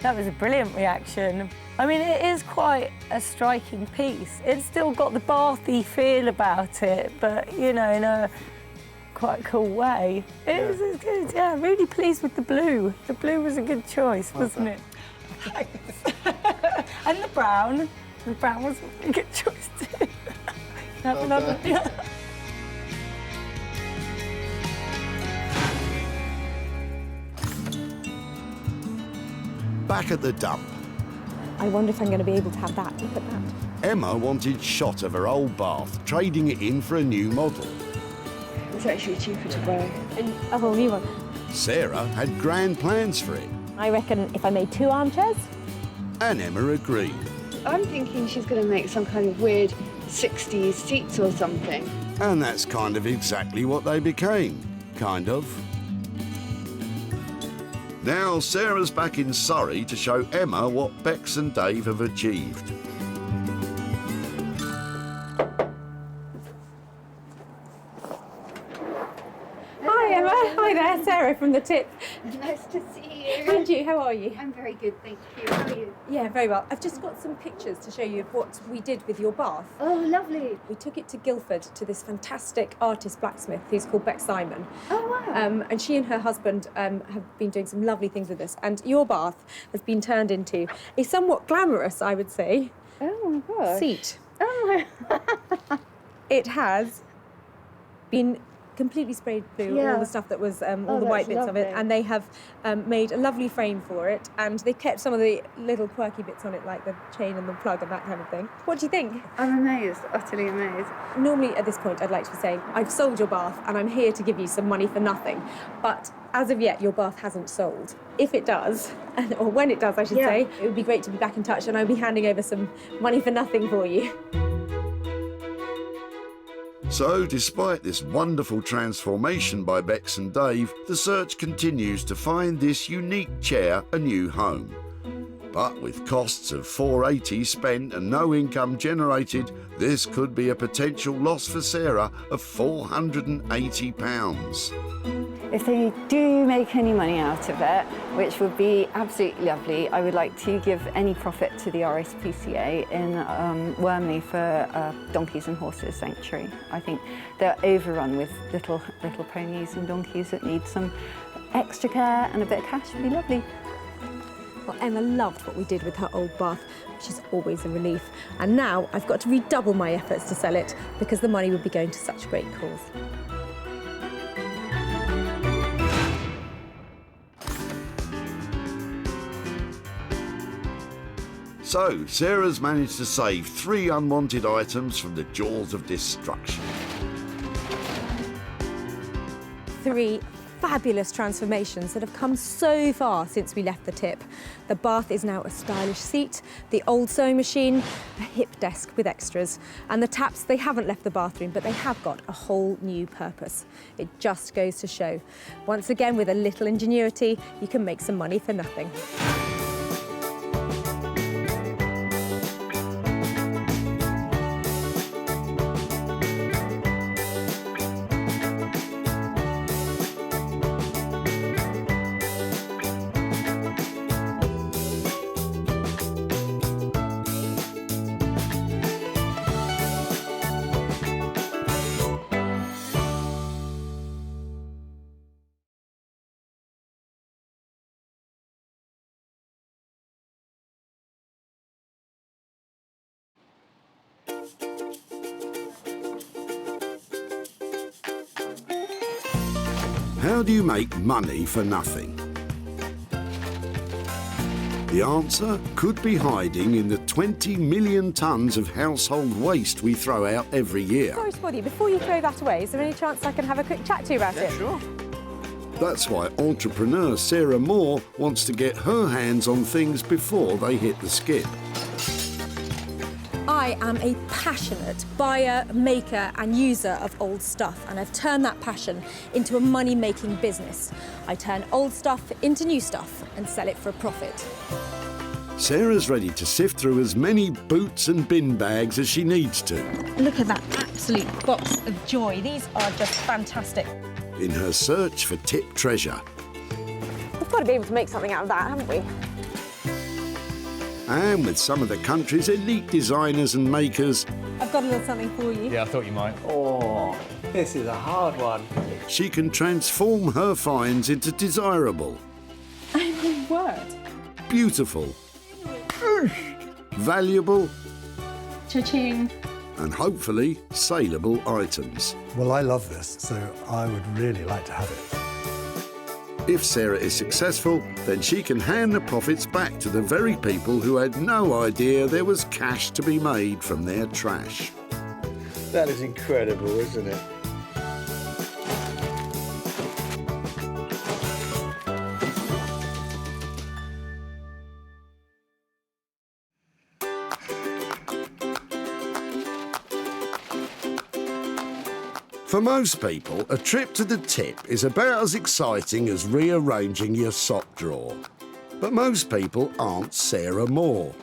That was a brilliant reaction. I mean, it is quite a striking piece. It's still got the bathy feel about it, but, you know, in a quite cool way. It's good, yeah, really pleased with the blue. The blue was a good choice, wasn't it? And the brown. The brown was a good choice too. Have another. Yeah. back at the dump. I wonder if I'm going to be able to have that. Look at that. Emma wanted shot of her old bath, trading it in for a new model. It's actually cheaper to buy. And a whole new one. Sarah had grand plans for it, I reckon if I made 2 armchairs. and Emma agreed. I'm thinking she's going to make some kind of weird 60s seats or something. And that's kind of exactly what they became. Kind of. Now Sarah's back in Surrey to show Emma what Beex and Dave have achieved. Hi Emma. Hi there, Sarah from the tip. Nice to see you. And you, how are you? I'm very good, thank you. How are you? Yeah, very well. I've just got some pictures to show you of what we did with your bath. Oh, lovely. We took it to Guildford to this fantastic artist blacksmith who's called Beex Simon. Oh, wow. And she and her husband have been doing some lovely things with this. And your bath has been turned into a somewhat glamorous, I would say, Oh my gosh. seat. Oh my. It has been completely sprayed blue, Yeah. all the stuff that was, all Oh, the white that's bits of it, lovely. and they have made a lovely frame for it, and they kept some of the little quirky bits on it, like the chain and the plug and that kind of thing. What do you think? I'm amazed, utterly amazed. Normally at this point I'd like to be saying, I've sold your bath and I'm here to give you some money for nothing, but as of yet your bath hasn't sold. If it does, or when it does I should say, it would be great to be back in touch and I'll be handing over some money for nothing for you. So, despite this wonderful transformation by Beex and Dave, the search continues to find this unique chair a new home. But with costs of $480 spent and no income generated, this could be a potential loss for Sarah of £480. If they do make any money out of it, which would be absolutely lovely, I would like to give any profit to the RSPCA in Wormley for Donkeys and Horses Sanctuary. I think they're overrun with little ponies and donkeys that need some extra care, and a bit of cash would be lovely. Well, Emma loved what we did with her old bath, which is always a relief. And now I've got to redouble my efforts to sell it because the money would be going to such a great cause. So, Sarah's managed to save 3 unwanted items from the jaws of destruction. 3 fabulous transformations that have come so far since we left the tip. The bath is now a stylish seat, the old sewing machine, a hip desk with extras, and the taps, they haven't left the bathroom, but they have got a whole new purpose. It just goes to show. Once again, with a little ingenuity, you can make some money for nothing. How do you make money for nothing? The answer could be hiding in the 20 million tonnes of household waste we throw out every year. Sorry, Spotty, before you throw that away, is there any chance I can have a quick chat to you about it? Sure. That's why entrepreneur Sarah Moore wants to get her hands on things before they hit the skip. I am a passionate buyer, maker and user of old stuff, and I've turned that passion into a money-making business. I turn old stuff into new stuff and sell it for a profit. Sarah's ready to sift through as many boots and bin bags as she needs to. Look at that absolute box of joy. These are just fantastic. In her search for tip treasure. We've got to be able to make something out of that, haven't we? And with some of the country's elite designers and makers, I've got a little something for you. Yeah, I thought you might. Oh, this is a hard one. she can transform her finds into desirable, Oh, my word. beautiful, valuable, Cha-ching. and hopefully saleable items. Well, I love this, so I would really like to have it. If Sarah is successful, then she can hand the profits back to the very people who had no idea there was cash to be made from their trash. That is incredible, isn't it? For most people, a trip to the tip is about as exciting as rearranging your sock drawer. But most people aren't Sarah Moore.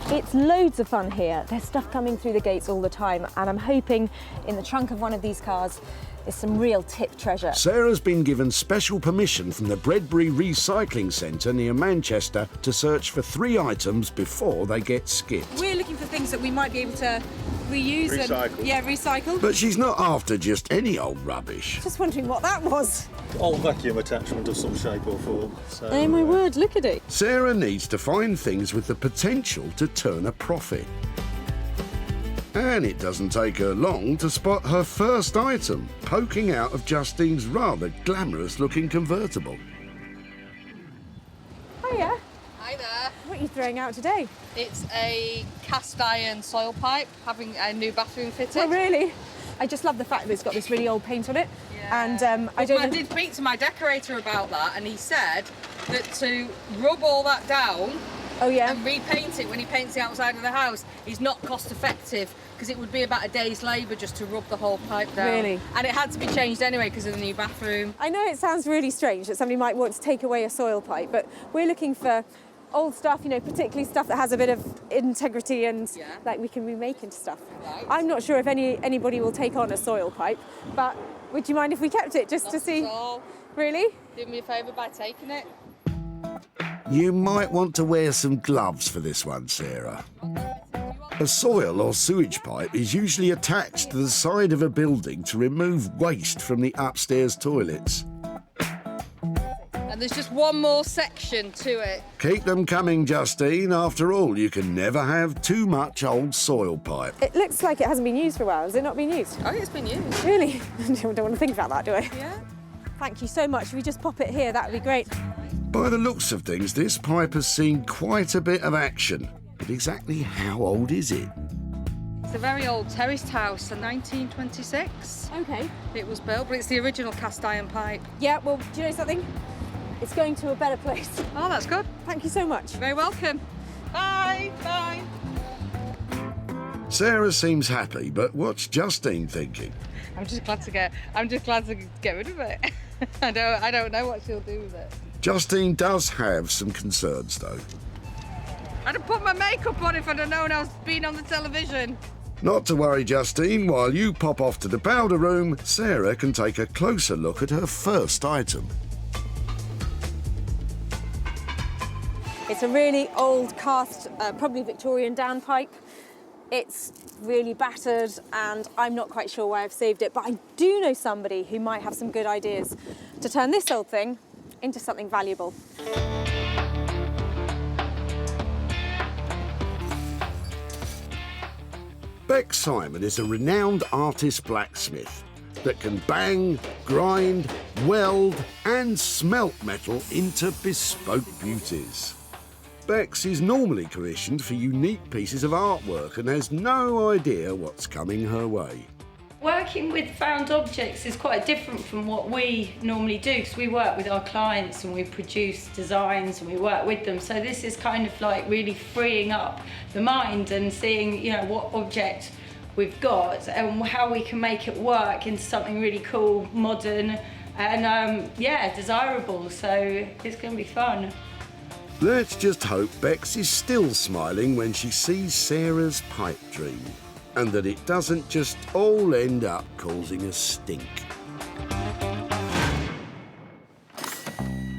It's loads of fun here. There's stuff coming through the gates all the time, and I'm hoping in the trunk of one of these cars is some real tip treasure. Sarah's been given special permission from the Bredbury Recycling Centre near Manchester to search for 3 items before they get skipped. We're looking for things that we might be able to reuse Recycle. and recycle. But she's not after just any old rubbish. Just wondering what that was. Old vacuum attachment of some shape or form. So, Oh my word, look at it. Sarah needs to find things with the potential to turn a profit. And it doesn't take her long to spot her first item poking out of Justine's rather glamorous-looking convertible. Hiya. Hi there. What are you throwing out today? It's a cast iron soil pipe, having a new bathroom fitted. Oh, really? I just love the fact that it's got this really old paint on it. Yeah. And I don't I know... did speak to my decorator about that, and he said that to rub all that down and repaint it when he paints the outside of the house is not cost effective, because it would be about a day's labour just to rub the whole pipe down. Really? And it had to be changed anyway because of the new bathroom. I know it sounds really strange that somebody might want to take away a soil pipe, but we're looking for old stuff, you know, particularly stuff that has a bit of integrity and like we can remake into stuff. Right. I'm not sure if anybody will take on a soil pipe, but would you mind if we kept it just Not to see? at all. Really? Do me a favour by taking it. You might want to wear some gloves for this one, Sarah. A soil or sewage pipe is usually attached to the side of a building to remove waste from the upstairs toilets. And there's just one more section to it. Keep them coming, Justine. After all, you can never have too much old soil pipe. It looks like it hasn't been used for a while. Has it not been used? Oh, it's been used. Really? I don't want to think about that, do I? Yeah. Thank you so much. If we just pop it here, that would be great. By the looks of things, this pipe has seen quite a bit of action. But exactly how old is it? It's a very old terraced house, a 1926. Okay. It was built, but it's the original cast iron pipe. Yeah, well, do you know something? It's going to a better place. Oh, that's good. Thank you so much. Very welcome. Bye. Bye. Sarah seems happy, but what's Justine thinking? I'm just glad to get rid of it. I don't know what she'll do with it. Justine does have some concerns, though. I'd have put my makeup on if I'd have known I was being on the television. Not to worry, Justine. While you pop off to the powder room, Sarah can take a closer look at her first item. It's a really old cast, probably Victorian downpipe. It's really battered and I'm not quite sure why I've saved it, but I do know somebody who might have some good ideas to turn this old thing into something valuable. Beck Simon is a renowned artist blacksmith that can bang, grind, weld and smelt metal into bespoke beauties. Bex is normally commissioned for unique pieces of artwork and has no idea what's coming her way. Working with found objects is quite different from what we normally do, because we work with our clients and we produce designs and we work with them. So this is kind of like really freeing up the mind and seeing, you know, what object we've got and how we can make it work into something really cool, modern and yeah, desirable. So it's going to be fun. Let's just hope Bex is still smiling when she sees Sarah's pipe dream, and that it doesn't just all end up causing a stink.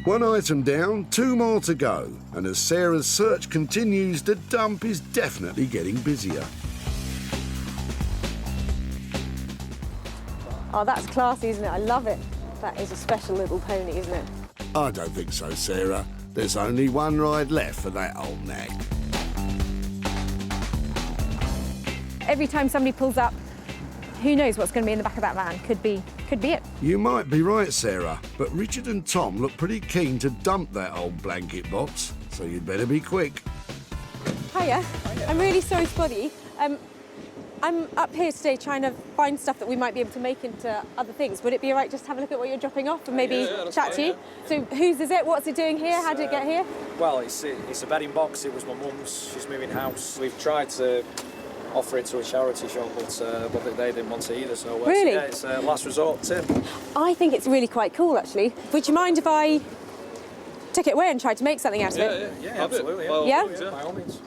One item down, 2 more to go, and as Sarah's search continues, the dump is definitely getting busier. Oh, that's classy, isn't it? I love it. That is a special little pony, isn't it? I don't think so, Sarah. There's only one ride left for that old nag. Every time somebody pulls up, who knows what's going to be in the back of that van? Could be could be it. You might be right, Sarah, but Richard and Tom look pretty keen to dump that old blanket box, so you'd better be quick. Hiya. I'm really sorry to bother you. I'm up here today trying to find stuff that we might be able to make into other things. Would it be all right just to have a look at what you're dropping off and maybe chat to you? So whose is it? What's it doing here? How did it get here? Well, it's a bedding box. It was my mum's. She's moving house. We've tried to offer it to a charity shop, but they didn't want to either. So Really? yeah, it's a last resort tip. I think it's really quite cool, actually. Would you mind if I took it away and tried to make something out of it? Yeah, absolutely. Yeah? By all means.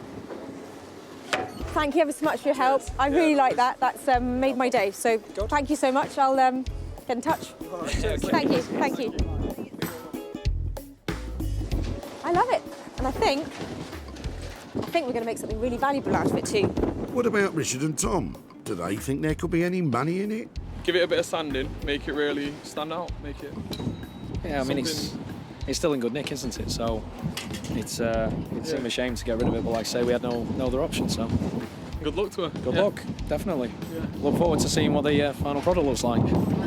Thank you ever so much for your help. I really like that. That's made my day. So thank you so much. I'll get in touch. Thank you. Thank you. I love it. And I think we're going to make something really valuable out of it too. What about Richard and Tom? Do they think there could be any money in it? Give it a bit of sanding, make it really stand out, make it... Yeah, I mean, it's still in good nick, isn't it? So it seemed a shame to get rid of it, but like I say, we had no other option, so... Good luck to her. Good luck, definitely. Yeah. Look forward to seeing what the final product looks like.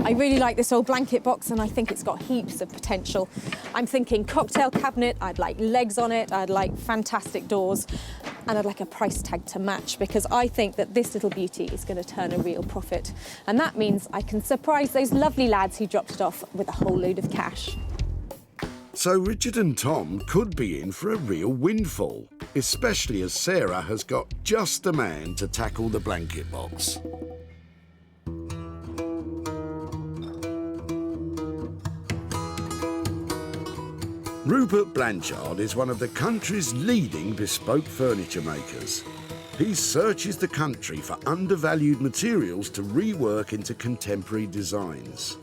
I really like this old blanket box and I think it's got heaps of potential. I'm thinking cocktail cabinet, I'd like legs on it, I'd like fantastic doors, and I'd like a price tag to match because I think that this little beauty is going to turn a real profit. And that means I can surprise those lovely lads who dropped it off with a whole load of cash. So Richard and Tom could be in for a real windfall, especially as Sarah has got just the man to tackle the blanket box. Rupert Blanchard is one of the country's leading bespoke furniture makers. He searches the country for undervalued materials to rework into contemporary designs.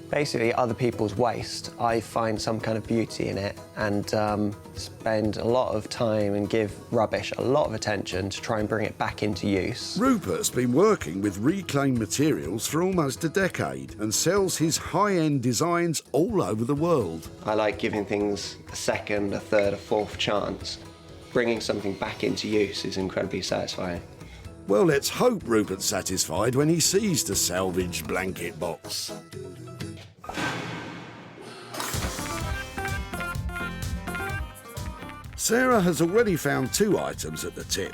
Basically, other people's waste, I find some kind of beauty in it and spend a lot of time and give rubbish a lot of attention to try and bring it back into use. Rupert's been working with reclaimed materials for almost a decade and sells his high-end designs all over the world. I like giving things a second, a third, a fourth chance. Bringing something back into use is incredibly satisfying. Well, let's hope Rupert's satisfied when he sees the salvage blanket box. Sarah has already found 2 items at the tip.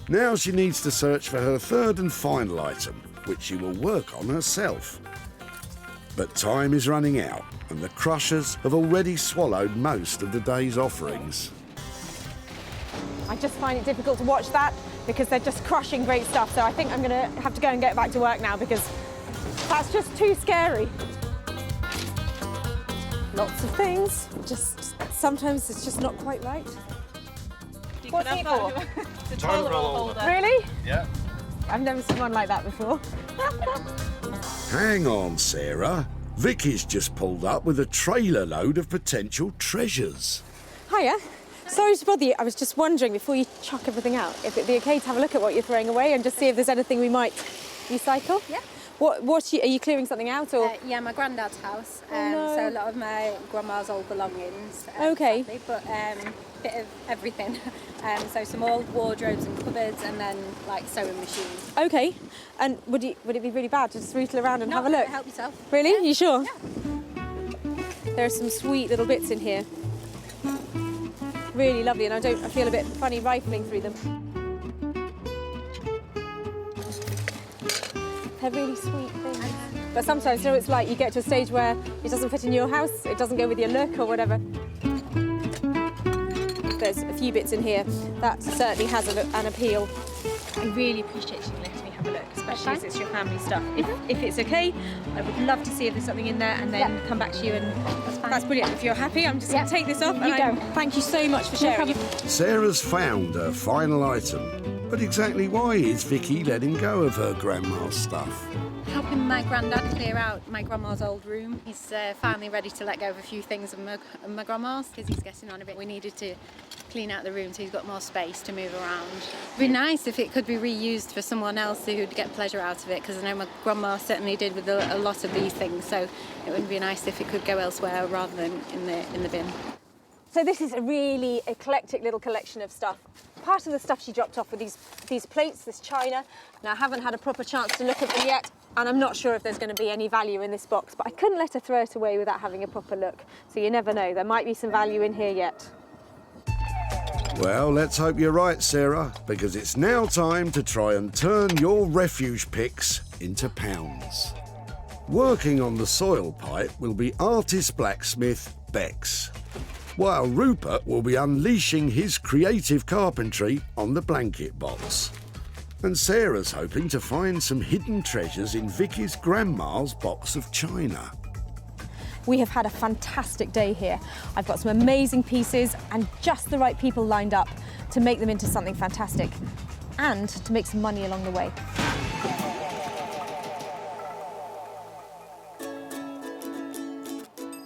Now she needs to search for her third and final item, which she will work on herself. But time is running out, and the crushers have already swallowed most of the day's offerings. I just find it difficult to watch that because they're just crushing great stuff. So I think I'm going to have to go and get back to work now because that's just too scary. Lots of things, just sometimes it's just not quite right. What's it for? The toilet roll holder. Really? Yeah. I've never seen one like that before. Hang on, Sarah. Vicky's just pulled up with a trailer load of potential treasures. Hiya. Sorry to bother you. I was just wondering, before you chuck everything out, if it'd be okay to have a look at what you're throwing away and just see if there's anything we might recycle? Yeah. Are you clearing something out, or? Yeah, my granddad's house. No. So a lot of my grandma's old belongings. Okay. Sadly, but bit of everything. So some old wardrobes and cupboards, and then like sewing machines. Okay. And would it be really bad to just rootle around and have a look? Help yourself. Really? Yeah. You sure? Yeah. There are some sweet little bits in here. Really lovely, and I feel a bit funny rifling through them. They're really sweet things. But sometimes, you know, it's like you get to a stage where it doesn't fit in your house, it doesn't go with your look or whatever. There's a few bits in here that certainly has an appeal. I really appreciate you letting me have a look, especially as it's your family stuff. If it's okay, I would love to see if there's something in there and then come back to you, and that's brilliant. If you're happy, I'm just going to take this off. Thank you so much for sharing. Sarah's found her final item, but exactly why is Vicky letting go of her grandma's stuff? Helping my granddad clear out my grandma's old room. He's finally ready to let go of a few things of my grandma's because he's getting on a bit. We needed to clean out the room so he's got more space to move around. It'd be nice if it could be reused for someone else who'd get pleasure out of it, because I know my grandma certainly did with a lot of these things, so it would be nice if it could go elsewhere rather than in the bin. So this is a really eclectic little collection of stuff. Part of the stuff she dropped off were these plates, this china. Now, I haven't had a proper chance to look at them yet, and I'm not sure if there's going to be any value in this box, but I couldn't let her throw it away without having a proper look. So you never know, there might be some value in here yet. Well, let's hope you're right, Sarah, because it's now time to try and turn your refuge picks into pounds. Working on the soil pipe will be artist blacksmith Beex, while Rupert will be unleashing his creative carpentry on the blanket box. And Sarah's hoping to find some hidden treasures in Vicky's grandma's box of china. We have had a fantastic day here. I've got some amazing pieces and just the right people lined up to make them into something fantastic and to make some money along the way.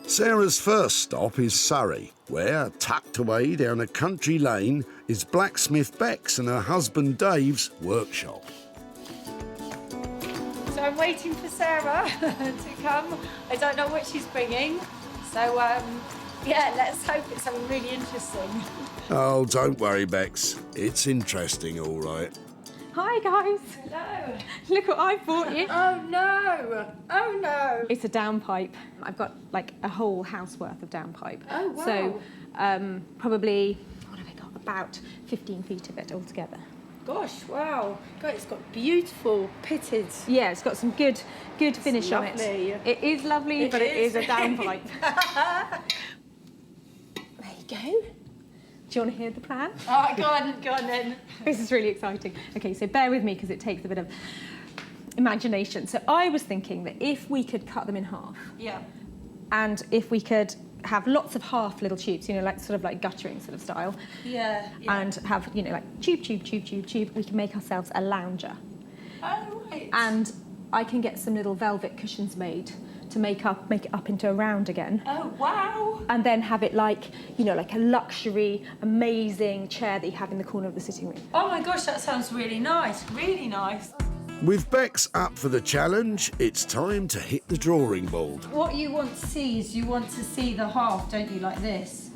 Sarah's first stop is Surrey, where, tucked away down a country lane, is blacksmith Beex and her husband Dave's workshop. So I'm waiting for Sarah to come. I don't know what she's bringing. So, yeah, let's hope it's something really interesting. Oh, don't worry, Beex. It's interesting, all right. Hi, guys. Hello. Look what I've brought you. Oh, no. Oh, no. It's a downpipe. I've got like a whole house worth of downpipe. Oh, wow. So probably, what have I got? About 15 feet of it altogether. Gosh, wow. God, it's got beautiful pitted. Yeah, it's got some good finish on it. It is lovely, but it is a downpipe. There you go. Do you want to hear the plan? Oh, go on then. This is really exciting. Okay, so bear with me because it takes a bit of imagination. So I was thinking that if we could cut them in half. Yeah. And if we could have lots of half little tubes, you know, like sort of like guttering sort of style. Yeah. And have, you know, like tube, we can make ourselves a lounger. Oh, right. And I can get some little velvet cushions made to make it up into a round again. Oh, wow. And then have it like, you know, like a luxury, amazing chair that you have in the corner of the sitting room. Oh my gosh, that sounds really nice, really nice. With Beex up for the challenge, it's time to hit the drawing board. What you want to see is you want to see the half, don't you, like this?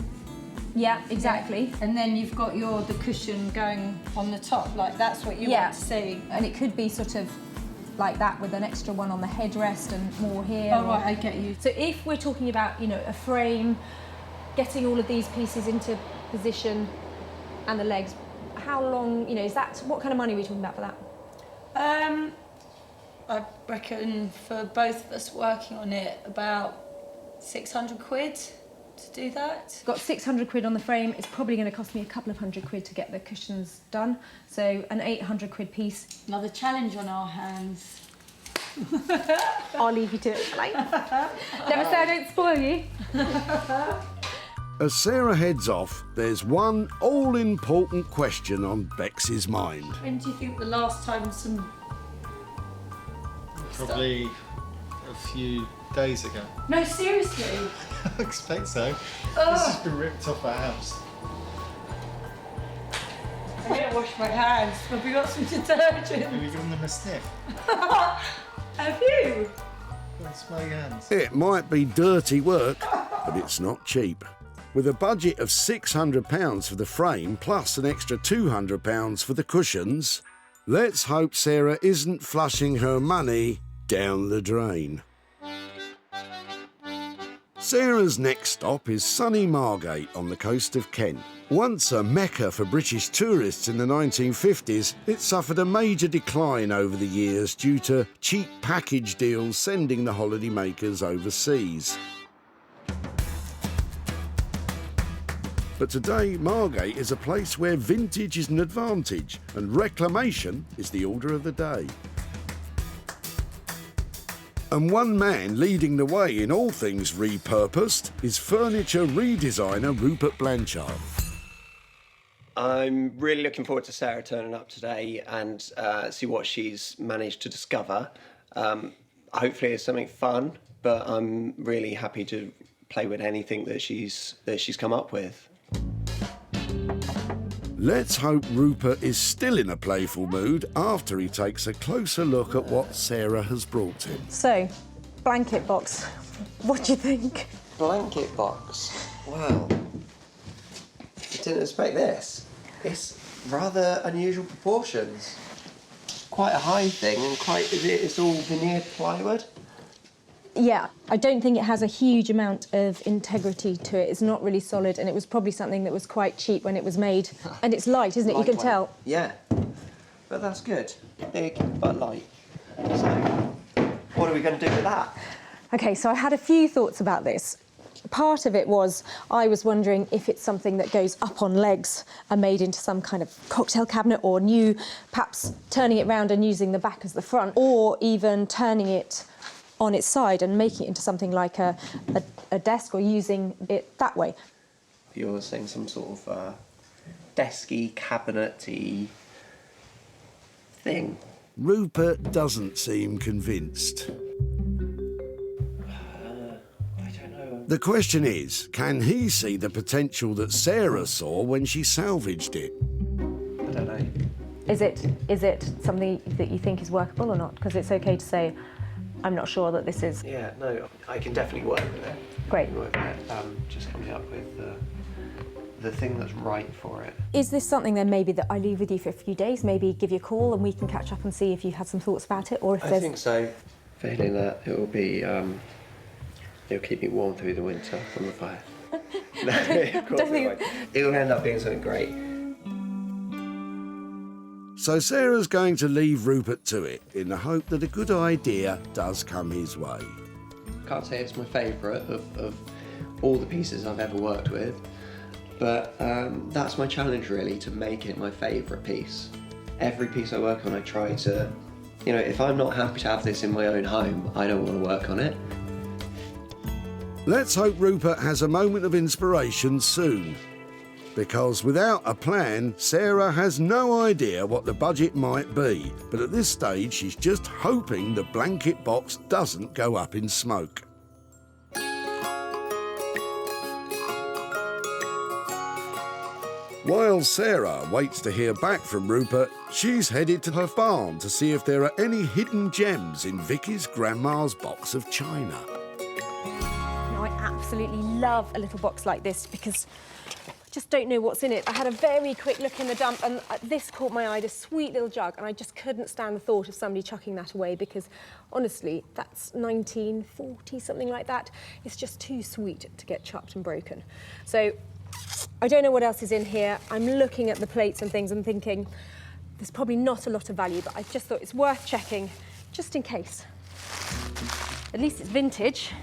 Yeah, exactly. And then you've got the cushion going on the top, like that's what you want to see. And it could be sort of like that with an extra one on the headrest and more here. Oh, right, I get you. So if we're talking about, you know, a frame, getting all of these pieces into position and the legs, how long, you know, what kind of money are we talking about for that? I reckon for both of us working on it, about 600 quid to do that. Got 600 quid on the frame. It's probably going to cost me a couple of $100 to get the cushions done. So an 800 quid piece. Another challenge on our hands. I'll leave you to it, shall I? Never say I don't spoil you. As Sarah heads off, there's one all-important question on Beex's mind. When do you think the last time Probably a few days ago. No, seriously? I expect so. Oh. This has been ripped off our house. I'm going to wash my hands. Have we got some detergent? Have you given them a sniff? Have you? Go and smell your hands. It might be dirty work, but it's not cheap. With a budget of £600 for the frame, plus an extra £200 for the cushions, let's hope Sarah isn't flushing her money down the drain. Sarah's next stop is sunny Margate on the coast of Kent. Once a mecca for British tourists in the 1950s, it suffered a major decline over the years due to cheap package deals sending the holidaymakers overseas. But today, Margate is a place where vintage is an advantage and reclamation is the order of the day. And one man leading the way in all things repurposed is furniture redesigner Rupert Blanchard. I'm really looking forward to Sarah turning up today and see what she's managed to discover. Hopefully it's something fun, but I'm really happy to play with anything that she's come up with. Let's hope Rupert is still in a playful mood after he takes a closer look at what Sarah has brought him. So, blanket box. What do you think? Blanket box? Wow. I didn't expect this. It's rather unusual proportions. Quite a high thing, and it's all veneered plywood. Yeah, I don't think it has a huge amount of integrity to it. It's not really solid, and it was probably something that was quite cheap when it was made. And it's light, isn't it? You can tell. Yeah, but that's good. Big but light. So, what are we going to do with that? Okay, so I had a few thoughts about this. Part of it was I was wondering if it's something that goes up on legs and made into some kind of cocktail cabinet, or new, perhaps turning it round and using the back as the front, or even turning it on its side and making it into something like a desk, or using it that way. You're saying some sort of desky, cabinet-y thing. Rupert doesn't seem convinced. The question is, can he see the potential that Sarah saw when she salvaged it? I don't know. Is it something that you think is workable or not? Because it's okay to say, I'm not sure that this is... Yeah, no, I can definitely work with it. Great. Work with it. Just coming up with the thing that's right for it. Is this something then maybe that I leave with you for a few days, maybe give you a call and we can catch up and see if you've had some thoughts about it, or if I think so. Feeling that it will be... it'll keep me warm through the winter from the fire. No, of course it won't. It'll end up being something great. So Sarah's going to leave Rupert to it in the hope that a good idea does come his way. Can't say it's my favourite of all the pieces I've ever worked with, but that's my challenge really, to make it my favourite piece. Every piece I work on, I try to, if I'm not happy to have this in my own home, I don't want to work on it. Let's hope Rupert has a moment of inspiration soon. Because without a plan, Sarah has no idea what the budget might be. But at this stage, she's just hoping the blanket box doesn't go up in smoke. While Sarah waits to hear back from Rupert, she's headed to her farm to see if there are any hidden gems in Vicky's grandma's box of china. Now, I absolutely love a little box like this because I just don't know what's in it. I had a very quick look in the dump and this caught my eye, this sweet little jug, and I just couldn't stand the thought of somebody chucking that away because, honestly, that's 1940, something like that. It's just too sweet to get chucked and broken. So I don't know what else is in here. I'm looking at the plates and things and thinking there's probably not a lot of value, but I just thought it's worth checking just in case. At least it's vintage.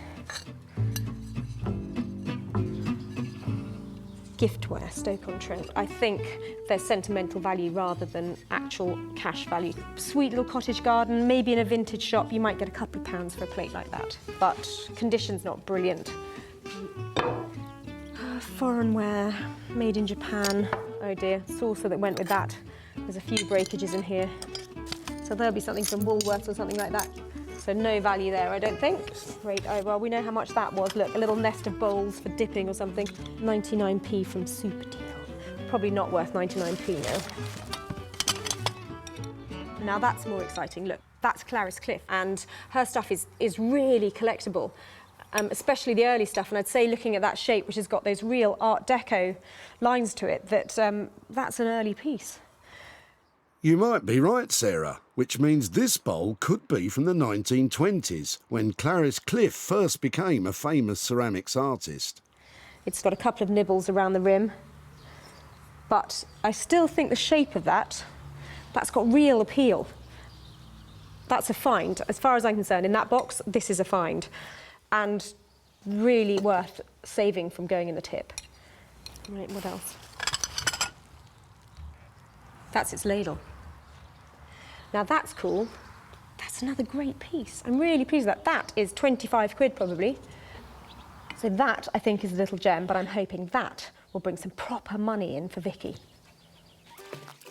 Giftware, Stoke-on-Trent. I think there's sentimental value rather than actual cash value. Sweet little cottage garden, maybe in a vintage shop, you might get a couple of pounds for a plate like that. But condition's not brilliant. Foreign wear, made in Japan. Oh dear, saucer that went with that. There's a few breakages in here. So there'll be something from Woolworths or something like that. So no value there, I don't think. Great, oh well, we know how much that was. Look, a little nest of bowls for dipping or something. 99p from Superdale. Probably not worth 99p now. Now that's more exciting. Look, that's Clarice Cliff, and her stuff is really collectible. Especially the early stuff, and I'd say looking at that shape, which has got those real Art Deco lines to it, that that's an early piece. You might be right, Sarah, which means this bowl could be from the 1920s, when Clarice Cliff first became a famous ceramics artist. It's got a couple of nibbles around the rim, but I still think the shape of that's got real appeal. That's a find. As far as I'm concerned, in that box, this is a find. And really worth saving from going in the tip. Right, what else? That's its ladle. Now that's cool. That's another great piece. I'm really pleased with that. That is 25 quid probably. So that, I think, is a little gem, but I'm hoping that will bring some proper money in for Vicky.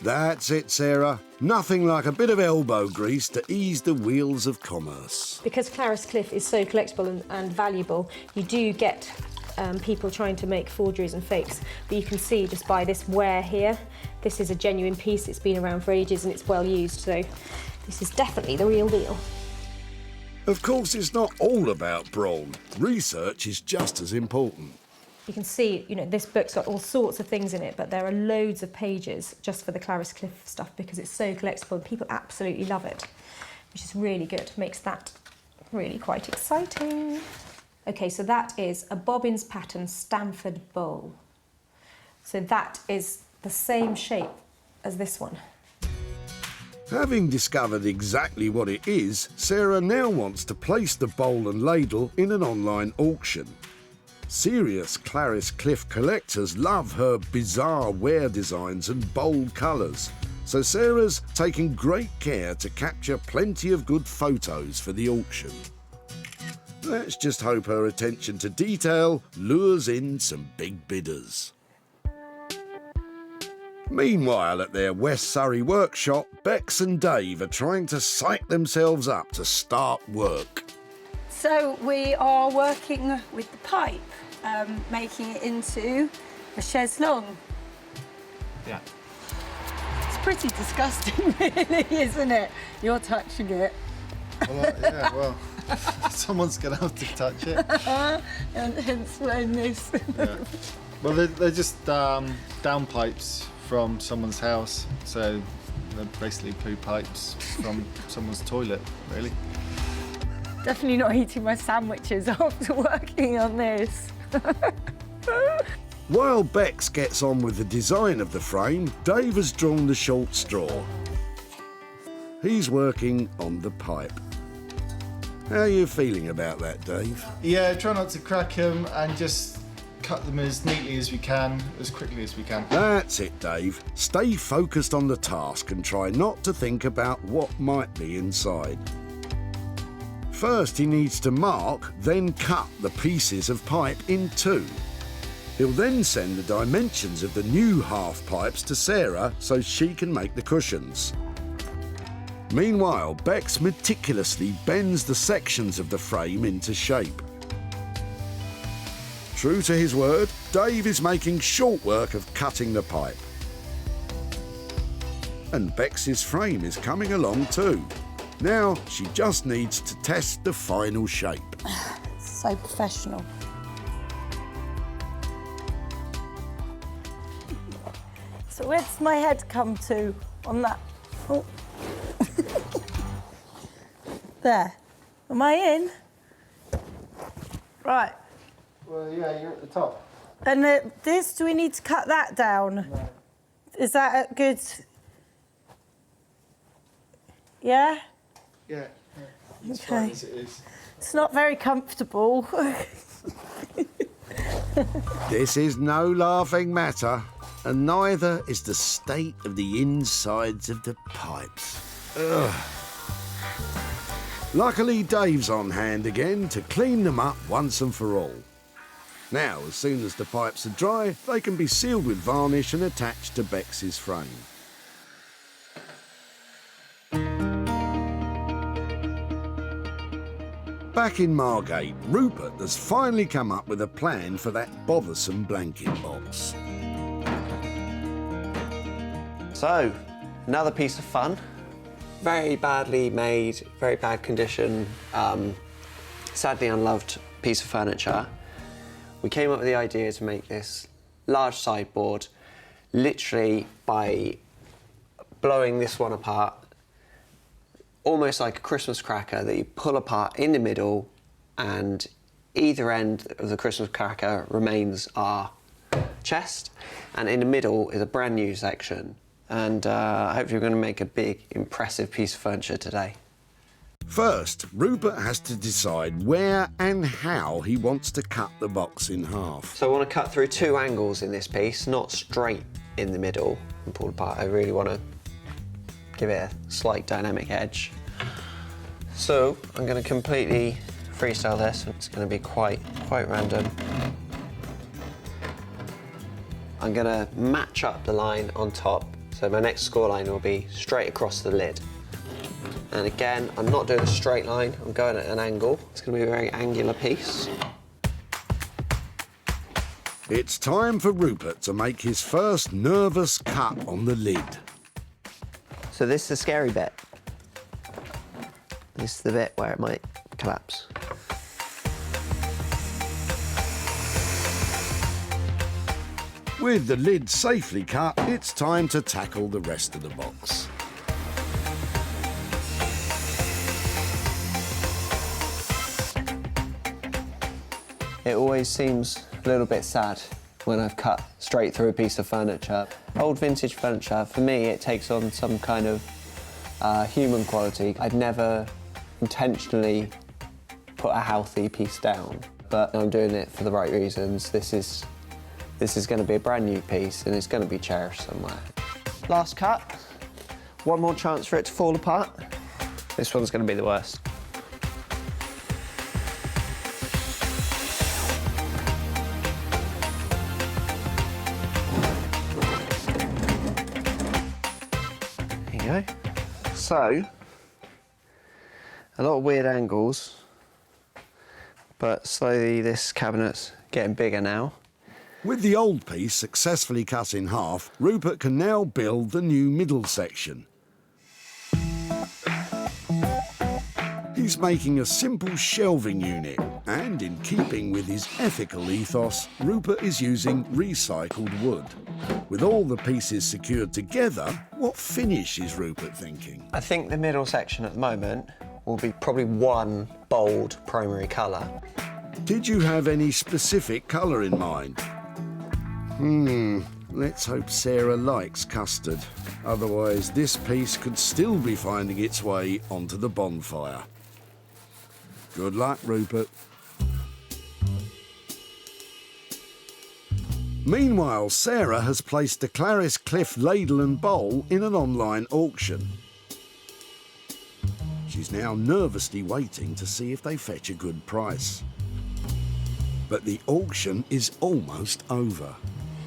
That's it, Sarah. Nothing like a bit of elbow grease to ease the wheels of commerce. Because Clarice Cliff is so collectible and valuable, you do get people trying to make forgeries and fakes. But you can see just by this wear here, this is a genuine piece. It's been around for ages and it's well used, so this is definitely the real deal. Of course, it's not all about brawn. Research is just as important. You can see, you know, this book's got all sorts of things in it, but there are loads of pages just for the Clarice Cliff stuff because it's so collectible and people absolutely love it, which is really good. Makes that really quite exciting. Okay, so that is a Bobbins pattern Stamford bowl. So that is the same shape as this one. Having discovered exactly what it is, Sarah now wants to place the bowl and ladle in an online auction. Serious Clarice Cliff collectors love her bizarre wear designs and bold colours, so Sarah's taking great care to capture plenty of good photos for the auction. Let's just hope her attention to detail lures in some big bidders. Meanwhile, at their West Surrey workshop, Bex and Dave are trying to psych themselves up to start work. So we are working with the pipe, making it into a chaise longue. Yeah. It's pretty disgusting, really, isn't it? You're touching it. Well, yeah, well, someone's going to have to touch it. And hence when this. Yeah. Well, they're just downpipes from someone's house, so they're basically poo pipes from someone's toilet, really. Definitely not eating my sandwiches after working on this. While Bex gets on with the design of the frame, Dave has drawn the short straw. He's working on the pipe. How are you feeling about that, Dave? Yeah, try not to crack them and just cut them as neatly as we can, as quickly as we can. That's it, Dave. Stay focused on the task and try not to think about what might be inside. First, he needs to mark, then cut the pieces of pipe in two. He'll then send the dimensions of the new half pipes to Sarah so she can make the cushions. Meanwhile, Bex meticulously bends the sections of the frame into shape. True to his word, Dave is making short work of cutting the pipe. And Bex's frame is coming along too. Now she just needs to test the final shape. So professional. So where does my head come to on that? Oh. There. Am I in? Right. Well, yeah, you're at the top. And this, do we need to cut that down? No. Is that a good... Yeah? Yeah. It's Okay. fine as it is. It's not very comfortable. This is no laughing matter, and neither is the state of the insides of the pipes. Ugh. Luckily, Dave's on hand again to clean them up once and for all. Now, as soon as the pipes are dry, they can be sealed with varnish and attached to Bex's frame. Back in Margate, Rupert has finally come up with a plan for that bothersome blanket box. So, another piece of fun. Very badly made, very bad condition, sadly unloved piece of furniture. We came up with the idea to make this large sideboard literally by blowing this one apart, almost like a Christmas cracker that you pull apart in the middle, and either end of the Christmas cracker remains our chest, and in the middle is a brand new section. And hopefully we're going to make a big, impressive piece of furniture today. First, Rupert has to decide where and how he wants to cut the box in half. So I want to cut through two angles in this piece, not straight in the middle and pull apart. I really want to give it a slight dynamic edge. So I'm going to completely freestyle this. It's going to be quite random. I'm going to match up the line on top. So my next score line will be straight across the lid. And again, I'm not doing a straight line, I'm going at an angle. It's going to be a very angular piece. It's time for Rupert to make his first nervous cut on the lid. So this is the scary bit. This is the bit where it might collapse. With the lid safely cut, it's time to tackle the rest of the box. It always seems a little bit sad when I've cut straight through a piece of furniture. Old vintage furniture, for me, it takes on some kind of human quality. I'd never intentionally put a healthy piece down, but I'm doing it for the right reasons. This is going to be a brand new piece and it's going to be cherished somewhere. Last cut. One more chance for it to fall apart. This one's going to be the worst. There you go. So, a lot of weird angles, but slowly this cabinet's getting bigger now. With the old piece successfully cut in half, Rupert can now build the new middle section. He's making a simple shelving unit, and in keeping with his ethical ethos, Rupert is using recycled wood. With all the pieces secured together, what finish is Rupert thinking? I think the middle section at the moment will be probably one bold primary colour. Did you have any specific colour in mind? Let's hope Sarah likes custard. Otherwise, this piece could still be finding its way onto the bonfire. Good luck, Rupert. Meanwhile, Sarah has placed the Clarice Cliff ladle and bowl in an online auction. She's now nervously waiting to see if they fetch a good price. But the auction is almost over.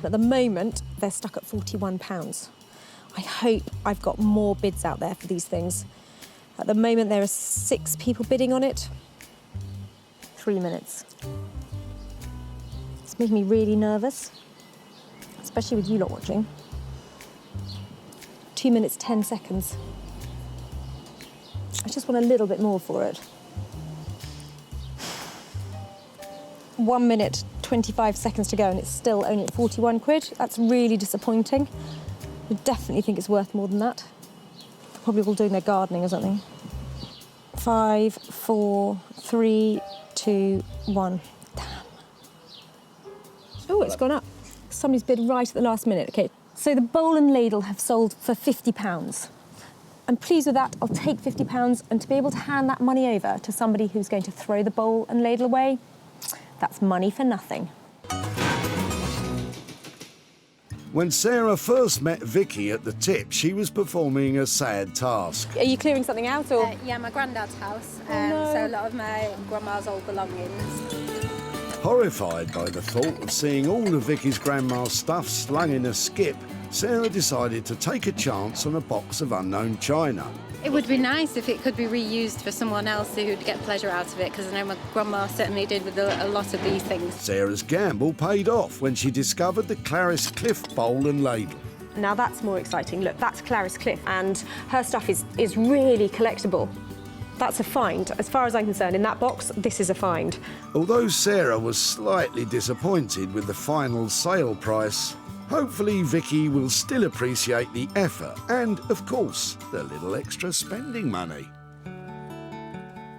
At the moment, they're stuck at £41. I hope I've got more bids out there for these things. At the moment, there are 6 people bidding on it. 3 minutes. It's making me really nervous, especially with you lot watching. 2 minutes, 10 seconds. I just want a little bit more for it. 1 minute, 25 seconds to go and it's still only at 41 quid. That's really disappointing. I definitely think it's worth more than that. Probably all doing their gardening or something. 5, 4, 3, 2, 1. Damn. Oh, it's gone up. Somebody's bid right at the last minute. Okay, so the bowl and ladle have sold for £50. I'm pleased with that. I'll take £50 and to be able to hand that money over to somebody who's going to throw the bowl and ladle away, that's money for nothing. When Sarah first met Vicky at the tip, she was performing a sad task. Are you clearing something out or? Yeah, my granddad's house. No. So a lot of my grandma's old belongings. Horrified by the thought of seeing all of Vicky's grandma's stuff slung in a skip, Sarah decided to take a chance on a box of unknown china. It would be nice if it could be reused for someone else who'd get pleasure out of it, because I know my grandma certainly did with a lot of these things. Sarah's gamble paid off when she discovered the Clarice Cliff bowl and ladle. Now that's more exciting. Look, that's Clarice Cliff and her stuff is really collectible. That's a find. As far as I'm concerned, in that box, this is a find. Although Sarah was slightly disappointed with the final sale price, hopefully Vicky will still appreciate the effort and, of course, the little extra spending money.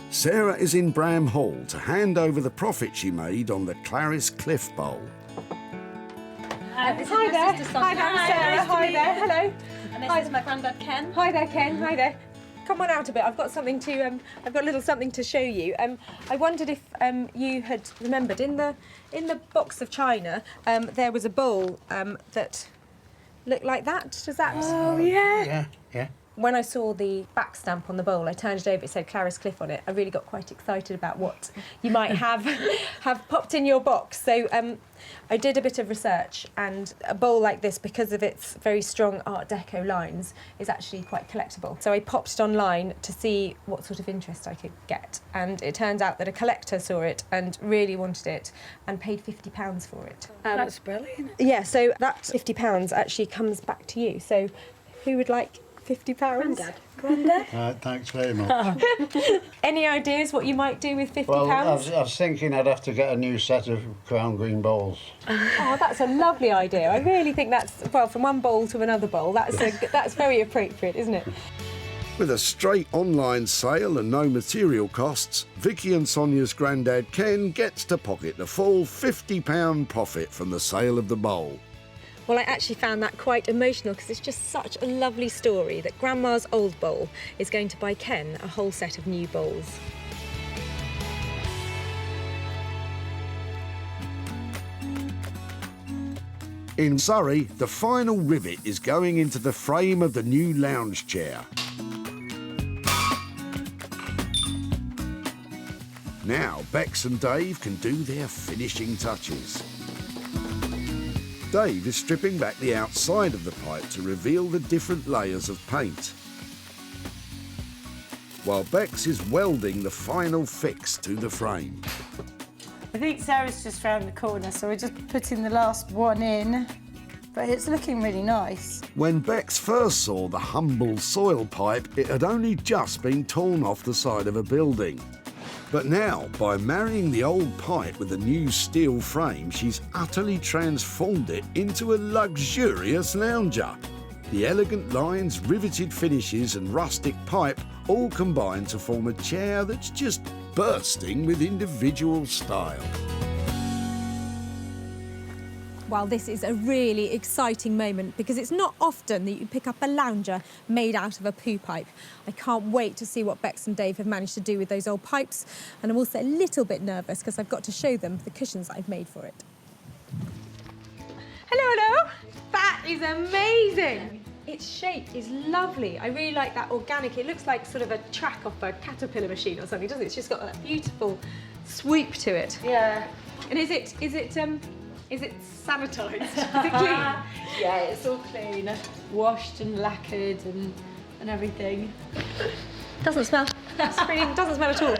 Sarah is in Bram Hall to hand over the profit she made on the Clarice Cliff bowl. Hi there. Hi there, Sarah. Hi there. Hello. And this is my granddad Ken. Hi there, Ken. Hi there. Come on out a bit. I've got something to. I've got a little something to show you. I wondered if you had remembered in the box of china there was a bowl that looked like that. Does that? Oh yeah. Yeah. When I saw the back stamp on the bowl, I turned it over. It said Clarice Cliff on it. I really got quite excited about what you might have popped in your box. So I did a bit of research, and a bowl like this, because of its very strong Art Deco lines, is actually quite collectible. So I popped it online to see what sort of interest I could get, and it turns out that a collector saw it and really wanted it and paid £50 for it. That's brilliant. Yeah, so that £50 actually comes back to you. So who would like £50. Right, thanks very much. Any ideas what you might do with £50? Well, I was thinking I'd have to get a new set of crown green bowls. Oh, that's a lovely idea. I really think that's, well, from one bowl to another bowl, that's very appropriate, isn't it? With a straight online sale and no material costs, Vicky and Sonia's granddad Ken gets to pocket the full £50 profit from the sale of the bowl. Well, I actually found that quite emotional because it's just such a lovely story that Grandma's old bowl is going to buy Ken a whole set of new bowls. In Surrey, the final rivet is going into the frame of the new lounge chair. Now, Bex and Dave can do their finishing touches. Dave is stripping back the outside of the pipe to reveal the different layers of paint, while Bex is welding the final fix to the frame. I think Sarah's just round the corner, so we're just putting the last one in, but it's looking really nice. When Bex first saw the humble soil pipe, it had only just been torn off the side of a building. But now, by marrying the old pipe with a new steel frame, she's utterly transformed it into a luxurious lounger. The elegant lines, riveted finishes and rustic pipe all combine to form a chair that's just bursting with individual style. Well, this is a really exciting moment because it's not often that you pick up a lounger made out of a poo pipe. I can't wait to see what Bex and Dave have managed to do with those old pipes, and I'm also a little bit nervous because I've got to show them the cushions that I've made for it. Hello. That is amazing. Its shape is lovely. I really like that organic. It looks like sort of a track off a caterpillar machine or something, doesn't it? It's just got that beautiful swoop to it. Yeah. And is it sanitised? Is it clean? Yeah, it's all clean. Washed and lacquered and everything. Doesn't smell. Doesn't smell at all.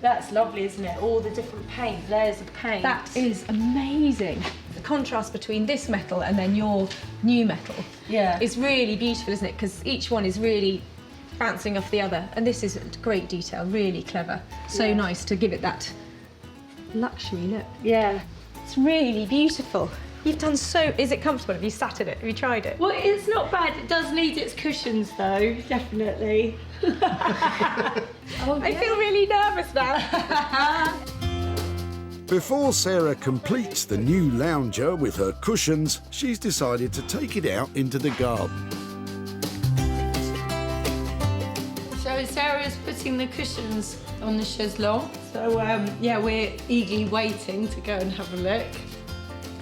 That's lovely, isn't it? All the different paint, layers of paint. That is amazing. The contrast between this metal and then your new metal is really beautiful, isn't it? Because each one is really bouncing off the other. And this is great detail, really clever. So nice to give it that luxury look. Yeah. It's really beautiful. You've done so... Is it comfortable? Have you sat in it? Have you tried it? Well, it's not bad. It does need its cushions, though, definitely. I feel really nervous now. Before Sarah completes the new lounger with her cushions, she's decided to take it out into the garden. So Sarah's putting the cushions on the chaiselong. So, yeah, we're eagerly waiting to go and have a look.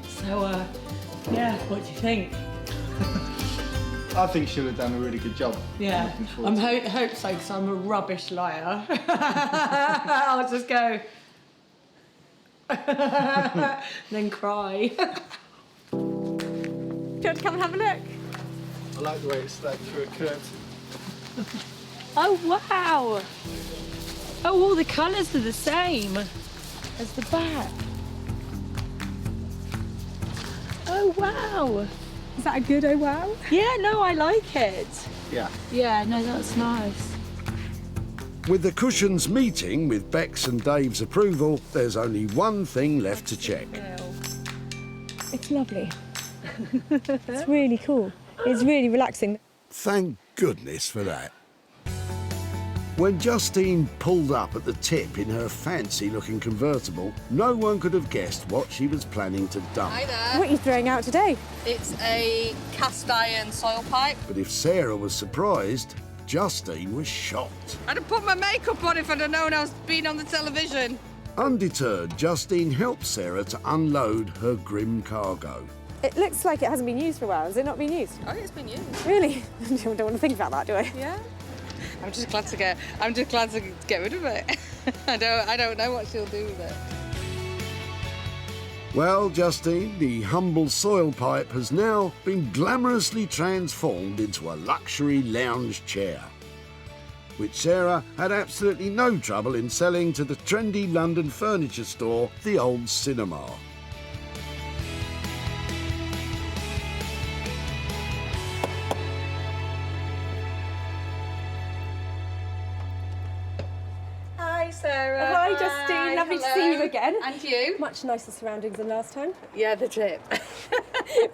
So, yeah, what do you think? I think she'll have done a really good job. Yeah, I hope so, because I'm a rubbish liar. I'll just go... then cry. Do you want to come and have a look? I like the way it's like through a curtain. Oh, wow! Oh, all the colours are the same as the back. Oh, wow! Is that a good oh wow? Yeah, no, I like it. Yeah. Yeah, no, that's nice. With the cushions meeting with Bex and Dave's approval, there's only one thing left to check. It's lovely. It's really cool. It's really relaxing. Thank goodness for that. When Justine pulled up at the tip in her fancy-looking convertible, no one could have guessed what she was planning to dump. Hi there. What are you throwing out today? It's a cast iron soil pipe. But if Sarah was surprised, Justine was shocked. I'd have put my makeup on if I'd have known I was being on the television. Undeterred, Justine helped Sarah to unload her grim cargo. It looks like it hasn't been used for a while. Has it not been used? Oh, it's been used. Really? I don't want to think about that, do I? Yeah. I'm just glad to get rid of it. I don't know what she'll do with it. Well, Justine, the humble soil pipe has now been glamorously transformed into a luxury lounge chair, which Sarah had absolutely no trouble in selling to the trendy London furniture store, the Old Cinema. Hi, Sarah. Hi, Justine. Lovely to see you again. And you. Much nicer surroundings than last time. Yeah, the tip.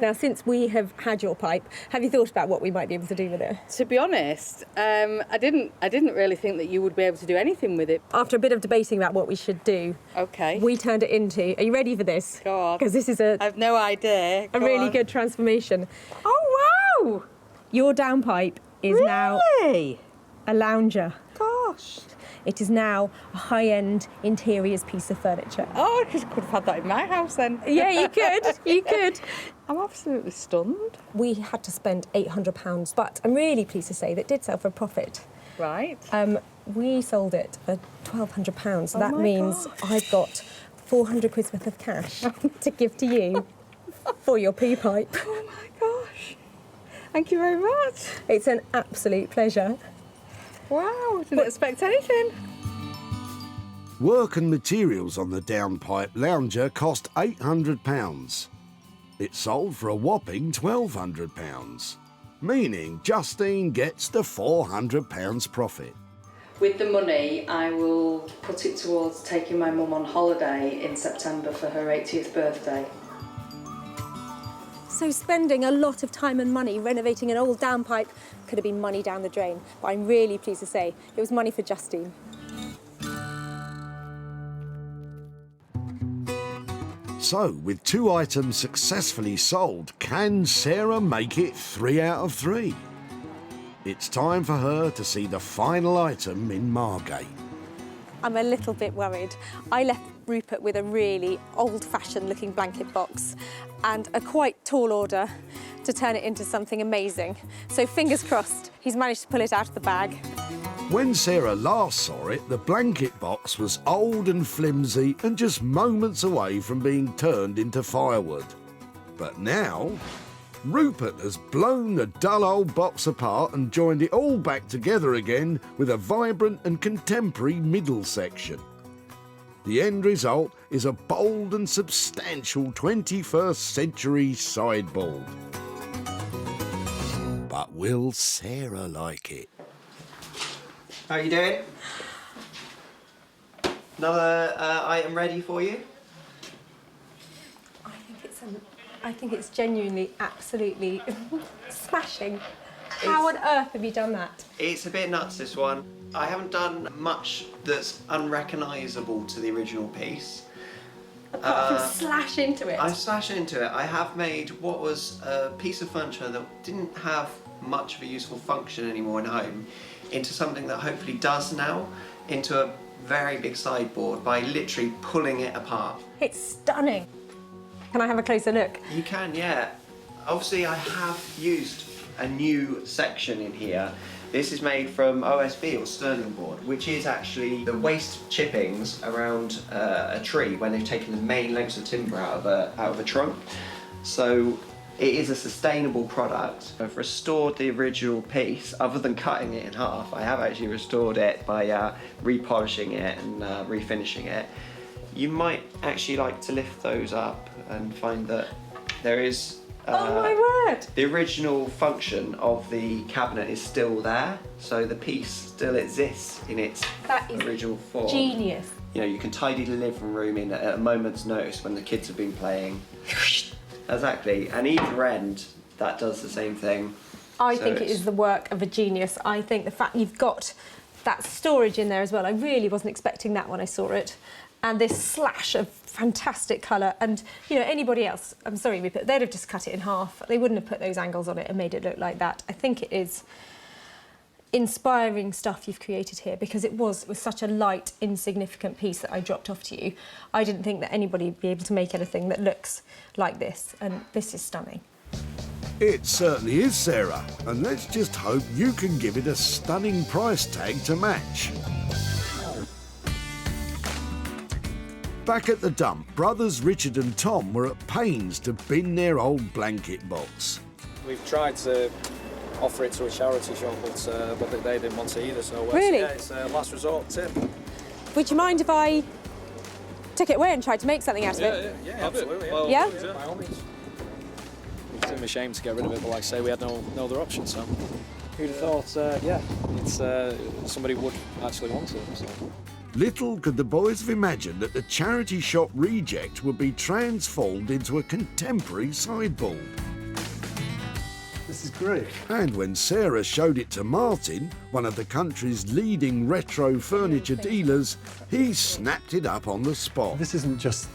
Now, since we have had your pipe, have you thought about what we might be able to do with it? To be honest, I didn't really think that you would be able to do anything with it. After a bit of debating about what we should do, we turned it into. Are you ready for this? Go on. Because this is I've no idea. a really good transformation. Oh wow! Your downpipe is now a lounger. Gosh. It is now a high-end interiors piece of furniture. Oh, I could have had that in my house then. Yeah, you could. You could. I'm absolutely stunned. We had to spend £800, but I'm really pleased to say that it did sell for a profit. Right. We sold it for £1,200. So Oh that my means gosh. I've got 400 quid's worth of cash to give to you for your poo pipe. Oh my gosh. Thank you very much. It's an absolute pleasure. Wow, didn't expect anything. Work and materials on the downpipe lounger cost £800. It sold for a whopping £1,200, meaning Justine gets the £400 profit. With the money, I will put it towards taking my mum on holiday in September for her 80th birthday. So spending a lot of time and money renovating an old downpipe could have been money down the drain. But I'm really pleased to say it was money for Justine. So, with 2 items successfully sold, can Sarah make it 3 out of 3? It's time for her to see the final item in Margate. I'm a little bit worried. I left Rupert with a really old-fashioned looking blanket box and a quite tall order to turn it into something amazing. So fingers crossed, he's managed to pull it out of the bag. When Sarah last saw it, the blanket box was old and flimsy and just moments away from being turned into firewood. But now, Rupert has blown the dull old box apart and joined it all back together again with a vibrant and contemporary middle section. The end result is a bold and substantial 21st century sideboard. But will Sarah like it? How are you doing? Another item ready for you? I think it's genuinely, absolutely smashing. How on earth have you done that? It's a bit nuts, this one. I haven't done much that's unrecognisable to the original piece. Apart from slash into it. I slashed into it. I have made what was a piece of furniture that didn't have much of a useful function anymore in home into something that hopefully does now, into a very big sideboard by literally pulling it apart. It's stunning. Can I have a closer look? You can, yeah. Obviously, I have used a new section in here. This is made from OSB or sterling board, which is actually the waste chippings around a tree when they've taken the main lengths of timber out of a trunk. So it is a sustainable product. I've restored the original piece, other than cutting it in half. I have actually restored it by repolishing it and refinishing it. You might actually like to lift those up and find that there is oh my word! The original function of the cabinet is still there, so the piece still exists in its original form. Genius. You know, you can tidy the living room in at a moment's notice when the kids have been playing. Exactly, and either end, that does the same thing. I think it is the work of a genius. I think the fact you've got that storage in there as well, I really wasn't expecting that when I saw it. And this slash of fantastic colour, and you know, anybody else, I'm sorry, they'd have just cut it in half. They wouldn't have put those angles on it and made it look like that. I think it is inspiring stuff you've created here, because it was such a light, insignificant piece that I dropped off to you. I didn't think that anybody would be able to make anything that looks like this, and this is stunning. It certainly is, Sarah, and let's just hope you can give it a stunning price tag to match. Back at the dump, brothers Richard and Tom were at pains to bin their old blanket box. We've tried to offer it to a charity shop, but they didn't want it either. So Really? Yeah, it's a last resort tip. Would you mind if I took it away and tried to make something out of it? Yeah, absolutely. Well, Yeah? by all means. It's a shame to get rid of it, but like I say, we had no other option. So. Who'd have thought, yeah, it's somebody would actually want it. So. Little could the boys have imagined that the charity shop reject would be transformed into a contemporary sideboard. This is great. And when Sarah showed it to Martin, one of the country's leading retro furniture dealers, he snapped it up on the spot. This isn't just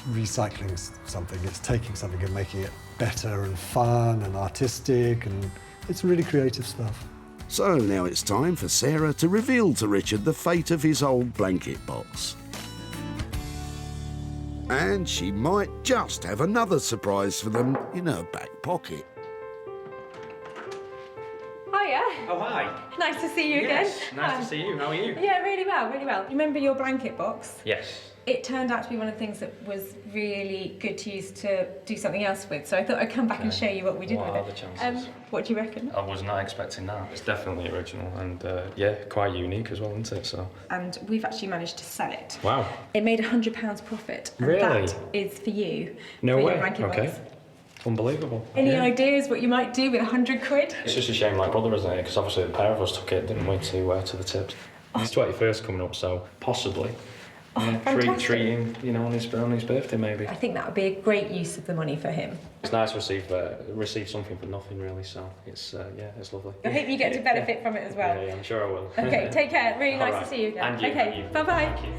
recycling something, it's taking something and making it better and fun and artistic, and it's really creative stuff. So now it's time for Sarah to reveal to Richard the fate of his old blanket box. And she might just have another surprise for them in her back pocket. Hiya. Oh, hi. Nice to see you Yes, again. nice to see you. How are you? Yeah, really well, really well. You remember your blanket box? Yes. It turned out to be one of the things that was really good to use to do something else with, so I thought I'd come back and show you what we did What with are it. the chances? What do you reckon? I was not expecting that. It's definitely original and, yeah, quite unique as well, isn't it? So. And we've actually managed to sell it. Wow. It made £100 profit. And Really? that is for you. No for way. Your blanket Okay. box. Unbelievable. Any Yeah. ideas what you might do with £100? It's just a shame my brother isn't here because obviously the pair of us took it, didn't we, to the tips. His 21st coming up, so possibly. Yeah, treat him, you know, on his birthday maybe. I think that would be a great use of the money for him. It's nice to receive something for nothing really, so it's yeah, it's lovely. I hope you get to benefit from it as well. Yeah, I'm sure I will. Okay, take care. Really nice All right. to see you again. And you, okay, and you. bye-bye. Thank you.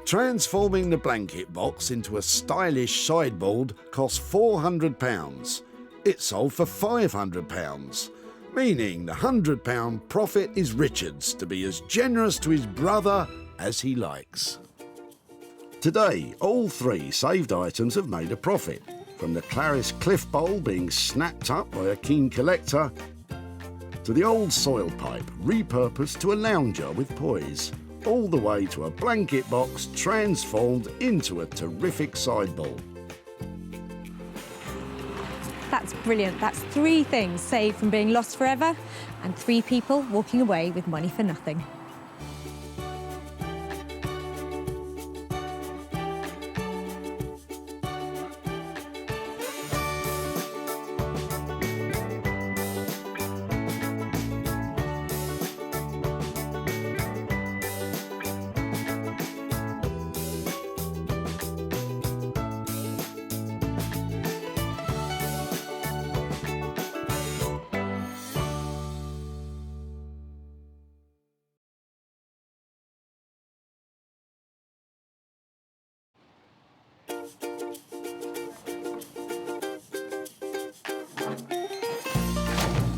Transforming the blanket box into a stylish sideboard cost £400. It sold for £500, meaning the £100 profit is Richard's to be as generous to his brother as he likes. Today, all three saved items have made a profit, from the Clarice Cliff Bowl being snapped up by a keen collector, to the old soil pipe repurposed to a lounger with poise, all the way to a blanket box transformed into a terrific sideboard. That's brilliant. That's 3 things saved from being lost forever and 3 people walking away with money for nothing.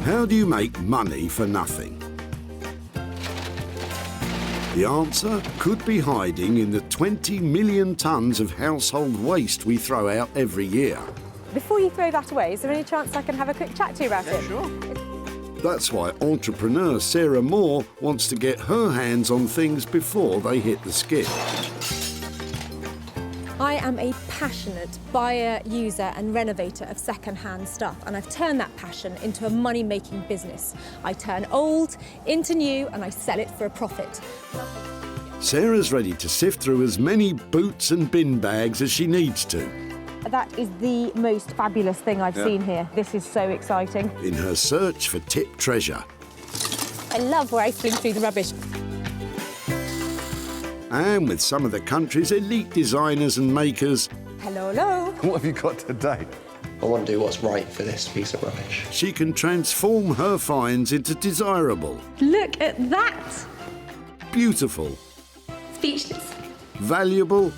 How do you make money for nothing? The answer could be hiding in the 20 million tonnes of household waste we throw out every year. Before you throw that away, is there any chance I can have a quick chat to you about it? Sure. That's why entrepreneur Sarah Moore wants to get her hands on things before they hit the skip. I am a passionate buyer, user and renovator of second-hand stuff, and I've turned that passion into a money-making business. I turn old into new and I sell it for a profit. Sarah's ready to sift through as many boots and bin bags as she needs to. That is the most fabulous thing I've Yeah. seen here. This is so exciting. In her search for tip treasure. I love rifling through the rubbish. And with some of the country's elite designers and makers, Hello, hello. what have you got today? I want to do what's right for this piece of rubbish. She can transform her finds into desirable, Look at that. beautiful, Speechless. valuable,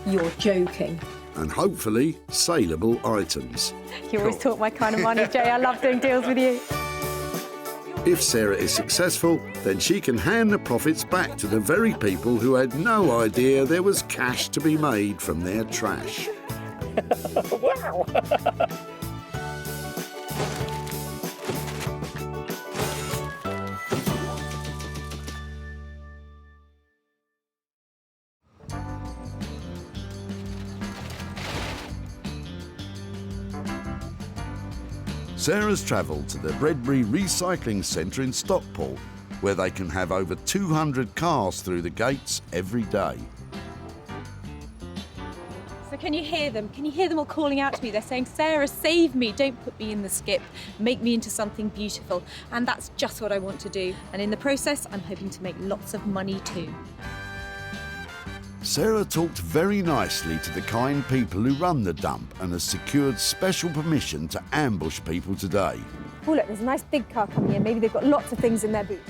You're joking. and hopefully saleable items. You always talk my kind of money, Jay. I love doing deals with you. If Sarah is successful, then she can hand the profits back to the very people who had no idea there was cash to be made from their trash. Wow! Sarah's travelled to the Bredbury Recycling Centre in Stockport, where they can have over 200 cars through the gates every day. So But can you hear them? Can you hear them all calling out to me? They're saying, Sarah, save me, don't put me in the skip, make me into something beautiful. And that's just what I want to do. And in the process, I'm hoping to make lots of money too. Sarah talked very nicely to the kind people who run the dump and has secured special permission to ambush people today. Oh look, there's a nice big car coming in. Maybe they've got lots of things in their boot.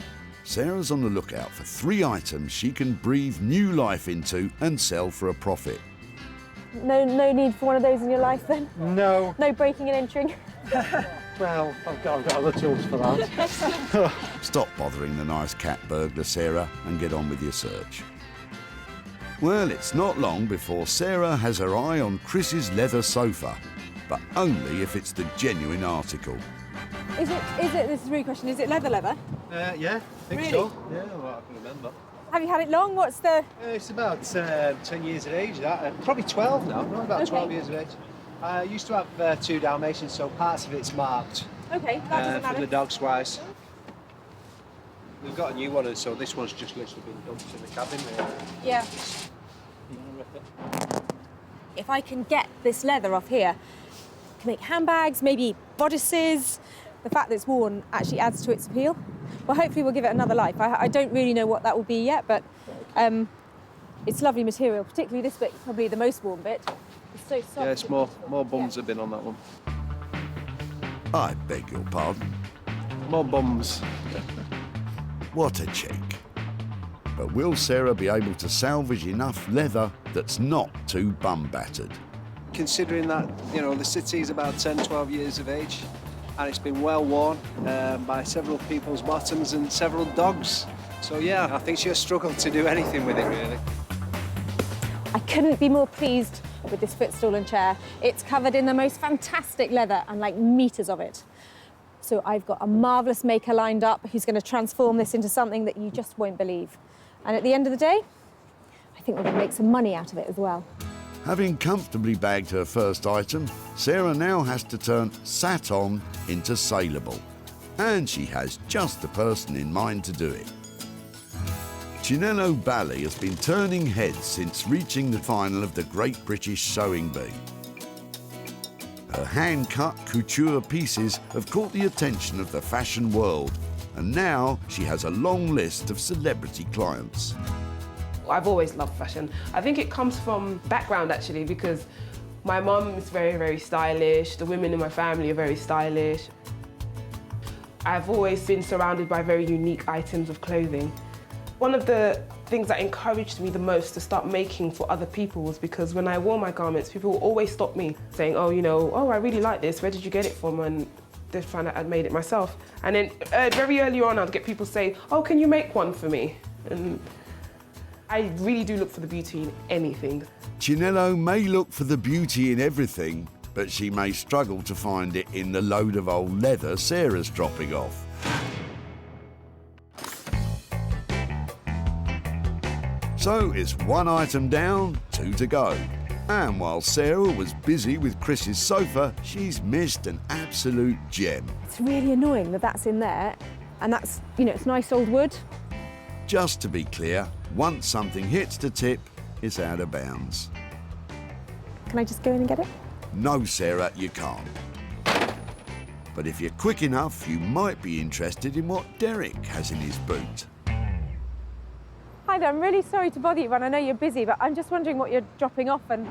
Sarah's on the lookout for 3 items she can breathe new life into and sell for a profit. No need for one of those in your life then? No. No breaking and entering? Well, I've got other tools for that. Stop bothering the nice cat burglar, Sarah, and get on with your search. Well, it's not long before Sarah has her eye on Chris's leather sofa, but only if it's the genuine article. Is it, this is a really question, is it leather? Yeah, I think Really? so. Yeah, well, I can remember. Have you had it long? What's the... It's about 10 years of age, that. Probably 12 now, not about 12 years of age. I used to have 2 Dalmatians, so parts of it's marked. Okay, that doesn't matter. For the dogs wise. We've got a new one, and so this one's just literally been dumped in the cabin there. Yeah. If I can get this leather off here, I can make handbags, maybe bodices. The fact that it's worn actually adds to its appeal. Well, hopefully we'll give it another life. I don't really know what that will be yet, but it's lovely material, particularly this bit, probably the most worn bit. It's so soft. Yeah, it's more bums have been on that one. I beg your pardon? More bums. What a cheek. But will Sarah be able to salvage enough leather that's not too bum-battered? Considering that, you know, the city's about 10, 12 years of age, and it's been well worn by several people's bottoms and several dogs. So yeah, I think she'll struggle to do anything with it, really. I couldn't be more pleased with this footstool and chair. It's covered in the most fantastic leather and like meters of it. So I've got a marvellous maker lined up who's going to transform this into something that you just won't believe. And at the end of the day, I think we're going to make some money out of it as well. Having comfortably bagged her first item, Sarah now has to turn sat on into saleable. And she has just the person in mind to do it. Chinello Bally has been turning heads since reaching the final of the Great British Sewing Bee. Her hand-cut couture pieces have caught the attention of the fashion world, and now she has a long list of celebrity clients. I've always loved fashion. I think it comes from background actually, because my mum is very, very stylish. The women in my family are very stylish. I've always been surrounded by very unique items of clothing. One of the things that encouraged me the most to start making for other people was because when I wore my garments, people would always stop me saying, oh, you know, oh, I really like this, where did you get it from? And they'd find out I'd made it myself. And then very early on, I'd get people say, oh, can you make one for me? And I really do look for the beauty in anything. Chinello may look for the beauty in everything, but she may struggle to find it in the load of old leather Sarah's dropping off. So it's 1 item down, 2 to go. And while Sarah was busy with Chris's sofa, she's missed an absolute gem. It's really annoying that that's in there, and that's, you know, it's nice old wood. Just to be clear, once something hits the tip, it's out of bounds. Can I just go in and get it? No, Sarah, you can't. But if you're quick enough, you might be interested in what Derek has in his boot. Hi there, I'm really sorry to bother you, and I know you're busy, but I'm just wondering what you're dropping off and...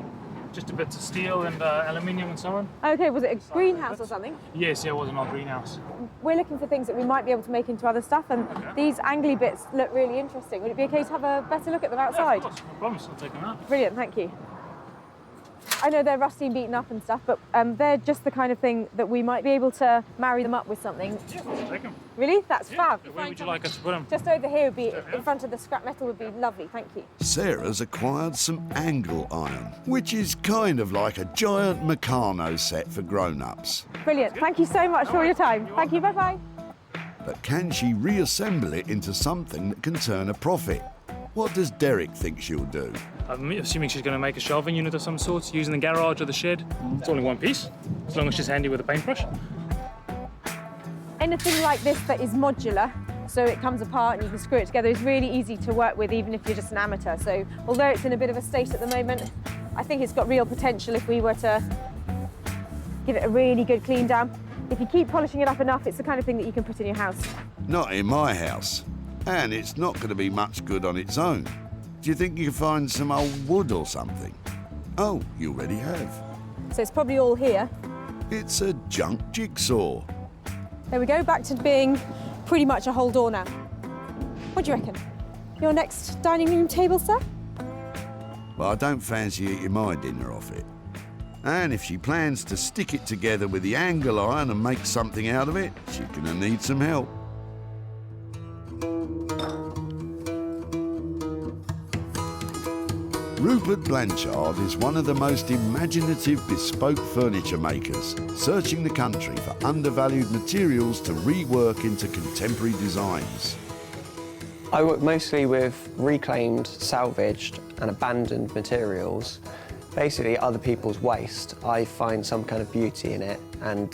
Just a bit of steel and aluminium and so on. Okay, was it a greenhouse or something? Yes, yeah, it was an old greenhouse. We're looking for things that we might be able to make into other stuff, and these angly bits look really interesting. Would it be okay to have a better look at them outside? Yeah, of course, no promise, I'll take them out. Brilliant, thank you. I know they're rusty and beaten up and stuff, but they're just the kind of thing that we might be able to marry them up with something. Yeah, I'll take them. Really? That's fab. Where would you like us to put them? Just over here would be, in front of the scrap metal would be lovely, thank you. Sarah's acquired some angle iron, which is kind of like a giant Meccano set for grown-ups. Brilliant, thank you so much for your time. Thank you, bye-bye. But can she reassemble it into something that can turn a profit? What does Derek think she'll do? I'm assuming she's going to make a shelving unit of some sort, using the garage or the shed. It's all in one piece, as long as she's handy with a paintbrush. Anything like this that is modular, so it comes apart and you can screw it together, is really easy to work with, even if you're just an amateur. So although it's in a bit of a state at the moment, I think it's got real potential if we were to give it a really good clean down. If you keep polishing it up enough, it's the kind of thing that you can put in your house. Not in my house. And it's not going to be much good on its own. Do you think you can find some old wood or something? Oh, you already have. So it's probably all here. It's a junk jigsaw. There we go, back to being pretty much a whole door now. What do you reckon? Your next dining room table, sir? Well, I don't fancy eating my dinner off it. And if she plans to stick it together with the angle iron and make something out of it, she's going to need some help. Rupert Blanchard is one of the most imaginative bespoke furniture makers, searching the country for undervalued materials to rework into contemporary designs. I work mostly with reclaimed, salvaged and abandoned materials. Basically other people's waste. I find some kind of beauty in it and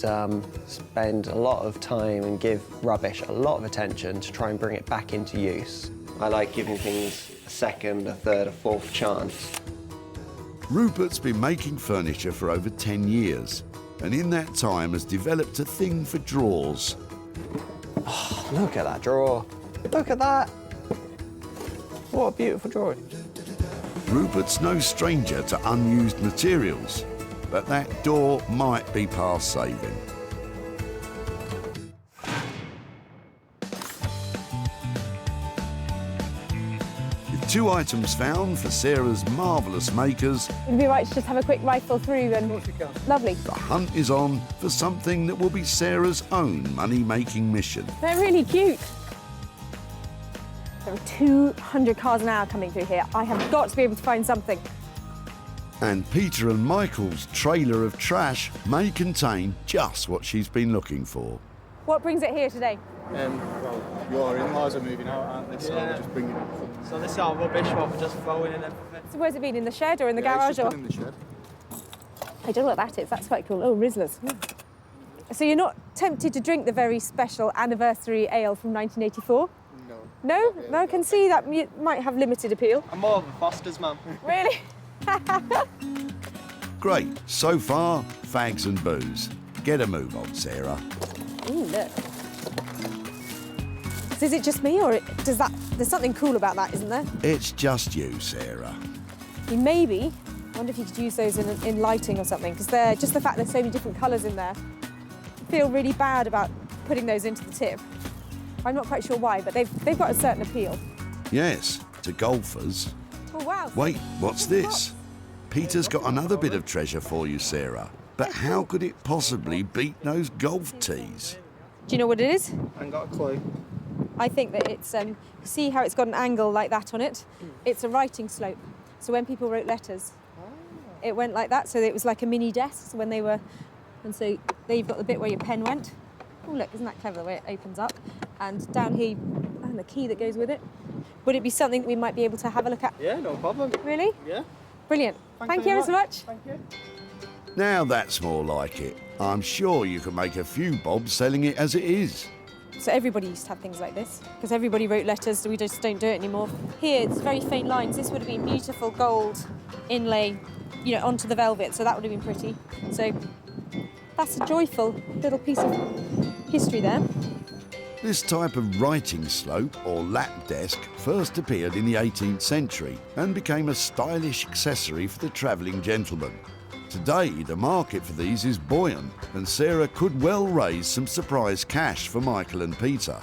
spend a lot of time and give rubbish a lot of attention to try and bring it back into use. I like giving things a second, a third, a fourth chance. Rupert's been making furniture for over 10 years, and in that time has developed a thing for drawers. Oh, look at that drawer. Look at that. What a beautiful drawer. Rupert's no stranger to unused materials, but that door might be past saving. With 2 items found for Sarah's marvellous makers, It'd be right to just have a quick rifle through and... Lovely. the hunt is on for something that will be Sarah's own money-making mission. They're really cute. There are 200 cars an hour coming through here. I have got to be able to find something. And Peter and Michael's trailer of trash may contain just what she's been looking for. What brings it here today? Well, your in-laws are moving out, aren't they? So we're just bringing it from... So this is our rubbish, what we're just throwing in everything. So where's it been, in the shed or in the Yeah, garage? it's just Or been in the shed. I don't know what that is. That's quite cool. Oh, Rizzlers. So you're not tempted to drink the very special anniversary ale from 1984? No? No, I can see that might have limited appeal. I'm more of a Foster's man. Really? Great. So far, fags and booze. Get a move on, Sarah. Ooh, look. So is it just me, or does that... There's something cool about that, isn't there? It's just you, Sarah. Maybe. I wonder if you could use those in lighting or something, because they're just the fact there's so many different colours in there. I feel really bad about putting those into the tip. I'm not quite sure why, but they've got a certain appeal. Yes, to golfers. Oh, wow. Wait, what's this? Peter's got another bit of treasure for you, Sarah. But how could it possibly beat those golf tees? Do you know what it is? I ain't got a clue. I think that it's, see how it's got an angle like that on it? It's a writing slope. So when people wrote letters, it went like that. So it was like a mini desk when they were, and so there you've got the bit where your pen went. Oh, look, isn't that clever the way it opens up? And down here, and the key that goes with it. Would it be something we might be able to have a look at? Yeah, no problem. Really? Yeah. Brilliant. Thank you ever so much. Thank you. Now that's more like it. I'm sure you can make a few bob selling it as it is. So everybody used to have things like this, because everybody wrote letters, so we just don't do it anymore. Here, it's very faint lines. This would have been beautiful gold inlay, you know, onto the velvet, so that would have been pretty. So that's a joyful little piece of history there. This type of writing slope or lap desk first appeared in the 18th century and became a stylish accessory for the travelling gentleman. Today, the market for these is buoyant, and Sarah could well raise some surprise cash for Michael and Peter.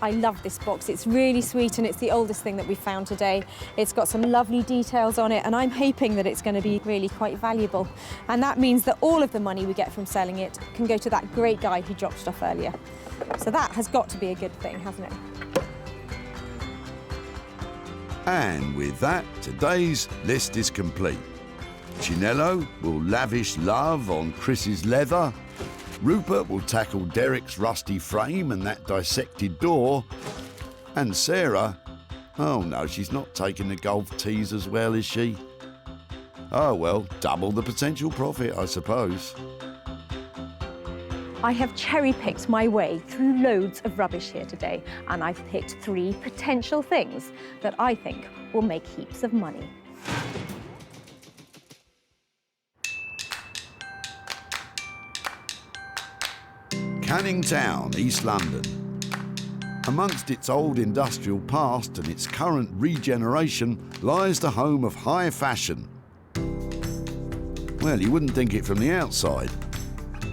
I love this box. It's really sweet, and it's the oldest thing that we've found today. It's got some lovely details on it, and I'm hoping that it's going to be really quite valuable. And that means that all of the money we get from selling it can go to that great guy who dropped stuff earlier. So that has got to be a good thing, hasn't it? And with that, today's list is complete. Chinello will lavish love on Chris's leather. Rupert will tackle Derek's rusty frame and that dissected door. And Sarah, oh no, she's not taking the golf tees as well, is she? Oh well, double the potential profit, I suppose. I have cherry-picked my way through loads of rubbish here today, and I've picked 3 potential things that I think will make heaps of money. Canning Town, East London. Amongst its old industrial past and its current regeneration lies the home of high fashion. Well, you wouldn't think it from the outside.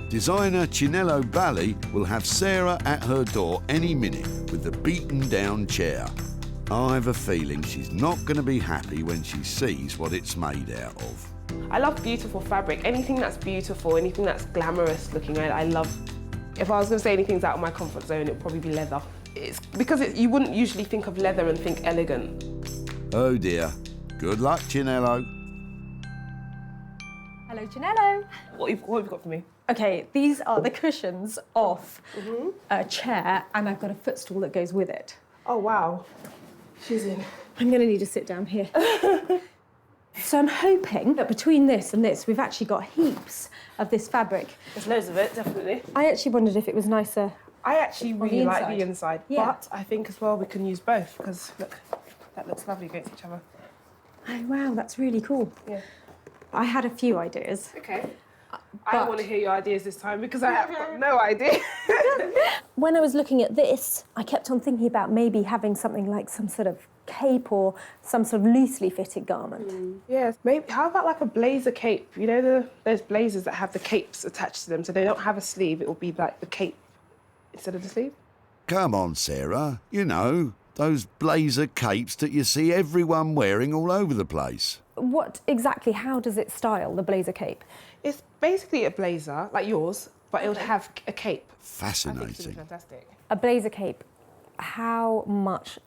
Designer Chinello Bali will have Sarah at her door any minute with the beaten-down chair. I have a feeling she's not going to be happy when she sees what it's made out of. I love beautiful fabric. Anything that's beautiful, anything that's glamorous looking, I love. If I was going to say anything's out of my comfort zone, it would probably be leather. It's because you wouldn't usually think of leather and think elegant. Oh dear. Good luck, Chinello. Hello, Chinello. What have you got for me? Okay, these are the cushions off a chair, and I've got a footstool that goes with it. Oh, wow. She's in. I'm going to need to sit down here. So I'm hoping that between this and this, we've actually got heaps of this fabric. There's loads of it, definitely. I actually wondered if it was nicer. I actually really like the inside, Yeah. but I think as well we can use both, because look, that looks lovely against each other. Oh, wow, that's really cool. Yeah. I had a few ideas. Okay. I want to hear your ideas this time because I have got no idea. When I was looking at this, I kept on thinking about maybe having something like some sort of cape or some sort of loosely fitted garment. Yes, maybe. How about like a blazer cape? You know those blazers that have the capes attached to them, so they don't have a sleeve. It will be like the cape instead of the sleeve. Come on, Sarah. You know, those blazer capes that you see everyone wearing all over the place. What exactly, how does it style, the blazer cape? It's basically a blazer, like yours, but it would have a cape. Fascinating. Fantastic. A blazer cape, how much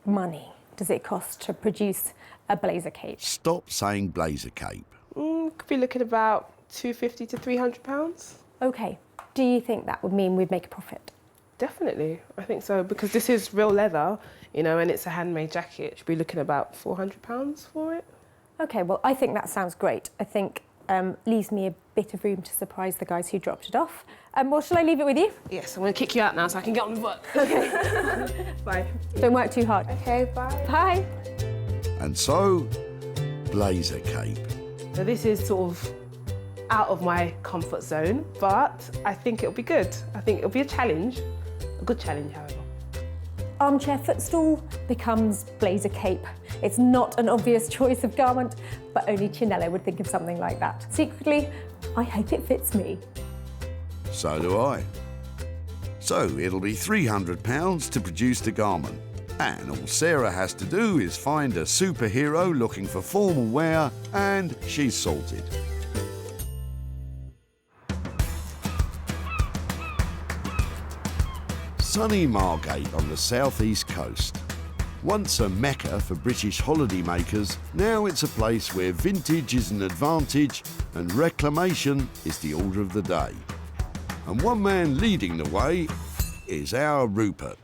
money does it cost to produce a blazer cape? Stop saying blazer cape. Could be looking about £250 to £300. Okay. Do you think that would mean we'd make a profit? Definitely, I think so, because this is real leather, you know, and it's a handmade jacket. Should be looking about £400 for it. Okay, well, I think that sounds great. I think leaves me a bit of room to surprise the guys who dropped it off. Well, shall I leave it with you? Yes, I'm going to kick you out now so I can get on with work. Okay. Bye. Don't work too hard. Okay, bye. Bye. And so, blazer cape. So this is sort of out of my comfort zone, but I think it'll be good. I think it'll be a challenge, a good challenge, however. Armchair footstool becomes blazer cape. It's not an obvious choice of garment, but only Chinello would think of something like that. Secretly, I hope it fits me. So do I. So it'll be £300 to produce the garment. And all Sarah has to do is find a superhero looking for formal wear, and she's sorted. Sunny Margate on the southeast coast. Once a mecca for British holidaymakers, now it's a place where vintage is an advantage and reclamation is the order of the day. And one man leading the way is our Rupert.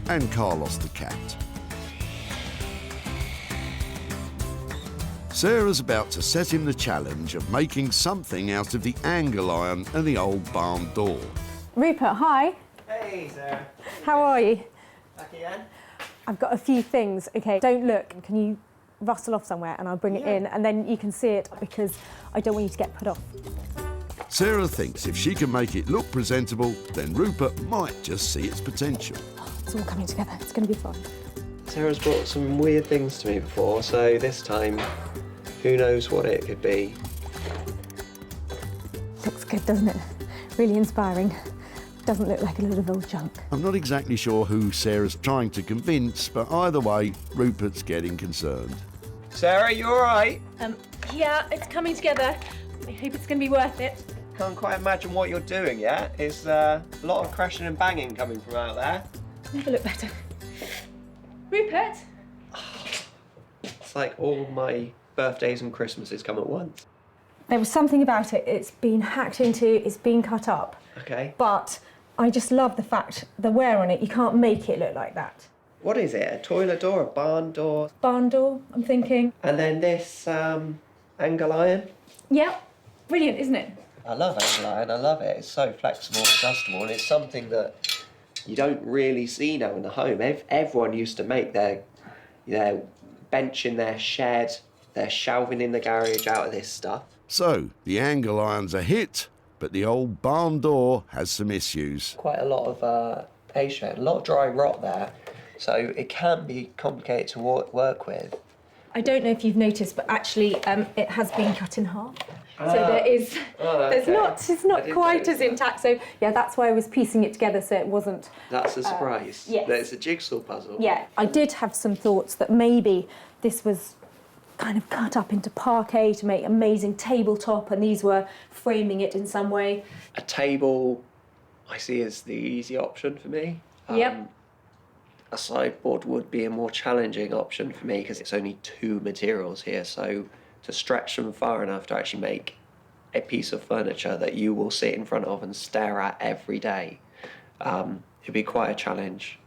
And Carlos the cat. Sarah's about to set him the challenge of making something out of the angle iron and the old barn door. Rupert, hi. Hey, Sarah. How are you? Back again? I've got a few things. Okay, don't look. Can you rustle off somewhere and I'll bring it in and then you can see it because I don't want you to get put off. Sarah thinks if she can make it look presentable, then Rupert might just see its potential. It's all coming together. It's going to be fun. Sarah's brought some weird things to me before, so this time, who knows what it could be. Looks good, doesn't it? Really inspiring. Doesn't look like a load of old junk. I'm not exactly sure who Sarah's trying to convince, but either way, Rupert's getting concerned. Sarah, you all right? Yeah, it's coming together. I hope it's going to be worth it. Can't quite imagine what you're doing yet. It's a lot of crashing and banging coming from out there. Never look better. Rupert? It's like all my birthdays and Christmases come at once. There was something about it. It's been hacked into, it's been cut up. Okay. But I just love the fact, the wear on it, you can't make it look like that. What is it? A toilet door, a barn door? Barn door, I'm thinking. And then this angle iron? Yep. Brilliant, isn't it? I love angle iron, I love it. It's so flexible and adjustable, and it's something that you don't really see now in the home. Everyone used to make their bench in their shed, their shelving in the garage out of this stuff. So, the angle iron's a hit, but the old barn door has some issues. Quite a lot of age to it, a lot of dry rot there, so it can be complicated to work with. I don't know if you've noticed, but actually it has been cut in half. So there is, it's not quite as intact. So yeah, that's why I was piecing it together so it wasn't. That's a surprise. Yes. There's a jigsaw puzzle. Yeah, I did have some thoughts that maybe this was kind of cut up into parquet to make amazing tabletop, and these were framing it in some way. A table, I see as the easy option for me. Yep. A sideboard would be a more challenging option for me because it's only 2 materials here, so to stretch them far enough to actually make a piece of furniture that you will sit in front of and stare at every day, it'd be quite a challenge.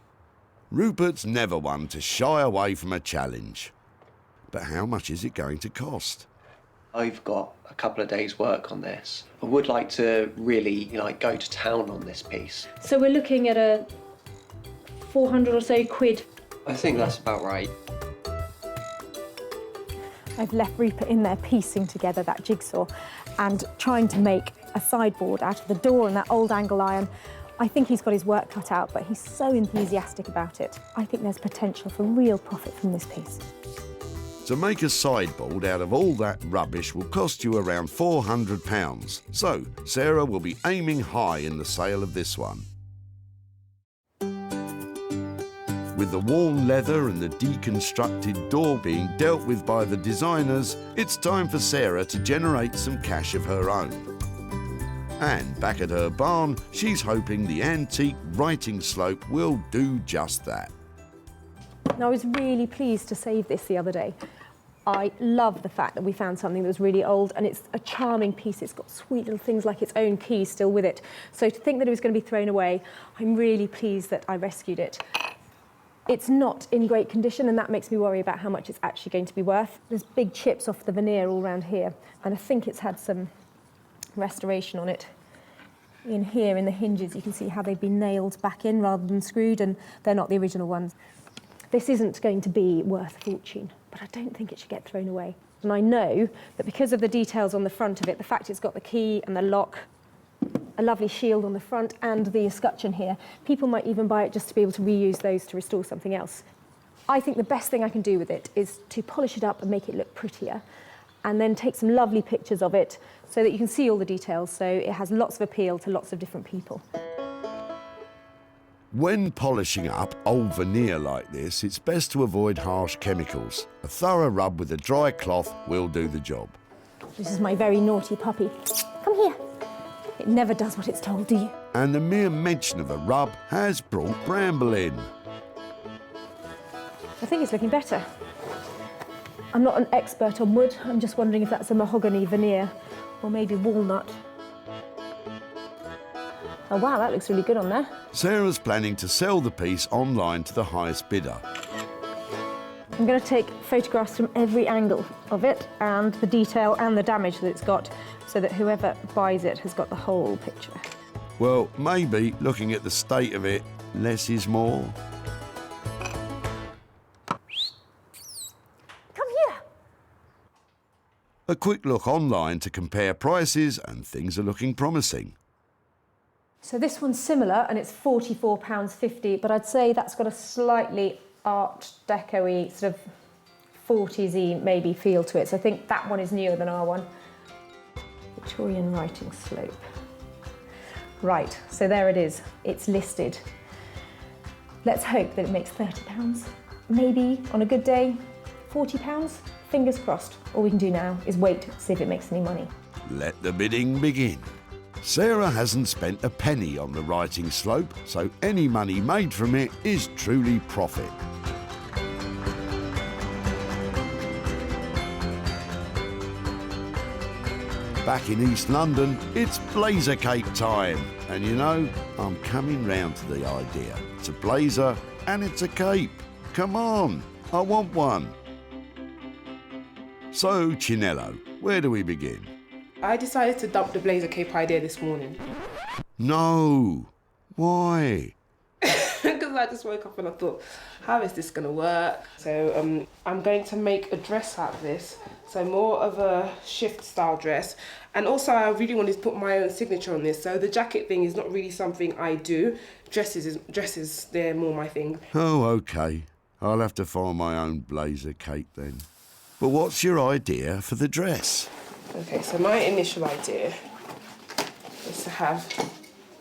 Rupert's never one to shy away from a challenge. But how much is it going to cost? I've got a couple of days' work on this. I would like to really, go to town on this piece. So we're looking at a 400 or so quid. I think that's about right. I've left Rupert in there piecing together that jigsaw and trying to make a sideboard out of the door and that old angle iron. I think he's got his work cut out, but he's so enthusiastic about it. I think there's potential for real profit from this piece. To make a sideboard out of all that rubbish will cost you around £400. So Sarah will be aiming high in the sale of this one. With the worn leather and the deconstructed door being dealt with by the designers, it's time for Sarah to generate some cash of her own. And back at her barn, she's hoping the antique writing slope will do just that. Now, I was really pleased to save this the other day. I love the fact that we found something that was really old, and it's a charming piece. It's got sweet little things like its own key still with it. So to think that it was going to be thrown away, I'm really pleased that I rescued it. It's not in great condition, and that makes me worry about how much it's actually going to be worth. There's big chips off the veneer all around here, and I think it's had some restoration on it. In here, in the hinges, you can see how they've been nailed back in rather than screwed, and they're not the original ones. This isn't going to be worth a fortune, but I don't think it should get thrown away. And I know that because of the details on the front of it, the fact it's got the key and the lock, a lovely shield on the front and the escutcheon here, people might even buy it just to be able to reuse those to restore something else. I think the best thing I can do with it is to polish it up and make it look prettier, and then take some lovely pictures of it so that you can see all the details, so it has lots of appeal to lots of different people. When polishing up old veneer like this, it's best to avoid harsh chemicals. A thorough rub with a dry cloth will do the job. This is my very naughty puppy. Come here. It never does what it's told, do you? And the mere mention of a rub has brought Bramble in. I think it's looking better. I'm not an expert on wood. I'm just wondering if that's a mahogany veneer or maybe walnut. Oh wow, that looks really good on there. Sarah's planning to sell the piece online to the highest bidder. I'm going to take photographs from every angle of it and the detail and the damage that it's got, so that whoever buys it has got the whole picture. Well, maybe, looking at the state of it, less is more. Come here. A quick look online to compare prices, and things are looking promising. So this one's similar, and it's £44.50, but I'd say that's got a slightly Art Deco-y, sort of 40s-y maybe feel to it. So I think that one is newer than our one. Victorian writing slope. Right, so there it is. It's listed. Let's hope that it makes £30. Maybe, on a good day, £40. Fingers crossed. All we can do now is wait to see if it makes any money. Let the bidding begin. Sarah hasn't spent a penny on the writing slope, so any money made from it is truly profit. Back in East London, it's blazer cape time. And you know, I'm coming round to the idea. It's a blazer and it's a cape. Come on, I want one. So, Chinello, where do we begin? I decided to dump the blazer cape idea this morning. No. Why? Because because I just woke up and I thought, how is this going to work? So I'm going to make a dress out of this. So more of a shift style dress. And also I really wanted to put my own signature on this. So the jacket thing is not really something I do. Dresses, they're more my thing. Oh, OK. I'll have to find my own blazer, Kate, then. But what's your idea for the dress? Okay, so my initial idea is to have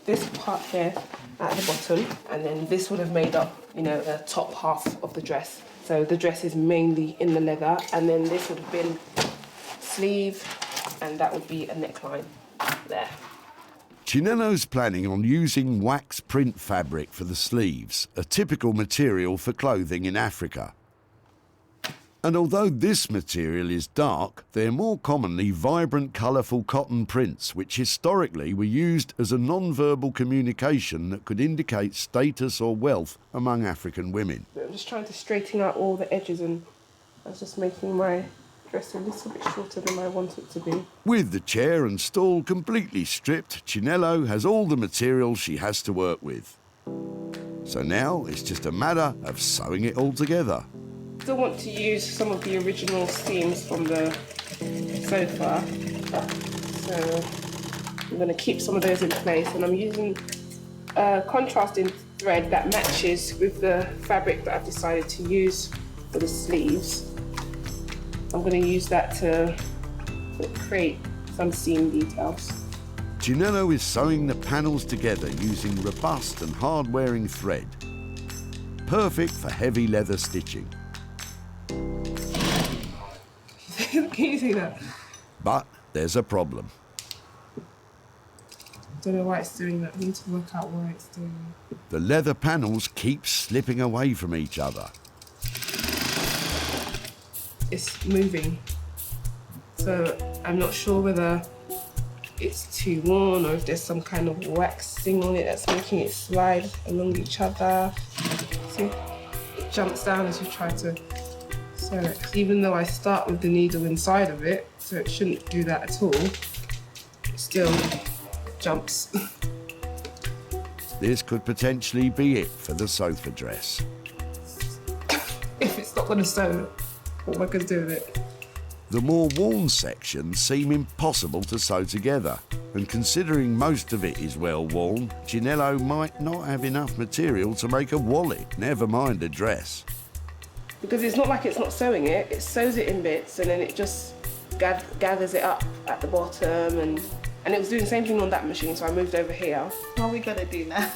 this part here at the bottom, and then this would have made up, you know, the top half of the dress. So the dress is mainly in the leather, and then this would have been sleeve, and that would be a neckline there. Chinello's planning on using wax print fabric for the sleeves, a typical material for clothing in Africa. And although this material is dark, they're more commonly vibrant, colourful cotton prints, which historically were used as a non-verbal communication that could indicate status or wealth among African women. I'm just trying to straighten out all the edges, and I was just making my dress a little bit shorter than I want it to be. With the chair and stool completely stripped, Chinello has all the material she has to work with. So now it's just a matter of sewing it all together. Still want to use some of the original seams from the sofa, so I'm going to keep some of those in place, and I'm using a contrasting thread that matches with the fabric that I've decided to use for the sleeves. I'm going to use that to create some seam details. Chinello is sewing the panels together using robust and hard-wearing thread. Perfect for heavy leather stitching. Can you see that? But there's a problem. Don't know why it's doing that. I need to work out why it's doing that. The leather panels keep slipping away from each other. It's moving. So I'm not sure whether it's too worn or if there's some kind of wax thing on it that's making it slide along each other. See, it jumps down as you try to sew it. Even though I start with the needle inside of it, so it shouldn't do that at all, it still jumps. This could potentially be it for the sofa dress. If it's not going to sew, what am I going to do with it? The more worn sections seem impossible to sew together, and considering most of it is well worn, Chinello might not have enough material to make a wallet, never mind a dress. Because it's not like it's not sewing it, it sews it in bits and then it just gathers it up at the bottom, and it was doing the same thing on that machine, so I moved over here. What are we going to do now?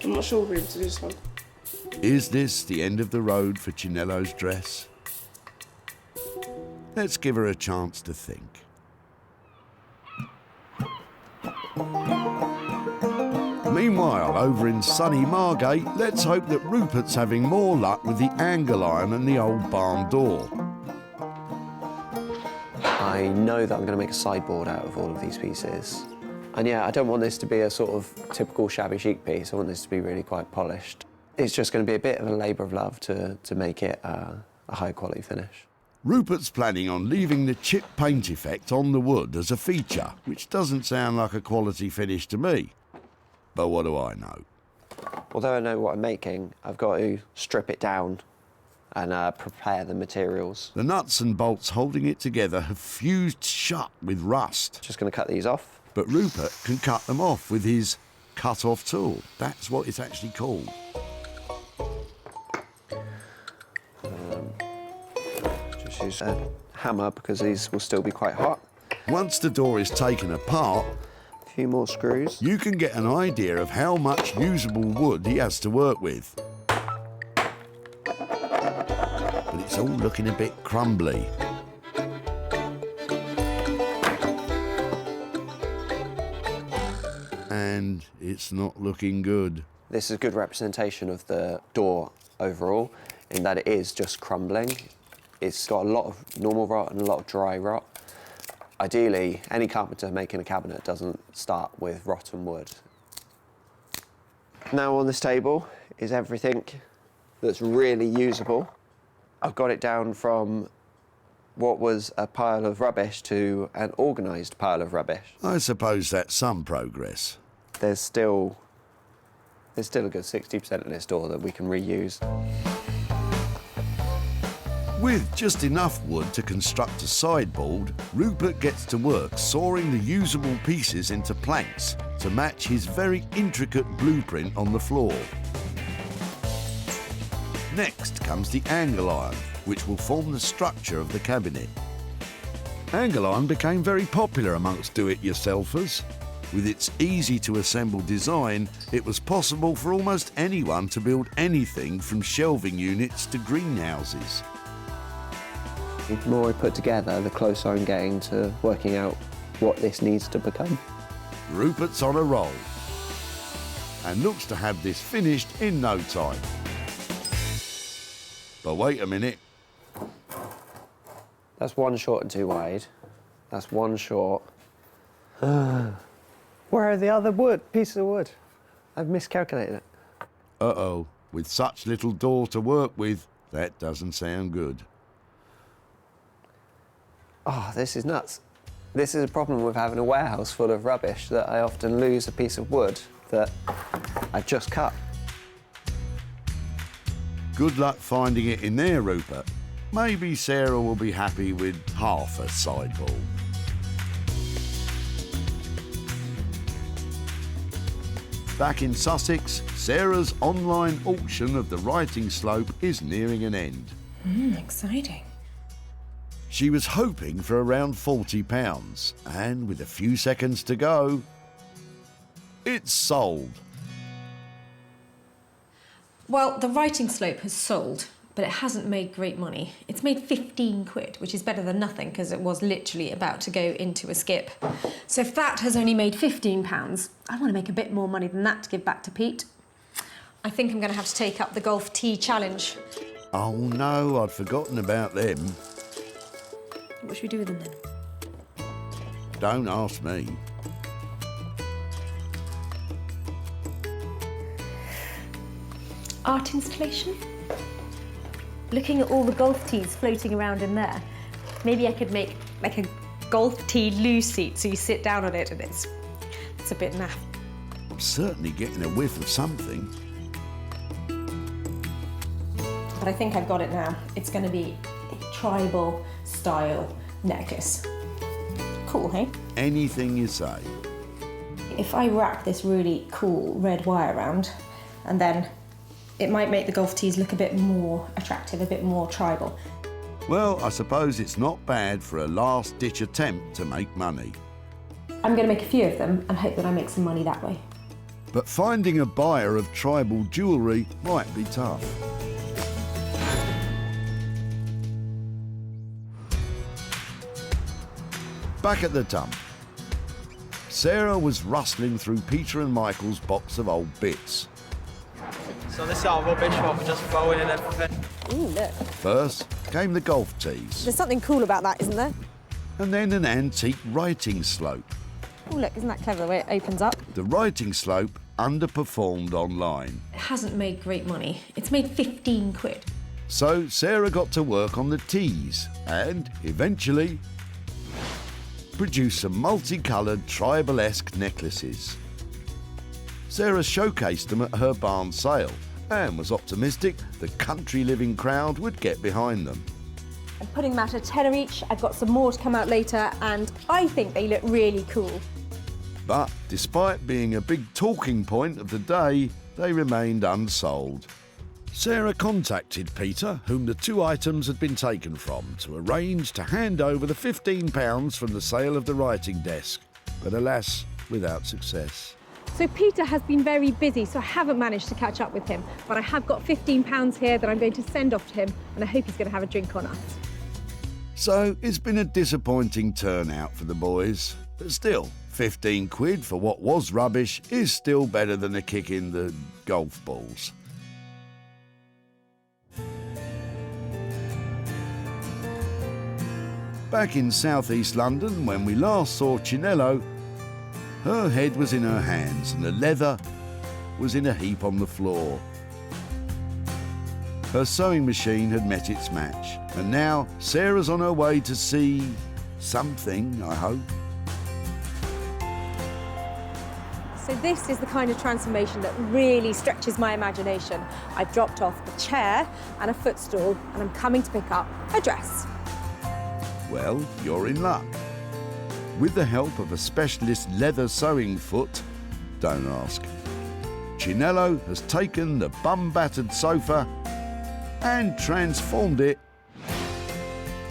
I'm not sure we'll be able to do this one. Is this the end of the road for Chinello's dress? Let's give her a chance to think. Meanwhile, over in sunny Margate, let's hope that Rupert's having more luck with the angle iron and the old barn door. I know that I'm going to make a sideboard out of all of these pieces. And yeah, I don't want this to be a sort of typical shabby chic piece. I want this to be really quite polished. It's just going to be a bit of a labour of love to make it a high quality finish. Rupert's planning on leaving the chip paint effect on the wood as a feature, which doesn't sound like a quality finish to me. But what do I know? Although I know what I'm making, I've got to strip it down and prepare the materials. The nuts and bolts holding it together have fused shut with rust. Just going to cut these off. But Rupert can cut them off with his cut-off tool. That's what it's actually called. Just use a hammer because these will still be quite hot. Once the door is taken apart, a few more screws. You can get an idea of how much usable wood he has to work with. But it's all looking a bit crumbly. And it's not looking good. This is a good representation of the door overall, in that it is just crumbling. It's got a lot of normal rot and a lot of dry rot. Ideally, any carpenter making a cabinet doesn't start with rotten wood. Now on this table is everything that's really usable. I've got it down from what was a pile of rubbish to an organised pile of rubbish. I suppose that's some progress. There's still There's still a good 60% of this door that we can reuse. With just enough wood to construct a sideboard, Rupert gets to work sawing the usable pieces into planks to match his very intricate blueprint on the floor. Next comes the angle iron, which will form the structure of the cabinet. Angle iron became very popular amongst do-it-yourselfers. With its easy-to-assemble design, it was possible for almost anyone to build anything from shelving units to greenhouses. The more I put together, the closer I'm getting to working out what this needs to become. Rupert's on a roll and looks to have this finished in no time. But wait a minute. That's one short and two wide. That's one short. Where are the other pieces of wood? I've miscalculated it. Uh-oh, with such little door to work with, that doesn't sound good. Oh, this is nuts. This is a problem with having a warehouse full of rubbish, that I often lose a piece of wood that I just cut. Good luck finding it in there, Rupert. Maybe Sarah will be happy with half a sideboard. Back in Sussex, Sarah's online auction of the writing slope is nearing an end. Exciting. She was hoping for around £40, and with a few seconds to go, it's sold. Well, the writing slope has sold, but it hasn't made great money. It's made 15 quid, which is better than nothing because it was literally about to go into a skip. So if that has only made £15, I want to make a bit more money than that to give back to Pete. I think I'm going to have to take up the golf tee challenge. Oh no, I'd forgotten about them. What should we do with them then? Don't ask me. Art installation? Looking at all the golf tees floating around in there, maybe I could make like a golf tee loo seat so you sit down on it and it's a bit naff. I'm certainly getting a whiff of something. But I think I've got it now. It's going to be a tribal style necklace. Cool, hey? Anything you say. If I wrap this really cool red wire around, and then it might make the golf tees look a bit more attractive, a bit more tribal. Well, I suppose it's not bad for a last-ditch attempt to make money. I'm going to make a few of them and hope that I make some money that way. But finding a buyer of tribal jewellery might be tough. Back at the dump, Sarah was rustling through Peter and Michael's box of old bits. So this is our rubbish, what we're just throwing in everything. Ooh, look. First came the golf tees. There's something cool about that, isn't there? And then an antique writing slope. Oh, look, isn't that clever the way it opens up? The writing slope underperformed online. It hasn't made great money. It's made 15 quid. So Sarah got to work on the tees and eventually produced some multicoloured tribal-esque necklaces. Sarah showcased them at her barn sale and was optimistic the country-living crowd would get behind them. I'm putting them out at £10 each. I've got some more to come out later and I think they look really cool. But despite being a big talking point of the day, they remained unsold. Sarah contacted Peter, whom the two items had been taken from, to arrange to hand over the £15 from the sale of the writing desk, but alas, without success. So Peter has been very busy, so I haven't managed to catch up with him, but I have got £15 here that I'm going to send off to him, and I hope he's going to have a drink on us. So it's been a disappointing turnout for the boys, but still, 15 quid for what was rubbish is still better than a kick in the golf balls. Back in southeast London, when we last saw Chinello, her head was in her hands and the leather was in a heap on the floor. Her sewing machine had met its match, and now Sarah's on her way to see something, I hope. So So this is the kind of transformation that really stretches my imagination. I've dropped off a chair and a footstool, and I'm coming to pick up a dress. Well, you're in luck. With the help of a specialist leather sewing foot, don't ask, Chinello has taken the bum-battered sofa and transformed it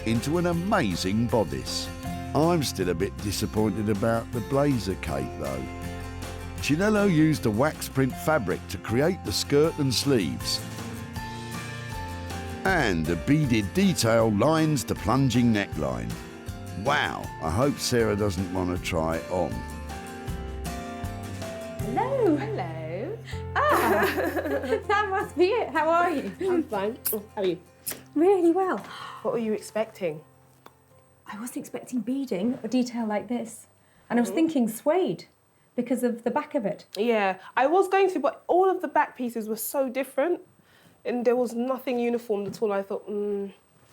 into an amazing bodice. I'm still a bit disappointed about the blazer cape though. Chinello used a wax print fabric to create the skirt and sleeves. And the beaded detail lines the plunging neckline. Wow, I hope Sarah doesn't want to try it on. Hello. Hello. Ah, that must be it. How are you? I'm fine. How are you? Really well. What were you expecting? I wasn't expecting beading or detail like this. And I was thinking suede because of the back of it. Yeah, I was going to, but all of the back pieces were so different and there was nothing uniform at all. I thought,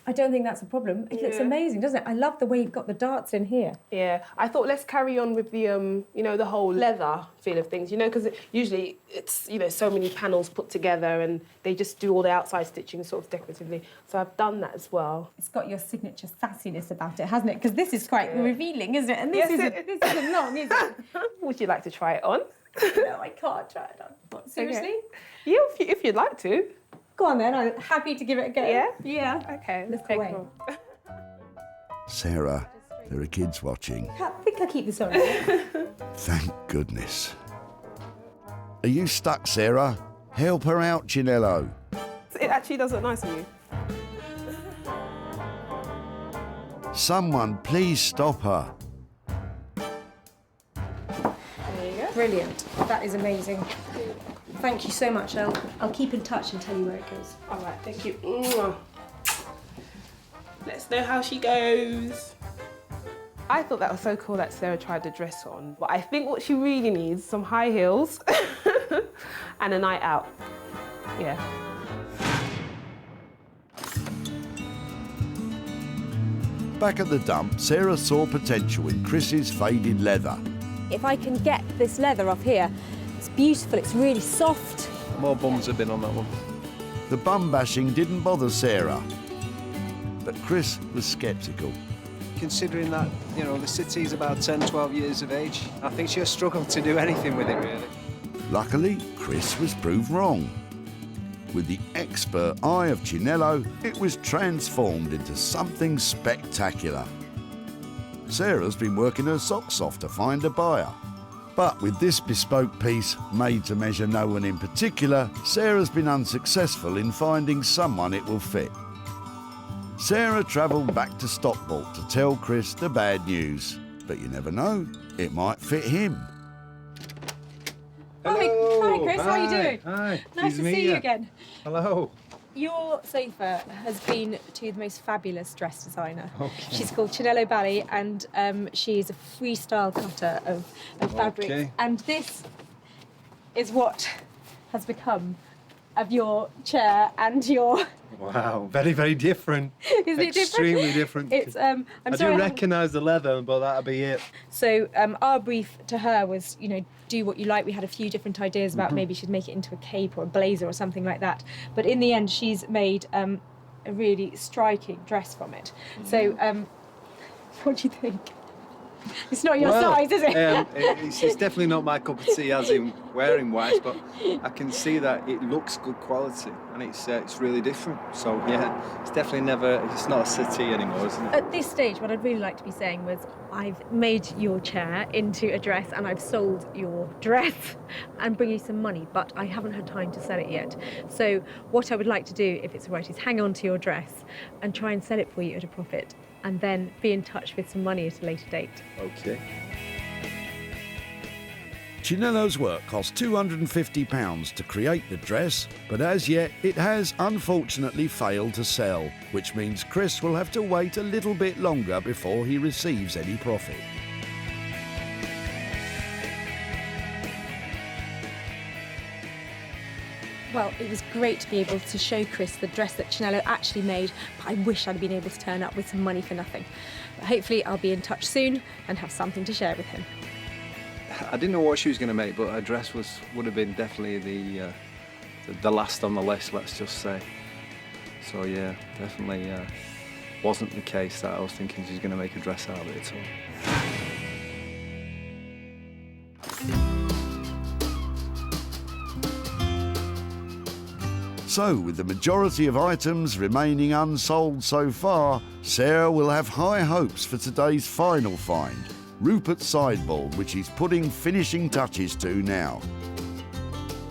I don't think that's a problem. It looks amazing, doesn't it? I love the way you've got the darts in here. Yeah, I thought let's carry on with the, you know, the whole leather feel of things, you know, because usually it's, you know, so many panels put together and they just do all the outside stitching sort of decoratively. So I've done that as well. It's got your signature sassiness about it, hasn't it? Because this is quite revealing, isn't it? And this isn't long, is it? Would you like to try it on? No, I can't try it on. Seriously? Okay. Yeah, if you'd like to. Go on then, I'm happy to give it a go. Yeah? Yeah. Okay, let's Look take away. it on. Sarah, there are kids watching. I think I'll keep this on. Thank goodness. Are you stuck, Sarah? Help her out, Chinello. It actually does look nice on you. Someone please stop her. There you go. Brilliant. That is amazing. Thank you so much. I'll keep in touch and tell you where it goes. All right, thank you. Mwah. Let's know how she goes. I thought that was so cool that Sarah tried the dress on, but I think what she really needs is some high heels and a night out. Yeah. Back at the dump, Sarah saw potential in Chris's faded leather. If I can get this leather off here, it's beautiful, it's really soft. More bums have been on that one. The bum bashing didn't bother Sarah, but Chris was sceptical. Considering that, you know, the city's about 10, 12 years of age, I think she'll struggle to do anything with it, really. Luckily, Chris was proved wrong. With the expert eye of Chinello, it was transformed into something spectacular. Sarah's been working her socks off to find a buyer. But with this bespoke piece, made to measure no one in particular, Sarah's been unsuccessful in finding someone it will fit. Sarah travelled back to Stockport to tell Chris the bad news. But you never know, it might fit him. Hello. Hi Chris, how are you doing? Hi. Nice to see you again. Hello. Your sofa has been to the most fabulous dress designer. Okay. She's called Chinello Bally, and she's a freestyle cutter of fabrics. Okay. And this is what has become of your chair and your... Wow, very, very different. Isn't it different? Extremely different. It's I do recognise the leather, but that'll be it. So our brief to her was, you know, do what you like. We had a few different ideas about maybe she'd make it into a cape or a blazer or something like that. But in the end, she's made a really striking dress from it. So what do you think? It's not your size, is it? It's definitely not my cup of tea, as in wearing wise, but I can see that it looks good quality and it's really different. So yeah, it's definitely it's not a settee anymore, isn't it? At this stage, what I'd really like to be saying was I've made your chair into a dress and I've sold your dress and bring you some money, but I haven't had time to sell it yet. So what I would like to do, if it's all right, is hang on to your dress and try and sell it for you at a profit, and then be in touch with some money at a later date. Okay. Chinello's work cost £250 to create the dress, but as yet it has unfortunately failed to sell, which means Chris will have to wait a little bit longer before he receives any profit. Well, it was great to be able to show Chris the dress that Chinello actually made, but I wish I'd been able to turn up with some money for nothing. But hopefully I'll be in touch soon and have something to share with him. I didn't know what she was going to make, but her dress would have been definitely the last on the list, let's just say. So yeah, definitely wasn't the case that I was thinking she's going to make a dress out of it at all. So, with the majority of items remaining unsold so far, Sarah will have high hopes for today's final find, Rupert's sideboard, which he's putting finishing touches to now.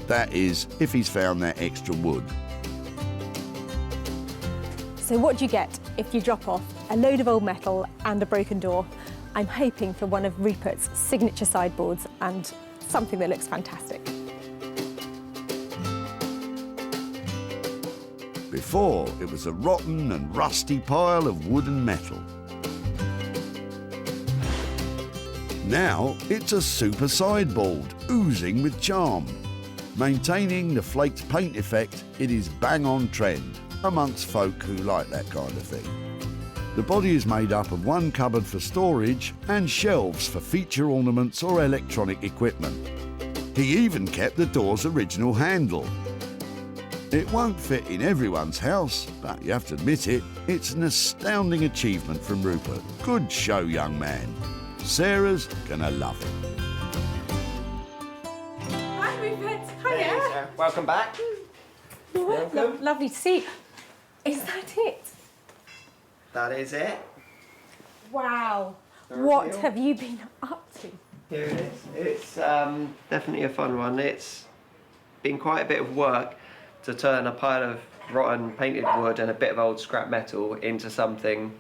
That is, if he's found that extra wood. So what do you get if you drop off a load of old metal and a broken door? I'm hoping for one of Rupert's signature sideboards and something that looks fantastic. Before, it was a rotten and rusty pile of wood and metal. Now, it's a super sideboard, oozing with charm. Maintaining the flaked paint effect, it is bang on trend amongst folk who like that kind of thing. The body is made up of one cupboard for storage and shelves for feature ornaments or electronic equipment. He even kept the door's original handle. It won't fit in everyone's house, but you have to admit it, it's an astounding achievement from Rupert. Good show, young man. Sarah's gonna love it. Hi, Rupert. Hiya. Welcome back. Welcome. Lovely to see you. Is that it? That is it. Wow. What have you been up to? Here it is. It's definitely a fun one. It's been quite a bit of work to turn a pile of rotten painted wood and a bit of old scrap metal into something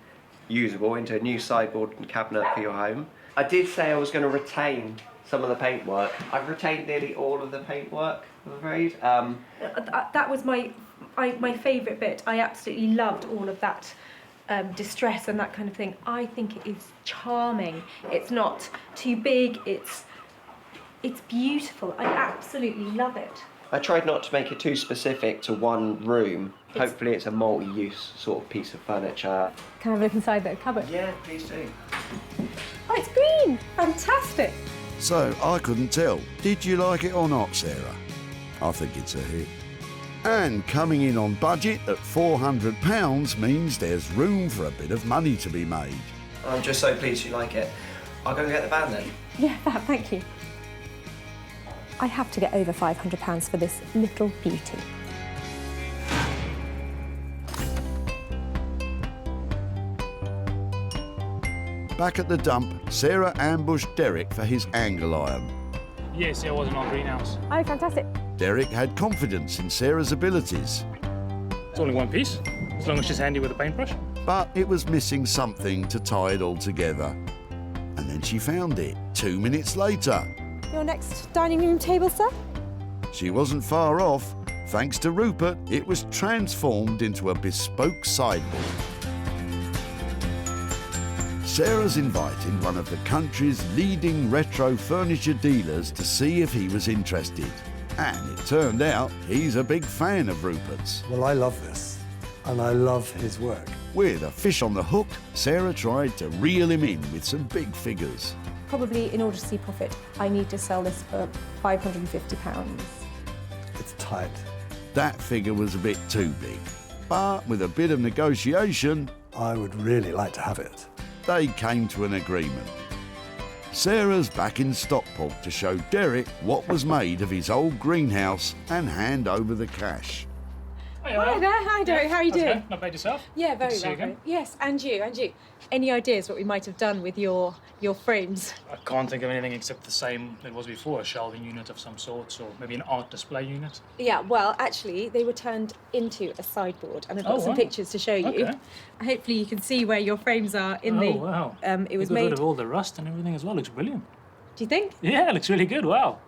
usable, into a new sideboard and cabinet for your home. I did say I was going to retain some of the paintwork. I've retained nearly all of the paintwork, I'm afraid. That was my favourite bit. I absolutely loved all of that distress and that kind of thing. I think it is charming. It's not too big. It's beautiful. I absolutely love it. I tried not to make it too specific to one room. Hopefully it's a multi-use sort of piece of furniture. Can I have a look inside that cupboard? Yeah, please do. Oh, it's green! Fantastic! So, I couldn't tell. Did you like it or not, Sarah? I think it's a hit. And coming in on budget at £400 means there's room for a bit of money to be made. I'm just so pleased you like it. I'll go and get the van then. Yeah, thank you. I have to get over £500 for this little beauty. Back at the dump, Sarah ambushed Derek for his angle iron. Yes, it was in our greenhouse. Oh, fantastic. Derek had confidence in Sarah's abilities. It's only one piece, as long as she's handy with a paintbrush. But it was missing something to tie it all together. And then she found it 2 minutes later. Your next dining room table, sir? She wasn't far off. Thanks to Rupert, it was transformed into a bespoke sideboard. Sarah's invited one of the country's leading retro furniture dealers to see if he was interested. And it turned out he's a big fan of Rupert's. Well, I love this, and I love his work. With a fish on the hook, Sarah tried to reel him in with some big figures. Probably, in order to see profit, I need to sell this for £550. It's tight. That figure was a bit too big. But with a bit of negotiation, I would really like to have it. They came to an agreement. Sarah's back in Stockport to show Derek what was made of his old greenhouse and hand over the cash. Hi there, hi Derek, how are you doing? Okay. Not bad yourself? Yeah, very Good to see you well. again. Yes, and you. Any ideas what we might have done with your frames? I can't think of anything except the same it was before, a shelving unit of some sort, or maybe an art display unit. Yeah, well, actually, they were turned into a sideboard, and I've got some pictures to show you. Okay. Hopefully you can see where your frames are in the... Wow. It was You got made... rid of all the rust and everything as well. Looks brilliant. Do you think? Yeah, it looks really good. Wow.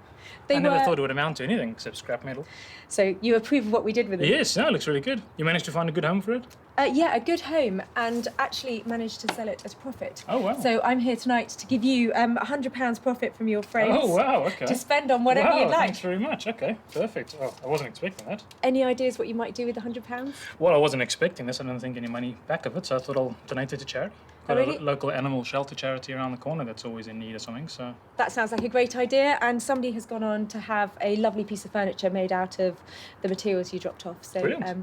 They I never were- thought it would amount to anything except scrap metal. So you approve of what we did with it? Yes, no, it looks really good. You managed to find a good home for it? Yeah, a good home, and actually managed to sell it at a profit. Oh, wow. So I'm here tonight to give you £100 profit from your frames. Oh, wow, okay. To spend on whatever Wow, you'd like. Thanks very much. Okay, perfect. Oh, I wasn't expecting that. Any ideas what you might do with £100? Well, I wasn't expecting this. I didn't think any money back of it, so I thought I'll donate it to charity. got really? a local animal shelter charity around the corner that's always in need of something, so... That sounds like a great idea, and somebody has gone on to have a lovely piece of furniture made out of the materials you dropped off. So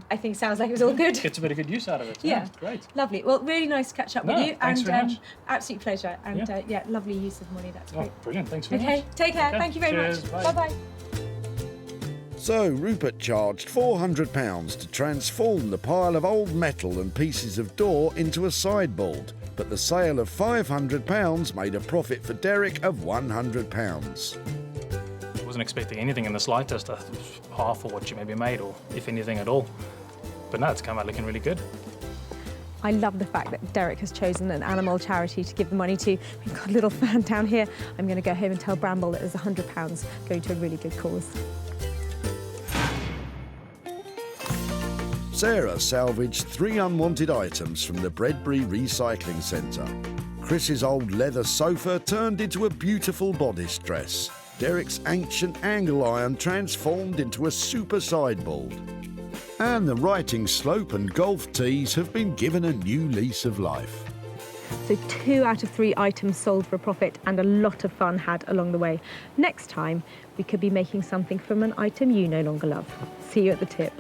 I think it sounds like it was all good. Gets a bit of good use out of it. Yeah, great. Lovely. Well, really nice to catch up with you. Thanks very much. Absolute pleasure. And lovely use of money. That's great. Brilliant. Thanks very much. Okay, take care. Okay. Thank you very Cheers. much. Bye. Bye-bye. So Rupert charged £400 to transform the pile of old metal and pieces of door into a sideboard, but the sale of £500 made a profit for Derek of £100. I wasn't expecting anything in the slightest, half of what you maybe made, or if anything at all. But no, it's come out looking really good. I love the fact that Derek has chosen an animal charity to give the money to. We've got a little fan down here. I'm going to go home and tell Bramble that there's £100 going to a really good cause. Sarah salvaged 3 unwanted items from the Bredbury Recycling Centre. Chris's old leather sofa turned into a beautiful bodice dress. Derek's ancient angle iron transformed into a super sideboard. And the writing slope and golf tees have been given a new lease of life. So 2 out of 3 items sold for a profit and a lot of fun had along the way. Next time, we could be making something from an item you no longer love. See you at the tip.